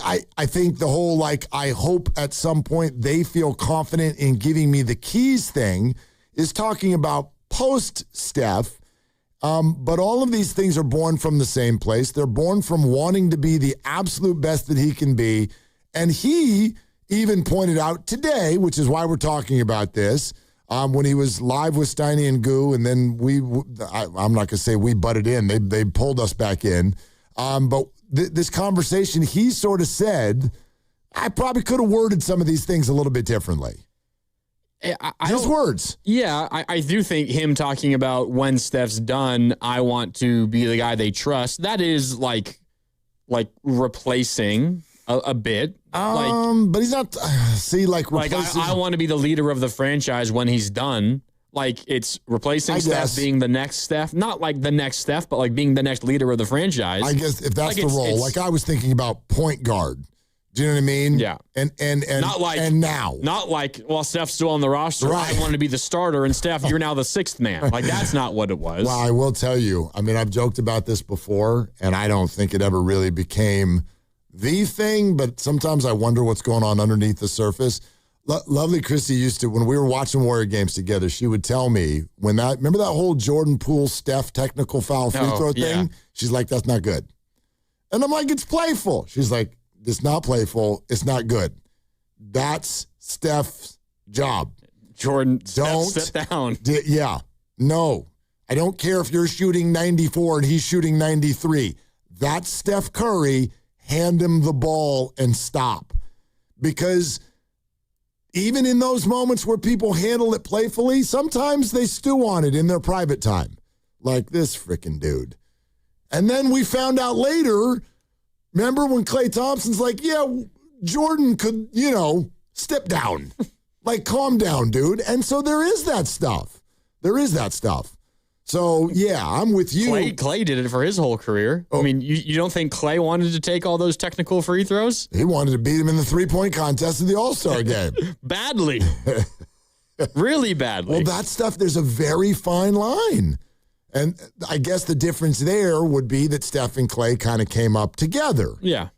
I think the whole, I hope at some point they feel confident in giving me the keys thing is talking about post-Steph. But all of these things are born from the same place. They're born from wanting to be the absolute best that he can be. And he even pointed out today, which is why we're talking about this, when he was live with Steiny and Goo, and then I'm not going to say we butted in. They pulled us back in. But this conversation, he sort of said, I probably could have worded some of these things a little bit differently. Just words. Yeah, I do think him talking about when Steph's done, I want to be the guy they trust. That is like replacing a bit. But he's not. I want to be the leader of the franchise when he's done. Like it's replacing Steph being the next Steph, not like the next Steph, but like being the next leader of the franchise. I guess if that's the role, like I was thinking about point guard. Do you know what I mean? Yeah. And not like now. Not like, well, Steph's still on the roster. Right. I want to be the starter, and Steph, you're now the sixth man. Like that's not what it was. Well, I will tell you. I mean, I've joked about this before, and I don't think it ever really became the thing. But sometimes I wonder what's going on underneath the surface. Lovely Chrissy used to, when we were watching Warrior games together, she would tell me remember that whole Jordan Poole Steph technical foul free throw thing? She's like, that's not good. And I'm like, it's playful. She's like, it's not playful. It's not good. That's Steph's job. Jordan, don't sit down. No. I don't care if you're shooting 94 and he's shooting 93. That's Steph Curry. Hand him the ball and stop. Because even in those moments where people handle it playfully, sometimes they stew on it in their private time. Like this freaking dude. And then we found out later, remember when Klay Thompson's like, yeah, Jordan could, step down. Like, calm down, dude. And so there is that stuff. So, yeah, I'm with you. Klay did it for his whole career. I mean, you don't think Klay wanted to take all those technical free throws? He wanted to beat him in the three-point contest of the All-Star game. Badly. Really badly. Well, that stuff, there's a very fine line. And I guess the difference there would be that Steph and Klay kind of came up together. Yeah.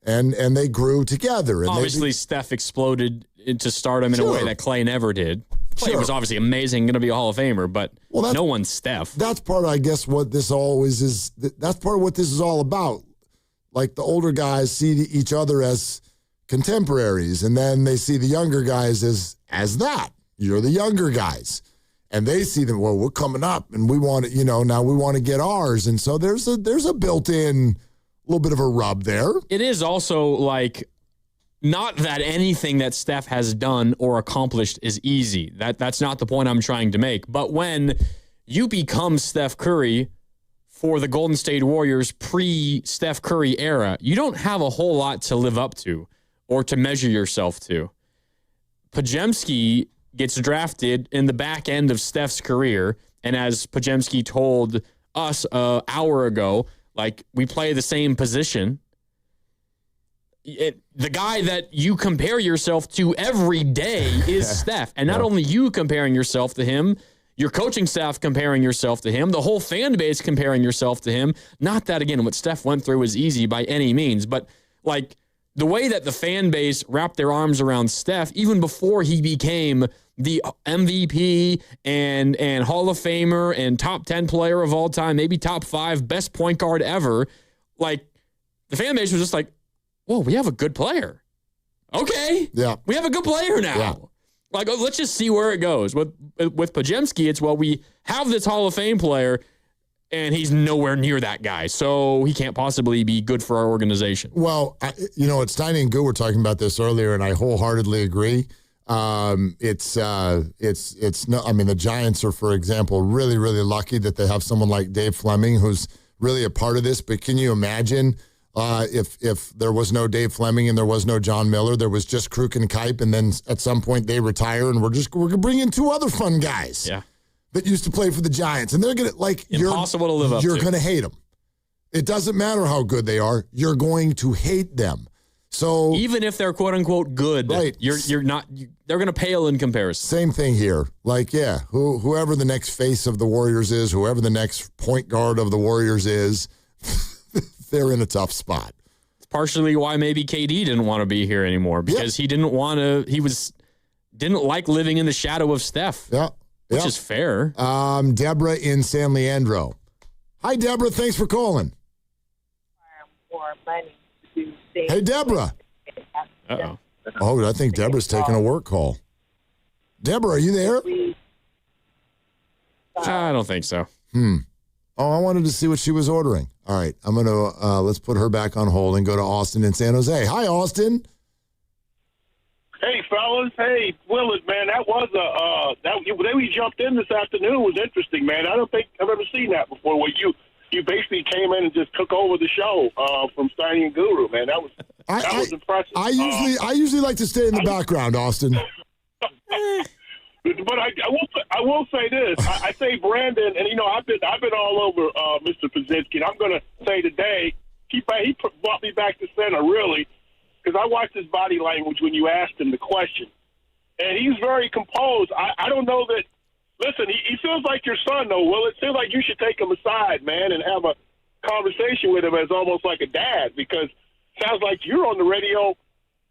And they grew together. And obviously, Steph exploded into stardom in a way that Klay never did. Klay was obviously amazing, going to be a Hall of Famer, but no one's Steph. That's part of, I guess, what this always is. That's part of what this is all about. Like the older guys see each other as contemporaries, and then they see the younger guys as that. You're the younger guys. And they see them, well, we're coming up, and we want to, now we want to get ours. And so there's a built-in little bit of a rub there. It is also like, not that anything that Steph has done or accomplished is easy. That's not the point I'm trying to make. But when you become Steph Curry for the Golden State Warriors pre-Steph Curry era, you don't have a whole lot to live up to or to measure yourself to. Podziemski gets drafted in the back end of Steph's career, and as Podziemski told us an hour ago, like, we play the same position. The guy that you compare yourself to every day is Steph. And not only you comparing yourself to him, your coaching staff comparing yourself to him, the whole fan base comparing yourself to him. Not that, again, what Steph went through was easy by any means, but like the way that the fan base wrapped their arms around Steph, even before he became the MVP and Hall of Famer and top 10 player of all time, maybe top 5 best point guard ever, like the fan base was just like, whoa, we have a good player. Okay. Yeah. We have a good player now. Yeah. Like, let's just see where it goes. With Podziemski, it's, well, we have this Hall of Fame player, and he's nowhere near that guy, so he can't possibly be good for our organization. Well, it's Steiny and Goo were talking about this earlier, and I wholeheartedly agree. It's no, I mean, the Giants are, for example, really, really lucky that they have someone like Dave Fleming who's really a part of this. But can you imagine if there was no Dave Fleming and there was no John Miller, there was just Kruk and Kipe, and then at some point they retire, and we're gonna bring in 2 other fun guys that used to play for the Giants, and they're gonna impossible to live up to. You're gonna hate them. It doesn't matter how good they are. You're going to hate them. So even if they're quote unquote good, you're not. They're going to pale in comparison. Same thing here. Like, whoever the next face of the Warriors is, whoever the next point guard of the Warriors is, they're in a tough spot. It's partially why maybe KD didn't want to be here anymore, because he didn't want to. Didn't like living in the shadow of Steph. Yeah, which is fair. Deborah in San Leandro. Hi, Deborah. Thanks for calling. More money. Hey, Deborah. Uh-oh. Oh, I think Deborah's taking a work call. Deborah, are you there? I don't think so. Oh, I wanted to see what she was ordering. All right, I'm going to, let's put her back on hold and go to Austin in San Jose. Hi, Austin. Hey, fellas. Hey, Willard, man, that was the way we jumped in this afternoon was interesting, man. I don't think I've ever seen that before, where you basically came in and just took over the show from Steiny and Guru, man. That was impressive. I usually like to stay in the background, Austin. But I will say this. I say Brandon, and I've been all over Mr. Pazitsky, and I'm going to say today he brought me back to center, really, because I watched his body language when you asked him the question, and he's very composed. I don't know that. Listen, he feels like your son, though. Well, it seems like you should take him aside, man, and have a conversation with him as almost like a dad, because it sounds like you're on the radio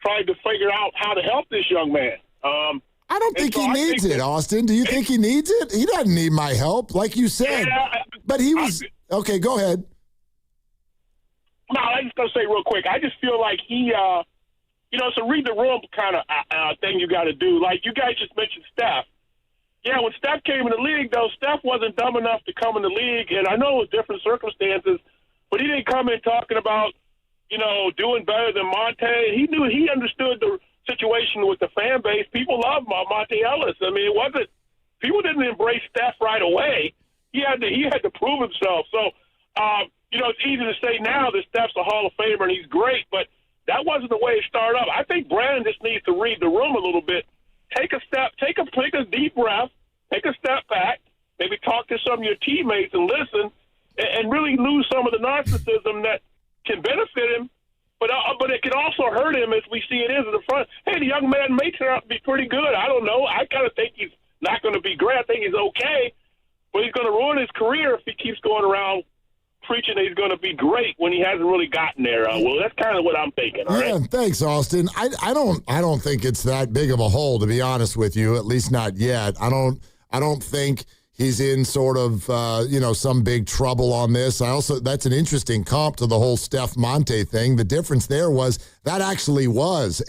trying to figure out how to help this young man. I don't think he needs it, Austin. Do you think he needs it? He doesn't need my help, like you said. Yeah, but he was okay. Go ahead. No, I just gonna say real quick. I just feel like he, it's a read the room kind of thing you got to do. Like you guys just mentioned Steph. Yeah, when Steph came in the league, though, Steph wasn't dumb enough to come in the league, and I know it was different circumstances, but he didn't come in talking about, doing better than Monte. He understood the situation with the fan base. People love Monte Ellis. I mean, people didn't embrace Steph right away. He had to prove himself. So, it's easy to say now that Steph's a Hall of Famer and he's great, but that wasn't the way it started up. I think Brandon just needs to read the room a little bit. Take a deep breath, take a step back, maybe talk to some of your teammates and listen, and really lose some of the narcissism that can benefit him. But it can also hurt him, as we see it is in the front. Hey, the young man may turn out to be pretty good. I don't know. I kind of think he's not going to be great. I think he's okay, but he's going to ruin his career if he keeps going around preaching that he's going to be great when he hasn't really gotten there. Well, that's kind of what I'm thinking. All right? Thanks, Austin. I don't think it's that big of a hole, to be honest with you. At least not yet. I don't think he's in sort of, some big trouble on this. That's an interesting comp to the whole Steph Monte thing. The difference there was that actually was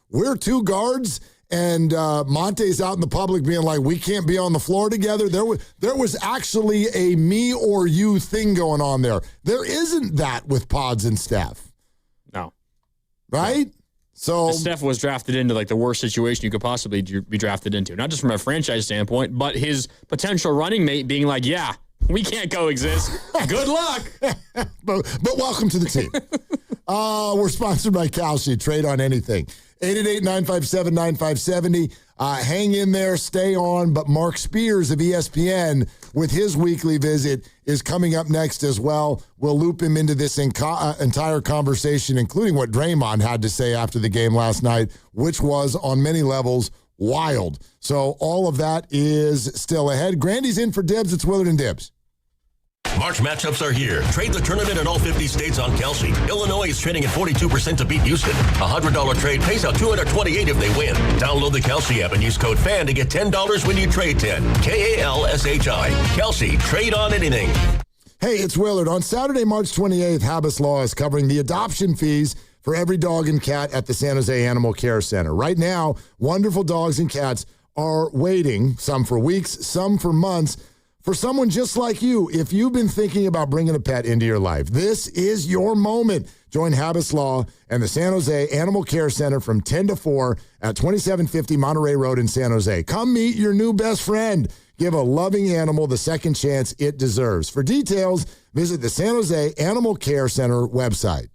we're two guards and Monte's out in the public being like, we can't be on the floor together. There was actually a me or you thing going on there. There isn't that with Pods and Steph. No. Right? So Steph was drafted into like the worst situation you could possibly be drafted into, not just from a franchise standpoint, but his potential running mate being like, yeah, we can't coexist. Good luck. but welcome to the team. We're sponsored by Kalshi. Trade on anything. 888-957-9570. Hang in there. Stay on. But Mark Spears of ESPN with his weekly visit is coming up next as well. We'll loop him into this entire conversation, including what Draymond had to say after the game last night, which was on many levels wild. So all of that is still ahead. Grandy's in for Dibs. It's Willard and Dibs. March matchups are here. Trade the tournament in all 50 states on Kelsey. Illinois is trading at 42% to beat Houston. A $100 trade pays out $228 if they win. Download the Kelsey app and use code FAN to get $10 when you trade 10. KALSHI. Kelsey, trade on anything. Hey, it's Willard. On Saturday, March 28th, Habas Law is covering the adoption fees for every dog and cat at the San Jose Animal Care Center. Right now, wonderful dogs and cats are waiting, some for weeks, some for months, for someone just like you. If you've been thinking about bringing a pet into your life, this is your moment. Join Habas Law and the San Jose Animal Care Center from 10 to 4 at 2750 Monterey Road in San Jose. Come meet your new best friend. Give a loving animal the second chance it deserves. For details, visit the San Jose Animal Care Center website.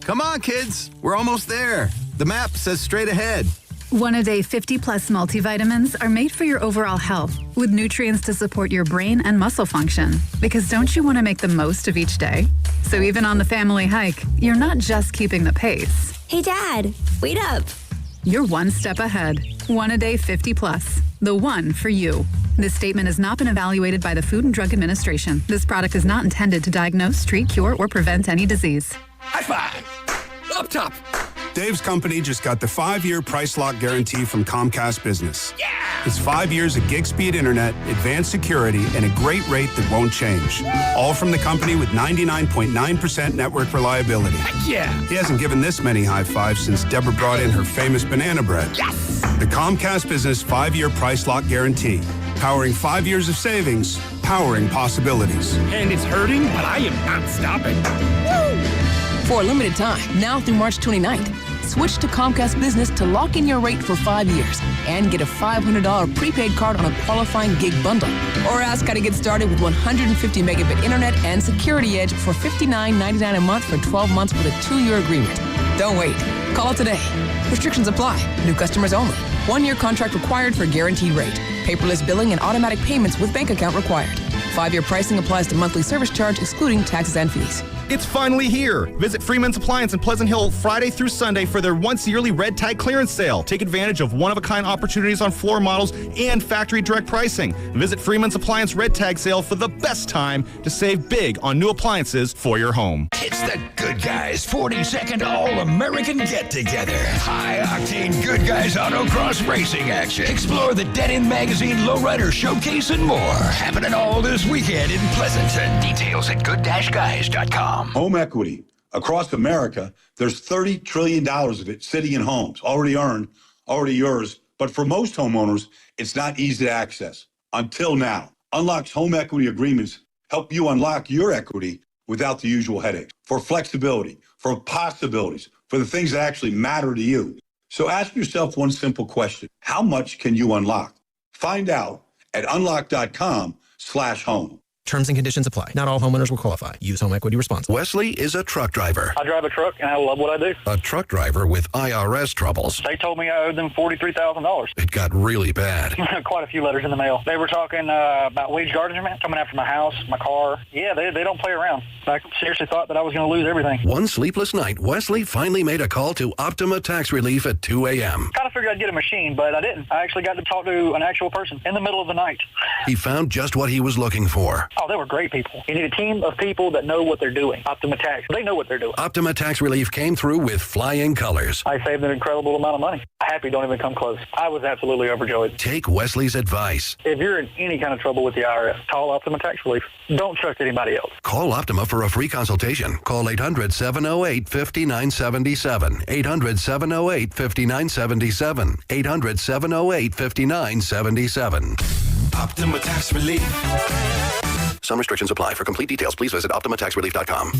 Come on, kids. We're almost there. The map says straight ahead. One-a-day 50-plus multivitamins are made for your overall health, with nutrients to support your brain and muscle function. Because don't you want to make the most of each day? So even on the family hike, you're not just keeping the pace. Hey, Dad, wait up. You're one step ahead. One-a-day 50-plus. The one for you. This statement has not been evaluated by the Food and Drug Administration. This product is not intended to diagnose, treat, cure, or prevent any disease. High five! Up top! Dave's company just got the 5-year price lock guarantee from Comcast Business. Yeah! It's 5 years of gig speed internet, advanced security, and a great rate that won't change. All from the company with 99.9% network reliability. Yeah! He hasn't given this many high fives since Deborah brought in her famous banana bread. Yes! The Comcast Business 5-year price lock guarantee. Powering 5 years of savings, powering possibilities. And it's hurting, but I am not stopping. Woo! For a limited time, now through March 29th, Switch to Comcast Business to lock in your rate for 5 years and get a $500 prepaid card on a qualifying gig bundle. Or ask how to get started with 150 megabit internet and Security Edge for $59.99 a month for 12 months with a 2-year agreement. Don't wait. Call today. Restrictions apply. New customers only. 1-year contract required for guaranteed rate. Paperless billing and automatic payments with bank account required. 5-year pricing applies to monthly service charge excluding taxes and fees. It's finally here. Visit Freeman's Appliance in Pleasant Hill Friday through Sunday for their once-yearly red tag clearance sale. Take advantage of one-of-a-kind opportunities on floor models and factory direct pricing. Visit Freeman's Appliance red tag sale for the best time to save big on new appliances for your home. It's the Good Guys 42nd All-American Get-Together. High-octane Good Guys autocross racing action. Explore the Dead End Magazine Lowrider Showcase and more. Happening all this weekend in Pleasanton. Details at good-guys.com. Home equity. Across America, there's $30 trillion of it sitting in homes, already earned, already yours. But for most homeowners, it's not easy to access. Until now. Unlock's home equity agreements help you unlock your equity without the usual headaches. For flexibility, for possibilities, for the things that actually matter to you. So ask yourself one simple question. How much can you unlock? Find out at unlock.com/home. Terms and conditions apply. Not all homeowners will qualify. Use home equity responsibly. Wesley is a truck driver. I drive a truck, and I love what I do. A truck driver with IRS troubles. They told me I owed them $43,000. It got really bad. Quite a few letters in the mail. They were talking about wage garnishment, coming after my house, my car. Yeah, they don't play around. I seriously thought that I was going to lose everything. One sleepless night, Wesley finally made a call to Optima Tax Relief at 2 a.m. Kind of figured I'd get a machine, but I didn't. I actually got to talk to an actual person in the middle of the night. He found just what he was looking for. Oh, they were great people. You need a team of people that know what they're doing. Optima Tax, they know what they're doing. Optima Tax Relief came through with flying colors. I saved an incredible amount of money. Happy don't even come close. I was absolutely overjoyed. Take Wesley's advice. If you're in any kind of trouble with the IRS, call Optima Tax Relief. Don't trust anybody else. Call Optima for a free consultation. Call 800-708-5977. 800-708-5977. 800-708-5977. Optima Tax Relief. Some restrictions apply. For complete details, please visit OptimaTaxRelief.com.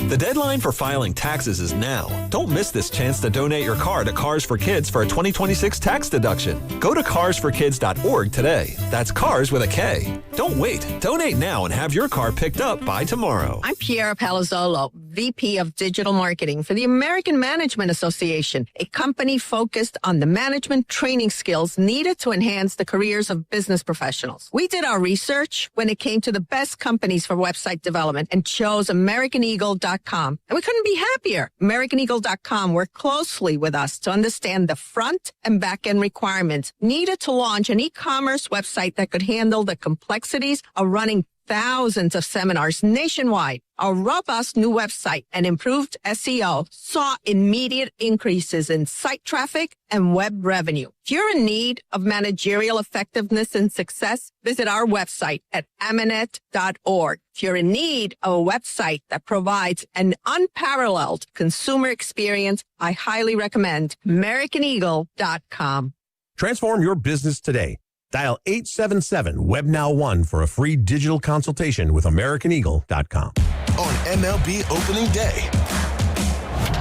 The deadline for filing taxes is now. Don't miss this chance to donate your car to Cars for Kids for a 2026 tax deduction. Go to carsforkids.org today. That's cars with a K. Don't wait. Donate now and have your car picked up by tomorrow. I'm Piera Palazzolo, VP of Digital Marketing for the American Management Association, a company focused on the management training skills needed to enhance the careers of business professionals. We did our research when it came to the best companies for website development and chose AmericanEagle.com. And we couldn't be happier. AmericanEagle.com worked closely with us to understand the front and back end requirements needed to launch an e-commerce website that could handle the complexities of running thousands of seminars nationwide. Our robust new website and improved SEO saw immediate increases in site traffic and web revenue. If you're in need of managerial effectiveness and success, visit our website at amanet.org. If you're in need of a website that provides an unparalleled consumer experience, I highly recommend AmericanEagle.com. Transform your business today. Dial 877-WEB-NOW-1 for a free digital consultation with AmericanEagle.com. On MLB opening day,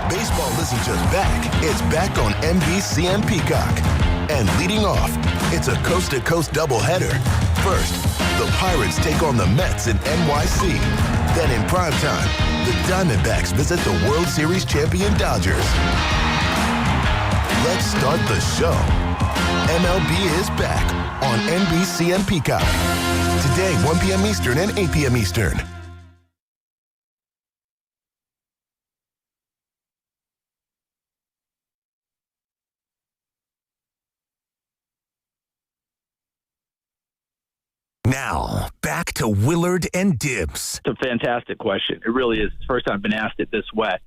baseball isn't just back, it's back on NBC and Peacock. And leading off, it's a coast-to-coast doubleheader. First, the Pirates take on the Mets in NYC. Then in primetime, the Diamondbacks visit the World Series champion Dodgers. Let's start the show. MLB is back on NBC and Peacock. Today, 1 p.m. Eastern and 8 p.m. Eastern. Now, back to Willard and Dibbs. It's a fantastic question. It really is. It's the first time I've been asked it this way.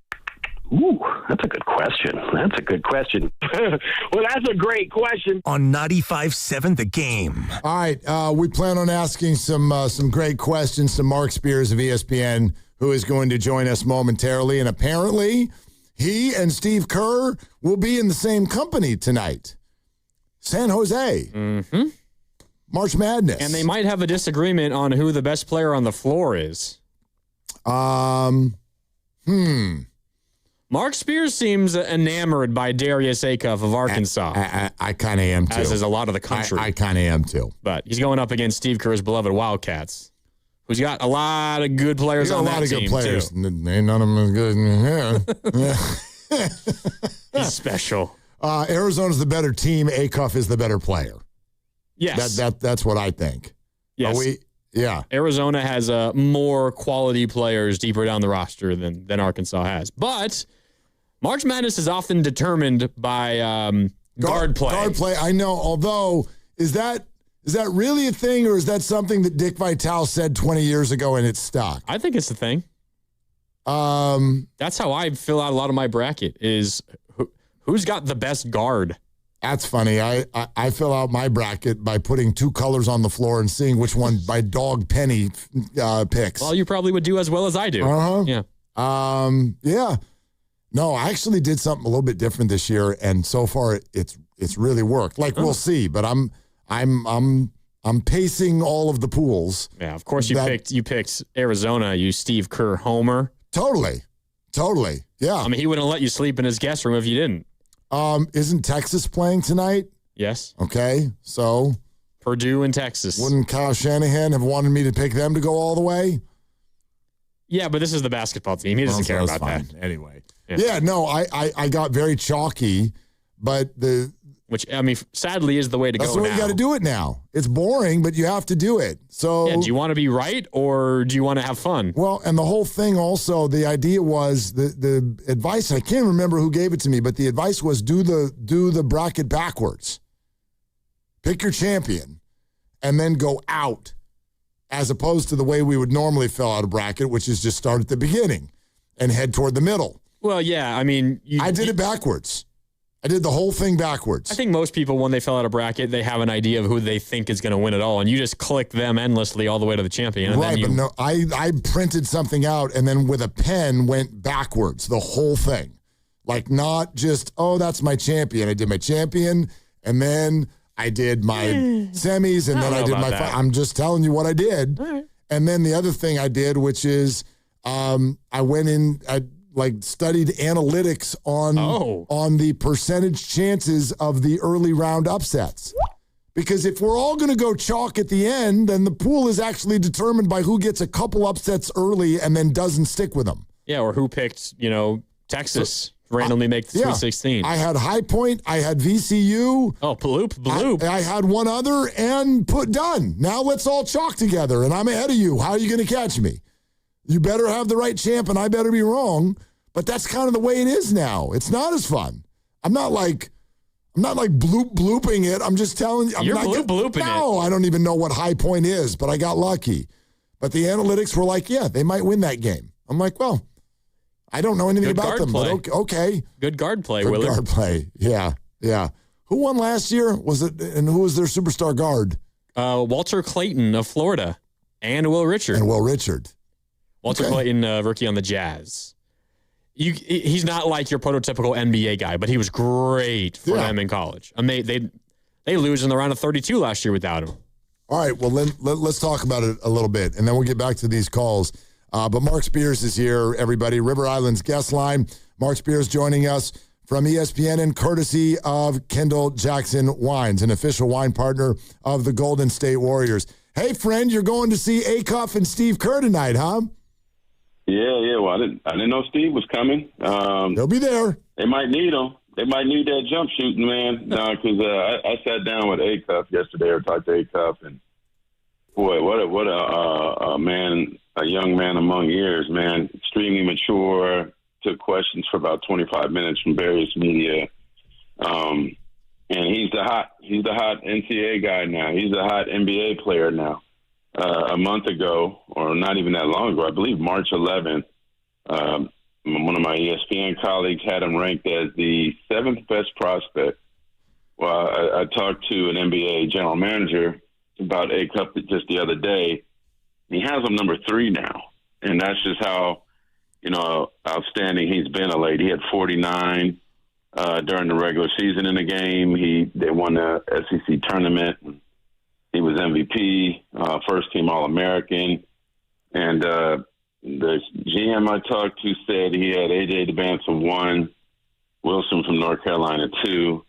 Ooh, that's a good question. That's a good question. Well, that's a great question. On 95.7 The Game. All right, we plan on asking some great questions to Mark Spears of ESPN, who is going to join us momentarily. And apparently, he and Steve Kerr will be in the same company tonight. San Jose. Mm-hmm. March Madness. And they might have a disagreement on who the best player on the floor is. Mark Spears seems enamored by Darius Acuff of Arkansas. I kind of am, too. As is a lot of the country. I kind of am, too. But he's going up against Steve Kerr's beloved Wildcats, who's got a lot of good players on that team, a lot of good players. too. Ain't none of them as good. He's special. Arizona's the better team. Acuff is the better player. Yes. That's what I think. Yes. Yeah. Arizona has more quality players deeper down the roster than Arkansas has. But March Madness is often determined by guard play. Guard play, I know. Although, is that really a thing, or is that something that Dick Vitale said 20 years ago and it's stuck? I think it's a thing. That's how I fill out a lot of my bracket, is who's got the best guard. That's funny. I fill out my bracket by putting two colors on the floor and seeing which one my dog Penny picks. Well, you probably would do as well as I do. Uh-huh. Yeah. Yeah. No, I actually did something a little bit different this year, and so far it's really worked. Like, we'll see, but I'm pacing all of the pools. Yeah, of course you picked Arizona, you Steve Kerr homer. Totally. Yeah. I mean, he wouldn't let you sleep in his guest room if you didn't. Isn't Texas playing tonight? Yes. Okay, so Purdue and Texas. Wouldn't Kyle Shanahan have wanted me to pick them to go all the way? Yeah, but this is the basketball team. He doesn't care about that. Anyway. Yeah, no, I got very chalky, but which, I mean, sadly is the way to go now. That's the way you got to do it now. It's boring, but you have to do it. So, do you want to be right, or do you want to have fun? Well, and the whole thing also, the idea was, the advice, I can't remember who gave it to me, but the advice was do the bracket backwards. Pick your champion, and then go out, as opposed to the way we would normally fill out a bracket, which is just start at the beginning and head toward the middle. Well, yeah, I mean... I did it backwards. I did the whole thing backwards. I think most people, when they fill out a bracket, they have an idea of who they think is going to win it all, and you just click them endlessly all the way to the champion. And right, but no, I printed something out and then with a pen went backwards, the whole thing. Like, not just, that's my champion. I did my champion, and then I did my semis, and then I did my... I'm just telling you what I did. Right. And then the other thing I did, which is I went in... studied analytics on the percentage chances of the early round upsets. Because if we're all going to go chalk at the end, then the pool is actually determined by who gets a couple upsets early and then doesn't stick with them. Yeah, or who picked, Texas randomly make the Sweet 16. I had High Point, I had VCU. Oh, bloop. I had one other and done. Now let's all chalk together, and I'm ahead of you. How are you going to catch me? You better have the right champ, and I better be wrong. But that's kind of the way it is now. It's not as fun. I'm not like blooping it. I'm just telling you. You're blooping it. No, I don't even know what High Point is, but I got lucky. But the analytics were like, yeah, they might win that game. I'm like, well, I don't know anything about them, but okay. Good guard play, Good Willard. Guard play, yeah. Who won last year? And who was their superstar guard? Walter Clayton of Florida and Will Richard. Walter Clayton, rookie on the Jazz. He's not like your prototypical NBA guy, but he was great for them in college. I mean, they lose in the round of 32 last year without him. All right, well, let's talk about it a little bit, and then we'll get back to these calls. But Mark Spears is here, everybody. River Island's guest line. Mark Spears joining us from ESPN and courtesy of Kendall Jackson Wines, an official wine partner of the Golden State Warriors. Hey, friend, you're going to see Acuff and Steve Kerr tonight, huh? Yeah. Well, I didn't know Steve was coming. They'll be there. They might need him. They might need that jump shooting, man. Because I sat down with Acuff yesterday, or talked to Acuff, and boy, what a man, a young man among years, man. Extremely mature. Took questions for about 25 minutes from various media. And he's the hot NCAA guy now. He's a hot NBA player now. A month ago, or not even that long ago, I believe March 11th, one of my ESPN colleagues had him ranked as the 7th best prospect. Well, I talked to an NBA general manager about Acuff just the other day. He has him number 3 now, and that's just how outstanding he's been of late. He had 49 during the regular season in the game. They won the SEC tournament. He was MVP, first team All-American. And, the GM I talked to said he had A.J. DeBanson 1, Wilson from North Carolina 2,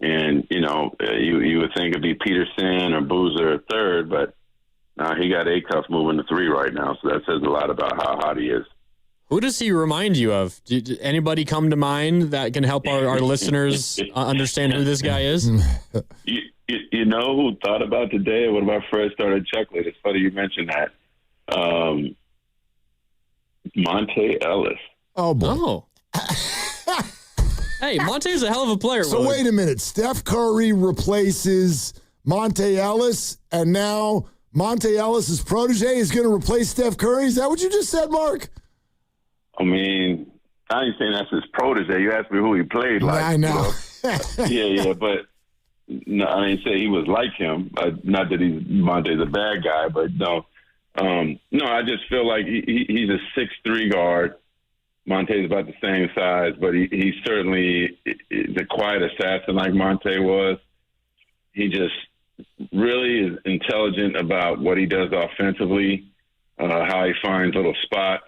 and, you would think it'd be Peterson or Boozer at 3rd, but he got Acuff moving to 3 right now, so that says a lot about how hot he is. Who does he remind you of? Did anybody come to mind that can help our listeners understand who this guy is? You know who thought about today? One of our friends started chuckling. It's funny you mentioned that. Monte Ellis. Oh, boy. Oh. Hey, Monte's a hell of a player. So wait a minute. Steph Curry replaces Monte Ellis, and now Monte Ellis' protege is going to replace Steph Curry? Is that what you just said, Mark? I mean, I ain't saying that's his protege. You asked me who he played like. I know. Yeah, but no, I didn't say he was like him. Not that Monte's a bad guy, but no. No, I just feel like he's a 6'3" guard. Monte's about the same size, but he certainly is a quiet assassin like Monte was. He just really is intelligent about what he does offensively, how he finds little spots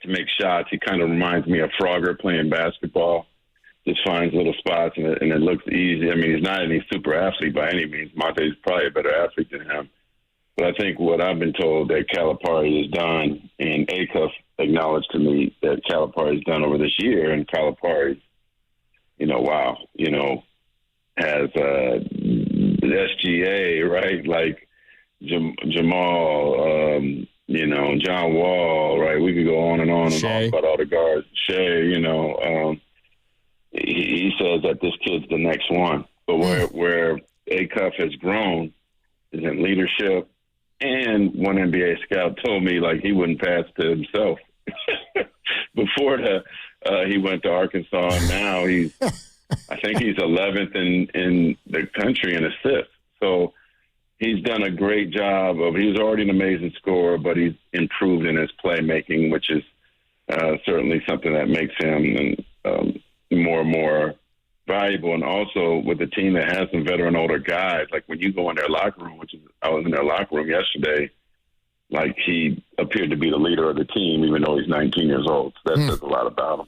to make shots. He kind of reminds me of Frogger playing basketball. Just finds little spots, and it looks easy. I mean, he's not any super athlete by any means. Monte's probably a better athlete than him. But I think what I've been told that Calipari has done, and Acuff acknowledged to me that Calipari has done over this year, and Calipari, has the SGA, right? Like Jamal, John Wall, right? We could go on and on and on about all the guards. Shea, he says that this kid's the next one. But where Acuff has grown is in leadership. And one NBA scout told me, like, he wouldn't pass to himself before he went to Arkansas. And now I think he's 11th in the country in assists. So he's done a great job he's already an amazing scorer, but he's improved in his playmaking, which is certainly something that makes him more and more valuable. And also with a team that has some veteran older guys, like when you go in their locker room, I was in their locker room yesterday, like he appeared to be the leader of the team, even though he's 19 years old. So that says a lot about him.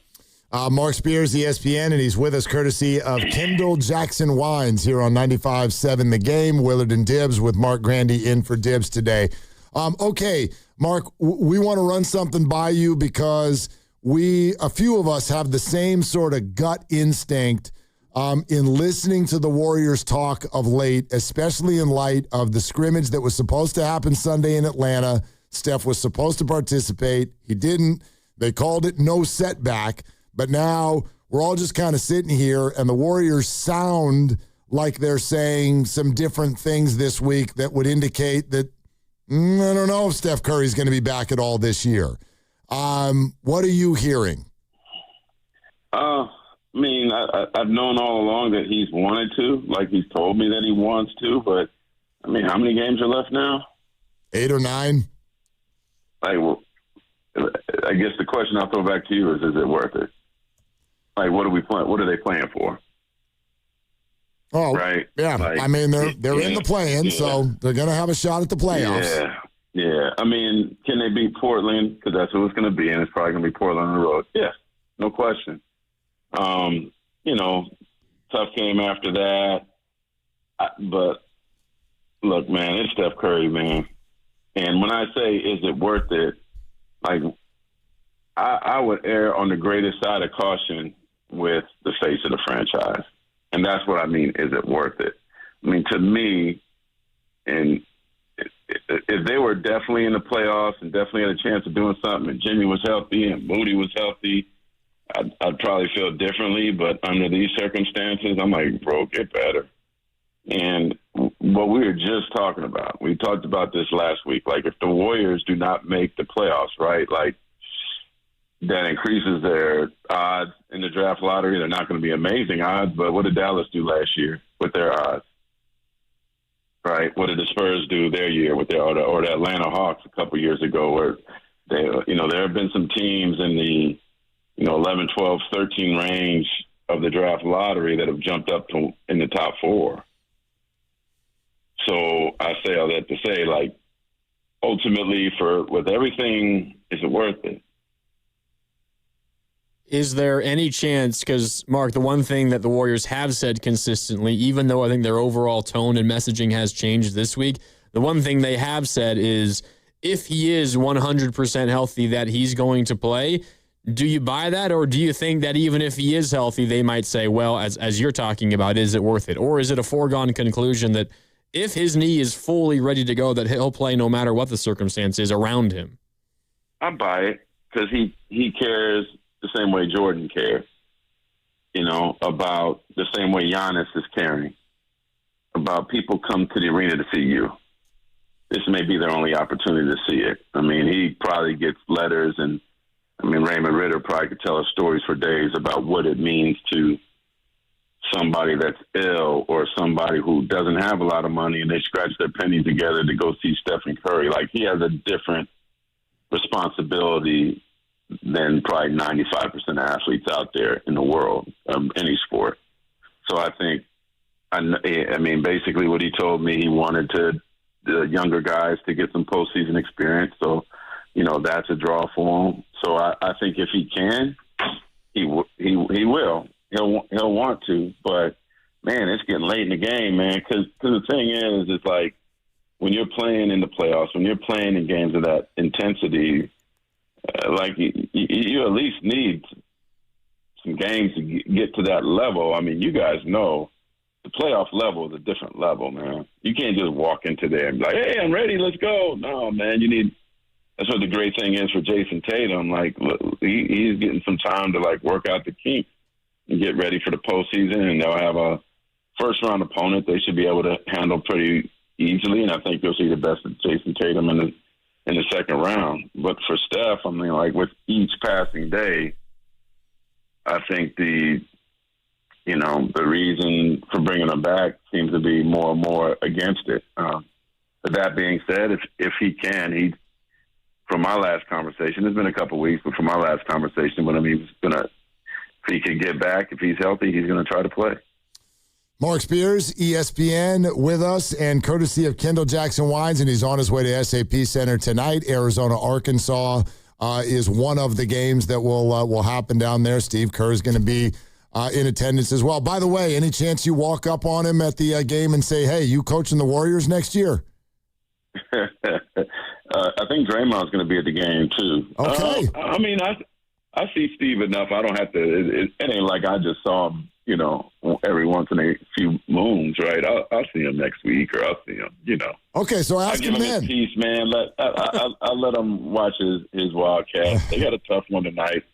Mark Spears, ESPN, and he's with us courtesy of Kendall Jackson Wines here on 95.7 The Game. Willard and Dibbs with Mark Grandy in for Dibbs today. Okay, Mark, we want to run something by you because a few of us have the same sort of gut instinct in listening to the Warriors talk of late, especially in light of the scrimmage that was supposed to happen Sunday in Atlanta. Steph was supposed to participate. He didn't. They called it no setback. But now we're all just kind of sitting here, and the Warriors sound like they're saying some different things this week that would indicate that, I don't know if Steph Curry's going to be back at all this year. What are you hearing? I mean, I've known all along that he's wanted to, like he's told me that he wants to, but, I mean, how many games are left now? 8 or 9. I guess the question I'll throw back to you is it worth it? Like, what are they playing for? Oh, right. Yeah. Like, I mean, they're in the play-in, so they're going to have a shot at the playoffs. Yeah. I mean, can they beat Portland? Because that's who it's going to be, and it's probably going to be Portland on the road. Yeah, no question. Tough game after that. But, look, man, it's Steph Curry, man. And when I say, is it worth it, like, I would err on the greatest side of caution with the face of the franchise. And that's what I mean, is it worth it? I mean, to me, and if they were definitely in the playoffs and definitely had a chance of doing something, and Jimmy was healthy and Moody was healthy, I'd probably feel differently. But under these circumstances, I'm like, bro, get better. And what we were just talking about, we talked about this last week, like if the Warriors do not make the playoffs, right, like that increases their odds in the draft lottery. They're not going to be amazing odds, but what did Dallas do last year with their odds? Right? What did the Spurs do their year with or the Atlanta Hawks a couple years ago, where they, there have been some teams in the 11, 12, 13 range of the draft lottery that have jumped up to in the top 4. So I say all that to say, like, ultimately, with everything, is it worth it? Is there any chance, because, Mark, the one thing that the Warriors have said consistently, even though I think their overall tone and messaging has changed this week, the one thing they have said is if he is 100% healthy, that he's going to play. Do you buy that, or do you think that even if he is healthy, they might say, well, as you're talking about, is it worth it? Or is it a foregone conclusion that if his knee is fully ready to go, that he'll play no matter what the circumstance is around him? I buy it because he cares the same way Jordan cares, about the same way Giannis is caring, about people come to the arena to see you. This may be their only opportunity to see it. I mean, he probably gets letters, and Raymond Ritter probably could tell us stories for days about what it means to somebody that's ill or somebody who doesn't have a lot of money and they scratch their pennies together to go see Stephen Curry. Like, he has a different responsibility than probably 95% of athletes out there in the world, any sport. So I think, basically what he told me, he wanted the younger guys to get some postseason experience. So, that's a draw for him. So I think if he can, he will. He'll want to. But, man, it's getting late in the game, man, because the thing is, it's like when you're playing in the playoffs, when you're playing in games of that intensity, you at least need some games to get to that level. I mean, you guys know the playoff level is a different level, man. You can't just walk into there and be like, hey, I'm ready, let's go. No, man, that's what the great thing is for Jason Tatum. Like, look, he's getting some time to, work out the kinks and get ready for the postseason, and they'll have a first-round opponent they should be able to handle pretty easily, and I think you'll see the best of Jason Tatum in the second round. But for Steph, with each passing day, I think the reason for bringing him back seems to be more and more against it. But that being said, if he can, from my last conversation, it's been a couple of weeks, but from my last conversation with him, if he can get back, if he's healthy, he's going to try to play. Mark Spears, ESPN, with us, and courtesy of Kendall Jackson Wines, and he's on his way to SAP Center tonight. Arizona, Arkansas is one of the games that will happen down there. Steve Kerr is going to be in attendance as well. By the way, any chance you walk up on him at the game and say, hey, you coaching the Warriors next year? I think Draymond's going to be at the game, too. Okay. I see Steve enough. I don't have to. It ain't like I just saw him, every once in a few moons, right? I'll see him next week, or I'll see him, Okay, so ask him then. Peace, man. I'll let him watch his Wildcats. They got a tough one tonight.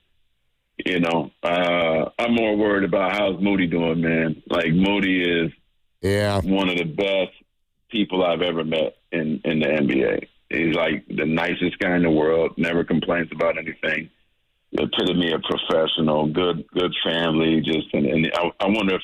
I'm more worried about how's Moody doing, man. Like, Moody is one of the best people I've ever met in the NBA. He's like the nicest guy in the world, never complains about anything. The epitome of professional, good family. And I wonder if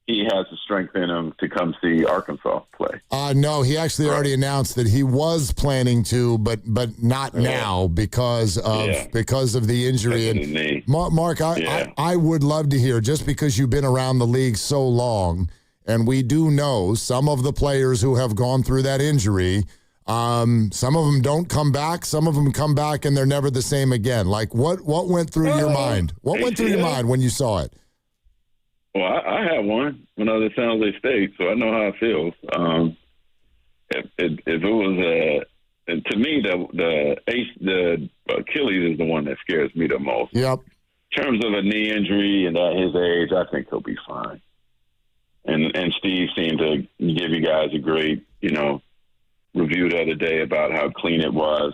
he has the strength in him to come see Arkansas play. No, he actually already announced that he was planning to, but not now because of the injury. And Mark, I would love to hear, just because you've been around the league so long, and we do know some of the players who have gone through that injury. Some of them don't come back. Some of them come back and they're never the same again. Like, what went through your mind? What went through your mind when you saw it? Well, I had one when I was at San Jose State, so I know how it feels. If it was and to me, the Achilles is the one that scares me the most. Yep. In terms of a knee injury and at his age, I think he'll be fine. And Steve seemed to give you guys a great, review the other day about how clean it was,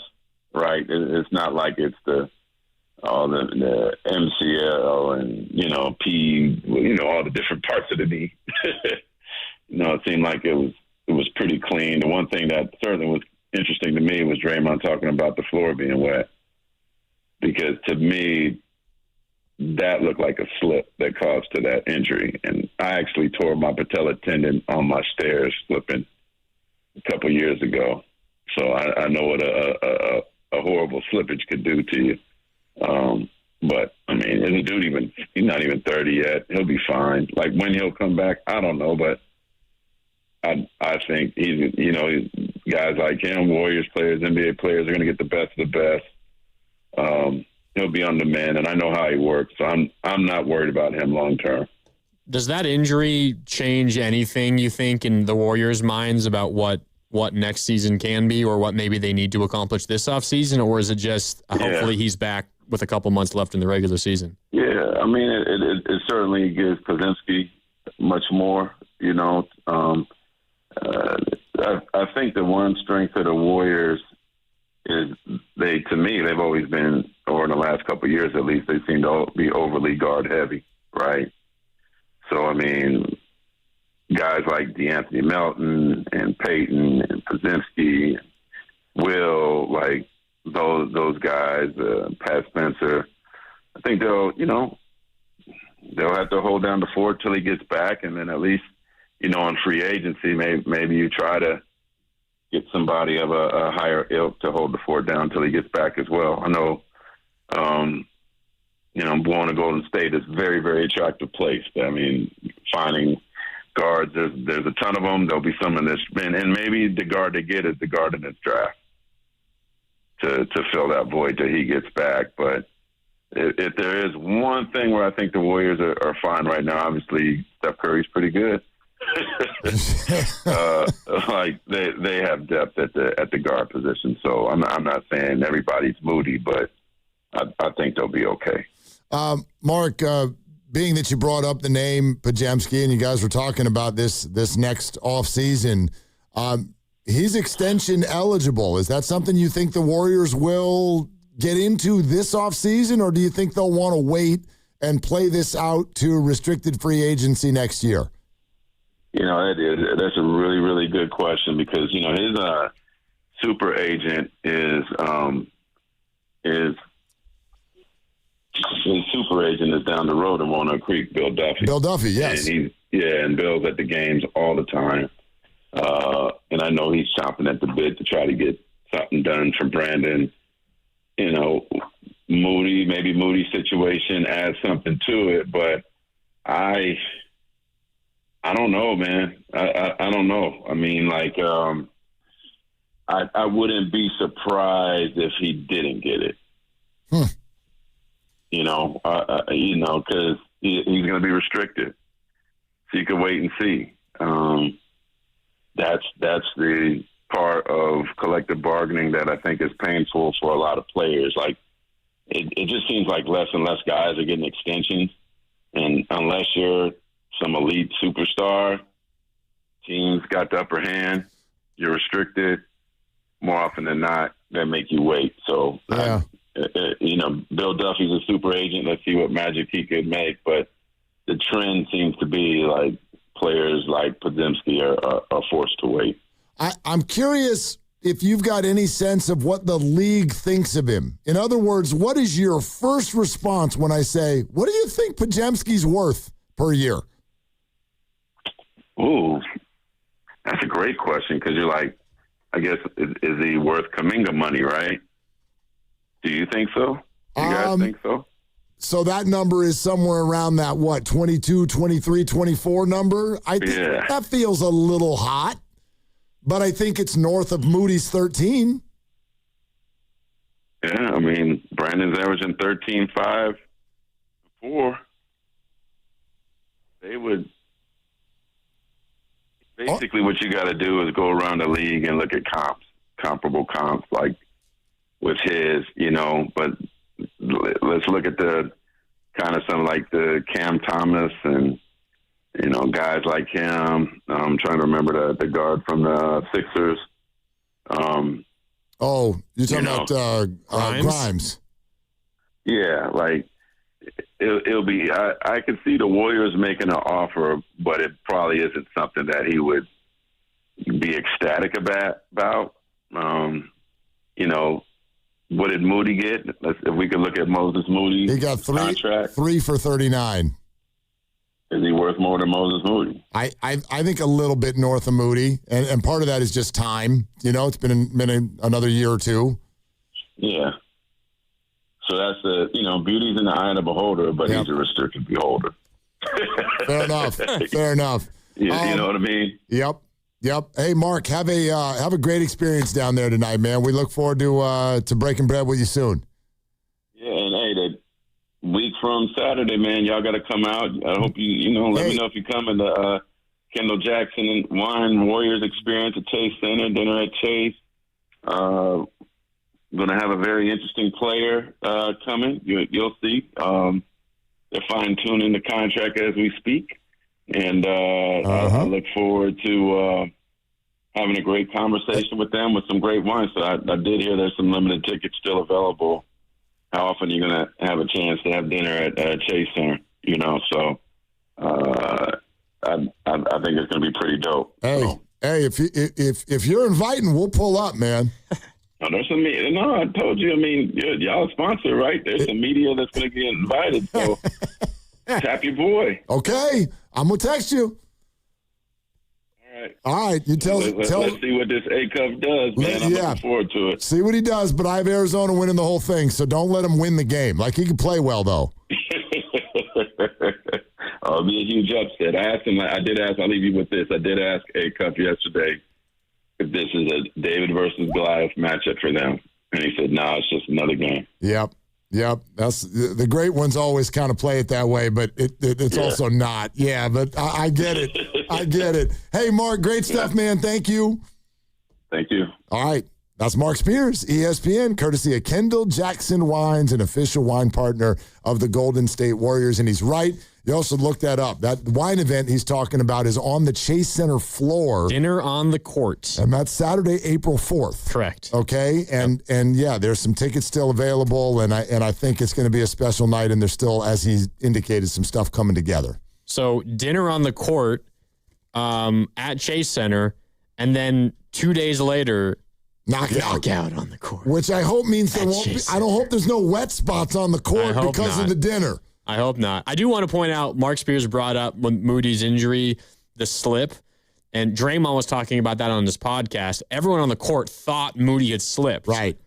right? It's not like it's the MCL and, P, all the different parts of the knee. It seemed like it was pretty clean. The one thing that certainly was interesting to me was Draymond talking about the floor being wet, because to me, that looked like a slip that caused to that injury. And I actually tore my patella tendon on my stairs slipping a couple years ago. So I know what a horrible slippage could do to you. But, is the dude he's not even 30 yet. He'll be fine. Like, when he'll come back, I don't know. But I think he's, guys like him, Warriors players, NBA players, are going to get the best of the best. He'll be on demand, and I know how he works, so I'm not worried about him long term. Does that injury change anything, you think, in the Warriors' minds about what next season can be, or what maybe they need to accomplish this offseason, or is it just hopefully he's back with a couple months left in the regular season? Yeah, I mean, it certainly gives Podziemski much more, I think the one strength of the Warriors is they've always been, or in the last couple of years at least, they seem to be overly guard heavy, right? So, I mean, guys like Melton and Peyton and Podziemski, Will, like those guys, Pat Spencer, I think they'll have to hold down the fort till he gets back, and then at least, on free agency, maybe you try to get somebody of a higher ilk to hold the fort down till he gets back as well. I know, going to Golden State is a very, very attractive place. I mean, finding guards, there's a ton of them. There'll be some in this, and maybe the guard they get is the guard in this draft to fill that void till he gets back. But if there is one thing where I think the Warriors are fine right now, obviously Steph Curry's pretty good. Like they have depth at the guard position, so I'm not saying everybody's Moody, but I think they'll be okay. Mark, being that you brought up the name Podziemski and you guys were talking about this next offseason, he's extension eligible. Is that something you think the Warriors will get into this offseason, or do you think they'll want to wait and play this out to restricted free agency next year? That's a really, really good question because, his super agent is his super agent is down the road in Walnut Creek, Bill Duffy. Bill Duffy, yes. And Bill's at the games all the time. And I know he's chomping at the bit to try to get something done for Brandon. Moody's situation adds something to it, but I don't know, man. I don't know. I mean, like, I wouldn't be surprised if he didn't get it. Because he's going to be restricted. So you can wait and see. That's the part of collective bargaining that I think is painful for a lot of players. Like, it just seems like less and less guys are getting extensions, and unless you're some elite superstar, teams got the upper hand, you're restricted. More often than not, they make you wait. So, Bill Duffy's a super agent. Let's see what magic he could make. But the trend seems to be like players like Podziemski are forced to wait. I'm curious if you've got any sense of what the league thinks of him. In other words, what is your first response when I say, what do you think Podziemski's worth per year? Ooh, that's a great question because you're like, I guess, is he worth Kuminga money, right? Do you think so? You guys think so? So that number is somewhere around that, 22, 23, 24 number? I think that feels a little hot, but I think it's north of Moody's 13. Yeah, I mean, Brandon's averaging 13, 5, 4. They would... Basically, what you got to do is go around the league and look at comparable comps, like with his, but let's look at the kind of some like the Cam Thomas and, guys like him. I'm trying to remember the guard from the Sixers. You're talking about Grimes? Yeah, like it'll be. I could see the Warriors making an offer, but it probably isn't something that he would be ecstatic about. What did Moody get? If we could look at Moses Moody, he got contract. 3 for 39. Is he worth more than Moses Moody? I think a little bit north of Moody, and part of that is just time. It's been another year or two. Yeah. So that's beauty's in the eye of the beholder, but he's a restricted beholder. Fair enough. You know what I mean? Yep. Yep. Hey, Mark, have a great experience down there tonight, man. We look forward to breaking bread with you soon. Yeah, and hey, the week from Saturday, man, y'all got to come out. I hope let me know if you come in the Kendall Jackson and Wine Warriors experience at Chase Center, dinner at Chase. Going to have a very interesting player coming. You'll see. They're fine-tuning the contract as we speak. And I look forward to having a great conversation with them with some great wine. So I did hear there's some limited tickets still available. How often are you going to have a chance to have dinner at Chase Center? So I think it's going to be pretty dope. Hey, if you're inviting, we'll pull up, man. There's some media. No, I told you. I mean, y'all a sponsor, right? There's some media that's going to get invited. So tap your boy. Okay, I'm gonna text you. All right. You tell. Let's see what this A-Cup does, man. I'm looking forward to it. See what he does, but I have Arizona winning the whole thing, so don't let him win the game. Like, he can play well, though. It'll be a huge upset. I asked him. I did ask. I'll leave you with this. I did ask A-Cup yesterday if this is a David versus Goliath matchup for them, and he said, "No, it's just another game." Yep. That's the great ones always kind of play it that way, but it's also not. Yeah, but I get it. I get it. Hey, Mark, great stuff, man. Thank you. Thank you. All right. That's Mark Spears, ESPN, courtesy of Kendall Jackson Wines, an official wine partner of the Golden State Warriors. And he's right. You also look that up. That wine event he's talking about is on the Chase Center floor. Dinner on the court. And that's Saturday, April 4th. Correct. Okay? And yeah, there's some tickets still available, and I think it's going to be a special night, and there's still, as he indicated, some stuff coming together. So dinner on the court at Chase Center, and then 2 days later, knockout on the court. Which I hope means there won't be. I don't hope there's no wet spots on the court because of the dinner. I hope not. I do want to point out, Mark Spears brought up Moody's injury, the slip, and Draymond was talking about that on his podcast. Everyone on the court thought Moody had slipped. Right.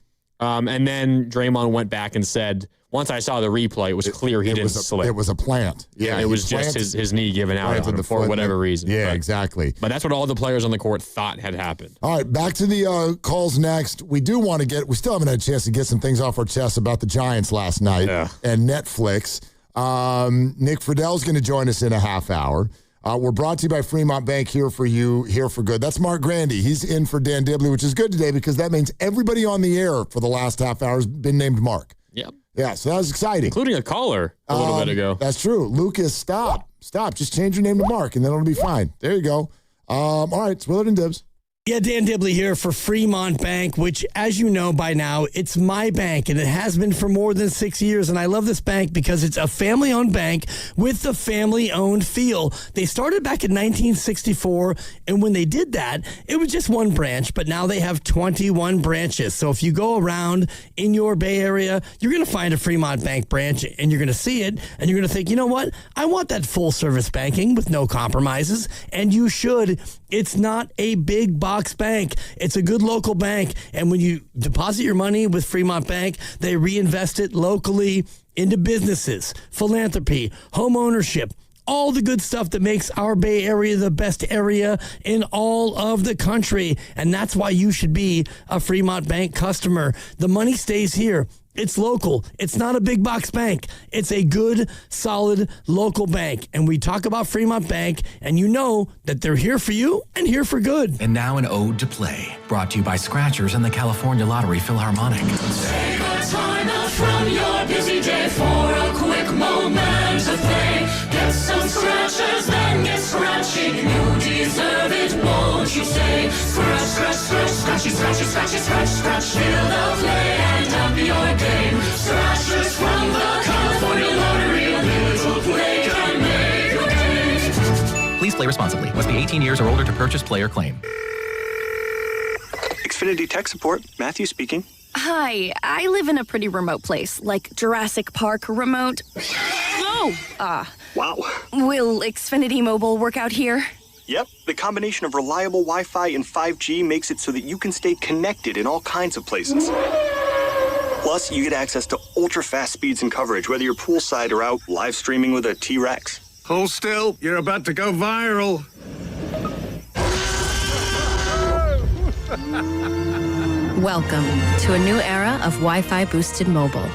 And then Draymond went back and said, once I saw the replay, it was clear he didn't slip. It was a plant. Yeah, it was just his knee giving out on him for whatever reason. Yeah, exactly. But that's what all the players on the court thought had happened. All right, back to the calls next. We still haven't had a chance to get some things off our chests about the Giants last night and Netflix. Nick Friedell's going to join us in a half hour. We're brought to you by Fremont Bank, here for you, here for good. That's Mark Grandy. He's in for Dan Dibley, which is good today because that means everybody on the air for the last half hour has been named Mark. Yep. Yeah, so that was exciting. Including a caller a little bit ago. That's true. Lucas, stop. Just change your name to Mark, and then it'll be fine. There you go. All right, it's Willard and Dibbs. Yeah, Dan Dibley here for Fremont Bank, which, as you know by now, it's my bank, and it has been for more than 6 years. And I love this bank because it's a family-owned bank with the family-owned feel. They started back in 1964, and when they did that, it was just one branch, but now they have 21 branches. So if you go around in your Bay Area, you're going to find a Fremont Bank branch, and you're going to see it, and you're going to think, you know what? I want that full-service banking with no compromises, and you should. It's not a big box bank. It's a good local bank. And when you deposit your money with Fremont Bank, they reinvest it locally into businesses, philanthropy, home ownership, all the good stuff that makes our Bay Area the best area in all of the country. And that's why you should be a Fremont Bank customer. The money stays here. It's local. It's not a big box bank. It's a good, solid local bank. And we talk about Fremont Bank, and you know that they're here for you and here for good. And now an ode to play, brought to you by Scratchers and the California Lottery Philharmonic. Take a time out from your busy day for a quick moment of play. Get some scratchers, then get scratching. You deserve it, won't you say? Scratch, scratch, scratch, scratchy, scratchy, scratchy, scratch, scratch. Feel the play and up your game. Scratchers from the California Lottery. A little play can make your game. Please play responsibly. Must be 18 years or older to purchase, play, or claim. Xfinity Tech Support. Matthew speaking. Hi, I live in a pretty remote place, like Jurassic Park remote. Wow. Will Xfinity Mobile work out here? Yep. The combination of reliable Wi-Fi and 5G makes it so that you can stay connected in all kinds of places. Plus, you get access to ultra-fast speeds and coverage, whether you're poolside or out live streaming with a T-Rex. Hold still. You're about to go viral. Welcome to a new era of Wi-Fi boosted mobile.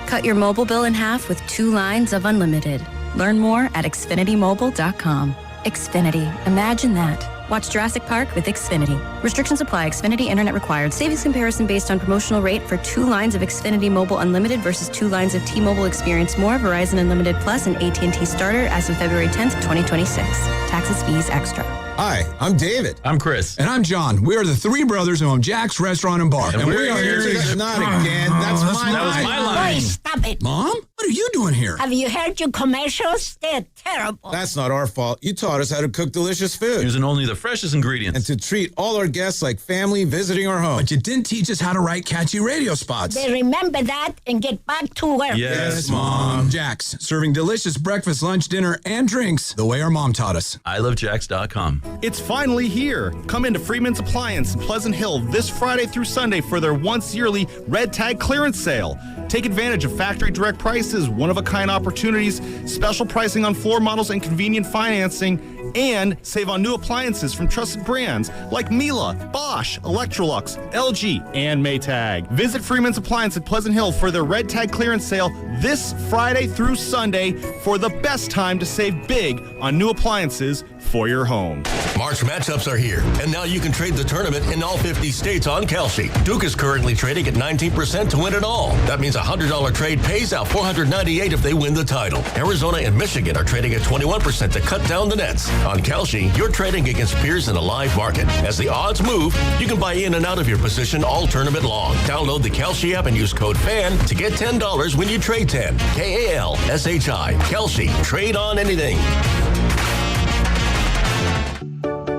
Cut your mobile bill in half with 2 lines of unlimited. Learn more at xfinitymobile.com. Xfinity. Imagine that. Watch Jurassic Park with Xfinity. Restrictions apply. Xfinity Internet required. Savings comparison based on promotional rate for 2 lines of Xfinity Mobile Unlimited versus 2 lines of T-Mobile Experience More, Verizon Unlimited Plus, and AT&T Starter as of February 10th, 2026. Taxes, fees, extra. Hi, I'm David. I'm Chris. And I'm John. We are the 3 brothers who own Jack's Restaurant and Bar. And we are here to... Not again. That's my line. That was my line. Boy, stop it. Mom? What are you doing here? Have you heard your commercials? They're terrible. That's not our fault. You taught us how to cook delicious food. Using only the freshest ingredients. And to treat all our guests like family visiting our home. But you didn't teach us how to write catchy radio spots. They remember that and get back to work. Yes, Mom. Jack's, serving delicious breakfast, lunch, dinner, and drinks the way our mom taught us. ilovejacks.com. It's finally here. Come into Freeman's Appliance in Pleasant Hill this Friday through Sunday for their once yearly Red Tag clearance sale. Take advantage of factory direct prices, one-of-a-kind opportunities, special pricing on floor models and convenient financing, and save on new appliances from trusted brands like Miele, Bosch, Electrolux, LG, and Maytag. Visit Freeman's Appliance in Pleasant Hill for their Red Tag clearance sale this Friday through Sunday for the best time to save big on new appliances for your home. March matchups are here, and now you can trade the tournament in all 50 states on Kalshi. Duke is currently trading at 19% to win it all. That means a $100 trade pays out $498 if they win the title. Arizona and Michigan are trading at 21% to cut down the nets. On Kalshi, you're trading against peers in a live market. As the odds move, you can buy in and out of your position all tournament long. Download the Kalshi app and use code FAN to get $10 when you trade 10. Kalshi. Kalshi. Trade on anything.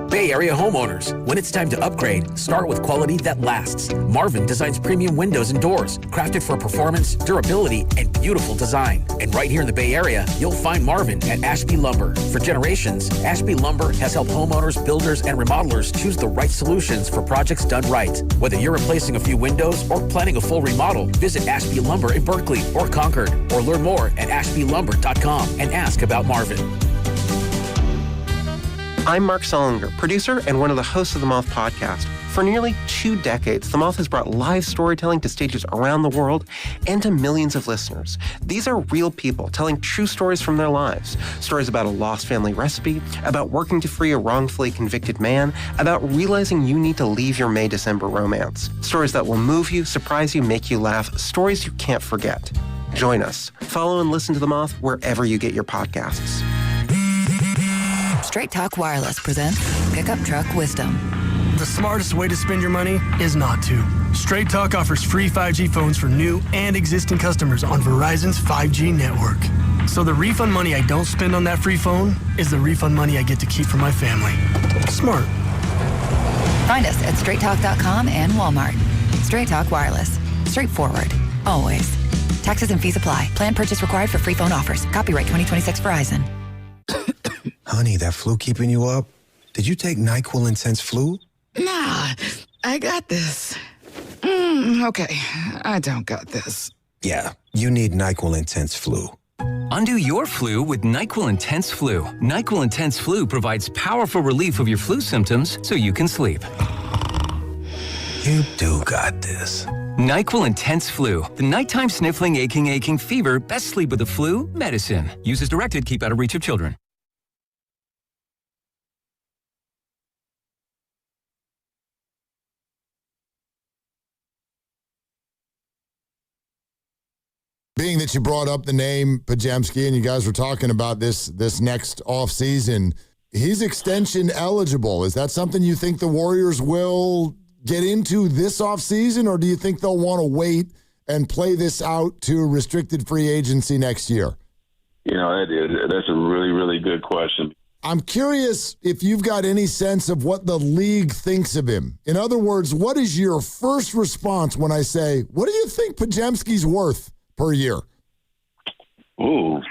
Bay Area homeowners, when it's time to upgrade, start with quality that lasts. Marvin designs premium windows and doors, crafted for performance, durability, and beautiful design. And right here in the Bay Area, you'll find Marvin at Ashby Lumber. For generations, Ashby Lumber has helped homeowners, builders, and remodelers choose the right solutions for projects done right. Whether you're replacing a few windows or planning a full remodel, visit Ashby Lumber in Berkeley or Concord, or learn more at ashbylumber.com and ask about Marvin. I'm Mark Solinger, producer and one of the hosts of the Moth podcast. For nearly 2 decades, the Moth has brought live storytelling to stages around the world and to millions of listeners. These are real people telling true stories from their lives. Stories about a lost family recipe, about working to free a wrongfully convicted man, about realizing you need to leave your May-December romance. Stories that will move you, surprise you, make you laugh. Stories you can't forget. Join us. Follow and listen to the Moth wherever you get your podcasts. Straight Talk Wireless presents Pickup Truck Wisdom. The smartest way to spend your money is not to. Straight Talk offers free 5G phones for new and existing customers on Verizon's 5G network. So the refund money I don't spend on that free phone is the refund money I get to keep for my family. Smart. Find us at straighttalk.com and Walmart. Straight Talk Wireless. Straightforward. Always. Taxes and fees apply. Plan purchase required for free phone offers. Copyright 2026 Verizon. Honey, that flu keeping you up? Did you take NyQuil Intense Flu? Nah, I got this. Okay, I don't got this. Yeah, you need NyQuil Intense Flu. Undo your flu with NyQuil Intense Flu. NyQuil Intense Flu provides powerful relief of your flu symptoms so you can sleep. You do got this. NyQuil Intense Flu. The nighttime sniffling, aching fever. Best sleep with the flu medicine. Use as directed. Keep out of reach of children. Being that you brought up the name Podziemski and you guys were talking about this next offseason, he's extension eligible. Is that something you think the Warriors will get into this offseason, or do you think they'll want to wait and play this out to restricted free agency next year? You know, that's a really, really good question. I'm curious if you've got any sense of what the league thinks of him. In other words, what is your first response when I say, what do you think Podziemski's worth per year? Ooh,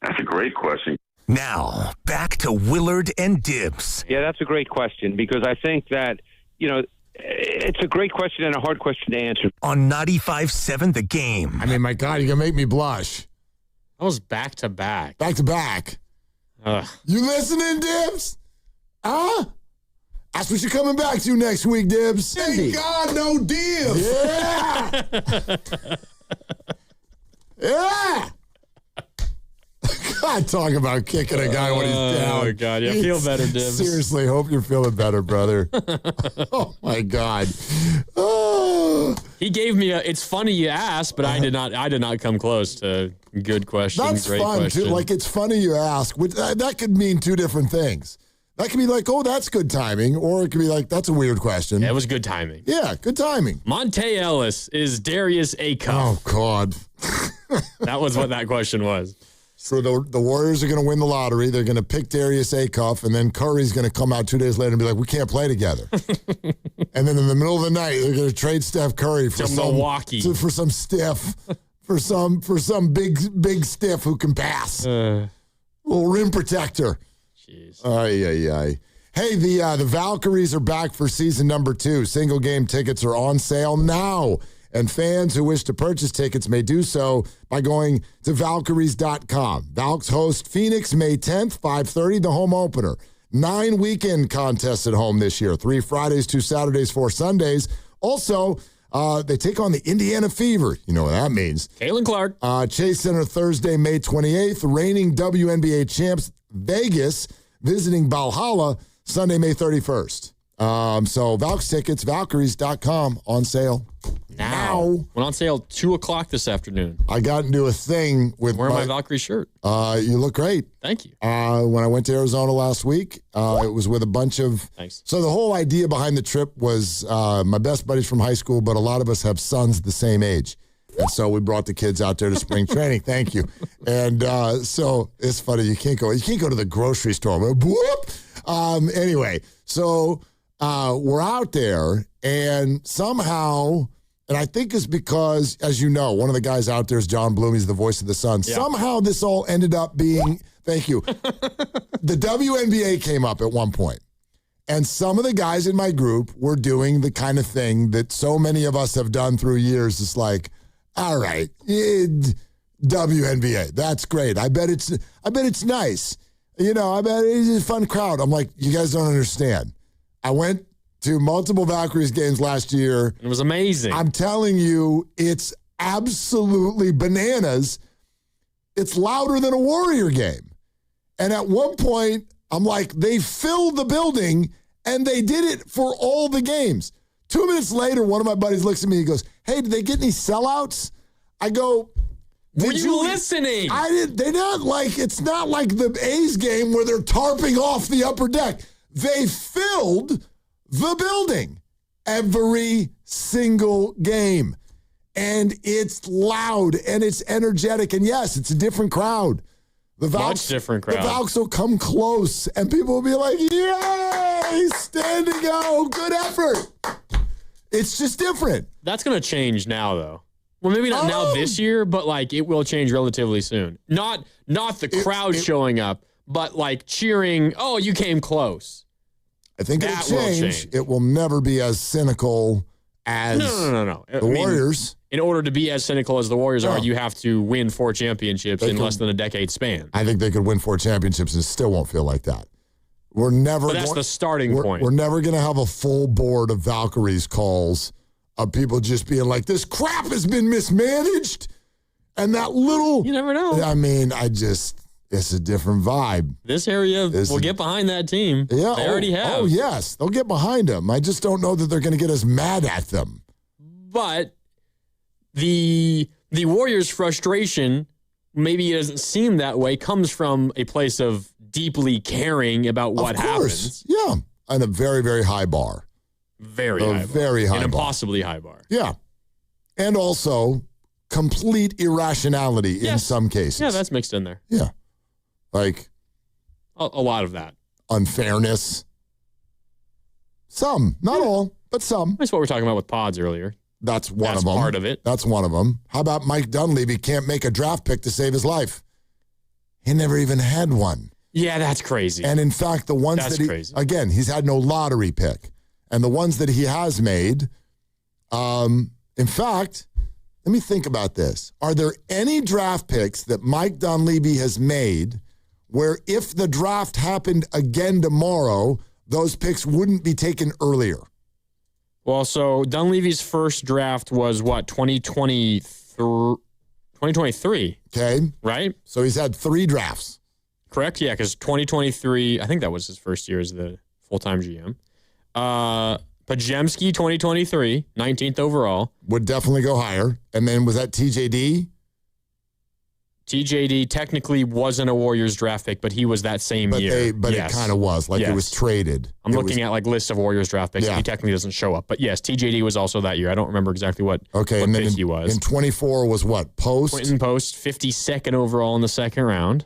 that's a great question. Now, back to Willard and Dibs. Yeah, that's a great question because I think that, you know, it's a great question and a hard question to answer. On 95.7 The Game. I mean, my God, you're going to make me blush. That was back-to-back. Back-to-back. You listening, Dibs? Huh? That's what you're coming back to next week, Dibs. Thank God, no Dibs. Yeah. Yeah. God, talk about kicking a guy when he's down. Oh, God. Yeah, feel better, Dibs. Seriously, hope you're feeling better, brother. Oh, my God. Oh. He gave me it's funny you asked, but I did not come close to good question. That's great fun, question. too. Like, it's funny you ask. That could mean two different things. That could be like, oh, that's good timing. Or it could be like, that's a weird question. Yeah, it was good timing. Yeah, good timing. Monte Ellis is Darius Acuff. Oh, God. That was what that question was. So the Warriors are going to win the lottery. They're going to pick Darius Acuff, and then Curry's going to come out 2 days later and be like, we can't play together. And then in the middle of the night, they're going to trade Steph Curry for Milwaukee. For some stiff, for some big stiff who can pass. Little rim protector. Jeez. Ay. Hey, the Valkyries are back for season number 2. Single game tickets are on sale now. And fans who wish to purchase tickets may do so by going to Valkyries.com. Valks host Phoenix May 10th, 5:30, the home opener. 9 weekend contests at home this year. 3 Fridays, 2 Saturdays, 4 Sundays. Also, they take on the Indiana Fever. You know what that means. Caitlin Clark. Chase Center Thursday, May 28th. Reigning WNBA champs Vegas visiting Valhalla Sunday, May 31st. So Valks tickets, Valkyries.com on sale. Now. Went on sale 2 o'clock this afternoon. I got into a thing with wearing my Valkyrie shirt. You look great. Thank you. When I went to Arizona last week, it was with a bunch of... Thanks. So the whole idea behind the trip was my best buddies from high school, but a lot of us have sons the same age. And so we brought the kids out there to spring training. Thank you. And so it's funny. You can't go to the grocery store. Whoop. Anyway, so we're out there, and somehow... And I think it's because, as you know, one of the guys out there is John Bloom. He's the voice of the Sun. Yeah. Somehow this all ended up being, thank you, the WNBA came up at one point. And some of the guys in my group were doing the kind of thing that so many of us have done through years. It's like, all right, WNBA, that's great. I bet it's nice. You know, I bet it's a fun crowd. I'm like, you guys don't understand. I went to multiple Valkyries games last year. It was amazing. I'm telling you, it's absolutely bananas. It's louder than a Warrior game. And at one point, I'm like, they filled the building, and they did it for all the games. 2 minutes later, one of my buddies looks at me and goes, hey, did they get any sellouts? I go, were you listening? I didn't. They're not like, it's not like the A's game where they're tarping off the upper deck. They filled the building every single game. And it's loud and it's energetic. And yes, it's a different crowd. Much different crowd. The Valks will come close and people will be like, yay, standing out, good effort. It's just different. That's going to change now, though. Well, maybe not now this year, but like it will change relatively soon. Not the crowd showing up, but like cheering, oh, you came close. I think it'll change. It will never be as cynical as no. the Warriors. In order to be as cynical as the Warriors are, you have to win 4 championships in less than a decade span. I think they could win 4 championships and still won't feel like that. We're never. But that's the starting point. We're never going to have a full board of Valkyries calls of people just being like, this crap has been mismanaged. And that little... You never know. I mean, it's a different vibe. This area will get behind that team. Yeah. They already have. Oh, yes. They'll get behind them. I just don't know that they're going to get as mad at them. But the Warriors' frustration, maybe it doesn't seem that way, comes from a place of deeply caring about what happens. Yeah. And a very, very high bar. Very high bar. An impossibly high bar. Yeah. And also complete irrationality in some cases. Yeah, that's mixed in there. Yeah. Like a lot of that. Unfairness. Some. Not all, but some. That's what we were talking about with pods earlier. That's one of them. Part of it. That's one of them. How about Mike Dunleavy can't make a draft pick to save his life? He never even had one. Yeah, that's crazy. And in fact, the ones again, he's had no lottery pick. And the ones that he has made, in fact, let me think about this. Are there any draft picks that Mike Dunleavy has made where if the draft happened again tomorrow, those picks wouldn't be taken earlier. Well, so Dunleavy's first draft was what, 2023? Okay. Right? So he's had 3 drafts. Correct? Yeah, because 2023, I think that was his first year as the full-time GM. Pajemski, 2023, 19th overall. Would definitely go higher. And then was that TJD? TJD technically wasn't a Warriors draft pick, but he was that same year. But yes. It kind of was. Like, yes. It was traded. I'm looking at like lists of Warriors draft picks. Yeah. He technically doesn't show up. But yes, TJD was also that year. I don't remember exactly what and then pick he was. In 24 was what? Post? Quentin Post, 52nd overall in the second round.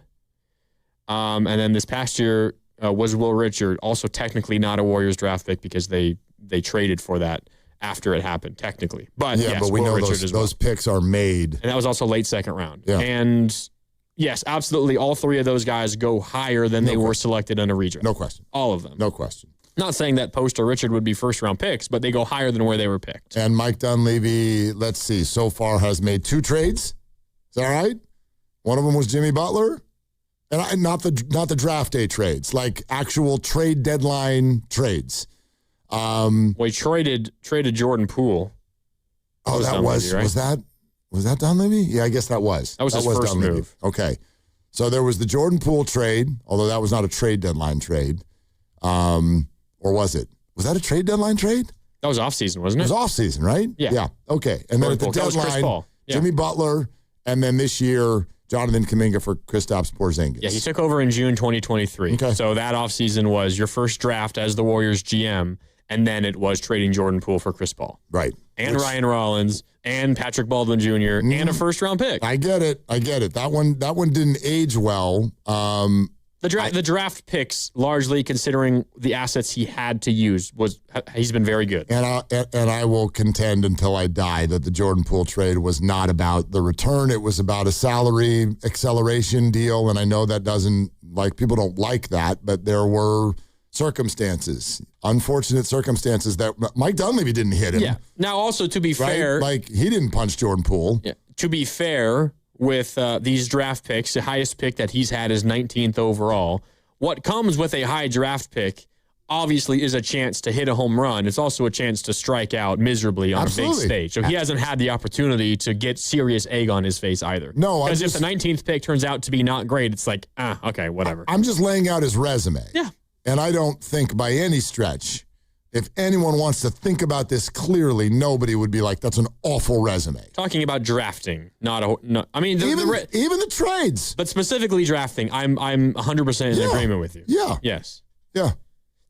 And then this past year was Will Richard, also technically not a Warriors draft pick because they traded for that after it happened, technically. But yeah, yes, but we Will know Richard those picks are made. And that was also late second round. Yeah. And yes, absolutely, all 3 of those guys go higher than they were selected in a redraft. No question. All of them. No question. Not saying that Post or Richard would be first-round picks, but they go higher than where they were picked. And Mike Dunleavy, let's see, so far has made 2 trades. Is that right? One of them was Jimmy Butler. And not the draft day trades, like actual trade deadline trades. Well, he traded Jordan Poole. Oh, that was right? was that Dunleavy? Yeah, I guess that was. That was his first move. Okay. So there was the Jordan Poole trade, although that was not a trade deadline trade. Or was it? Was that a trade deadline trade? That was offseason, wasn't it? It was offseason, right? Yeah. Yeah. Okay. And then at the deadline, Jimmy Butler, and then this year, Jonathan Kuminga for Kristaps Porzingis. Yeah, he took over in June 2023. Okay. So that offseason was your first draft as the Warriors GM, and then it was trading Jordan Poole for Chris Paul. Right. And Ryan Rollins, and Patrick Baldwin Jr., and a first-round pick. I get it. That one didn't age well. The draft picks, largely considering the assets he had to use, he's been very good. And I will contend until I die that the Jordan Poole trade was not about the return. It was about a salary acceleration deal, and I know that people don't like that, but there were unfortunate circumstances that Mike Dunleavy didn't hit him. Yeah. Now, also, to be fair, like he didn't punch Jordan Poole. Yeah. To be fair, with these draft picks, the highest pick that he's had is 19th overall. What comes with a high draft pick obviously is a chance to hit a home run. It's also a chance to strike out miserably on a big stage. So he hasn't had the opportunity to get serious egg on his face either. No, because if the 19th pick turns out to be not great, it's like, okay, whatever. I'm just laying out his resume. Yeah. And I don't think by any stretch, if anyone wants to think about this clearly, nobody would be like, that's an awful resume. Talking about drafting, even the trades. But specifically drafting, I'm 100% in agreement with you. Yeah. Yes. Yeah.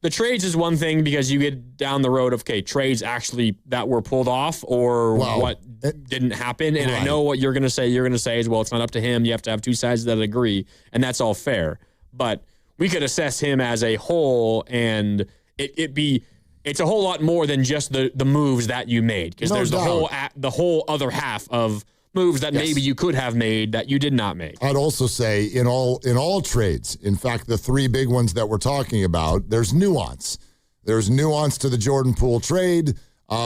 The trades is one thing because you get down the road of, okay, trades actually that were pulled off or what didn't happen. And I know what you're going to say. You're going to say is, well, it's not up to him. You have to have 2 sides that agree. And that's all fair. But we could assess him as a whole and it's a whole lot more than just the moves that you made. Because there's the whole other half of moves that maybe you could have made that you did not make. I'd also say in all trades, in fact, the 3 big ones that we're talking about, there's nuance. There's nuance to the Jordan Poole trade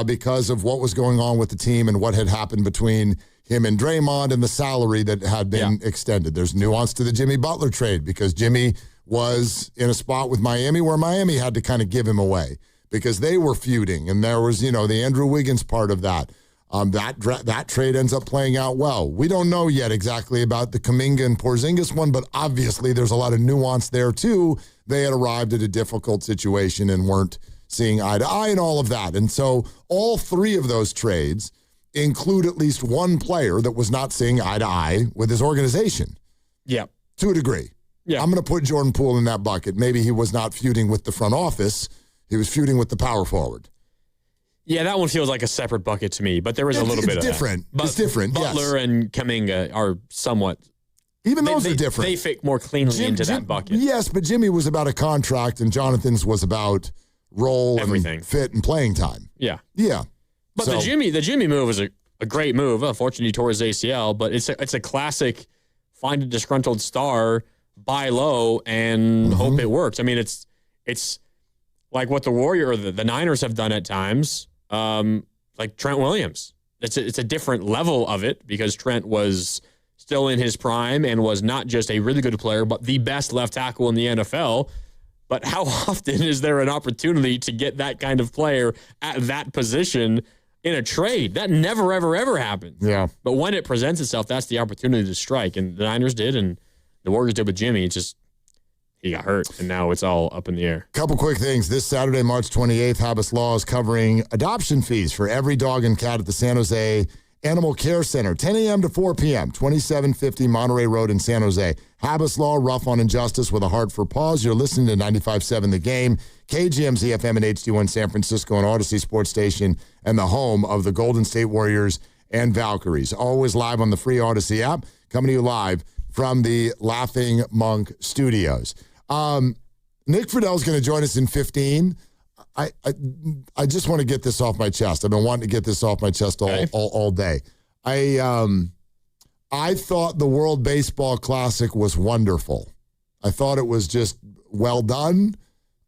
because of what was going on with the team and what had happened between him and Draymond and the salary that had been extended. There's nuance to the Jimmy Butler trade because Jimmy was in a spot with Miami where Miami had to kind of give him away because they were feuding, and there was, the Andrew Wiggins part of that. That trade ends up playing out well. We don't know yet exactly about the Kuminga and Porzingis one, but obviously there's a lot of nuance there too. They had arrived at a difficult situation and weren't seeing eye to eye and all of that. And so all 3 of those trades include at least one player that was not seeing eye to eye with his organization. Yeah. To a degree. Yeah. I'm going to put Jordan Poole in that bucket. Maybe he was not feuding with the front office. He was feuding with the power forward. Yeah, that one feels like a separate bucket to me, but there was a little bit of different. That. It's different. Butler and Kuminga are somewhat. Even those are different. They fit more cleanly into that bucket. Yes, but Jimmy was about a contract, and Jonathan's was about role, everything, and fit, and playing time. Yeah, yeah. But the Jimmy move was a great move. Unfortunately, he tore his ACL, but it's a classic. Find a disgruntled star, buy low, and hope it works. I mean, it's like what the Niners have done at times. Like Trent Williams. It's a different level of it because Trent was still in his prime and was not just a really good player, but the best left tackle in the NFL. But how often is there an opportunity to get that kind of player at that position in a trade? That never, ever, ever happens. Yeah. But when it presents itself, that's the opportunity to strike. And the Niners did, and the Warriors did with Jimmy. It's just he got hurt, and now it's all up in the air. Couple quick things. This Saturday, March 28th, Habas Law is covering adoption fees for every dog and cat at the San Jose Animal Care Center, 10 a.m. to 4 p.m., 2750 Monterey Road in San Jose. Habas Law, rough on injustice with a heart for paws. You're listening to 95.7 The Game, KGMZ FM and HD1 San Francisco and Odyssey Sports Station, and the home of the Golden State Warriors and Valkyries. Always live on the free Odyssey app, coming to you live from the Laughing Monk Studios. Nick Friedell's going to join us in 15. I just want to get this off my chest. I've been wanting to get this off my chest all day. I thought the World Baseball Classic was wonderful. I thought it was just well done.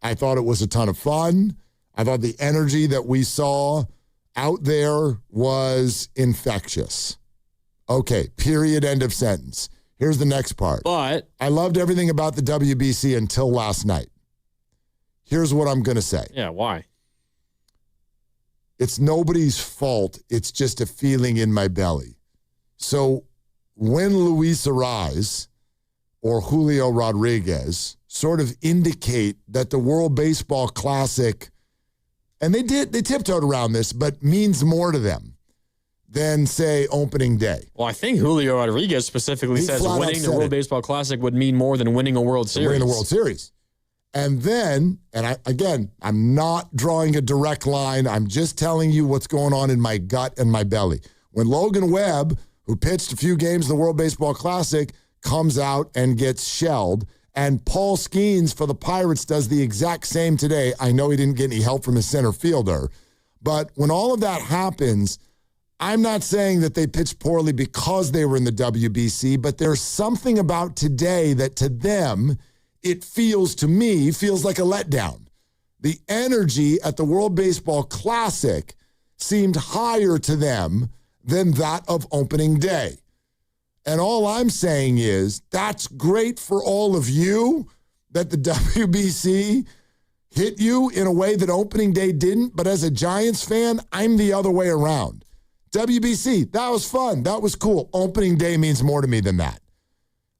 I thought it was a ton of fun. I thought the energy that we saw out there was infectious. Okay, period, end of sentence. Here's the next part. But I loved everything about the WBC until last night. Here's what I'm going to say. Yeah, why? It's nobody's fault. It's just a feeling in my belly. So when Luis Ariz or Julio Rodriguez sort of indicate that the World Baseball Classic, and they tiptoed around this, but means more to them than, say, opening day. Well, I think Julio Rodriguez specifically says winning the World Baseball Classic would mean more than winning a World Series. Winning the World Series. And then, I'm not drawing a direct line. I'm just telling you what's going on in my gut and my belly. When Logan Webb, who pitched a few games in the World Baseball Classic, comes out and gets shelled, and Paul Skeens for the Pirates does the exact same today. I know he didn't get any help from his center fielder, but when all of that happens, I'm not saying that they pitched poorly because they were in the WBC, but there's something about today that to them, it feels like a letdown. The energy at the World Baseball Classic seemed higher to them than that of opening day. And all I'm saying is that's great for all of you that the WBC hit you in a way that opening day didn't. But as a Giants fan, I'm the other way around. WBC, that was fun. That was cool. Opening day means more to me than that.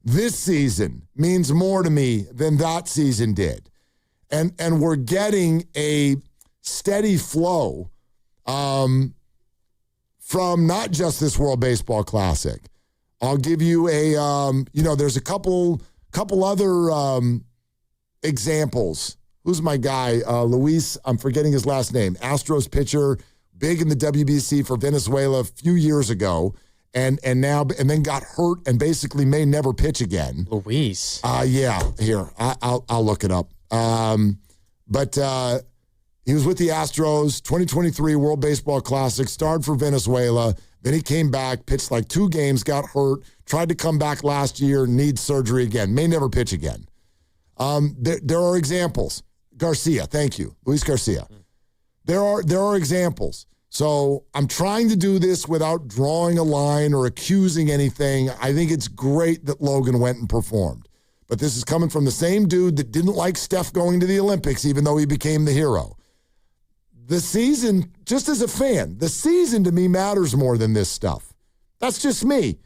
This season means more to me than that season did. And we're getting a steady flow from not just this World Baseball Classic. I'll give you there's a couple other examples. Who's my guy? Luis, I'm forgetting his last name. Astros pitcher, big in the WBC for Venezuela a few years ago, and then got hurt and basically may never pitch again. Luis. Yeah. Here, I'll look it up. But he was with the Astros, 2023 World Baseball Classic, starred for Venezuela. Then he came back, pitched like 2 games, got hurt, tried to come back last year, needs surgery again, may never pitch again. There are examples. Garcia, thank you. Luis Garcia. There are examples. So I'm trying to do this without drawing a line or accusing anything. I think it's great that Logan went and performed. But this is coming from the same dude that didn't like Steph going to the Olympics, even though he became the hero. The season, just as a fan, the season to me matters more than this stuff. That's just me.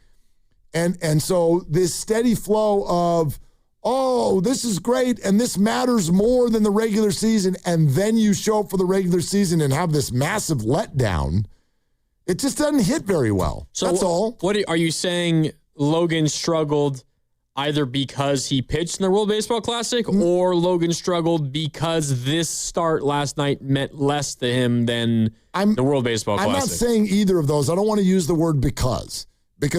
And so this steady flow of, oh, this is great, and this matters more than the regular season, and then you show up for the regular season and have this massive letdown, it just doesn't hit very well. So that's all. What are you saying? Logan struggled either because he pitched in the World Baseball Classic or Logan struggled because this start last night meant less to him than the World Baseball Classic? I'm not saying either of those. I don't want to use the word because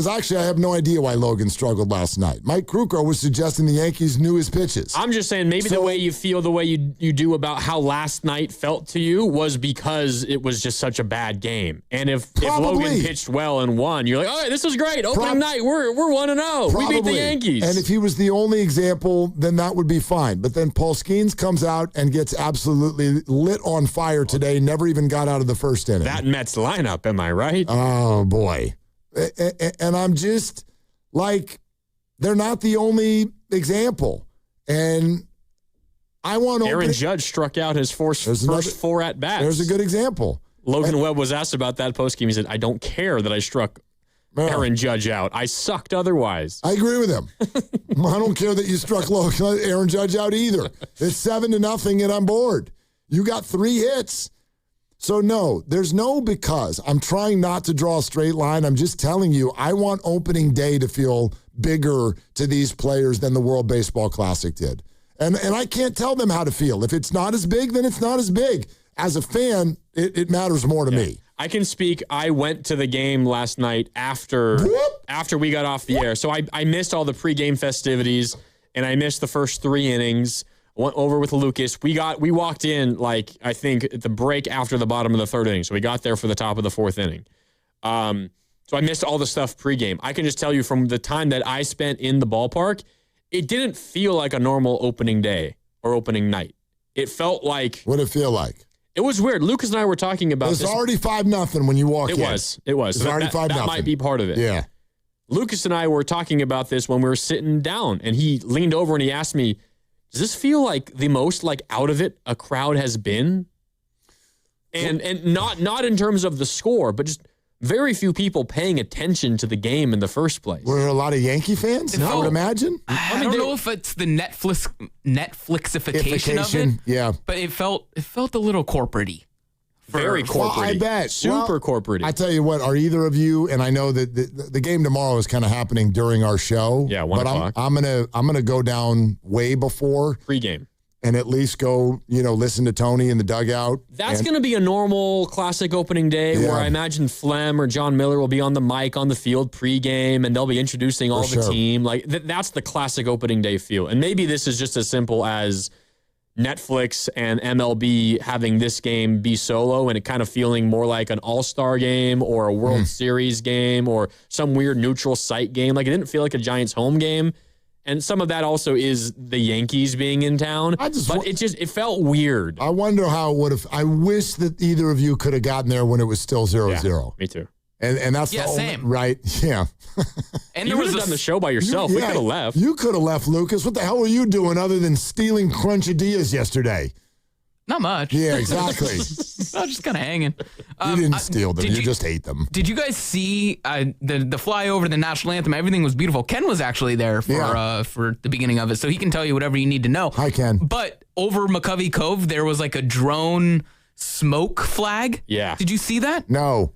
actually I have no idea why Logan struggled last night. Mike Krukow was suggesting the Yankees knew his pitches. I'm just saying maybe the way you feel the way you do about how last night felt to you was because it was just such a bad game. And if Logan pitched well and won, you're like, all right, this is great. Opening night, we're 1-0. We beat the Yankees. And if he was the only example, then that would be fine. But then Paul Skeens comes out and gets absolutely lit on fire today, never even got out of the first inning. That Mets lineup, am I right? Oh, boy. And I'm just like, they're not the only example. And I want Aaron Judge struck out his first 4 at-bats. There's a good example. Logan Webb was asked about that postgame. He said, I don't care that I struck Aaron Judge out. I sucked otherwise. I agree with him. I don't care that you struck Aaron Judge out either. It's 7-0 and I'm bored. You got 3 hits. So no, there's no because. I'm trying not to draw a straight line. I'm just telling you, I want opening day to feel bigger to these players than the World Baseball Classic did. And I can't tell them how to feel. If it's not as big, then it's not as big. As a fan, it matters more to me. I can speak. I went to the game last night after we got off the air. So I missed all the pregame festivities, and I missed the first 3 innings. Went over with Lucas. We walked in, I think, at the break after the bottom of the 3rd inning. So we got there for the top of the 4th inning. So I missed all the stuff pregame. I can just tell you from the time that I spent in the ballpark, it didn't feel like a normal opening day or opening night. It felt like... What did it feel like? It was weird. Lucas and I were talking about this. It was already 5-0 when you walked in. It was. It was already 5-0. That might be part of it. Yeah. Lucas and I were talking about this when we were sitting down, and he leaned over and he asked me, does this feel like the most out of it a crowd has been? And not in terms of the score, but just very few people paying attention to the game in the first place. Were there a lot of Yankee fans? I would imagine. I don't know if it's the Netflixification of it. Yeah. But it felt a little corporate-y. Very corporate. Well, I bet. Super corporate. I tell you what, are either of you, and I know that the game tomorrow is kind of happening during our show. Yeah, 1 o'clock. I'm gonna go down way before pregame. And at least go, listen to Tony in the dugout. That's going to be a normal classic opening day where I imagine Flem or John Miller will be on the mic on the field pregame, and they'll be introducing all the team. That's the classic opening day feel. And maybe this is just as simple as Netflix and MLB having this game be solo and it kind of feeling more like an all-star game or a World Series game or some weird neutral site game. It didn't feel like a Giants home game. And some of that also is the Yankees being in town. It felt weird. I wonder how it would have. I wish that either of you could have gotten there when it was still 0-0. Me too. And that's the same. Right? Yeah. And you would have done the show by yourself. We could have left. You could have left, Lucas. What the hell were you doing other than stealing Crunchadillas yesterday? Not much. Yeah, exactly. I was just kind of hanging. You didn't steal them. You just ate them. Did you guys see the flyover, the national anthem? Everything was beautiful. Ken was actually there for the beginning of it, so he can tell you whatever you need to know. Hi, Ken. But over McCovey Cove, there was a drone smoke flag. Yeah. Did you see that? No,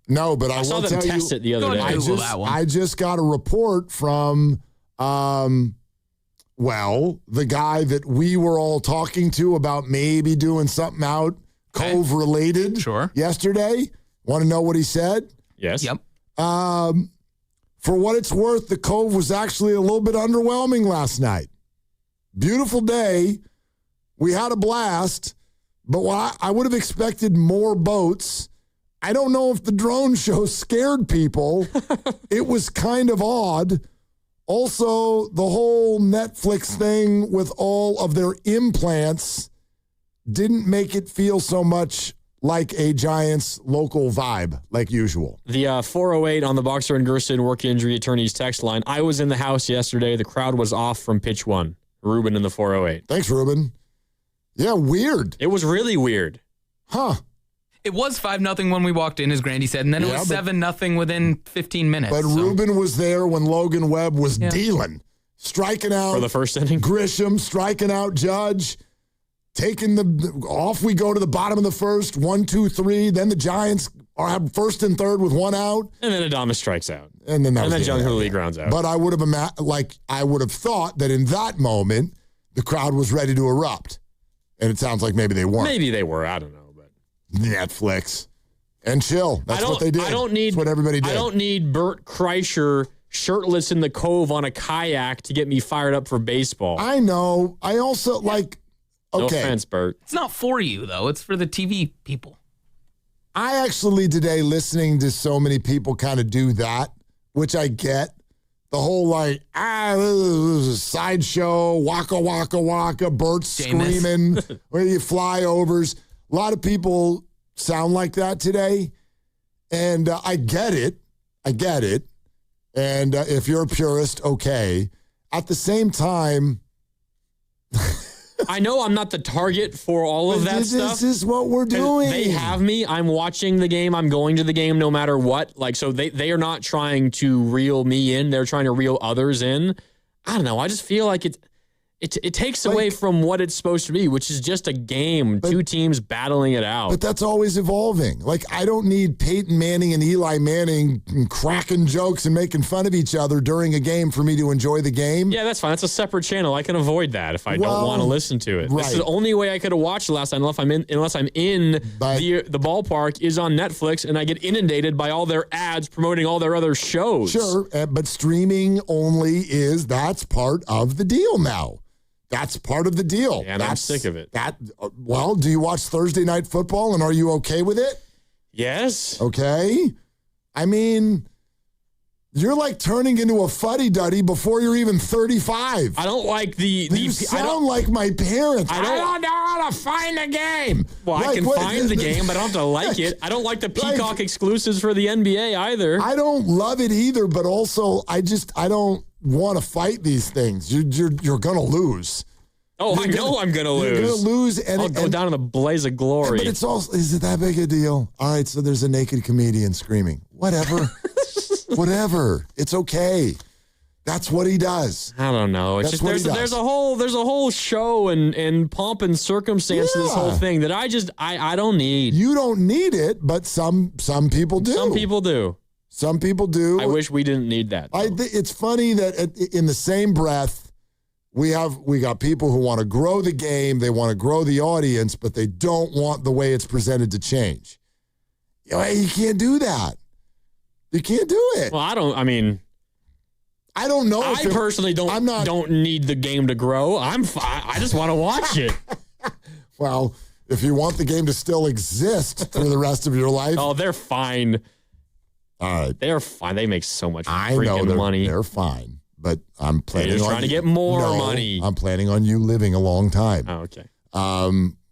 but I saw will them tell test you. It the other day. I just got a report from the guy that we were all talking to about maybe doing something out Cove related yesterday. Want to know what he said? Yes. Yep. For what it's worth, the Cove was actually a little bit underwhelming last night. Beautiful day. We had a blast, but I would have expected more boats. I don't know if the drone show scared people. It was kind of odd. Also, the whole Netflix thing with all of their implants didn't make it feel so much like a Giants local vibe like usual. The 408 on the Boxer and Gerson work injury attorneys text line. I was in the house yesterday. The crowd was off from pitch 1. Ruben in the 408. Thanks, Ruben. Yeah, weird. It was really weird. Huh. It was 5-0 when we walked in, as Grandy said, and then it was 7-0 within 15 minutes. But Ruben was there when Logan Webb was dealing, striking out for the first inning. Grisham, striking out Judge, taking off. We go to the bottom of the first, 1, 2, 3. Then the Giants have first and third with 1 out, and then Adames strikes out, and then John Hurley grounds out. But I would have thought that in that moment the crowd was ready to erupt, and it sounds like maybe they weren't. Maybe they were. I don't know. Netflix and chill. That's what they did. That's what everybody did. I don't need Bert Kreischer shirtless in the Cove on a kayak to get me fired up for baseball. I know. I also okay. No offense, Bert. It's not for you, though. It's for the TV people. I actually today, listening to so many people kind of do that, which I get. The whole sideshow, waka, waka, waka, Bert screaming, where you flyovers. A lot of people sound like that today, and I get it. And if you're a purist, okay. At the same time, I know I'm not the target for all of that stuff. This is what we're doing. They have me. I'm watching the game. I'm going to the game no matter what. Like, so they are not trying to reel me in. They're trying to reel others in. I don't know. I just feel like it takes away from what it's supposed to be, which is just a game, two teams battling it out. But that's always evolving. Like, I don't need Peyton Manning and Eli Manning cracking jokes and making fun of each other during a game for me to enjoy the game. Yeah, that's fine. That's a separate channel. I can avoid that if I don't want to listen to it. Right. This is the only way I could have watched it last night, unless I'm in the ballpark, is on Netflix, and I get inundated by all their ads promoting all their other shows. Sure, but streaming only that's part of the deal now. That's part of the deal. And I'm sick of it. Well, do you watch Thursday Night Football, and are you okay with it? Yes. Okay. I mean, you're like turning into a fuddy-duddy before you're even 35. I don't like You sound like my parents. I don't know how to find a game. Well, I can find the game, but I don't have to like it. I don't like the Peacock exclusives for the NBA either. I don't love it either, but also I don't want to fight these things. You're going to lose. Oh, I know I'm going to lose. You're going to lose. And I'll go down in a blaze of glory. But it's also, is it that big a deal? All right, so there's a naked comedian screaming. Whatever. Whatever. It's okay. That's what he does. I don't know. It's That's just there's a whole show and pomp and circumstance to this whole thing that I don't need. You don't need it, but some people do. Some people do. Some people do. I wish we didn't need that. It's funny that in the same breath, we got people who want to grow the game, they want to grow the audience, but they don't want the way it's presented to change. You can't do that. You can't do it. Well, I don't know. I personally don't need the game to grow. I'm fine. I just want to watch it. Well, if you want the game to still exist for the rest of your life. Oh, they're fine. All right. They're fine. They make so much freaking money. They're fine. But I'm planning on trying to get more money. I'm planning on you living a long time. Oh, okay.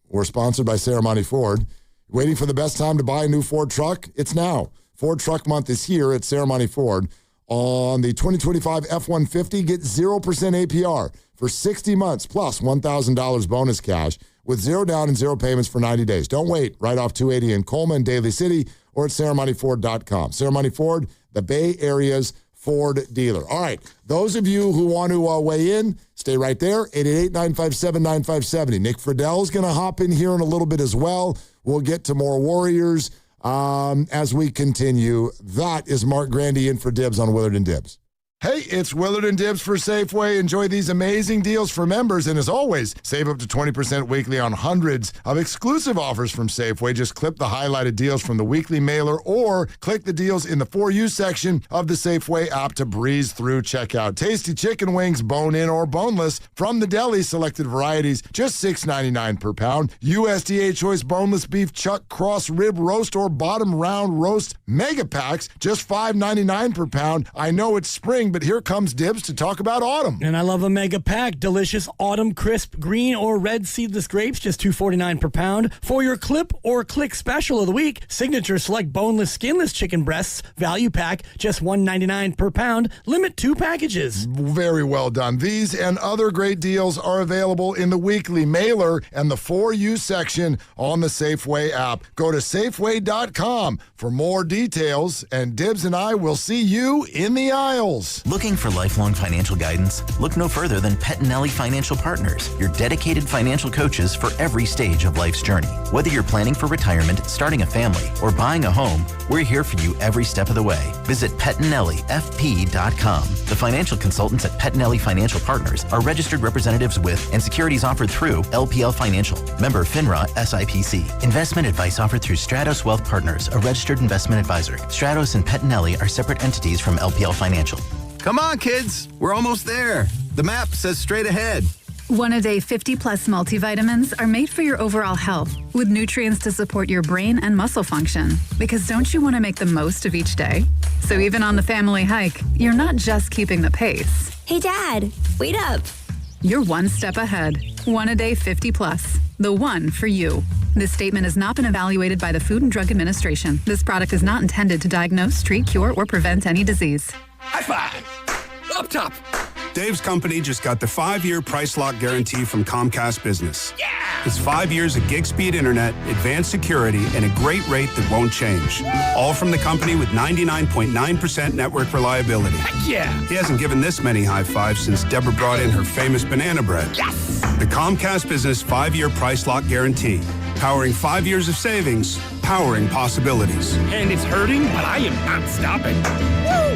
We're sponsored by Serramonte Ford. Waiting for the best time to buy a new Ford truck? It's now. Ford Truck Month is here at Serramonte Ford. On the 2025 F-150, get 0% APR for 60 months plus $1,000 bonus cash with 0 down and 0 payments for 90 days. Don't wait. Right off 280 in Coleman, Daly City, or at SerramonteFord.com. Serramonte Ford, the Bay Area's Ford dealer. All right. Those of you who want to weigh in, stay right there. 888-957-9570. Nick Friedell's going to hop in here in a little bit as well. We'll get to more Warriors as we continue. That is Mark Grandy in for Dibs on Willard and Dibs. Hey, it's Willard and Dibs for Safeway. Enjoy these amazing deals for members. And as always, save up to 20% weekly on hundreds of exclusive offers from Safeway. Just clip the highlighted deals from the weekly mailer or click the deals in the For You section of the Safeway app to breeze through checkout. Tasty chicken wings, bone-in or boneless, from the deli, selected varieties, just $6.99 per pound. USDA Choice Boneless Beef Chuck Cross Rib Roast or Bottom Round Roast Mega Packs, just $5.99 per pound. I know it's spring, but here comes Dibs to talk about autumn. And I love a mega pack. Delicious autumn crisp green or red seedless grapes, just $2.49 per pound. For your clip or click special of the week, Signature Select Boneless Skinless Chicken Breasts Value Pack, just $1.99 per pound. Limit 2 packages. Very well done. These and other great deals are available in the weekly mailer and the For You section on the Safeway app. Go to Safeway.com for more details, and Dibs and I will see you in the aisles. Looking for lifelong financial guidance? Look no further than Pettinelli Financial Partners, your dedicated financial coaches for every stage of life's journey. Whether you're planning for retirement, starting a family, or buying a home, we're here for you every step of the way. Visit PettinelliFP.com. The financial consultants at Pettinelli Financial Partners are registered representatives with and securities offered through LPL Financial. Member FINRA SIPC. Investment advice offered through Stratos Wealth Partners, a registered investment advisor. Stratos and Pettinelli are separate entities from LPL Financial. Come on, kids. We're almost there. The map says straight ahead. One-a-day 50-plus multivitamins are made for your overall health, with nutrients to support your brain and muscle function. Because don't you want to make the most of each day? So even on the family hike, you're not just keeping the pace. Hey, Dad, wait up. You're one step ahead. One-a-day 50-plus. The one for you. This statement has not been evaluated by the Food and Drug Administration. This product is not intended to diagnose, treat, cure, or prevent any disease. High five! Up top! Dave's company just got the 5-year price lock guarantee from Comcast Business. Yeah! It's 5 years of gig speed internet, advanced security, and a great rate that won't change. All from the company with 99.9% network reliability. Heck yeah! He hasn't given this many high fives since Deborah brought in her famous banana bread. Yes! The Comcast Business 5-year price lock guarantee. Powering 5 years of savings, powering possibilities. And it's hurting, but I am not stopping. Woo!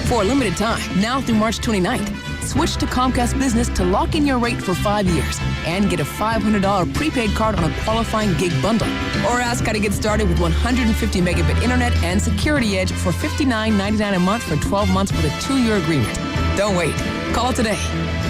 For a limited time, now through March 29th, switch to Comcast Business to lock in your rate for 5 years and get a $500 prepaid card on a qualifying gig bundle. Or ask how to get started with 150 megabit internet and Security Edge for $59.99 a month for 12 months with a 2-year agreement. Don't wait. Call today.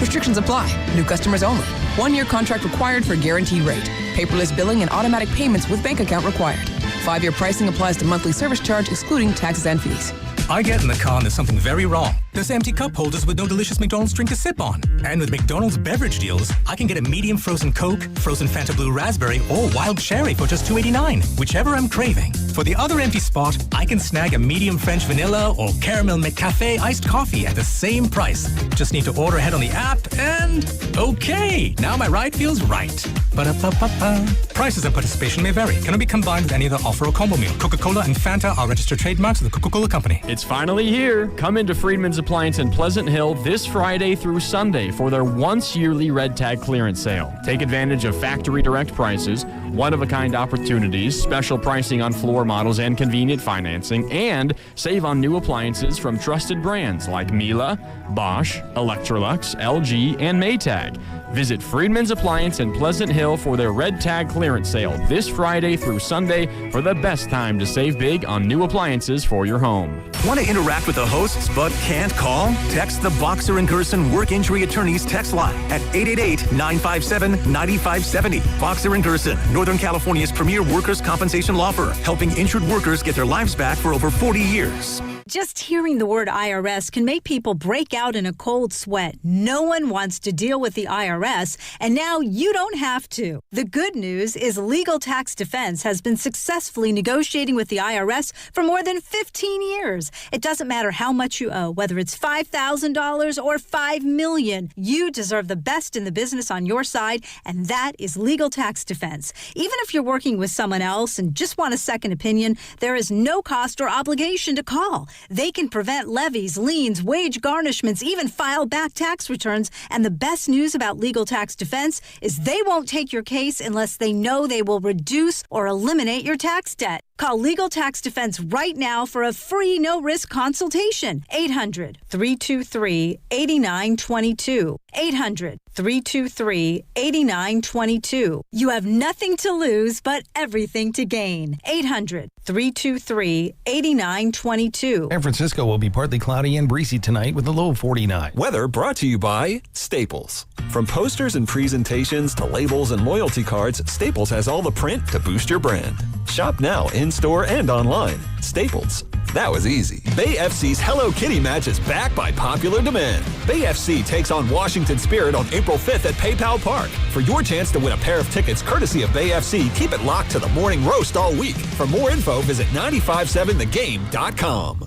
Restrictions apply. New customers only. 1-year contract required for guaranteed rate. Paperless billing and automatic payments with bank account required. 5-year pricing applies to monthly service charge, excluding taxes and fees. I get in the car and there's something very wrong. There's empty cup holders with no delicious McDonald's drink to sip on. And with McDonald's beverage deals, I can get a medium frozen Coke, frozen Fanta Blue Raspberry, or wild cherry for just $2.89, whichever I'm craving. For the other empty spot, I can snag a medium French vanilla or caramel McCafe iced coffee at the same price. Just need to order ahead on the app and... okay, now my ride feels right. Ba-da-ba-ba-ba. Prices and participation may vary. Cannot be combined with any other offer or combo meal. Coca-Cola and Fanta are registered trademarks of the Coca-Cola Company. It's finally here. Come into Friedman's Appliance in Pleasant Hill this Friday through Sunday for their once-yearly Red Tag clearance sale. Take advantage of factory direct prices, one-of-a-kind opportunities, special pricing on floor models and convenient financing, and save on new appliances from trusted brands like Miele, Bosch, Electrolux, LG, and Maytag. Visit Friedman's Appliance in Pleasant Hill for their Red Tag clearance sale this Friday through Sunday for the best time to save big on new appliances for your home. Want to interact with the hosts but can't call? Text the Boxer and Gerson Work Injury Attorneys text line at 888-957-9570. Boxer and Gerson, Northern California's premier workers' compensation law firm, helping injured workers get their lives back for over 40 years. Just hearing the word IRS can make people break out in a cold sweat. No one wants to deal with the IRS, and now you don't have to. The good news is Legal Tax Defense has been successfully negotiating with the IRS for more than 15 years. It doesn't matter how much you owe, whether it's $5,000 or $5 million. You deserve the best in the business on your side, and that is Legal Tax Defense. Even if you're working with someone else and just want a second opinion, there is no cost or obligation to call. They can prevent levies, liens, wage garnishments, even file back tax returns. And the best news about Legal Tax Defense is they won't take your case unless they know they will reduce or eliminate your tax debt. Call Legal Tax Defense right now for a free no-risk consultation. 800-323-8922. 800-323-8922. You have nothing to lose but everything to gain. 800-323-8922. San Francisco will be partly cloudy and breezy tonight with a low of 49. Weather brought to you by Staples. From posters and presentations to labels and loyalty cards, Staples has all the print to boost your brand. Shop now in-store and online. Staples. That was easy. Bay FC's Hello Kitty match is back by popular demand. Bay FC takes on Washington Spirit on April 5th at PayPal Park. For your chance to win a pair of tickets courtesy of Bay FC, keep it locked to the morning roast all week. For more info, visit 957thegame.com.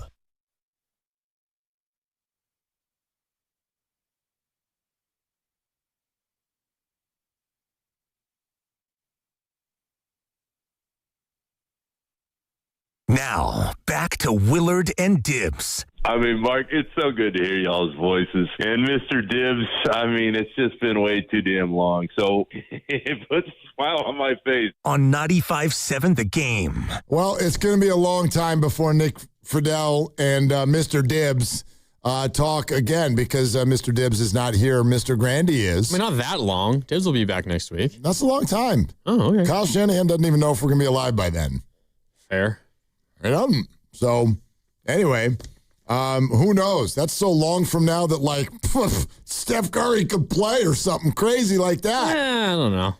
Now, back to Willard and Dibbs. I mean, Mark, it's so good to hear y'all's voices. And Mr. Dibbs, I mean, it's just been way too damn long. So it puts a smile on my face. On 95.7 The Game. Well, it's going to be a long time before Nick Friedel and Mr. Dibbs talk again because Mr. Dibbs is not here. Mr. Grandy is. I mean, not that long. Dibbs will be back next week. That's a long time. Oh, okay. Kyle Shanahan doesn't even know if we're going to be alive by then. Fair. It doesn't. So, anyway, who knows? That's so long from now that, like, Steph Curry could play or something crazy like that. I don't know.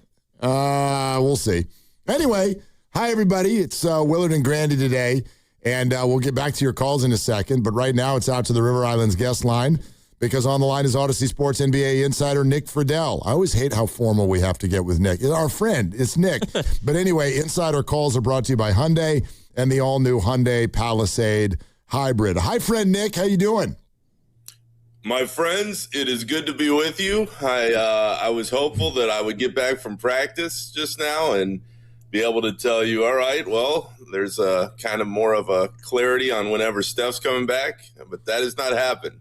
We'll see. Anyway, hi, everybody. It's Willard and Grandy today, and we'll get back to your calls in a second. But right now, it's out to the River Islands guest line because on the line is Odyssey Sports NBA insider Nick Friedel. I always hate how formal we have to get with Nick. Our friend, it's Nick. But anyway, insider calls are brought to you by Hyundai and the all-new Hyundai Palisade Hybrid. Hi, friend Nick. How you doing? My friends, it is good to be with you. I was hopeful that I would get back from practice just now and be able to tell you, all right, well, there's a kind of more of a clarity on whenever Steph's coming back, but that has not happened.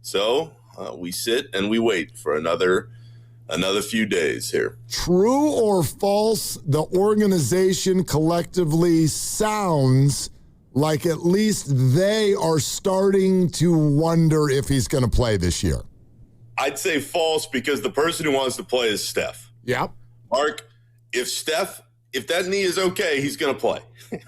So we sit and we wait for another few days here. True or false, the organization collectively sounds like at least they are starting to wonder if he's going to play this year. I'd say false because the person who wants to play is Steph. Yep. Mark, if that knee is okay, he's going to play.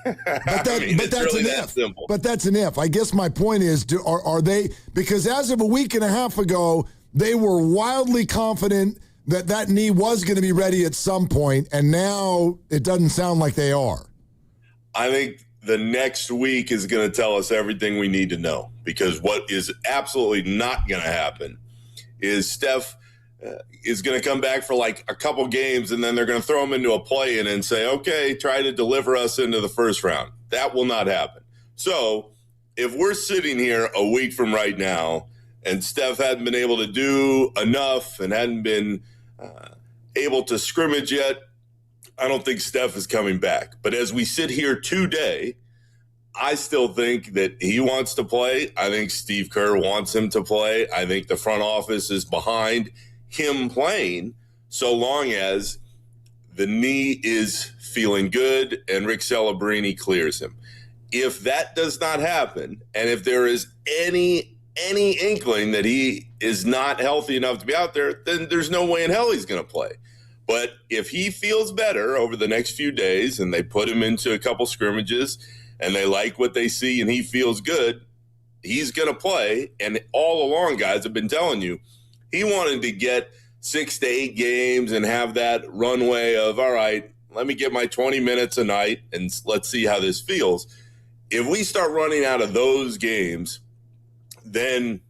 But that's an if. Simple. But that's an if. I guess my point is, are they, because as of a week and a half ago, they were wildly confident that knee was going to be ready at some point, and now it doesn't sound like they are. I think the next week is going to tell us everything we need to know, because what is absolutely not going to happen is Steph is going to come back for like a couple games, and then they're going to throw him into a play-in and say, okay, try to deliver us into the first round. That will not happen. So if we're sitting here a week from right now and Steph hadn't been able to do enough and hadn't been able to scrimmage yet, I don't think Steph is coming back. But as we sit here today, I still think that he wants to play. I think Steve Kerr wants him to play. I think the front office is behind him playing so long as the knee is feeling good and Rick Celebrini clears him. If that does not happen, and if there is any inkling that he is not healthy enough to be out there, then there's no way in hell he's going to play. But if he feels better over the next few days and they put him into a couple scrimmages and they like what they see and he feels good, he's going to play. And all along, guys, I've been telling you, he wanted to get 6 to 8 games and have that runway of, all right, let me get my 20 minutes a night and let's see how this feels. If we start running out of those games, then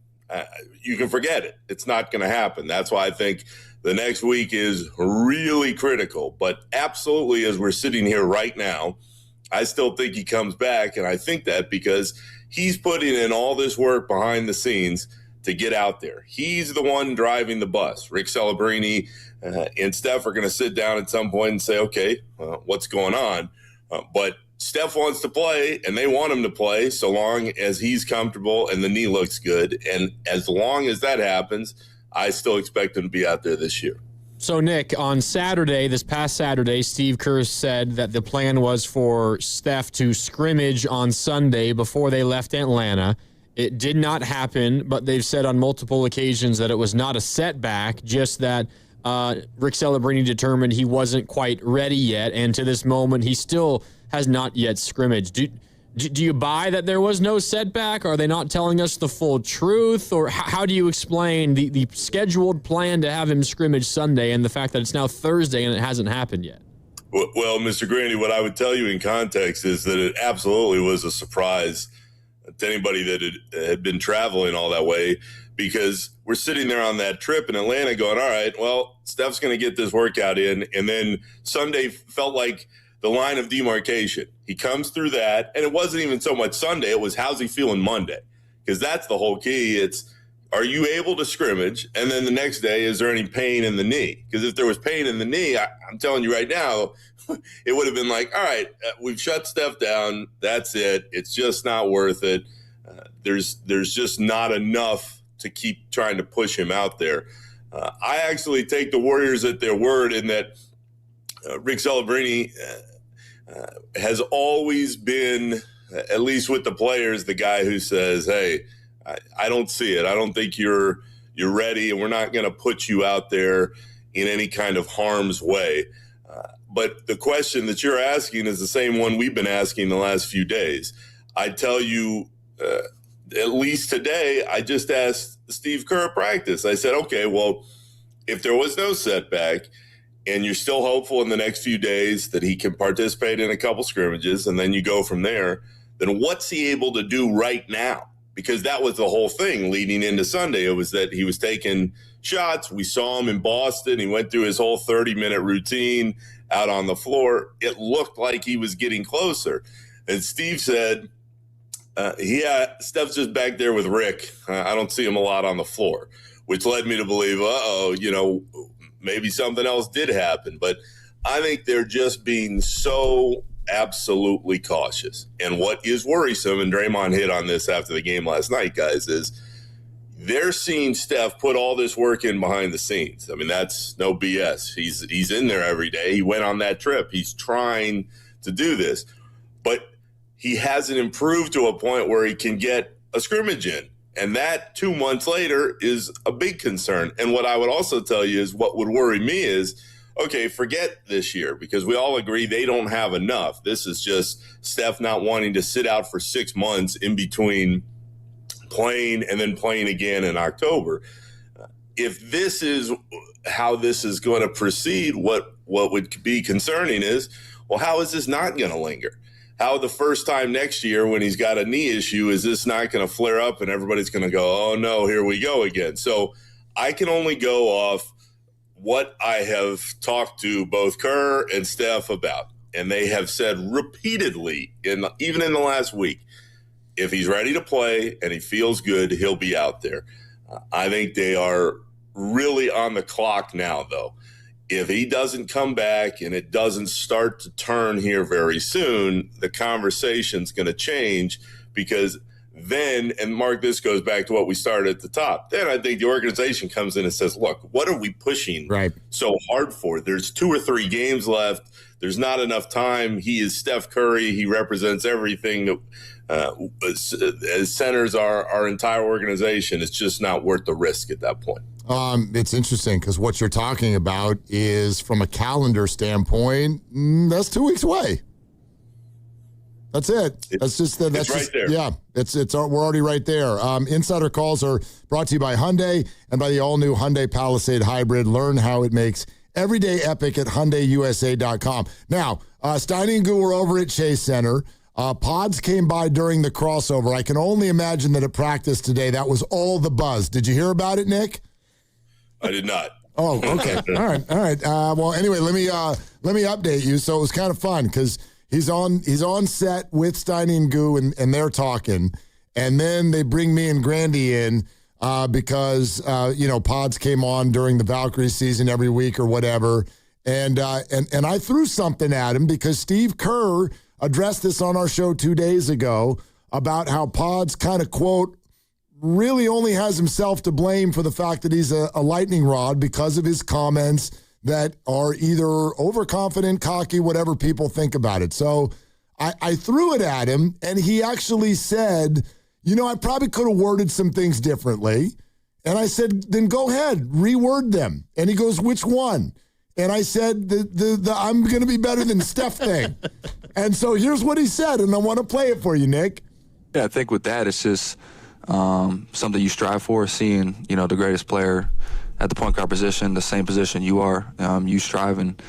you can forget it. It's not going to happen. That's why I think the next week is really critical. But absolutely, as we're sitting here right now, I still think he comes back. And I think that because he's putting in all this work behind the scenes to get out there. He's the one driving the bus. Rick Celebrini and Steph are going to sit down at some point and say, okay, what's going on? But Steph wants to play, and they want him to play so long as he's comfortable and the knee looks good. And as long as that happens, I still expect him to be out there this year. So, Nick, on Saturday, this past Saturday, Steve Kerr said that the plan was for Steph to scrimmage on Sunday before they left Atlanta. It did not happen, but they've said on multiple occasions that it was not a setback, just that Rick Celebrini determined he wasn't quite ready yet, and to this moment, he still has not yet scrimmaged. Do you buy that there was no setback? Are they not telling us the full truth? Or how do you explain the scheduled plan to have him scrimmage Sunday and the fact that it's now Thursday and it hasn't happened yet? Well, Mr. Grandy, what I would tell you in context is that it absolutely was a surprise to anybody that had been traveling all that way, because we're sitting there on that trip in Atlanta going, all right, well, Steph's going to get this workout in. And then Sunday felt like the line of demarcation. He comes through that, and it wasn't even so much Sunday. It was, how's he feeling Monday? Because that's the whole key. It's, are you able to scrimmage? And then the next day, is there any pain in the knee? Because if there was pain in the knee, I'm telling you right now, it would have been like, all right, we've shut Steph down. That's it. It's just not worth it. There's just not enough to keep trying to push him out there. I actually take the Warriors at their word in that Rick Celebrini has always been, at least with the players, the guy who says, hey, I don't see it. I don't think you're ready, and we're not going to put you out there in any kind of harm's way. But the question that you're asking is the same one we've been asking the last few days. I tell you, at least today, I just asked Steve Kerr at practice. I said, okay, well, if there was no setback and you're still hopeful in the next few days that he can participate in a couple scrimmages and then you go from there, then what's he able to do right now? Because that was the whole thing leading into Sunday. It was that he was taking shots. We saw him in Boston. He went through his whole 30-minute routine out on the floor. It looked like he was getting closer. And Steve said, Steph's just back there with Rick. I don't see him a lot on the floor, which led me to believe, maybe something else did happen. But I think they're just being so absolutely cautious. And what is worrisome, and Draymond hit on this after the game last night, guys, is they're seeing Steph put all this work in behind the scenes. I mean, that's no BS. He's in there every day. He went on that trip. He's trying to do this. But he hasn't improved to a point where he can get a scrimmage in. And that 2 months later is a big concern. And what I would also tell you is what would worry me is, okay, forget this year, because we all agree they don't have enough. This is just Steph not wanting to sit out for 6 months in between playing and then playing again in October. If this is how this is going to proceed, what would be concerning is, well, how is this not going to linger? How the first time next year when he's got a knee issue, is this not going to flare up and everybody's going to go, oh, no, here we go again? So I can only go off what I have talked to both Kerr and Steph about. And they have said repeatedly, even in the last week, if he's ready to play and he feels good, he'll be out there. I think they are really on the clock now, though. If he doesn't come back and it doesn't start to turn here very soon, the conversation's going to change, because then, and Mark, this goes back to what we started at the top, then I think the organization comes in and says, look, what are we pushing so hard for? There's 2 or 3 games left. There's not enough time. He is Steph Curry. He represents everything that as centers our entire organization. It's just not worth the risk at that point. It's interesting because what you're talking about is, from a calendar standpoint, that's 2 weeks away. That's it. That's right there. Yeah, we're already right there. Insider calls are brought to you by Hyundai and by the all-new Hyundai Palisade Hybrid. Learn how it makes every day epic at HyundaiUSA.com. Now, Steiny and Goo were over at Chase Center. Pods came by during the crossover. I can only imagine that at practice today, that was all the buzz. Did you hear about it, Nick? I did not. Oh, okay. All right. Well, anyway, let me update you. So it was kind of fun because he's on set with Steiny and Goo, and they're talking, and then they bring me and Grandy in because Pods came on during the Valkyries season every week or whatever, and I threw something at him because Steve Kerr addressed this on our show 2 days ago about how Pods kind of, quote, really only has himself to blame for the fact that he's a lightning rod because of his comments that are either overconfident, cocky, whatever people think about it. So I threw it at him, and he actually said, I probably could have worded some things differently. And I said, then go ahead, reword them. And he goes, which one? And I said, the I'm going to be better than Steph thing. And so here's what he said, and I want to play it for you, Nick. Yeah, I think with that, it's just something you strive for, seeing, the greatest player at the point guard position, the same position you are. You strive, and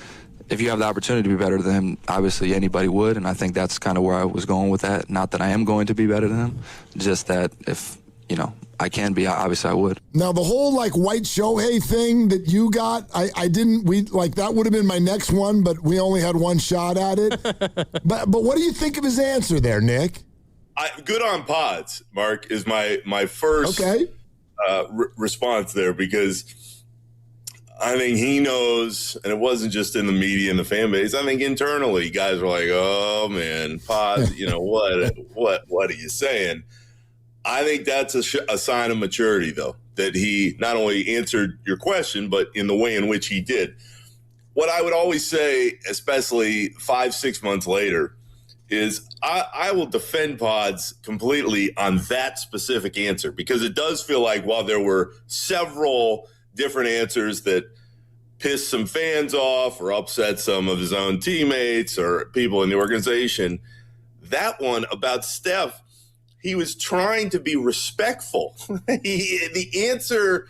if you have the opportunity to be better than him, obviously anybody would, and I think that's kind of where I was going with that. Not that I am going to be better than him, just that if, I can be, obviously I would. Now, the whole, white Shohei thing that you got, that would have been my next one, but we only had one shot at it. But what do you think of his answer there, Nick? Good on Pods, Mark, is my first response there, because I think he knows, and it wasn't just in the media and the fan base. I think internally, guys were like, "Oh man, Pods, what are you saying?" I think that's a sign of maturity, though, that he not only answered your question, but in the way in which he did. What I would always say, especially 5-6 months later, is I will defend Pods completely on that specific answer, because it does feel like while there were several different answers that pissed some fans off or upset some of his own teammates or people in the organization, that one about Steph, he was trying to be respectful. The answer,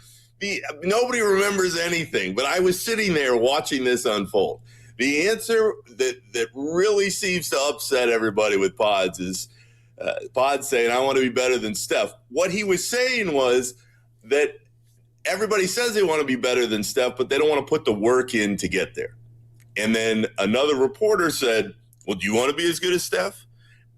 nobody remembers anything, but I was sitting there watching this unfold. The answer that really seems to upset everybody with Pods is Pods saying, I want to be better than Steph. What he was saying was that everybody says they want to be better than Steph, but they don't want to put the work in to get there. And then another reporter said, well, do you want to be as good as Steph?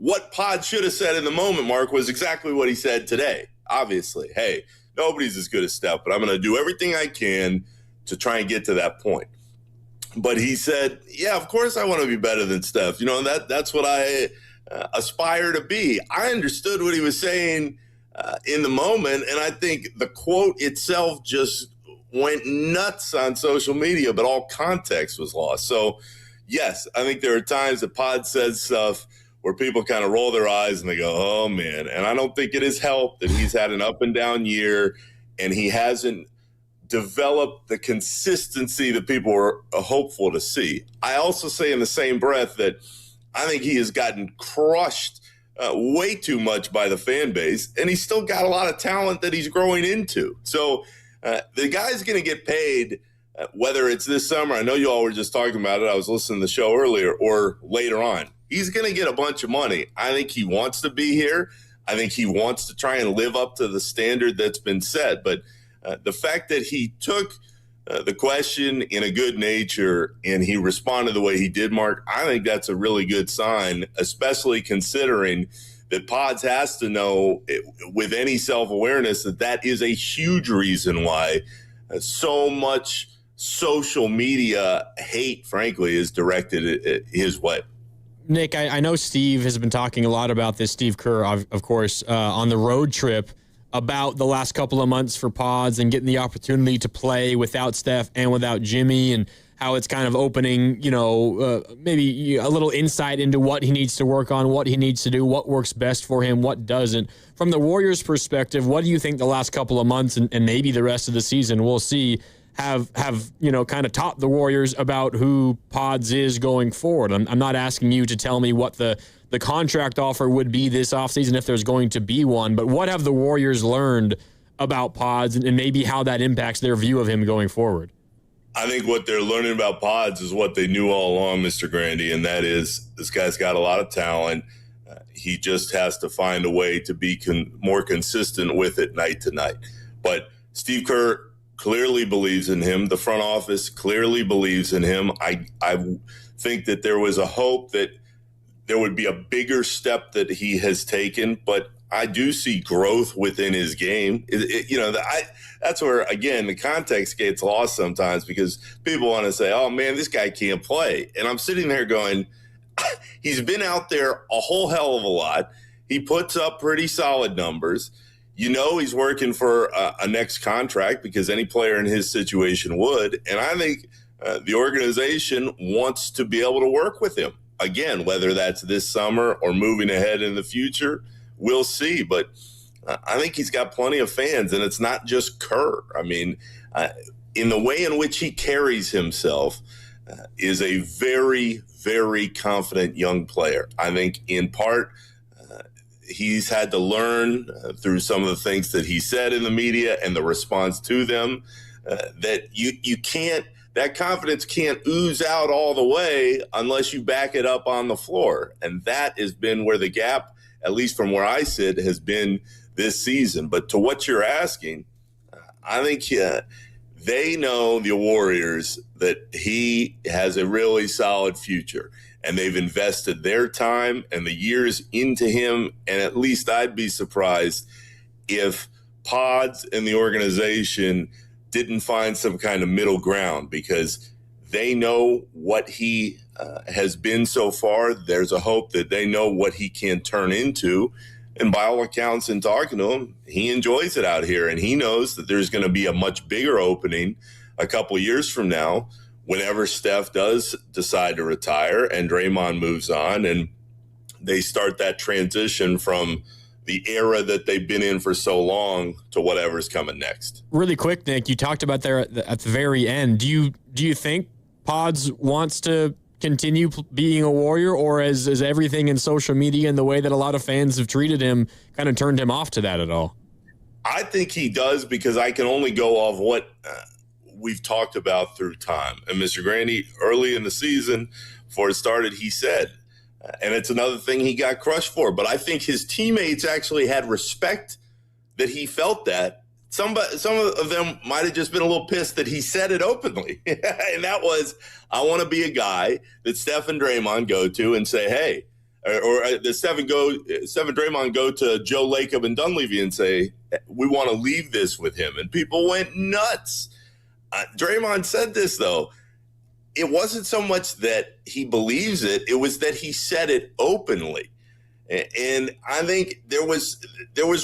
what Pod should have said in the moment, Mark, was exactly what he said today. Obviously, hey, nobody's as good as Steph, but I'm going to do everything I can to try and get to that point. But he said, yeah, of course I want to be better than Steph. That's what I aspire to be. I understood what he was saying in the moment, and I think the quote itself just went nuts on social media, but all context was lost. So, yes, I think there are times that Pod says stuff where people kind of roll their eyes and they go, oh, man. And I don't think it has helped that he's had an up and down year and he hasn't developed the consistency that people were hopeful to see. I also say in the same breath that I think he has gotten crushed way too much by the fan base, and he's still got a lot of talent that he's growing into. So the guy's going to get paid, whether it's this summer. I know you all were just talking about it. I was listening to the show earlier, or later on. He's going to get a bunch of money. I think he wants to be here. I think he wants to try and live up to the standard that's been set. But the fact that he took the question in a good nature and he responded the way he did, Mark, I think that's a really good sign, especially considering that Pods has to know with any self-awareness that is a huge reason why so much social media hate, frankly, is directed his way. Nick, I know Steve has been talking a lot about this, Steve Kerr, of course, on the road trip about the last couple of months for Pods and getting the opportunity to play without Steph and without Jimmy, and how it's kind of opening, maybe a little insight into what he needs to work on, what he needs to do, what works best for him, what doesn't. From the Warriors' perspective, what do you think the last couple of months and maybe the rest of the season, we'll see, have kind of taught the Warriors about who Pods is going forward? I'm not asking you to tell me what the contract offer would be this offseason if there's going to be one, but what have the Warriors learned about Pods and maybe how that impacts their view of him going forward? I think what they're learning about Pods is what they knew all along, Mr. Grandy, and that is this guy's got a lot of talent. He just has to find a way to be more consistent with it night to night. But Steve Kerr clearly believes in him. The front office clearly believes in him. I think that there was a hope that there would be a bigger step that he has taken, but I do see growth within his game. That's where, again, the context gets lost sometimes because people want to say, oh, man, this guy can't play. And I'm sitting there going, he's been out there a whole hell of a lot. He puts up pretty solid numbers. He's working for a next contract because any player in his situation would. And I think the organization wants to be able to work with him. Again, whether that's this summer or moving ahead in the future, we'll see. But I think he's got plenty of fans, and it's not just Kerr. I mean, in the way in which he carries himself is a very, very confident young player. I think in part he's had to learn through some of the things that he said in the media and the response to them that you can't, that confidence can't ooze out all the way unless you back it up on the floor. And that has been where the gap, at least from where I sit, has been this season. But to what you're asking, I think they know, the Warriors, that he has a really solid future. And they've invested their time and the years into him. And at least I'd be surprised if Pods and the organization didn't find some kind of middle ground, because they know what he has been so far. There's a hope that they know what he can turn into. And by all accounts, in talking to him, he enjoys it out here. And he knows that there's going to be a much bigger opening a couple years from now whenever Steph does decide to retire and Draymond moves on and they start that transition from the era that they've been in for so long to whatever's coming next. Really quick, Nick, you talked about there at the very end. Do you think Pods wants to continue being a Warrior, or has everything in social media and the way that a lot of fans have treated him kind of turned him off to that at all? I think he does, because I can only go off what we've talked about through time. And Mr. Grandy, early in the season, before it started, he said, and it's another thing he got crushed for, but I think his teammates actually had respect that he felt that. Some of them might have just been a little pissed that he said it openly. And that was, I want to be a guy that Steph and Draymond go to and say, hey, or the seven Draymond go to Joe Lacob and Dunleavy and say, we want to leave this with him. And people went nuts. Draymond said this, though. It wasn't so much that he believes it. It was that he said it openly. And I think there was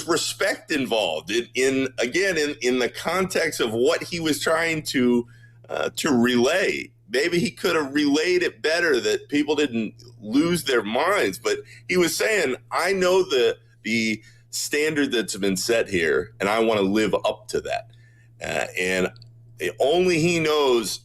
respect involved in the context of what he was trying to relay. Maybe he could have relayed it better that people didn't lose their minds. But he was saying, I know the standard that's been set here, and I want to live up to that. And only he knows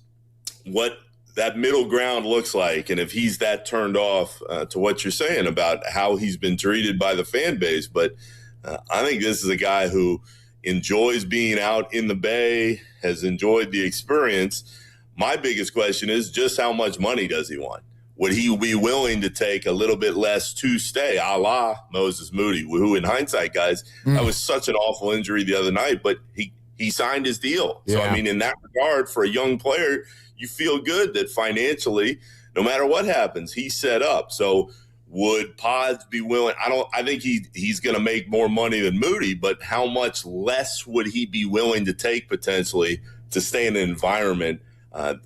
what that middle ground looks like. And if he's that turned off to what you're saying about how he's been treated by the fan base. But I think this is a guy who enjoys being out in the Bay, has enjoyed the experience. My biggest question is just how much money does he want? Would he be willing to take a little bit less to stay, a la Moses Moody, who in hindsight, guys, that was such an awful injury the other night, but he signed his deal. So, I mean, in that regard, for a young player, you feel good that financially, no matter what happens, he's set up. So would Pods be willing? I think he's going to make more money than Moody, but how much less would he be willing to take potentially to stay in an environment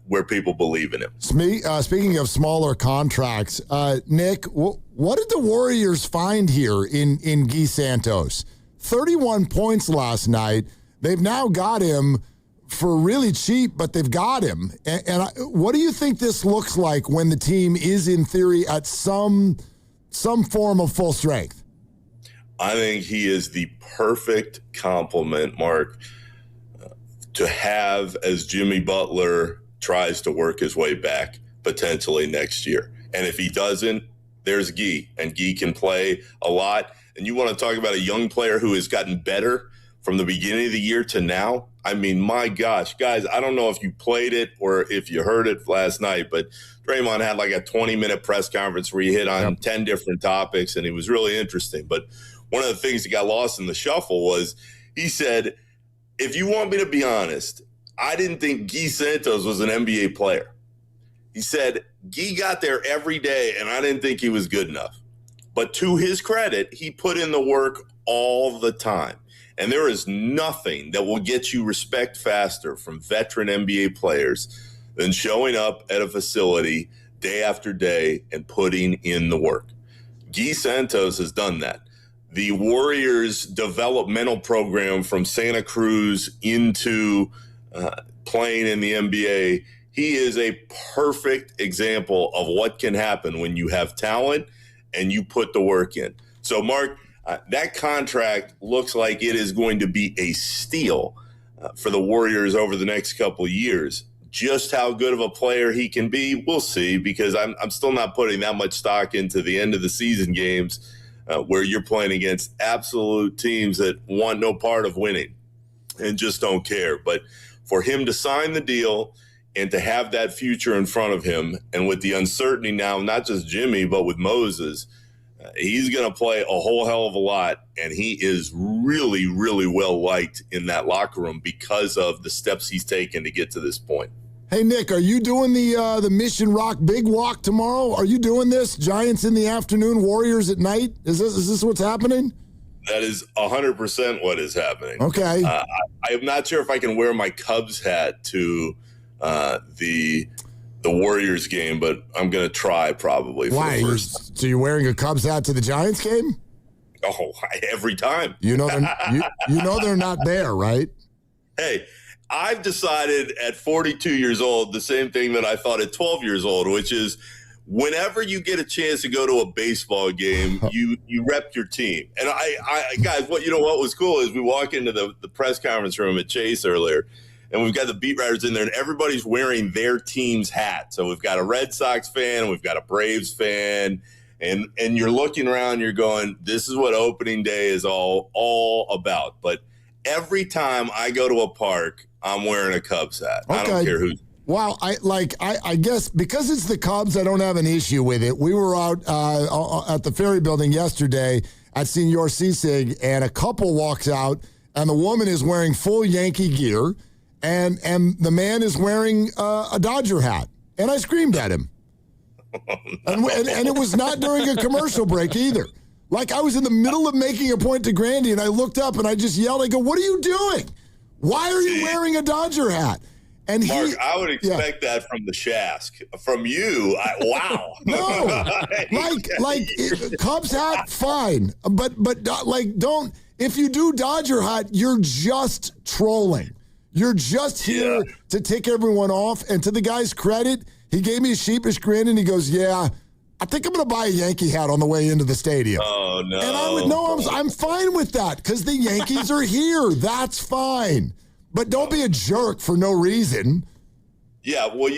where people believe in him? Speaking of smaller contracts, Nick, what did the Warriors find here in Guy Santos? 31 points last night. They've now got him for really cheap, but they've got him. And what do you think this looks like when the team is, in theory, at some form of full strength? I think he is the perfect complement, Mark, to have as Jimmy Butler tries to work his way back potentially next year. And if he doesn't, there's Guy, and Guy can play a lot. And you want to talk about a young player who has gotten better from the beginning of the year to now. I mean, my gosh, guys, I don't know if you played it or if you heard it last night, but Draymond had like a 20-minute press conference where he hit on 10 different topics, and it was really interesting. But one of the things that got lost in the shuffle was he said, if you want me to be honest, I didn't think Guy Santos was an NBA player. He said, Guy got there every day, and I didn't think he was good enough. But to his credit, he put in the work all the time. And there is nothing that will get you respect faster from veteran NBA players than showing up at a facility day after day and putting in the work. Guy Santos has done that. The Warriors developmental program from Santa Cruz into playing in the NBA, he is a perfect example of what can happen when you have talent and you put the work in. So, Mark, that contract looks like it is going to be a steal for the Warriors over the next couple of years. Just how good of a player he can be, we'll see, because I'm still not putting that much stock into the end of the season games where you're playing against absolute teams that want no part of winning and just don't care. But for him to sign the deal and to have that future in front of him, and with the uncertainty now, not just Jimmy, but with Moses, he's going to play a whole hell of a lot, and he is really, really well liked in that locker room because of the steps he's taken to get to this point. Hey, Nick, are you doing the Mission Rock Big Walk tomorrow? Are you doing this? Giants in the afternoon, Warriors at night? Is this what's happening? That is 100% what is happening. Okay. I'm not sure if I can wear my Cubs hat to the Warriors game, but I'm going to try probably for the first time. So you're wearing a Cubs hat to the Giants game? Oh, every time. You know they're not there, right? Hey, I've decided at 42 years old the same thing that I thought at 12 years old, which is whenever you get a chance to go to a baseball game, you rep your team. And I guys, what was cool is we walk into the press conference room at Chase earlier, and we've got the beat writers in there, and everybody's wearing their team's hat. So we've got a Red Sox fan, we've got a Braves fan, and you're looking around, you're going, this is what opening day is all about. But every time I go to a park, I'm wearing a Cubs hat. Okay. I don't care who's. Well, I guess because it's the Cubs, I don't have an issue with it. We were out at the Ferry Building yesterday at Senor Selig, and a couple walks out, and the woman is wearing full Yankee gear, and the man is wearing a Dodger hat. And I screamed at him. And it was not during a commercial break either. Like, I was in the middle of making a point to Grandy, and I looked up, and I just yelled, I go, what are you doing? Why are you wearing a Dodger hat? And Mark, I would expect that from the Shask. From you, wow. No, like Cubs hat, fine, but like don't. If you do Dodger hat, you're just trolling. You're just here to tick everyone off. And to the guy's credit, he gave me a sheepish grin, and he goes, "Yeah, I think I'm going to buy a Yankee hat on the way into the stadium." Oh no! And I would I'm fine with that because the Yankees are here. That's fine. But don't be a jerk for no reason. Yeah, well,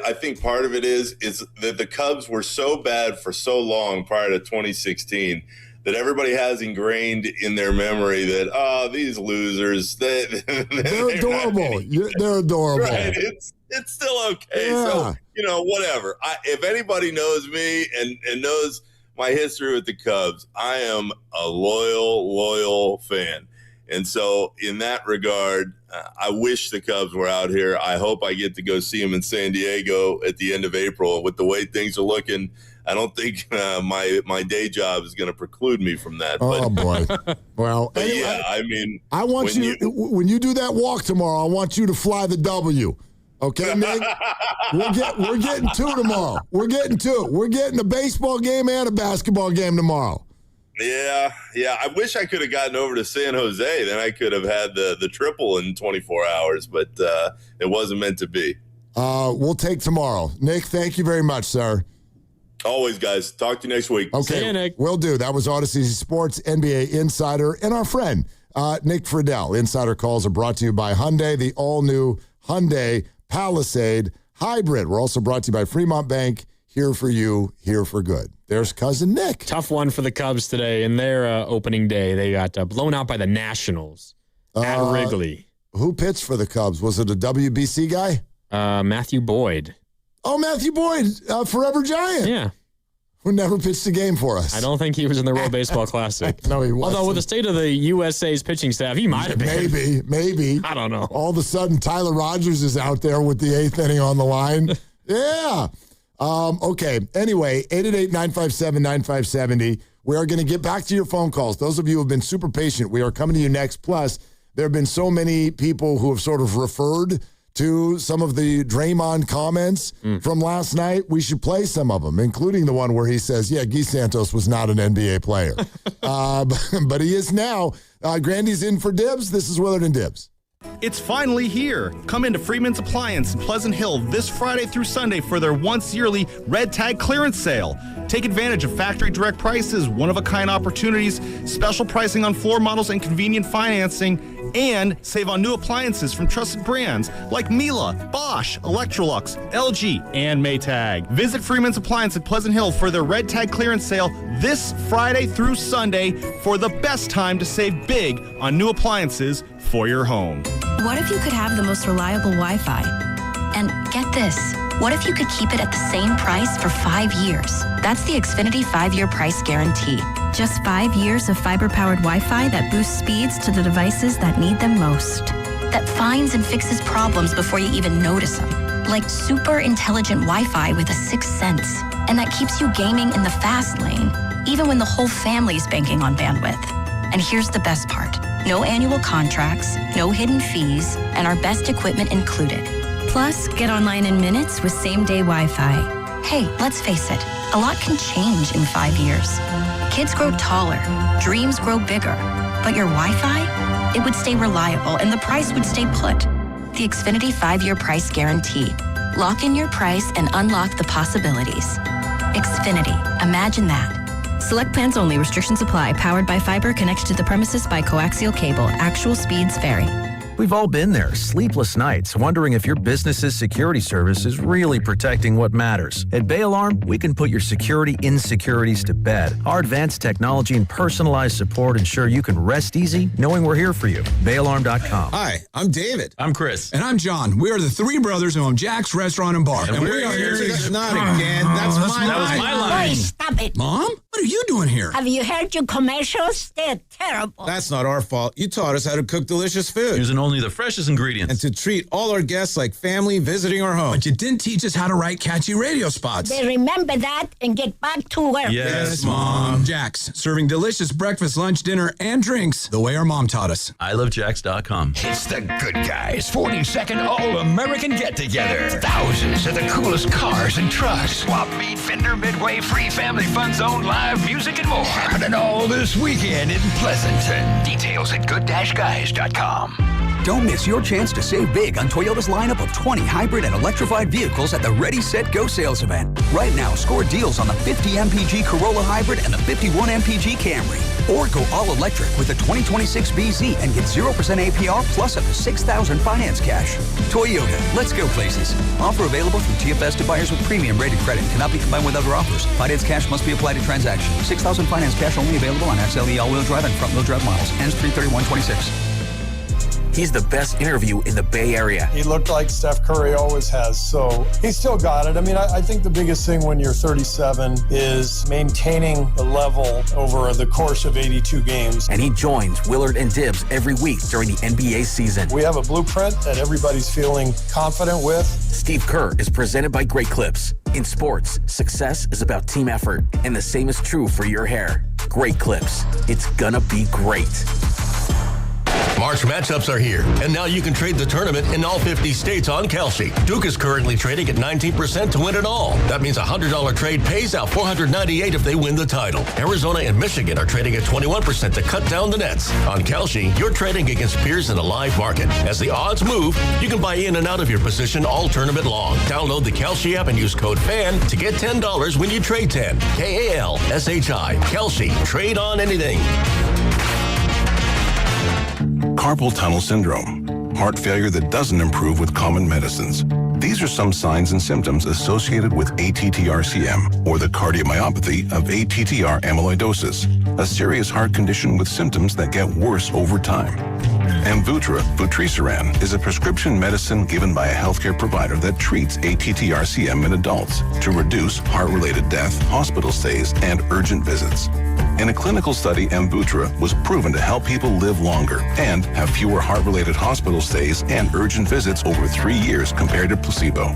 I think part of it is that the Cubs were so bad for so long prior to 2016 that everybody has ingrained in their memory that, these losers, they're adorable. They're adorable. Right? It's still okay. Yeah. So, whatever. If anybody knows me and knows my history with the Cubs, I am a loyal fan. And so in that regard, I wish the Cubs were out here. I hope I get to go see them in San Diego at the end of April. With the way things are looking, I don't think my day job is going to preclude me from that. Oh, boy. Well, anyway, yeah, I mean. I want when you do that walk tomorrow, I want you to fly the W. Okay, Nick? We're getting two tomorrow. We're getting two. We're getting a baseball game and a basketball game tomorrow. Yeah. I wish I could have gotten over to San Jose. Then I could have had the triple in 24 hours, but it wasn't meant to be. We'll take tomorrow. Nick, thank you very much, sir. Always, guys. Talk to you next week. Okay, see you, Nick. Will do. That was Odyssey Sports NBA Insider and our friend, Nick Friedel. Insider Calls are brought to you by Hyundai, the all-new Hyundai Palisade Hybrid. We're also brought to you by Fremont Bank. Here for you, here for good. There's Cousin Nick. Tough one for the Cubs today in their opening day. They got blown out by the Nationals at Wrigley. Who pitched for the Cubs? Was it a WBC guy? Matthew Boyd. Oh, Matthew Boyd, Forever Giant. Yeah. Who never pitched a game for us. I don't think he was in the World Baseball Classic. No, he wasn't. Although with the state of the USA's pitching staff, he might have been. Maybe. I don't know. All of a sudden, Tyler Rogers is out there with the eighth inning on the line. Yeah. Okay. Anyway, 888-957-9570. We are going to get back to your phone calls. Those of you who have been super patient, we are coming to you next. Plus, there have been so many people who have sort of referred to some of the Draymond comments from last night. We should play some of them, including the one where he says, yeah, Guy Santos was not an NBA player. But he is now. Grandy's in for Dibs. This is Willard and Dibs. It's finally here. Come into Freeman's Appliance in Pleasant Hill this Friday through Sunday for their once yearly Red Tag clearance sale. Take advantage of factory direct prices, one-of-a-kind opportunities, special pricing on floor models and convenient financing, and save on new appliances from trusted brands like Miele, Bosch, Electrolux, LG, and Maytag. Visit Freeman's Appliance at Pleasant Hill for their Red Tag clearance sale this Friday through Sunday for the best time to save big on new appliances for your home. What if you could have the most reliable Wi-Fi? And get this, what if you could keep it at the same price for 5 years? That's the Xfinity 5-year price guarantee. Just 5 years of fiber-powered Wi-Fi that boosts speeds to the devices that need them most. That finds and fixes problems before you even notice them. Like super intelligent Wi-Fi with a sixth sense. And that keeps you gaming in the fast lane, even when the whole family's banking on bandwidth. And here's the best part. No annual contracts, no hidden fees, and our best equipment included. Plus, get online in minutes with same-day Wi-Fi. Hey, let's face it, a lot can change in 5 years. Kids grow taller, dreams grow bigger, but your Wi-Fi, it would stay reliable and the price would stay put. The Xfinity 5-year price guarantee. Lock in your price and unlock the possibilities. Xfinity, imagine that. Select plans only. Restrictions apply. Powered by fiber. Connected to the premises by coaxial cable. Actual speeds vary. We've all been there, sleepless nights, wondering if your business's security service is really protecting what matters. At Bay Alarm, we can put your security insecurities to bed. Our advanced technology and personalized support ensure you can rest easy knowing we're here for you. BayAlarm.com. Hi, I'm David. I'm Chris. And I'm John. We are the three brothers who own Jack's Restaurant and Bar. And we are here to... Not again. That was my line. Boy, stop it. Mom? What are you doing here? Have you heard your commercials? They're terrible. That's not our fault. You taught us how to cook delicious food. Here's an old only the freshest ingredients. And to treat all our guests like family visiting our home. But you didn't teach us how to write catchy radio spots. They remember that and get back to work. Yes, Mom. Jax, serving delicious breakfast, lunch, dinner, and drinks the way our mom taught us. ilovejax.com. It's the Good Guys 42nd All-American Get-Together. Thousands of the coolest cars and trucks. Swap Meet, Fender, Midway, Free Family Fun Zone, live music, and more. Happening all this weekend in Pleasanton. Details at good-guys.com. Don't miss your chance to save big on Toyota's lineup of 20 hybrid and electrified vehicles at the Ready, Set, Go sales event. Right now, score deals on the 50 MPG Corolla Hybrid and the 51 MPG Camry. Or go all-electric with the 2026 BZ and get 0% APR plus up to $6,000 finance cash. Toyota, let's go places. Offer available through TFS to buyers with premium rated credit. Cannot be combined with other offers. Finance cash must be applied to transaction. $6,000 finance cash only available on XLE all-wheel drive and front-wheel drive models. Ends 3/31/26. He's the best interview in the Bay Area. He looked like Steph Curry always has, so he's still got it. I mean, I think the biggest thing when you're 37 is maintaining the level over the course of 82 games. And he joins Willard and Dibbs every week during the NBA season. We have a blueprint that everybody's feeling confident with. Steve Kerr is presented by Great Clips. In sports, success is about team effort, and the same is true for your hair. Great Clips. It's gonna be great. March matchups are here, and now you can trade the tournament in all 50 states on Kalshi. Duke is currently trading at 19% to win it all. That means a $100 trade pays out $498 if they win the title. Arizona and Michigan are trading at 21% to cut down the nets. On Kalshi, you're trading against peers in a live market. As the odds move, you can buy in and out of your position all tournament long. Download the Kalshi app and use code FAN to get $10 when you trade 10. KALSHI. Kalshi. Trade on anything. Carpal tunnel syndrome, heart failure that doesn't improve with common medicines. These are some signs and symptoms associated with ATTR-CM, or the cardiomyopathy of ATTR amyloidosis, a serious heart condition with symptoms that get worse over time. Amvuttra, vutrisiran, is a prescription medicine given by a healthcare provider that treats ATTR-CM in adults to reduce heart-related death, hospital stays, and urgent visits. In a clinical study, Amvuttra was proven to help people live longer and have fewer heart-related hospital stays and urgent visits over 3 years compared to placebo.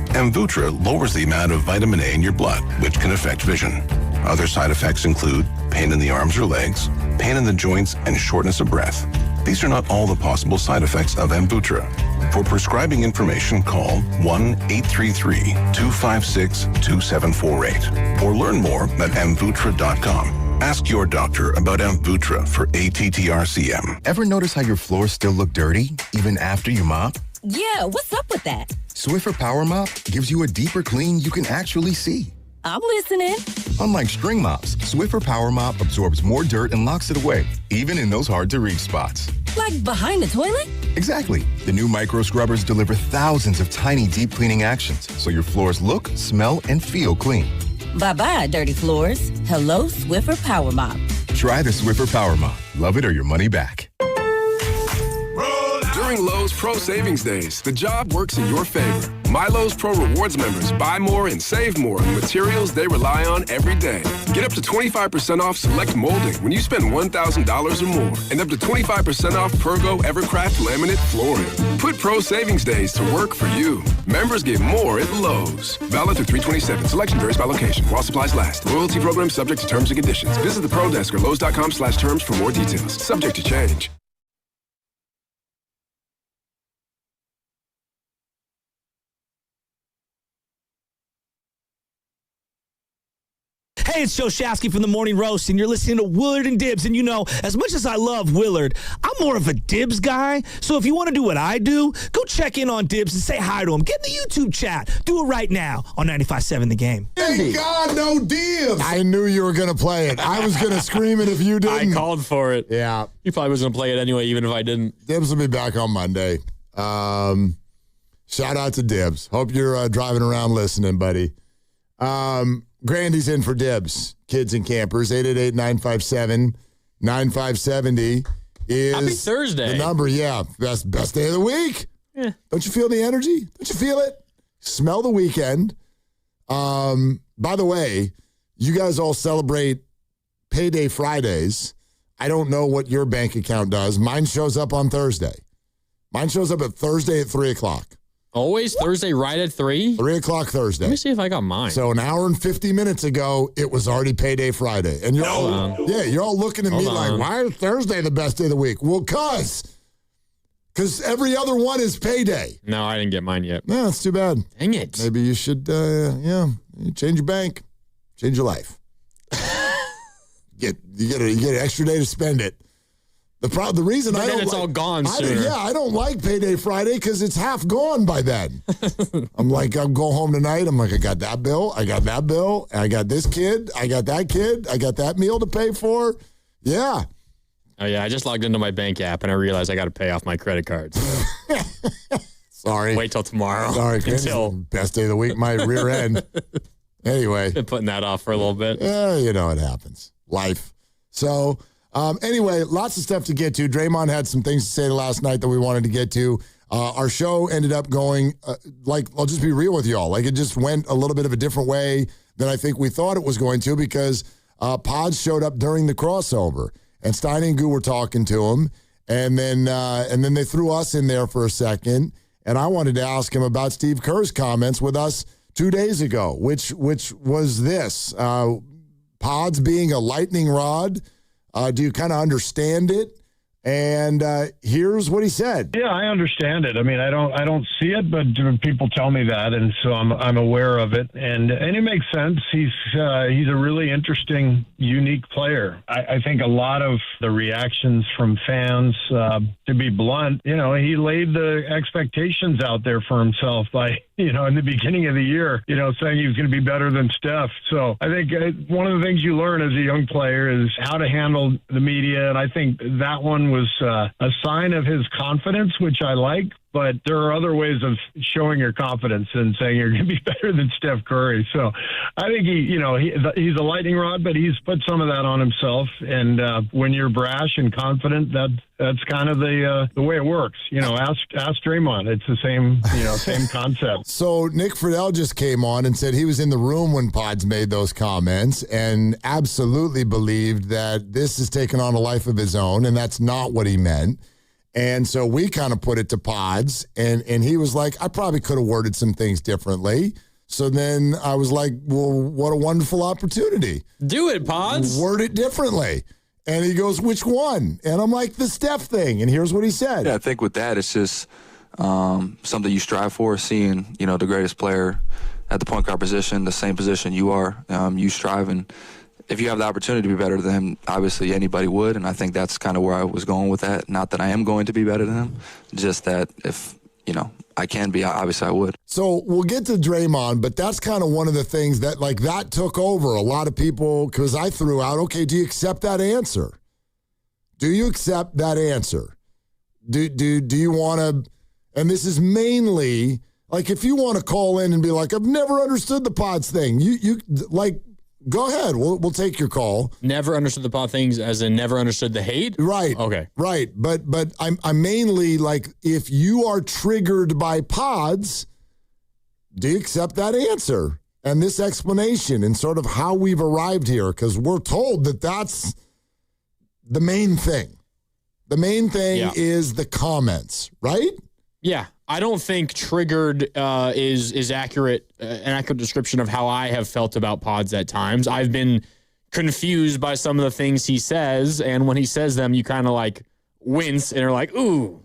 Amvuttra lowers the amount of vitamin A in your blood, which can affect vision. Other side effects include pain in the arms or legs, pain in the joints, and shortness of breath. These are not all the possible side effects of Amvuttra. For prescribing information, call 1-833-256-2748 or learn more at amvuttra.com. Ask your doctor about Amvuttra for ATTR-CM. Ever notice how your floors still look dirty, even after you mop? Yeah, what's up with that? Swiffer Power Mop gives you a deeper clean you can actually see. I'm listening. Unlike string mops, Swiffer Power Mop absorbs more dirt and locks it away, even in those hard-to-reach spots. Like behind the toilet? Exactly. The new micro scrubbers deliver thousands of tiny deep cleaning actions, so your floors look, smell, and feel clean. Bye-bye, dirty floors. Hello, Swiffer Power Mop. Try the Swiffer Power Mop. Love it or your money back. During Lowe's Pro Savings Days, the job works in your favor. My Lowe's Pro Rewards members buy more and save more on materials they rely on every day. Get up to 25% off select molding when you spend $1,000 or more, and up to 25% off Pergo Evercraft laminate flooring. Put Pro Savings Days to work for you. Members get more at Lowe's. Valid through 3/27. Selection varies by location. While supplies last. Loyalty program subject to terms and conditions. Visit the Pro Desk or Lowe's.com/terms for more details. Subject to change. Hey, it's Joe Shasky from the Morning Roast, and you're listening to Willard and Dibbs. And you know, as much as I love Willard, I'm more of a Dibbs guy. So if you want to do what I do, go check in on Dibbs and say hi to him. Get in the YouTube chat. Do it right now on 95.7 The Game. Thank God, no Dibbs. I knew you were going to play it. I was going to scream it if you didn't. I called for it. Yeah. He probably was going to play it anyway, even if I didn't. Dibbs will be back on Monday. Shout out to Dibbs. Hope you're driving around listening, buddy. Grandy's in for Dibbs. Kids and campers, 888-957-9570 is Happy Thursday. The number, yeah. Best day of the week. Yeah. Don't you feel the energy? Don't you feel it? Smell the weekend. By the way, you guys all celebrate Payday Fridays. I don't know what your bank account does. Mine shows up on Thursday. Mine shows up at Thursday at 3 o'clock. Always Thursday right at 3? 3 o'clock Thursday. Let me see if I got mine. So an hour and 50 minutes ago, it was already payday Friday. And you're all looking at me like, why is Thursday the best day of the week? Well, because every other one is payday. No, I didn't get mine yet. No, that's too bad. Dang it. Maybe you should, change your bank, change your life. You get an extra day to spend it. The reason but I then don't it's all gone sooner. I don't like payday Friday because it's half gone by then. I'm go home tonight. I'm like, I got that bill. I got that bill. I got this kid. I got that kid. I got that meal to pay for. Yeah. Oh, yeah. I just logged into my bank app and I realized I got to pay off my credit cards. Sorry. Wait till tomorrow. Sorry, until best day of the week, my rear end. Anyway. Been putting that off for a little bit. Yeah, it happens. Life. So, anyway, lots of stuff to get to. Draymond had some things to say last night that we wanted to get to. Our show ended up going, I'll just be real with y'all. It just went a little bit of a different way than I think we thought it was going to because Pods showed up during the crossover. And Stein and Goo were talking to him. And then they threw us in there for a second. And I wanted to ask him about Steve Kerr's comments with us 2 days ago, which was this. Pods being a lightning rod. Do you kind of understand it? And here's what he said. Yeah, I understand it. I mean, I don't see it, but people tell me that, and so I'm aware of it, and it makes sense. He's a really interesting, unique player. I think a lot of the reactions from fans, to be blunt, he laid the expectations out there for himself by in the beginning of the year, saying he was going to be better than Steph. So I think one of the things you learn as a young player is how to handle the media, and I think that one was a sign of his confidence, which I like. But there are other ways of showing your confidence and saying you're going to be better than Steph Curry. So I think he's a lightning rod, but he's put some of that on himself. And when you're brash and confident, that's kind of the way it works. Ask Draymond. It's the same concept. So Nick Friedel just came on and said he was in the room when Pods made those comments and absolutely believed that this has taken on a life of his own, and that's not what he meant. And so we kind of put it to Pods, and he was like, I probably could have worded some things differently. So then I was like, well, what a wonderful opportunity. Do it, Pods. Word it differently. And he goes, which one? And I'm like, the Steph thing. And here's what he said. Yeah, I think with that, it's just something you strive for, seeing, the greatest player at the point guard position, the same position you are. You strive, and if you have the opportunity to be better than him, obviously anybody would, and I think that's kind of where I was going with that. Not that I am going to be better than him, just that if, I can be, obviously I would. So we'll get to Draymond, but that's kind of one of the things that, that took over a lot of people, because I threw out, okay, do you accept that answer? Do you accept that answer? Do you want to, and this is mainly, if you want to call in and be like, I've never understood the Pods thing, you go ahead. We'll take your call. Never understood the Pod things as in never understood the hate? Right. Okay. Right. But I'm mainly if you are triggered by Pods, do you accept that answer and this explanation and sort of how we've arrived here? Because we're told that that's the main thing. The main thing is the comments, right? Yeah. I don't think triggered is accurate, an accurate description of how I have felt about Pods at times. I've been confused by some of the things he says, and when he says them, you kind of wince and are like, ooh.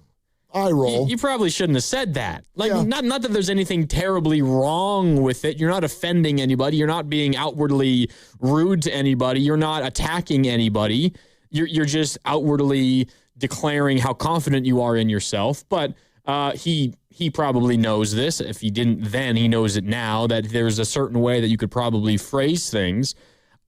I roll. You probably shouldn't have said that. Not that there's anything terribly wrong with it. You're not offending anybody. You're not being outwardly rude to anybody. You're not attacking anybody. You're just outwardly declaring how confident you are in yourself. But he probably knows this. If he didn't then, he knows it now, that there's a certain way that you could probably phrase things.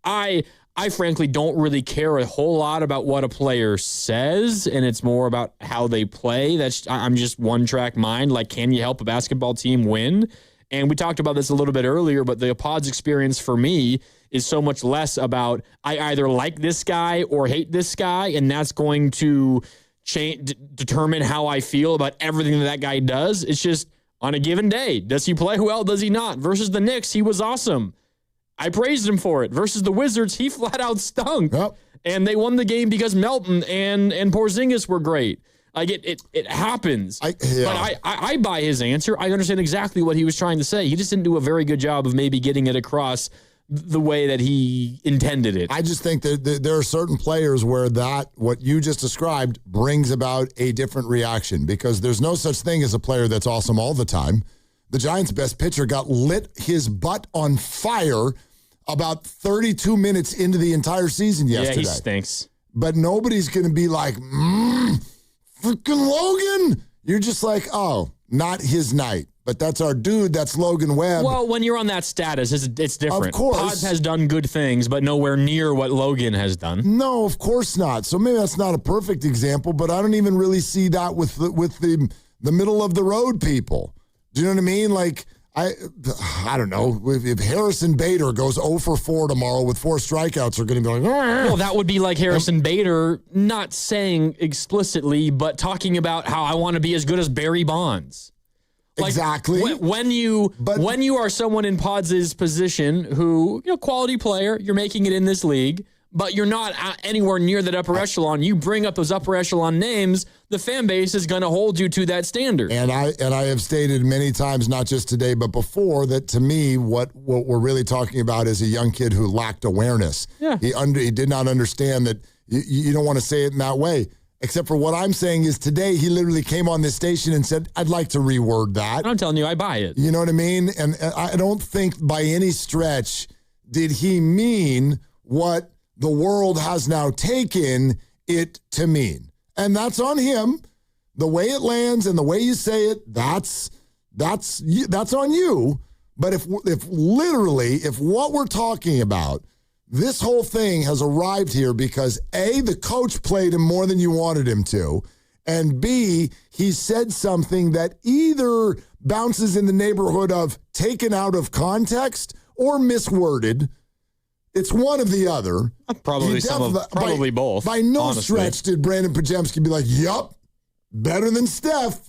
I frankly don't really care a whole lot about what a player says, and it's more about how they play. I'm just one-track mind. Can you help a basketball team win? And we talked about this a little bit earlier, but the Pods experience for me is so much less about I either like this guy or hate this guy, and that's going to determine how I feel about everything that guy does. It's just on a given day, does he play well? Does he not? Versus the Knicks, he was awesome. I praised him for it. Versus the Wizards, he flat out stunk. Yep. And they won the game because Melton and Porzingis were great. Like it happens. But I buy his answer. I understand exactly what he was trying to say. He just didn't do a very good job of maybe getting it across the way that he intended it. I just think that there are certain players where what you just described brings about a different reaction, because there's no such thing as a player that's awesome all the time. The Giants' best pitcher got lit his butt on fire about 32 minutes into the entire season yesterday. Yeah, he stinks. But nobody's going to be like, freaking Logan. You're just like, oh, not his night. But that's our dude. That's Logan Webb. Well, when you're on that status, it's different. Of course. Pods has done good things, but nowhere near what Logan has done. No, of course not. So maybe that's not a perfect example, but I don't even really see that with the middle of the road people. Do you know what I mean? Like, I don't know. If Harrison Bader goes 0 for 4 tomorrow with 4 strikeouts, are going to be like, well, that would be like Harrison Bader not saying explicitly, but talking about how I want to be as good as Barry Bonds. Like, exactly. When you are someone in Pods' position who, quality player, you're making it in this league, but you're not anywhere near that upper echelon. You bring up those upper echelon names, the fan base is going to hold you to that standard. And I have stated many times, not just today, but before, that to me, what we're really talking about is a young kid who lacked awareness. Yeah. He did not understand that you don't want to say it in that way. Except for what I'm saying is today he literally came on this station and said, I'd like to reword that. I'm telling you, I buy it. You know what I mean? And I don't think by any stretch did he mean what the world has now taken it to mean. And that's on him. The way it lands and the way you say it, that's on you. But if what we're talking about, this whole thing has arrived here because A, the coach played him more than you wanted him to, and B, he said something that either bounces in the neighborhood of taken out of context or misworded. It's one of the other. Probably both. By no honestly. stretch did Brandon Pajemski be like, yup, better than Steph.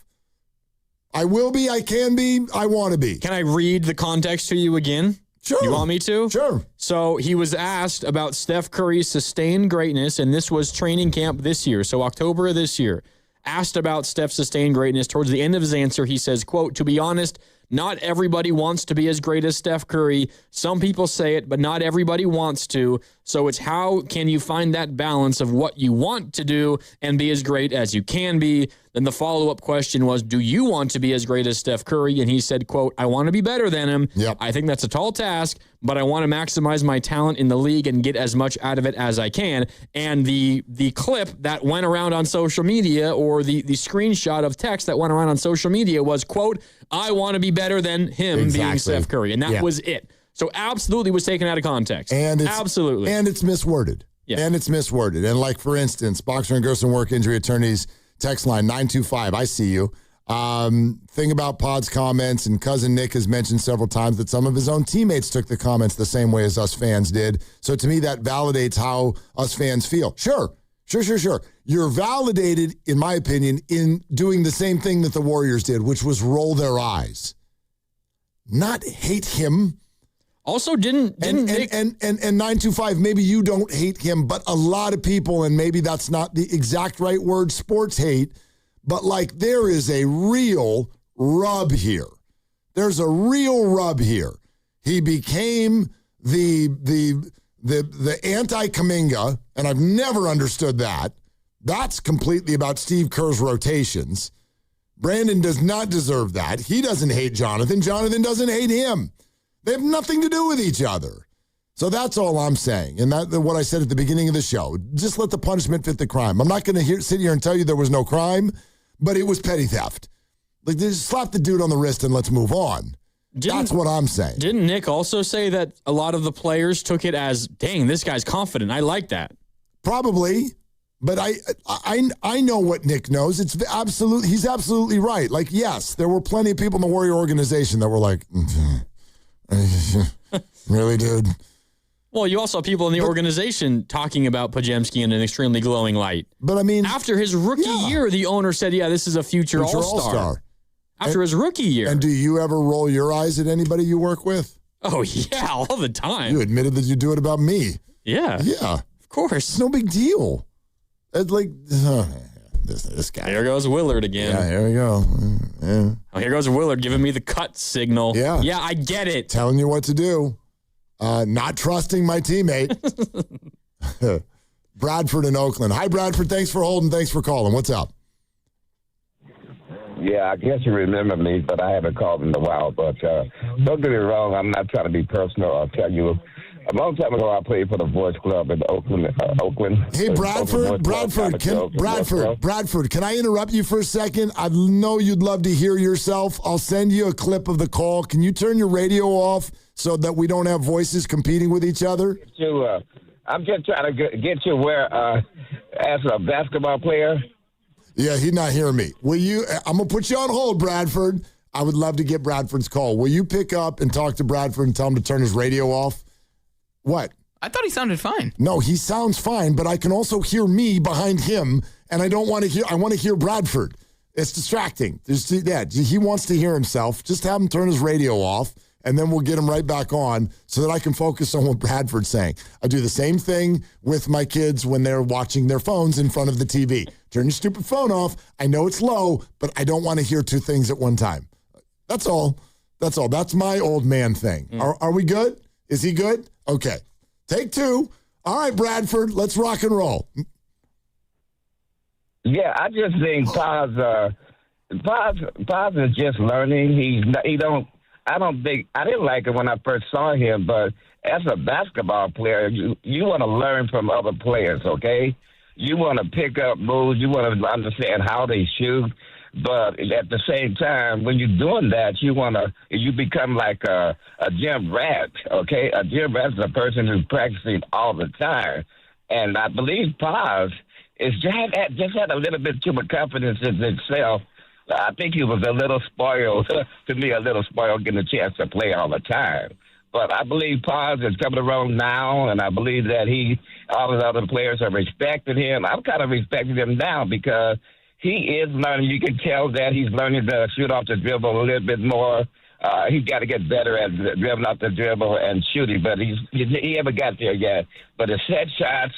I will be, I can be, I want to be. Can I read the context to you again? Sure. You want me to? Sure. So he was asked about Steph Curry's sustained greatness, and this was training camp this year, so October of this year. Asked about Steph's sustained greatness, towards the end of his answer, he says, quote, to be honest, not everybody wants to be as great as Steph Curry. Some people say it, but not everybody wants to. So it's how can you find that balance of what you want to do and be as great as you can be? Then the follow-up question was, do you want to be as great as Steph Curry? And he said, quote, I want to be better than him. Yep. I think that's a tall task, but I want to maximize my talent in the league and get as much out of it as I can. And the clip that went around on social media, or the screenshot of text that went around on social media was, quote, I want to be better than him being Steph Curry. And that was it. So absolutely was taken out of context. And it's misworded. Yeah. And it's misworded. And like, for instance, Boxer and Gerson Work Injury Attorneys text line 925. I see you. Thing about Pod's comments, and Cousin Nick has mentioned several times that some of his own teammates took the comments the same way as us fans did. So to me, that validates how us fans feel. Sure. You're validated, in my opinion, in doing the same thing that the Warriors did, which was roll their eyes. Not hate him. Also, didn't Nick... And 925, maybe you don't hate him, but a lot of people, and maybe that's not the exact right word, sports hate, but like there is a real rub here. There's a real rub here. He became the anti-Kuminga, and I've never understood that. That's completely about Steve Kerr's rotations. Brandon does not deserve that. He doesn't hate Jonathan. Jonathan doesn't hate him. They have nothing to do with each other. So that's all I'm saying. And that's what I said at the beginning of the show. Just let the punishment fit the crime. I'm not going to sit here and tell you there was no crime, but it was petty theft. Like, just slap the dude on the wrist and let's move on. That's what I'm saying. Didn't Nick also say that a lot of the players took it as, dang, this guy's confident. I like that. Probably. But I know what Nick knows. He's absolutely right. Like, yes, there were plenty of people in the Warrior organization that were like, really, dude? Well, you also have people in the organization talking about Pajemski in an extremely glowing light. But I mean, after his rookie year, the owner said, yeah, this is a future all-star. After his rookie year. And do you ever roll your eyes at anybody you work with? Oh, yeah, all the time. You admitted that you do it about me. Yeah. Yeah. Of course. It's no big deal. It's like, This guy. Here goes Willard again. Yeah, here we go. Yeah. Oh, here goes Willard giving me the cut signal. Yeah. Yeah, I get it. Telling you what to do. Not trusting my teammate. Bradford in Oakland. Hi, Bradford. Thanks for holding. Thanks for calling. What's up? Yeah, I guess you remember me, but I haven't called in a while. But don't get me wrong, I'm not trying to be personal. I'll tell you, a long time ago, I played for the Boys Club in Oakland. Hey, Bradford, can I interrupt you for a second? I know you'd love to hear yourself. I'll send you a clip of the call. Can you turn your radio off so that we don't have voices competing with each other? I'm just trying to get you where, as a basketball player. Yeah, he's not hearing me. Will you? I'm going to put you on hold, Bradford. I would love to get Bradford's call. Will you pick up and talk to Bradford and tell him to turn his radio off? What? I thought he sounded fine. No, he sounds fine, but I can also hear me behind him, and I don't want to hear. I want to hear Bradford. It's distracting. He wants to hear himself. Just have him turn his radio off, and then we'll get him right back on so that I can focus on what Bradford's saying. I do the same thing with my kids when they're watching their phones in front of the TV. Turn your stupid phone off. I know it's low, but I don't want to hear two things at one time. That's all. That's my old man thing. Are we good? Is he good? Okay. Take two. All right, Bradford, let's rock and roll. Yeah, I just think Paz is just learning. I didn't like it when I first saw him, but as a basketball player, you want to learn from other players, okay? You want to pick up moves. You want to understand how they shoot. But at the same time, when you're doing that, you become like a gym rat, okay? A gym rat is a person who's practicing all the time. And I believe Paz just had a little bit too much confidence in himself. I think he was a little spoiled, getting a chance to play all the time. But I believe Paz is coming around now, and I believe that all the other players are respecting him. I'm kind of respecting him now because he is learning. You can tell that he's learning to shoot off the dribble a little bit more. He's got to get better at dribbling off the dribble and shooting, but he haven't got there yet. But his set shots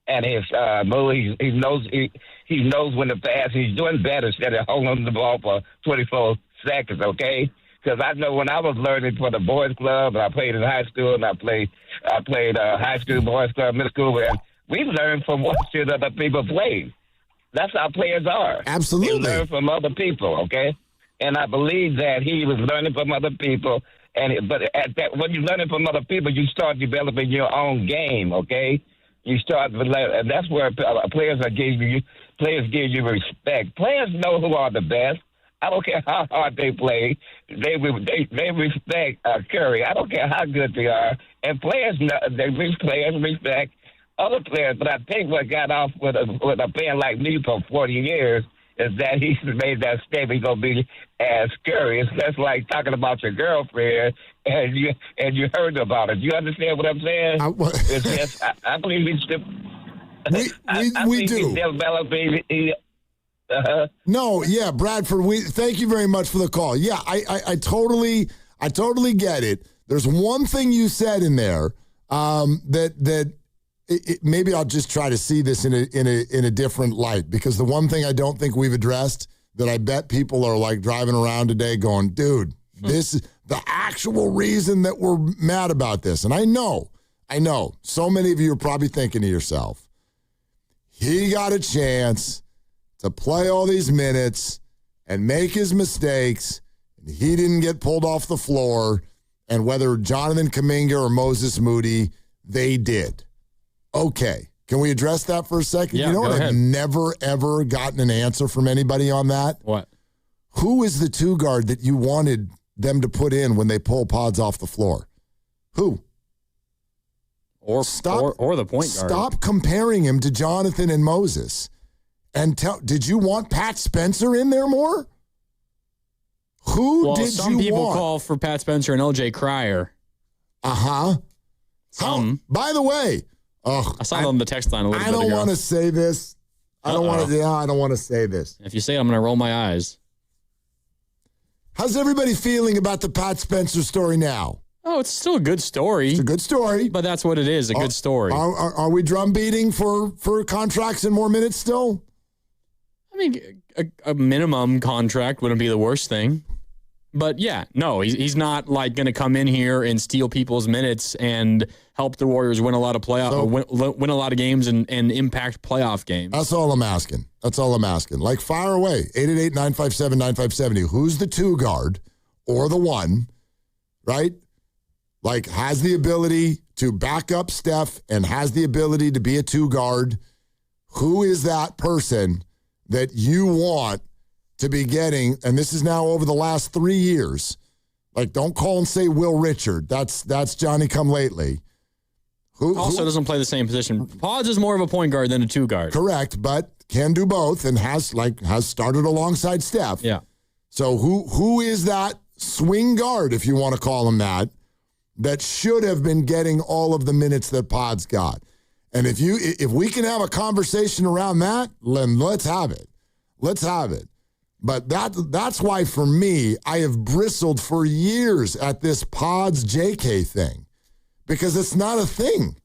and his move, he knows when to pass. He's doing better instead of holding the ball for 24 seconds, okay? Because I know when I was learning for the boys club, and I played in high school, and I played high school, boys club, middle school, and we learned from watching other people play. That's how players are. Absolutely. They learn from other people, okay? And I believe that he was learning from other people. But when you're learning from other people, you start developing your own game, okay? And that's where players give you respect. Players know who are the best. I don't care how hard they play. They respect Curry. I don't care how good they are. And players respect other players. But I think what got off with a player like me for 40 years is that he's made that statement he's going to be as Curry. It's just like talking about your girlfriend and you heard about it. You understand what I'm saying? It's just, I believe he's still... We do. He's developing... No, yeah, Bradford, thank you very much for the call. Yeah, I totally get it. There's one thing you said in there maybe I'll just try to see this in a different light, because the one thing I don't think we've addressed that I bet people are like driving around today going, dude, this is the actual reason that we're mad about this. And I know so many of you are probably thinking to yourself, he got a chance to play all these minutes and make his mistakes, and he didn't get pulled off the floor, and whether Jonathan Kuminga or Moses Moody, they did. Okay, can we address that for a second? Yeah, you know what? ahead. I've never, ever gotten an answer from anybody on that. What? Who is the two guard that you wanted them to put in when they pull Pods off the floor? Who? Or the point guard. Stop comparing him to Jonathan and Moses. And did you want Pat Spencer in there more? Some people call for Pat Spencer and LJ Cryer. By the way, I saw it on the text line a little bit ago. I don't want to say this. I don't want to say this. If you say it, I'm going to roll my eyes. How's everybody feeling about the Pat Spencer story now? Oh, it's still a good story. It's a good story. But that's what it is, a good story. Are we drum beating for contracts and more minutes still? I mean, a minimum contract wouldn't be the worst thing. But yeah, no, he's not like going to come in here and steal people's minutes and help the Warriors win a lot of win a lot of games and impact playoff games. That's all I'm asking. Like, fire away. 888-957-9570. Who's the 2 guard or the 1, right? Like, has the ability to back up Steph and has the ability to be a 2 guard. Who is that person that you want to be getting, and this is now over the last 3 years. Like, don't call and say Will Richard. That's Johnny come lately. Who doesn't play the same position. Pods is more of a point guard than a 2 guard. Correct, but can do both and has started alongside Steph. Yeah. So who is that swing guard, if you want to call him that should have been getting all of the minutes that Pods got? And if we can have a conversation around that, then let's have it. But that's why, for me, I have bristled for years at this Pods JK thing, because it's not a thing.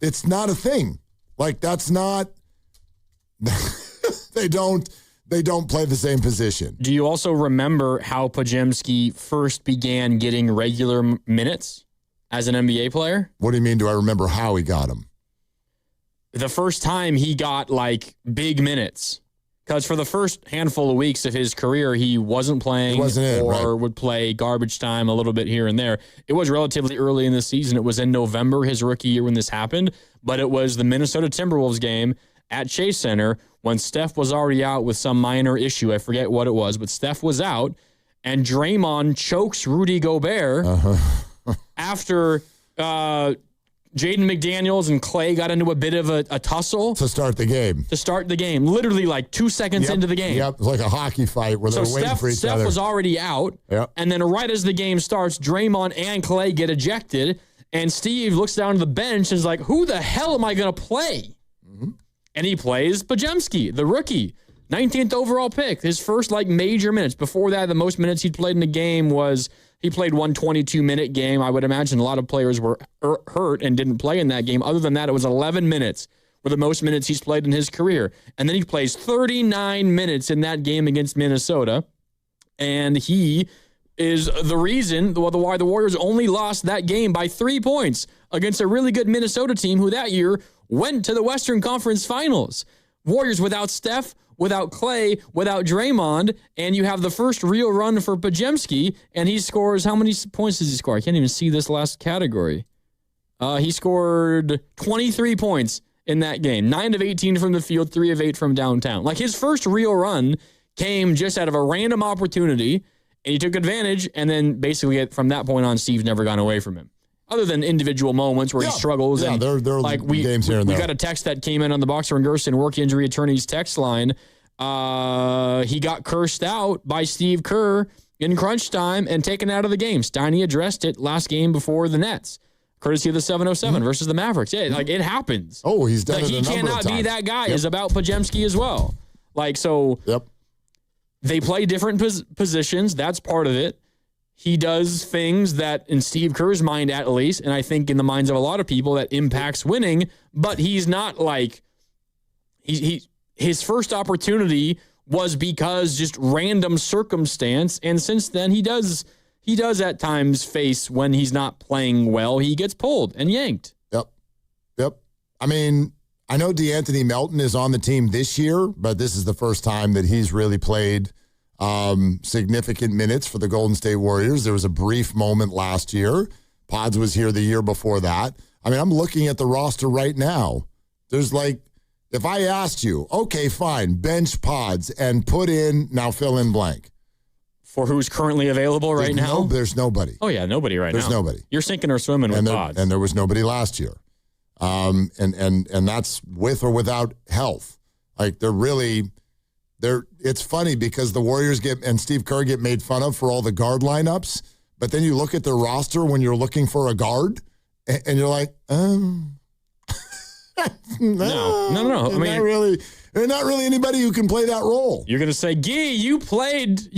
It's not a thing. Like, that's not. They don't play the same position. Do you also remember how Podziemski first began getting regular minutes as an NBA player? What do you mean? Do I remember how he got them? The first time he got like big minutes. Because for the first handful of weeks of his career, he wasn't playing would play garbage time a little bit here and there. It was relatively early in the season. It was in November, his rookie year, when this happened. But it was the Minnesota Timberwolves game at Chase Center when Steph was already out with some minor issue. I forget what it was, but Steph was out. And Draymond chokes Rudy Gobert after Jaden McDaniels and Clay got into a bit of a tussle. To start the game. Literally like 2 seconds into the game. Yep, like a hockey fight where they're waiting for each other. Steph was already out. Yep. And then right as the game starts, Draymond and Clay get ejected. And Steve looks down to the bench and is like, who the hell am I going to play? Mm-hmm. And he plays Podziemski, the rookie. 19th overall pick. His first major minutes. Before that, the most minutes he'd played in a game was... He played 122-minute game. I would imagine a lot of players were hurt and didn't play in that game. Other than that, it was 11 minutes were the most minutes he's played in his career. And then he plays 39 minutes in that game against Minnesota. And he is the reason why the Warriors only lost that game by 3 points against a really good Minnesota team who that year went to the Western Conference Finals. Warriors without Steph, without Clay, without Draymond, and you have the first real run for Podziemski, and he scores, how many points does he score? I can't even see this last category. He scored 23 points in that game, 9 of 18 from the field, 3 of 8 from downtown. Like, his first real run came just out of a random opportunity, and he took advantage, and then basically from that point on, Steve's never gone away from him. Other than individual moments where he struggles. Yeah, there are games here and there. We got a text that came in on the Boxer and Gerson work injury attorney's text line. He got cursed out by Steve Kerr in crunch time and taken out of the game. Steiny addressed it last game before the Nets, courtesy of the 707 versus the Mavericks. Yeah, it happens. Oh, he's done it a number of times. He cannot be that guy. Is about Podziemski as well. Yep. They play different positions. That's part of it. He does things that, in Steve Kerr's mind at least, and I think in the minds of a lot of people, that impacts winning, but he's not like... His first opportunity was because just random circumstance, and since then he does at times face, when he's not playing well, he gets pulled and yanked. Yep. I mean, I know DeAnthony Melton is on the team this year, but this is the first time that he's really played significant minutes for the Golden State Warriors. There was a brief moment last year. Pods was here the year before that. I mean, I'm looking at the roster right now. There's if I asked you, okay, fine, bench Pods and put in, now fill in blank. For who's currently available right now? There's nobody. Oh, yeah, nobody right now. There's nobody. You're sinking or swimming with Pods. And there was nobody last year. And that's with or without health. It's funny because the Warriors and Steve Kerr get made fun of for all the guard lineups, but then you look at their roster when you're looking for a guard, and you're like, No. I mean, there's not really anybody who can play that role. You're gonna say, Guy, you played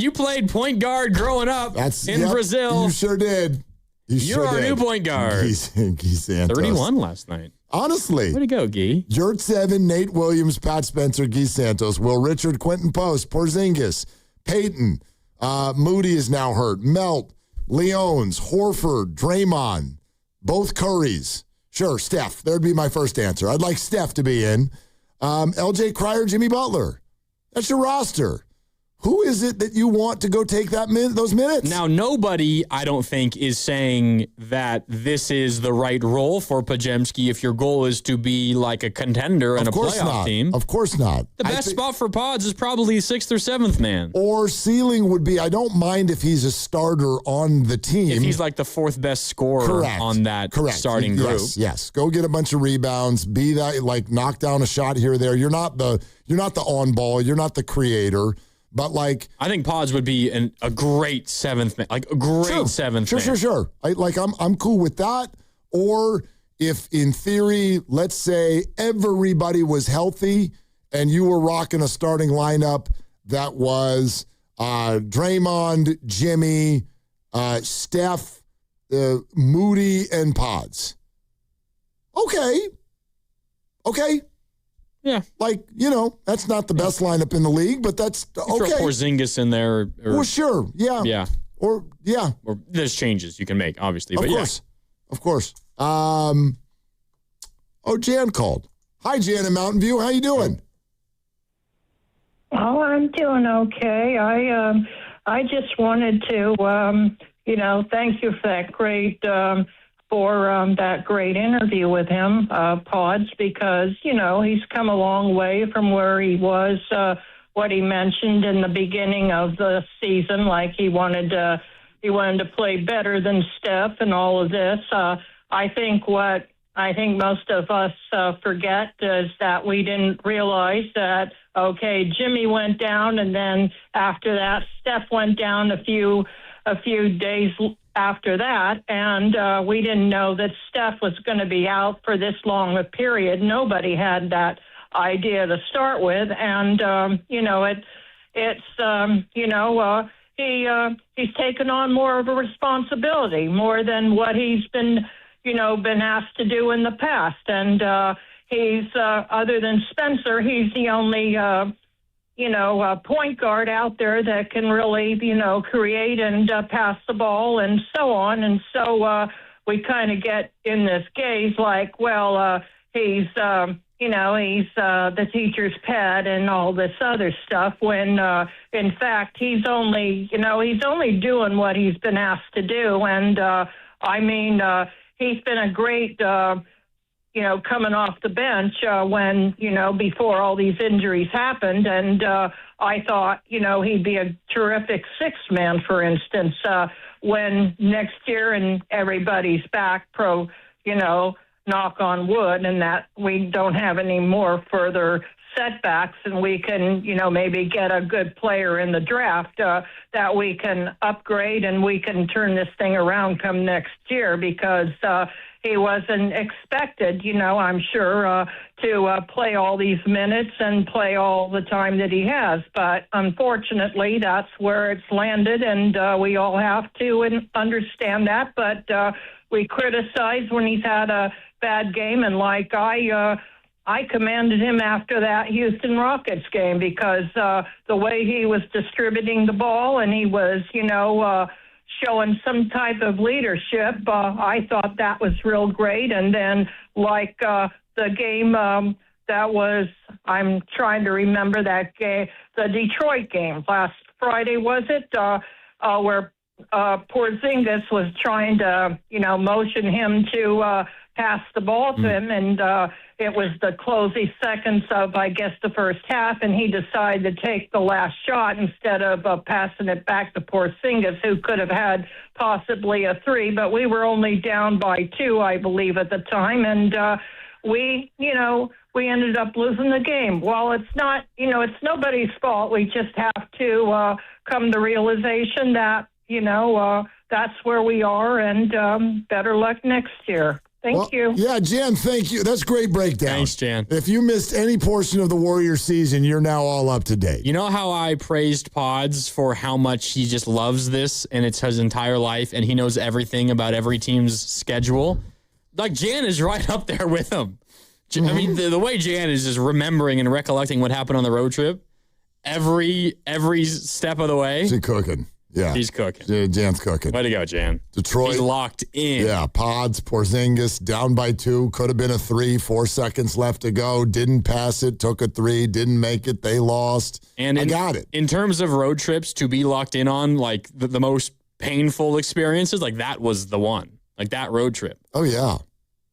point guard growing up in Brazil. You sure did. You're our new point guard. Guy Santos. 31 last night. Honestly. Way to go, Gee. Yurtseven, Nate Williams, Pat Spencer, Guy Santos, Will Richard, Quentin Post, Porzingis, Peyton, Moody is now hurt, Melt, Leones, Horford, Draymond, both Currys. Sure, Steph. That would be my first answer. I'd like Steph to be in. LJ Cryer, Jimmy Butler. That's your roster. Who is it that you want to go take those minutes? Now, nobody, I don't think, is saying that this is the right role for Podziemski if your goal is to be like a contender and a playoff team. Of course not. The best spot for Pods is probably 6th or 7th man. Or ceiling would be, I don't mind if he's a starter on the team. If he's like the 4th best scorer on that starting group. Yes. Go get a bunch of rebounds. Be that, like, knock down a shot here or there. You're not the on ball. You're not the creator. But, like, I think Pods would be a great 7th man, like a great 7th man. Sure. I'm cool with that. Or if, in theory, let's say everybody was healthy and you were rocking a starting lineup that was Draymond, Jimmy, Steph, Moody, and Pods. Okay. Yeah. Like, that's not the best lineup in the league, but that's okay. Throw Porzingis in there. Well, sure. Yeah. Yeah. Or there's changes you can make, obviously. Of course. Jan called. Hi, Jan in Mountain View. How you doing? Oh, I'm doing okay. I just wanted to, thank you for that great that great interview with him, Pods, because, he's come a long way from where he was, what he mentioned in the beginning of the season, like he wanted to play better than Steph and all of this. I think most of us forget is that we didn't realize that, okay, Jimmy went down, and then after that, Steph went down a few days after that, and we didn't know that Steph was going to be out for this long a period. Nobody had that idea to start with, and he's taken on more of a responsibility, more than what he's been asked to do in the past, and he's other than Spencer, he's the only point guard out there that can really, create and pass the ball and so on. And so we kind of get in this gaze like, well, he's the teacher's pet and all this other stuff when, in fact, he's only doing what he's been asked to do. And, he's been a great, coming off the bench when, before all these injuries happened. And I thought, he'd be a terrific sixth man, for instance, when next year and everybody's back knock on wood, and that we don't have any more further setbacks and we can, maybe get a good player in the draft that we can upgrade and we can turn this thing around come next year, because he wasn't expected, I'm sure, to play all these minutes and play all the time that he has. But unfortunately, that's where it's landed, and we all have to understand that. But we criticize when he's had a bad game, and like I commended him after that Houston Rockets game, because the way he was distributing the ball and he was, showing some type of leadership, I thought that was real great. And then like the game that was, I'm trying to remember that game, the Detroit game last Friday, was it, where Porzingis was trying to, motion him to pass the ball to him, and it was the closing seconds of, I guess, the first half, and he decided to take the last shot instead of passing it back to Porzingis, who could have had possibly a three, but we were only down by 2, I believe, at the time, and we ended up losing the game. Well, it's not, it's nobody's fault. We just have to come to realization that, that's where we are, and better luck next year. Thank you. Yeah, Jan, thank you. That's a great breakdown. Thanks, Jan. If you missed any portion of the Warriors season, you're now all up to date. You know how I praised Pods for how much he just loves this, and it's his entire life, and he knows everything about every team's schedule? Like, Jan is right up there with him. I mean, the way Jan is just remembering and recollecting what happened on the road trip, every step of the way. She's cooking. Yeah. He's cooking. Jan's cooking. Way to go, Jan. Detroit. He's locked in. Yeah, Pods, Porzingis, down by 2. Could have been a 3. 4 seconds left to go. Didn't pass it. Took a 3. Didn't make it. They lost. And I got it. In terms of road trips to be locked in on, like, the most painful experiences, like, that was the one. Like, that road trip. Oh, yeah.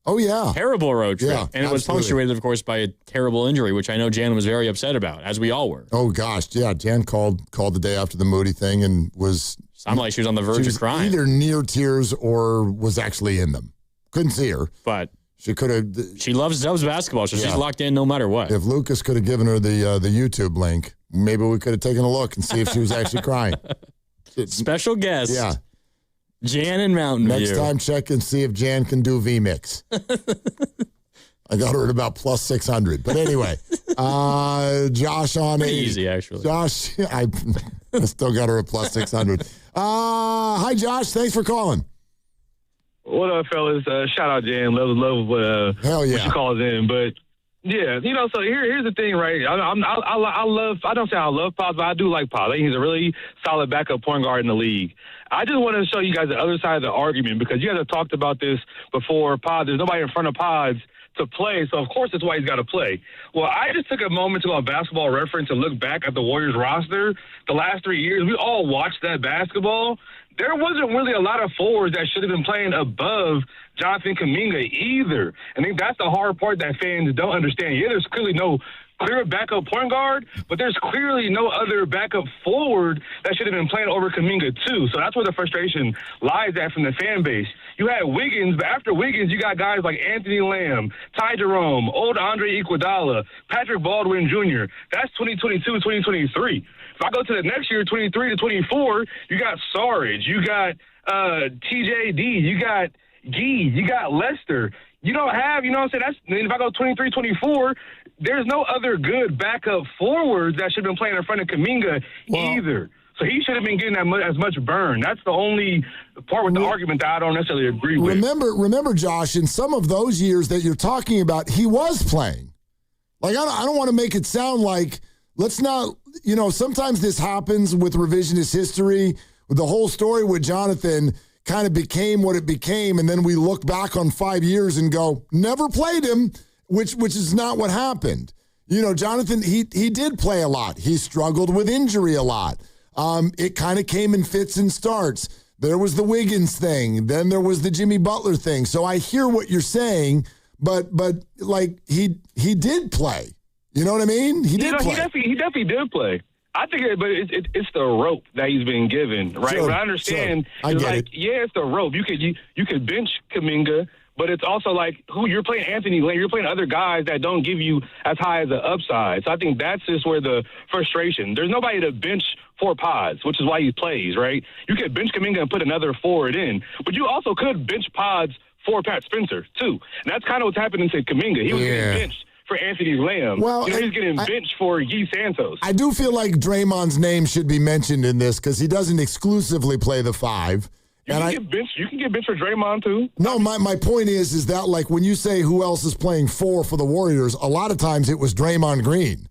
Oh, yeah. Terrible road trip. Yeah, and it was punctuated, of course, by a terrible injury, which I know Jan was very upset about, as we all were. Oh, gosh. Yeah, Jan called the day after the Moody thing and was... Sounded like she was on the verge of crying. Either near tears or was actually in them. Couldn't see her. But she could have... She loves Dubs basketball, so she's locked in no matter what. If Lucas could have given her the YouTube link, maybe we could have taken a look and see if she was actually crying. Special guest. Yeah. Jan and Mountain View. Next time, check and see if Jan can do V-Mix. I got her at about plus 600. But anyway, Josh on Pretty easy, actually. Josh, I still got her at plus 600. Hi, Josh. Thanks for calling. What up, fellas? Shout out, Jan. Love Hell yeah. what she calls in. But, yeah, so here's the thing, right? I don't say I love Pods, but I do like Pods. I think he's a really solid backup point guard in the league. I just want to show you guys the other side of the argument because you guys have talked about this before. Pods, there's nobody in front of Pods to play, so of course that's why he's got to play. Well, I just took a moment to go on Basketball Reference and look back at the Warriors roster. The last 3 years, we all watched that basketball. There wasn't really a lot of forwards that should have been playing above Jonathan Kuminga either. I think that's the hard part that fans don't understand. Yeah, there's clearly no clear backup point guard, but there's clearly no other backup forward that should have been playing over Kuminga too. So that's where the frustration lies at from the fan base. You had Wiggins, but after Wiggins, you got guys like Anthony Lamb, Ty Jerome, old Andre Iguodala, Patrick Baldwin Jr. That's 2022, 2023. If I go to the next year, 23 to 24, you got Sarge, you got TJD, you got Gee, you got Lester. You don't have, you know what I'm saying? If I go 23, 24, there's no other good backup forwards that should have been playing in front of Kuminga either. So he should have been getting as much burn. That's the only part with the argument that I don't necessarily agree with. Remember, Josh, in some of those years that you're talking about, he was playing. Like, I don't want to make it sound like, let's not, sometimes this happens with revisionist history. The whole story with Jonathan kind of became what it became, and then we look back on 5 years and go, never played him, which is not what happened. Jonathan, he did play a lot. He struggled with injury a lot. It kind of came in fits and starts. There was the Wiggins thing. Then there was the Jimmy Butler thing. So I hear what you're saying, but like he did play. You know what I mean? He did play. He definitely did play. I think, but it's the rope that he's been given, right? Sure, but I understand. Sure. I get it. Yeah, it's the rope. You could bench Kuminga, but it's also like who you're playing Anthony Lane. You're playing other guys that don't give you as high as the upside. So I think that's just where the frustration. There's nobody to bench for Pods, which is why he plays, right? You could bench Kuminga and put another forward in, but you also could bench Pods for Pat Spencer too. And that's kind of what's happening to Kuminga. He was getting benched for Anthony Lamb. Well, he's getting benched for Guy Santos. I do feel like Draymond's name should be mentioned in this because he doesn't exclusively play the 5. You can get benched for Draymond too. No, my point is that like when you say who else is playing 4 for the Warriors, a lot of times it was Draymond Green.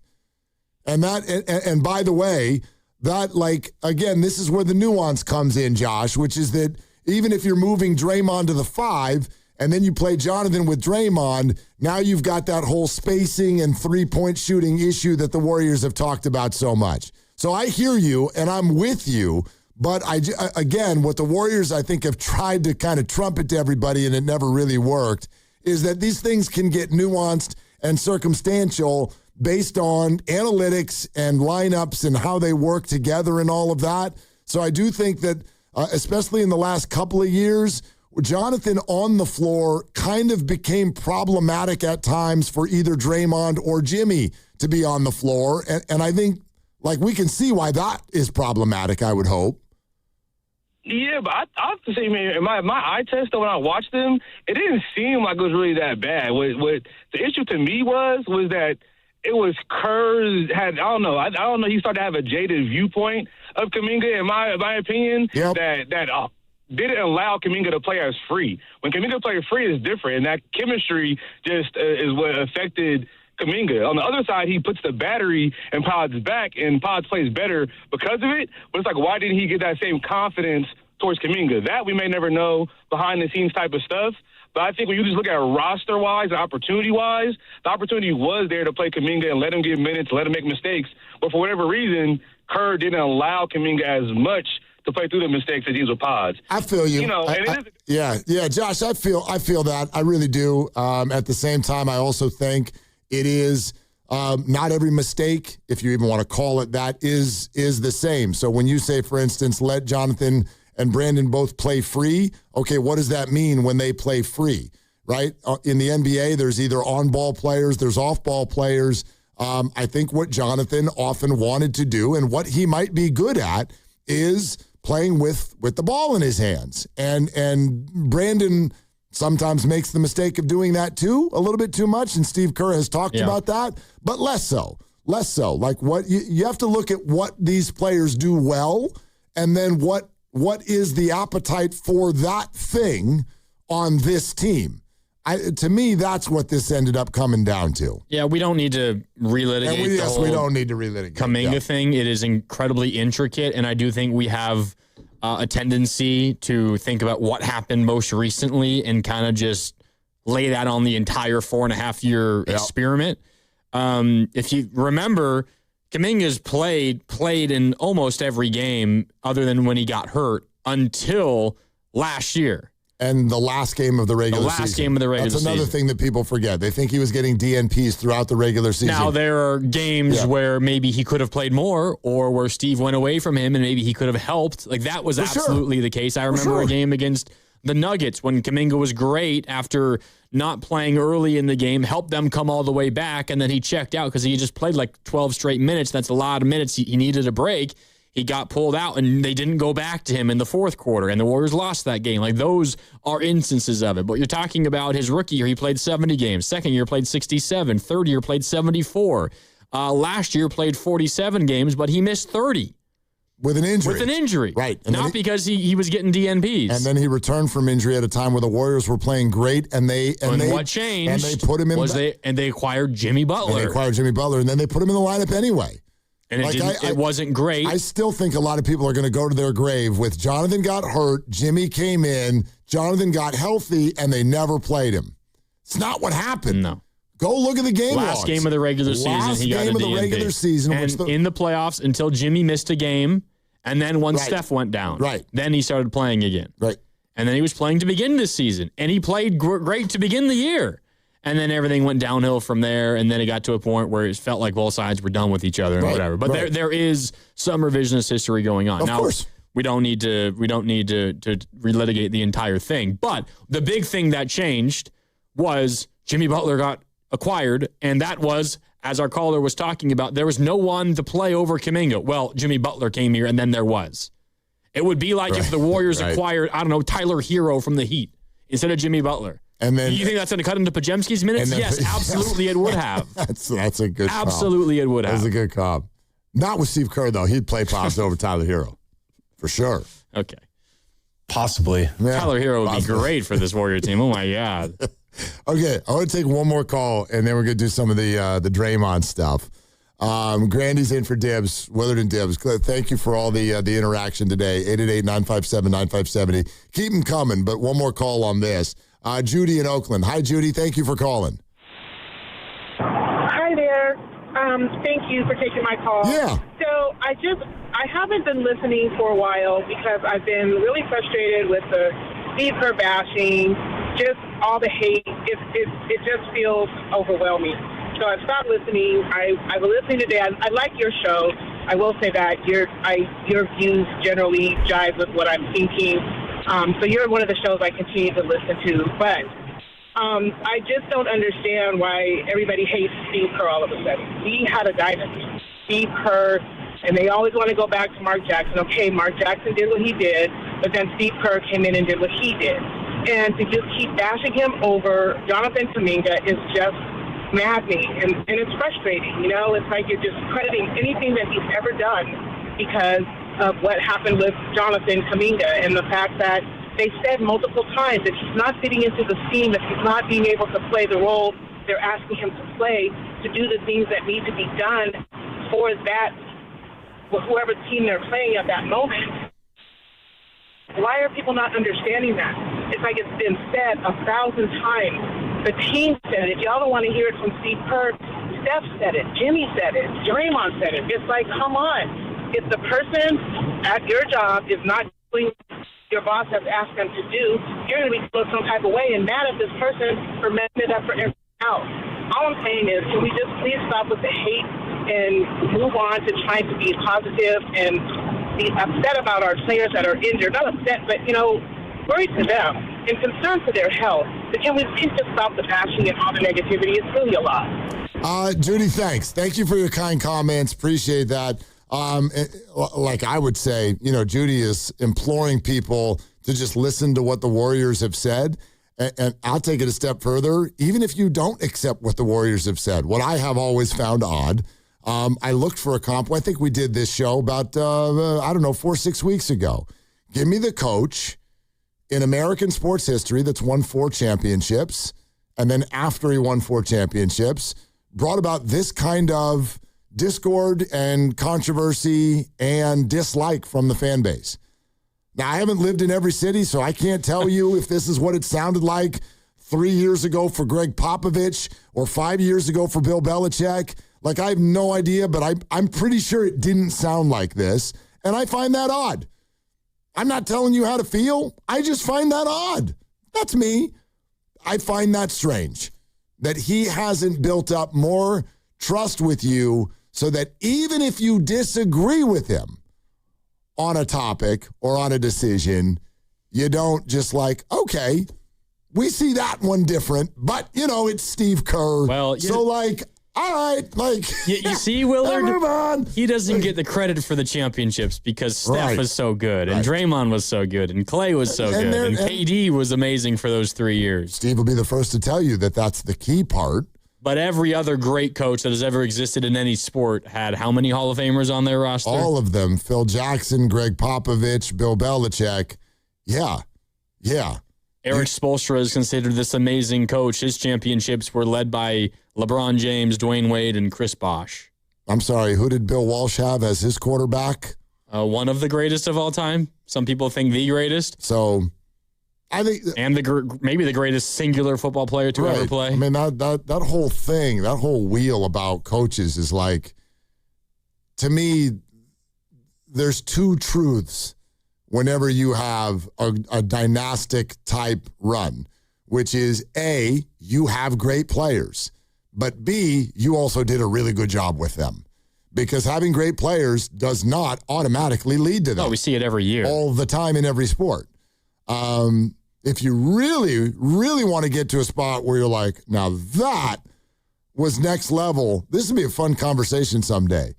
And by the way, that like again, this is where the nuance comes in, Josh, which is that even if you're moving Draymond to the 5 and then you play Jonathan with Draymond, now you've got that whole spacing and 3-point shooting issue that the Warriors have talked about so much. So I hear you, and I'm with you, but again, what the Warriors, I think, have tried to kind of trumpet to everybody, and it never really worked, is that these things can get nuanced and circumstantial based on analytics and lineups and how they work together and all of that. So I do think that, especially in the last couple of years, Jonathan on the floor kind of became problematic at times for either Draymond or Jimmy to be on the floor. And I think, like, we can see why that is problematic, I would hope. Yeah, but I have to say, man, my eye test, though, when I watched them, it didn't seem like it was really that bad. What the issue to me was that it was Kerr had, I don't know, he started to have a jaded viewpoint of Kuminga, in my opinion, didn't allow Kuminga to play as free. When Kuminga played free is different, and that chemistry just is what affected Kuminga. On the other side, he puts the battery in Pod's back, and Pod plays better because of it. But it's like, why didn't he get that same confidence towards Kuminga? That we may never know behind-the-scenes type of stuff. But I think when you just look at roster-wise and opportunity-wise, the opportunity was there to play Kuminga and let him get minutes, let him make mistakes. But for whatever reason, Kerr didn't allow Kuminga as much to play through the mistakes that he was with Pods. I feel you. Yeah, Josh, I feel that. I really do. At the same time, I also think it is not every mistake, if you even want to call it that, is the same. So when you say, for instance, let Jonathan and Brandon both play free, okay, what does that mean when they play free, right? In the NBA, there's either on-ball players, there's off-ball players. I think what Jonathan often wanted to do and what he might be good at is playing with the ball in his hands. And Brandon sometimes makes the mistake of doing that too, a little bit too much, and Steve Kerr has talked about that, but less so. Like what you have to look at what these players do well, and then what is the appetite for that thing on this team. To me, that's what this ended up coming down to. Yeah, we don't need to relitigate we don't need to relitigate Kuminga thing. It is incredibly intricate, and I do think we have a tendency to think about what happened most recently and kind of just lay that on the entire 4.5-year experiment. If you remember, Kuminga's played in almost every game other than when he got hurt until last year. And the last game of the regular season. That's another thing that people forget. They think he was getting DNPs throughout the regular season. Now, there are games where maybe he could have played more or where Steve went away from him and maybe he could have helped. Like, that was absolutely the case. I remember a game against the Nuggets when Kuminga was great after not playing early in the game, helped them come all the way back, and then he checked out because he just played like 12 straight minutes. That's a lot of minutes. He needed a break. He got pulled out, and they didn't go back to him in the fourth quarter, and the Warriors lost that game. Like, those are instances of it. But you're talking about his rookie year, he played 70 games. Second year, played 67. Third year, played 74. Last year, played 47 games, but he missed 30. With an injury. Right. And not because he was getting DNPs. And then he returned from injury at a time where the Warriors were playing great, and what changed and they put him in they acquired Jimmy Butler. And then they put him in the lineup anyway. And it wasn't great. I still think a lot of people are going to go to their grave with Jonathan got hurt, Jimmy came in, Jonathan got healthy, and they never played him. It's not what happened. No. Go look at the game Last logs. game of the regular season, he got a DNP. Last game of the regular season. And in the playoffs until Jimmy missed a game, and then when Steph went down. Right. Then he started playing again. Right. And then he was playing to begin this season, and he played great to begin the year. And then everything went downhill from there, and then it got to a point where it felt like both sides were done with each other and whatever. But there is some revisionist history going on. Of course. We don't need to relitigate the entire thing. But the big thing that changed was Jimmy Butler got acquired, and that was, as our caller was talking about, there was no one to play over Kuminga. Well, Jimmy Butler came here, and then there was. It would be like if the Warriors acquired, I don't know, Tyler Hero from the Heat instead of Jimmy Butler. And then, you think that's going to cut into Pajemski's minutes? Yes, absolutely it would have. That's a good call. Absolutely it would have. That's a good call. Not with Steve Kerr, though. He'd play Pops over Tyler Hero. For sure. Okay. Possibly. Yeah, Tyler Hero would be great for this Warrior team. Oh, my God. Okay, I want to take one more call, and then we're going to do some of the Draymond stuff. Grandy's in for Dibs, Willard and Dibs. Thank you for all the interaction today. 888-957-9570. Keep them coming, but one more call on this. Judy in Oakland. Hi, Judy. Thank you for calling. Hi there. Thank you for taking my call. Yeah. So I haven't been listening for a while because I've been really frustrated with the Steve Kerr bashing, just all the hate. It just feels overwhelming. So I've stopped listening. I've been listening today. I like your show. I will say that your views generally jive with what I'm thinking. So you're one of the shows I continue to listen to. But I just don't understand why everybody hates Steve Kerr all of a sudden. We had a dynasty. Steve Kerr, and they always want to go back to Mark Jackson. Okay, Mark Jackson did what he did, but then Steve Kerr came in and did what he did. And to just keep bashing him over Jonathan Kuminga is just maddening, and it's frustrating. You know, it's like you're just crediting anything that he's ever done because of what happened with Jonathan Kuminga and the fact that They said multiple times that he's not fitting into the scheme, if he's not being able to play the role they're asking him to play, to do the things that need to be done for that, whoever team they're playing at that moment. Why are people not understanding that? It's like it's been said 1,000 times. The team said it. If y'all don't want to hear it from Steve Kerr, Steph said it. Jimmy said it. Draymond said it. It's like, come on. If the person at your job is not doing your boss has asked them to do, you're going to be feeling some type of way and mad at this person for messing it up for everyone else. All I'm saying is, can we just please stop with the hate and move on to trying to be positive and be upset about our players that are injured? Not upset, but, worried for them and concerned for their health. But can we please just stop the bashing and all the negativity? It's really a lot. Judy, thanks. Thank you for your kind comments. Appreciate that. Like I would say, Judy is imploring people to just listen to what the Warriors have said. And I'll take it a step further. Even if you don't accept what the Warriors have said, what I have always found odd, I looked for a comp. I think we did this show about, 4-6 weeks ago. Give me the coach in American sports history that's won 4 championships, and then after he won 4 championships, brought about this kind of discord and controversy and dislike from the fan base. Now, I haven't lived in every city, so I can't tell you if this is what it sounded like 3 years ago for Greg Popovich or 5 years ago for Bill Belichick. Like, I have no idea, but I'm pretty sure it didn't sound like this, and I find that odd. I'm not telling you how to feel. I just find that odd. That's me. I find that strange that he hasn't built up more trust with you so that even if you disagree with him on a topic or on a decision, you don't just like, okay, we see that one different, but, it's Steve Kerr. Well, all right, you see, Willard, move on. He doesn't get the credit for the championships because Steph was so good, and Draymond was so good, and Clay was so good, and KD was amazing for those 3 years. Steve will be the first to tell you that that's the key part. But every other great coach that has ever existed in any sport had how many Hall of Famers on their roster? All of them. Phil Jackson, Greg Popovich, Bill Belichick. Yeah. Eric Spoelstra is considered this amazing coach. His championships were led by LeBron James, Dwayne Wade, and Chris Bosh. I'm sorry, who did Bill Walsh have as his quarterback? One of the greatest of all time. Some people think the greatest. So, I think... And maybe the greatest singular football player to ever play. I mean, that whole thing, that whole wheel about coaches is like, to me, there's 2 truths whenever you have a dynastic type run, which is A, you have great players, but B, you also did a really good job with them. Because having great players does not automatically lead to that. Oh, we see it every year. All the time in every sport. If you really, really want to get to a spot where you're like, now that was next level, this would be a fun conversation someday.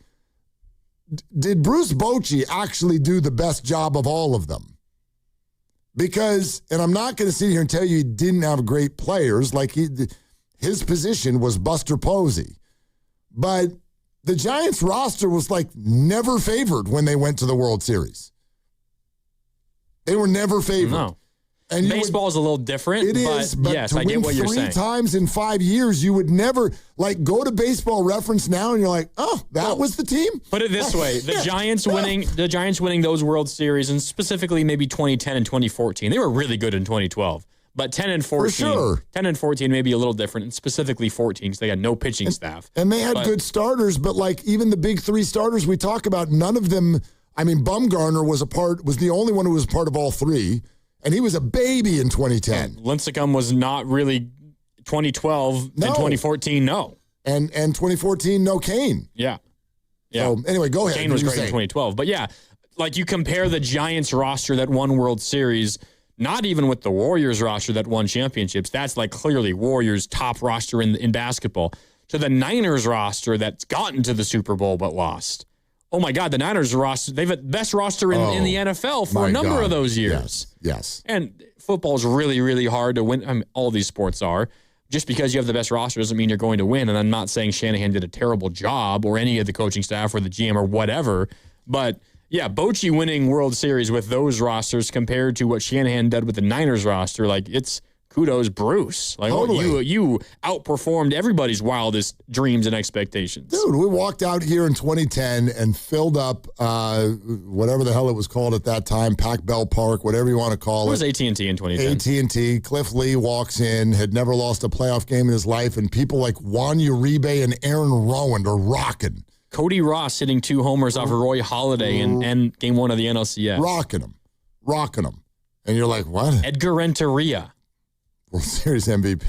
Did Bruce Bochy actually do the best job of all of them? Because, and I'm not going to sit here and tell you he didn't have great players, like his position was Buster Posey. But the Giants roster was like never favored when they went to the World Series. They were never favored. No. And baseball is a little different. It is, but yes, to I get what you're saying. 3 times in 5 years, you would never go to Baseball Reference now, and you're like, oh, that was the team. Put it this way: the Giants winning those World Series, and specifically maybe 2010 and 2014. They were really good in 2012, but 10 and 14, for sure. 10 and 14 may be a little different, and specifically 14 because they had no pitching staff. And they had good starters, but even the big 3 starters we talk about, none of them. I mean, Bumgarner was the only one who was part of all 3. And he was a baby in 2010. Lincecum was not really 2012. No. In 2014, no. And 2014, no Kane. Yeah. So, anyway, go ahead. Kane was great in 2012. But, yeah, you compare the Giants roster that won World Series, not even with the Warriors roster that won championships. That's, clearly Warriors' top roster in basketball. To the Niners roster that's gotten to the Super Bowl but lost. Oh, my God, the Niners roster, they've had the best roster in the NFL for a number of those years. Yes. And football is really, really hard to win. I mean, all these sports are. Just because you have the best roster doesn't mean you're going to win. And I'm not saying Shanahan did a terrible job or any of the coaching staff or the GM or whatever. But, Yeah, Bochy winning World Series with those rosters compared to what Shanahan did with the Niners roster, like it's kudos, Bruce. Like you outperformed everybody's wildest dreams and expectations. Dude, we walked out here in 2010 and filled up whatever the hell it was called at that time, Pac Bell Park, whatever you want to call it. It was AT&T in 2010. AT&T. Cliff Lee walks in, had never lost a playoff game in his life, and people like Juan Uribe and Aaron Rowand are rocking. Cody Ross hitting 2 homers off of Roy Halladay in Game 1 of the NLCS. Rocking them. And you're like, what? Edgar Renteria. World Series MVP.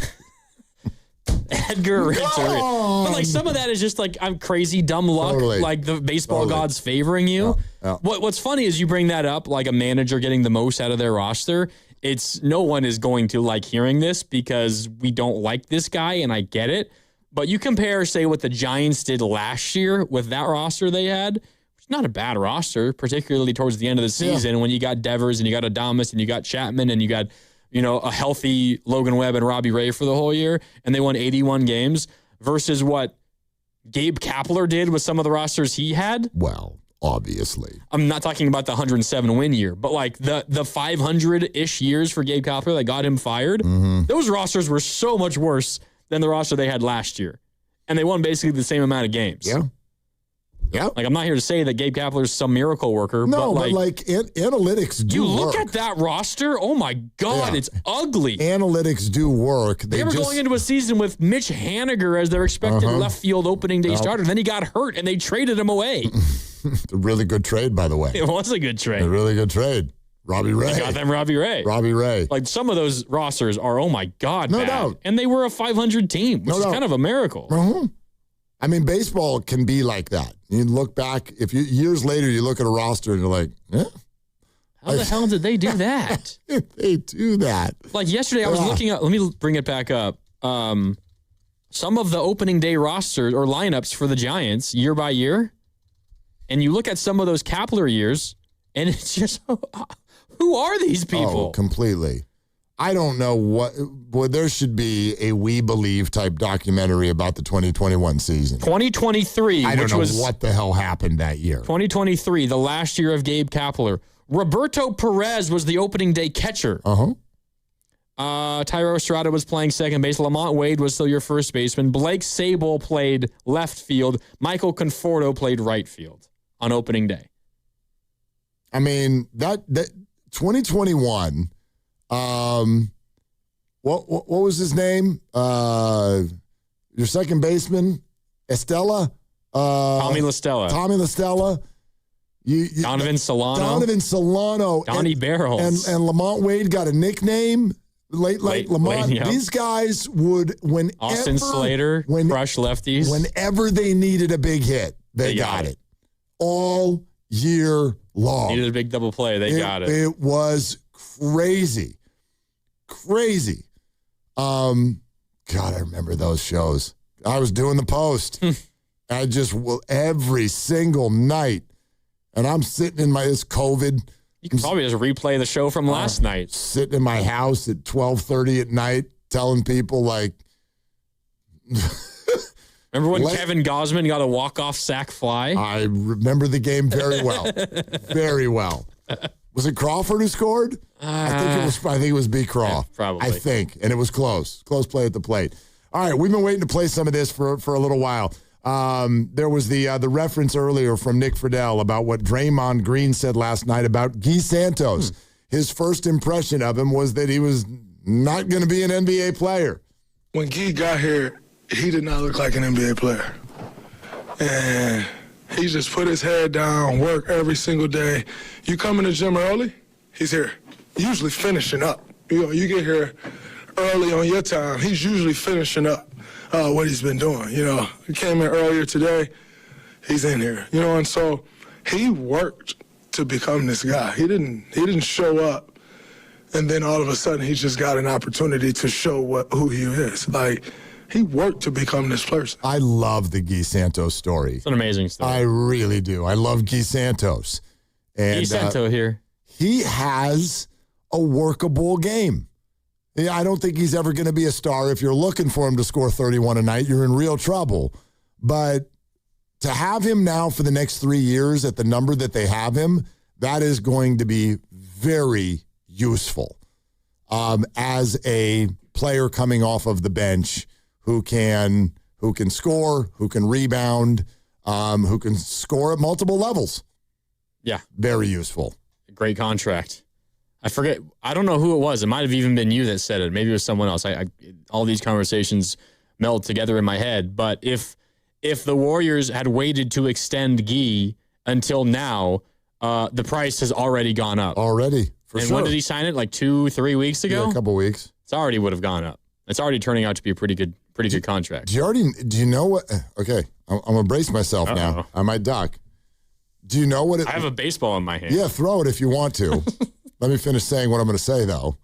Edgar Renteria. But like some of that is just like I'm crazy, dumb luck, like the baseball gods favoring you. Yeah. What's funny is you bring that up, like a manager getting the most out of their roster. It's no one is going to like hearing this because we don't like this guy, and I get it. But you compare, say, what the Giants did last year with that roster they had. It's not a bad roster, particularly towards the end of the season when you got Devers and you got Adames and you got Chapman and you got a healthy Logan Webb and Robbie Ray for the whole year, and they won 81 games versus what Gabe Kapler did with some of the rosters he had. Well, obviously. I'm not talking about the 107 win year, but like the 500-ish years for Gabe Kapler that got him fired. Those rosters were so much worse than the roster they had last year. And they won basically the same amount of games. Yeah. Like, I'm not here to say that Gabe Kapler's some miracle worker. No, but analytics do you work. look at that roster, oh my God, it's ugly. Analytics do work. They were going into a season with Mitch Haniger as their expected left field opening day starter. Then he got hurt, and they traded him away. A really good trade, by the way. It was a good trade. A really good trade. Robbie Ray. They got them Robbie Ray. Like, some of those rosters are, oh my God, no bad. doubt. And they were a 500 team, which is kind of a miracle. I mean, baseball can be like that. You look back, years later, you look at a roster and you're like, how the hell did they do that? They do that. Like yesterday, I was looking at, let me bring it back up. Some of the opening day rosters or lineups for the Giants year by year. And you look at some of those Kapler years and it's just, who are these people? Oh, completely. I don't know boy, there should be a We Believe type documentary about the 2021 season. 2023, I don't know what the hell happened that year. 2023, the last year of Gabe Kapler. Roberto Perez was the opening day catcher. Tyro Estrada was playing second base. Lamont Wade was still your first baseman. Blake Sable played left field. Michael Conforto played right field on opening day. I mean, that 2021... what was his name? Your second baseman, Estella? Tommy LaStella. Donovan Solano. Donnie Barrels. And Lamont Wade got a nickname. Late Lamont. Yep. These guys would, Austin Slater, crush lefties. Whenever they needed a big hit, they got it. All year long. Needed a big double play, they got it. It was crazy. God, I remember those shows. I was doing the Post. I just every single night, and I'm sitting in this COVID. You can probably just replay the show from last night. Sitting in my house at 12:30 at night, telling people like. Remember when Kevin Gausman got a walk-off sac fly? I remember the game very well, very well. Was it Crawford who scored? I think it was B. Craw. Yeah, probably. I think, and it was close play at the plate. All right, we've been waiting to play some of this for a little while. There was the reference earlier from Nick Friedel about what Draymond Green said last night about Guy Santos. His first impression of him was that he was not going to be an NBA player. When Guy got here, he did not look like an NBA player. And he just put his head down, work every single day. You come in the gym early, he's here. Usually finishing up. You get here early on your time, he's usually finishing up what he's been doing. He came in earlier today, he's in here. And so he worked to become this guy. He didn't show up, and then all of a sudden he just got an opportunity to show who he is. Like, he worked to become this person. I love the Guy Santos story. It's an amazing story. I really do. I love Guy Santos. And, Guy Santos here. He has a workable game. I don't think he's ever going to be a star. If you're looking for him to score 31 a night, you're in real trouble. But to have him now for the next 3 years at the number that they have him, that is going to be very useful as a player coming off of the bench who can score, who can rebound, who can score at multiple levels. Yeah. Very useful. Great contract. I forget. I don't know who it was. It might have even been you that said it. Maybe it was someone else. All these conversations meld together in my head. But if the Warriors had waited to extend Guy until now, the price has already gone up. Already, for and sure. when did he sign it? Like 2-3 weeks ago? Yeah, a couple weeks. It's already would have gone up. It's already turning out to be a pretty good contract. Do you know what? Okay, I'm going to brace myself now. I might duck. Do you know what it... I have a baseball in my hand. Yeah, throw it if you want to. Let me finish saying what I'm going to say, though.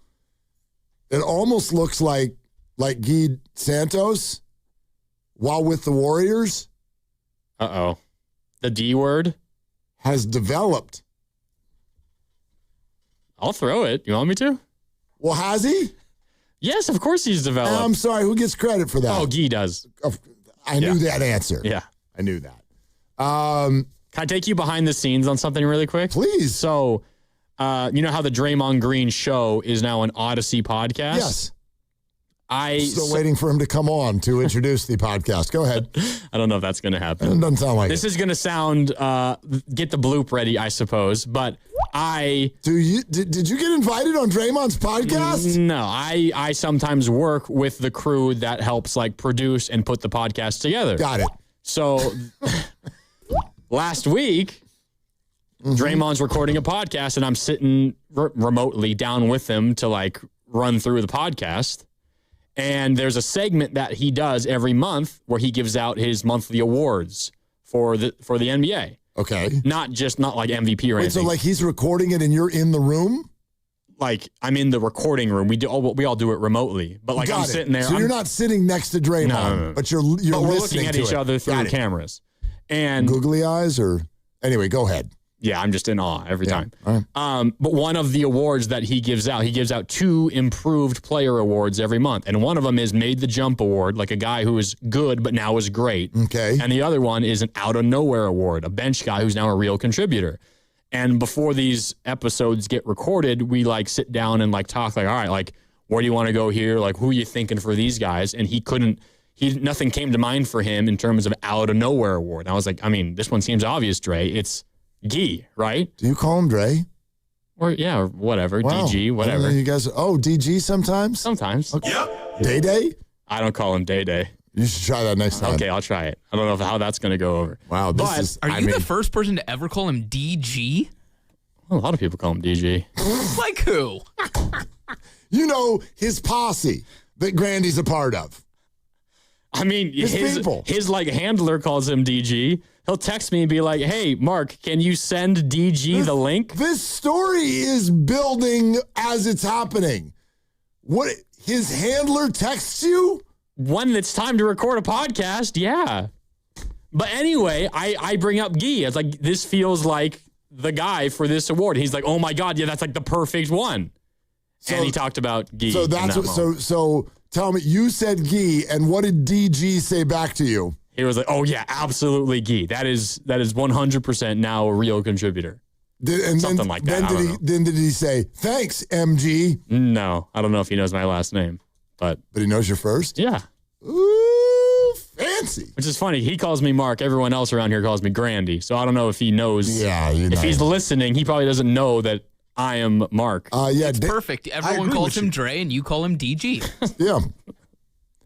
It almost looks like Guy Santos while with the Warriors. Uh-oh. The D word? Has developed. I'll throw it. You want me to? Well, has he? Yes, of course he's developed. I'm sorry. Who gets credit for that? Oh, Guy does. I knew that answer. Yeah. I knew that. Can I take you behind the scenes on something really quick? Please. So, you know how the Draymond Green show is now an Odyssey podcast? Yes. Still waiting for him to come on to introduce the podcast. Go ahead. I don't know if that's going to happen. It doesn't sound like this is going to sound, get the bloop ready, I suppose. But did you get invited on Draymond's podcast? No, I sometimes work with the crew that helps produce and put the podcast together. Got it. So last week, Draymond's recording a podcast, and I'm sitting remotely down with him to run through the podcast. And there's a segment that he does every month where he gives out his monthly awards for the NBA. Okay. Not like MVP or anything. So he's recording it and you're in the room? I'm in the recording room. We all do it remotely. But I'm sitting there. So you're not sitting next to Draymond, no. but you're we're listening looking at to each it. other through cameras. And googly eyes anyway, go ahead. Yeah, I'm just in awe every time. All right. But one of the awards that he gives out 2 improved player awards every month. And one of them is Made the Jump Award, like a guy who is good but now is great. Okay. And the other one is an Out of Nowhere Award, a bench guy who's now a real contributor. And before these episodes get recorded, we sit down and talk all right, where do you want to go here? Who are you thinking for these guys? And nothing came to mind for him in terms of Out of Nowhere Award. And I was this one seems obvious, Dre. It's Guy, right? Do you call him Dre? Or whatever. Wow. DG, whatever. You guys, DG sometimes? Sometimes. Okay. Yep. Day? I don't call him Day. You should try that next time. Okay, I'll try it. I don't know how that's going to go over. Wow, Are you the first person to ever call him DG? Well, a lot of people call him DG. Like who? His posse that Grandy's a part of. His people. His handler calls him DG. He'll text me and be like, hey, Mark, can you send DG the link? This story is building as it's happening. What, his handler texts you? When it's time to record a podcast, yeah. But anyway, I bring up Guy. It's this feels like the guy for this award. He's like, oh my God, yeah, that's the perfect one. And he talked about Guy. So that's so tell me, you said Guy, and what did DG say back to you? He was like, oh, yeah, absolutely, Guy. That is 100% now a real contributor. Something like that. Then did he say, thanks, MG? No, I don't know if he knows my last name. But he knows your first? Yeah. Ooh, fancy. Which is funny. He calls me Mark. Everyone else around here calls me Grandy. So I don't know if he knows. Yeah. If he's listening, he probably doesn't know that I am Mark. It's perfect. Everyone calls him Dre, and you call him DG. Yeah.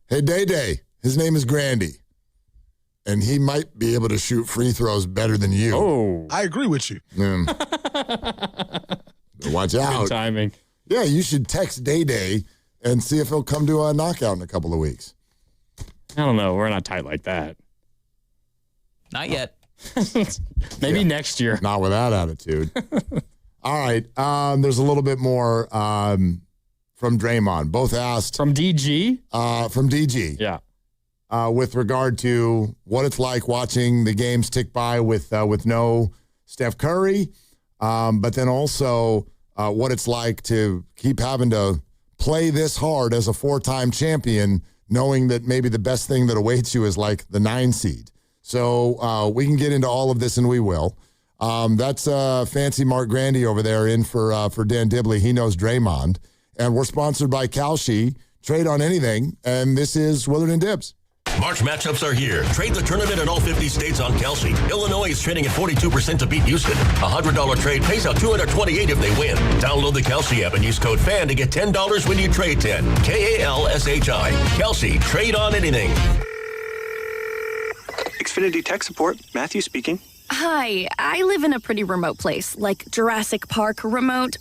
Hey, Day. His name is Grandy. And he might be able to shoot free throws better than you. Oh. I agree with you. Watch out. Good timing. Yeah, you should text Day and see if he'll come to a knockout in a couple of weeks. I don't know. We're not tight like that. Not yet. Maybe next year. Not with that attitude. All right. There's a little bit more from Draymond. Both asked. From DG? From DG. Yeah. With regard to what it's like watching the games tick by with no Steph Curry, but then also what it's like to keep having to play this hard as a 4-time champion, knowing that maybe the best thing that awaits you is the 9 seed. So we can get into all of this, and we will. That's fancy Mark Grandy over there in for Dan Dibley. He knows Draymond. And we're sponsored by Kalshi. Trade on anything. And this is Willard and Dibs. March matchups are here. Trade the tournament in all 50 states on Kalshi. Illinois is trading at 42% to beat Houston. A $100 trade pays out $228 if they win. Download the Kalshi app and use code FAN to get $10 when you trade 10. Kalshi. Kalshi. Trade on anything. Xfinity Tech Support. Matthew speaking. Hi, I live in a pretty remote place, like Jurassic Park remote.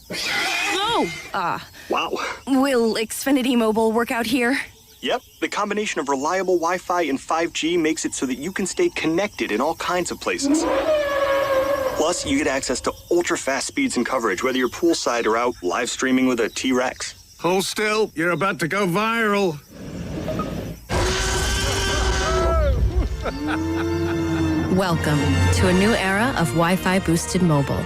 Wow. Will Xfinity Mobile work out here? Yep, the combination of reliable Wi-Fi and 5G makes it so that you can stay connected in all kinds of places. Plus, you get access to ultra-fast speeds and coverage, whether you're poolside or out live streaming with a T-Rex. Hold still, you're about to go viral. Welcome to a new era of Wi-Fi boosted mobile.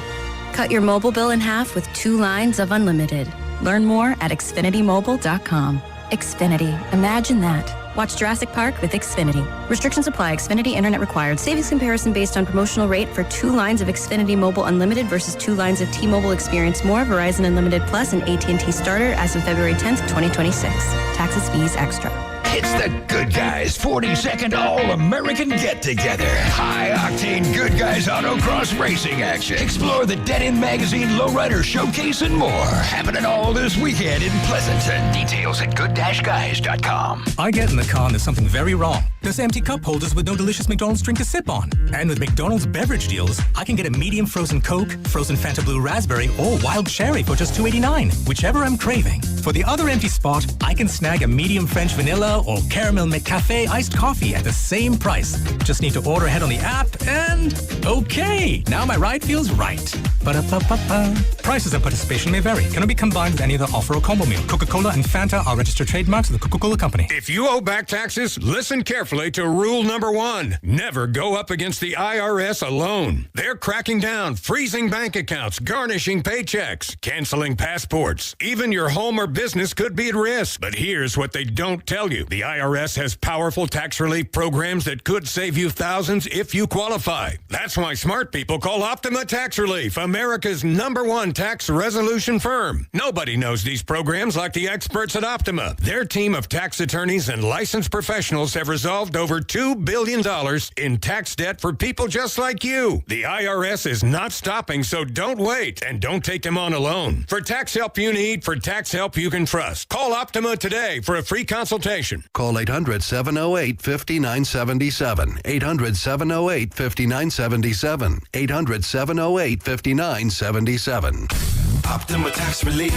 Cut your mobile bill in half with 2 lines of unlimited. Learn more at xfinitymobile.com. Xfinity. Imagine that. Watch Jurassic Park with Xfinity. Restrictions apply. Xfinity Internet required. Savings comparison based on promotional rate for 2 lines of Xfinity Mobile Unlimited versus 2 lines of T-Mobile Experience More, Verizon Unlimited Plus, and AT&T Starter as of February 10th, 2026. Taxes, fees, extra. It's the Good Guys 42nd All-American Get-Together. High-octane Good Guys autocross racing action. Explore the Dead-End Magazine Lowrider Showcase and more. Happening all this weekend in Pleasanton. Details at good-guys.com. I get in the car and there's something very wrong. There's empty cup holders with no delicious McDonald's drink to sip on. And with McDonald's beverage deals, I can get a medium frozen Coke, frozen Fanta Blue Raspberry, or wild cherry for just $2.89, whichever I'm craving. For the other empty spot, I can snag a medium French vanilla or caramel McCafe iced coffee at the same price. Just need to order ahead on the app and okay, now my ride feels right. Ba-da-ba-ba-ba. Prices and participation may vary. Cannot be combined with any other offer or combo meal. Coca-Cola and Fanta are registered trademarks of the Coca-Cola Company. If you owe back taxes, listen carefully to rule number 1. Never go up against the IRS alone. They're cracking down, freezing bank accounts, garnishing paychecks, canceling passports. Even your home or business could be at risk. But here's what they don't tell you. The IRS has powerful tax relief programs that could save you thousands if you qualify. That's why smart people call Optima Tax Relief, America's #1 tax resolution firm. Nobody knows these programs like the experts at Optima. Their team of tax attorneys and licensed professionals have resolved over $2 billion in tax debt for people just like you. The IRS is not stopping, so don't wait and don't take them on alone. For tax help you need, for tax help you can trust, call Optima today for a free consultation. Call 800-708-5977. 800-708-5977. 800-708-5977. Optima Tax Relief.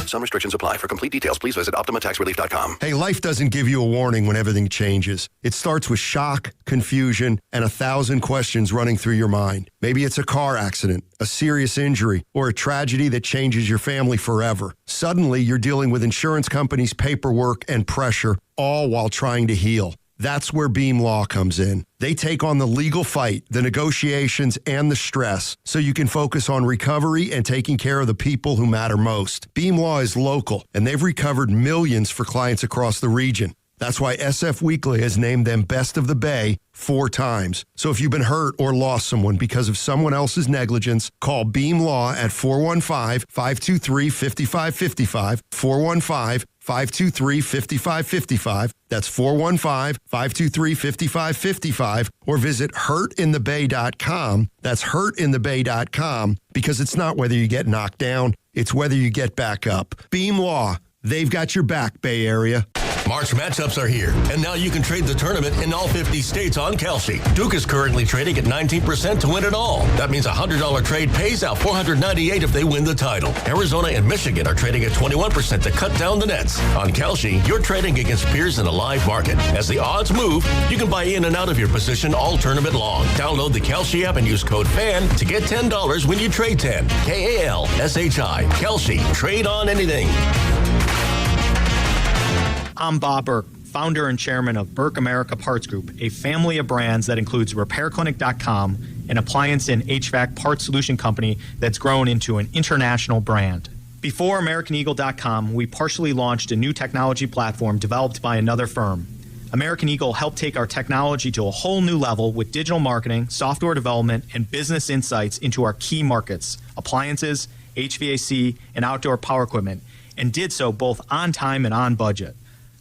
Some restrictions apply. For complete details, please visit OptimaTaxRelief.com. Hey, life doesn't give you a warning when everything changes. It starts with shock, confusion, and 1,000 questions running through your mind. Maybe it's a car accident, a serious injury, or a tragedy that changes your family forever. Suddenly, you're dealing with insurance companies' paperwork and pressure, all while trying to heal. That's where Beam Law comes in. They take on the legal fight, the negotiations, and the stress so you can focus on recovery and taking care of the people who matter most. Beam Law is local, and they've recovered millions for clients across the region. That's why SF Weekly has named them Best of the Bay 4 times. So if you've been hurt or lost someone because of someone else's negligence, call Beam Law at 415-523-5555, 415-523-5555. That's 415-523-5555, or visit hurtinthebay.com. That's hurtinthebay.com, because it's not whether you get knocked down, it's whether you get back up. Beam Law, they've got your back, Bay Area. March matchups are here, and now you can trade the tournament in all 50 states on Kalshi. Duke is currently trading at 19% to win it all. That means a $100 trade pays out $498 if they win the title. Arizona and Michigan are trading at 21% to cut down the nets. On Kalshi, you're trading against peers in a live market. As the odds move, you can buy in and out of your position all tournament long. Download the Kalshi app and use code FAN to get $10 when you trade 10. Kalshi. Kalshi. Trade on anything. I'm Bob Burke, founder and chairman of Burke America Parts Group, a family of brands that includes RepairClinic.com, an appliance and HVAC parts solution company that's grown into an international brand. Before AmericanEagle.com, we partially launched a new technology platform developed by another firm. American Eagle helped take our technology to a whole new level with digital marketing, software development, and business insights into our key markets, appliances, HVAC, and outdoor power equipment, and did so both on time and on budget.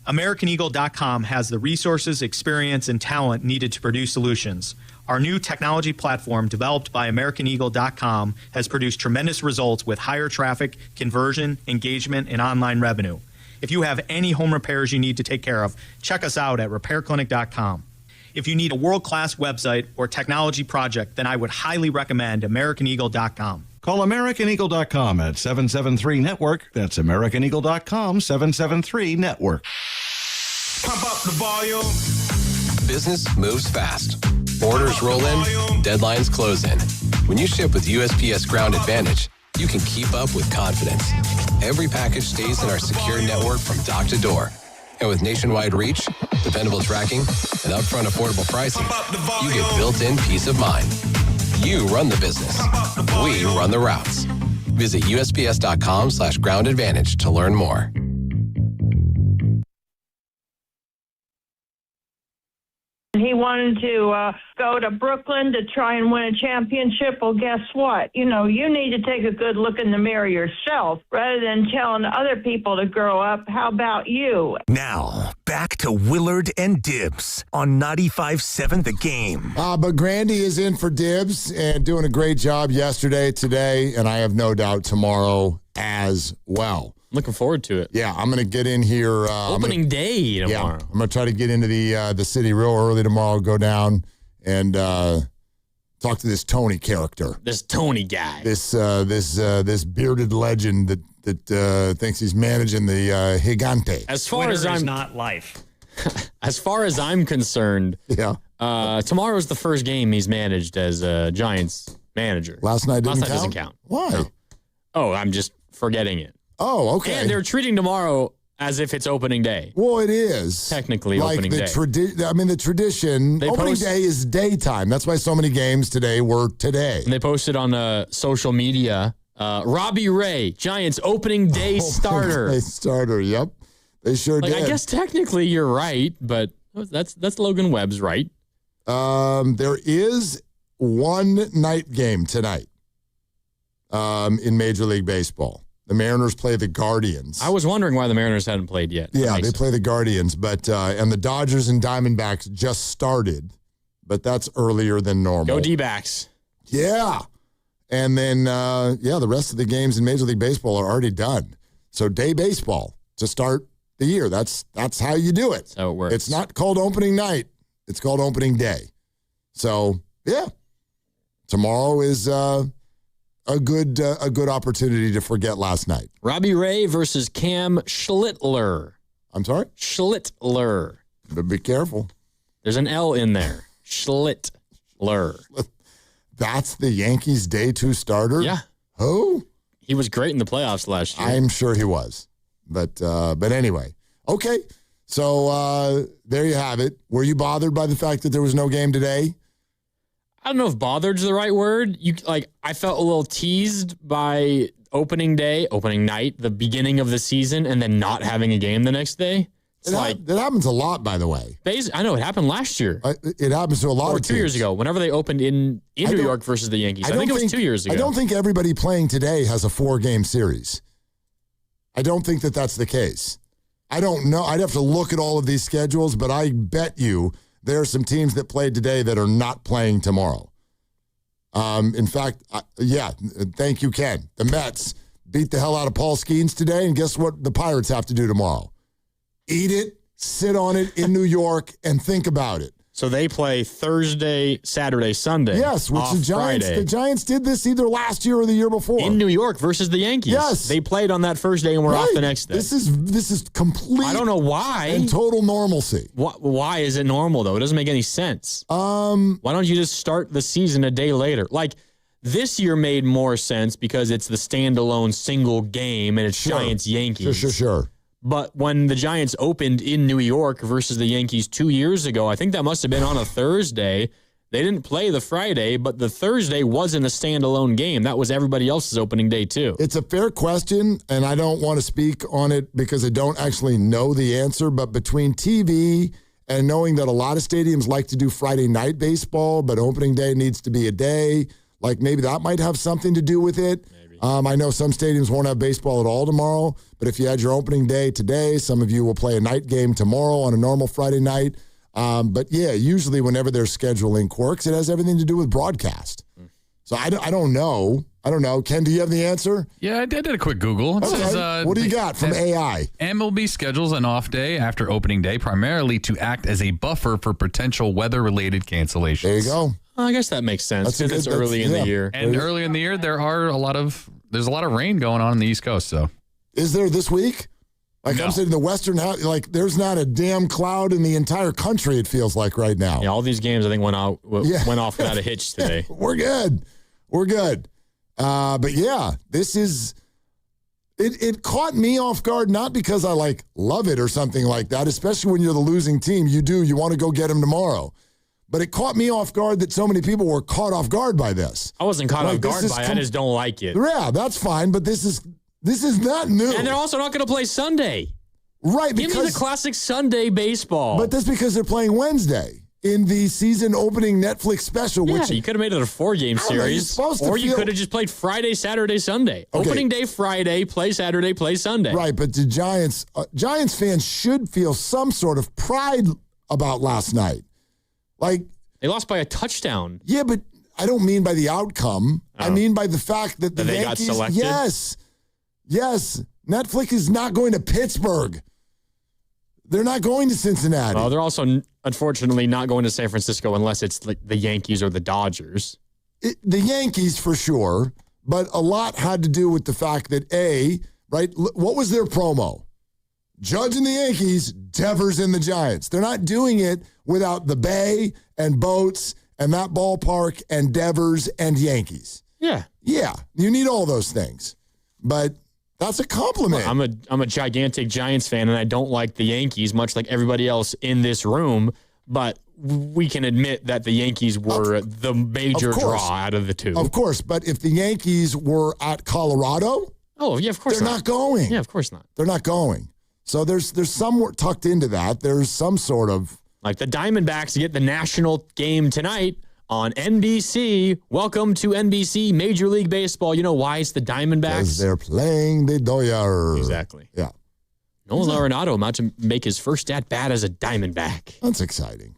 AmericanEagle.com has the resources, experience, and talent needed to produce solutions. Our new technology platform, developed by AmericanEagle.com, has produced tremendous results with higher traffic, conversion, engagement, and online revenue. If you have any home repairs you need to take care of, check us out at RepairClinic.com. If you need a world-class website or technology project, then I would highly recommend AmericanEagle.com. Call AmericanEagle.com at 773-NETWORK. That's AmericanEagle.com, 773-NETWORK. Pump up the volume. Business moves fast. Orders roll in, deadlines close in. When you ship with USPS Ground Advantage, you can keep up with confidence. Every package stays in our secure network from dock to door. And with nationwide reach, dependable tracking, and upfront affordable pricing, you get built-in peace of mind. You run the business. We run the routes. Visit USPS.com/Ground Advantage to learn more. He wanted to go to Brooklyn to try and win a championship. Well, guess what? You need to take a good look in the mirror yourself rather than telling other people to grow up. How about you? Now, back to Willard and Dibs on 95.7 The Game. But Grandy is in for Dibs and doing a great job yesterday, today, and I have no doubt tomorrow as well. Looking forward to it. Yeah, I'm going to get in here. Opening day tomorrow. Yeah, I'm going to try to get into the city real early tomorrow, go down and talk to this Tony character. This Tony guy. This bearded legend that thinks he's managing the Gigante. As far as I'm not life. As far as I'm concerned, yeah. Tomorrow's the first game he's managed as a Giants manager. Last night doesn't count. Why? No. Oh, I'm just forgetting it. Oh, okay. And they're treating tomorrow as if it's opening day. Well, it is. Technically like opening day. The tradition, opening day is daytime. That's why so many games today were today. And they posted on social media, Robbie Ray, Giants opening day starter. Day starter, yep. They sure did. I guess technically you're right, but that's Logan Webb's right. There is one night game tonight in Major League Baseball. The Mariners play the Guardians. I was wondering why the Mariners hadn't played yet. Yeah, they play the Guardians, but and the Dodgers and Diamondbacks just started, but that's earlier than normal. Go D-backs. Yeah. And then, the rest of the games in Major League Baseball are already done. So day baseball to start the year. That's how you do it. That's how it works. It's not called opening night. It's called opening day. So, yeah. Tomorrow is a good opportunity to forget last night. Robbie Ray versus Cam Schlittler. I'm sorry? Schlittler. But be careful. There's an L in there. Schlittler. That's the Yankees' day 2 starter? Yeah. Who? He was great in the playoffs last year. I'm sure he was. But anyway. Okay. So there you have it. Were you bothered by the fact that there was no game today? I don't know if bothered's the right word. I felt a little teased by opening night, the beginning of the season, and then not having a game the next day. That happens a lot, by the way. I know it happened last year. It happens to a lot of teams. 2 years ago, whenever they opened in New York versus the Yankees. I think it was 2 years ago. I don't think everybody playing today has a 4-game series. I don't think that that's the case. I don't know. I'd have to look at all of these schedules, but I bet you there are some teams that played today that are not playing tomorrow. In fact, thank you, Ken. The Mets beat the hell out of Paul Skeens today, and guess what the Pirates have to do tomorrow? Eat it, sit on it in New York, and think about it. So they play Thursday, Saturday, Sunday. Yes, which the Giants Friday. The Giants did this either last year or the year before. In New York versus the Yankees. Yes. They played on that first day and were off the next day. This is complete. I don't know why. And total normalcy. Why is it normal, though? It doesn't make any sense. Why don't you just start the season a day later? Like, this year made more sense because it's the standalone single game and it's Giants-Yankees. Sure. But when the Giants opened in New York versus the Yankees 2 years ago, I think that must have been on a Thursday. They didn't play the Friday, but the Thursday wasn't a standalone game. That was everybody else's opening day, too. It's a fair question, and I don't want to speak on it because I don't actually know the answer. But between TV and knowing that a lot of stadiums like to do Friday night baseball, but opening day needs to be a day, like maybe that might have something to do with it. I know some stadiums won't have baseball at all tomorrow, but if you had your opening day today, some of you will play a night game tomorrow on a normal Friday night. But yeah, usually whenever there's scheduling quirks, it has everything to do with broadcast. So I don't know. Ken, do you have the answer? Yeah, I did a quick Google. It says, what do you got from AI? MLB schedules an off day after opening day primarily to act as a buffer for potential weather-related cancellations. There you go. I guess that makes sense because it's early in the year. And early in the year, there's a lot of rain going on the East Coast. So, is there this week? Like I'm saying, the Western, like there's not a damn cloud in the entire country. It feels like right now. Yeah, all these games I think went off without a hitch today. We're good. But yeah, this is. It caught me off guard, not because I love it or something like that. Especially when you're the losing team, you want to go get them tomorrow. But it caught me off guard that so many people were caught off guard by this. I wasn't caught off guard by it. I just don't like it. Yeah, that's fine. But this is not new. And they're also not going to play Sunday. Right. Give me the classic Sunday baseball. But that's because they're playing Wednesday in the season opening Netflix special. Yeah, which you could have made it a 4-game series. Or you could have just played Friday, Saturday, Sunday. Okay. Opening day Friday, play Saturday, play Sunday. Right, but the Giants fans should feel some sort of pride about last night. They lost by a touchdown. Yeah, but I don't mean by the outcome. I mean by the fact that the they Yankees got selected? Yes. Netflix is not going to Pittsburgh. They're not going to Cincinnati. Well, they're also, unfortunately, not going to San Francisco unless it's like the Yankees or the Dodgers. The Yankees, for sure, but a lot had to do with the fact that, what was their promo? Judge and the Yankees, Devers and the Giants. They're not doing it without the Bay and Boats and that ballpark and Devers and Yankees. Yeah. Yeah, you need all those things. But that's a compliment. Well, I'm a gigantic Giants fan, and I don't like the Yankees, much like everybody else in this room. But we can admit that the Yankees were the major draw out of the two. Of course, but if the Yankees were at Colorado, of course they're not going. Yeah, of course not. They're not going. So there's somewhere tucked into that. There's some sort of like the Diamondbacks get the national game tonight on NBC. Welcome to NBC Major League Baseball. You know why it's the Diamondbacks? Because they're playing the Dodgers. Exactly. Yeah. Nolan Arenado about to make his first at-bat as a Diamondback. That's exciting.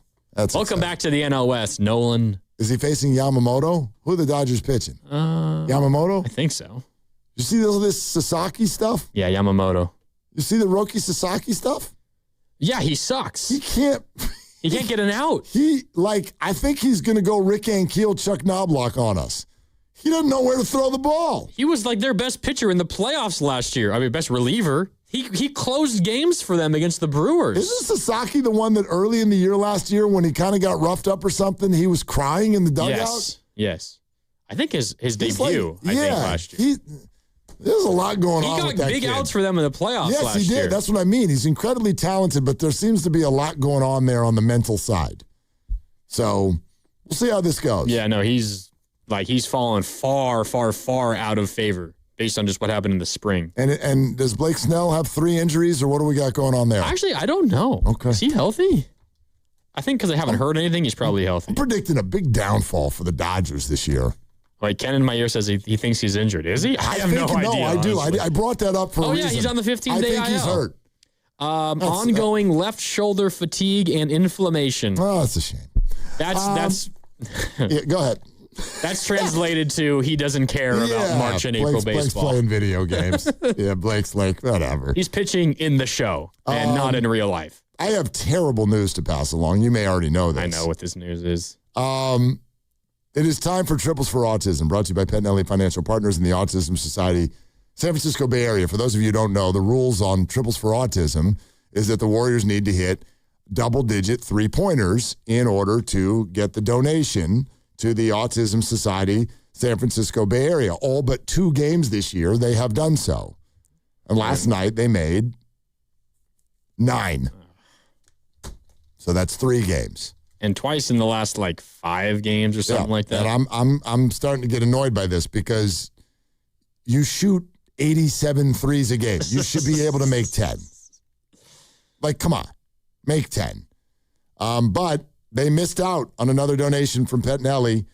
Welcome back to the NL West, Nolan. Is he facing Yamamoto? Who are the Dodgers pitching? Yamamoto? I think so. You see this Sasaki stuff? Yeah, Yamamoto. You see the Roki Sasaki stuff? Yeah, he sucks. He can't get an out. I think he's going to go Rick Ankiel, Chuck Knobloch on us. He doesn't know where to throw the ball. He was like their best pitcher in the playoffs last year. I mean, best reliever. He closed games for them against the Brewers. Isn't Sasaki the one that early in the year last year when he kind of got roughed up or something, he was crying in the dugout? Yes. I think his debut, last year. There's a lot going on with that He got big kid. outs for them in the playoffs last year. Yes, he did. That's what I mean. He's incredibly talented, but there seems to be a lot going on there on the mental side. So we'll see how this goes. Yeah, no, he's fallen far, far, far out of favor based on just what happened in the spring. And does Blake Snell have 3 injuries, or what do we got going on there? Actually, I don't know. Okay. Is he healthy? I think because I haven't heard anything, he's probably healthy. I'm predicting a big downfall for the Dodgers this year. Like Ken in my ear says he thinks he's injured. Is he? I have no idea. No, I do. I brought that up for a reason. Yeah, he's on the 15-day IL. I think he's hurt. Ongoing left shoulder fatigue and inflammation. Oh, that's a shame. That's yeah, go ahead. That's translated to he doesn't care about March and April baseball. Blake's playing video games. Yeah, Blake's like, whatever. He's pitching in the show and not in real life. I have terrible news to pass along. You may already know this. I know what this news is. It is time for Triples for Autism, brought to you by Penn Ellie Financial Partners and the Autism Society, San Francisco Bay Area. For those of you who don't know, the rules on Triples for Autism is that the Warriors need to hit double-digit three-pointers in order to get the donation to the Autism Society, San Francisco Bay Area. All but 2 games this year, they have done so. And last night, they made 9. So that's 3 games. And twice in the last 5 games or something like that. And I'm starting to get annoyed by this because you shoot 87 threes a game. You should be able to make 10. Come on, make 10. But they missed out on another donation from Pettinelli